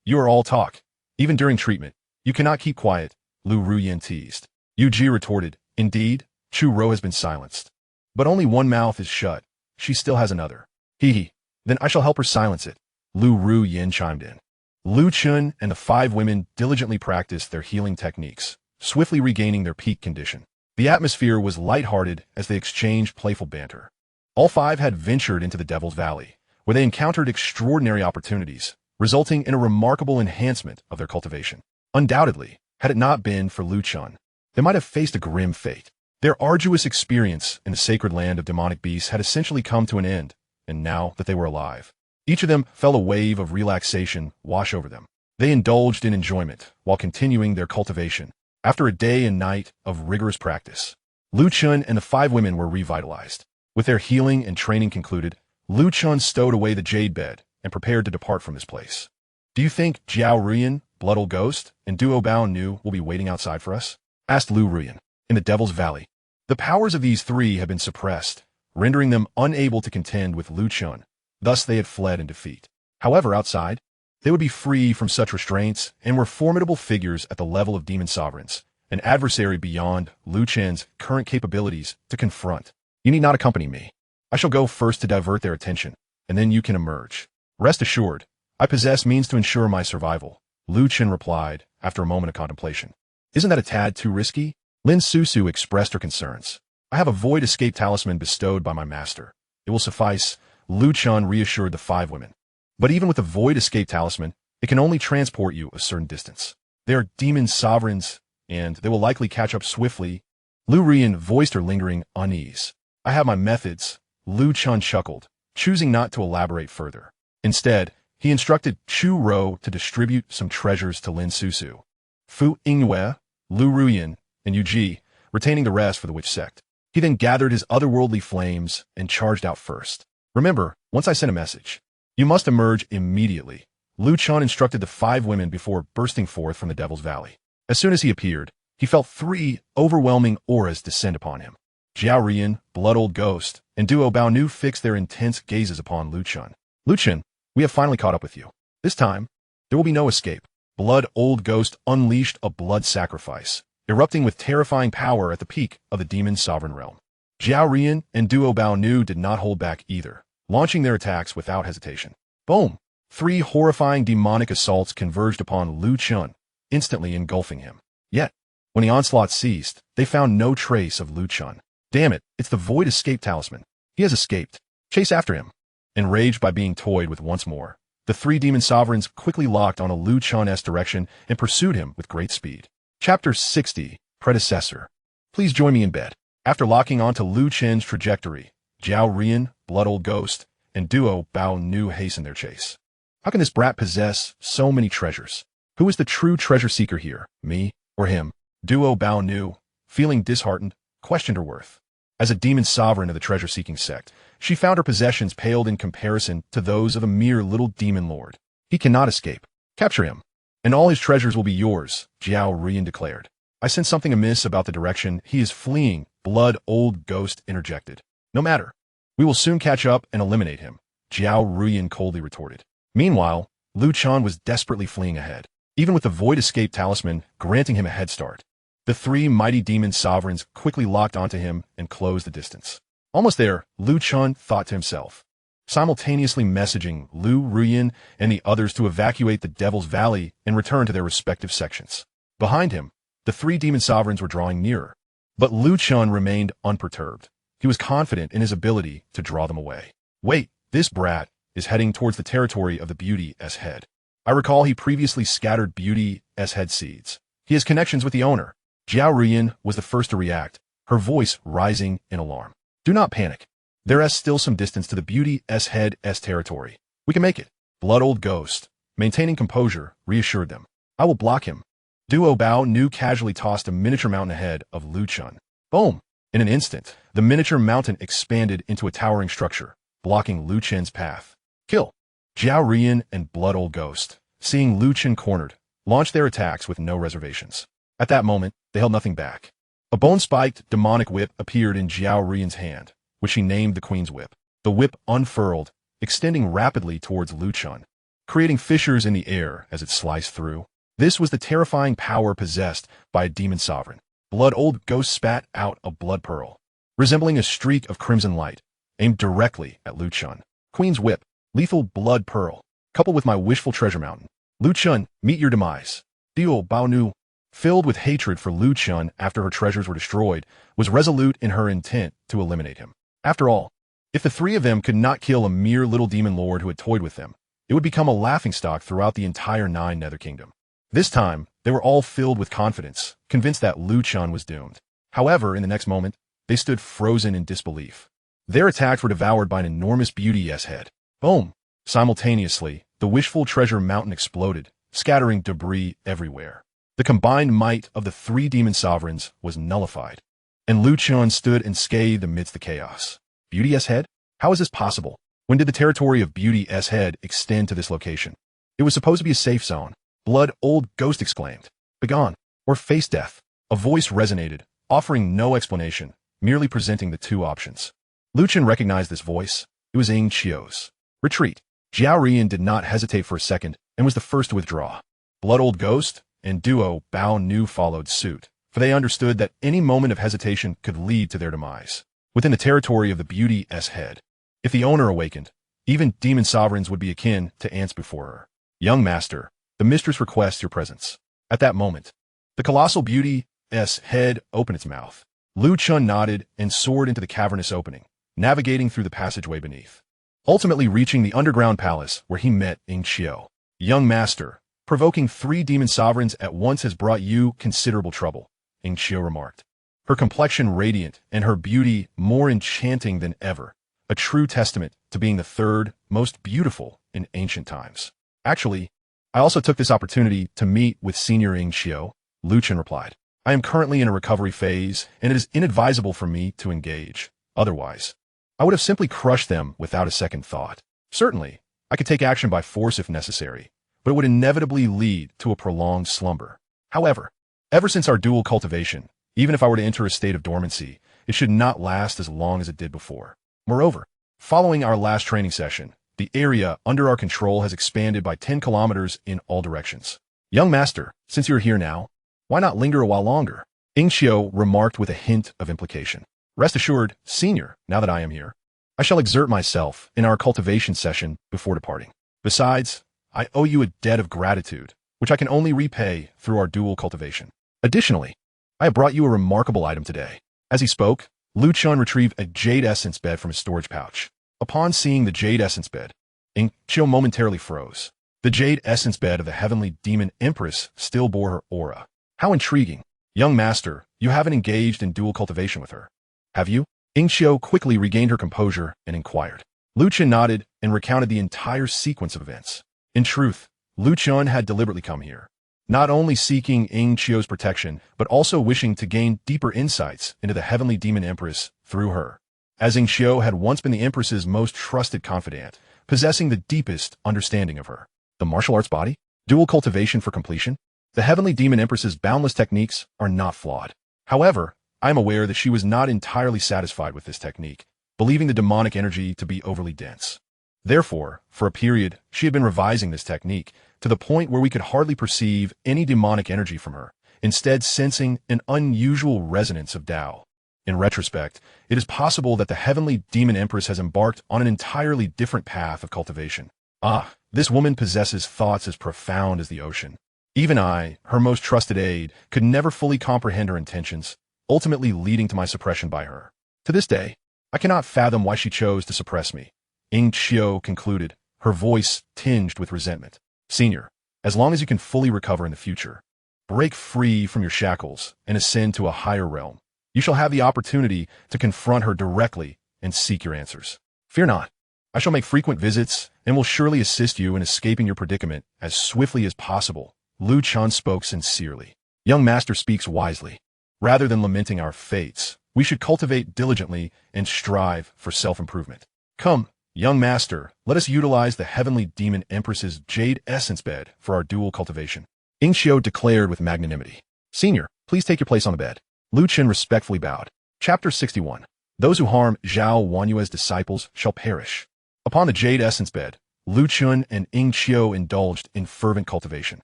You are all talk. Even during treatment, you cannot keep quiet, Lu Ruoyan teased. Yu Ji retorted, indeed, Chu Ro has been silenced. But only one mouth is shut. She still has another. Hee. Then I shall help her silence it, Lu Ruoyan chimed in. Lu Chen and the 5 women diligently practiced their healing techniques, swiftly regaining their peak condition. The atmosphere was lighthearted as they exchanged playful banter. All 5 had ventured into the Devil's Valley, where they encountered extraordinary opportunities, resulting in a remarkable enhancement of their cultivation. Undoubtedly, had it not been for Lu Chen, they might have faced a grim fate. Their arduous experience in the sacred land of demonic beasts had essentially come to an end, and now that they were alive, each of them felt a wave of relaxation wash over them. They indulged in enjoyment while continuing their cultivation. After a day and night of rigorous practice, Lu Chen and the 5 women were revitalized. With their healing and training concluded, Lu Chen stowed away the jade bed and prepared to depart from this place. Do you think Jiao Ruoyan, Blood Old Ghost, and Duo Bao Nu will be waiting outside for us? Asked Lu Ruoyan. In the Devil's Valley, the powers of these 3 have been suppressed, rendering them unable to contend with Lu Chen. Thus they had fled in defeat. However, outside, they would be free from such restraints and were formidable figures at the level of demon sovereigns, an adversary beyond Lu Chen's current capabilities to confront. You need not accompany me. I shall go first to divert their attention, and then you can emerge. Rest assured, I possess means to ensure my survival, Lu Chen replied after a moment of contemplation. Isn't that a tad too risky? Lin Su expressed her concerns. I have a void escape talisman bestowed by my master. It will suffice, Lu Chen reassured the 5 women. But even with the void escape talisman, it can only transport you a certain distance. They are demon sovereigns, and they will likely catch up swiftly. Lu Ruoyan voiced her lingering unease. I have my methods, Lu Chen chuckled, choosing not to elaborate further. Instead, he instructed Chu Ro to distribute some treasures to Lin Su, Fu Yingyu, Lu Ruoyan, and Yu Ji, retaining the rest for the witch sect. He then gathered his otherworldly flames and charged out first. Remember, once I send a message, you must emerge immediately, Lu Chen instructed the 5 women before bursting forth from the Devil's Valley. As soon as he appeared, he felt 3 overwhelming auras descend upon him. Jiao Ruoyan, Blood Old Ghost, and Duo Bao Nu fixed their intense gazes upon Lu Chen. Lu Chen, we have finally caught up with you. This time, there will be no escape. Blood Old Ghost unleashed a blood sacrifice, erupting with terrifying power at the peak of the demon sovereign realm. Jiao Ruoyan and Duo Bao Nu did not hold back either, launching their attacks without hesitation. Boom! 3 horrifying demonic assaults converged upon Lu Chen, instantly engulfing him. Yet, when the onslaught ceased, they found no trace of Lu Chen. Damn it, it's the void escape talisman. He has escaped. Chase after him. Enraged by being toyed with once more, the 3 demon sovereigns quickly locked on a Lu Chen-esque direction and pursued him with great speed. Chapter 60, Predecessor. Please join me in bed. After locking onto Lu Chen's trajectory, Jiao Ruoyan, Blood Old Ghost, and Duo Bao Nu hastened their chase. How can this brat possess so many treasures? Who is the true treasure seeker here, me or him? Duo Bao Nu, feeling disheartened, questioned her worth. As a demon sovereign of the treasure-seeking sect, she found her possessions paled in comparison to those of a mere little demon lord. He cannot escape. Capture him, and all his treasures will be yours, Jiao Ruoyan declared. I sense something amiss about the direction he is fleeing, Blood Old Ghost interjected. No matter. We will soon catch up and eliminate him, Jiao Ruoyan coldly retorted. Meanwhile, Lu Chen was desperately fleeing ahead, even with the void escape talisman granting him a head start. The three mighty demon sovereigns quickly locked onto him and closed the distance. Almost there, Lu Chun thought to himself, simultaneously messaging Lu Ruyin and the others to evacuate the Devil's Valley and return to their respective sections. Behind him, the three demon sovereigns were drawing nearer. But Lu Chun remained unperturbed. He was confident in his ability to draw them away. Wait, this brat is heading towards the territory of the Beauty-S head. I recall he previously scattered Beauty-S head seeds. He has connections with the owner. Jiao Ruyin was the first to react, her voice rising in alarm. Do not panic. There is still some distance to the Beauty-S head-S territory. We can make it. Blood Old Ghost, maintaining composure, reassured them. I will block him. Duo Bao Nu casually tossed a miniature mountain ahead of Lu Chun. Boom! In an instant, the miniature mountain expanded into a towering structure, blocking Lu Chen's path. Kill! Jiao Ruyin and Blood Old Ghost, seeing Lu Chen cornered, launched their attacks with no reservations. At that moment, they held nothing back. A bone-spiked demonic whip appeared in Jiao Ruyin's hand, which he named the Queen's Whip. The whip unfurled, extending rapidly towards Lu Chun, creating fissures in the air as it sliced through. This was the terrifying power possessed by a demon sovereign. Blood Old Ghost spat out a blood pearl, resembling a streak of crimson light, aimed directly at Lu Chun. Queen's Whip, lethal blood pearl, coupled with my wishful treasure mountain. Lu Chun, meet your demise. Duo Bao Nu, filled with hatred for Lu Chun after her treasures were destroyed, was resolute in her intent to eliminate him. After all, if the three of them could not kill a mere little demon lord who had toyed with them, it would become a laughingstock throughout the entire Nine Nether Kingdom. This time, they were all filled with confidence, convinced that Lu Chun was doomed. However, in the next moment, they stood frozen in disbelief. Their attacks were devoured by an enormous Beauty-S head. Boom! Simultaneously, the wishful treasure mountain exploded, scattering debris everywhere. The combined might of the three demon sovereigns was nullified, and Lu Chun stood unscathed amidst the chaos. Beauty-S head? How is this possible? When did the territory of Beauty-S head extend to this location? It was supposed to be a safe zone. Blood Old Ghost exclaimed. Begone, or face death. A voice resonated, offering no explanation, merely presenting the two options. Lu Chun recognized this voice. It was Ying Qiu's. Retreat. Jiao Ruyin did not hesitate for a second and was the first to withdraw. Blood Old Ghost and Duo Bao Nu followed suit, for they understood that any moment of hesitation could lead to their demise. Within the territory of the Beauty-S head, if the owner awakened, even demon sovereigns would be akin to ants before her. Young master, the mistress requests your presence. At that moment, the colossal Beauty-S head opened its mouth. Lu Chun nodded and soared into the cavernous opening, navigating through the passageway beneath, ultimately reaching the underground palace where he met Ying Qiu. Young master, provoking three demon sovereigns at once has brought you considerable trouble, Ying Qiu remarked, her complexion radiant and her beauty more enchanting than ever, a true testament to being the third most beautiful in ancient times. Actually, I also took this opportunity to meet with Senior Ying Qiu, Lu Chun replied. I am currently in a recovery phase, and it is inadvisable for me to engage. Otherwise, I would have simply crushed them without a second thought. Certainly, I could take action by force if necessary, but it would inevitably lead to a prolonged slumber. However, ever since our dual cultivation, even if I were to enter a state of dormancy, it should not last as long as it did before. Moreover, following our last training session, the area under our control has expanded by 10 kilometers in all directions. Young master, since you're here now, why not linger a while longer? Ying Qiu remarked with a hint of implication. Rest assured, senior, now that I am here, I shall exert myself in our cultivation session before departing. Besides, I owe you a debt of gratitude, which I can only repay through our dual cultivation. Additionally, I have brought you a remarkable item today. As he spoke, Lu Chun retrieved a jade essence bed from his storage pouch. Upon seeing the jade essence bed, Ying Qiu momentarily froze. The jade essence bed of the heavenly demon empress still bore her aura. How intriguing. Young master, you haven't engaged in dual cultivation with her, have you? Ying Qiu quickly regained her composure and inquired. Lu Chun nodded and recounted the entire sequence of events. In truth, Lu Chun had deliberately come here, not only seeking Ying Qiu's protection, but also wishing to gain deeper insights into the heavenly demon empress through her, as Ying Qiu had once been the empress's most trusted confidant, possessing the deepest understanding of her. The martial arts body? Dual cultivation for completion? The heavenly demon empress's boundless techniques are not flawed. However, I am aware that she was not entirely satisfied with this technique, believing the demonic energy to be overly dense. Therefore, for a period, she had been revising this technique to the point where we could hardly perceive any demonic energy from her, instead sensing an unusual resonance of Tao. In retrospect, it is possible that the heavenly demon empress has embarked on an entirely different path of cultivation. Ah, this woman possesses thoughts as profound as the ocean. Even I, her most trusted aide, could never fully comprehend her intentions, ultimately leading to my suppression by her. To this day, I cannot fathom why she chose to suppress me. Ing Chio concluded, her voice tinged with resentment. Senior, as long as you can fully recover in the future, break free from your shackles and ascend to a higher realm, you shall have the opportunity to confront her directly and seek your answers. Fear not. I shall make frequent visits and will surely assist you in escaping your predicament as swiftly as possible. Lu Chen spoke sincerely. Young master speaks wisely. Rather than lamenting our fates, we should cultivate diligently and strive for self-improvement. Come, young master, let us utilize the heavenly demon empress's jade essence bed for our dual cultivation. Ing Xiao declared with magnanimity. Senior, please take your place on the bed. Lu Chen respectfully bowed. Chapter 61. Those who harm Zhao Wanyue's disciples shall perish. Upon the jade essence bed, Lu Chen and Ing Qiu indulged in fervent cultivation.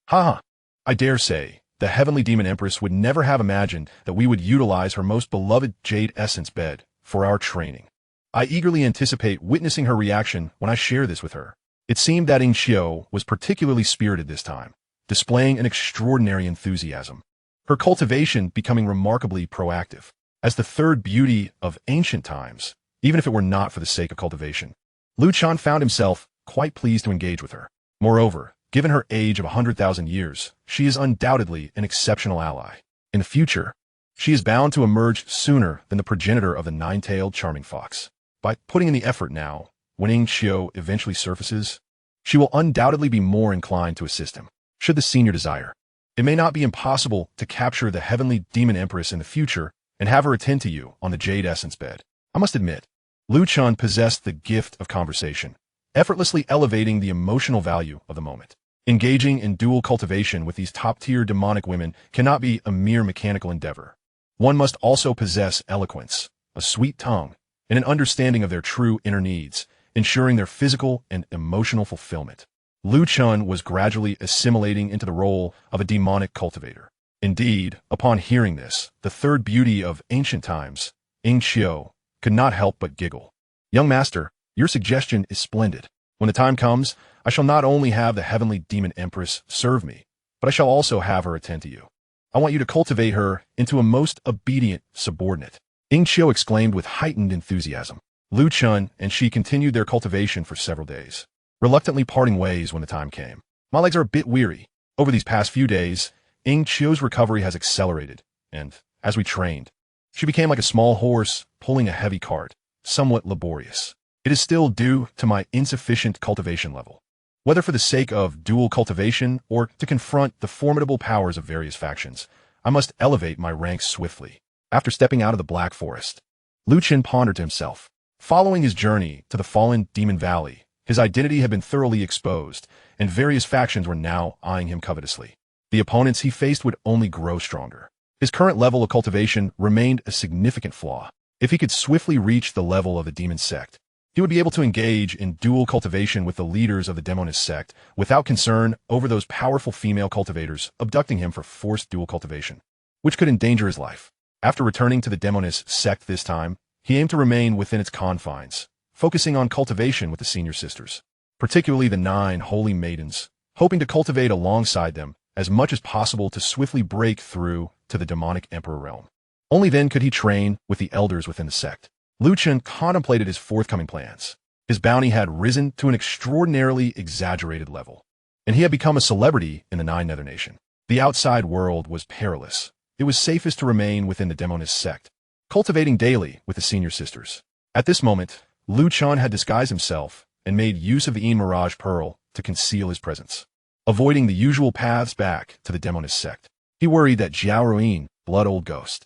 Ha! I dare say, the heavenly demon empress would never have imagined that we would utilize her most beloved jade essence bed for our training. I eagerly anticipate witnessing her reaction when I share this with her. It seemed that Ing Qiu was particularly spirited this time, displaying an extraordinary enthusiasm. Her cultivation becoming remarkably proactive, as the third beauty of ancient times, even if it were not for the sake of cultivation. Lu Chen found himself quite pleased to engage with her. Moreover, given her age of 100,000 years, she is undoubtedly an exceptional ally. In the future, she is bound to emerge sooner than the progenitor of the nine-tailed charming fox. By putting in the effort now, when Ing Qiu eventually surfaces, she will undoubtedly be more inclined to assist him, should the senior desire. It may not be impossible to capture the heavenly demon empress in the future and have her attend to you on the jade essence bed. I must admit, Lu Chen possessed the gift of conversation, effortlessly elevating the emotional value of the moment. Engaging in dual cultivation with these top-tier demonic women cannot be a mere mechanical endeavor. One must also possess eloquence, a sweet tongue, and an understanding of their true inner needs, ensuring their physical and emotional fulfillment. Lu Chen was gradually assimilating into the role of a demonic cultivator. Indeed, upon hearing this, the third beauty of ancient times, Ing Qiu, could not help but giggle. Young master, your suggestion is splendid. When the time comes, I shall not only have the heavenly demon empress serve me, but I shall also have her attend to you. I want you to cultivate her into a most obedient subordinate. Ing Qiu exclaimed with heightened enthusiasm. Lu Chen and she continued their cultivation for several days, reluctantly parting ways when the time came. My legs are a bit weary. Over these past few days, Ing Qiu's recovery has accelerated, and, as we trained, she became like a small horse pulling a heavy cart, somewhat laborious. It is still due to my insufficient cultivation level. Whether for the sake of dual cultivation or to confront the formidable powers of various factions, I must elevate my ranks swiftly. After stepping out of the Black Forest, Lu Chen pondered to himself. Following his journey to the fallen Demon Valley, his identity had been thoroughly exposed, and various factions were now eyeing him covetously. The opponents he faced would only grow stronger. His current level of cultivation remained a significant flaw. If he could swiftly reach the level of the Demoness Sect, he would be able to engage in dual cultivation with the leaders of the Demoness Sect without concern over those powerful female cultivators abducting him for forced dual cultivation, which could endanger his life. After returning to the Demoness Sect this time, he aimed to remain within its confines, focusing on cultivation with the senior sisters, particularly the 9 holy maidens, hoping to cultivate alongside them as much as possible to swiftly break through to the demonic emperor realm. Only then could he train with the elders within the sect. Lu Chen contemplated his forthcoming plans. His bounty had risen to an extraordinarily exaggerated level, and he had become a celebrity in the 9 Nether Nation. The outside world was perilous. It was safest to remain within the Demoness Sect, cultivating daily with the senior sisters. At this moment, Lu Chen had disguised himself and made use of the Yin Mirage Pearl to conceal his presence, avoiding the usual paths back to the Demoness Sect. He worried that Jiao Ruin, Blood Old Ghost,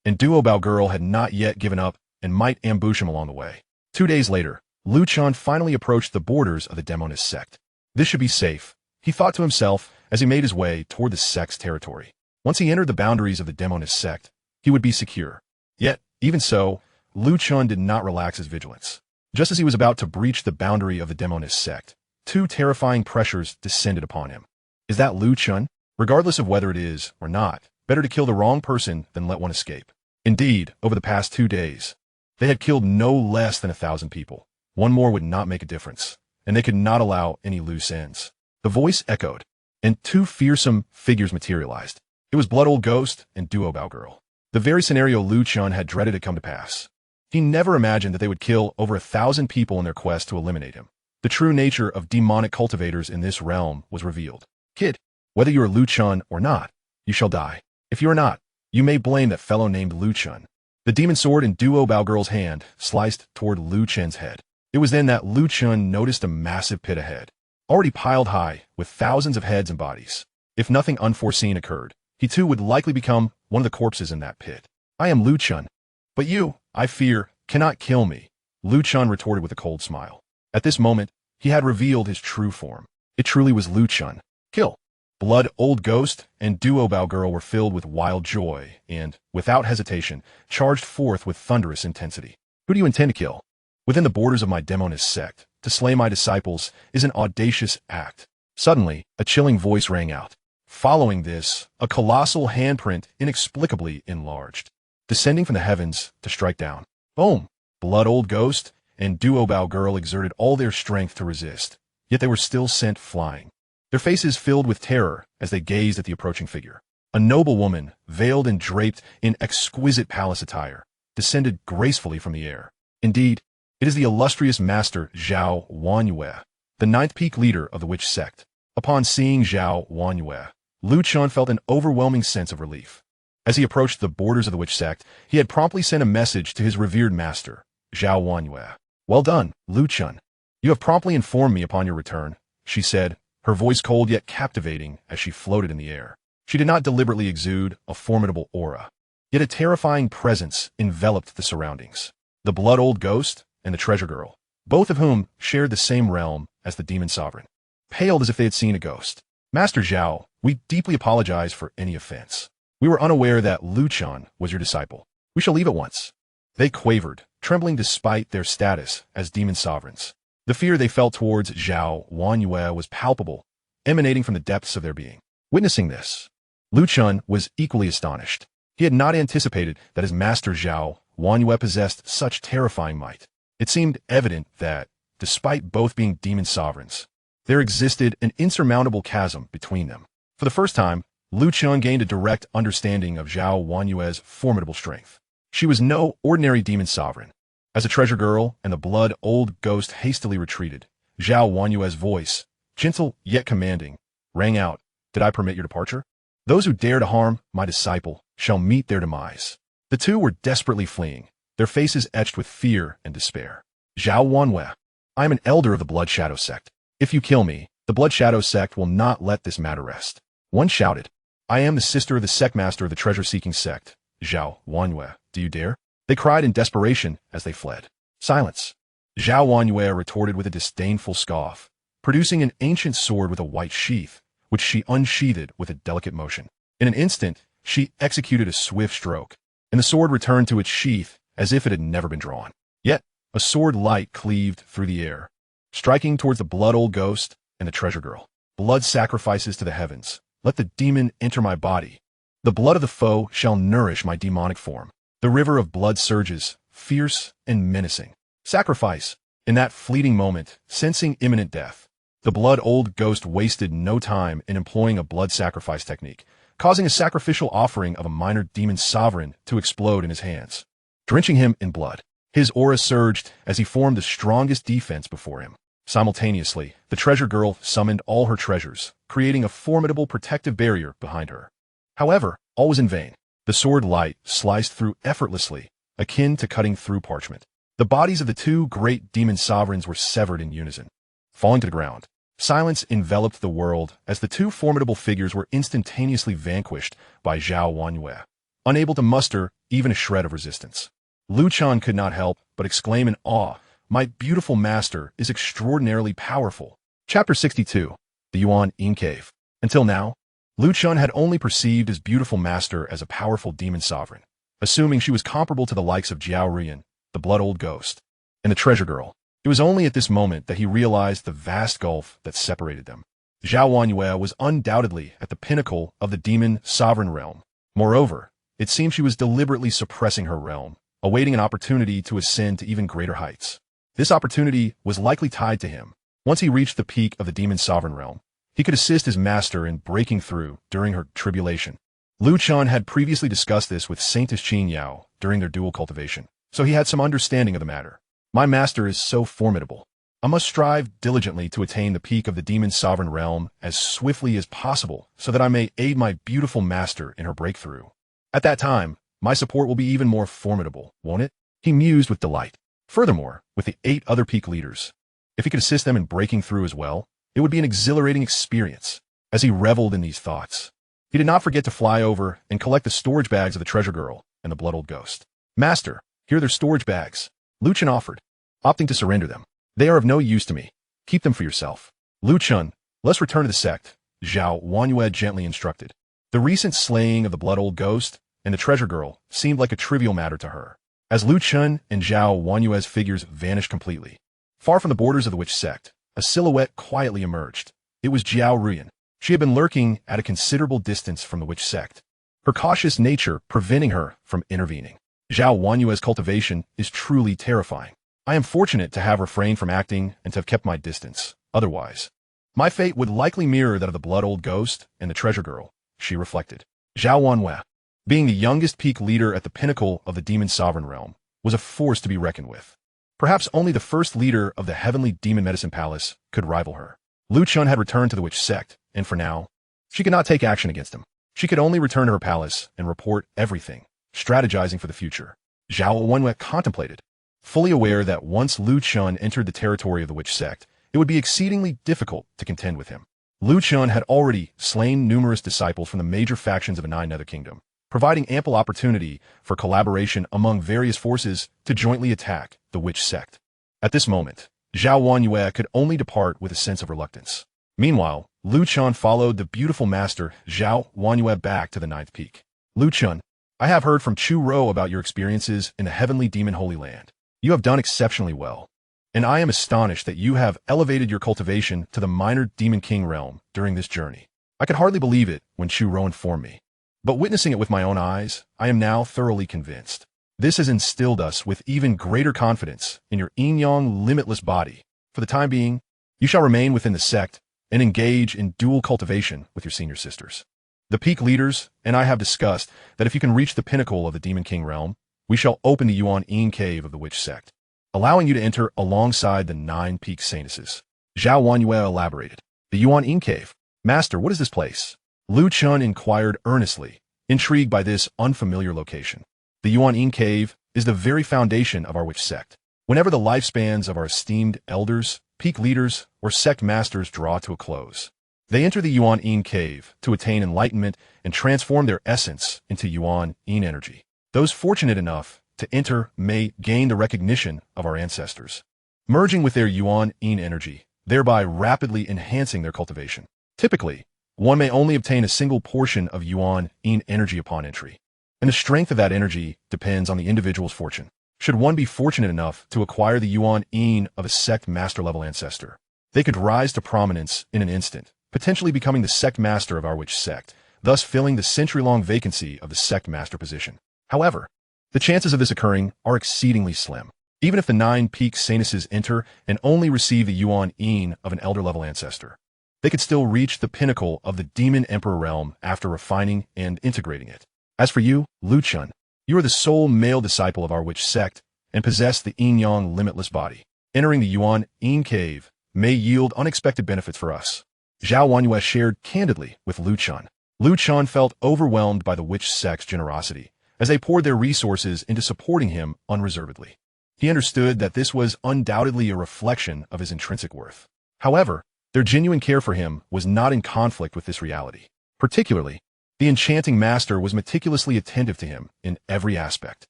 and Duo Bao Girl had not yet given up and might ambush him along the way. 2 days later, Lu Chen finally approached the borders of the Demoness Sect. This should be safe, he thought to himself as he made his way toward the sect's territory. Once he entered the boundaries of the Demoness Sect, he would be secure. Yet, even so, Lu Chen did not relax his vigilance. Just as he was about to breach the boundary of the Demoness Sect, 2 terrifying pressures descended upon him. Is that Lu Chen? Regardless of whether it is or not, Better to kill the wrong person than let one escape. Indeed, over the past 2 days, they had killed no less than 1,000 people. One more would not make a difference, and they could not allow any loose ends. The voice echoed, and 2 fearsome figures materialized. It was Blood Old Ghost and Duo Bao Girl. The very scenario Lu Chun had dreaded had come to pass. He never imagined that they would kill over 1,000 people in their quest to eliminate him. The true nature of demonic cultivators in this realm was revealed. Kid, whether you are Lu Chun or not, you shall die. If you are not, you may blame that fellow named Lu Chun. The demon sword in Duo Bao Girl's hand sliced toward Lu Chen's head. It was then that Lu Chun noticed a massive pit ahead, already piled high with thousands of heads and bodies. If nothing unforeseen occurred, he too would likely become one of the corpses in that pit. I am Lu Chun, but you, I fear, cannot kill me, Lu Chun retorted with a cold smile. At this moment, he had revealed his true form. It truly was Lu Chun. Kill. Blood Old Ghost and Duo Bao Girl were filled with wild joy and, without hesitation, charged forth with thunderous intensity. Who do you intend to kill? Within the borders of my Demoness Sect, to slay my disciples is an audacious act. Suddenly, a chilling voice rang out. Following this, a colossal handprint inexplicably enlarged, descending from the heavens to strike down. Boom! Blood Old Ghost and Duo Bao Girl exerted all their strength to resist, yet they were still sent flying. Their faces filled with terror as they gazed at the approaching figure. A noble woman, veiled and draped in exquisite palace attire, descended gracefully from the air. Indeed, it is the illustrious master Zhao Wanyue, the 9th peak leader of the witch sect. Upon seeing Zhao Wanyue, Lu Chun felt an overwhelming sense of relief. As he approached the borders of the witch sect, he had promptly sent a message to his revered master, Zhao Wanyue. Well done, Lu Chun. You have promptly informed me upon your return, she said, her voice cold yet captivating as she floated in the air. She did not deliberately exude a formidable aura, yet a terrifying presence enveloped the surroundings. The Blood Old Ghost and the Treasure Girl, both of whom shared the same realm as the Demon Sovereign, paled as if they had seen a ghost. Master Zhao, we deeply apologize for any offense. We were unaware that Lu Chun was your disciple. We shall leave at once. They quavered, trembling despite their status as Demon Sovereigns. The fear they felt towards Zhao Wanyue was palpable, emanating from the depths of their being. Witnessing this, Lu Chun was equally astonished. He had not anticipated that his master Zhao Wanyue possessed such terrifying might. It seemed evident that, despite both being demon sovereigns, there existed an insurmountable chasm between them. For the first time, Lu Chun gained a direct understanding of Zhao Wanyue's formidable strength. She was no ordinary demon sovereign. As the Treasure Girl and the Blood Old Ghost hastily retreated, Zhao Wanyue's voice, gentle yet commanding, rang out, "Did I permit your departure? Those who dare to harm my disciple shall meet their demise." The two were desperately fleeing, their faces etched with fear and despair. Zhao Wanyue, I am an elder of the Blood Shadow Sect. If you kill me, the Blood Shadow Sect will not let this matter rest. One shouted, I am the sister of the sect master of the treasure-seeking sect. Zhao Wanyue, do you dare? They cried in desperation as they fled. Silence. Zhao Wanyue retorted with a disdainful scoff, producing an ancient sword with a white sheath, which she unsheathed with a delicate motion. In an instant, she executed a swift stroke, and the sword returned to its sheath as if it had never been drawn. Yet, a sword light cleaved through the air, striking towards the Blood Old Ghost and the Treasure Girl. Blood sacrifices to the heavens. Let the demon enter my body. The blood of the foe shall nourish my demonic form. The river of blood surges, fierce and menacing. Sacrifice. In that fleeting moment, sensing imminent death, the Blood Old Ghost wasted no time in employing a blood sacrifice technique, causing a sacrificial offering of a minor demon sovereign to explode in his hands, drenching him in blood. His aura surged as he formed the strongest defense before him. Simultaneously, the Treasure Girl summoned all her treasures, creating a formidable protective barrier behind her. However, all was in vain. The sword light sliced through effortlessly, akin to cutting through parchment. The bodies of the two great demon sovereigns were severed in unison, falling to the ground. Silence enveloped the world as the two formidable figures were instantaneously vanquished by Zhao Wanyue, unable to muster even a shred of resistance. Lu Chun could not help but exclaim in awe, my beautiful master is extraordinarily powerful. Chapter 62, The Yuan Yin Cave. Until now, Lu Chun had only perceived his beautiful master as a powerful demon sovereign, assuming she was comparable to the likes of Jiao Rian, the Blood Old Ghost, and the Treasure Girl. It was only at this moment that he realized the vast gulf that separated them. Zhao Wanyue was undoubtedly at the pinnacle of the demon sovereign realm, Moreover, it seemed she was deliberately suppressing her realm, awaiting an opportunity to ascend to even greater heights. This opportunity was likely tied to him. Once he reached the peak of the demon sovereign realm, he could assist his master in breaking through during her tribulation. Lu Chen had previously discussed this with Saintess Qin Yao during their dual cultivation, so he had some understanding of the matter. My master is so formidable. I must strive diligently to attain the peak of the demon sovereign realm as swiftly as possible so that I may aid my beautiful master in her breakthrough. At that time, my support will be even more formidable, won't it? He mused with delight. Furthermore, with the 8 other peak leaders, if he could assist them in breaking through as well, it would be an exhilarating experience. As he reveled in these thoughts, he did not forget to fly over and collect the storage bags of the treasure girl and the blood old ghost. Master, here are their storage bags, Lu Chen offered, opting to surrender them. They are of no use to me. Keep them for yourself. Lu Chen, let's return to the sect, Zhao Wanyue gently instructed. The recent slaying of the blood old ghost and the treasure girl seemed like a trivial matter to her. As Lu Chen and Zhao Wanyue's figures vanished completely, far from the borders of the witch sect, a silhouette quietly emerged. It was Jiao Ruyan. She had been lurking at a considerable distance from the witch sect, her cautious nature preventing her from intervening. Zhao Wanyue's cultivation is truly terrifying. I am fortunate to have refrained from acting and to have kept my distance. Otherwise, my fate would likely mirror that of the blood old ghost and the treasure girl, she reflected. Zhao Wanyue, being the youngest peak leader at the pinnacle of the demon sovereign realm, was a force to be reckoned with. Perhaps only the first leader of the heavenly demon medicine palace could rival her. Lu Chen had returned to the witch sect, and for now, she could not take action against him. She could only return to her palace and report everything, strategizing for the future. Zhao Wanyue contemplated, fully aware that once Lu Chen entered the territory of the witch sect, it would be exceedingly difficult to contend with him. Lu Chen had already slain numerous disciples from the major factions of a Nine Nether Kingdom, providing ample opportunity for collaboration among various forces to jointly attack the witch sect. At this moment, Zhao Wanyue could only depart with a sense of reluctance. Meanwhile, Lu Chen followed the beautiful master Zhao Wanyue back to the 9th peak. Lu Chen, I have heard from Chu Ro about your experiences in the heavenly demon holy land. You have done exceptionally well, and I am astonished that you have elevated your cultivation to the minor demon king realm during this journey. I could hardly believe it when Chu Ro informed me. But witnessing it with my own eyes, I am now thoroughly convinced. This has instilled us with even greater confidence in your Yin-Yang limitless body. For the time being, you shall remain within the sect and engage in dual cultivation with your senior sisters. The peak leaders and I have discussed that if you can reach the pinnacle of the Demon King realm, we shall open the Yuan-Yin cave of the witch sect, allowing you to enter alongside the 9 peak Saintesses. Zhao Wanyue elaborated. The Yuan-Yin cave? Master, what is this place? Lu Chen inquired earnestly, intrigued by this unfamiliar location. The Yuan-Yin cave is the very foundation of our witch sect. Whenever the lifespans of our esteemed elders, peak leaders, or sect masters draw to a close, they enter the Yuan-Yin cave to attain enlightenment and transform their essence into Yuan-Yin energy. Those fortunate enough to enter may gain the recognition of our ancestors, merging with their Yuan-Yin energy, thereby rapidly enhancing their cultivation. Typically, one may only obtain a single portion of Yuan-Yin energy upon entry, and the strength of that energy depends on the individual's fortune. Should one be fortunate enough to acquire the Yuan-Yin of a sect master-level ancestor, they could rise to prominence in an instant, potentially becoming the sect master of our witch sect, thus filling the century-long vacancy of the sect master position. However, the chances of this occurring are exceedingly slim. Even if the 9 peak Saintesses enter and only receive the Yuan-Yin of an elder-level ancestor, they could still reach the pinnacle of the Demon Emperor realm after refining and integrating it. As for you, Lu Chen, you are the sole male disciple of our witch sect and possess the Yin-Yang limitless body. Entering the Yuan-Yin cave may yield unexpected benefits for us. Zhao Wanyue shared candidly with Lu Chen. Lu Chen felt overwhelmed by the witch sect's generosity as they poured their resources into supporting him unreservedly. He understood that this was undoubtedly a reflection of his intrinsic worth. However, their genuine care for him was not in conflict with this reality. Particularly, the enchanting master was meticulously attentive to him in every aspect.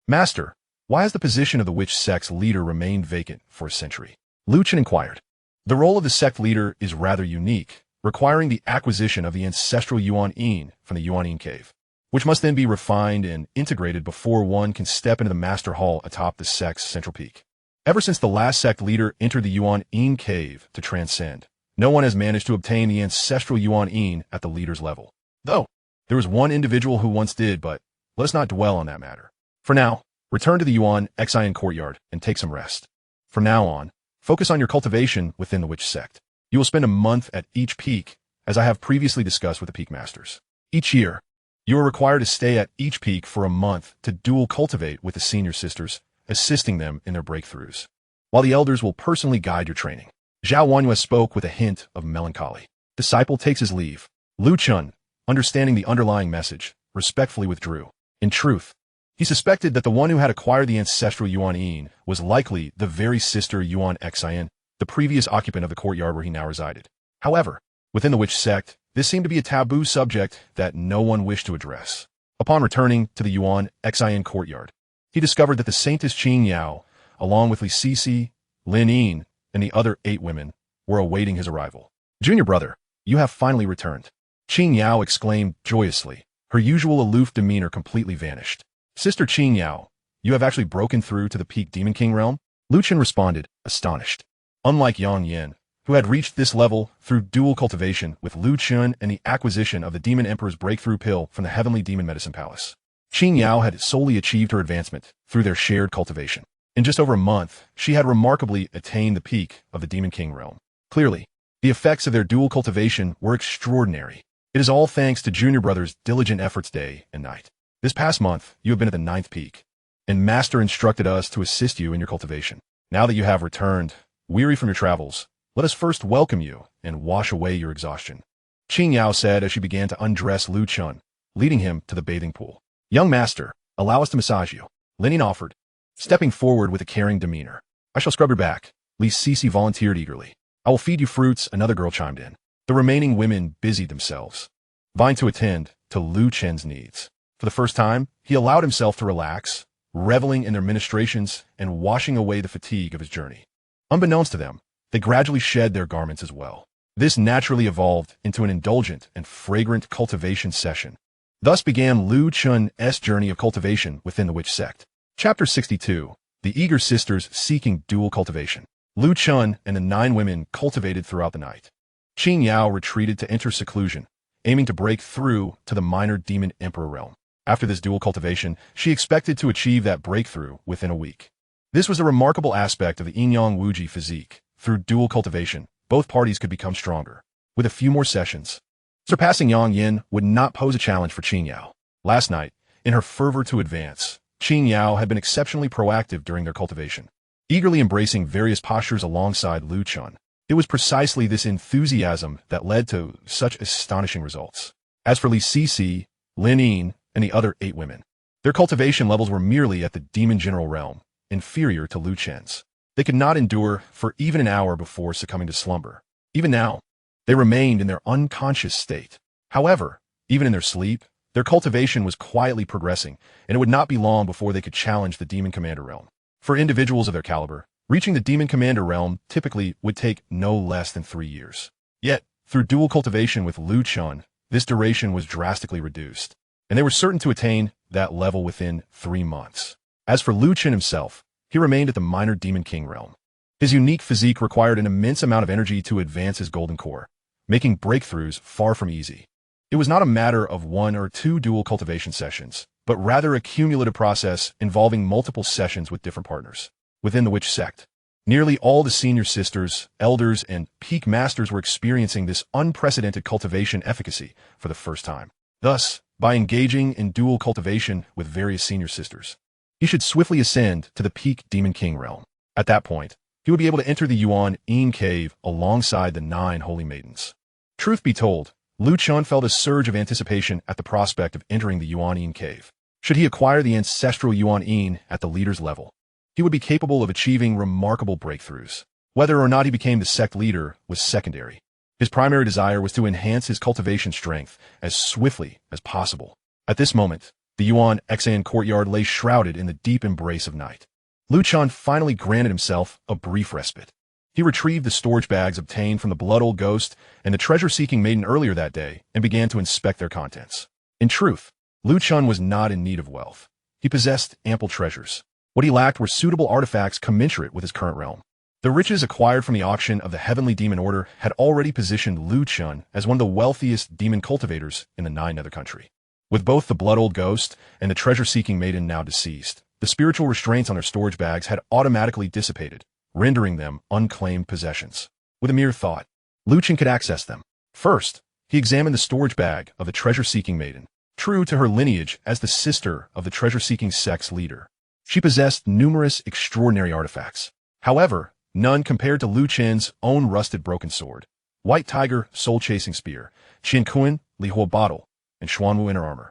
Master, why has the position of the witch sect's leader remained vacant for a century? Lu Chen inquired. The role of the sect leader is rather unique, requiring the acquisition of the ancestral Yuan-Yin from the Yuan-Yin cave, which must then be refined and integrated before one can step into the master hall atop the sect's central peak. Ever since the last sect leader entered the Yuan-Yin cave to transcend, no one has managed to obtain the ancestral Yuan-Yin at the leader's level. Though, There was one individual who once did, but let's not dwell on that matter. For now, return to the Yuan Xian courtyard and take some rest. From now on, focus on your cultivation within the witch sect. You will spend a month at each peak, as I have previously discussed with the peak masters. Each year, you are required to stay at each peak for a month to dual cultivate with the senior sisters, assisting them in their breakthroughs, while the elders will personally guide your training. Zhao Wanyu spoke with a hint of melancholy. Disciple takes his leave. Lu Chun, understanding the underlying message, respectfully withdrew. In truth, he suspected that the one who had acquired the ancestral Yuan Yin was likely the very sister Yuan Xian, the previous occupant of the courtyard where he now resided. However, within the witch sect, this seemed to be a taboo subject that no one wished to address. Upon returning to the Yuan Xian courtyard, he discovered that the Saintess Qing Yao, along with Li Sisi, Lin Yin, and the other 8 women, were awaiting his arrival. Junior brother, you have finally returned. Qing Yao exclaimed joyously. Her usual aloof demeanor completely vanished. Sister Qing Yao, you have actually broken through to the peak Demon King realm? Lu Chen responded, astonished. Unlike Yang Yin, who had reached this level through dual cultivation with Lu Chun and the acquisition of the Demon Emperor's breakthrough pill from the Heavenly Demon Medicine Palace, Qing Yao had solely achieved her advancement through their shared cultivation. In just over a month, she had remarkably attained the peak of the Demon King realm. Clearly, the effects of their dual cultivation were extraordinary. It is all thanks to Junior Brother's diligent efforts day and night. This past month, you have been at the 9th peak, and Master instructed us to assist you in your cultivation. Now that you have returned, weary from your travels, let us first welcome you and wash away your exhaustion. Qing Yao said as she began to undress Lu Chun, leading him to the bathing pool. Young master, allow us to massage you. Lin offered, stepping forward with a caring demeanor. I shall scrub your back. Li Sisi volunteered eagerly. I will feed you fruits, another girl chimed in. The remaining women busied themselves, vying to attend to Lu Chen's needs. For the first time, he allowed himself to relax, reveling in their ministrations and washing away the fatigue of his journey. Unbeknownst to them, they gradually shed their garments as well. This naturally evolved into an indulgent and fragrant cultivation session. Thus began Lu Chun's journey of cultivation within the witch sect. Chapter 62. The Eager Sisters Seeking Dual Cultivation. Lu Chun and the 9 women cultivated throughout the night. Qing Yao retreated to enter seclusion, aiming to break through to the minor Demon Emperor realm. After this dual cultivation, she expected to achieve that breakthrough within a week. This was a remarkable aspect of the Yin-Yang Wuji physique. Through dual cultivation, both parties could become stronger. With a few more sessions, surpassing Yang Yin would not pose a challenge for Qing Yao. Last night, in her fervor to advance, Qing Yao had been exceptionally proactive during their cultivation, eagerly embracing various postures alongside Lu Chun. It was precisely this enthusiasm that led to such astonishing results. As for Li Sisi, Lin Yin, and the other 8 women, their cultivation levels were merely at the Demon General realm, inferior to Lu Chen's. They could not endure for even an hour before succumbing to slumber. Even now, they remained in their unconscious state. However, even in their sleep, their cultivation was quietly progressing, and it would not be long before they could challenge the Demon Commander realm. For individuals of their caliber, reaching the Demon Commander realm typically would take no less than 3 years. Yet, through dual cultivation with Lu Chun, this duration was drastically reduced, and they were certain to attain that level within 3 months. As for Lu Chun himself, he remained at the minor Demon King realm. His unique physique required an immense amount of energy to advance his golden core, making breakthroughs far from easy. It was not a matter of 1 or 2 dual cultivation sessions, but rather a cumulative process involving multiple sessions with different partners. Within the witch sect, nearly all the senior sisters, elders, and peak masters were experiencing this unprecedented cultivation efficacy for the first time. Thus, by engaging in dual cultivation with various senior sisters, he should swiftly ascend to the peak Demon King realm. At that point, he would be able to enter the Yuan Yin cave alongside the 9 holy maidens. Truth be told, Lu Chun felt a surge of anticipation at the prospect of entering the Yuan Yin cave. Should he acquire the ancestral Yuan Yin at the leader's level, he would be capable of achieving remarkable breakthroughs. Whether or not he became the sect leader was secondary. His primary desire was to enhance his cultivation strength as swiftly as possible. At this moment, the Yuan Xian courtyard lay shrouded in the deep embrace of night. Lu Chun finally granted himself a brief respite. He retrieved the storage bags obtained from the blood-old ghost and the treasure-seeking maiden earlier that day and began to inspect their contents. In truth, Lu Chun was not in need of wealth. He possessed ample treasures. What he lacked were suitable artifacts commensurate with his current realm. The riches acquired from the auction of the Heavenly Demon Order had already positioned Lu Chun as one of the wealthiest demon cultivators in the 9 Nether Country. With both the blood old ghost and the treasure-seeking maiden now deceased, the spiritual restraints on their storage bags had automatically dissipated, rendering them unclaimed possessions. With a mere thought, Chen could access them. First, he examined the storage bag of the treasure-seeking maiden. True to her lineage as the sister of the treasure-seeking sect's leader, she possessed numerous extraordinary artifacts. However, none compared to Chen's own rusted broken sword, white tiger soul-chasing spear, Qin Kuan, Li Huo bottle, and Xuanwu inner armor.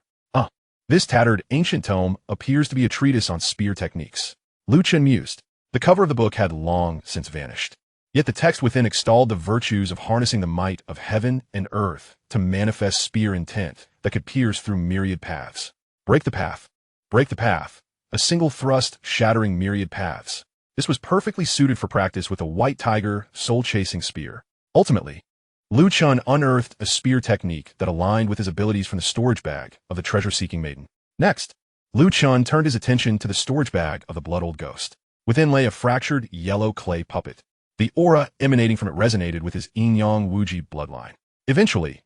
This tattered ancient tome appears to be a treatise on spear techniques. Chen mused. The cover of the book had long since vanished. Yet the text within extolled the virtues of harnessing the might of heaven and earth to manifest spear intent that could pierce through myriad paths. Break the path. Break the path. A single thrust shattering myriad paths. This was perfectly suited for practice with a white tiger soul-chasing spear. Ultimately, Chen unearthed a spear technique that aligned with his abilities from the storage bag of the treasure-seeking maiden. Next, Chen turned his attention to the storage bag of the blood old ghost. Within lay a fractured yellow clay puppet. The aura emanating from it resonated with his Yin-Yang Wuji bloodline. Eventually,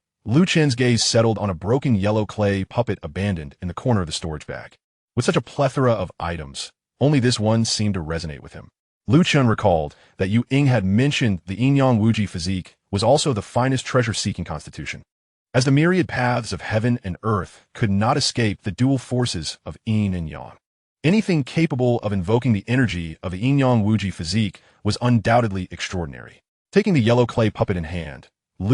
Chen's gaze settled on a broken yellow clay puppet abandoned in the corner of the storage bag. With such a plethora of items, only this one seemed to resonate with him. Chen recalled that Yu Ying had mentioned the Yin-Yang Wuji physique was also the finest treasure-seeking constitution, as the myriad paths of heaven and earth could not escape the dual forces of Yin and Yang. Anything capable of invoking the energy of the Yin-Yang Wuji physique was undoubtedly extraordinary. Taking the yellow clay puppet in hand,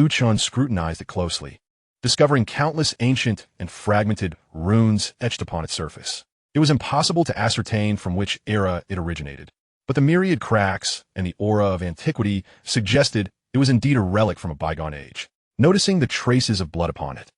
Chen scrutinized it closely, discovering countless ancient and fragmented runes etched upon its surface. It was impossible to ascertain from which era it originated, but the myriad cracks and the aura of antiquity suggested it was indeed a relic from a bygone age. Noticing the traces of blood upon it,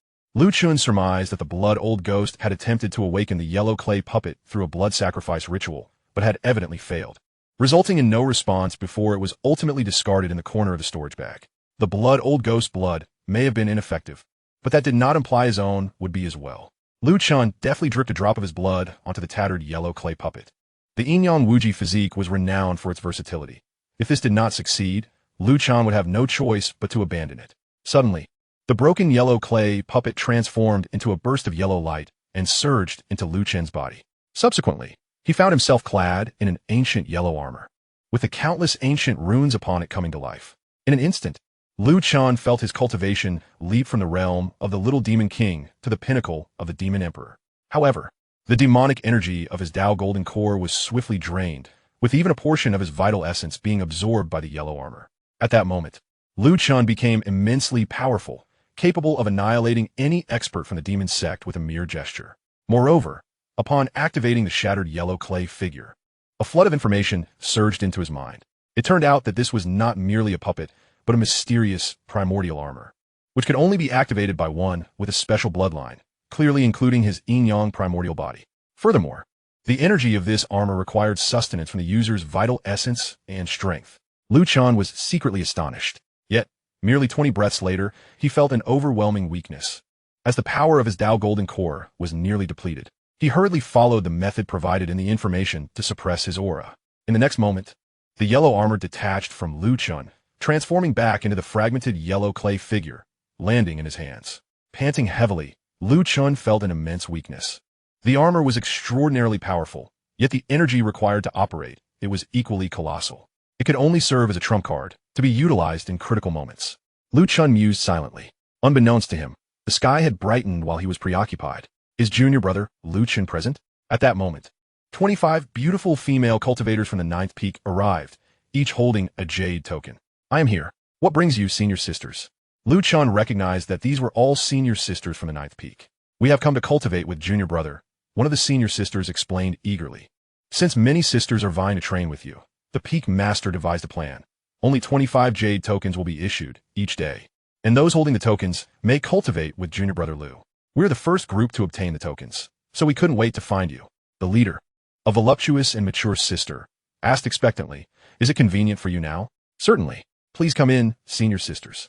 Chen surmised that the blood old ghost had attempted to awaken the yellow clay puppet through a blood sacrifice ritual, but had evidently failed, resulting in no response before it was ultimately discarded in the corner of the storage bag. The blood old ghost blood may have been ineffective, but that did not imply his own would be as well. Chen deftly dripped a drop of his blood onto the tattered yellow clay puppet. The Yin-Yang Wuji physique was renowned for its versatility. If this did not succeed, Chen would have no choice but to abandon it. Suddenly, the broken yellow clay puppet transformed into a burst of yellow light and surged into Chen's body. Subsequently, he found himself clad in an ancient yellow armor, with the countless ancient runes upon it coming to life. In an instant, Chen felt his cultivation leap from the realm of the little demon king to the pinnacle of the demon emperor. However, the demonic energy of his Tao golden core was swiftly drained, with even a portion of his vital essence being absorbed by the yellow armor. At that moment, Chen became immensely powerful, capable of annihilating any expert from the Demoness Sect with a mere gesture. Moreover, upon activating the shattered yellow clay figure, a flood of information surged into his mind. It turned out that this was not merely a puppet, but a mysterious primordial armor, which could only be activated by one with a special bloodline, clearly including his Yin-Yang primordial body. Furthermore, the energy of this armor required sustenance from the user's vital essence and strength. Chen was secretly astonished. Yet, merely 20 breaths later, he felt an overwhelming weakness. As the power of his Tao golden core was nearly depleted, he hurriedly followed the method provided in the information to suppress his aura. In the next moment, the yellow armor detached from Chen, transforming back into the fragmented yellow clay figure, landing in his hands. Panting heavily, Chen felt an immense weakness. The armor was extraordinarily powerful, yet the energy required to operate it was equally colossal. It could only serve as a trump card, to be utilized in critical moments. Chen mused silently. Unbeknownst to him, the sky had brightened while he was preoccupied. His junior brother, Chen, present? At that moment, 25 beautiful female cultivators from the 9th peak arrived, each holding a jade token. I am here. What brings you, senior sisters? Chen recognized that these were all senior sisters from the 9th peak. We have come to cultivate with junior brother, one of the senior sisters explained eagerly. Since many sisters are vying to train with you, the peak master devised a plan. Only 25 jade tokens will be issued each day, and those holding the tokens may cultivate with junior brother Lu. We're the first group to obtain the tokens, so we couldn't wait to find you. The leader, a voluptuous and mature sister, asked expectantly, is it convenient for you now? Certainly. Please come in, senior sisters.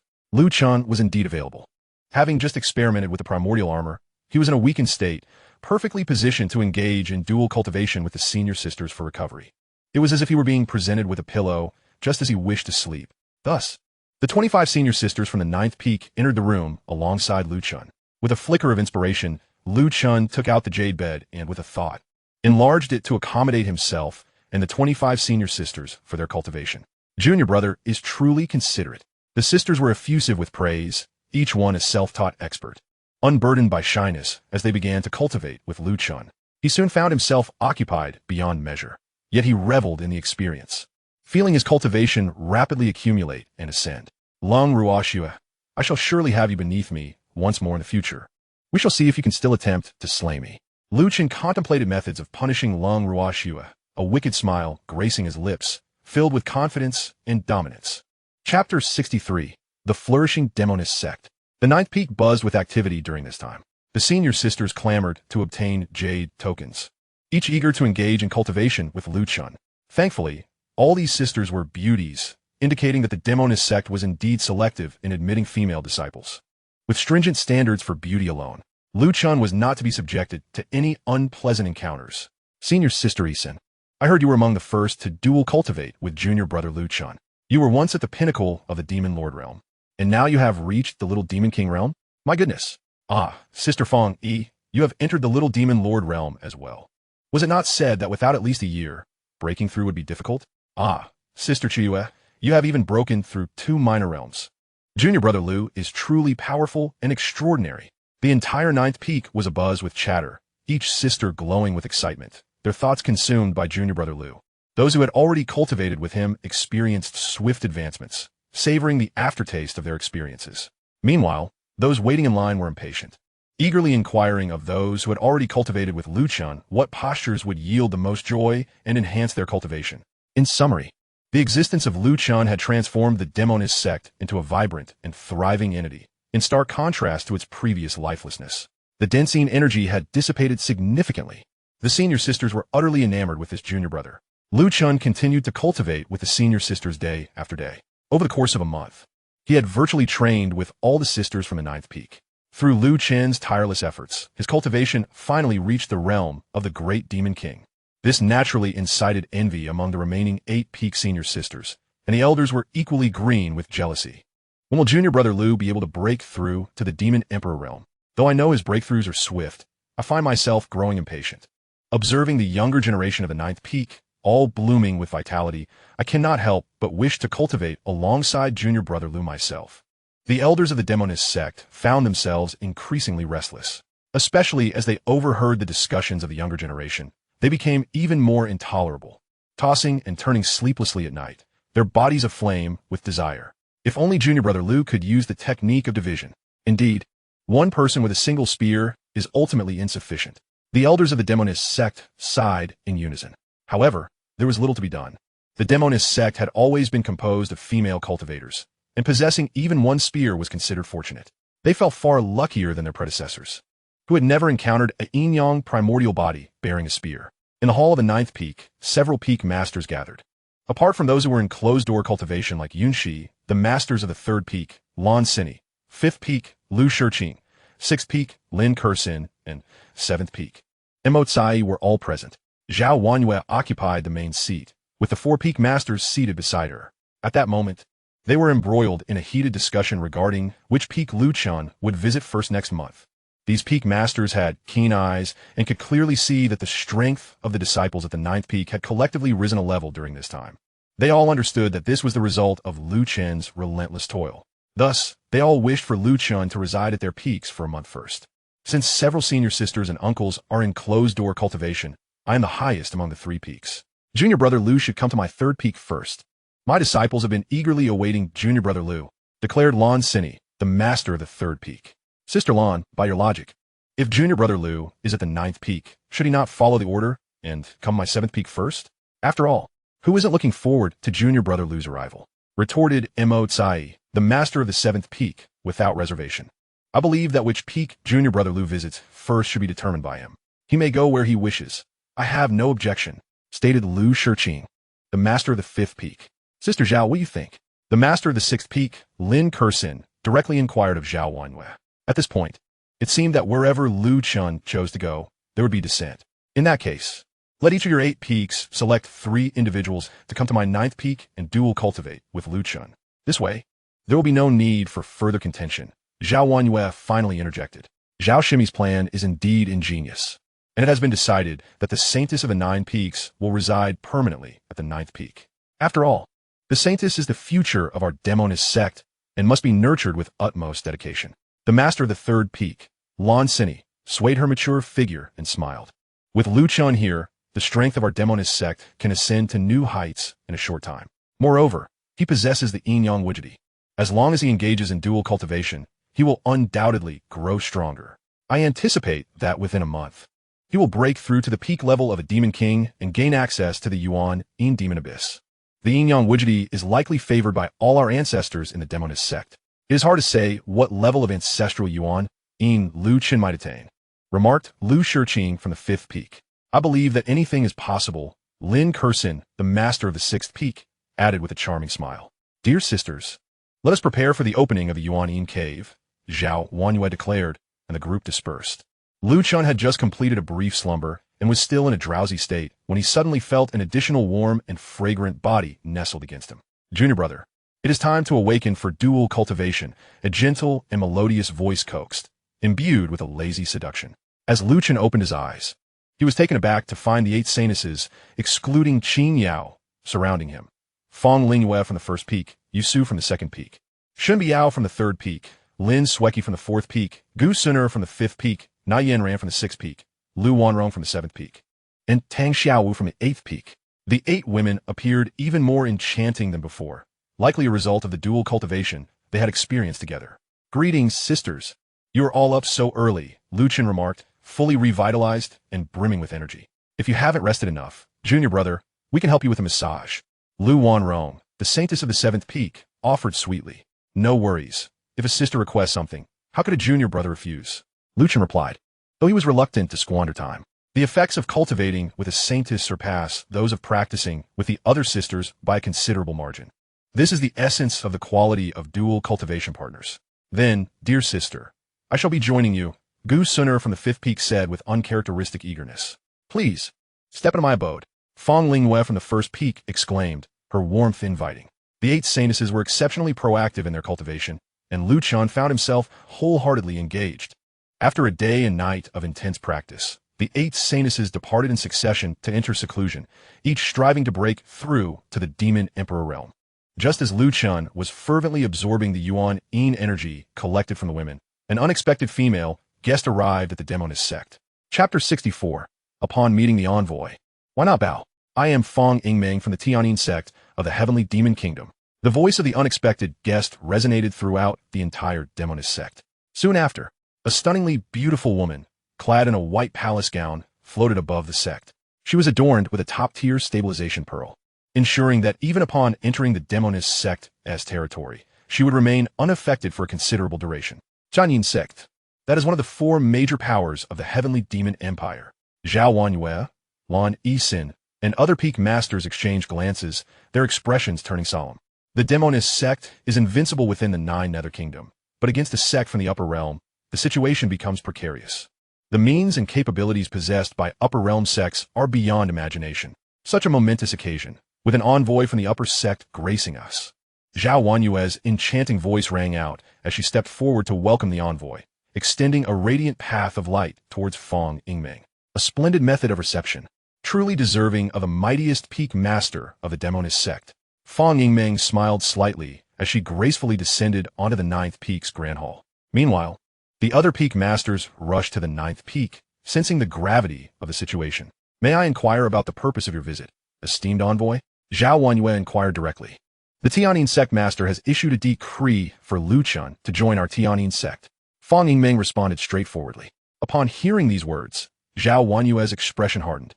Chen was indeed available. Having just experimented with the primordial armor, he was in a weakened state, perfectly positioned to engage in dual cultivation with the senior sisters for recovery. It was as if he were being presented with a pillow, just as he wished to sleep. Thus, the 25 senior sisters from the 9th peak entered the room alongside Chen. With a flicker of inspiration, Lu Chen took out the jade bed and, with a thought, enlarged it to accommodate himself and the 25 senior sisters for their cultivation. Junior brother is truly considerate. The sisters were effusive with praise, each one a self-taught expert. Unburdened by shyness as they began to cultivate with Lu Chen, he soon found himself occupied beyond measure. Yet he reveled in the experience, feeling his cultivation rapidly accumulate and ascend. Leng Ruoxue, I shall surely have you beneath me once more in the future. We shall see if you can still attempt to slay me. Lu Chen contemplated methods of punishing Leng Ruoxue, a wicked smile gracing his lips, filled with confidence and dominance. Chapter 63. The Flourishing Demoness Sect. The ninth peak buzzed with activity during this time. The senior sisters clamored to obtain jade tokens, each eager to engage in cultivation with Lu Chen. Thankfully, all these sisters were beauties, indicating that the Demoness Sect was indeed selective in admitting female disciples. With stringent standards for beauty alone, Lu Chen was not to be subjected to any unpleasant encounters. Senior sister Isen, I heard you were among the first to dual cultivate with junior brother Lu Chen. You were once at the pinnacle of the Demon Lord realm, and now you have reached the Little Demon King realm? My goodness. Ah, Sister Fong Yi, you have entered the Little Demon Lord realm as well. Was it not said that without at least a year, breaking through would be difficult? Ah, Sister Chiue, you have even broken through 2 minor realms. Junior brother Lu is truly powerful and extraordinary. The entire ninth peak was abuzz with chatter, each sister glowing with excitement, their thoughts consumed by junior brother Lu. Those who had already cultivated with him experienced swift advancements, savoring the aftertaste of their experiences. Meanwhile, those waiting in line were impatient, eagerly inquiring of those who had already cultivated with Lu Chen what postures would yield the most joy and enhance their cultivation. In summary, the existence of Lu Chen had transformed the Demoness Sect into a vibrant and thriving entity, in stark contrast to its previous lifelessness. The Densine energy had dissipated significantly. The senior sisters were utterly enamored with this junior brother. Lu Chen continued to cultivate with the senior sisters day after day. Over the course of a month, he had virtually trained with all the sisters from the ninth peak. Through Lu Chen's tireless efforts, his cultivation finally reached the realm of the Great Demon King. This naturally incited envy among the remaining 8 peak senior sisters, and the elders were equally green with jealousy. When will junior brother Lu be able to break through to the Demon Emperor realm? Though I know his breakthroughs are swift, I find myself growing impatient. Observing the younger generation of the ninth peak, all blooming with vitality, I cannot help but wish to cultivate alongside junior brother Lu myself. The elders of the Demoness Sect found themselves increasingly restless. Especially as they overheard the discussions of the younger generation, they became even more intolerable, tossing and turning sleeplessly at night, their bodies aflame with desire. If only junior brother Lu could use the technique of division. Indeed, one person with a single spear is ultimately insufficient. The elders of the Demoness Sect sighed in unison. However, there was little to be done. The Demoness Sect had always been composed of female cultivators, and possessing even one spear was considered fortunate. They felt far luckier than their predecessors, who had never encountered a Yin-Yang primordial body bearing a spear. In the hall of the ninth peak, several peak masters gathered. Apart from those who were in closed-door cultivation like Yunxi, the masters of the third peak, Lan Sini, fifth peak, Lu Shiqing, sixth peak, Lin Kursin, and seventh peak, Mo Tsai were all present. Zhao Wanyue occupied the main seat, with the 4 peak masters seated beside her. At that moment, they were embroiled in a heated discussion regarding which peak Lu Chen would visit first next month. These peak masters had keen eyes and could clearly see that the strength of the disciples at the ninth peak had collectively risen a level during this time. They all understood that this was the result of Lu Chen's relentless toil. Thus, they all wished for Lu Chen to reside at their peaks for a month first. Since several senior sisters and uncles are in closed-door cultivation, I am the highest among the 3 peaks. Junior brother Lu should come to my 3rd peak first. My disciples have been eagerly awaiting junior brother Lu, declared Lan Sini, the master of the 3rd peak. Sister Lan, by your logic, if junior brother Lu is at the 9th peak, should he not follow the order and come my 7th peak first? After all, who isn't looking forward to junior brother Lu's arrival? Retorted Mo Tsai, the master of the 7th peak, without reservation. I believe that which peak junior brother Lu visits first should be determined by him. He may go where he wishes. I have no objection, stated Lu Shiqing, the master of the 5th peak. Sister Zhao, what do you think? The master of the 6th peak, Lin Kursin, directly inquired of Zhao Wanyue. At this point, it seemed that wherever Lu Chen chose to go, there would be dissent. In that case, let each of your 8 peaks select 3 individuals to come to my 9th peak and dual cultivate with Lu Chen. This way, there will be no need for further contention. Zhao Wanyue finally interjected. Zhao Shimi's plan is indeed ingenious, and it has been decided that the Saintess of the Nine Peaks will reside permanently at the ninth peak. After all, the Saintess is the future of our Demoness Sect and must be nurtured with utmost dedication. The master of the third peak, Lan Sini, swayed her mature figure and smiled. With Lu Chun here, the strength of our Demoness Sect can ascend to new heights in a short time. Moreover, he possesses the Yin-Yang Widgety. As long as he engages in dual cultivation, he will undoubtedly grow stronger. I anticipate that within a month, he will break through to the peak level of a Demon King and gain access to the Yuan Yin Demon Abyss. The Yin-Yang Widgety is likely favored by all our ancestors in the Demoness Sect. It is hard to say what level of ancestral Yuan Yin Lu Chen might attain, remarked Lu Shiqing from the fifth peak. I believe that anything is possible, Lin Kursin, the master of the sixth peak, added with a charming smile. Dear sisters, let us prepare for the opening of the Yuan Yin Cave, Zhao Wanyue declared, and the group dispersed. Lu Chun had just completed a brief slumber and was still in a drowsy state when he suddenly felt an additional warm and fragrant body nestled against him. Junior brother, it is time to awaken for dual cultivation, a gentle and melodious voice coaxed, imbued with a lazy seduction. As Lu Chun opened his eyes, he was taken aback to find the 8 Saintesses, excluding Qin Yao, surrounding him. Fong Lingyue from the first peak, Yu Su from the second peak, Shun Biao from the third peak, Lin Sueki from the fourth peak, Gu Suner from the fifth peak, Na Yanran from the sixth peak, Lu Wanrong from the seventh peak, and Tang Xiaowu from the eighth peak. The 8 women appeared even more enchanting than before, likely a result of the dual cultivation they had experienced together. Greetings, sisters. You are all up so early, Lu Chen remarked, fully revitalized and brimming with energy. If you haven't rested enough, junior brother, we can help you with a massage. Lu Wanrong, the Saintess of the seventh peak, offered sweetly. No worries. If a sister requests something, how could a junior brother refuse? Lu Chen replied, though he was reluctant to squander time. The effects of cultivating with a saintess surpass those of practicing with the other sisters by a considerable margin. This is the essence of the quality of dual cultivation partners. Then, dear sister, I shall be joining you, Gu Suner from the fifth peak said with uncharacteristic eagerness. Please, step into my abode. Fong Lingyue from the first peak exclaimed, her warmth inviting. The 8 Saintesses were exceptionally proactive in their cultivation, and Lu Chun found himself wholeheartedly engaged. After a day and night of intense practice, the 8 Saintesses departed in succession to enter seclusion, each striving to break through to the Demon Emperor realm. Just as Lu Chun was fervently absorbing the Yuan Yin energy collected from the women, an unexpected female guest arrived at the Demoness Sect. Chapter 64. Upon meeting the envoy. Why not bow? I am Fong Yingming from the Tianyin Sect of the Heavenly Demon Kingdom. The voice of the unexpected guest resonated throughout the entire Demoness Sect. Soon after, a stunningly beautiful woman, clad in a white palace gown, floated above the sect. She was adorned with a top-tier stabilization pearl, ensuring that even upon entering the Demoness Sect as territory, she would remain unaffected for a considerable duration. Jianyin Sect. That is one of the 4 major powers of the Heavenly Demon Empire. Zhao Wanyue, Lan Yisin, and other peak masters exchanged glances, their expressions turning solemn. The Demoness Sect is invincible within the 9 Nether Kingdom, but against a sect from the upper realm, the situation becomes precarious. The means and capabilities possessed by upper realm sects are beyond imagination. Such a momentous occasion, with an envoy from the upper sect gracing us. Zhao Wanyue's enchanting voice rang out as she stepped forward to welcome the envoy, extending a radiant path of light towards Fong Yingming. A splendid method of reception, truly deserving of the mightiest peak master of the Demoness Sect. Fong Yingming smiled slightly as she gracefully descended onto the 9th peak's grand hall. Meanwhile, the other peak masters rushed to the 9th peak, sensing the gravity of the situation. May I inquire about the purpose of your visit, esteemed envoy? Zhao Wanyue inquired directly. The Tianyin Sect master has issued a decree for Lu Chun to join our Tianyin Sect. Fong Yingming responded straightforwardly. Upon hearing these words, Zhao Wanyue's expression hardened.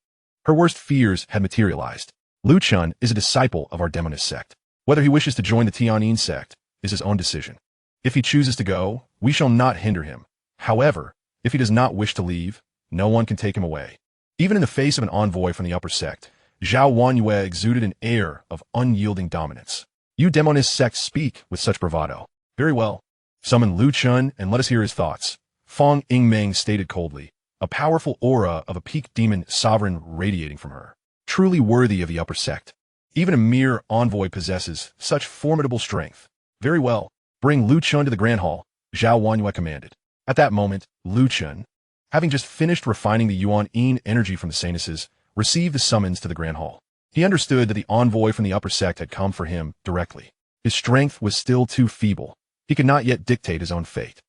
Her worst fears had materialized. Lu Chun is a disciple of our Demoness Sect. Whether he wishes to join the Tianyin Sect is his own decision. If he chooses to go, we shall not hinder him. However, if he does not wish to leave, no one can take him away. Even in the face of an envoy from the upper sect, Zhao Wanyue exuded an air of unyielding dominance. You Demoness Sect speak with such bravado. Very well. Summon Lu Chun and let us hear his thoughts. Fong Yingming stated coldly, a powerful aura of a peak demon sovereign radiating from her. Truly worthy of the upper sect. Even a mere envoy possesses such formidable strength. Very well. Bring Lu Chun to the Grand Hall, Zhao Wanyue commanded. At that moment, Chen, having just finished refining the Yuan-Yin energy from the Saintesses, received the summons to the Grand Hall. He understood that the envoy from the upper sect had come for him directly. His strength was still too feeble. He could not yet dictate his own fate.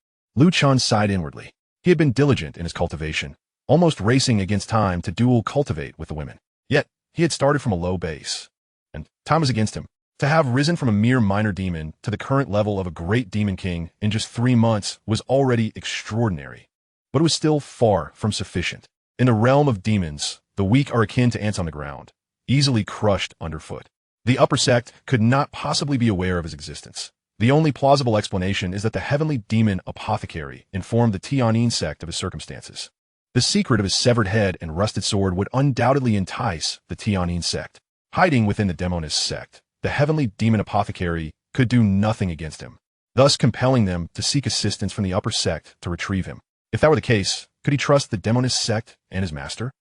Chen sighed inwardly. He had been diligent in his cultivation, almost racing against time to dual cultivate with the women. Yet, he had started from a low base, and time was against him. To have risen from a mere minor demon to the current level of a great demon king in just 3 months was already extraordinary. But it was still far from sufficient. In the realm of demons, the weak are akin to ants on the ground, easily crushed underfoot. The upper sect could not possibly be aware of his existence. The only plausible explanation is that the heavenly demon apothecary informed the Yanhuang sect of his circumstances. The secret of his severed head and rusted sword would undoubtedly entice the Yanhuang sect. Hiding within the Demoness Sect, the heavenly demon apothecary could do nothing against him, thus compelling them to seek assistance from the upper sect to retrieve him. If that were the case, could he trust the Demoness Sect and his master?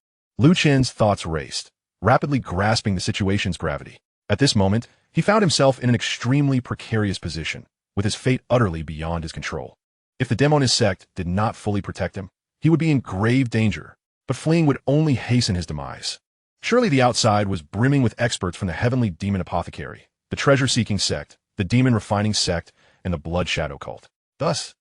Chen's thoughts raced, rapidly grasping the situation's gravity. At this moment, he found himself in an extremely precarious position, with his fate utterly beyond his control. If the Demoness Sect did not fully protect him, he would be in grave danger, but fleeing would only hasten his demise. Surely the outside was brimming with experts from the heavenly demon apothecary, the treasure-seeking sect, the demon-refining sect, and the blood shadow cult. Thus,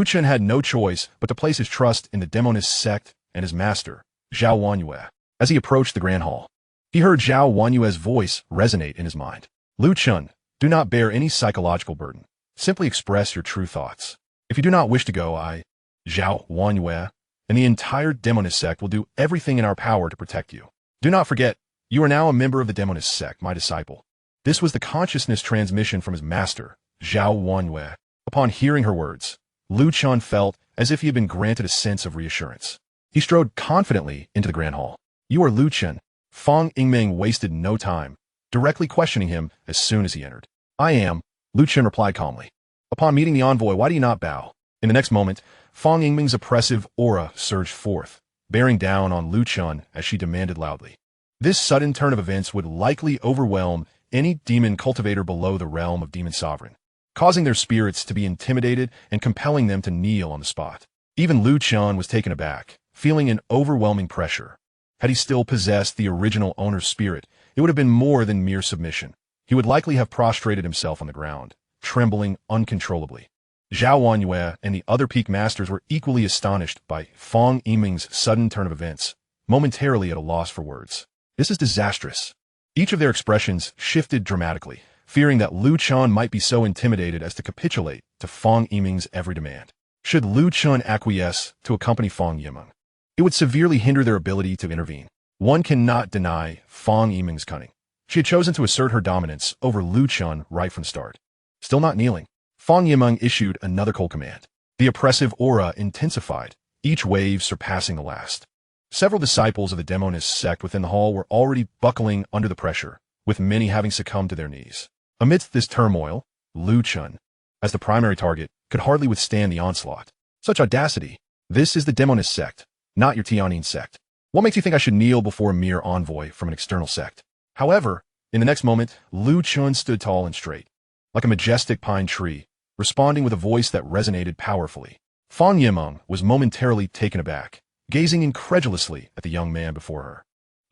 Chen had no choice but to place his trust in the Demoness Sect and his master, Zhao Wanyue. As he approached the Grand Hall, he heard Zhao Wanyue's voice resonate in his mind. Chen, do not bear any psychological burden. Simply express your true thoughts. If you do not wish to go, I, Zhao Wanyue, and the entire Demoness Sect will do everything in our power to protect you. Do not forget, you are now a member of the Demoness Sect, my disciple. This was the consciousness transmission from his master, Zhao Wanyue. Upon hearing her words, Chen felt as if he had been granted a sense of reassurance. He strode confidently into the Grand Hall. You are Chen. Fang Yingming wasted no time, directly questioning him as soon as he entered. I am, Chen replied calmly. Upon meeting the envoy, why do you not bow? In the next moment, Fang Yingming's oppressive aura surged forth, bearing down on Chen as she demanded loudly. This sudden turn of events would likely overwhelm any demon cultivator below the realm of demon sovereign, causing their spirits to be intimidated and compelling them to kneel on the spot. Even Chen was taken aback, feeling an overwhelming pressure. Had he still possessed the original owner's spirit, it would have been more than mere submission. He would likely have prostrated himself on the ground, trembling uncontrollably. Zhao Wanyue and the other peak masters were equally astonished by Fang Yiming's sudden turn of events, momentarily at a loss for words. This is disastrous. Each of their expressions shifted dramatically, fearing that Chen might be so intimidated as to capitulate to Fang Yiming's every demand. Should Chen acquiesce to accompany Fang Yiming, it would severely hinder their ability to intervene. One cannot deny Fang Yiming's cunning. She had chosen to assert her dominance over Chen right from the start. Still not kneeling, Fang Yiming issued another cold command. The oppressive aura intensified, each wave surpassing the last. Several disciples of the Demoness Sect within the hall were already buckling under the pressure, with many having succumbed to their knees. Amidst this turmoil, Chen, as the primary target, could hardly withstand the onslaught. Such audacity! This is the Demoness Sect, not your Yanhuang sect. What makes you think I should kneel before a mere envoy from an external sect? However, in the next moment, Chen stood tall and straight, like a majestic pine tree, responding with a voice that resonated powerfully. Fang Yiming was momentarily taken aback, gazing incredulously at the young man before her.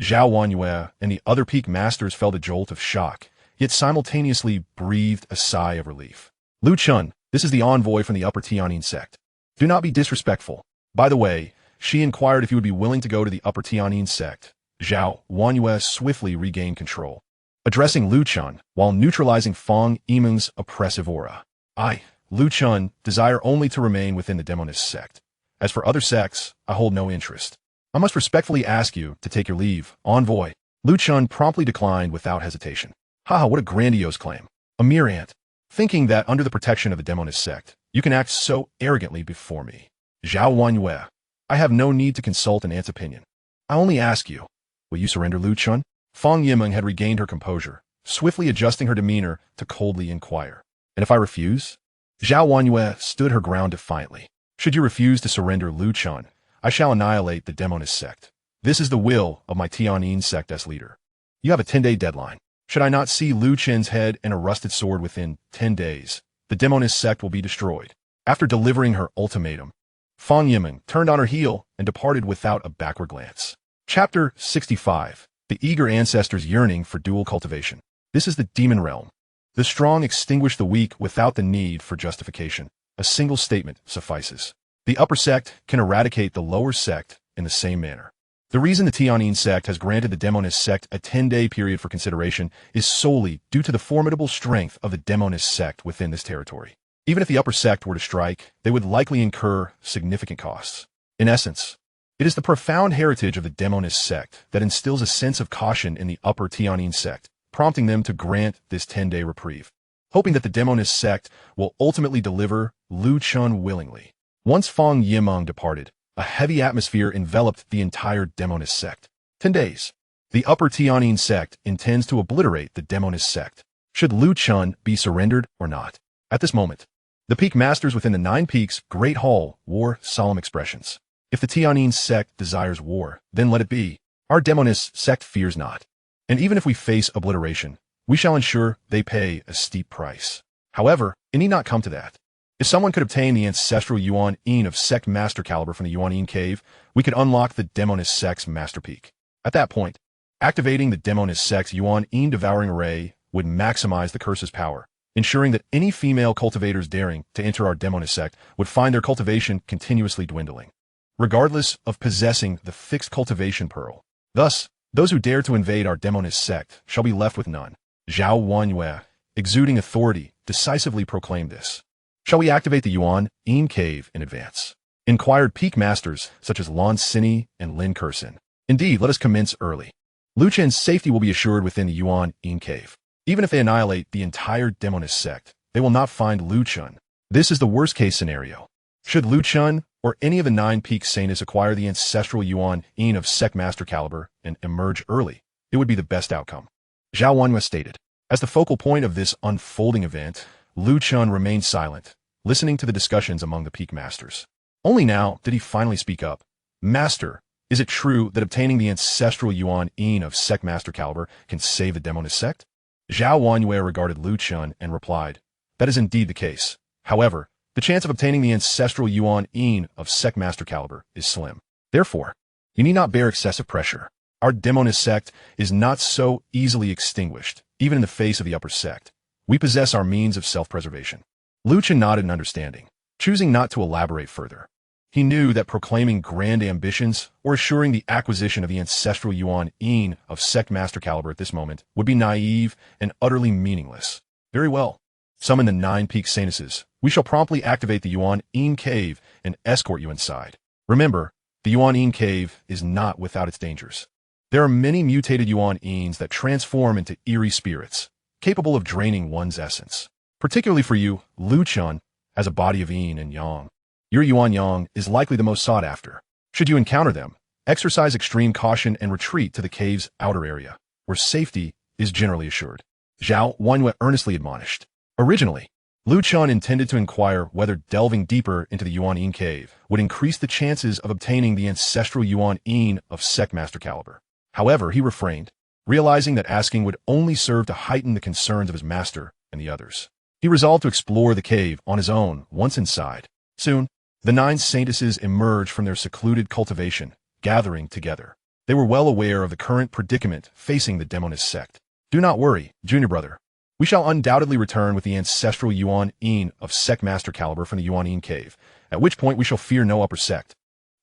Zhao Wanyue and the other peak masters felt a jolt of shock, yet simultaneously breathed a sigh of relief. Chen, this is the envoy from the upper Yanhuang sect. Do not be disrespectful. By the way, she inquired if you would be willing to go to the upper Yanhuang sect. Zhao Wanyue swiftly regained control, addressing Chen while neutralizing Fang Yiming's oppressive aura. I, Chen, desire only to remain within the Demoness Sect. As for other sects, I hold no interest. I must respectfully ask you to take your leave, envoy. Chen promptly declined without hesitation. Haha, what a grandiose claim. A mere ant. Thinking that under the protection of the Demoness Sect, you can act so arrogantly before me. Zhao Wanyue, I have no need to consult an ant's opinion. I only ask you, will you surrender, Chen? Fang Yiming had regained her composure, swiftly adjusting her demeanor to coldly inquire. And if I refuse? Zhao Wanyue stood her ground defiantly. Should you refuse to surrender, Chen, I shall annihilate the Demoness Sect. This is the will of my Yanhuang sect as leader. You have a 10-day deadline. Should I not see Chen's head and a rusted sword within 10 days, the Demoness Sect will be destroyed. After delivering her ultimatum, Fang Yimeng turned on her heel and departed without a backward glance. Chapter 65. The Eager Ancestors' Yearning for Dual Cultivation. This is the demon realm. The strong extinguish the weak without the need for justification. A single statement suffices. The upper sect can eradicate the lower sect in the same manner. The reason the Tianyin sect has granted the Demoness sect a 10-day period for consideration is solely due to the formidable strength of the Demoness sect within this territory. Even if the upper sect were to strike, they would likely incur significant costs. In essence, it is the profound heritage of the Demoness sect that instills a sense of caution in the upper Tianyin sect, prompting them to grant this 10-day reprieve, hoping that the Demoness sect will ultimately deliver Lu Chun willingly. Once Fang Yimeng departed, a heavy atmosphere enveloped the entire Demoness sect. 10 days. The upper Tianyin sect intends to obliterate the Demoness sect. Should Lu Chun be surrendered or not? At this moment, the peak masters within the Nine Peaks Great Hall wore solemn expressions. If the Tianyin sect desires war, then let it be. Our Demoness sect fears not. And even if we face obliteration, we shall ensure they pay a steep price. However, it need not come to that. If someone could obtain the ancestral Yuan-Yin of Sect Master Caliber from the Yuan-Yin Cave, we could unlock the Demoness Sect's Master Peak. At that point, activating the Demoness Sect's Yuan-Yin Devouring Ray would maximize the curse's power, ensuring that any female cultivators daring to enter our Demoness Sect would find their cultivation continuously dwindling, regardless of possessing the fixed cultivation pearl. Thus, those who dare to invade our Demoness Sect shall be left with none. Zhao Wanyue, exuding authority, decisively proclaimed this. Shall we activate the Yuan-Yin Cave in advance? Inquired peak masters such as Lan Sini and Lin Kursin. Indeed, let us commence early. Lu Chen's safety will be assured within the Yuan-Yin Cave. Even if they annihilate the entire Demoness Sect, they will not find Lu Chun. This is the worst-case scenario. Should Lu Chun or any of the Nine Peaks Saintesses acquire the ancestral Yuan-Yin of Sect Master Caliber and emerge early, it would be the best outcome. Zhao Wanhua stated. As the focal point of this unfolding event, Lu Chun remained silent, listening to the discussions among the peak masters. Only now did he finally speak up. Master, is it true that obtaining the ancestral Yuan-Yin of Sect Master Caliber can save the Demoness Sect? Zhao Wanyue regarded Lu Chun and replied, that is indeed the case. However, the chance of obtaining the ancestral Yuan-Yin of Sect Master Caliber is slim. Therefore, you need not bear excessive pressure. Our Demoness Sect is not so easily extinguished, even in the face of the upper sect. We possess our means of self-preservation. Lu Chun nodded in understanding, choosing not to elaborate further. He knew that proclaiming grand ambitions or assuring the acquisition of the ancestral Yuan-Yin of Sect Master Caliber at this moment would be naive and utterly meaningless. Very well. Summon the Nine Peaks Saintesses. We shall promptly activate the Yuan-Yin Cave and escort you inside. Remember, the Yuan-Yin Cave is not without its dangers. There are many mutated Yuan-Yins that transform into eerie spirits, capable of draining one's essence. Particularly for you, Lu Chun, as a body of yin and yang. Your Yuan-Yang is likely the most sought after. Should you encounter them, exercise extreme caution and retreat to the cave's outer area, where safety is generally assured. Zhao Wanhua earnestly admonished. Originally, Lu Chun intended to inquire whether delving deeper into the Yuan-Yin Cave would increase the chances of obtaining the ancestral Yuan-Yin of Sect Master Caliber. However, he refrained, realizing that asking would only serve to heighten the concerns of his master and the others. He resolved to explore the cave on his own once inside. Soon, the 9 Saintesses emerged from their secluded cultivation, gathering together. They were well aware of the current predicament facing the Demoness Sect. Do not worry, junior brother. We shall undoubtedly return with the ancestral Yuan-Yin of Sect Master Caliber from the Yuan-Yin Cave, at which point we shall fear no upper sect.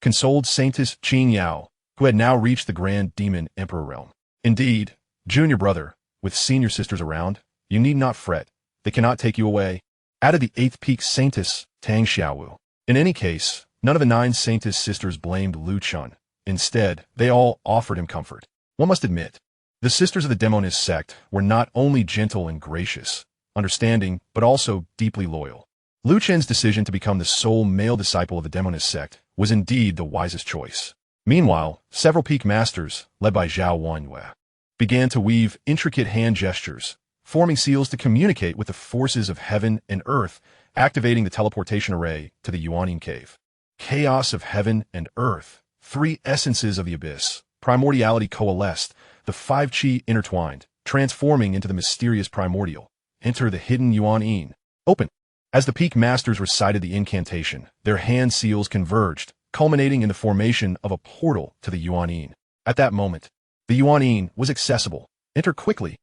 Consoled Saintess Qing Yao, who had now reached the Grand Demon Emperor realm. Indeed, junior brother, with senior sisters around, you need not fret. They cannot take you away. Added the 8th Peak Saintess, Tang Xiaowu. In any case, none of the 9 Saintess sisters blamed Lu Chun. Instead, they all offered him comfort. One must admit, the sisters of the Demoness Sect were not only gentle and gracious, understanding, but also deeply loyal. Lu Chen's decision to become the sole male disciple of the Demoness Sect was indeed the wisest choice. Meanwhile, several peak masters, led by Zhao Wanhua, began to weave intricate hand gestures, forming seals to communicate with the forces of heaven and earth, activating the teleportation array to the Yuan-Yin Cave. Chaos of heaven and earth, 3 essences of the abyss, primordiality coalesced, the 5 chi intertwined, transforming into the mysterious primordial. Enter the hidden Yuan-Yin. Open. As the peak masters recited the incantation, their hand seals converged, culminating in the formation of a portal to the Yuan. At that moment, the Yuan was accessible. Enter quickly.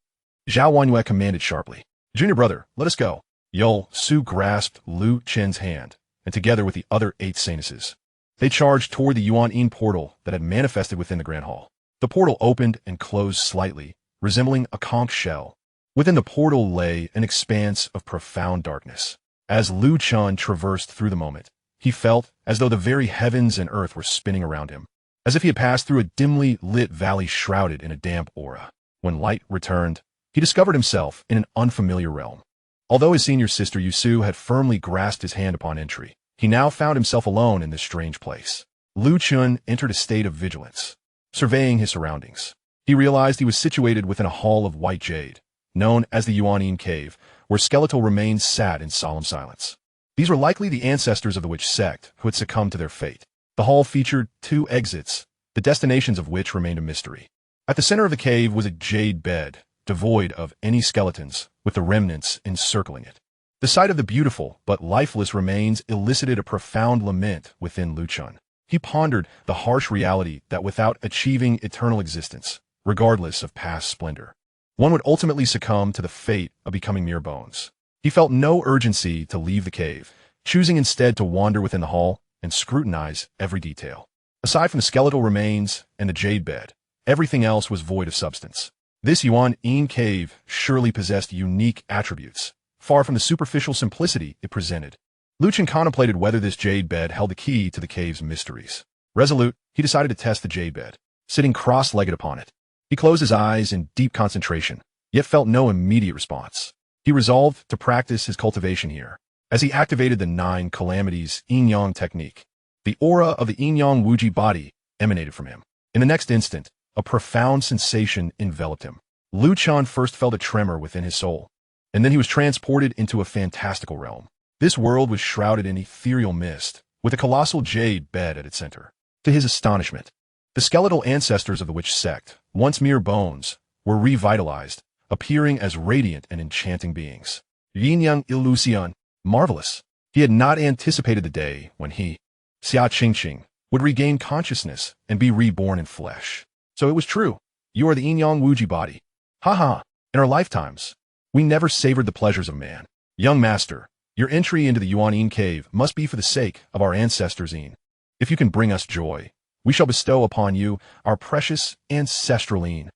Zhao Wangyue commanded sharply. Junior brother, let us go. Yul Su grasped Lu Chen's hand, and together with the other 8 Saintesses, they charged toward the Yuan portal that had manifested within the Grand Hall. The portal opened and closed slightly, resembling a conch shell. Within the portal lay an expanse of profound darkness. As Lu Chen traversed through the moment, he felt as though the very heavens and earth were spinning around him, as if he had passed through a dimly lit valley shrouded in a damp aura. When light returned, he discovered himself in an unfamiliar realm. Although his senior sister Yusu had firmly grasped his hand upon entry, he now found himself alone in this strange place. Lu Chen entered a state of vigilance, surveying his surroundings. He realized he was situated within a hall of white jade, known as the Yuan Cave, where skeletal remains sat in solemn silence. These were likely the ancestors of the witch sect who had succumbed to their fate. The hall featured 2 exits, the destinations of which remained a mystery. At the center of the cave was a jade bed, devoid of any skeletons, with the remnants encircling it. The sight of the beautiful but lifeless remains elicited a profound lament within Lu Chen. He pondered the harsh reality that without achieving eternal existence, regardless of past splendor, one would ultimately succumb to the fate of becoming mere bones. He felt no urgency to leave the cave, choosing instead to wander within the hall and scrutinize every detail. Aside from the skeletal remains and the jade bed, everything else was void of substance. This Yuan cave surely possessed unique attributes, far from the superficial simplicity it presented. Lu Chen contemplated whether this jade bed held the key to the cave's mysteries. Resolute, he decided to test the jade bed, sitting cross-legged upon it. He closed his eyes in deep concentration, yet felt no immediate response. He resolved to practice his cultivation here. As he activated the 9 calamities Yin-Yang technique, the aura of the Yin-Yang body emanated from him. In the next instant, a profound sensation enveloped him. Lu Chen first felt a tremor within his soul, and then he was transported into a fantastical realm. This world was shrouded in ethereal mist, with a colossal jade bed at its center. To his astonishment, the skeletal ancestors of the witch sect, once mere bones, were revitalized, appearing as radiant and enchanting beings. Yin-Yang Illusion, marvelous. He had not anticipated the day when he, Xia Qingqing, would regain consciousness and be reborn in flesh. So it was true. You are the Yin-Yang body. Ha! In our lifetimes, we never savored the pleasures of man. Young master, your entry into the Yuan cave must be for the sake of our ancestors' Yin. If you can bring us joy, we shall bestow upon you our precious ancestral Yin.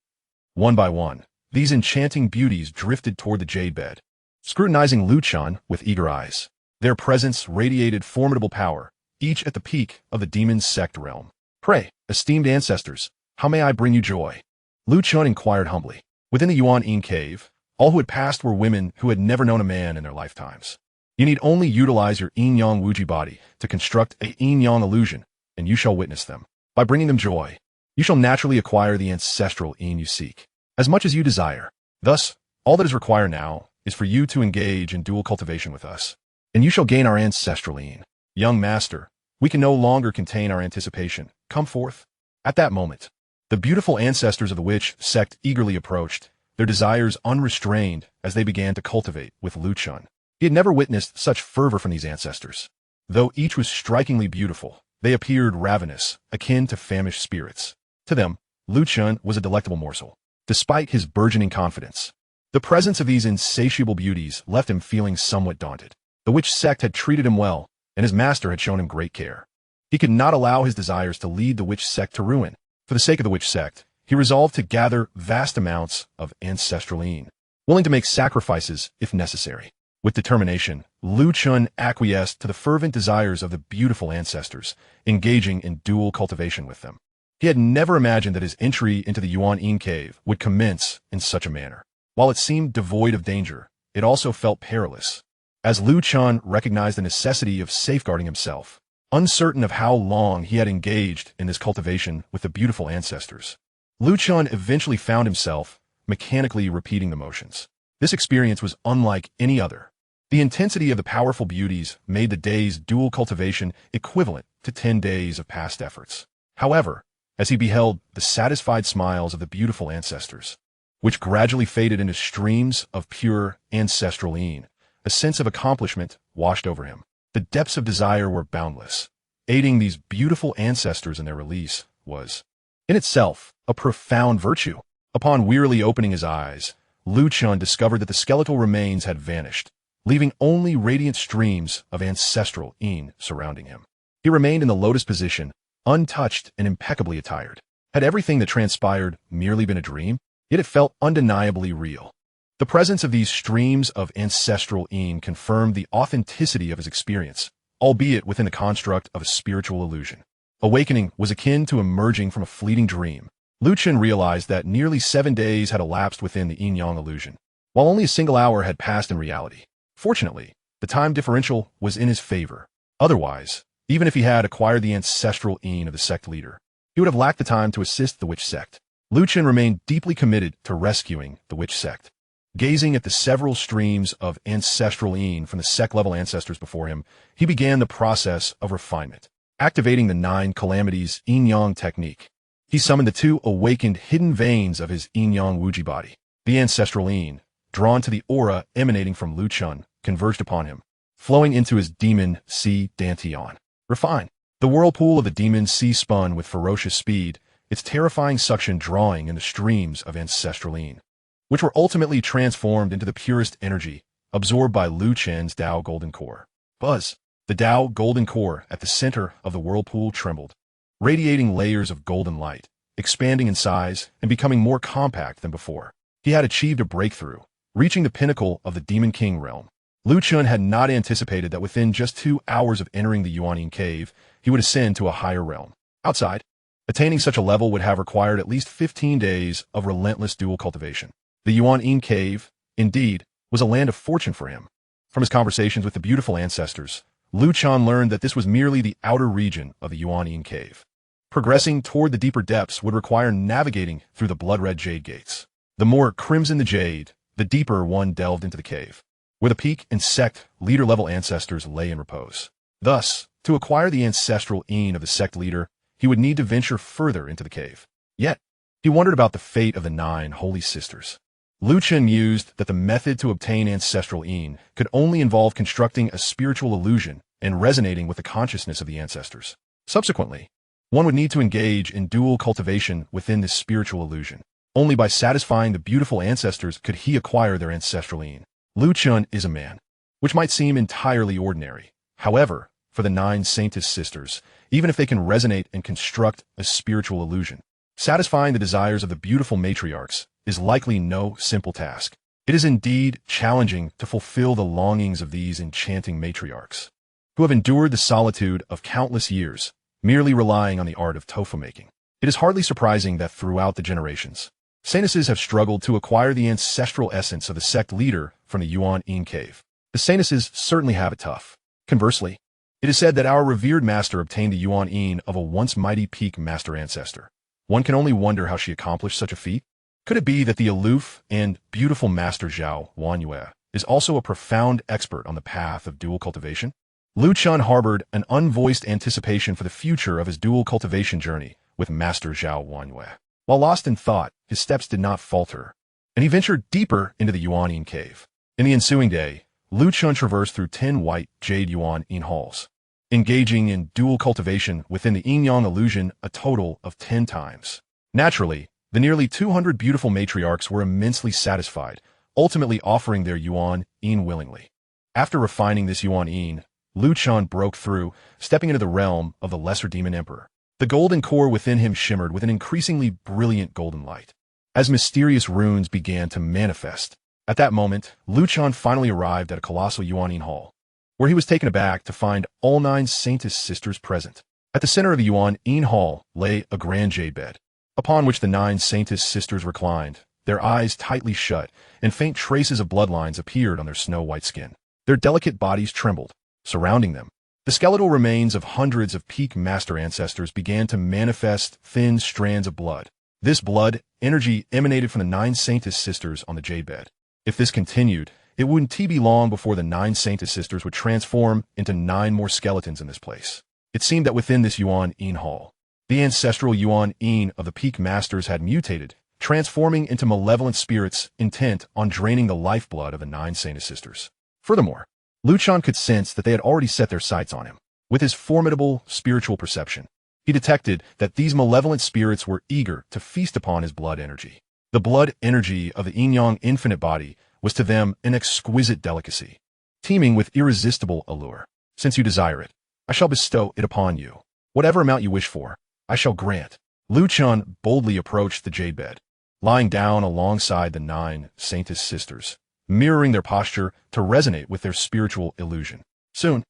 One by one, these enchanting beauties drifted toward the jade bed, scrutinizing Lu Chen with eager eyes. Their presence radiated formidable power, each at the peak of the Demoness Sect realm. Pray, esteemed ancestors, how may I bring you joy? Lu Chen inquired humbly. Within the Yuan cave, all who had passed were women who had never known a man in their lifetimes. You need only utilize your Yin-Yang body to construct a Yin-Yang illusion, and you shall witness them. By bringing them joy, you shall naturally acquire the ancestral Yin you seek, as much as you desire. Thus, all that is required now is for you to engage in dual cultivation with us, and you shall gain our ancestral Yin. Young master, we can no longer contain our anticipation. Come forth. At that moment, the beautiful ancestors of the witch sect eagerly approached, their desires unrestrained as they began to cultivate with Lu Chen. He had never witnessed such fervor from these ancestors. Though each was strikingly beautiful, they appeared ravenous, akin to famished spirits. To them, Lu Chen was a delectable morsel. Despite his burgeoning confidence, the presence of these insatiable beauties left him feeling somewhat daunted. The witch sect had treated him well, and his master had shown him great care. He could not allow his desires to lead the witch sect to ruin. For the sake of the witch sect, he resolved to gather vast amounts of ancestral Yin, willing to make sacrifices if necessary. With determination, Lu Chen acquiesced to the fervent desires of the beautiful ancestors, engaging in dual cultivation with them. He had never imagined that his entry into the Yuan cave would commence in such a manner. While it seemed devoid of danger, it also felt perilous, as Lu Chen recognized the necessity of safeguarding himself. Uncertain of how long he had engaged in this cultivation with the beautiful ancestors, Lu Chen eventually found himself mechanically repeating the motions. This experience was unlike any other. The intensity of the powerful beauties made the day's dual cultivation equivalent to 10 days of past efforts. However, as he beheld the satisfied smiles of the beautiful ancestors, which gradually faded into streams of pure ancestral Yin, a sense of accomplishment washed over him. The depths of desire were boundless. Aiding these beautiful ancestors in their release was, in itself, a profound virtue. Upon wearily opening his eyes, Chen discovered that the skeletal remains had vanished, leaving only radiant streams of ancestral Yin surrounding him. He remained in the lotus position, untouched and impeccably attired. Had everything that transpired merely been a dream? Yet it felt undeniably real. The presence of these streams of ancestral Yin confirmed the authenticity of his experience, albeit within the construct of a spiritual illusion. Awakening was akin to emerging from a fleeting dream. Chen realized that nearly 7 days had elapsed within the yin-yang illusion, while only a single hour had passed in reality. Fortunately, the time differential was in his favor. Otherwise, even if he had acquired the ancestral Yin of the sect leader, he would have lacked the time to assist the witch sect. Chen remained deeply committed to rescuing the witch sect. Gazing at the several streams of ancestral Yin from the sect-level ancestors before him, he began the process of refinement, activating the 9 calamities yin-yang technique. He summoned the 2 awakened hidden veins of his Yin-Yang Wuji body. The ancestral Yin, drawn to the aura emanating from Chen, converged upon him, flowing into his demon sea dantian. Refine. The whirlpool of the demon sea spun with ferocious speed, its terrifying suction drawing in the streams of ancestral Yin, which were ultimately transformed into the purest energy, absorbed by Chen's Tao golden core. Buzz. The Tao golden core at the center of the whirlpool trembled, radiating layers of golden light, expanding in size and becoming more compact than before. He had achieved a breakthrough, reaching the pinnacle of the Demon King realm. Chen had not anticipated that within just 2 hours of entering the Yuan cave, he would ascend to a higher realm. Outside, attaining such a level would have required at least 15 days of relentless dual cultivation. The Yuan cave, indeed, was a land of fortune for him. From his conversations with the beautiful ancestors, Chen learned that this was merely the outer region of the Yuan cave. Progressing toward the deeper depths would require navigating through the blood-red jade gates. The more crimson the jade, the deeper one delved into the cave, where the peak and sect leader-level ancestors lay in repose. Thus, to acquire the ancestral Yin of the sect leader, he would need to venture further into the cave. Yet, he wondered about the fate of the 9 holy sisters. Chen mused that the method to obtain ancestral Yin could only involve constructing a spiritual illusion and resonating with the consciousness of the ancestors. Subsequently, one would need to engage in dual cultivation within this spiritual illusion. Only by satisfying the beautiful ancestors could he acquire their ancestral Yin. Chen is a man, which might seem entirely ordinary. However, for the 9 Saintess sisters, even if they can resonate and construct a spiritual illusion, satisfying the desires of the beautiful matriarchs is likely no simple task. It is indeed challenging to fulfill the longings of these enchanting matriarchs, who have endured the solitude of countless years, merely relying on the art of tofu making. It is hardly surprising that throughout the generations, Saintesses have struggled to acquire the ancestral essence of the sect leader from the Yuan cave. The Saintesses certainly have it tough. Conversely, it is said that our revered master obtained the Yuan of a once mighty peak master ancestor. One can only wonder how she accomplished such a feat. Could it be that the aloof and beautiful master Zhao Wanyue is also a profound expert on the path of dual cultivation? Chen harbored an unvoiced anticipation for the future of his dual cultivation journey with Master Zhao Wanyue. While lost in thought, his steps did not falter, and he ventured deeper into the Yuan cave. In the ensuing day, Chen traversed through 10 white jade Yuan halls, engaging in dual cultivation within the yin-yang illusion a total of 10 times. Naturally, the nearly 200 beautiful matriarchs were immensely satisfied, ultimately offering their Yuan willingly. After refining this Yuan, Chen broke through, stepping into the realm of the Lesser Demon Emperor. The golden core within him shimmered with an increasingly brilliant golden light, as mysterious runes began to manifest. At that moment, Chen finally arrived at a colossal Yuan hall, where he was taken aback to find all 9 Saintess sisters present. At the center of the Yuan hall lay a grand jade bed, upon which the 9 Saintess sisters reclined, their eyes tightly shut, and faint traces of bloodlines appeared on their snow-white skin. Their delicate bodies trembled. Surrounding them, the skeletal remains of hundreds of peak master ancestors began to manifest thin strands of blood. This blood energy emanated from the 9 Saintess sisters on the jade bed. If this continued, it wouldn't be long before the 9 Saintess sisters would transform into 9 more skeletons in this place. It seemed that within this Yuan hall, the ancestral Yuan of the peak masters had mutated, transforming into malevolent spirits intent on draining the lifeblood of the 9 Saintess sisters. Furthermore, Chen could sense that they had already set their sights on him. With his formidable spiritual perception, he detected that these malevolent spirits were eager to feast upon his blood energy. The blood energy of the Yin-Yang Infinite Body was to them an exquisite delicacy, teeming with irresistible allure. Since you desire it, I shall bestow it upon you. Whatever amount you wish for, I shall grant. Chen boldly approached the jade bed, lying down alongside the 9 Saintess sisters, mirroring their posture to resonate with their spiritual illusion. Soon,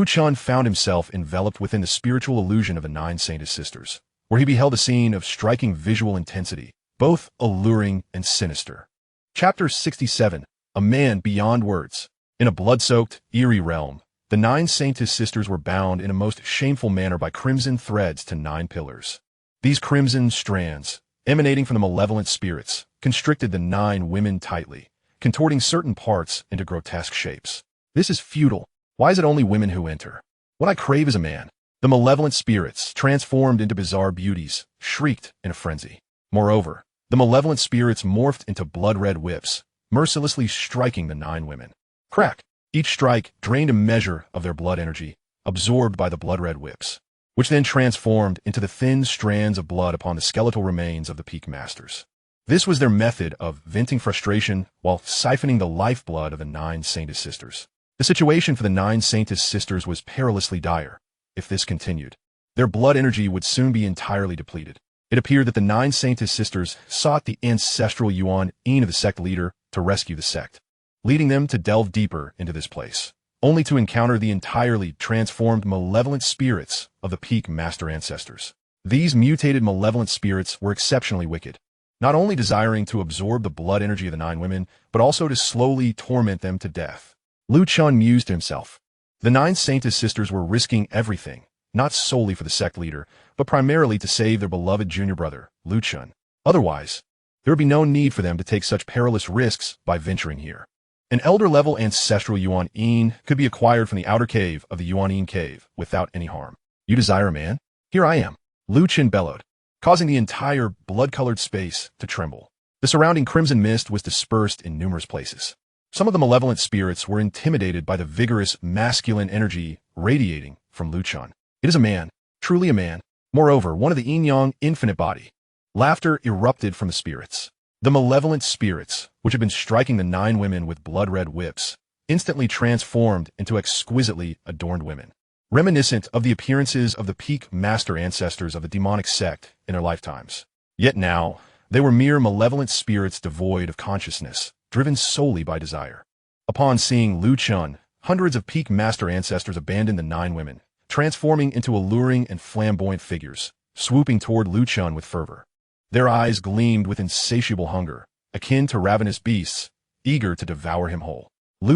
Chen found himself enveloped within the spiritual illusion of the 9 Saintess sisters, where he beheld a scene of striking visual intensity, both alluring and sinister. Chapter 67, A Man Beyond Words. In a blood-soaked, eerie realm, the 9 Saintess sisters were bound in a most shameful manner by crimson threads to 9 pillars. These crimson strands, emanating from the malevolent spirits, constricted the 9 women tightly, contorting certain parts into grotesque shapes. This is futile. Why is it only women who enter? What I crave is a man. The malevolent spirits, transformed into bizarre beauties, shrieked in a frenzy. Moreover, the malevolent spirits morphed into blood-red whips, mercilessly striking the 9 women. Crack! Each strike drained a measure of their blood energy, absorbed by the blood-red whips, which then transformed into the thin strands of blood upon the skeletal remains of the peak masters. This was their method of venting frustration while siphoning the lifeblood of the 9 Saintess sisters. The situation for the 9 Saintess sisters was perilously dire. If this continued, their blood energy would soon be entirely depleted. It appeared that the 9 Saintess sisters sought the ancestral Yuan-Yin of the sect leader to rescue the sect, leading them to delve deeper into this place, only to encounter the entirely transformed malevolent spirits of the peak master ancestors. These mutated malevolent spirits were exceptionally wicked, not only desiring to absorb the blood energy of the 9 women, but also to slowly torment them to death. Chen mused to himself. The 9 Saintess sisters were risking everything, not solely for the sect leader, but primarily to save their beloved junior brother, Chen. Otherwise, there would be no need for them to take such perilous risks by venturing here. An elder-level ancestral Yuan-Yin could be acquired from the outer cave of the Yuan-Yin cave without any harm. You desire a man? Here I am. Chen bellowed, causing the entire blood-colored space to tremble. The surrounding crimson mist was dispersed in numerous places. Some of the malevolent spirits were intimidated by the vigorous masculine energy radiating from Chen. It is a man, truly a man. Moreover, one of the Yin-Yang Infinite Body. Laughter erupted from the spirits. The malevolent spirits, which had been striking the 9 women with blood-red whips, instantly transformed into exquisitely adorned women, reminiscent of the appearances of the peak master ancestors of the demonic sect in their lifetimes. Yet now, they were mere malevolent spirits devoid of consciousness, driven solely by desire. Upon seeing Chen, hundreds of peak master ancestors abandoned the 9 women, transforming into alluring and flamboyant figures, swooping toward Chen with fervor. Their eyes gleamed with insatiable hunger, akin to ravenous beasts, eager to devour him whole.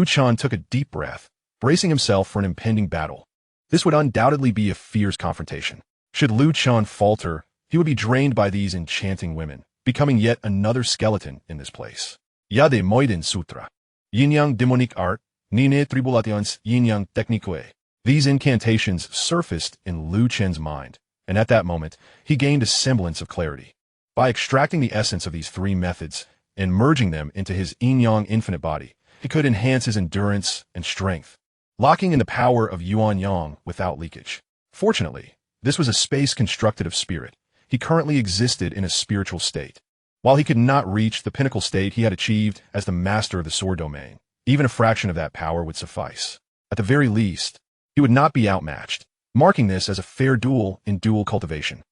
Chen took a deep breath, bracing himself for an impending battle. This would undoubtedly be a fierce confrontation. Should Chen falter, he would be drained by these enchanting women, becoming yet another skeleton in this place. Yade Moiden Sutra. Yin-Yang Demonic Art, Nine Tribulations Yin-Yang Technique. These incantations surfaced in Chen's mind, and at that moment, he gained a semblance of clarity. By extracting the essence of these 3 methods and merging them into his Yin-Yang Infinite Body, he could enhance his endurance and strength, locking in the power of Yuan-Yang without leakage. Fortunately, this was a space constructed of spirit. He currently existed in a spiritual state. While he could not reach the pinnacle state he had achieved as the master of the sword domain, even a fraction of that power would suffice. At the very least, he would not be outmatched, marking this as a fair duel in dual cultivation.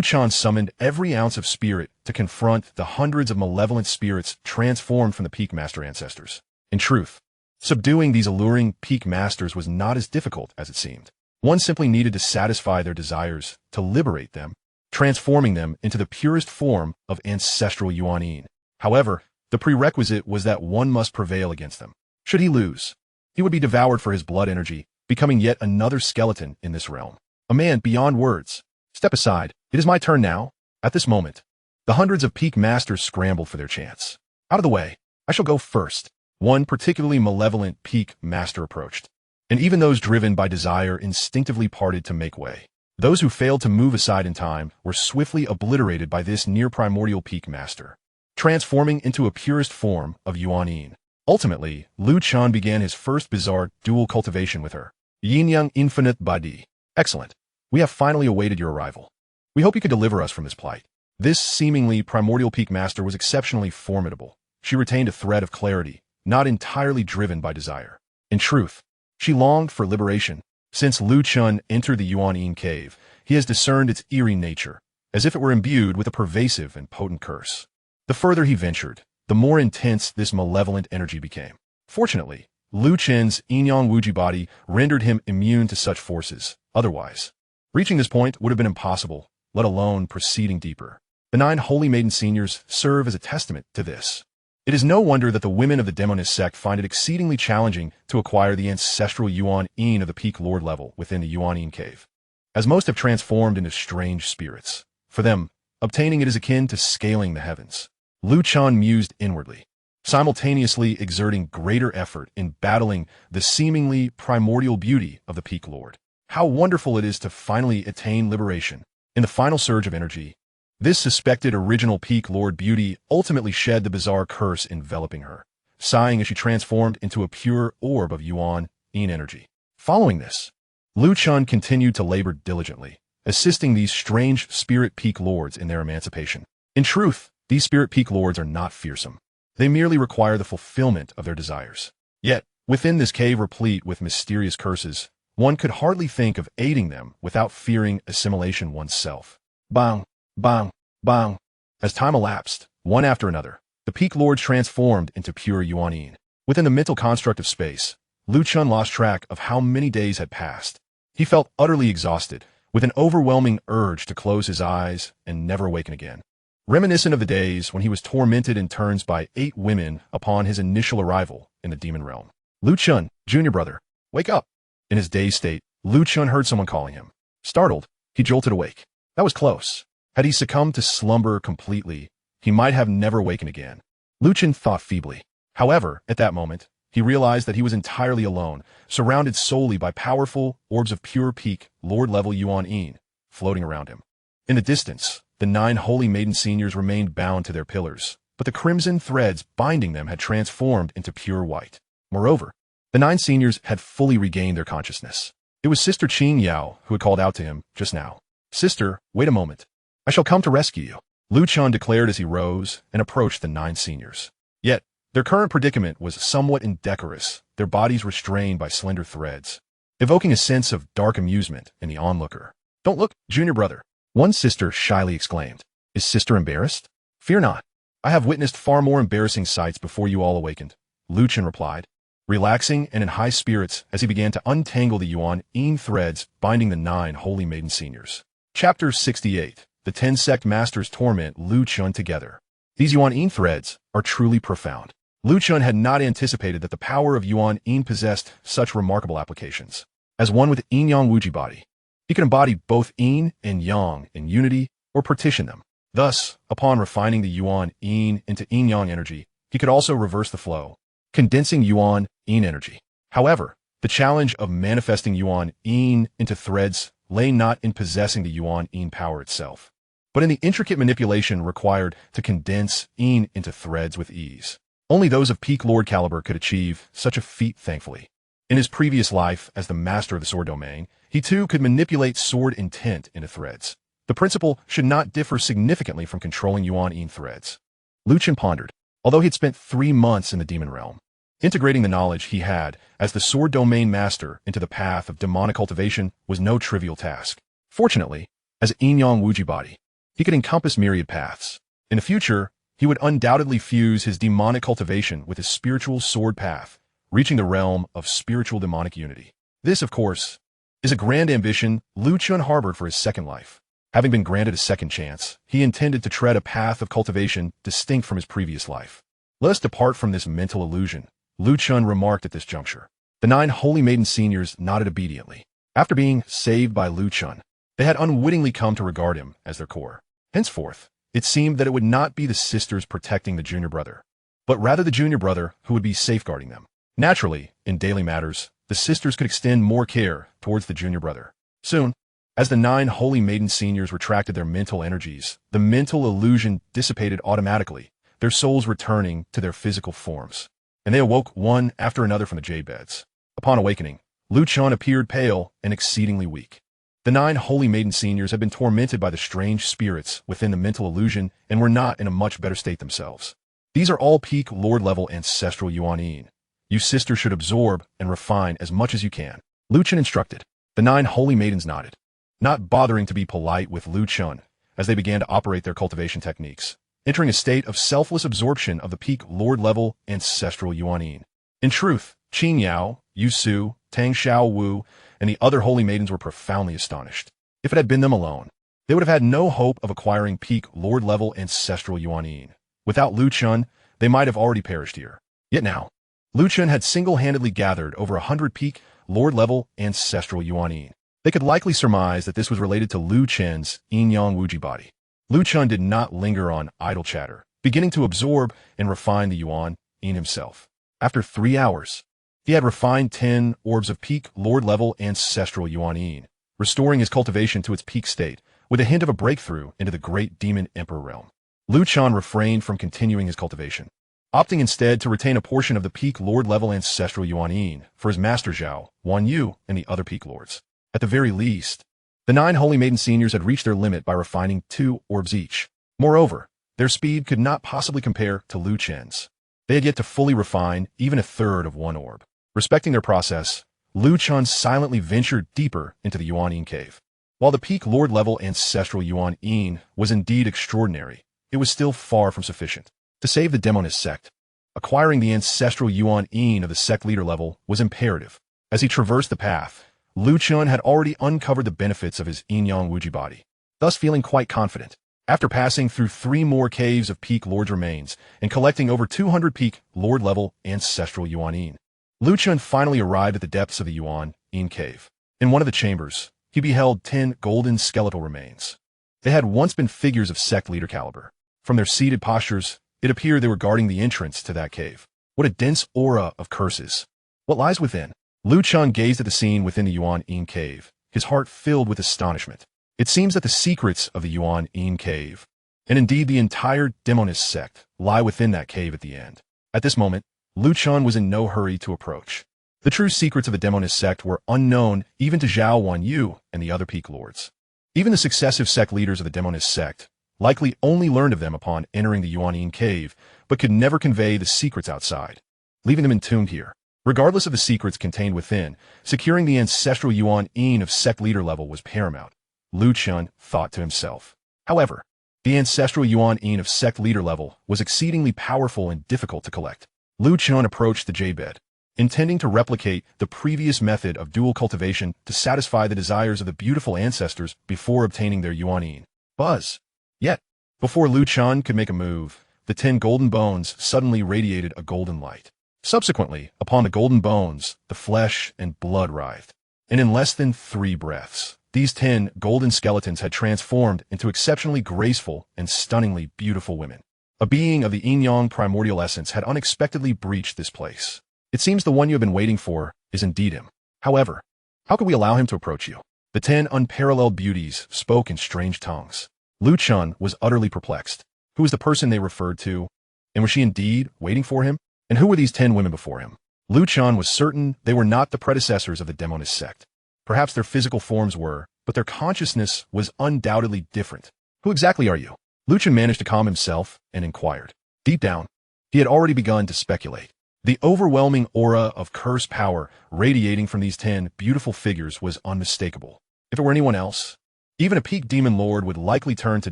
Chen summoned every ounce of spirit to confront the hundreds of malevolent spirits transformed from the peak master ancestors. In truth, subduing these alluring peak masters was not as difficult as it seemed. One simply needed to satisfy their desires, to liberate them, transforming them into the purest form of ancestral Yuan-Yin. However, the prerequisite was that one must prevail against them. Should he lose, he would be devoured for his blood energy, becoming yet another skeleton in this realm. A man beyond words. Step aside. It is my turn now. At this moment, the hundreds of peak masters scrambled for their chance. Out of the way. I shall go first. One particularly malevolent peak master approached, and even those driven by desire instinctively parted to make way. Those who failed to move aside in time were swiftly obliterated by this near-primordial peak master, transforming into a purest form of Yuan-Yin. Ultimately, Lu Chen began his first bizarre dual cultivation with her. Yin-Yang Infinite Body. Excellent. We have finally awaited your arrival. We hope you could deliver us from this plight. This seemingly primordial peak master was exceptionally formidable. She retained a thread of clarity, not entirely driven by desire. In truth, she longed for liberation. Since Lu Chen entered the Yuan Yin cave, he has discerned its eerie nature, as if it were imbued with a pervasive and potent curse. The further he ventured, the more intense this malevolent energy became. Fortunately, Lu Chen's Yin-Yang Wuji body rendered him immune to such forces. Otherwise, reaching this point would have been impossible, let alone proceeding deeper. The 9 holy maiden seniors serve as a testament to this. It is no wonder that the women of the Demoness Sect find it exceedingly challenging to acquire the ancestral Yuan Yin of the peak lord level within the Yuan Yin cave, as most have transformed into strange spirits. For them, obtaining it is akin to scaling the heavens. Lu Chen mused inwardly, simultaneously exerting greater effort in battling the seemingly primordial beauty of the peak lord. How wonderful it is to finally attain liberation. In the final surge of energy, this suspected original peak lord beauty ultimately shed the bizarre curse enveloping her, sighing as she transformed into a pure orb of Yuan Yin energy. Following this, Lu Chen continued to labor diligently, assisting these strange spirit peak lords in their emancipation. In truth, these spirit peak lords are not fearsome. They merely require the fulfillment of their desires. Yet, within this cave replete with mysterious curses, one could hardly think of aiding them without fearing assimilation oneself. Bang, bang, bang. As time elapsed, one after another, the peak lords transformed into pure Yuan Yin. Within the mental construct of space, Lu Chen lost track of how many days had passed. He felt utterly exhausted, with an overwhelming urge to close his eyes and never awaken again. Reminiscent of the days when he was tormented in turns by 8 women upon his initial arrival in the demon realm. Lu Chen, junior brother, wake up. In his dazed state, Lu Chen heard someone calling him. Startled, he jolted awake. That was close. Had he succumbed to slumber completely, he might have never awakened again. Lu Chen thought feebly. However, at that moment, he realized that he was entirely alone, surrounded solely by powerful orbs of pure peak, lord-level Yuan Yin, floating around him. In the distance, the 9 holy maiden seniors remained bound to their pillars, but the crimson threads binding them had transformed into pure white. Moreover, the 9 seniors had fully regained their consciousness. It was Sister Qing Yao who had called out to him just now. Sister, wait a moment. I shall come to rescue you, Lu Chen declared as he rose and approached the 9 seniors. Yet, their current predicament was somewhat indecorous, their bodies restrained by slender threads, evoking a sense of dark amusement in the onlooker. Don't look, junior brother, one sister shyly exclaimed. Is sister embarrassed? Fear not. I have witnessed far more embarrassing sights before you all awakened, Lu Chen replied, relaxing and in high spirits as he began to untangle the Yuan Yin threads binding the 9 holy maiden seniors. Chapter 68. The 10 sect masters torment Lu Chen together. These Yuan Yin threads are truly profound. Lu Chen had not anticipated that the power of Yuan Yin possessed such remarkable applications. As one with Yin-Yang Wuji body, he could embody both Yin and Yang in unity or partition them. Thus, upon refining the Yuan Yin into Yin-Yang energy, he could also reverse the flow, condensing Yuan Yin energy. However, the challenge of manifesting Yuan Yin into threads lay not in possessing the Yuan Yin power itself, but in the intricate manipulation required to condense Yin into threads with ease. Only those of peak lord caliber could achieve such a feat, thankfully. In his previous life as the master of the sword domain, he too could manipulate sword intent into threads. The principle should not differ significantly from controlling Yuan Yin threads. Lu Chen pondered, although he had spent 3 months in the demon realm, integrating the knowledge he had as the sword domain master into the path of demonic cultivation was no trivial task. Fortunately, as a Yin-Yang Wuji body, he could encompass myriad paths. In the future, he would undoubtedly fuse his demonic cultivation with his spiritual sword path, reaching the realm of spiritual demonic unity. This, of course, is a grand ambition Lu Chen harbored for his second life. Having been granted a second chance, he intended to tread a path of cultivation distinct from his previous life. Let us depart from this mental illusion, Lu Chen remarked at this juncture. The 9 holy maiden seniors nodded obediently. After being saved by Lu Chen, they had unwittingly come to regard him as their core. Henceforth, it seemed that it would not be the sisters protecting the junior brother, but rather the junior brother who would be safeguarding them. Naturally, in daily matters, the sisters could extend more care towards the junior brother. Soon, as the 9 holy maiden seniors retracted their mental energies, the mental illusion dissipated automatically, their souls returning to their physical forms. and they awoke one after another from the jade beds. Upon awakening, Lu Chen appeared pale and exceedingly weak. The 9 holy maiden seniors had been tormented by the strange spirits within the mental illusion and were not in a much better state themselves. These are all peak Lord-level ancestral Yuan Yin. You sisters should absorb and refine as much as you can. Lu Chen instructed. The 9 holy maidens nodded, not bothering to be polite with Lu Chen as they began to operate their cultivation techniques, entering a state of selfless absorption of the peak Lord-level ancestral Yuan Yin. In truth, Qin Yao, Yu Su, Tang Xiao Wu, and the other holy maidens were profoundly astonished. If it had been them alone, they would have had no hope of acquiring peak Lord-level ancestral Yuan Yin. Without Lu Chen, they might have already perished here. Yet now, Lu Chen had single-handedly gathered over 100 peak Lord-level ancestral Yuan Yin. They could likely surmise that this was related to Lu Chen's Yin-Yang Wuji body. Lu Chen did not linger on idle chatter, beginning to absorb and refine the Yuan Yin himself. After 3 hours, he had refined 10 orbs of peak Lord-level ancestral Yuan Yin, restoring his cultivation to its peak state, with a hint of a breakthrough into the great demon emperor realm. Lu Chen refrained from continuing his cultivation, opting instead to retain a portion of the peak Lord-level ancestral Yuan Yin for his master Zhao, Wan Yu, and the other peak lords. At the very least, the 9 holy maiden seniors had reached their limit by refining 2 orbs each. Moreover, their speed could not possibly compare to Lu Chen's. They had yet to fully refine even a third of 1 orb. Respecting their process, Lu Chen silently ventured deeper into the Yuan Yin cave. While the peak Lord-level ancestral Yuan Yin was indeed extraordinary, it was still far from sufficient. To save the Demoness Sect, acquiring the ancestral Yuan Yin of the sect leader level was imperative. As he traversed the path, Lu Chen had already uncovered the benefits of his Yin-Yang Wuji body, thus feeling quite confident. After passing through 3 more caves of peak Lord's remains and collecting over 200 peak Lord-level ancestral Yuan Yin, Lu Chen finally arrived at the depths of the Yuan Yin cave. In one of the chambers, he beheld 10 golden skeletal remains. They had once been figures of sect leader caliber. From their seated postures, it appeared they were guarding the entrance to that cave. What a dense aura of curses. What lies within? Lu Chen gazed at the scene within the Yuan Yin cave, his heart filled with astonishment. It seems that the secrets of the Yuan Yin cave, and indeed the entire Demoness Sect, lie within that cave at the end. At this moment, Lu Chen was in no hurry to approach. The true secrets of the Demoness Sect were unknown even to Zhao Wan Yu and the other peak lords. Even the successive sect leaders of the Demoness Sect likely only learned of them upon entering the Yuan Yin cave, but could never convey the secrets outside, leaving them entombed here. Regardless of the secrets contained within, securing the ancestral Yuan Yin of sect leader level was paramount, Lu Chen thought to himself. However, the ancestral Yuan Yin of sect leader level was exceedingly powerful and difficult to collect. Lu Chen approached the jade bed, intending to replicate the previous method of dual cultivation to satisfy the desires of the beautiful ancestors before obtaining their Yuan Yin. Buzz! Yet, before Lu Chen could make a move, the 10 golden bones suddenly radiated a golden light. Subsequently, upon the golden bones, the flesh and blood writhed, and in less than 3 breaths, these 10 golden skeletons had transformed into exceptionally graceful and stunningly beautiful women. A being of the Yin-Yang primordial essence had unexpectedly breached this place. It seems the one you have been waiting for is indeed him. However, how could we allow him to approach you? The 10 unparalleled beauties spoke in strange tongues. Lu Chen was utterly perplexed. Who was the person they referred to? And was she indeed waiting for him? And who were these 10 women before him? Lu Chen was certain they were not the predecessors of the Demoness Sect. Perhaps their physical forms were, but their consciousness was undoubtedly different. Who exactly are you? Lu Chen managed to calm himself and inquired. Deep down, he had already begun to speculate. The overwhelming aura of curse power radiating from these 10 beautiful figures was unmistakable. If it were anyone else, even a peak demon lord would likely turn to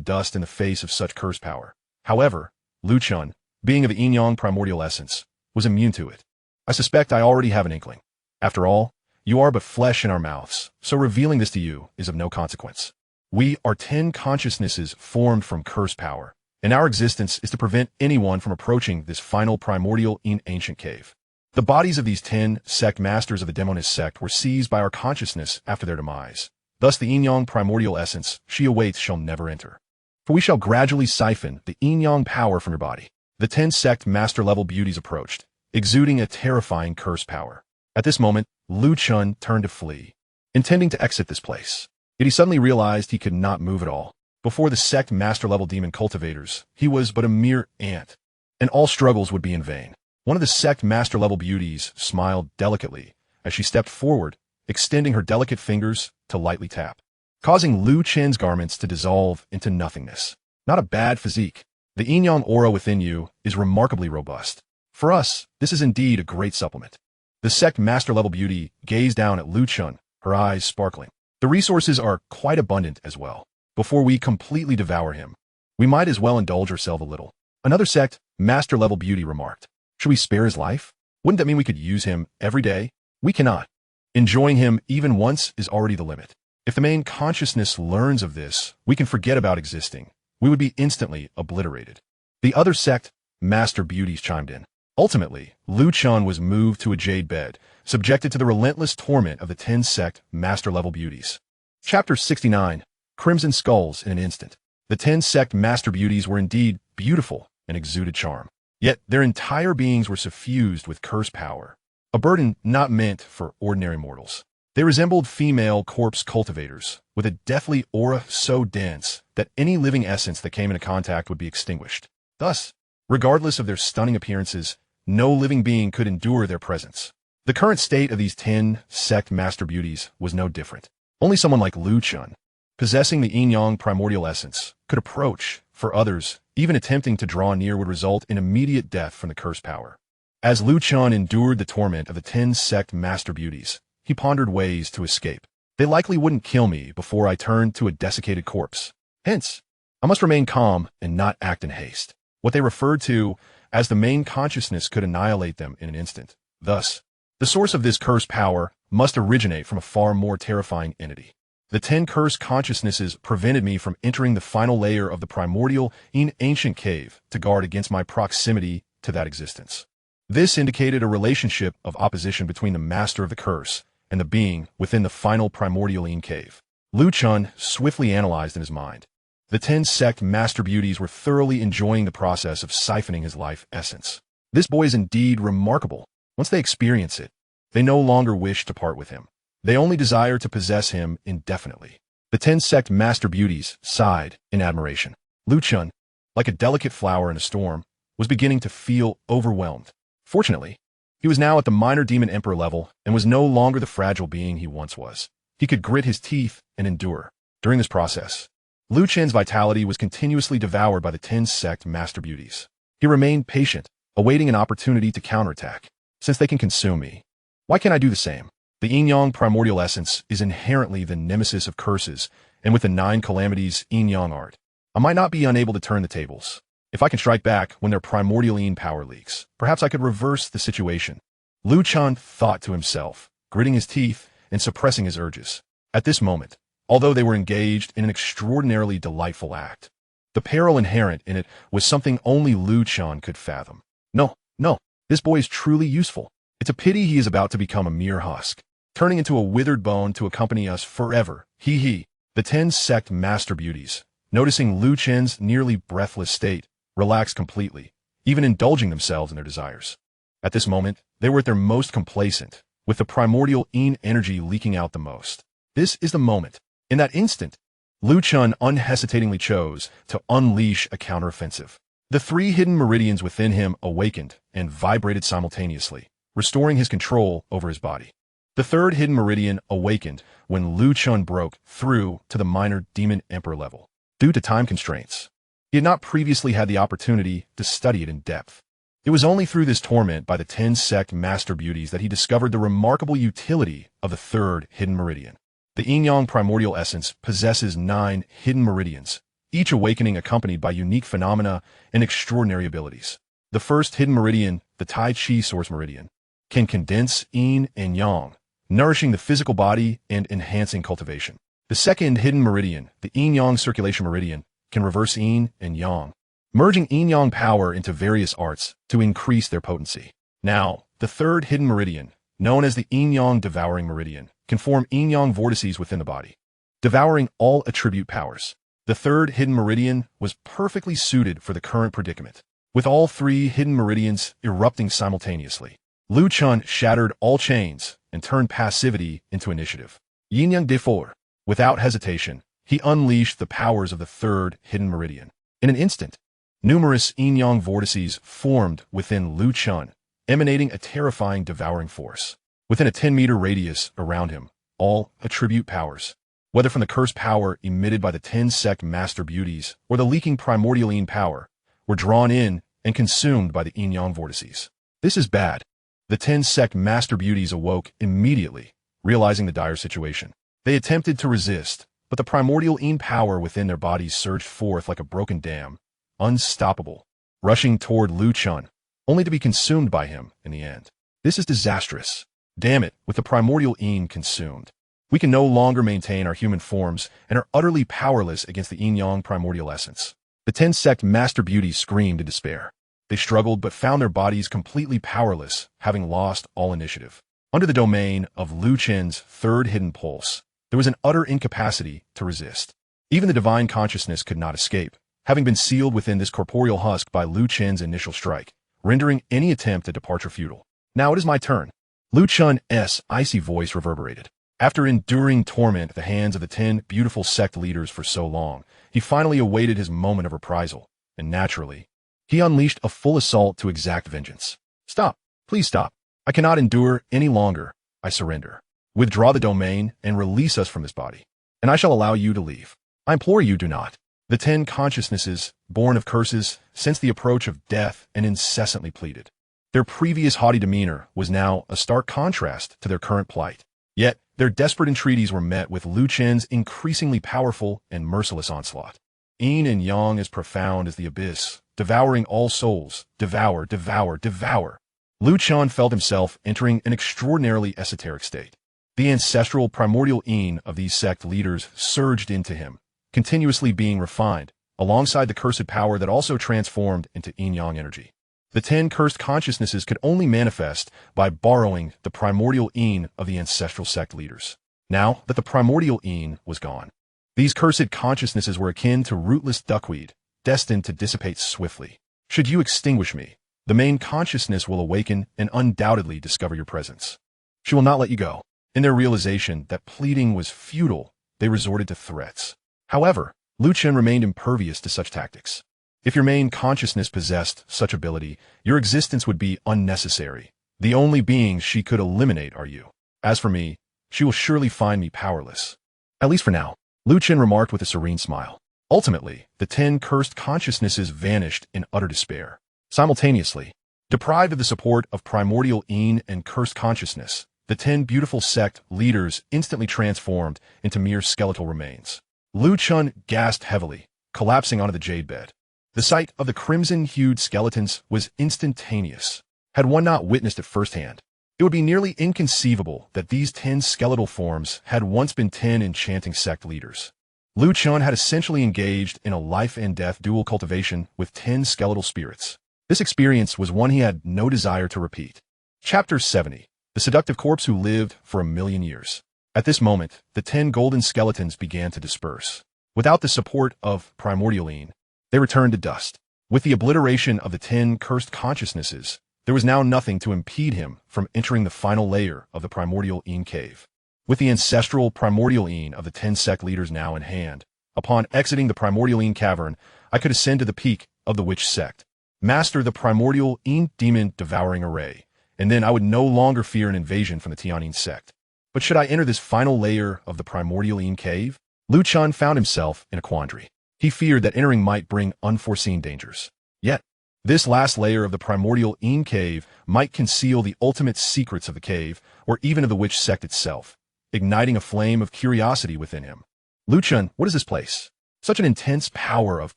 dust in the face of such curse power. However, Lu Chen, being of the Yin-Yang primordial essence, was immune to it. I suspect I already have an inkling. After all, you are but flesh in our mouths, so revealing this to you is of no consequence. We are 10 consciousnesses formed from curse power, and our existence is to prevent anyone from approaching this final primordial ancient cave. The bodies of these 10 sect masters of the Demoness Sect were seized by our consciousness after their demise. Thus the Yin-Yang primordial essence she awaits shall never enter. For we shall gradually siphon the Yin-Yang power from your body. The 10 sect master-level beauties approached, exuding a terrifying curse power. At this moment, Lu Chen turned to flee, intending to exit this place. Yet he suddenly realized he could not move at all. Before the sect master-level demon cultivators, he was but a mere ant, and all struggles would be in vain. One of the sect master-level beauties smiled delicately as she stepped forward, extending her delicate fingers to lightly tap, causing Lu Chen's garments to dissolve into nothingness. Not a bad physique. The yin-yang aura within you is remarkably robust. For us, this is indeed a great supplement. The sect master-level beauty gazed down at Lu Chen, her eyes sparkling. The resources are quite abundant as well. Before we completely devour him, we might as well indulge ourselves a little. Another sect master-level beauty remarked, should we spare his life? Wouldn't that mean we could use him every day? We cannot. Enjoying him even once is already the limit. If the main consciousness learns of this, we can forget about existing. We would be instantly obliterated. The other sect master beauties chimed in. Ultimately, Lu Chen was moved to a jade bed, subjected to the relentless torment of the 10 sect master-level beauties. Chapter 69, Crimson Skulls in an Instant. The 10 sect master beauties were indeed beautiful and exuded charm. Yet their entire beings were suffused with curse power, a burden not meant for ordinary mortals. They resembled female corpse cultivators, with a deathly aura so dense that any living essence that came into contact would be extinguished. Thus, regardless of their stunning appearances, no living being could endure their presence. The current state of these 10 sect master beauties was no different. Only someone like Lu Chen, possessing the yin-yang primordial essence, could approach. For others, even attempting to draw near would result in immediate death from the curse power. As Lu Chen endured the torment of the 10 sect master beauties, he pondered ways to escape. They likely wouldn't kill me before I turned to a desiccated corpse. Hence, I must remain calm and not act in haste. What they referred to as the main consciousness could annihilate them in an instant. Thus, the source of this curse power must originate from a far more terrifying entity. The 10 curse consciousnesses prevented me from entering the final layer of the primordial ancient cave to guard against my proximity to that existence. This indicated a relationship of opposition between the master of the curse and the being within the final primordial cave. Lu Chen swiftly analyzed in his mind. The 10 sect master beauties were thoroughly enjoying the process of siphoning his life essence. This boy is indeed remarkable. Once they experience it, they no longer wish to part with him. They only desire to possess him indefinitely. The 10 sect master beauties sighed in admiration. Lu Chen, like a delicate flower in a storm, was beginning to feel overwhelmed. Fortunately, he was now at the minor demon emperor level and was no longer the fragile being he once was. He could grit his teeth and endure. During this process, Lu Chen's vitality was continuously devoured by the 10 sect master beauties. He remained patient, awaiting an opportunity to counterattack. Since they can consume me, why can't I do the same? The yin-yang primordial essence is inherently the nemesis of curses, and with the 9 calamities yin-yang art, I might not be unable to turn the tables. If I can strike back when their primordial yin power leaks, perhaps I could reverse the situation. Lu Chen thought to himself, gritting his teeth and suppressing his urges. At this moment, although they were engaged in an extraordinarily delightful act, the peril inherent in it was something only Lu Chen could fathom. No, this boy is truly useful. It's a pity he is about to become a mere husk, turning into a withered bone to accompany us forever. The 10 sect master beauties, noticing Lu Chen's nearly breathless state, relaxed completely, even indulging themselves in their desires. At this moment, they were at their most complacent, with the primordial yin energy leaking out the most. This is the moment. In that instant, Lu Chen unhesitatingly chose to unleash a counteroffensive. The 3 hidden meridians within him awakened and vibrated simultaneously, restoring his control over his body. The 3rd hidden meridian awakened when Lu Chen broke through to the minor demon emperor level. Due to time constraints, he had not previously had the opportunity to study it in depth. It was only through this torment by the 10 sect master beauties that he discovered the remarkable utility of the 3rd hidden meridian. The yin-yang primordial essence possesses 9 hidden meridians, each awakening accompanied by unique phenomena and extraordinary abilities. The 1st hidden meridian, the Tai Chi source meridian, can condense yin and yang, nourishing the physical body and enhancing cultivation. The 2nd hidden meridian, the yin-yang circulation meridian, can reverse yin and yang, merging yin-yang power into various arts to increase their potency. Now, the 3rd hidden meridian, known as the yin-yang devouring meridian, can form yin-yang vortices within the body, devouring all attribute powers. The 3rd hidden meridian was perfectly suited for the current predicament, with all 3 hidden meridians erupting simultaneously. Lu Chen shattered all chains and turned passivity into initiative. Yin-Yang Defor. Without hesitation, he unleashed the powers of the 3rd hidden meridian. In an instant, numerous yin-yang vortices formed within Lu Chen, emanating a terrifying devouring force. Within a 10-meter radius around him, all attribute powers, whether from the cursed power emitted by the 10 sect master beauties or the leaking primordial Yin power, were drawn in and consumed by the Yin-Yang vortices. This is bad. The 10 sect master beauties awoke immediately, realizing the dire situation. They attempted to resist, but the primordial Yin power within their bodies surged forth like a broken dam, unstoppable, rushing toward Lu Chen, only to be consumed by him in the end. This is disastrous. Damn it, with the primordial Yin consumed, we can no longer maintain our human forms and are utterly powerless against the Yin-Yang primordial essence. The 10 sect master beauties screamed in despair. They struggled but found their bodies completely powerless, having lost all initiative. Under the domain of Lu Chen's third hidden pulse, there was an utter incapacity to resist. Even the divine consciousness could not escape, having been sealed within this corporeal husk by Lu Chen's initial strike, rendering any attempt at departure futile. Now it is my turn. Lu Chen's icy voice reverberated. After enduring torment at the hands of the 10 beautiful sect leaders for so long, he finally awaited his moment of reprisal, and naturally, he unleashed a full assault to exact vengeance. Stop. Please stop. I cannot endure any longer. I surrender. Withdraw the domain and release us from this body, and I shall allow you to leave. I implore you, do not. The 10 consciousnesses, born of curses, sensed the approach of death and incessantly pleaded. Their previous haughty demeanor was now a stark contrast to their current plight. Yet, their desperate entreaties were met with Lu Chen's increasingly powerful and merciless onslaught. Yin and Yang as profound as the abyss, devouring all souls, devour, devour, devour. Lu Chen felt himself entering an extraordinarily esoteric state. The ancestral primordial Yin of these sect leaders surged into him, continuously being refined, alongside the cursed power that also transformed into Yin-Yang energy. The 10 cursed consciousnesses could only manifest by borrowing the primordial Yin of the ancestral sect leaders. Now that the primordial Yin was gone, these cursed consciousnesses were akin to rootless duckweed, destined to dissipate swiftly. Should you extinguish me, the main consciousness will awaken and undoubtedly discover your presence. She will not let you go. In their realization that pleading was futile, they resorted to threats. However, Lu Chen remained impervious to such tactics. If your main consciousness possessed such ability, your existence would be unnecessary. The only beings she could eliminate are you. As for me, she will surely find me powerless. At least for now, Lu Chen remarked with a serene smile. Ultimately, the 10 cursed consciousnesses vanished in utter despair. Simultaneously, deprived of the support of primordial Yin and cursed consciousness, the 10 beautiful sect leaders instantly transformed into mere skeletal remains. Lu Chen gasped heavily, collapsing onto the jade bed. The sight of the crimson-hued skeletons was instantaneous. Had one not witnessed it firsthand, it would be nearly inconceivable that these 10 skeletal forms had once been 10 enchanting sect leaders. Lu Chen had essentially engaged in a life-and-death dual cultivation with 10 skeletal spirits. This experience was one he had no desire to repeat. Chapter 70. The Seductive Corpse Who Lived for a Million Years. At this moment, the 10 golden skeletons began to disperse. Without the support of primordial Yin, they returned to dust. With the obliteration of the 10 cursed consciousnesses, there was now nothing to impede him from entering the final layer of the primordial Yin cave. With the ancestral primordial Yin of the 10 sect leaders now in hand, upon exiting the primordial Yin cavern, I could ascend to the peak of the witch sect, master the primordial Yin demon devouring array, and then I would no longer fear an invasion from the Tianyin sect. But should I enter this final layer of the primordial Yin cave? Lu Chen found himself in a quandary. He feared that entering might bring unforeseen dangers. Yet, this last layer of the primordial Yin cave might conceal the ultimate secrets of the cave, or even of the witch sect itself, igniting a flame of curiosity within him. Lu Chen, what is this place? Such an intense power of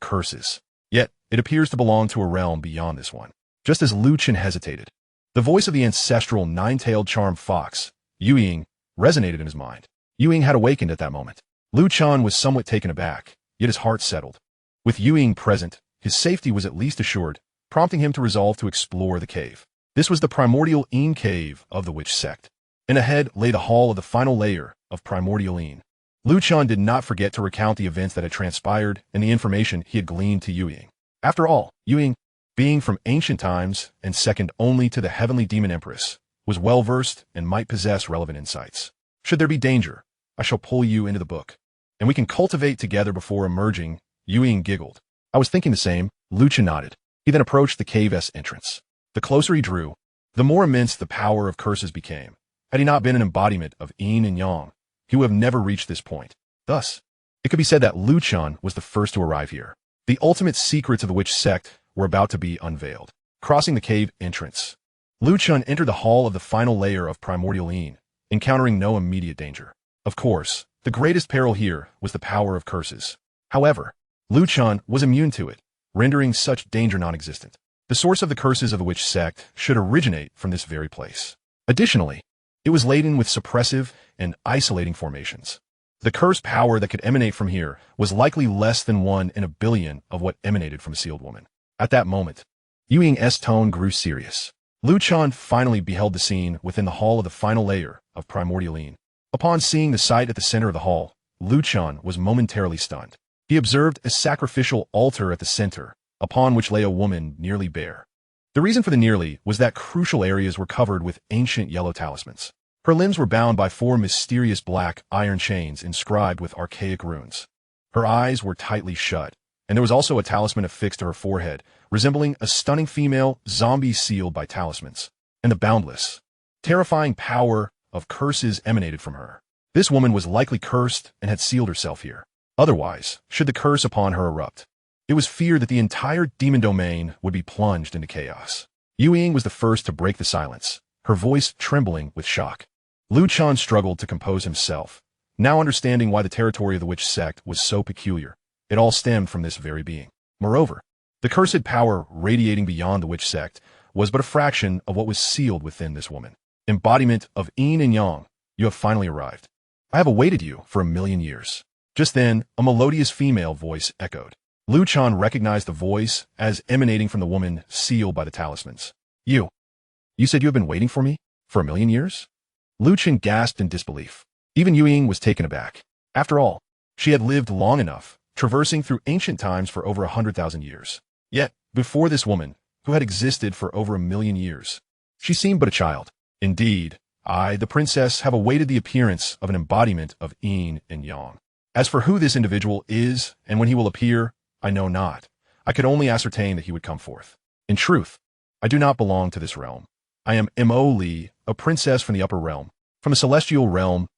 curses. Yet, it appears to belong to a realm beyond this one. Just as Lu Chen hesitated, the voice of the ancestral nine-tailed charmed fox, Yu-Ying, resonated in his mind. Yu-Ying had awakened at that moment. Lu Chen was somewhat taken aback, yet his heart settled. With Yu-Ying present, his safety was at least assured, prompting him to resolve to explore the cave. This was the primordial Yin cave of the witch sect, and ahead lay the hall of the final layer of primordial Yin. Lu Chen did not forget to recount the events that had transpired and the information he had gleaned to Yu-Ying. After all, Yu-Ying, being from ancient times and second only to the heavenly demon empress, was well-versed and might possess relevant insights. Should there be danger, I shall pull you into the book, and we can cultivate together before emerging. Yu-Ying giggled. I was thinking the same. Lu Chen nodded. He then approached the cave's entrance. The closer he drew, the more immense the power of curses became. Had he not been an embodiment of yin and yang, he would have never reached this point. Thus, it could be said that Lu Chen was the first to arrive here. The ultimate secrets of the witch sect were about to be unveiled. Crossing the cave entrance, Lu Chen entered the hall of the final layer of primordial yin, encountering no immediate danger. Of course, the greatest peril here was the power of curses. However, Lu Chen was immune to it, rendering such danger non-existent. The source of the curses of the witch sect should originate from this very place. Additionally, it was laden with suppressive and isolating formations. The curse power that could emanate from here was likely less than 1 in a billion of what emanated from a sealed woman. At that moment, Yuying's tone grew serious. Lu Chen finally beheld the scene within the hall of the final layer of primordial yin. Upon seeing the sight at the center of the hall, Lu Chen was momentarily stunned. He observed a sacrificial altar at the center, upon which lay a woman nearly bare. The reason for the nearly was that crucial areas were covered with ancient yellow talismans. Her limbs were bound by 4 mysterious black iron chains inscribed with archaic runes. Her eyes were tightly shut, and there was also a talisman affixed to her forehead, resembling a stunning female zombie sealed by talismans. And the boundless, terrifying power of curses emanated from her. This woman was likely cursed and had sealed herself here. Otherwise, should the curse upon her erupt, it was feared that the entire demon domain would be plunged into chaos. Yuying was the first to break the silence, her voice trembling with shock. Lu Chen struggled to compose himself, now understanding why the territory of the witch sect was so peculiar. It all stemmed from this very being. Moreover, the cursed power radiating beyond the witch sect was but a fraction of what was sealed within this woman. Embodiment of yin and yang, you have finally arrived. I have awaited you for 1,000,000 years. Just then, a melodious female voice echoed. Lu Chen recognized the voice as emanating from the woman sealed by the talismans. You said you have been waiting for me? For 1,000,000 years? Lu Chen gasped in disbelief. Even Yuying was taken aback. After all, she had lived long enough, traversing through ancient times for over 100,000 years. Yet, before this woman, who had existed for over 1,000,000 years, she seemed but a child. Indeed, I, the princess, have awaited the appearance of an embodiment of yin and yang. As for who this individual is and when he will appear, I know not. I could only ascertain that he would come forth. In truth, I do not belong to this realm. I am Mo Li, a princess from the upper realm, from a celestial realm's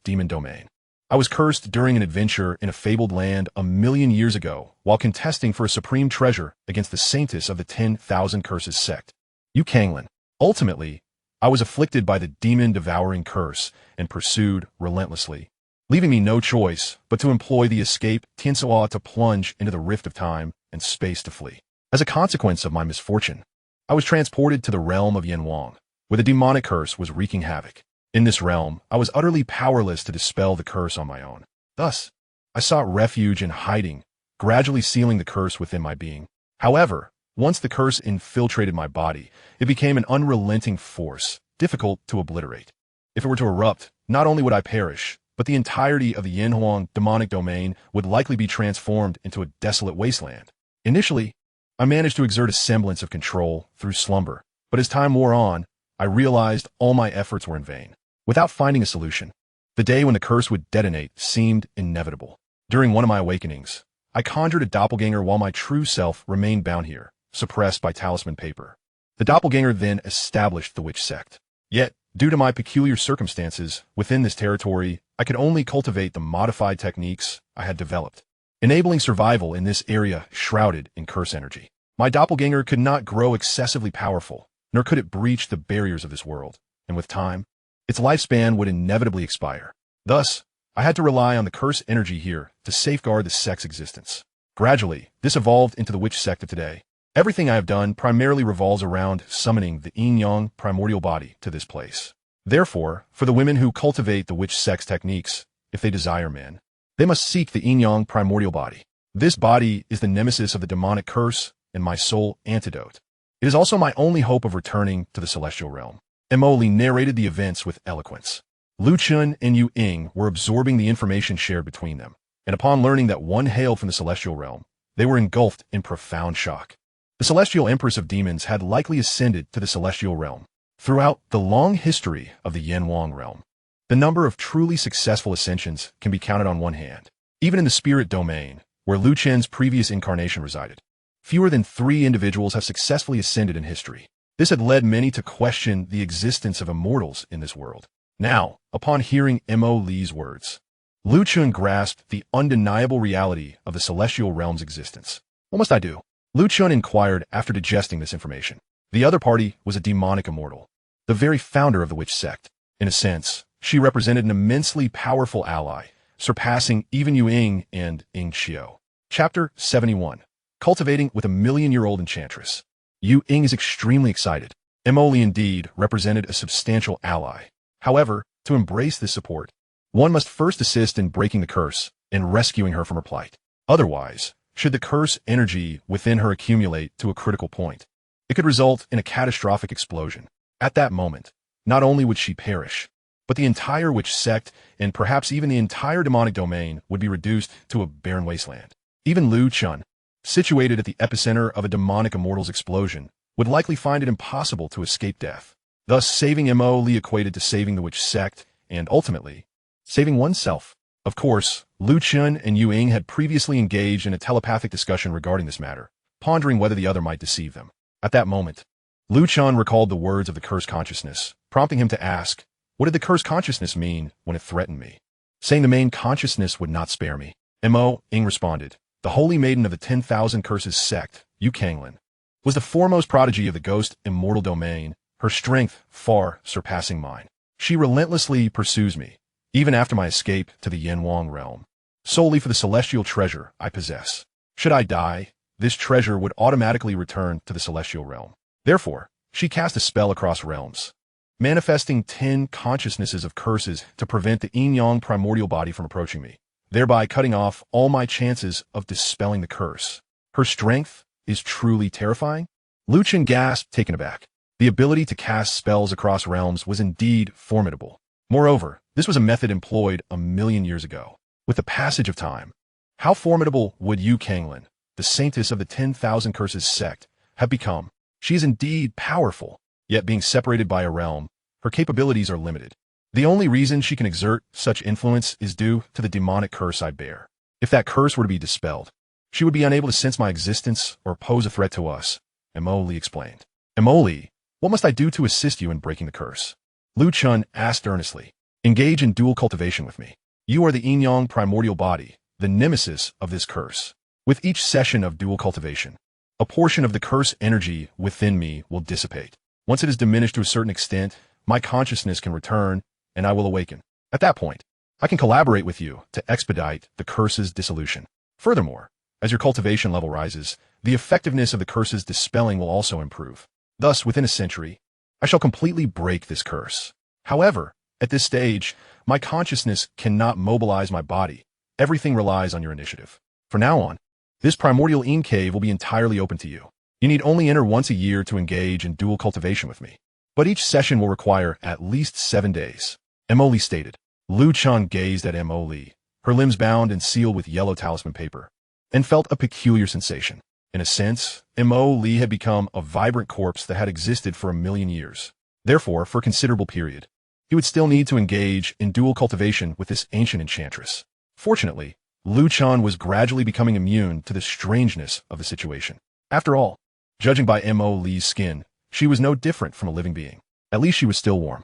demon domain. I was cursed during an adventure in a fabled land 1,000,000 years ago while contesting for a supreme treasure against the Saintesses of the 10,000 Curses sect. Yu Kanglin. Ultimately, I was afflicted by the demon-devouring curse and pursued relentlessly, leaving me no choice but to employ the escape Tiansuo to plunge into the rift of time and space to flee. As a consequence of my misfortune, I was transported to the realm of Yanhuang, where the demonic curse was wreaking havoc. In this realm, I was utterly powerless to dispel the curse on my own. Thus, I sought refuge in hiding, gradually sealing the curse within my being. However, once the curse infiltrated my body, it became an unrelenting force, difficult to obliterate. If it were to erupt, not only would I perish, but the entirety of the Yanhuang demonic domain would likely be transformed into a desolate wasteland. Initially, I managed to exert a semblance of control through slumber, but as time wore on, I realized all my efforts were in vain. Without finding a solution, the day when the curse would detonate seemed inevitable. During one of my awakenings, I conjured a doppelganger while my true self remained bound here, suppressed by talisman paper. The doppelganger then established the witch sect. Yet, due to my peculiar circumstances within this territory, I could only cultivate the modified techniques I had developed, enabling survival in this area shrouded in curse energy. My doppelganger could not grow excessively powerful, nor could it breach the barriers of this world, and with time, its lifespan would inevitably expire. Thus, I had to rely on the curse energy here to safeguard the sect's existence. Gradually, this evolved into the witch sect of today. Everything I have done primarily revolves around summoning the Yin-Yang primordial body to this place. Therefore, for the women who cultivate the witch sect's techniques, if they desire men, they must seek the Yin-Yang primordial body. This body is the nemesis of the demonic curse and my sole antidote. It is also my only hope of returning to the celestial realm. Emoli narrated the events with eloquence. Lu Chen and Yu Ying were absorbing the information shared between them, and upon learning that one hailed from the celestial realm, they were engulfed in profound shock. The celestial empress of demons had likely ascended to the celestial realm. Throughout the long history of the Yanhuang realm, the number of truly successful ascensions can be counted on one hand. Even in the spirit domain, where Lu Chen's previous incarnation resided, fewer than 3 individuals have successfully ascended in history. This had led many to question the existence of immortals in this world. Now, upon hearing Mo Li's words, Lu Chun grasped the undeniable reality of the celestial realm's existence. What must I do? Lu Chun inquired after digesting this information. The other party was a demonic immortal, the very founder of the witch sect. In a sense, she represented an immensely powerful ally, surpassing even Yu Ying and Ying Xiao. Chapter 71. Cultivating with a million-year-old enchantress. Yu Ying is extremely excited. Mo Li indeed represented a substantial ally. However, to embrace this support, one must first assist in breaking the curse and rescuing her from her plight. Otherwise, should the curse energy within her accumulate to a critical point, it could result in a catastrophic explosion. At that moment, not only would she perish, but the entire witch sect and perhaps even the entire demonic domain would be reduced to a barren wasteland. Even Lu Chun, situated at the epicenter of a demonic immortal's explosion, would likely find it impossible to escape death. Thus, saving Mo Li equated to saving the witch sect and, ultimately, saving oneself. Of course, Lu Chun and Yu Ying had previously engaged in a telepathic discussion regarding this matter, pondering whether the other might deceive them. At that moment, Lu Chun recalled the words of the cursed consciousness, prompting him to ask, what did the cursed consciousness mean when it threatened me? Saying the main consciousness would not spare me. Mo Ying responded, the holy maiden of the 10,000 Curses sect, Yu Kanglin, was the foremost prodigy of the ghost immortal domain, her strength far surpassing mine. She relentlessly pursues me, even after my escape to the Yanhuang realm, solely for the celestial treasure I possess. Should I die, this treasure would automatically return to the celestial realm. Therefore, she cast a spell across realms, manifesting 10 consciousnesses of curses to prevent the Yin-Yang primordial body from approaching me, thereby cutting off all my chances of dispelling the curse. Her strength is truly terrifying. Lu Chun gasped, taken aback. The ability to cast spells across realms was indeed formidable. Moreover, this was a method employed a million years ago. With the passage of time, how formidable would Yu Kanglin, the Saintess of the 10,000 Curses sect, have become? She is indeed powerful, yet being separated by a realm, her capabilities are limited. The only reason she can exert such influence is due to the demonic curse I bear. If that curse were to be dispelled, she would be unable to sense my existence or pose a threat to us, Mo Li explained. Mo Li, what must I do to assist you in breaking the curse? Lu Chun asked earnestly. Engage in dual cultivation with me. You are the Yin-Yang primordial body, the nemesis of this curse. With each session of dual cultivation, a portion of the curse energy within me will dissipate. Once it is diminished to a certain extent, my consciousness can return, and I will awaken. At that point, I can collaborate with you to expedite the curse's dissolution. Furthermore, as your cultivation level rises, the effectiveness of the curse's dispelling will also improve. Thus, within a century, I shall completely break this curse. However, at this stage, my consciousness cannot mobilize my body. Everything relies on your initiative. From now on, this primordial Yin cave will be entirely open to you. You need only enter once a year to engage in dual cultivation with me. But each session will require at least 7 days. Mo Li stated. Lu Chun gazed at Mo Li, her limbs bound and sealed with yellow talisman paper, and felt a peculiar sensation. In a sense, Mo Li had become a vibrant corpse that had existed for 1,000,000 years. Therefore, for a considerable period, he would still need to engage in dual cultivation with this ancient enchantress. Fortunately, Lu Chun was gradually becoming immune to the strangeness of the situation. After all, judging by Mo Li's skin, she was no different from a living being. At least she was still warm.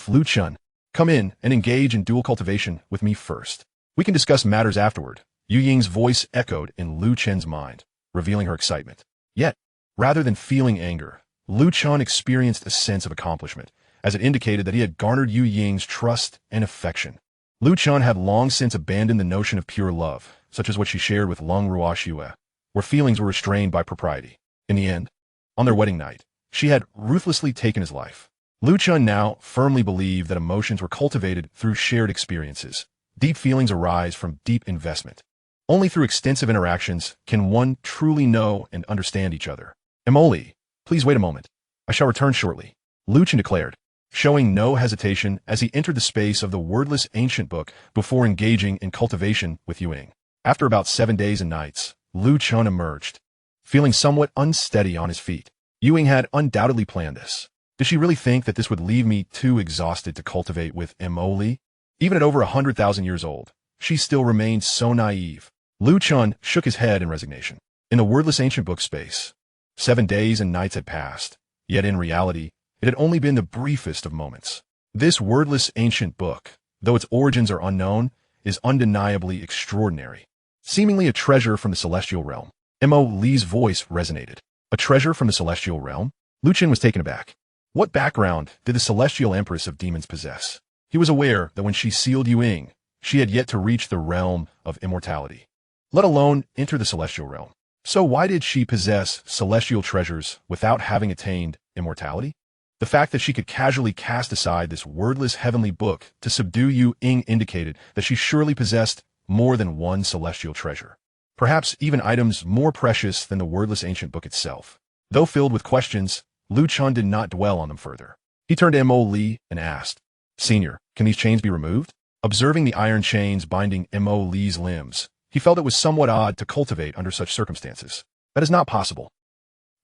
Lu Chun, come in and engage in dual cultivation with me first. We can discuss matters afterward. Yu Ying's voice echoed in Lu Chen's mind, revealing her excitement. Yet, rather than feeling anger, Lu Chun experienced a sense of accomplishment, as it indicated that he had garnered Yu Ying's trust and affection. Lu Chun had long since abandoned the notion of pure love, such as what she shared with Leng Ruoxue, where feelings were restrained by propriety. In the end, on their wedding night, she had ruthlessly taken his life. Lu Chun now firmly believed that emotions were cultivated through shared experiences. Deep feelings arise from deep investment. Only through extensive interactions can one truly know and understand each other. Mo Li, please wait a moment. I shall return shortly, Lu Chun declared, showing no hesitation as he entered the space of the wordless ancient book before engaging in cultivation with Yu Ying. After about 7 days and nights, Lu Chun emerged, feeling somewhat unsteady on his feet. Yu Ying had undoubtedly planned this. Did she really think that this would leave me too exhausted to cultivate with Mo Li? Even at over 100,000 years old, she still remained so naive. Lu Chun shook his head in resignation. In the wordless ancient book space, 7 days and nights had passed. Yet in reality, it had only been the briefest of moments. This wordless ancient book, though its origins are unknown, is undeniably extraordinary. Seemingly a treasure from the celestial realm. Mo Li's voice resonated. A treasure from the celestial realm? Lu Chen was taken aback. What background did the celestial empress of demons possess? He was aware that when she sealed Ying, she had yet to reach the realm of immortality, let alone enter the celestial realm. So why did she possess celestial treasures without having attained immortality? The fact that she could casually cast aside this wordless heavenly book to subdue Ying indicated that she surely possessed more than one celestial treasure. Perhaps even items more precious than the wordless ancient book itself. Though filled with questions, Lu Chen did not dwell on them further. He turned to Mo Li and asked, "Senior, can these chains be removed?" Observing the iron chains binding Mo Li's limbs, he felt it was somewhat odd to cultivate under such circumstances. That is not possible.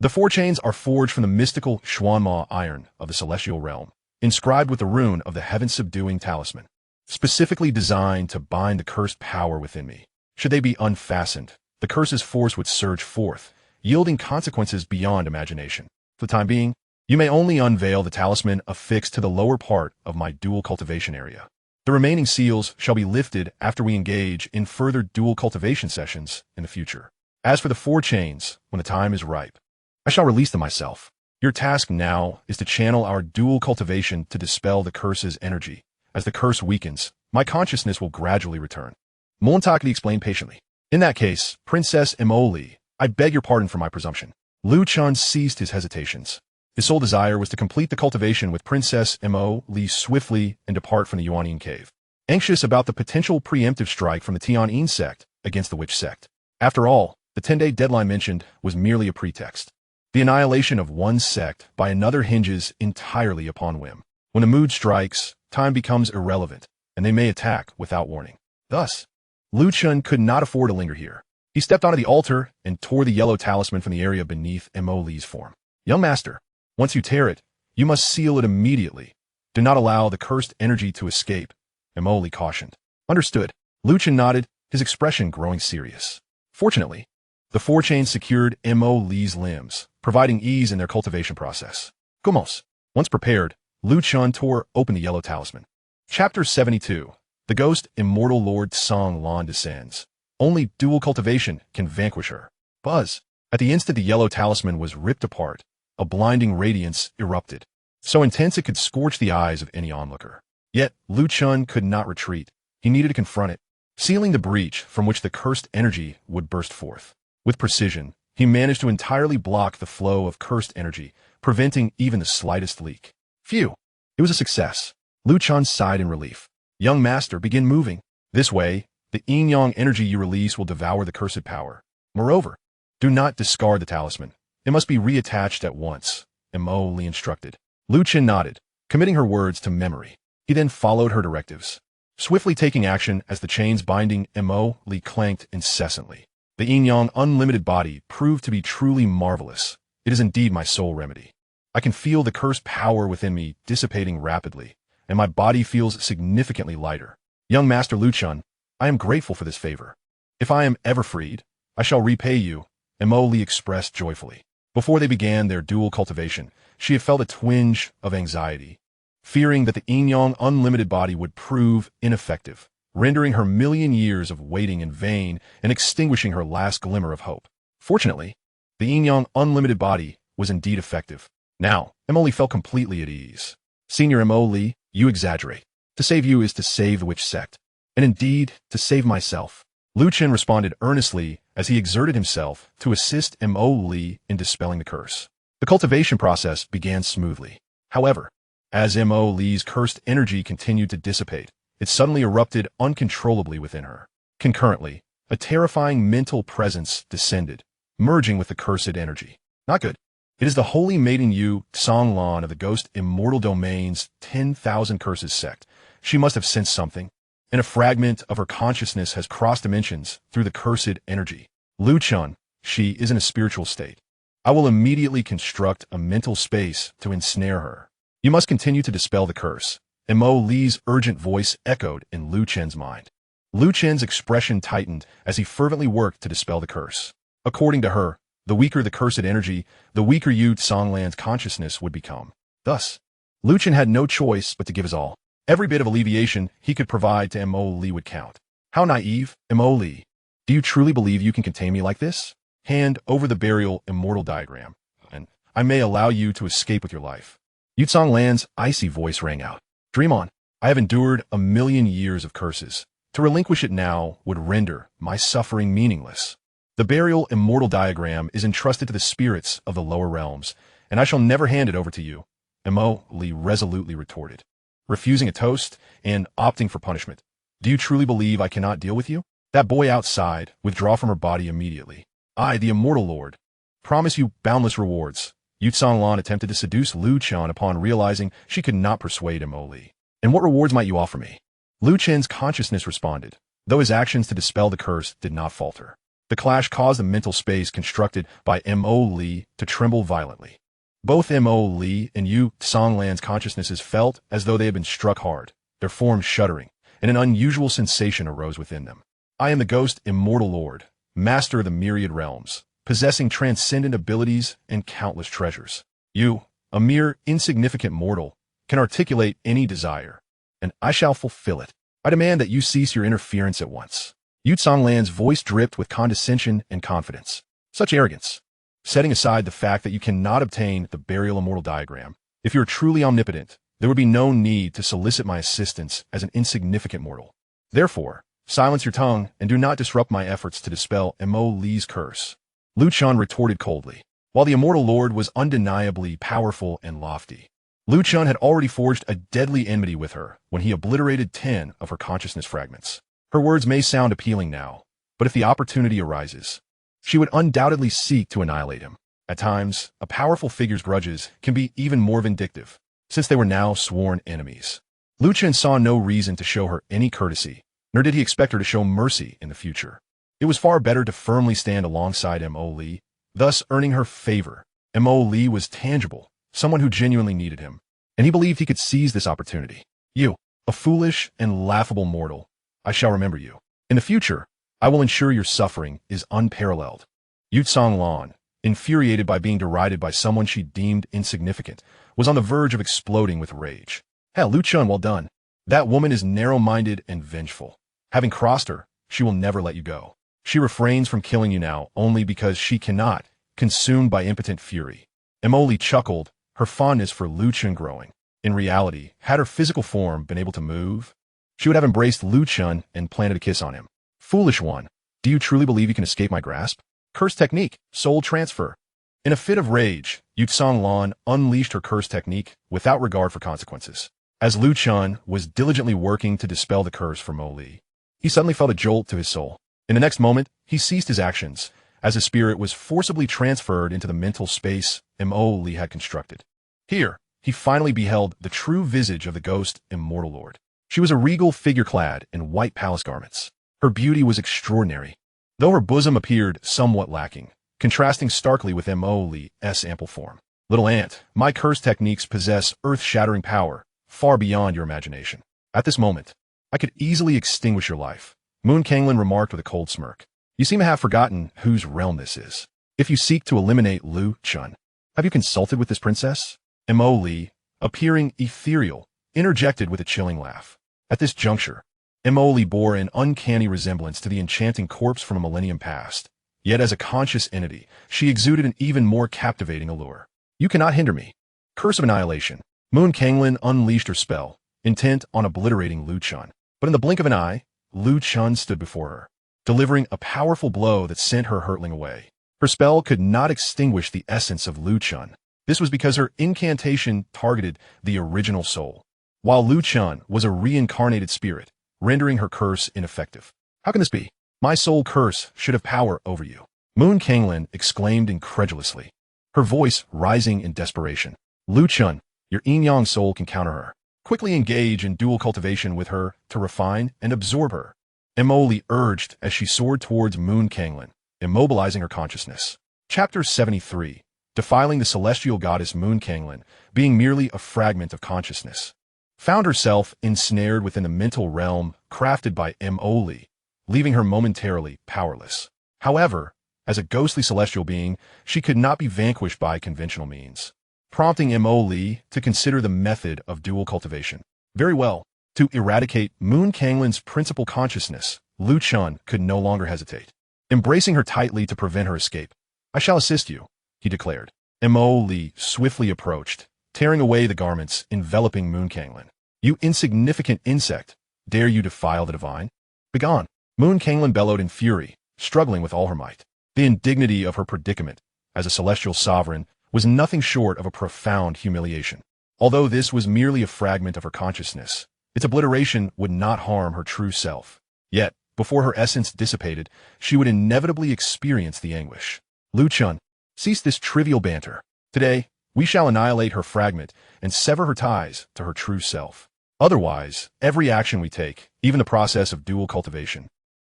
The 4 chains are forged from the mystical Xuanma iron of the celestial realm, inscribed with the rune of the heaven-subduing talisman, specifically designed to bind the cursed power within me. Should they be unfastened, the curse's force would surge forth, yielding consequences beyond imagination. For the time being, you may only unveil the talisman affixed to the lower part of my dual cultivation area. The remaining seals shall be lifted after we engage in further dual cultivation sessions in the future. As for the 4 chains, when the time is ripe, I shall release them myself. Your task now is to channel our dual cultivation to dispel the curse's energy. As the curse weakens, my consciousness will gradually return. Montakli explained patiently. In that case, Princess Emoli, I beg your pardon for my presumption. Lu Chen ceased his hesitations. His sole desire was to complete the cultivation with Princess Mo Li swiftly and depart from the Yuanyin cave, anxious about the potential preemptive strike from the Tianyin sect against the witch sect. After all, the 10-day deadline mentioned was merely a pretext. The annihilation of one sect by another hinges entirely upon whim. When the mood strikes, time becomes irrelevant, and they may attack without warning. Thus, Lu Chen could not afford to linger here. He stepped onto the altar and tore the yellow talisman from the area beneath Mo Li's form. Young master, once you tear it, you must seal it immediately. Do not allow the cursed energy to escape, Mo Li cautioned. Understood. Lu Chen nodded, his expression growing serious. Fortunately, the 4 chains secured Mo Li's limbs, providing ease in their cultivation process. Gomos. Once prepared, Lu Chen tore open the yellow talisman. Chapter 72. The ghost immortal Lord Song Lan descends. Only dual cultivation can vanquish her. Buzz. At the instant the yellow talisman was ripped apart, a blinding radiance erupted, so intense it could scorch the eyes of any onlooker. Yet, Lu Chen could not retreat. He needed to confront it, sealing the breach from which the cursed energy would burst forth. With precision, he managed to entirely block the flow of cursed energy, preventing even the slightest leak. Phew! It was a success. Lu Chen sighed in relief. Young master, begin moving. This way, the yin-yang energy you release will devour the cursed power. Moreover, do not discard the talisman. It must be reattached at once, Mo Li instructed. Lu Chen nodded, committing her words to memory. He then followed her directives, swiftly taking action as the chains binding Mo Li clanked incessantly. The Yin-Yang Unlimited Body proved to be truly marvelous. It is indeed my sole remedy. I can feel the cursed power within me dissipating rapidly, and my body feels significantly lighter. Young Master Lu Chen, I am grateful for this favor. If I am ever freed, I shall repay you, Mo Li expressed joyfully. Before they began their dual cultivation, she had felt a twinge of anxiety, fearing that the Yin-Yang Unlimited Body would prove ineffective, rendering her million years of waiting in vain and extinguishing her last glimmer of hope. Fortunately, the Yin-Yang Unlimited Body was indeed effective. Now, Mo Li felt completely at ease. Senior Mo Li, you exaggerate. To save you is to save the witch sect, and indeed, to save myself. Lu Chen responded earnestly as he exerted himself to assist Mo Li in dispelling the curse. The cultivation process began smoothly. However, as Mo Li's cursed energy continued to dissipate, it suddenly erupted uncontrollably within her. Concurrently, a terrifying mental presence descended, merging with the cursed energy. Not good. It is the holy maiden Yu Songlan of the Ghost Immortal Domain's 10,000 Curses sect. She must have sensed something, and a fragment of her consciousness has crossed dimensions through the cursed energy. Lu Chen, she is in a spiritual state. I will immediately construct a mental space to ensnare her. You must continue to dispel the curse. Mo Li's urgent voice echoed in Lu Chen's mind. Lu Chen's expression tightened as he fervently worked to dispel the curse. According to her, The weaker the cursed energy, the weaker Yu Songlan's consciousness would become. Thus, Lu Chen had no choice but to give his all. Every bit of alleviation he could provide to Mo Li would count. How naive, Mo Li. Do you truly believe you can contain me like this? Hand over the burial immortal diagram, and I may allow you to escape with your life. Yu Songlan's icy voice rang out. Dream on. I have endured 1,000,000 years of curses. To relinquish it now would render my suffering meaningless. The burial immortal diagram is entrusted to the spirits of the lower realms, and I shall never hand it over to you, Mo Li resolutely retorted, refusing a toast and opting for punishment. Do you truly believe I cannot deal with you? That boy outside, withdraw from her body immediately. I, the immortal lord, promise you boundless rewards. Yu Songlan attempted to seduce Lu Chen upon realizing she could not persuade Mo Li. And what rewards might you offer me? Lu Chen's consciousness responded, though his actions to dispel the curse did not falter. The clash caused the mental space constructed by Mo Li to tremble violently. Both Mo Li and Yu Songlan's consciousnesses felt as though they had been struck hard, their forms shuddering, and an unusual sensation arose within them. I am the ghost immortal lord, master of the myriad realms, possessing transcendent abilities and countless treasures. You, a mere insignificant mortal, can articulate any desire, and I shall fulfill it. I demand that you cease your interference at once. Yu Songlan's voice dripped with condescension and confidence. Such arrogance. Setting aside the fact that you cannot obtain the burial immortal diagram, if you are truly omnipotent, there would be no need to solicit my assistance as an insignificant mortal. Therefore, silence your tongue and do not disrupt my efforts to dispel Mo Li's curse. Lu Chen retorted coldly. While the immortal lord was undeniably powerful and lofty, Lu Chen had already forged a deadly enmity with her when he obliterated 10 of her consciousness fragments. Her words may sound appealing now, but if the opportunity arises, she would undoubtedly seek to annihilate him. At times, a powerful figure's grudges can be even more vindictive, since they were now sworn enemies. Lu Chen saw no reason to show her any courtesy, nor did he expect her to show mercy in the future. It was far better to firmly stand alongside Mo Li, thus earning her favor. Mo Li was tangible, someone who genuinely needed him, and he believed he could seize this opportunity. You, a foolish and laughable mortal, I shall remember you. In the future, I will ensure your suffering is unparalleled. Yu Songlan, infuriated by being derided by someone she deemed insignificant, was on the verge of exploding with rage. Hell, Lu Chen, well done. That woman is narrow-minded and vengeful. Having crossed her, she will never let you go. She refrains from killing you now only because she cannot, consumed by impotent fury. Mo Li chuckled, her fondness for Lu Chen growing. In reality, had her physical form been able to move, she would have embraced Lu Chen and planted a kiss on him. Foolish one, do you truly believe you can escape my grasp? Curse technique, soul transfer. In a fit of rage, Yu Songlan unleashed her curse technique without regard for consequences. As Lu Chen was diligently working to dispel the curse for Mo Li, he suddenly felt a jolt to his soul. In the next moment, he ceased his actions, as his spirit was forcibly transferred into the mental space Mo Li had constructed. Here, he finally beheld the true visage of the ghost immortal lord. She was a regal figure clad in white palace garments. Her beauty was extraordinary, though her bosom appeared somewhat lacking, contrasting starkly with Mo Li's ample form. Little ant, my curse techniques possess earth-shattering power, far beyond your imagination. At this moment, I could easily extinguish your life, Moon Kanglin remarked with a cold smirk. You seem to have forgotten whose realm this is. If you seek to eliminate Lu Chen, have you consulted with this princess? Mo Li, appearing ethereal, interjected with a chilling laugh. At this juncture, Mo Li bore an uncanny resemblance to the enchanting corpse from a millennium past. Yet as a conscious entity, she exuded an even more captivating allure. You cannot hinder me. Curse of annihilation. Moon Kanglin unleashed her spell, intent on obliterating Lu Chen. But in the blink of an eye, Lu Chen stood before her, delivering a powerful blow that sent her hurtling away. Her spell could not extinguish the essence of Lu Chen. This was because her incantation targeted the original soul, while Lu Chen was a reincarnated spirit, rendering her curse ineffective. How can this be? My soul curse should have power over you. Moon Kanglin exclaimed incredulously, her voice rising in desperation. Lu Chen, your Yin-Yang soul can counter her. Quickly engage in dual cultivation with her to refine and absorb her. Mo Li urged as she soared towards Moon Kanglin, immobilizing her consciousness. Chapter 73. Defiling the celestial goddess Moon Kanglin, being merely a fragment of consciousness, found herself ensnared within the mental realm crafted by Mo Li, leaving her momentarily powerless. However, As a ghostly celestial being, she could not be vanquished by conventional means, prompting Mo Li to consider the method of dual cultivation. Very well. To eradicate Moon Kanglin's principal consciousness, Lu Chun could no longer hesitate. Embracing her tightly to prevent her escape, "I shall assist you," he declared. Mo Li swiftly approached, tearing away the garments enveloping Moon Kanglin. "You insignificant insect, dare you defile the divine? Begone!" Moon Kanglin bellowed in fury, struggling with all her might. The indignity of her predicament, as a celestial sovereign, was nothing short of a profound humiliation. Although this was merely a fragment of her consciousness, its obliteration would not harm her true self. Yet, before her essence dissipated, she would inevitably experience the anguish. "Lu Chun, cease this trivial banter. Today, we shall annihilate her fragment and sever her ties to her true self. Otherwise, every action we take, even the process of dual cultivation,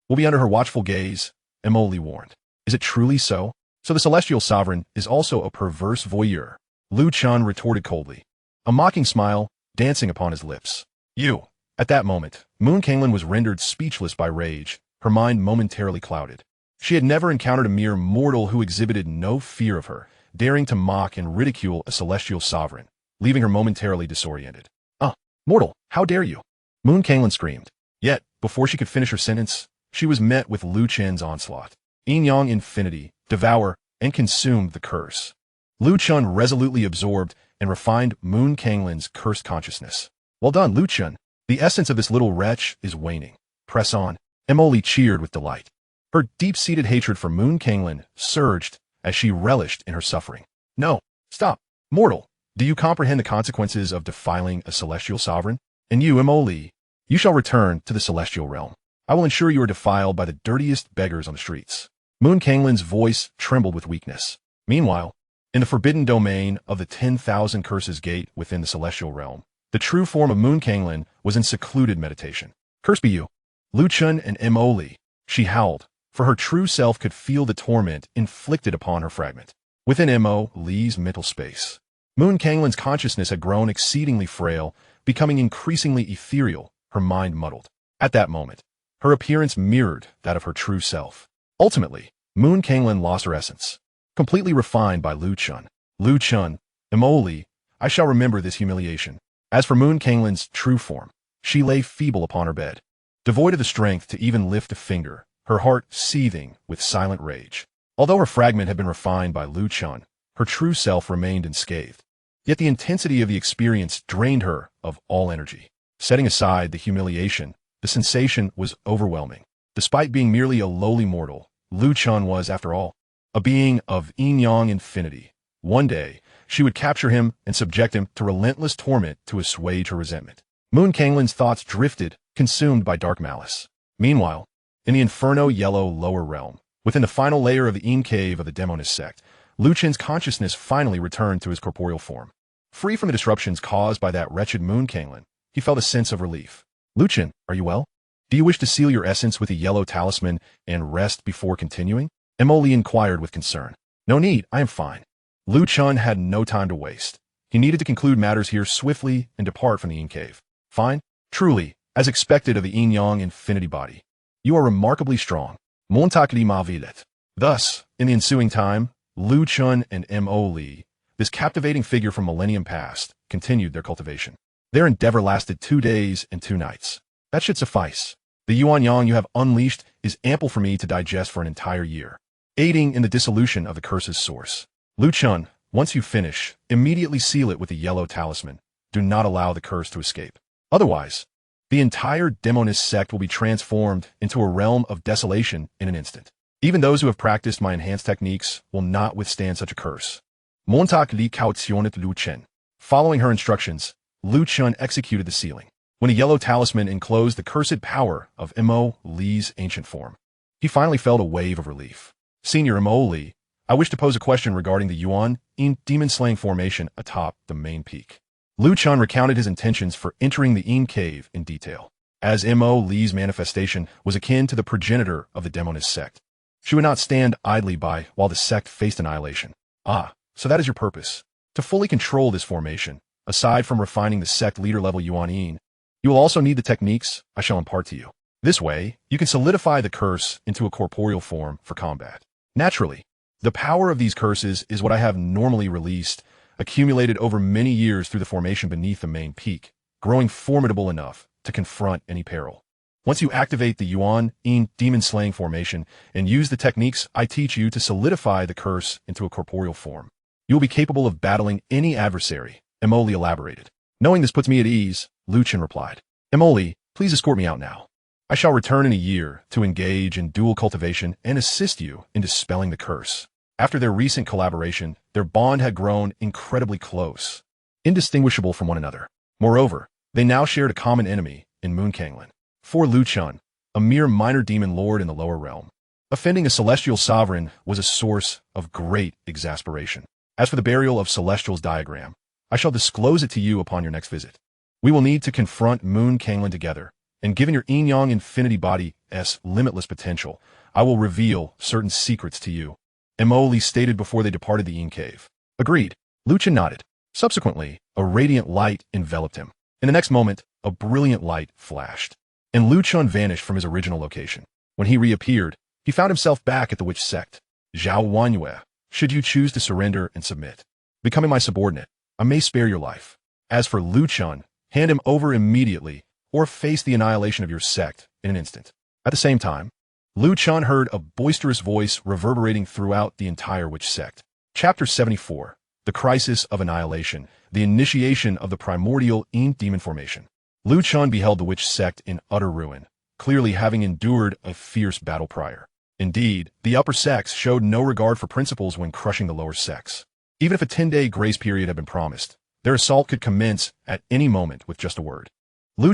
will be under her watchful gaze," Mo Li warned. "Is it truly so? So the celestial sovereign is also a perverse voyeur," Lu Chun retorted coldly, a mocking smile dancing upon his lips. "You." At that moment, Moon Kanglin was rendered speechless by rage, her mind momentarily clouded. She had never encountered a mere mortal who exhibited no fear of her, daring to mock and ridicule a celestial sovereign, leaving her momentarily disoriented. Mortal, how dare you?" Moon Kanglin screamed. Yet, before she could finish her sentence, she was met with Lu Chen's onslaught. Yin-Yang Infinity, devour, and consumed the curse. Lu Chun resolutely absorbed and refined Moon Kanglin's cursed consciousness. "Well done, Lu Chun. The essence of this little wretch is waning. Press on." Mo Li cheered with delight. Her deep-seated hatred for Moon Kanglin surged as she relished in her suffering. "No, stop. Mortal, do you comprehend the consequences of defiling a celestial sovereign? And you, Mo Li, you shall return to the celestial realm. I will ensure you are defiled by the dirtiest beggars on the streets." Moon Kanglin's voice trembled with weakness. Meanwhile, in the forbidden domain of the 10,000 Curses Gate within the celestial realm, the true form of Moon Kanglin was in secluded meditation. "Cursed be you, Lu Chun and Mo Li," she howled, for her true self could feel the torment inflicted upon her fragment. Within Mo Li's mental space, Moon Kanglin's consciousness had grown exceedingly frail, becoming increasingly ethereal, her mind muddled. At that moment, her appearance mirrored that of her true self. Ultimately, Moon Kanglin lost her essence, completely refined by Lu Chun. "Lu Chun, Mo Li, I shall remember this humiliation." As for Moon Kanglin's true form, she lay feeble upon her bed, devoid of the strength to even lift a finger, her heart seething with silent rage. Although her fragment had been refined by Lu Chun, her true self remained unscathed. Yet the intensity of the experience drained her of all energy. Setting aside the humiliation, the sensation was overwhelming. Despite being merely a lowly mortal, Lu Chun was, after all, a being of Yin-Yang Infinity. One day, she would capture him and subject him to relentless torment to assuage her resentment. Moon Kanglin's thoughts drifted, consumed by dark malice. Meanwhile, in the inferno-yellow lower realm, within the final layer of the Yin Cave of the Demoness Sect, Lu Chen's consciousness finally returned to his corporeal form. Free from the disruptions caused by that wretched Moon Kanglin, he felt a sense of relief. "Lu Chen, are you well? Do you wish to seal your essence with a yellow talisman and rest before continuing?" Mo Li inquired with concern. "No need, I am fine." Lu Chun had no time to waste. He needed to conclude matters here swiftly and depart from the Yin Cave. "Fine? Truly, as expected of the Yin-Yang Infinity Body. You are remarkably strong. Montakdi ma vilet." Thus, in the ensuing time, Lu Chun and Mo Li, this captivating figure from millennium past, continued their cultivation. Their endeavor lasted 2 days and 2 nights. That should suffice. The yuan yang you have unleashed is ample for me to digest for an entire year, aiding in the dissolution of the curse's source. Lu Chun, once you finish, immediately seal it with the yellow talisman. Do not allow the curse to escape. Otherwise, the entire Demoness Sect will be transformed into a realm of desolation in an instant. Even those who have practiced my enhanced techniques will not withstand such a curse. Montak li kautionet Lu Chen. Following her instructions, Lu Chun executed the sealing. When a yellow talisman enclosed the cursed power of Mo Li's ancient form, he finally felt a wave of relief. "Senior Mo Li, I wish to pose a question regarding the Yuan Yin demon-slaying formation atop the main peak." Lu Chun recounted his intentions for entering the Yin Cave in detail. As Mo Li's manifestation was akin to the progenitor of the Demoness Sect, she would not stand idly by while the sect faced annihilation. "Ah, so that is your purpose. To fully control this formation, aside from refining the sect leader-level Yuan Yin, you will also need the techniques I shall impart to you. This way, you can solidify the curse into a corporeal form for combat." Naturally, the power of these curses is what I have normally released, accumulated over many years through the formation beneath the main peak, growing formidable enough to confront any peril. Once you activate the Yuan Yin demon slaying formation and use the techniques I teach you to solidify the curse into a corporeal form, you will be capable of battling any adversary, Emoli elaborated. Knowing this puts me at ease, Chen replied. Emoli, please escort me out now. I shall return in a year to engage in dual cultivation and assist you in dispelling the curse. After their recent collaboration, their bond had grown incredibly close, indistinguishable from one another. Moreover, they now shared a common enemy in Moon Kanglin. For Chen, a mere minor demon lord in the lower realm, offending a celestial sovereign was a source of great exasperation. As for the burial of Celestial's diagram, I shall disclose it to you upon your next visit. We will need to confront Moon Kanglin together, and given your Yin-Yang Infinite Body's limitless potential, I will reveal certain secrets to you. Emoli stated before they departed the Yin Cave. Agreed. Chen nodded. Subsequently, a radiant light enveloped him. In the next moment, a brilliant light flashed, and Chen vanished from his original location. When he reappeared, he found himself back at the Witch Sect. Zhao Wanyue, should you choose to surrender and submit, becoming my subordinate, I may spare your life. As for Chen, hand him over immediately, or face the annihilation of your sect in an instant. At the same time, Chen heard a boisterous voice reverberating throughout the entire Witch Sect. Chapter 74, The Crisis of Annihilation, the Initiation of the Primordial Yin Demon Formation. Chen beheld the Witch Sect in utter ruin, clearly having endured a fierce battle prior. Indeed, the upper sects showed no regard for principles when crushing the lower sects. Even if a 10-day grace period had been promised, their assault could commence at any moment with just a word.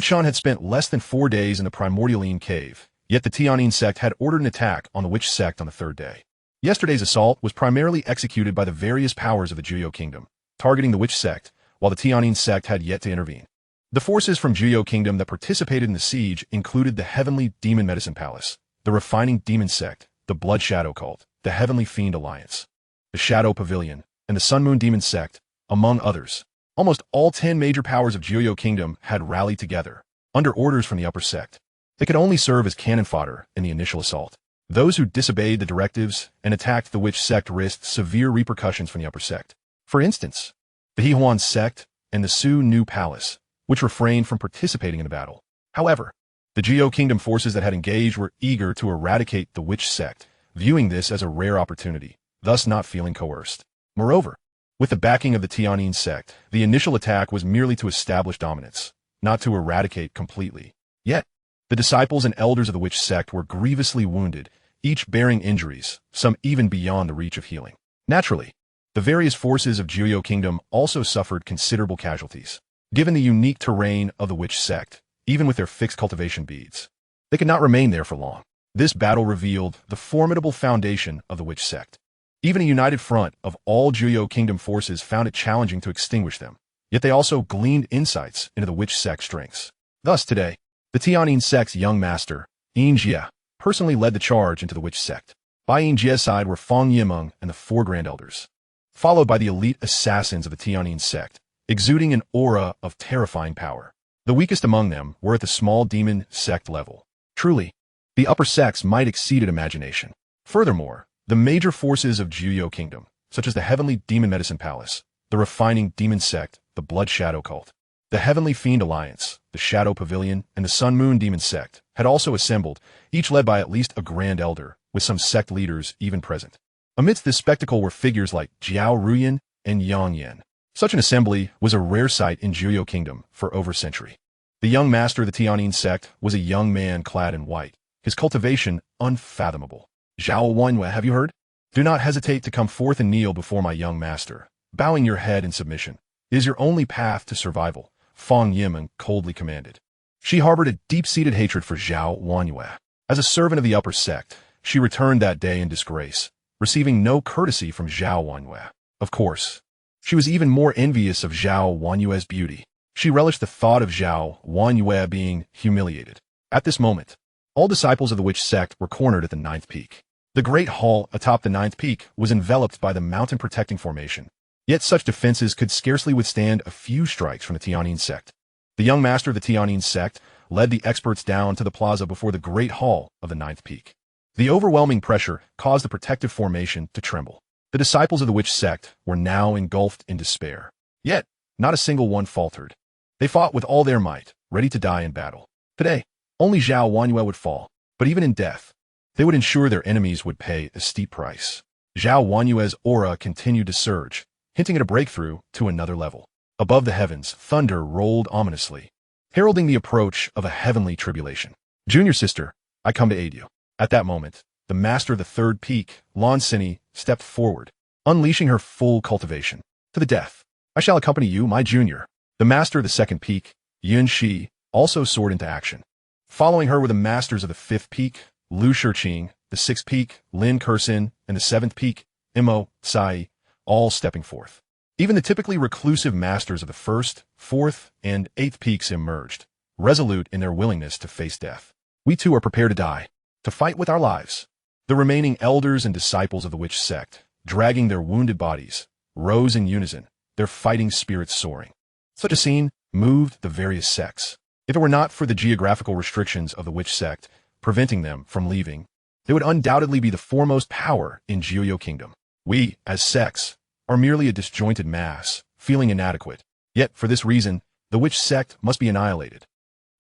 Chen had spent less than 4 days in the Primordial Yin Cave, yet the Tianyin sect had ordered an attack on the Witch Sect on the 3rd day. Yesterday's assault was primarily executed by the various powers of the Juyo Kingdom, targeting the Witch Sect, while the Tianyin sect had yet to intervene. The forces from Juyo Kingdom that participated in the siege included the Heavenly Demon Medicine Palace, the Refining Demon Sect, the Blood Shadow Cult, the Heavenly Fiend Alliance, the Shadow Pavilion, and the Sun Moon Demon Sect, among others. Almost all 10 major powers of Juyo Kingdom had rallied together, under orders from the upper sect. They could only serve as cannon fodder in the initial assault. Those who disobeyed the directives and attacked the Witch Sect risked severe repercussions from the upper sect. For instance, the Hehuan Sect and the Su Nu Palace, which refrained from participating in the battle. However, the Juyo Kingdom forces that had engaged were eager to eradicate the Witch Sect, viewing this as a rare opportunity, thus not feeling coerced. Moreover, with the backing of the Tianyin sect, the initial attack was merely to establish dominance, not to eradicate completely. Yet, the disciples and elders of the Witch Sect were grievously wounded, each bearing injuries, some even beyond the reach of healing. Naturally, the various forces of Juyo Kingdom also suffered considerable casualties. Given the unique terrain of the Witch Sect, even with their fixed cultivation beads, they could not remain there for long. This battle revealed the formidable foundation of the Witch Sect. Even a united front of all Juyo Kingdom forces found it challenging to extinguish them, yet they also gleaned insights into the Witch Sect's strengths. Thus today, the Tianyin sect's young master, Yin Jie, personally led the charge into the Witch Sect. By Yin Jie's side were Fang Yimeng and the 4 Grand Elders, followed by the elite assassins of the Tianyin sect, exuding an aura of terrifying power. The weakest among them were at the small demon sect level. Truly, the upper sects might exceed imagination. Furthermore, the major forces of Juyo Kingdom, such as the Heavenly Demon Medicine Palace, the Refining Demon Sect, the Blood Shadow Cult, the Heavenly Fiend Alliance, the Shadow Pavilion, and the Sun Moon Demon Sect, had also assembled, each led by at least a Grand Elder, with some sect leaders even present. Amidst this spectacle were figures like Jiao Ruyan and Yang Yan. Such an assembly was a rare sight in Juyo Kingdom for over a century. The young master of the Tianyin sect was a young man clad in white, his cultivation unfathomable. Zhao Wanyue, have you heard? Do not hesitate to come forth and kneel before my young master. Bowing your head in submission is your only path to survival, Fang Yimeng coldly commanded. She harbored a deep-seated hatred for Zhao Wanyue. As a servant of the upper sect, she returned that day in disgrace, receiving no courtesy from Zhao Wanyue. Of course, she was even more envious of Zhao Wanyue's beauty. She relished the thought of Zhao Wanyue being humiliated. At this moment, all disciples of the Witch Sect were cornered at the 9th peak. The great hall atop the 9th peak was enveloped by the mountain-protecting formation. Yet such defenses could scarcely withstand a few strikes from the Tianyin sect. The young master of the Tianyin sect led the experts down to the plaza before the great hall of the 9th peak. The overwhelming pressure caused the protective formation to tremble. The disciples of the witch sect were now engulfed in despair. Yet, not a single one faltered. They fought with all their might, ready to die in battle. Today, only Zhao Wanyue would fall, but even in death, they would ensure their enemies would pay a steep price. Zhao Wanyue's aura continued to surge, hinting at a breakthrough to another level. Above the heavens, thunder rolled ominously, heralding the approach of a heavenly tribulation. Junior sister, I come to aid you. At that moment, the master of the third peak, Lan Sini, stepped forward, unleashing her full cultivation. To the death. I shall accompany you, my junior. The master of the second peak, Yun Shi, also soared into action. Following her were the masters of the fifth peak, Lu Shiqing, the sixth peak, Lin Kursin, and the seventh peak, Imo Sai, all stepping forth. Even the typically reclusive masters of the first, fourth, and eighth peaks emerged, resolute in their willingness to face death. We too are prepared to die, to fight with our lives. The remaining elders and disciples of the witch sect, dragging their wounded bodies, rose in unison, their fighting spirits soaring. Such a scene moved the various sects. If it were not for the geographical restrictions of the witch sect, preventing them from leaving, they would undoubtedly be the foremost power in Jiuyo Kingdom. We, as sects, are merely a disjointed mass, feeling inadequate. Yet, for this reason, the witch sect must be annihilated.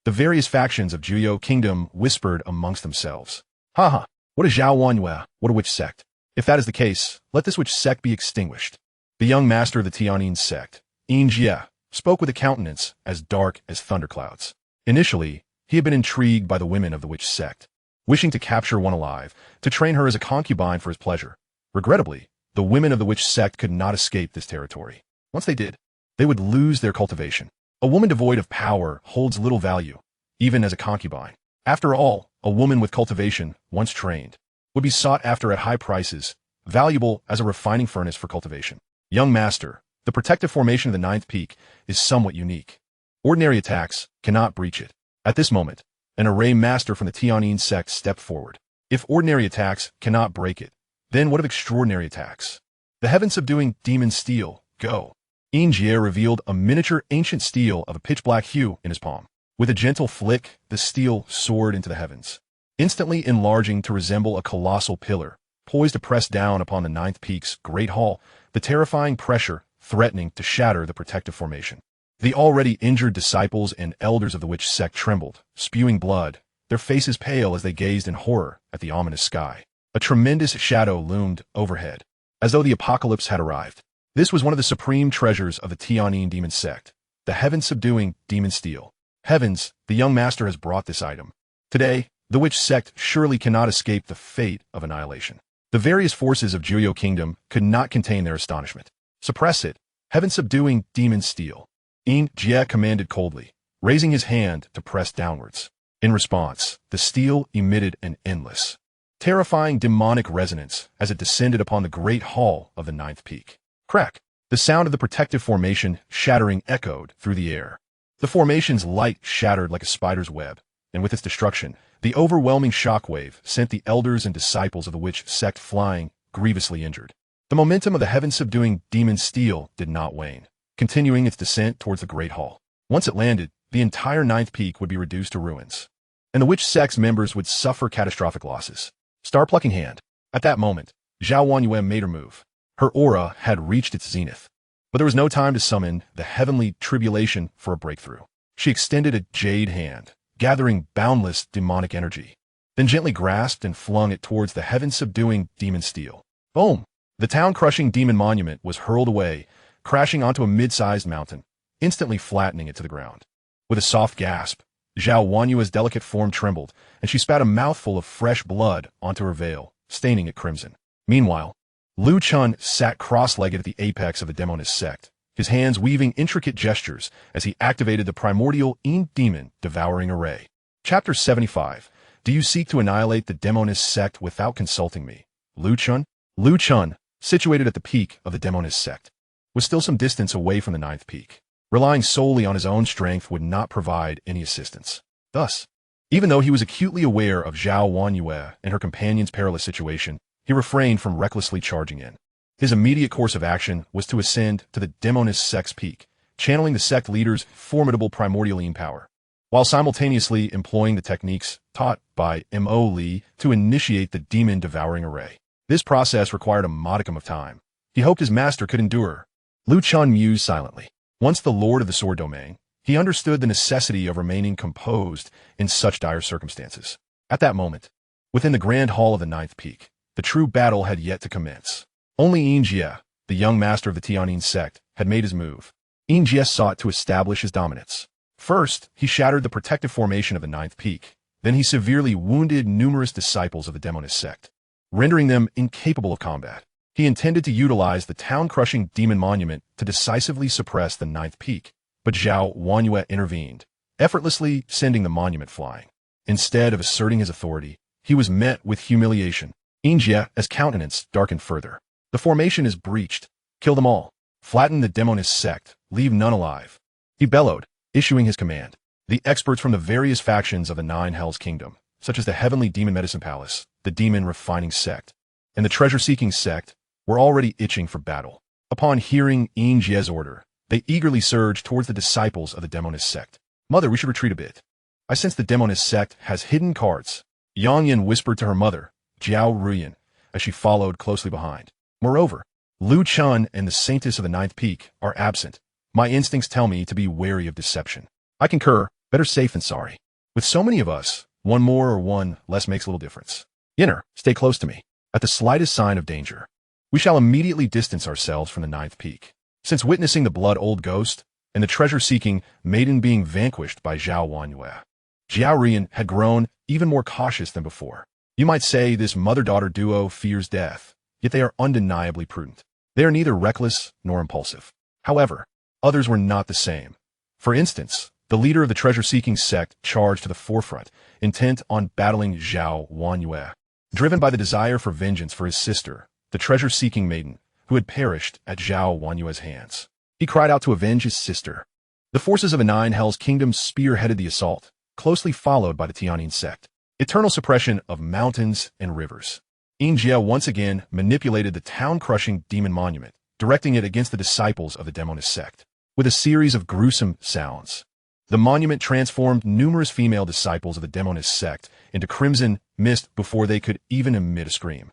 The various factions of Jiuyo Kingdom whispered amongst themselves. Ha! What is Zhao Wanyue? What a witch sect? If that is the case, let this witch sect be extinguished. The young master of the Tianyin sect, Yin Jie, spoke with a countenance as dark as thunderclouds. Initially, he had been intrigued by the women of the witch sect, wishing to capture one alive, to train her as a concubine for his pleasure. Regrettably, the women of the witch sect could not escape this territory. Once they did, they would lose their cultivation. A woman devoid of power holds little value, even as a concubine. After all, a woman with cultivation, once trained, would be sought after at high prices, valuable as a refining furnace for cultivation. Young master, the protective formation of the ninth peak is somewhat unique. Ordinary attacks cannot breach it. At this moment, an array master from the Tianyin sect stepped forward. If ordinary attacks cannot break it, then what of extraordinary attacks? The heaven-subduing demon steel, go. Yin Jie revealed a miniature ancient steel of a pitch-black hue in his palm. With a gentle flick, the steel soared into the heavens, instantly enlarging to resemble a colossal pillar, poised to press down upon the ninth peak's great hall, the terrifying pressure threatening to shatter the protective formation. The already injured disciples and elders of the witch sect trembled, spewing blood, their faces pale as they gazed in horror at the ominous sky. A tremendous shadow loomed overhead, as though the apocalypse had arrived. This was one of the supreme treasures of the Tianyin demon sect, the heaven-subduing demon steel. Heavens, the young master has brought this item. Today, the witch sect surely cannot escape the fate of annihilation. The various forces of Jiuyo Kingdom could not contain their astonishment. Suppress it, heaven-subduing demon steel. Yin Jie commanded coldly, raising his hand to press downwards. In response, the steel emitted an endless, terrifying demonic resonance as it descended upon the great hall of the ninth peak. Crack! The sound of the protective formation shattering echoed through the air. The formation's light shattered like a spider's web, and with its destruction, the overwhelming shockwave sent the elders and disciples of the witch sect flying, grievously injured. The momentum of the heaven-subduing demon steel did not wane, continuing its descent towards the great hall. Once it landed, the entire ninth peak would be reduced to ruins, and the witch sect's members would suffer catastrophic losses. Star-plucking hand. At that moment, Zhao Wanyue made her move. Her aura had reached its zenith, but there was no time to summon the heavenly tribulation for a breakthrough. She extended a jade hand, gathering boundless demonic energy, then gently grasped and flung it towards the heaven-subduing demon steel. Boom! The town-crushing demon monument was hurled away, crashing onto a mid-sized mountain, instantly flattening it to the ground. With a soft gasp, Zhao Wanyue's delicate form trembled, and she spat a mouthful of fresh blood onto her veil, staining it crimson. Meanwhile, Lu Chen sat cross-legged at the apex of the Demoness Sect, his hands weaving intricate gestures as he activated the primordial Yin Demon Devouring Array. Chapter 75. Do you seek to annihilate the Demoness Sect without consulting me? Lu Chen? Lu Chen, situated at the peak of the Demoness Sect, was still some distance away from the ninth peak. Relying solely on his own strength would not provide any assistance. Thus, even though he was acutely aware of Zhao Wanyue and her companion's perilous situation, he refrained from recklessly charging in. His immediate course of action was to ascend to the Demoness Sect's peak, channeling the sect leader's formidable primordial Yin power. while simultaneously employing the techniques taught by Mo Li to initiate the demon-devouring array. This process required a modicum of time. He hoped his master could endure. Lu Chun mused silently. Once the lord of the sword domain, he understood the necessity of remaining composed in such dire circumstances. At that moment, within the grand hall of the ninth peak, the true battle had yet to commence. Only Yin Jie, the young master of the Tianyin sect, had made his move. Yin Jie sought to establish his dominance. First, he shattered the protective formation of the ninth peak. Then he severely wounded numerous disciples of the Demoness Sect, rendering them incapable of combat. He intended to utilize the town-crushing demon monument to decisively suppress the ninth peak, but Zhao Wanyue intervened, effortlessly sending the monument flying. Instead of asserting his authority, he was met with humiliation. Yin Jie's countenance darkened further. The formation is breached. Kill them all. Flatten the Demoness Sect. Leave none alive. He bellowed, issuing his command. The experts from the various factions of the Nine Hells Kingdom, such as the Heavenly Demon Medicine Palace, the Demon Refining Sect, and the Treasure-Seeking Sect, were already itching for battle. Upon hearing Yin Jie's order, they eagerly surged towards the disciples of the Demoness Sect. Mother, we should retreat a bit. I sense the Demoness Sect has hidden cards. Yang Yan whispered to her mother, Jiao Ruyan, as she followed closely behind. Moreover, Lu Chun and the Saintesses of the Ninth Peak are absent. My instincts tell me to be wary of deception. I concur, better safe than sorry. With so many of us, one more or one less makes little difference. Yinner, stay close to me. At the slightest sign of danger, we shall immediately distance ourselves from the ninth peak. Since witnessing the blood-old ghost and the treasure-seeking maiden being vanquished by Zhao Wanyue, Jiao Rian had grown even more cautious than before. You might say this mother-daughter duo fears death, yet they are undeniably prudent. They are neither reckless nor impulsive. However, others were not the same. For instance, the leader of the treasure-seeking sect charged to the forefront, intent on battling Zhao Wanyue, driven by the desire for vengeance for his sister, the treasure-seeking maiden, who had perished at Zhao Wanyue's hands. He cried out to avenge his sister. The forces of the Nine Hells Kingdom spearheaded the assault, closely followed by the Tianyin sect. Eternal suppression of mountains and rivers. Yin Jie once again manipulated the town-crushing demon monument, directing it against the disciples of the Demoness Sect. With a series of gruesome sounds, the monument transformed numerous female disciples of the Demoness Sect into crimson mist before they could even emit a scream.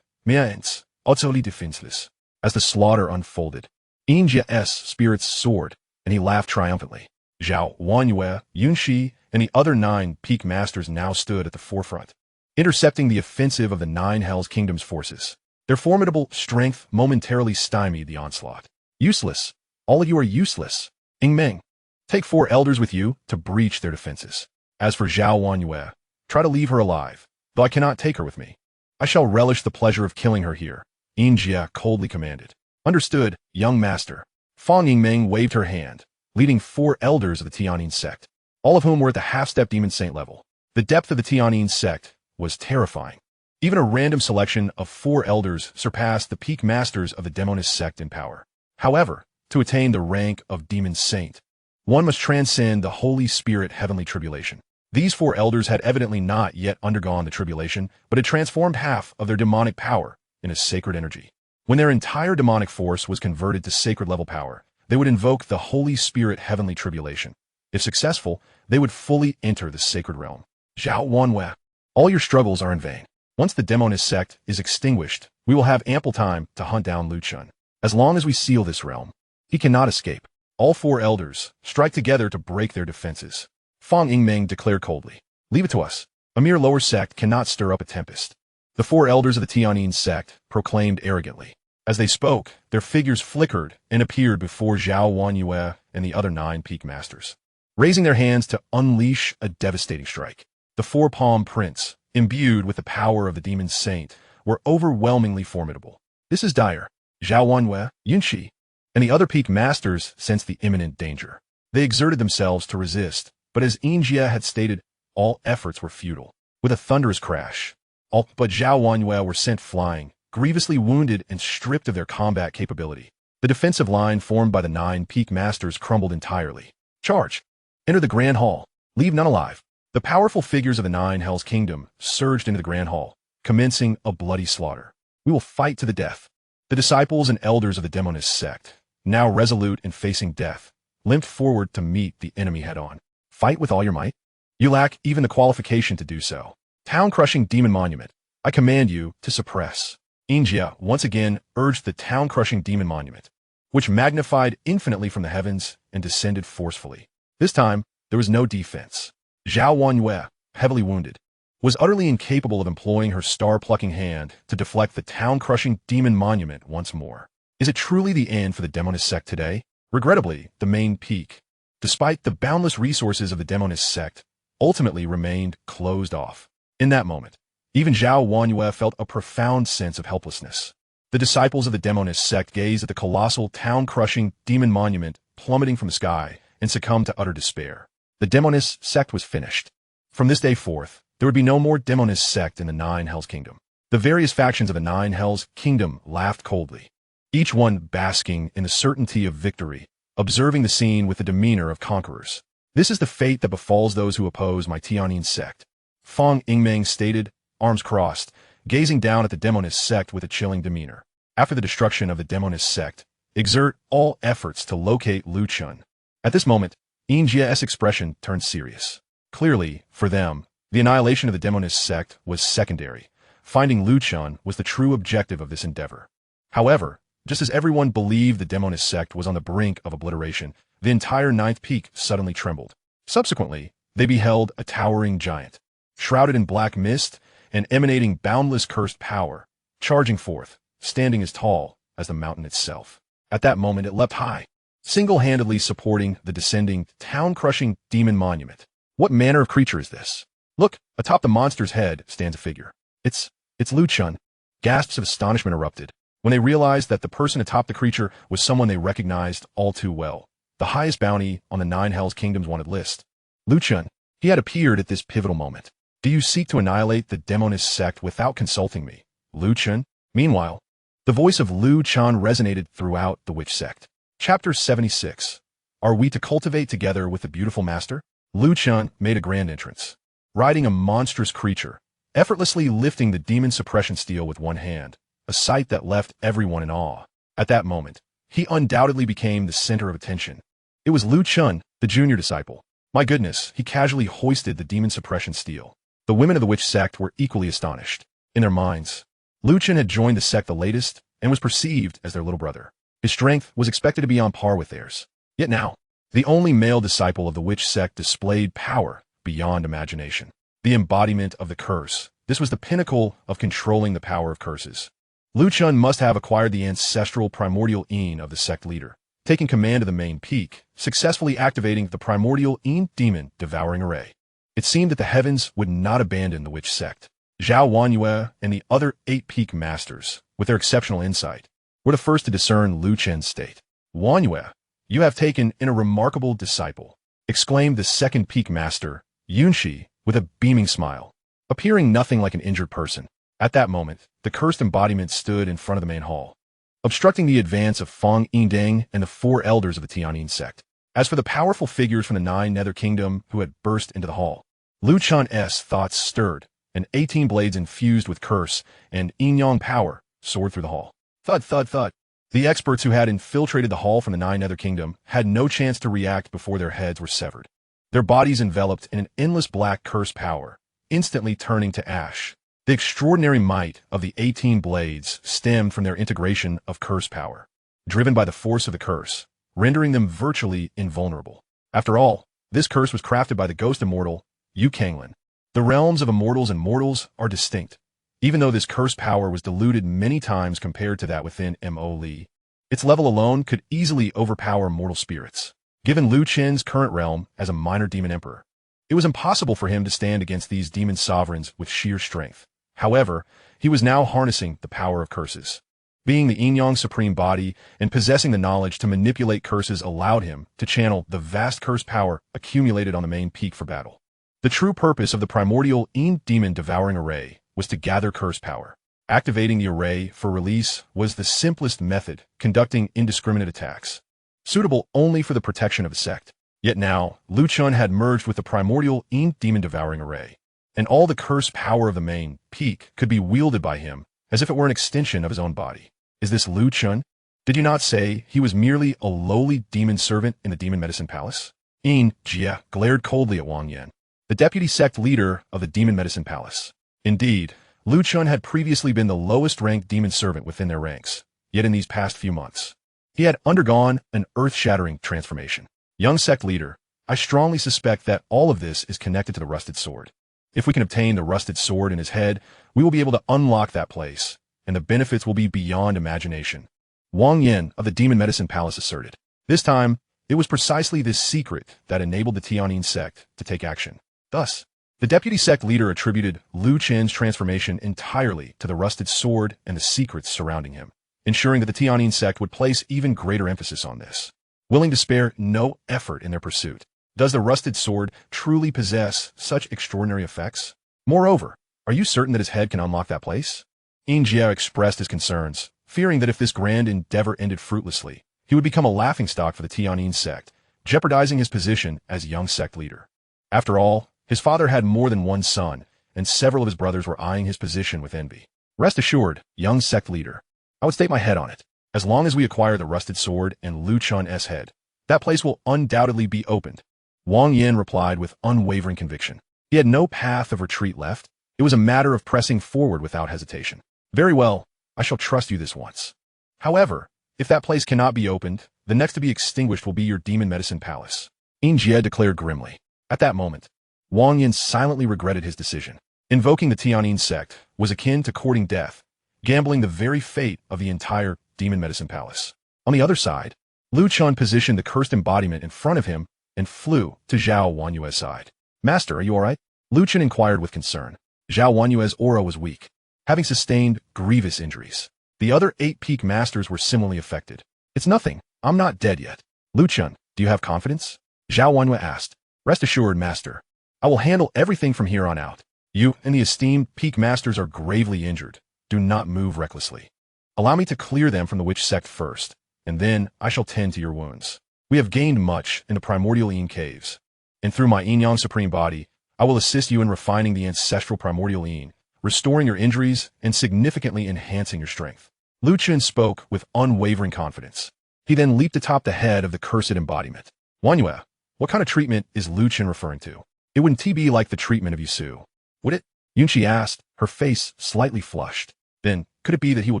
Miens, utterly defenseless. As the slaughter unfolded, Yin Jie's spirits soared, and he laughed triumphantly. Zhao Wanyue, Yunxi, and the other 9 peak masters now stood at the forefront, intercepting the offensive of the Nine Hells Kingdom's forces. Their formidable strength momentarily stymied the onslaught. Useless. All of you are useless. Ing Meng, take 4 elders with you to breach their defenses. As for Zhao Wanyue, try to leave her alive, though I cannot take her with me. I shall relish the pleasure of killing her here, Yin Jie coldly commanded. Understood, young master. Fang Yingmeng waved her hand, leading 4 elders of the Tianyin sect, all of whom were at the half-step demon saint level. The depth of the Tianyin sect was terrifying. Even a random selection of 4 elders surpassed the peak masters of the Demoness sect in power. However, to attain the rank of demon saint, one must transcend the Holy Spirit heavenly tribulation. These 4 elders had evidently not yet undergone the tribulation, but had transformed half of their demonic power into sacred energy. When their entire demonic force was converted to sacred level power, they would invoke the Holy Spirit heavenly tribulation. If successful, they would fully enter the sacred realm. Zhao Wanwei, all your struggles are in vain. Once the Demoness sect is extinguished, we will have ample time to hunt down Lu Chun. As long as we seal this realm, he cannot escape. All 4 elders strike together to break their defenses. Fang Yingmeng declared coldly, leave it to us. A mere lower sect cannot stir up a tempest. The 4 elders of the Tianyin sect proclaimed arrogantly. As they spoke, their figures flickered and appeared before Zhao Wanyue and the other 9 peak masters, raising their hands to unleash a devastating strike. The 4-palm prints, imbued with the power of the demon saint, were overwhelmingly formidable. This is dire. Zhao Wanyue, Yunxi, and the other peak masters sensed the imminent danger. They exerted themselves to resist, but as Yin Jie had stated, all efforts were futile. With a thunderous crash, all but Zhao Wanyue were sent flying, grievously wounded and stripped of their combat capability. The defensive line formed by the 9 peak masters crumbled entirely. Charge! Enter the Grand Hall. Leave none alive. The powerful figures of the Nine Hells Kingdom surged into the Grand Hall, commencing a bloody slaughter. We will fight to the death. The disciples and elders of the Demoness Sect, now resolute in facing death, limped forward to meet the enemy head-on. Fight with all your might? You lack even the qualification to do so. Town-crushing demon monument. I command you to suppress. Yinjia once again urged the town-crushing demon monument, which magnified infinitely from the heavens and descended forcefully. This time, there was no defense. Zhao Wangyue, heavily wounded, was utterly incapable of employing her star-plucking hand to deflect the town-crushing demon monument once more. Is it truly the end for the Demoness Sect today? Regrettably, the main peak, despite the boundless resources of the Demoness Sect, ultimately remained closed off. In that moment, even Zhao Wangyue felt a profound sense of helplessness. The disciples of the Demoness Sect gazed at the colossal, town-crushing demon monument plummeting from the sky and succumbed to utter despair. The Demoness Sect was finished. From this day forth, there would be no more Demoness Sect in the Nine Hells Kingdom. The various factions of the Nine Hells Kingdom laughed coldly, each one basking in the certainty of victory, observing the scene with the demeanor of conquerors. This is the fate that befalls those who oppose my Tianyin sect. Fang Yingmeng stated, arms crossed, gazing down at the Demoness Sect with a chilling demeanor. After the destruction of the Demoness Sect, exert all efforts to locate Lu Chen. At this moment, Yinjia's expression turned serious. Clearly, for them, the annihilation of the Demoness Sect was secondary. Finding Lu Chen was the true objective of this endeavor. However, just as everyone believed the Demoness Sect was on the brink of obliteration, the entire ninth peak suddenly trembled. Subsequently, they beheld a towering giant, shrouded in black mist and emanating boundless cursed power, charging forth, standing as tall as the mountain itself. At that moment it leapt high, single-handedly supporting the descending, town-crushing demon monument. What manner of creature is this? Look, atop the monster's head stands a figure. It's Lu Chen. Gasps of astonishment erupted when they realized that the person atop the creature was someone they recognized all too well. The highest bounty on the Nine Hells Kingdom's wanted list. Lu Chen. He had appeared at this pivotal moment. Do you seek to annihilate the Demoness Sect without consulting me, Lu Chen? Meanwhile, the voice of Lu Chen resonated throughout the witch sect. Chapter 76. Are we to cultivate together with the beautiful master? Lu Chen made a grand entrance, riding a monstrous creature, effortlessly lifting the demon suppression steel with one hand, a sight that left everyone in awe. At that moment, he undoubtedly became the center of attention. It was Lu Chen, the junior disciple. My goodness, he casually hoisted the demon suppression steel. The women of the witch sect were equally astonished. In their minds, Lu Chen had joined the sect the latest and was perceived as their little brother. His strength was expected to be on par with theirs. Yet now, the only male disciple of the witch sect displayed power beyond imagination. The embodiment of the curse. This was the pinnacle of controlling the power of curses. Lu Chen must have acquired the ancestral primordial Yin of the sect leader, taking command of the main peak, successfully activating the primordial Yin demon devouring array. It seemed that the heavens would not abandon the witch sect. Zhao Wangyue and the other 8 peak masters, with their exceptional insight, were the first to discern Lu Chen's state. Wangyue, you have taken in a remarkable disciple, exclaimed the second peak master, Yunxi, with a beaming smile, appearing nothing like an injured person. At that moment, the cursed embodiment stood in front of the main hall, obstructing the advance of Fang Yingdeng and the 4 elders of the Tianyin sect. As for the powerful figures from the 9 Nether Kingdom who had burst into the hall, Lu Chen's thoughts stirred, and 18 blades infused with curse and yin-yang power soared through the hall. Thud, thud, thud. The experts who had infiltrated the hall from the 9 Nether Kingdom had no chance to react before their heads were severed, their bodies enveloped in an endless black curse power, instantly turning to ash. The extraordinary might of the 18 blades stemmed from their integration of curse power, driven by the force of the curse, rendering them virtually invulnerable. After all, this curse was crafted by the ghost immortal, Yu Kanglin. The realms of immortals and mortals are distinct. Even though this curse power was diluted many times compared to that within Mo Li, its level alone could easily overpower mortal spirits. Given Lu Chen's current realm as a minor demon emperor, it was impossible for him to stand against these demon sovereigns with sheer strength. However, he was now harnessing the power of curses. Being the Yin-Yang Supreme Body and possessing the knowledge to manipulate curses allowed him to channel the vast curse power accumulated on the main peak for battle. The true purpose of the primordial Yin Demon Devouring Array was to gather curse power. Activating the array for release was the simplest method, conducting indiscriminate attacks, suitable only for the protection of a sect. Yet now, Lu Chen had merged with the primordial Yin Demon Devouring Array, and all the curse power of the main peak could be wielded by him as if it were an extension of his own body. Is this Lu Chen? Did you not say he was merely a lowly demon servant in the Demon Medicine Palace? Yin Jie glared coldly at Wang Yan, the deputy sect leader of the Demon Medicine Palace. Indeed, Lu Chun had previously been the lowest-ranked demon servant within their ranks, yet in these past few months, he had undergone an earth-shattering transformation. Young sect leader, I strongly suspect that all of this is connected to the rusted sword. If we can obtain the rusted sword in his head, we will be able to unlock that place, and the benefits will be beyond imagination. Wang Yan of the Demon Medicine Palace asserted. This time, it was precisely this secret that enabled the Tianyin sect to take action. Thus, the deputy sect leader attributed Lu Chen's transformation entirely to the rusted sword and the secrets surrounding him, ensuring that the Tianyin sect would place even greater emphasis on this, willing to spare no effort in their pursuit. Does the rusted sword truly possess such extraordinary effects? Moreover, are you certain that his head can unlock that place? Yin Jie expressed his concerns, fearing that if this grand endeavor ended fruitlessly, he would become a laughingstock for the Tianyin sect, jeopardizing his position as young sect leader. After all, his father had more than one son, and several of his brothers were eyeing his position with envy. Rest assured, young sect leader, I would stake my head on it. As long as we acquire the rusted sword and Lu Chun's head, that place will undoubtedly be opened. Wang Yan replied with unwavering conviction. He had no path of retreat left. It was a matter of pressing forward without hesitation. Very well, I shall trust you this once. However, if that place cannot be opened, the next to be extinguished will be your Demon Medicine Palace, Yin Jie declared grimly. At that moment, Wang Yan silently regretted his decision. Invoking the Tianyin sect was akin to courting death, gambling the very fate of the entire Demon Medicine Palace. On the other side, Lu Chun positioned the cursed embodiment in front of him and flew to Zhao Wanyue's side. Master, are you all right? Lu Chun inquired with concern. Zhao Wanyue's aura was weak, having sustained grievous injuries. The other 8 peak masters were similarly affected. It's nothing. I'm not dead yet. Lu Chun, do you have confidence? Zhao Wanyue asked. Rest assured, master. I will handle everything from here on out. You and the esteemed peak masters are gravely injured. Do not move recklessly. Allow me to clear them from the witch sect first, and then I shall tend to your wounds. We have gained much in the primordial Yin caves, and through my Yin-Yang Supreme Body, I will assist you in refining the ancestral primordial Yin, restoring your injuries, and significantly enhancing your strength. Lu Chun spoke with unwavering confidence. He then leaped atop the head of the cursed embodiment. Wanyue, what kind of treatment is Lu Chun referring to? It wouldn't be like the treatment of Yusu, would it? Yunqi asked, her face slightly flushed. Then, could it be that he will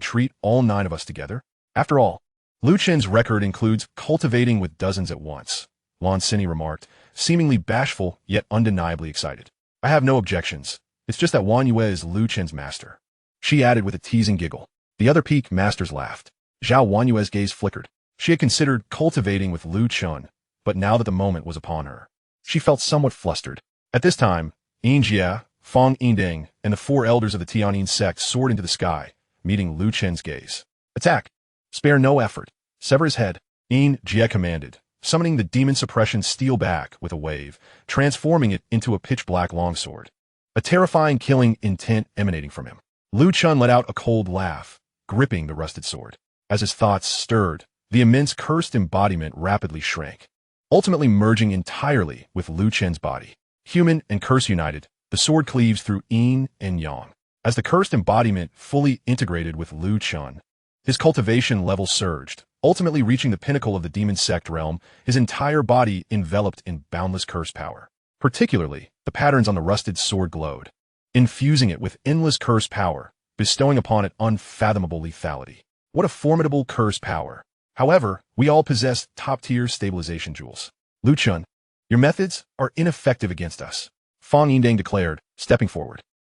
treat all 9 of us together? After all, Lu Chen's record includes cultivating with dozens at once, Lan Sini remarked, seemingly bashful yet undeniably excited. I have no objections. It's just that Wanyue is Lu Chen's master. She added with a teasing giggle. The other peak masters laughed. Zhao Wanyue's gaze flickered. She had considered cultivating with Lu Chun, but now that the moment was upon her, she felt somewhat flustered. At this time, Yin Jie, Fang Yinding, and the 4 elders of the Tianyin sect soared into the sky, meeting Lu Chen's gaze. Attack! Spare no effort. Sever his head. Yin Jie commanded, summoning the demon suppression steel back with a wave, transforming it into a pitch-black longsword. A terrifying killing intent emanating from him. Lu Chun let out a cold laugh, gripping the rusted sword. As his thoughts stirred, the immense cursed embodiment rapidly shrank, ultimately merging entirely with Lu Chen's body. Human and curse united, the sword cleaves through yin and yang. As the cursed embodiment fully integrated with Lu Chun, his cultivation level surged, ultimately reaching the pinnacle of the demon sect realm, his entire body enveloped in boundless curse power. Particularly, the patterns on the rusted sword glowed, infusing it with endless curse power, bestowing upon it unfathomable lethality. What a formidable curse power. However, we all possess top-tier stabilization jewels. Lu Chun, your methods are ineffective against us, Fang Yinding declared, stepping forward.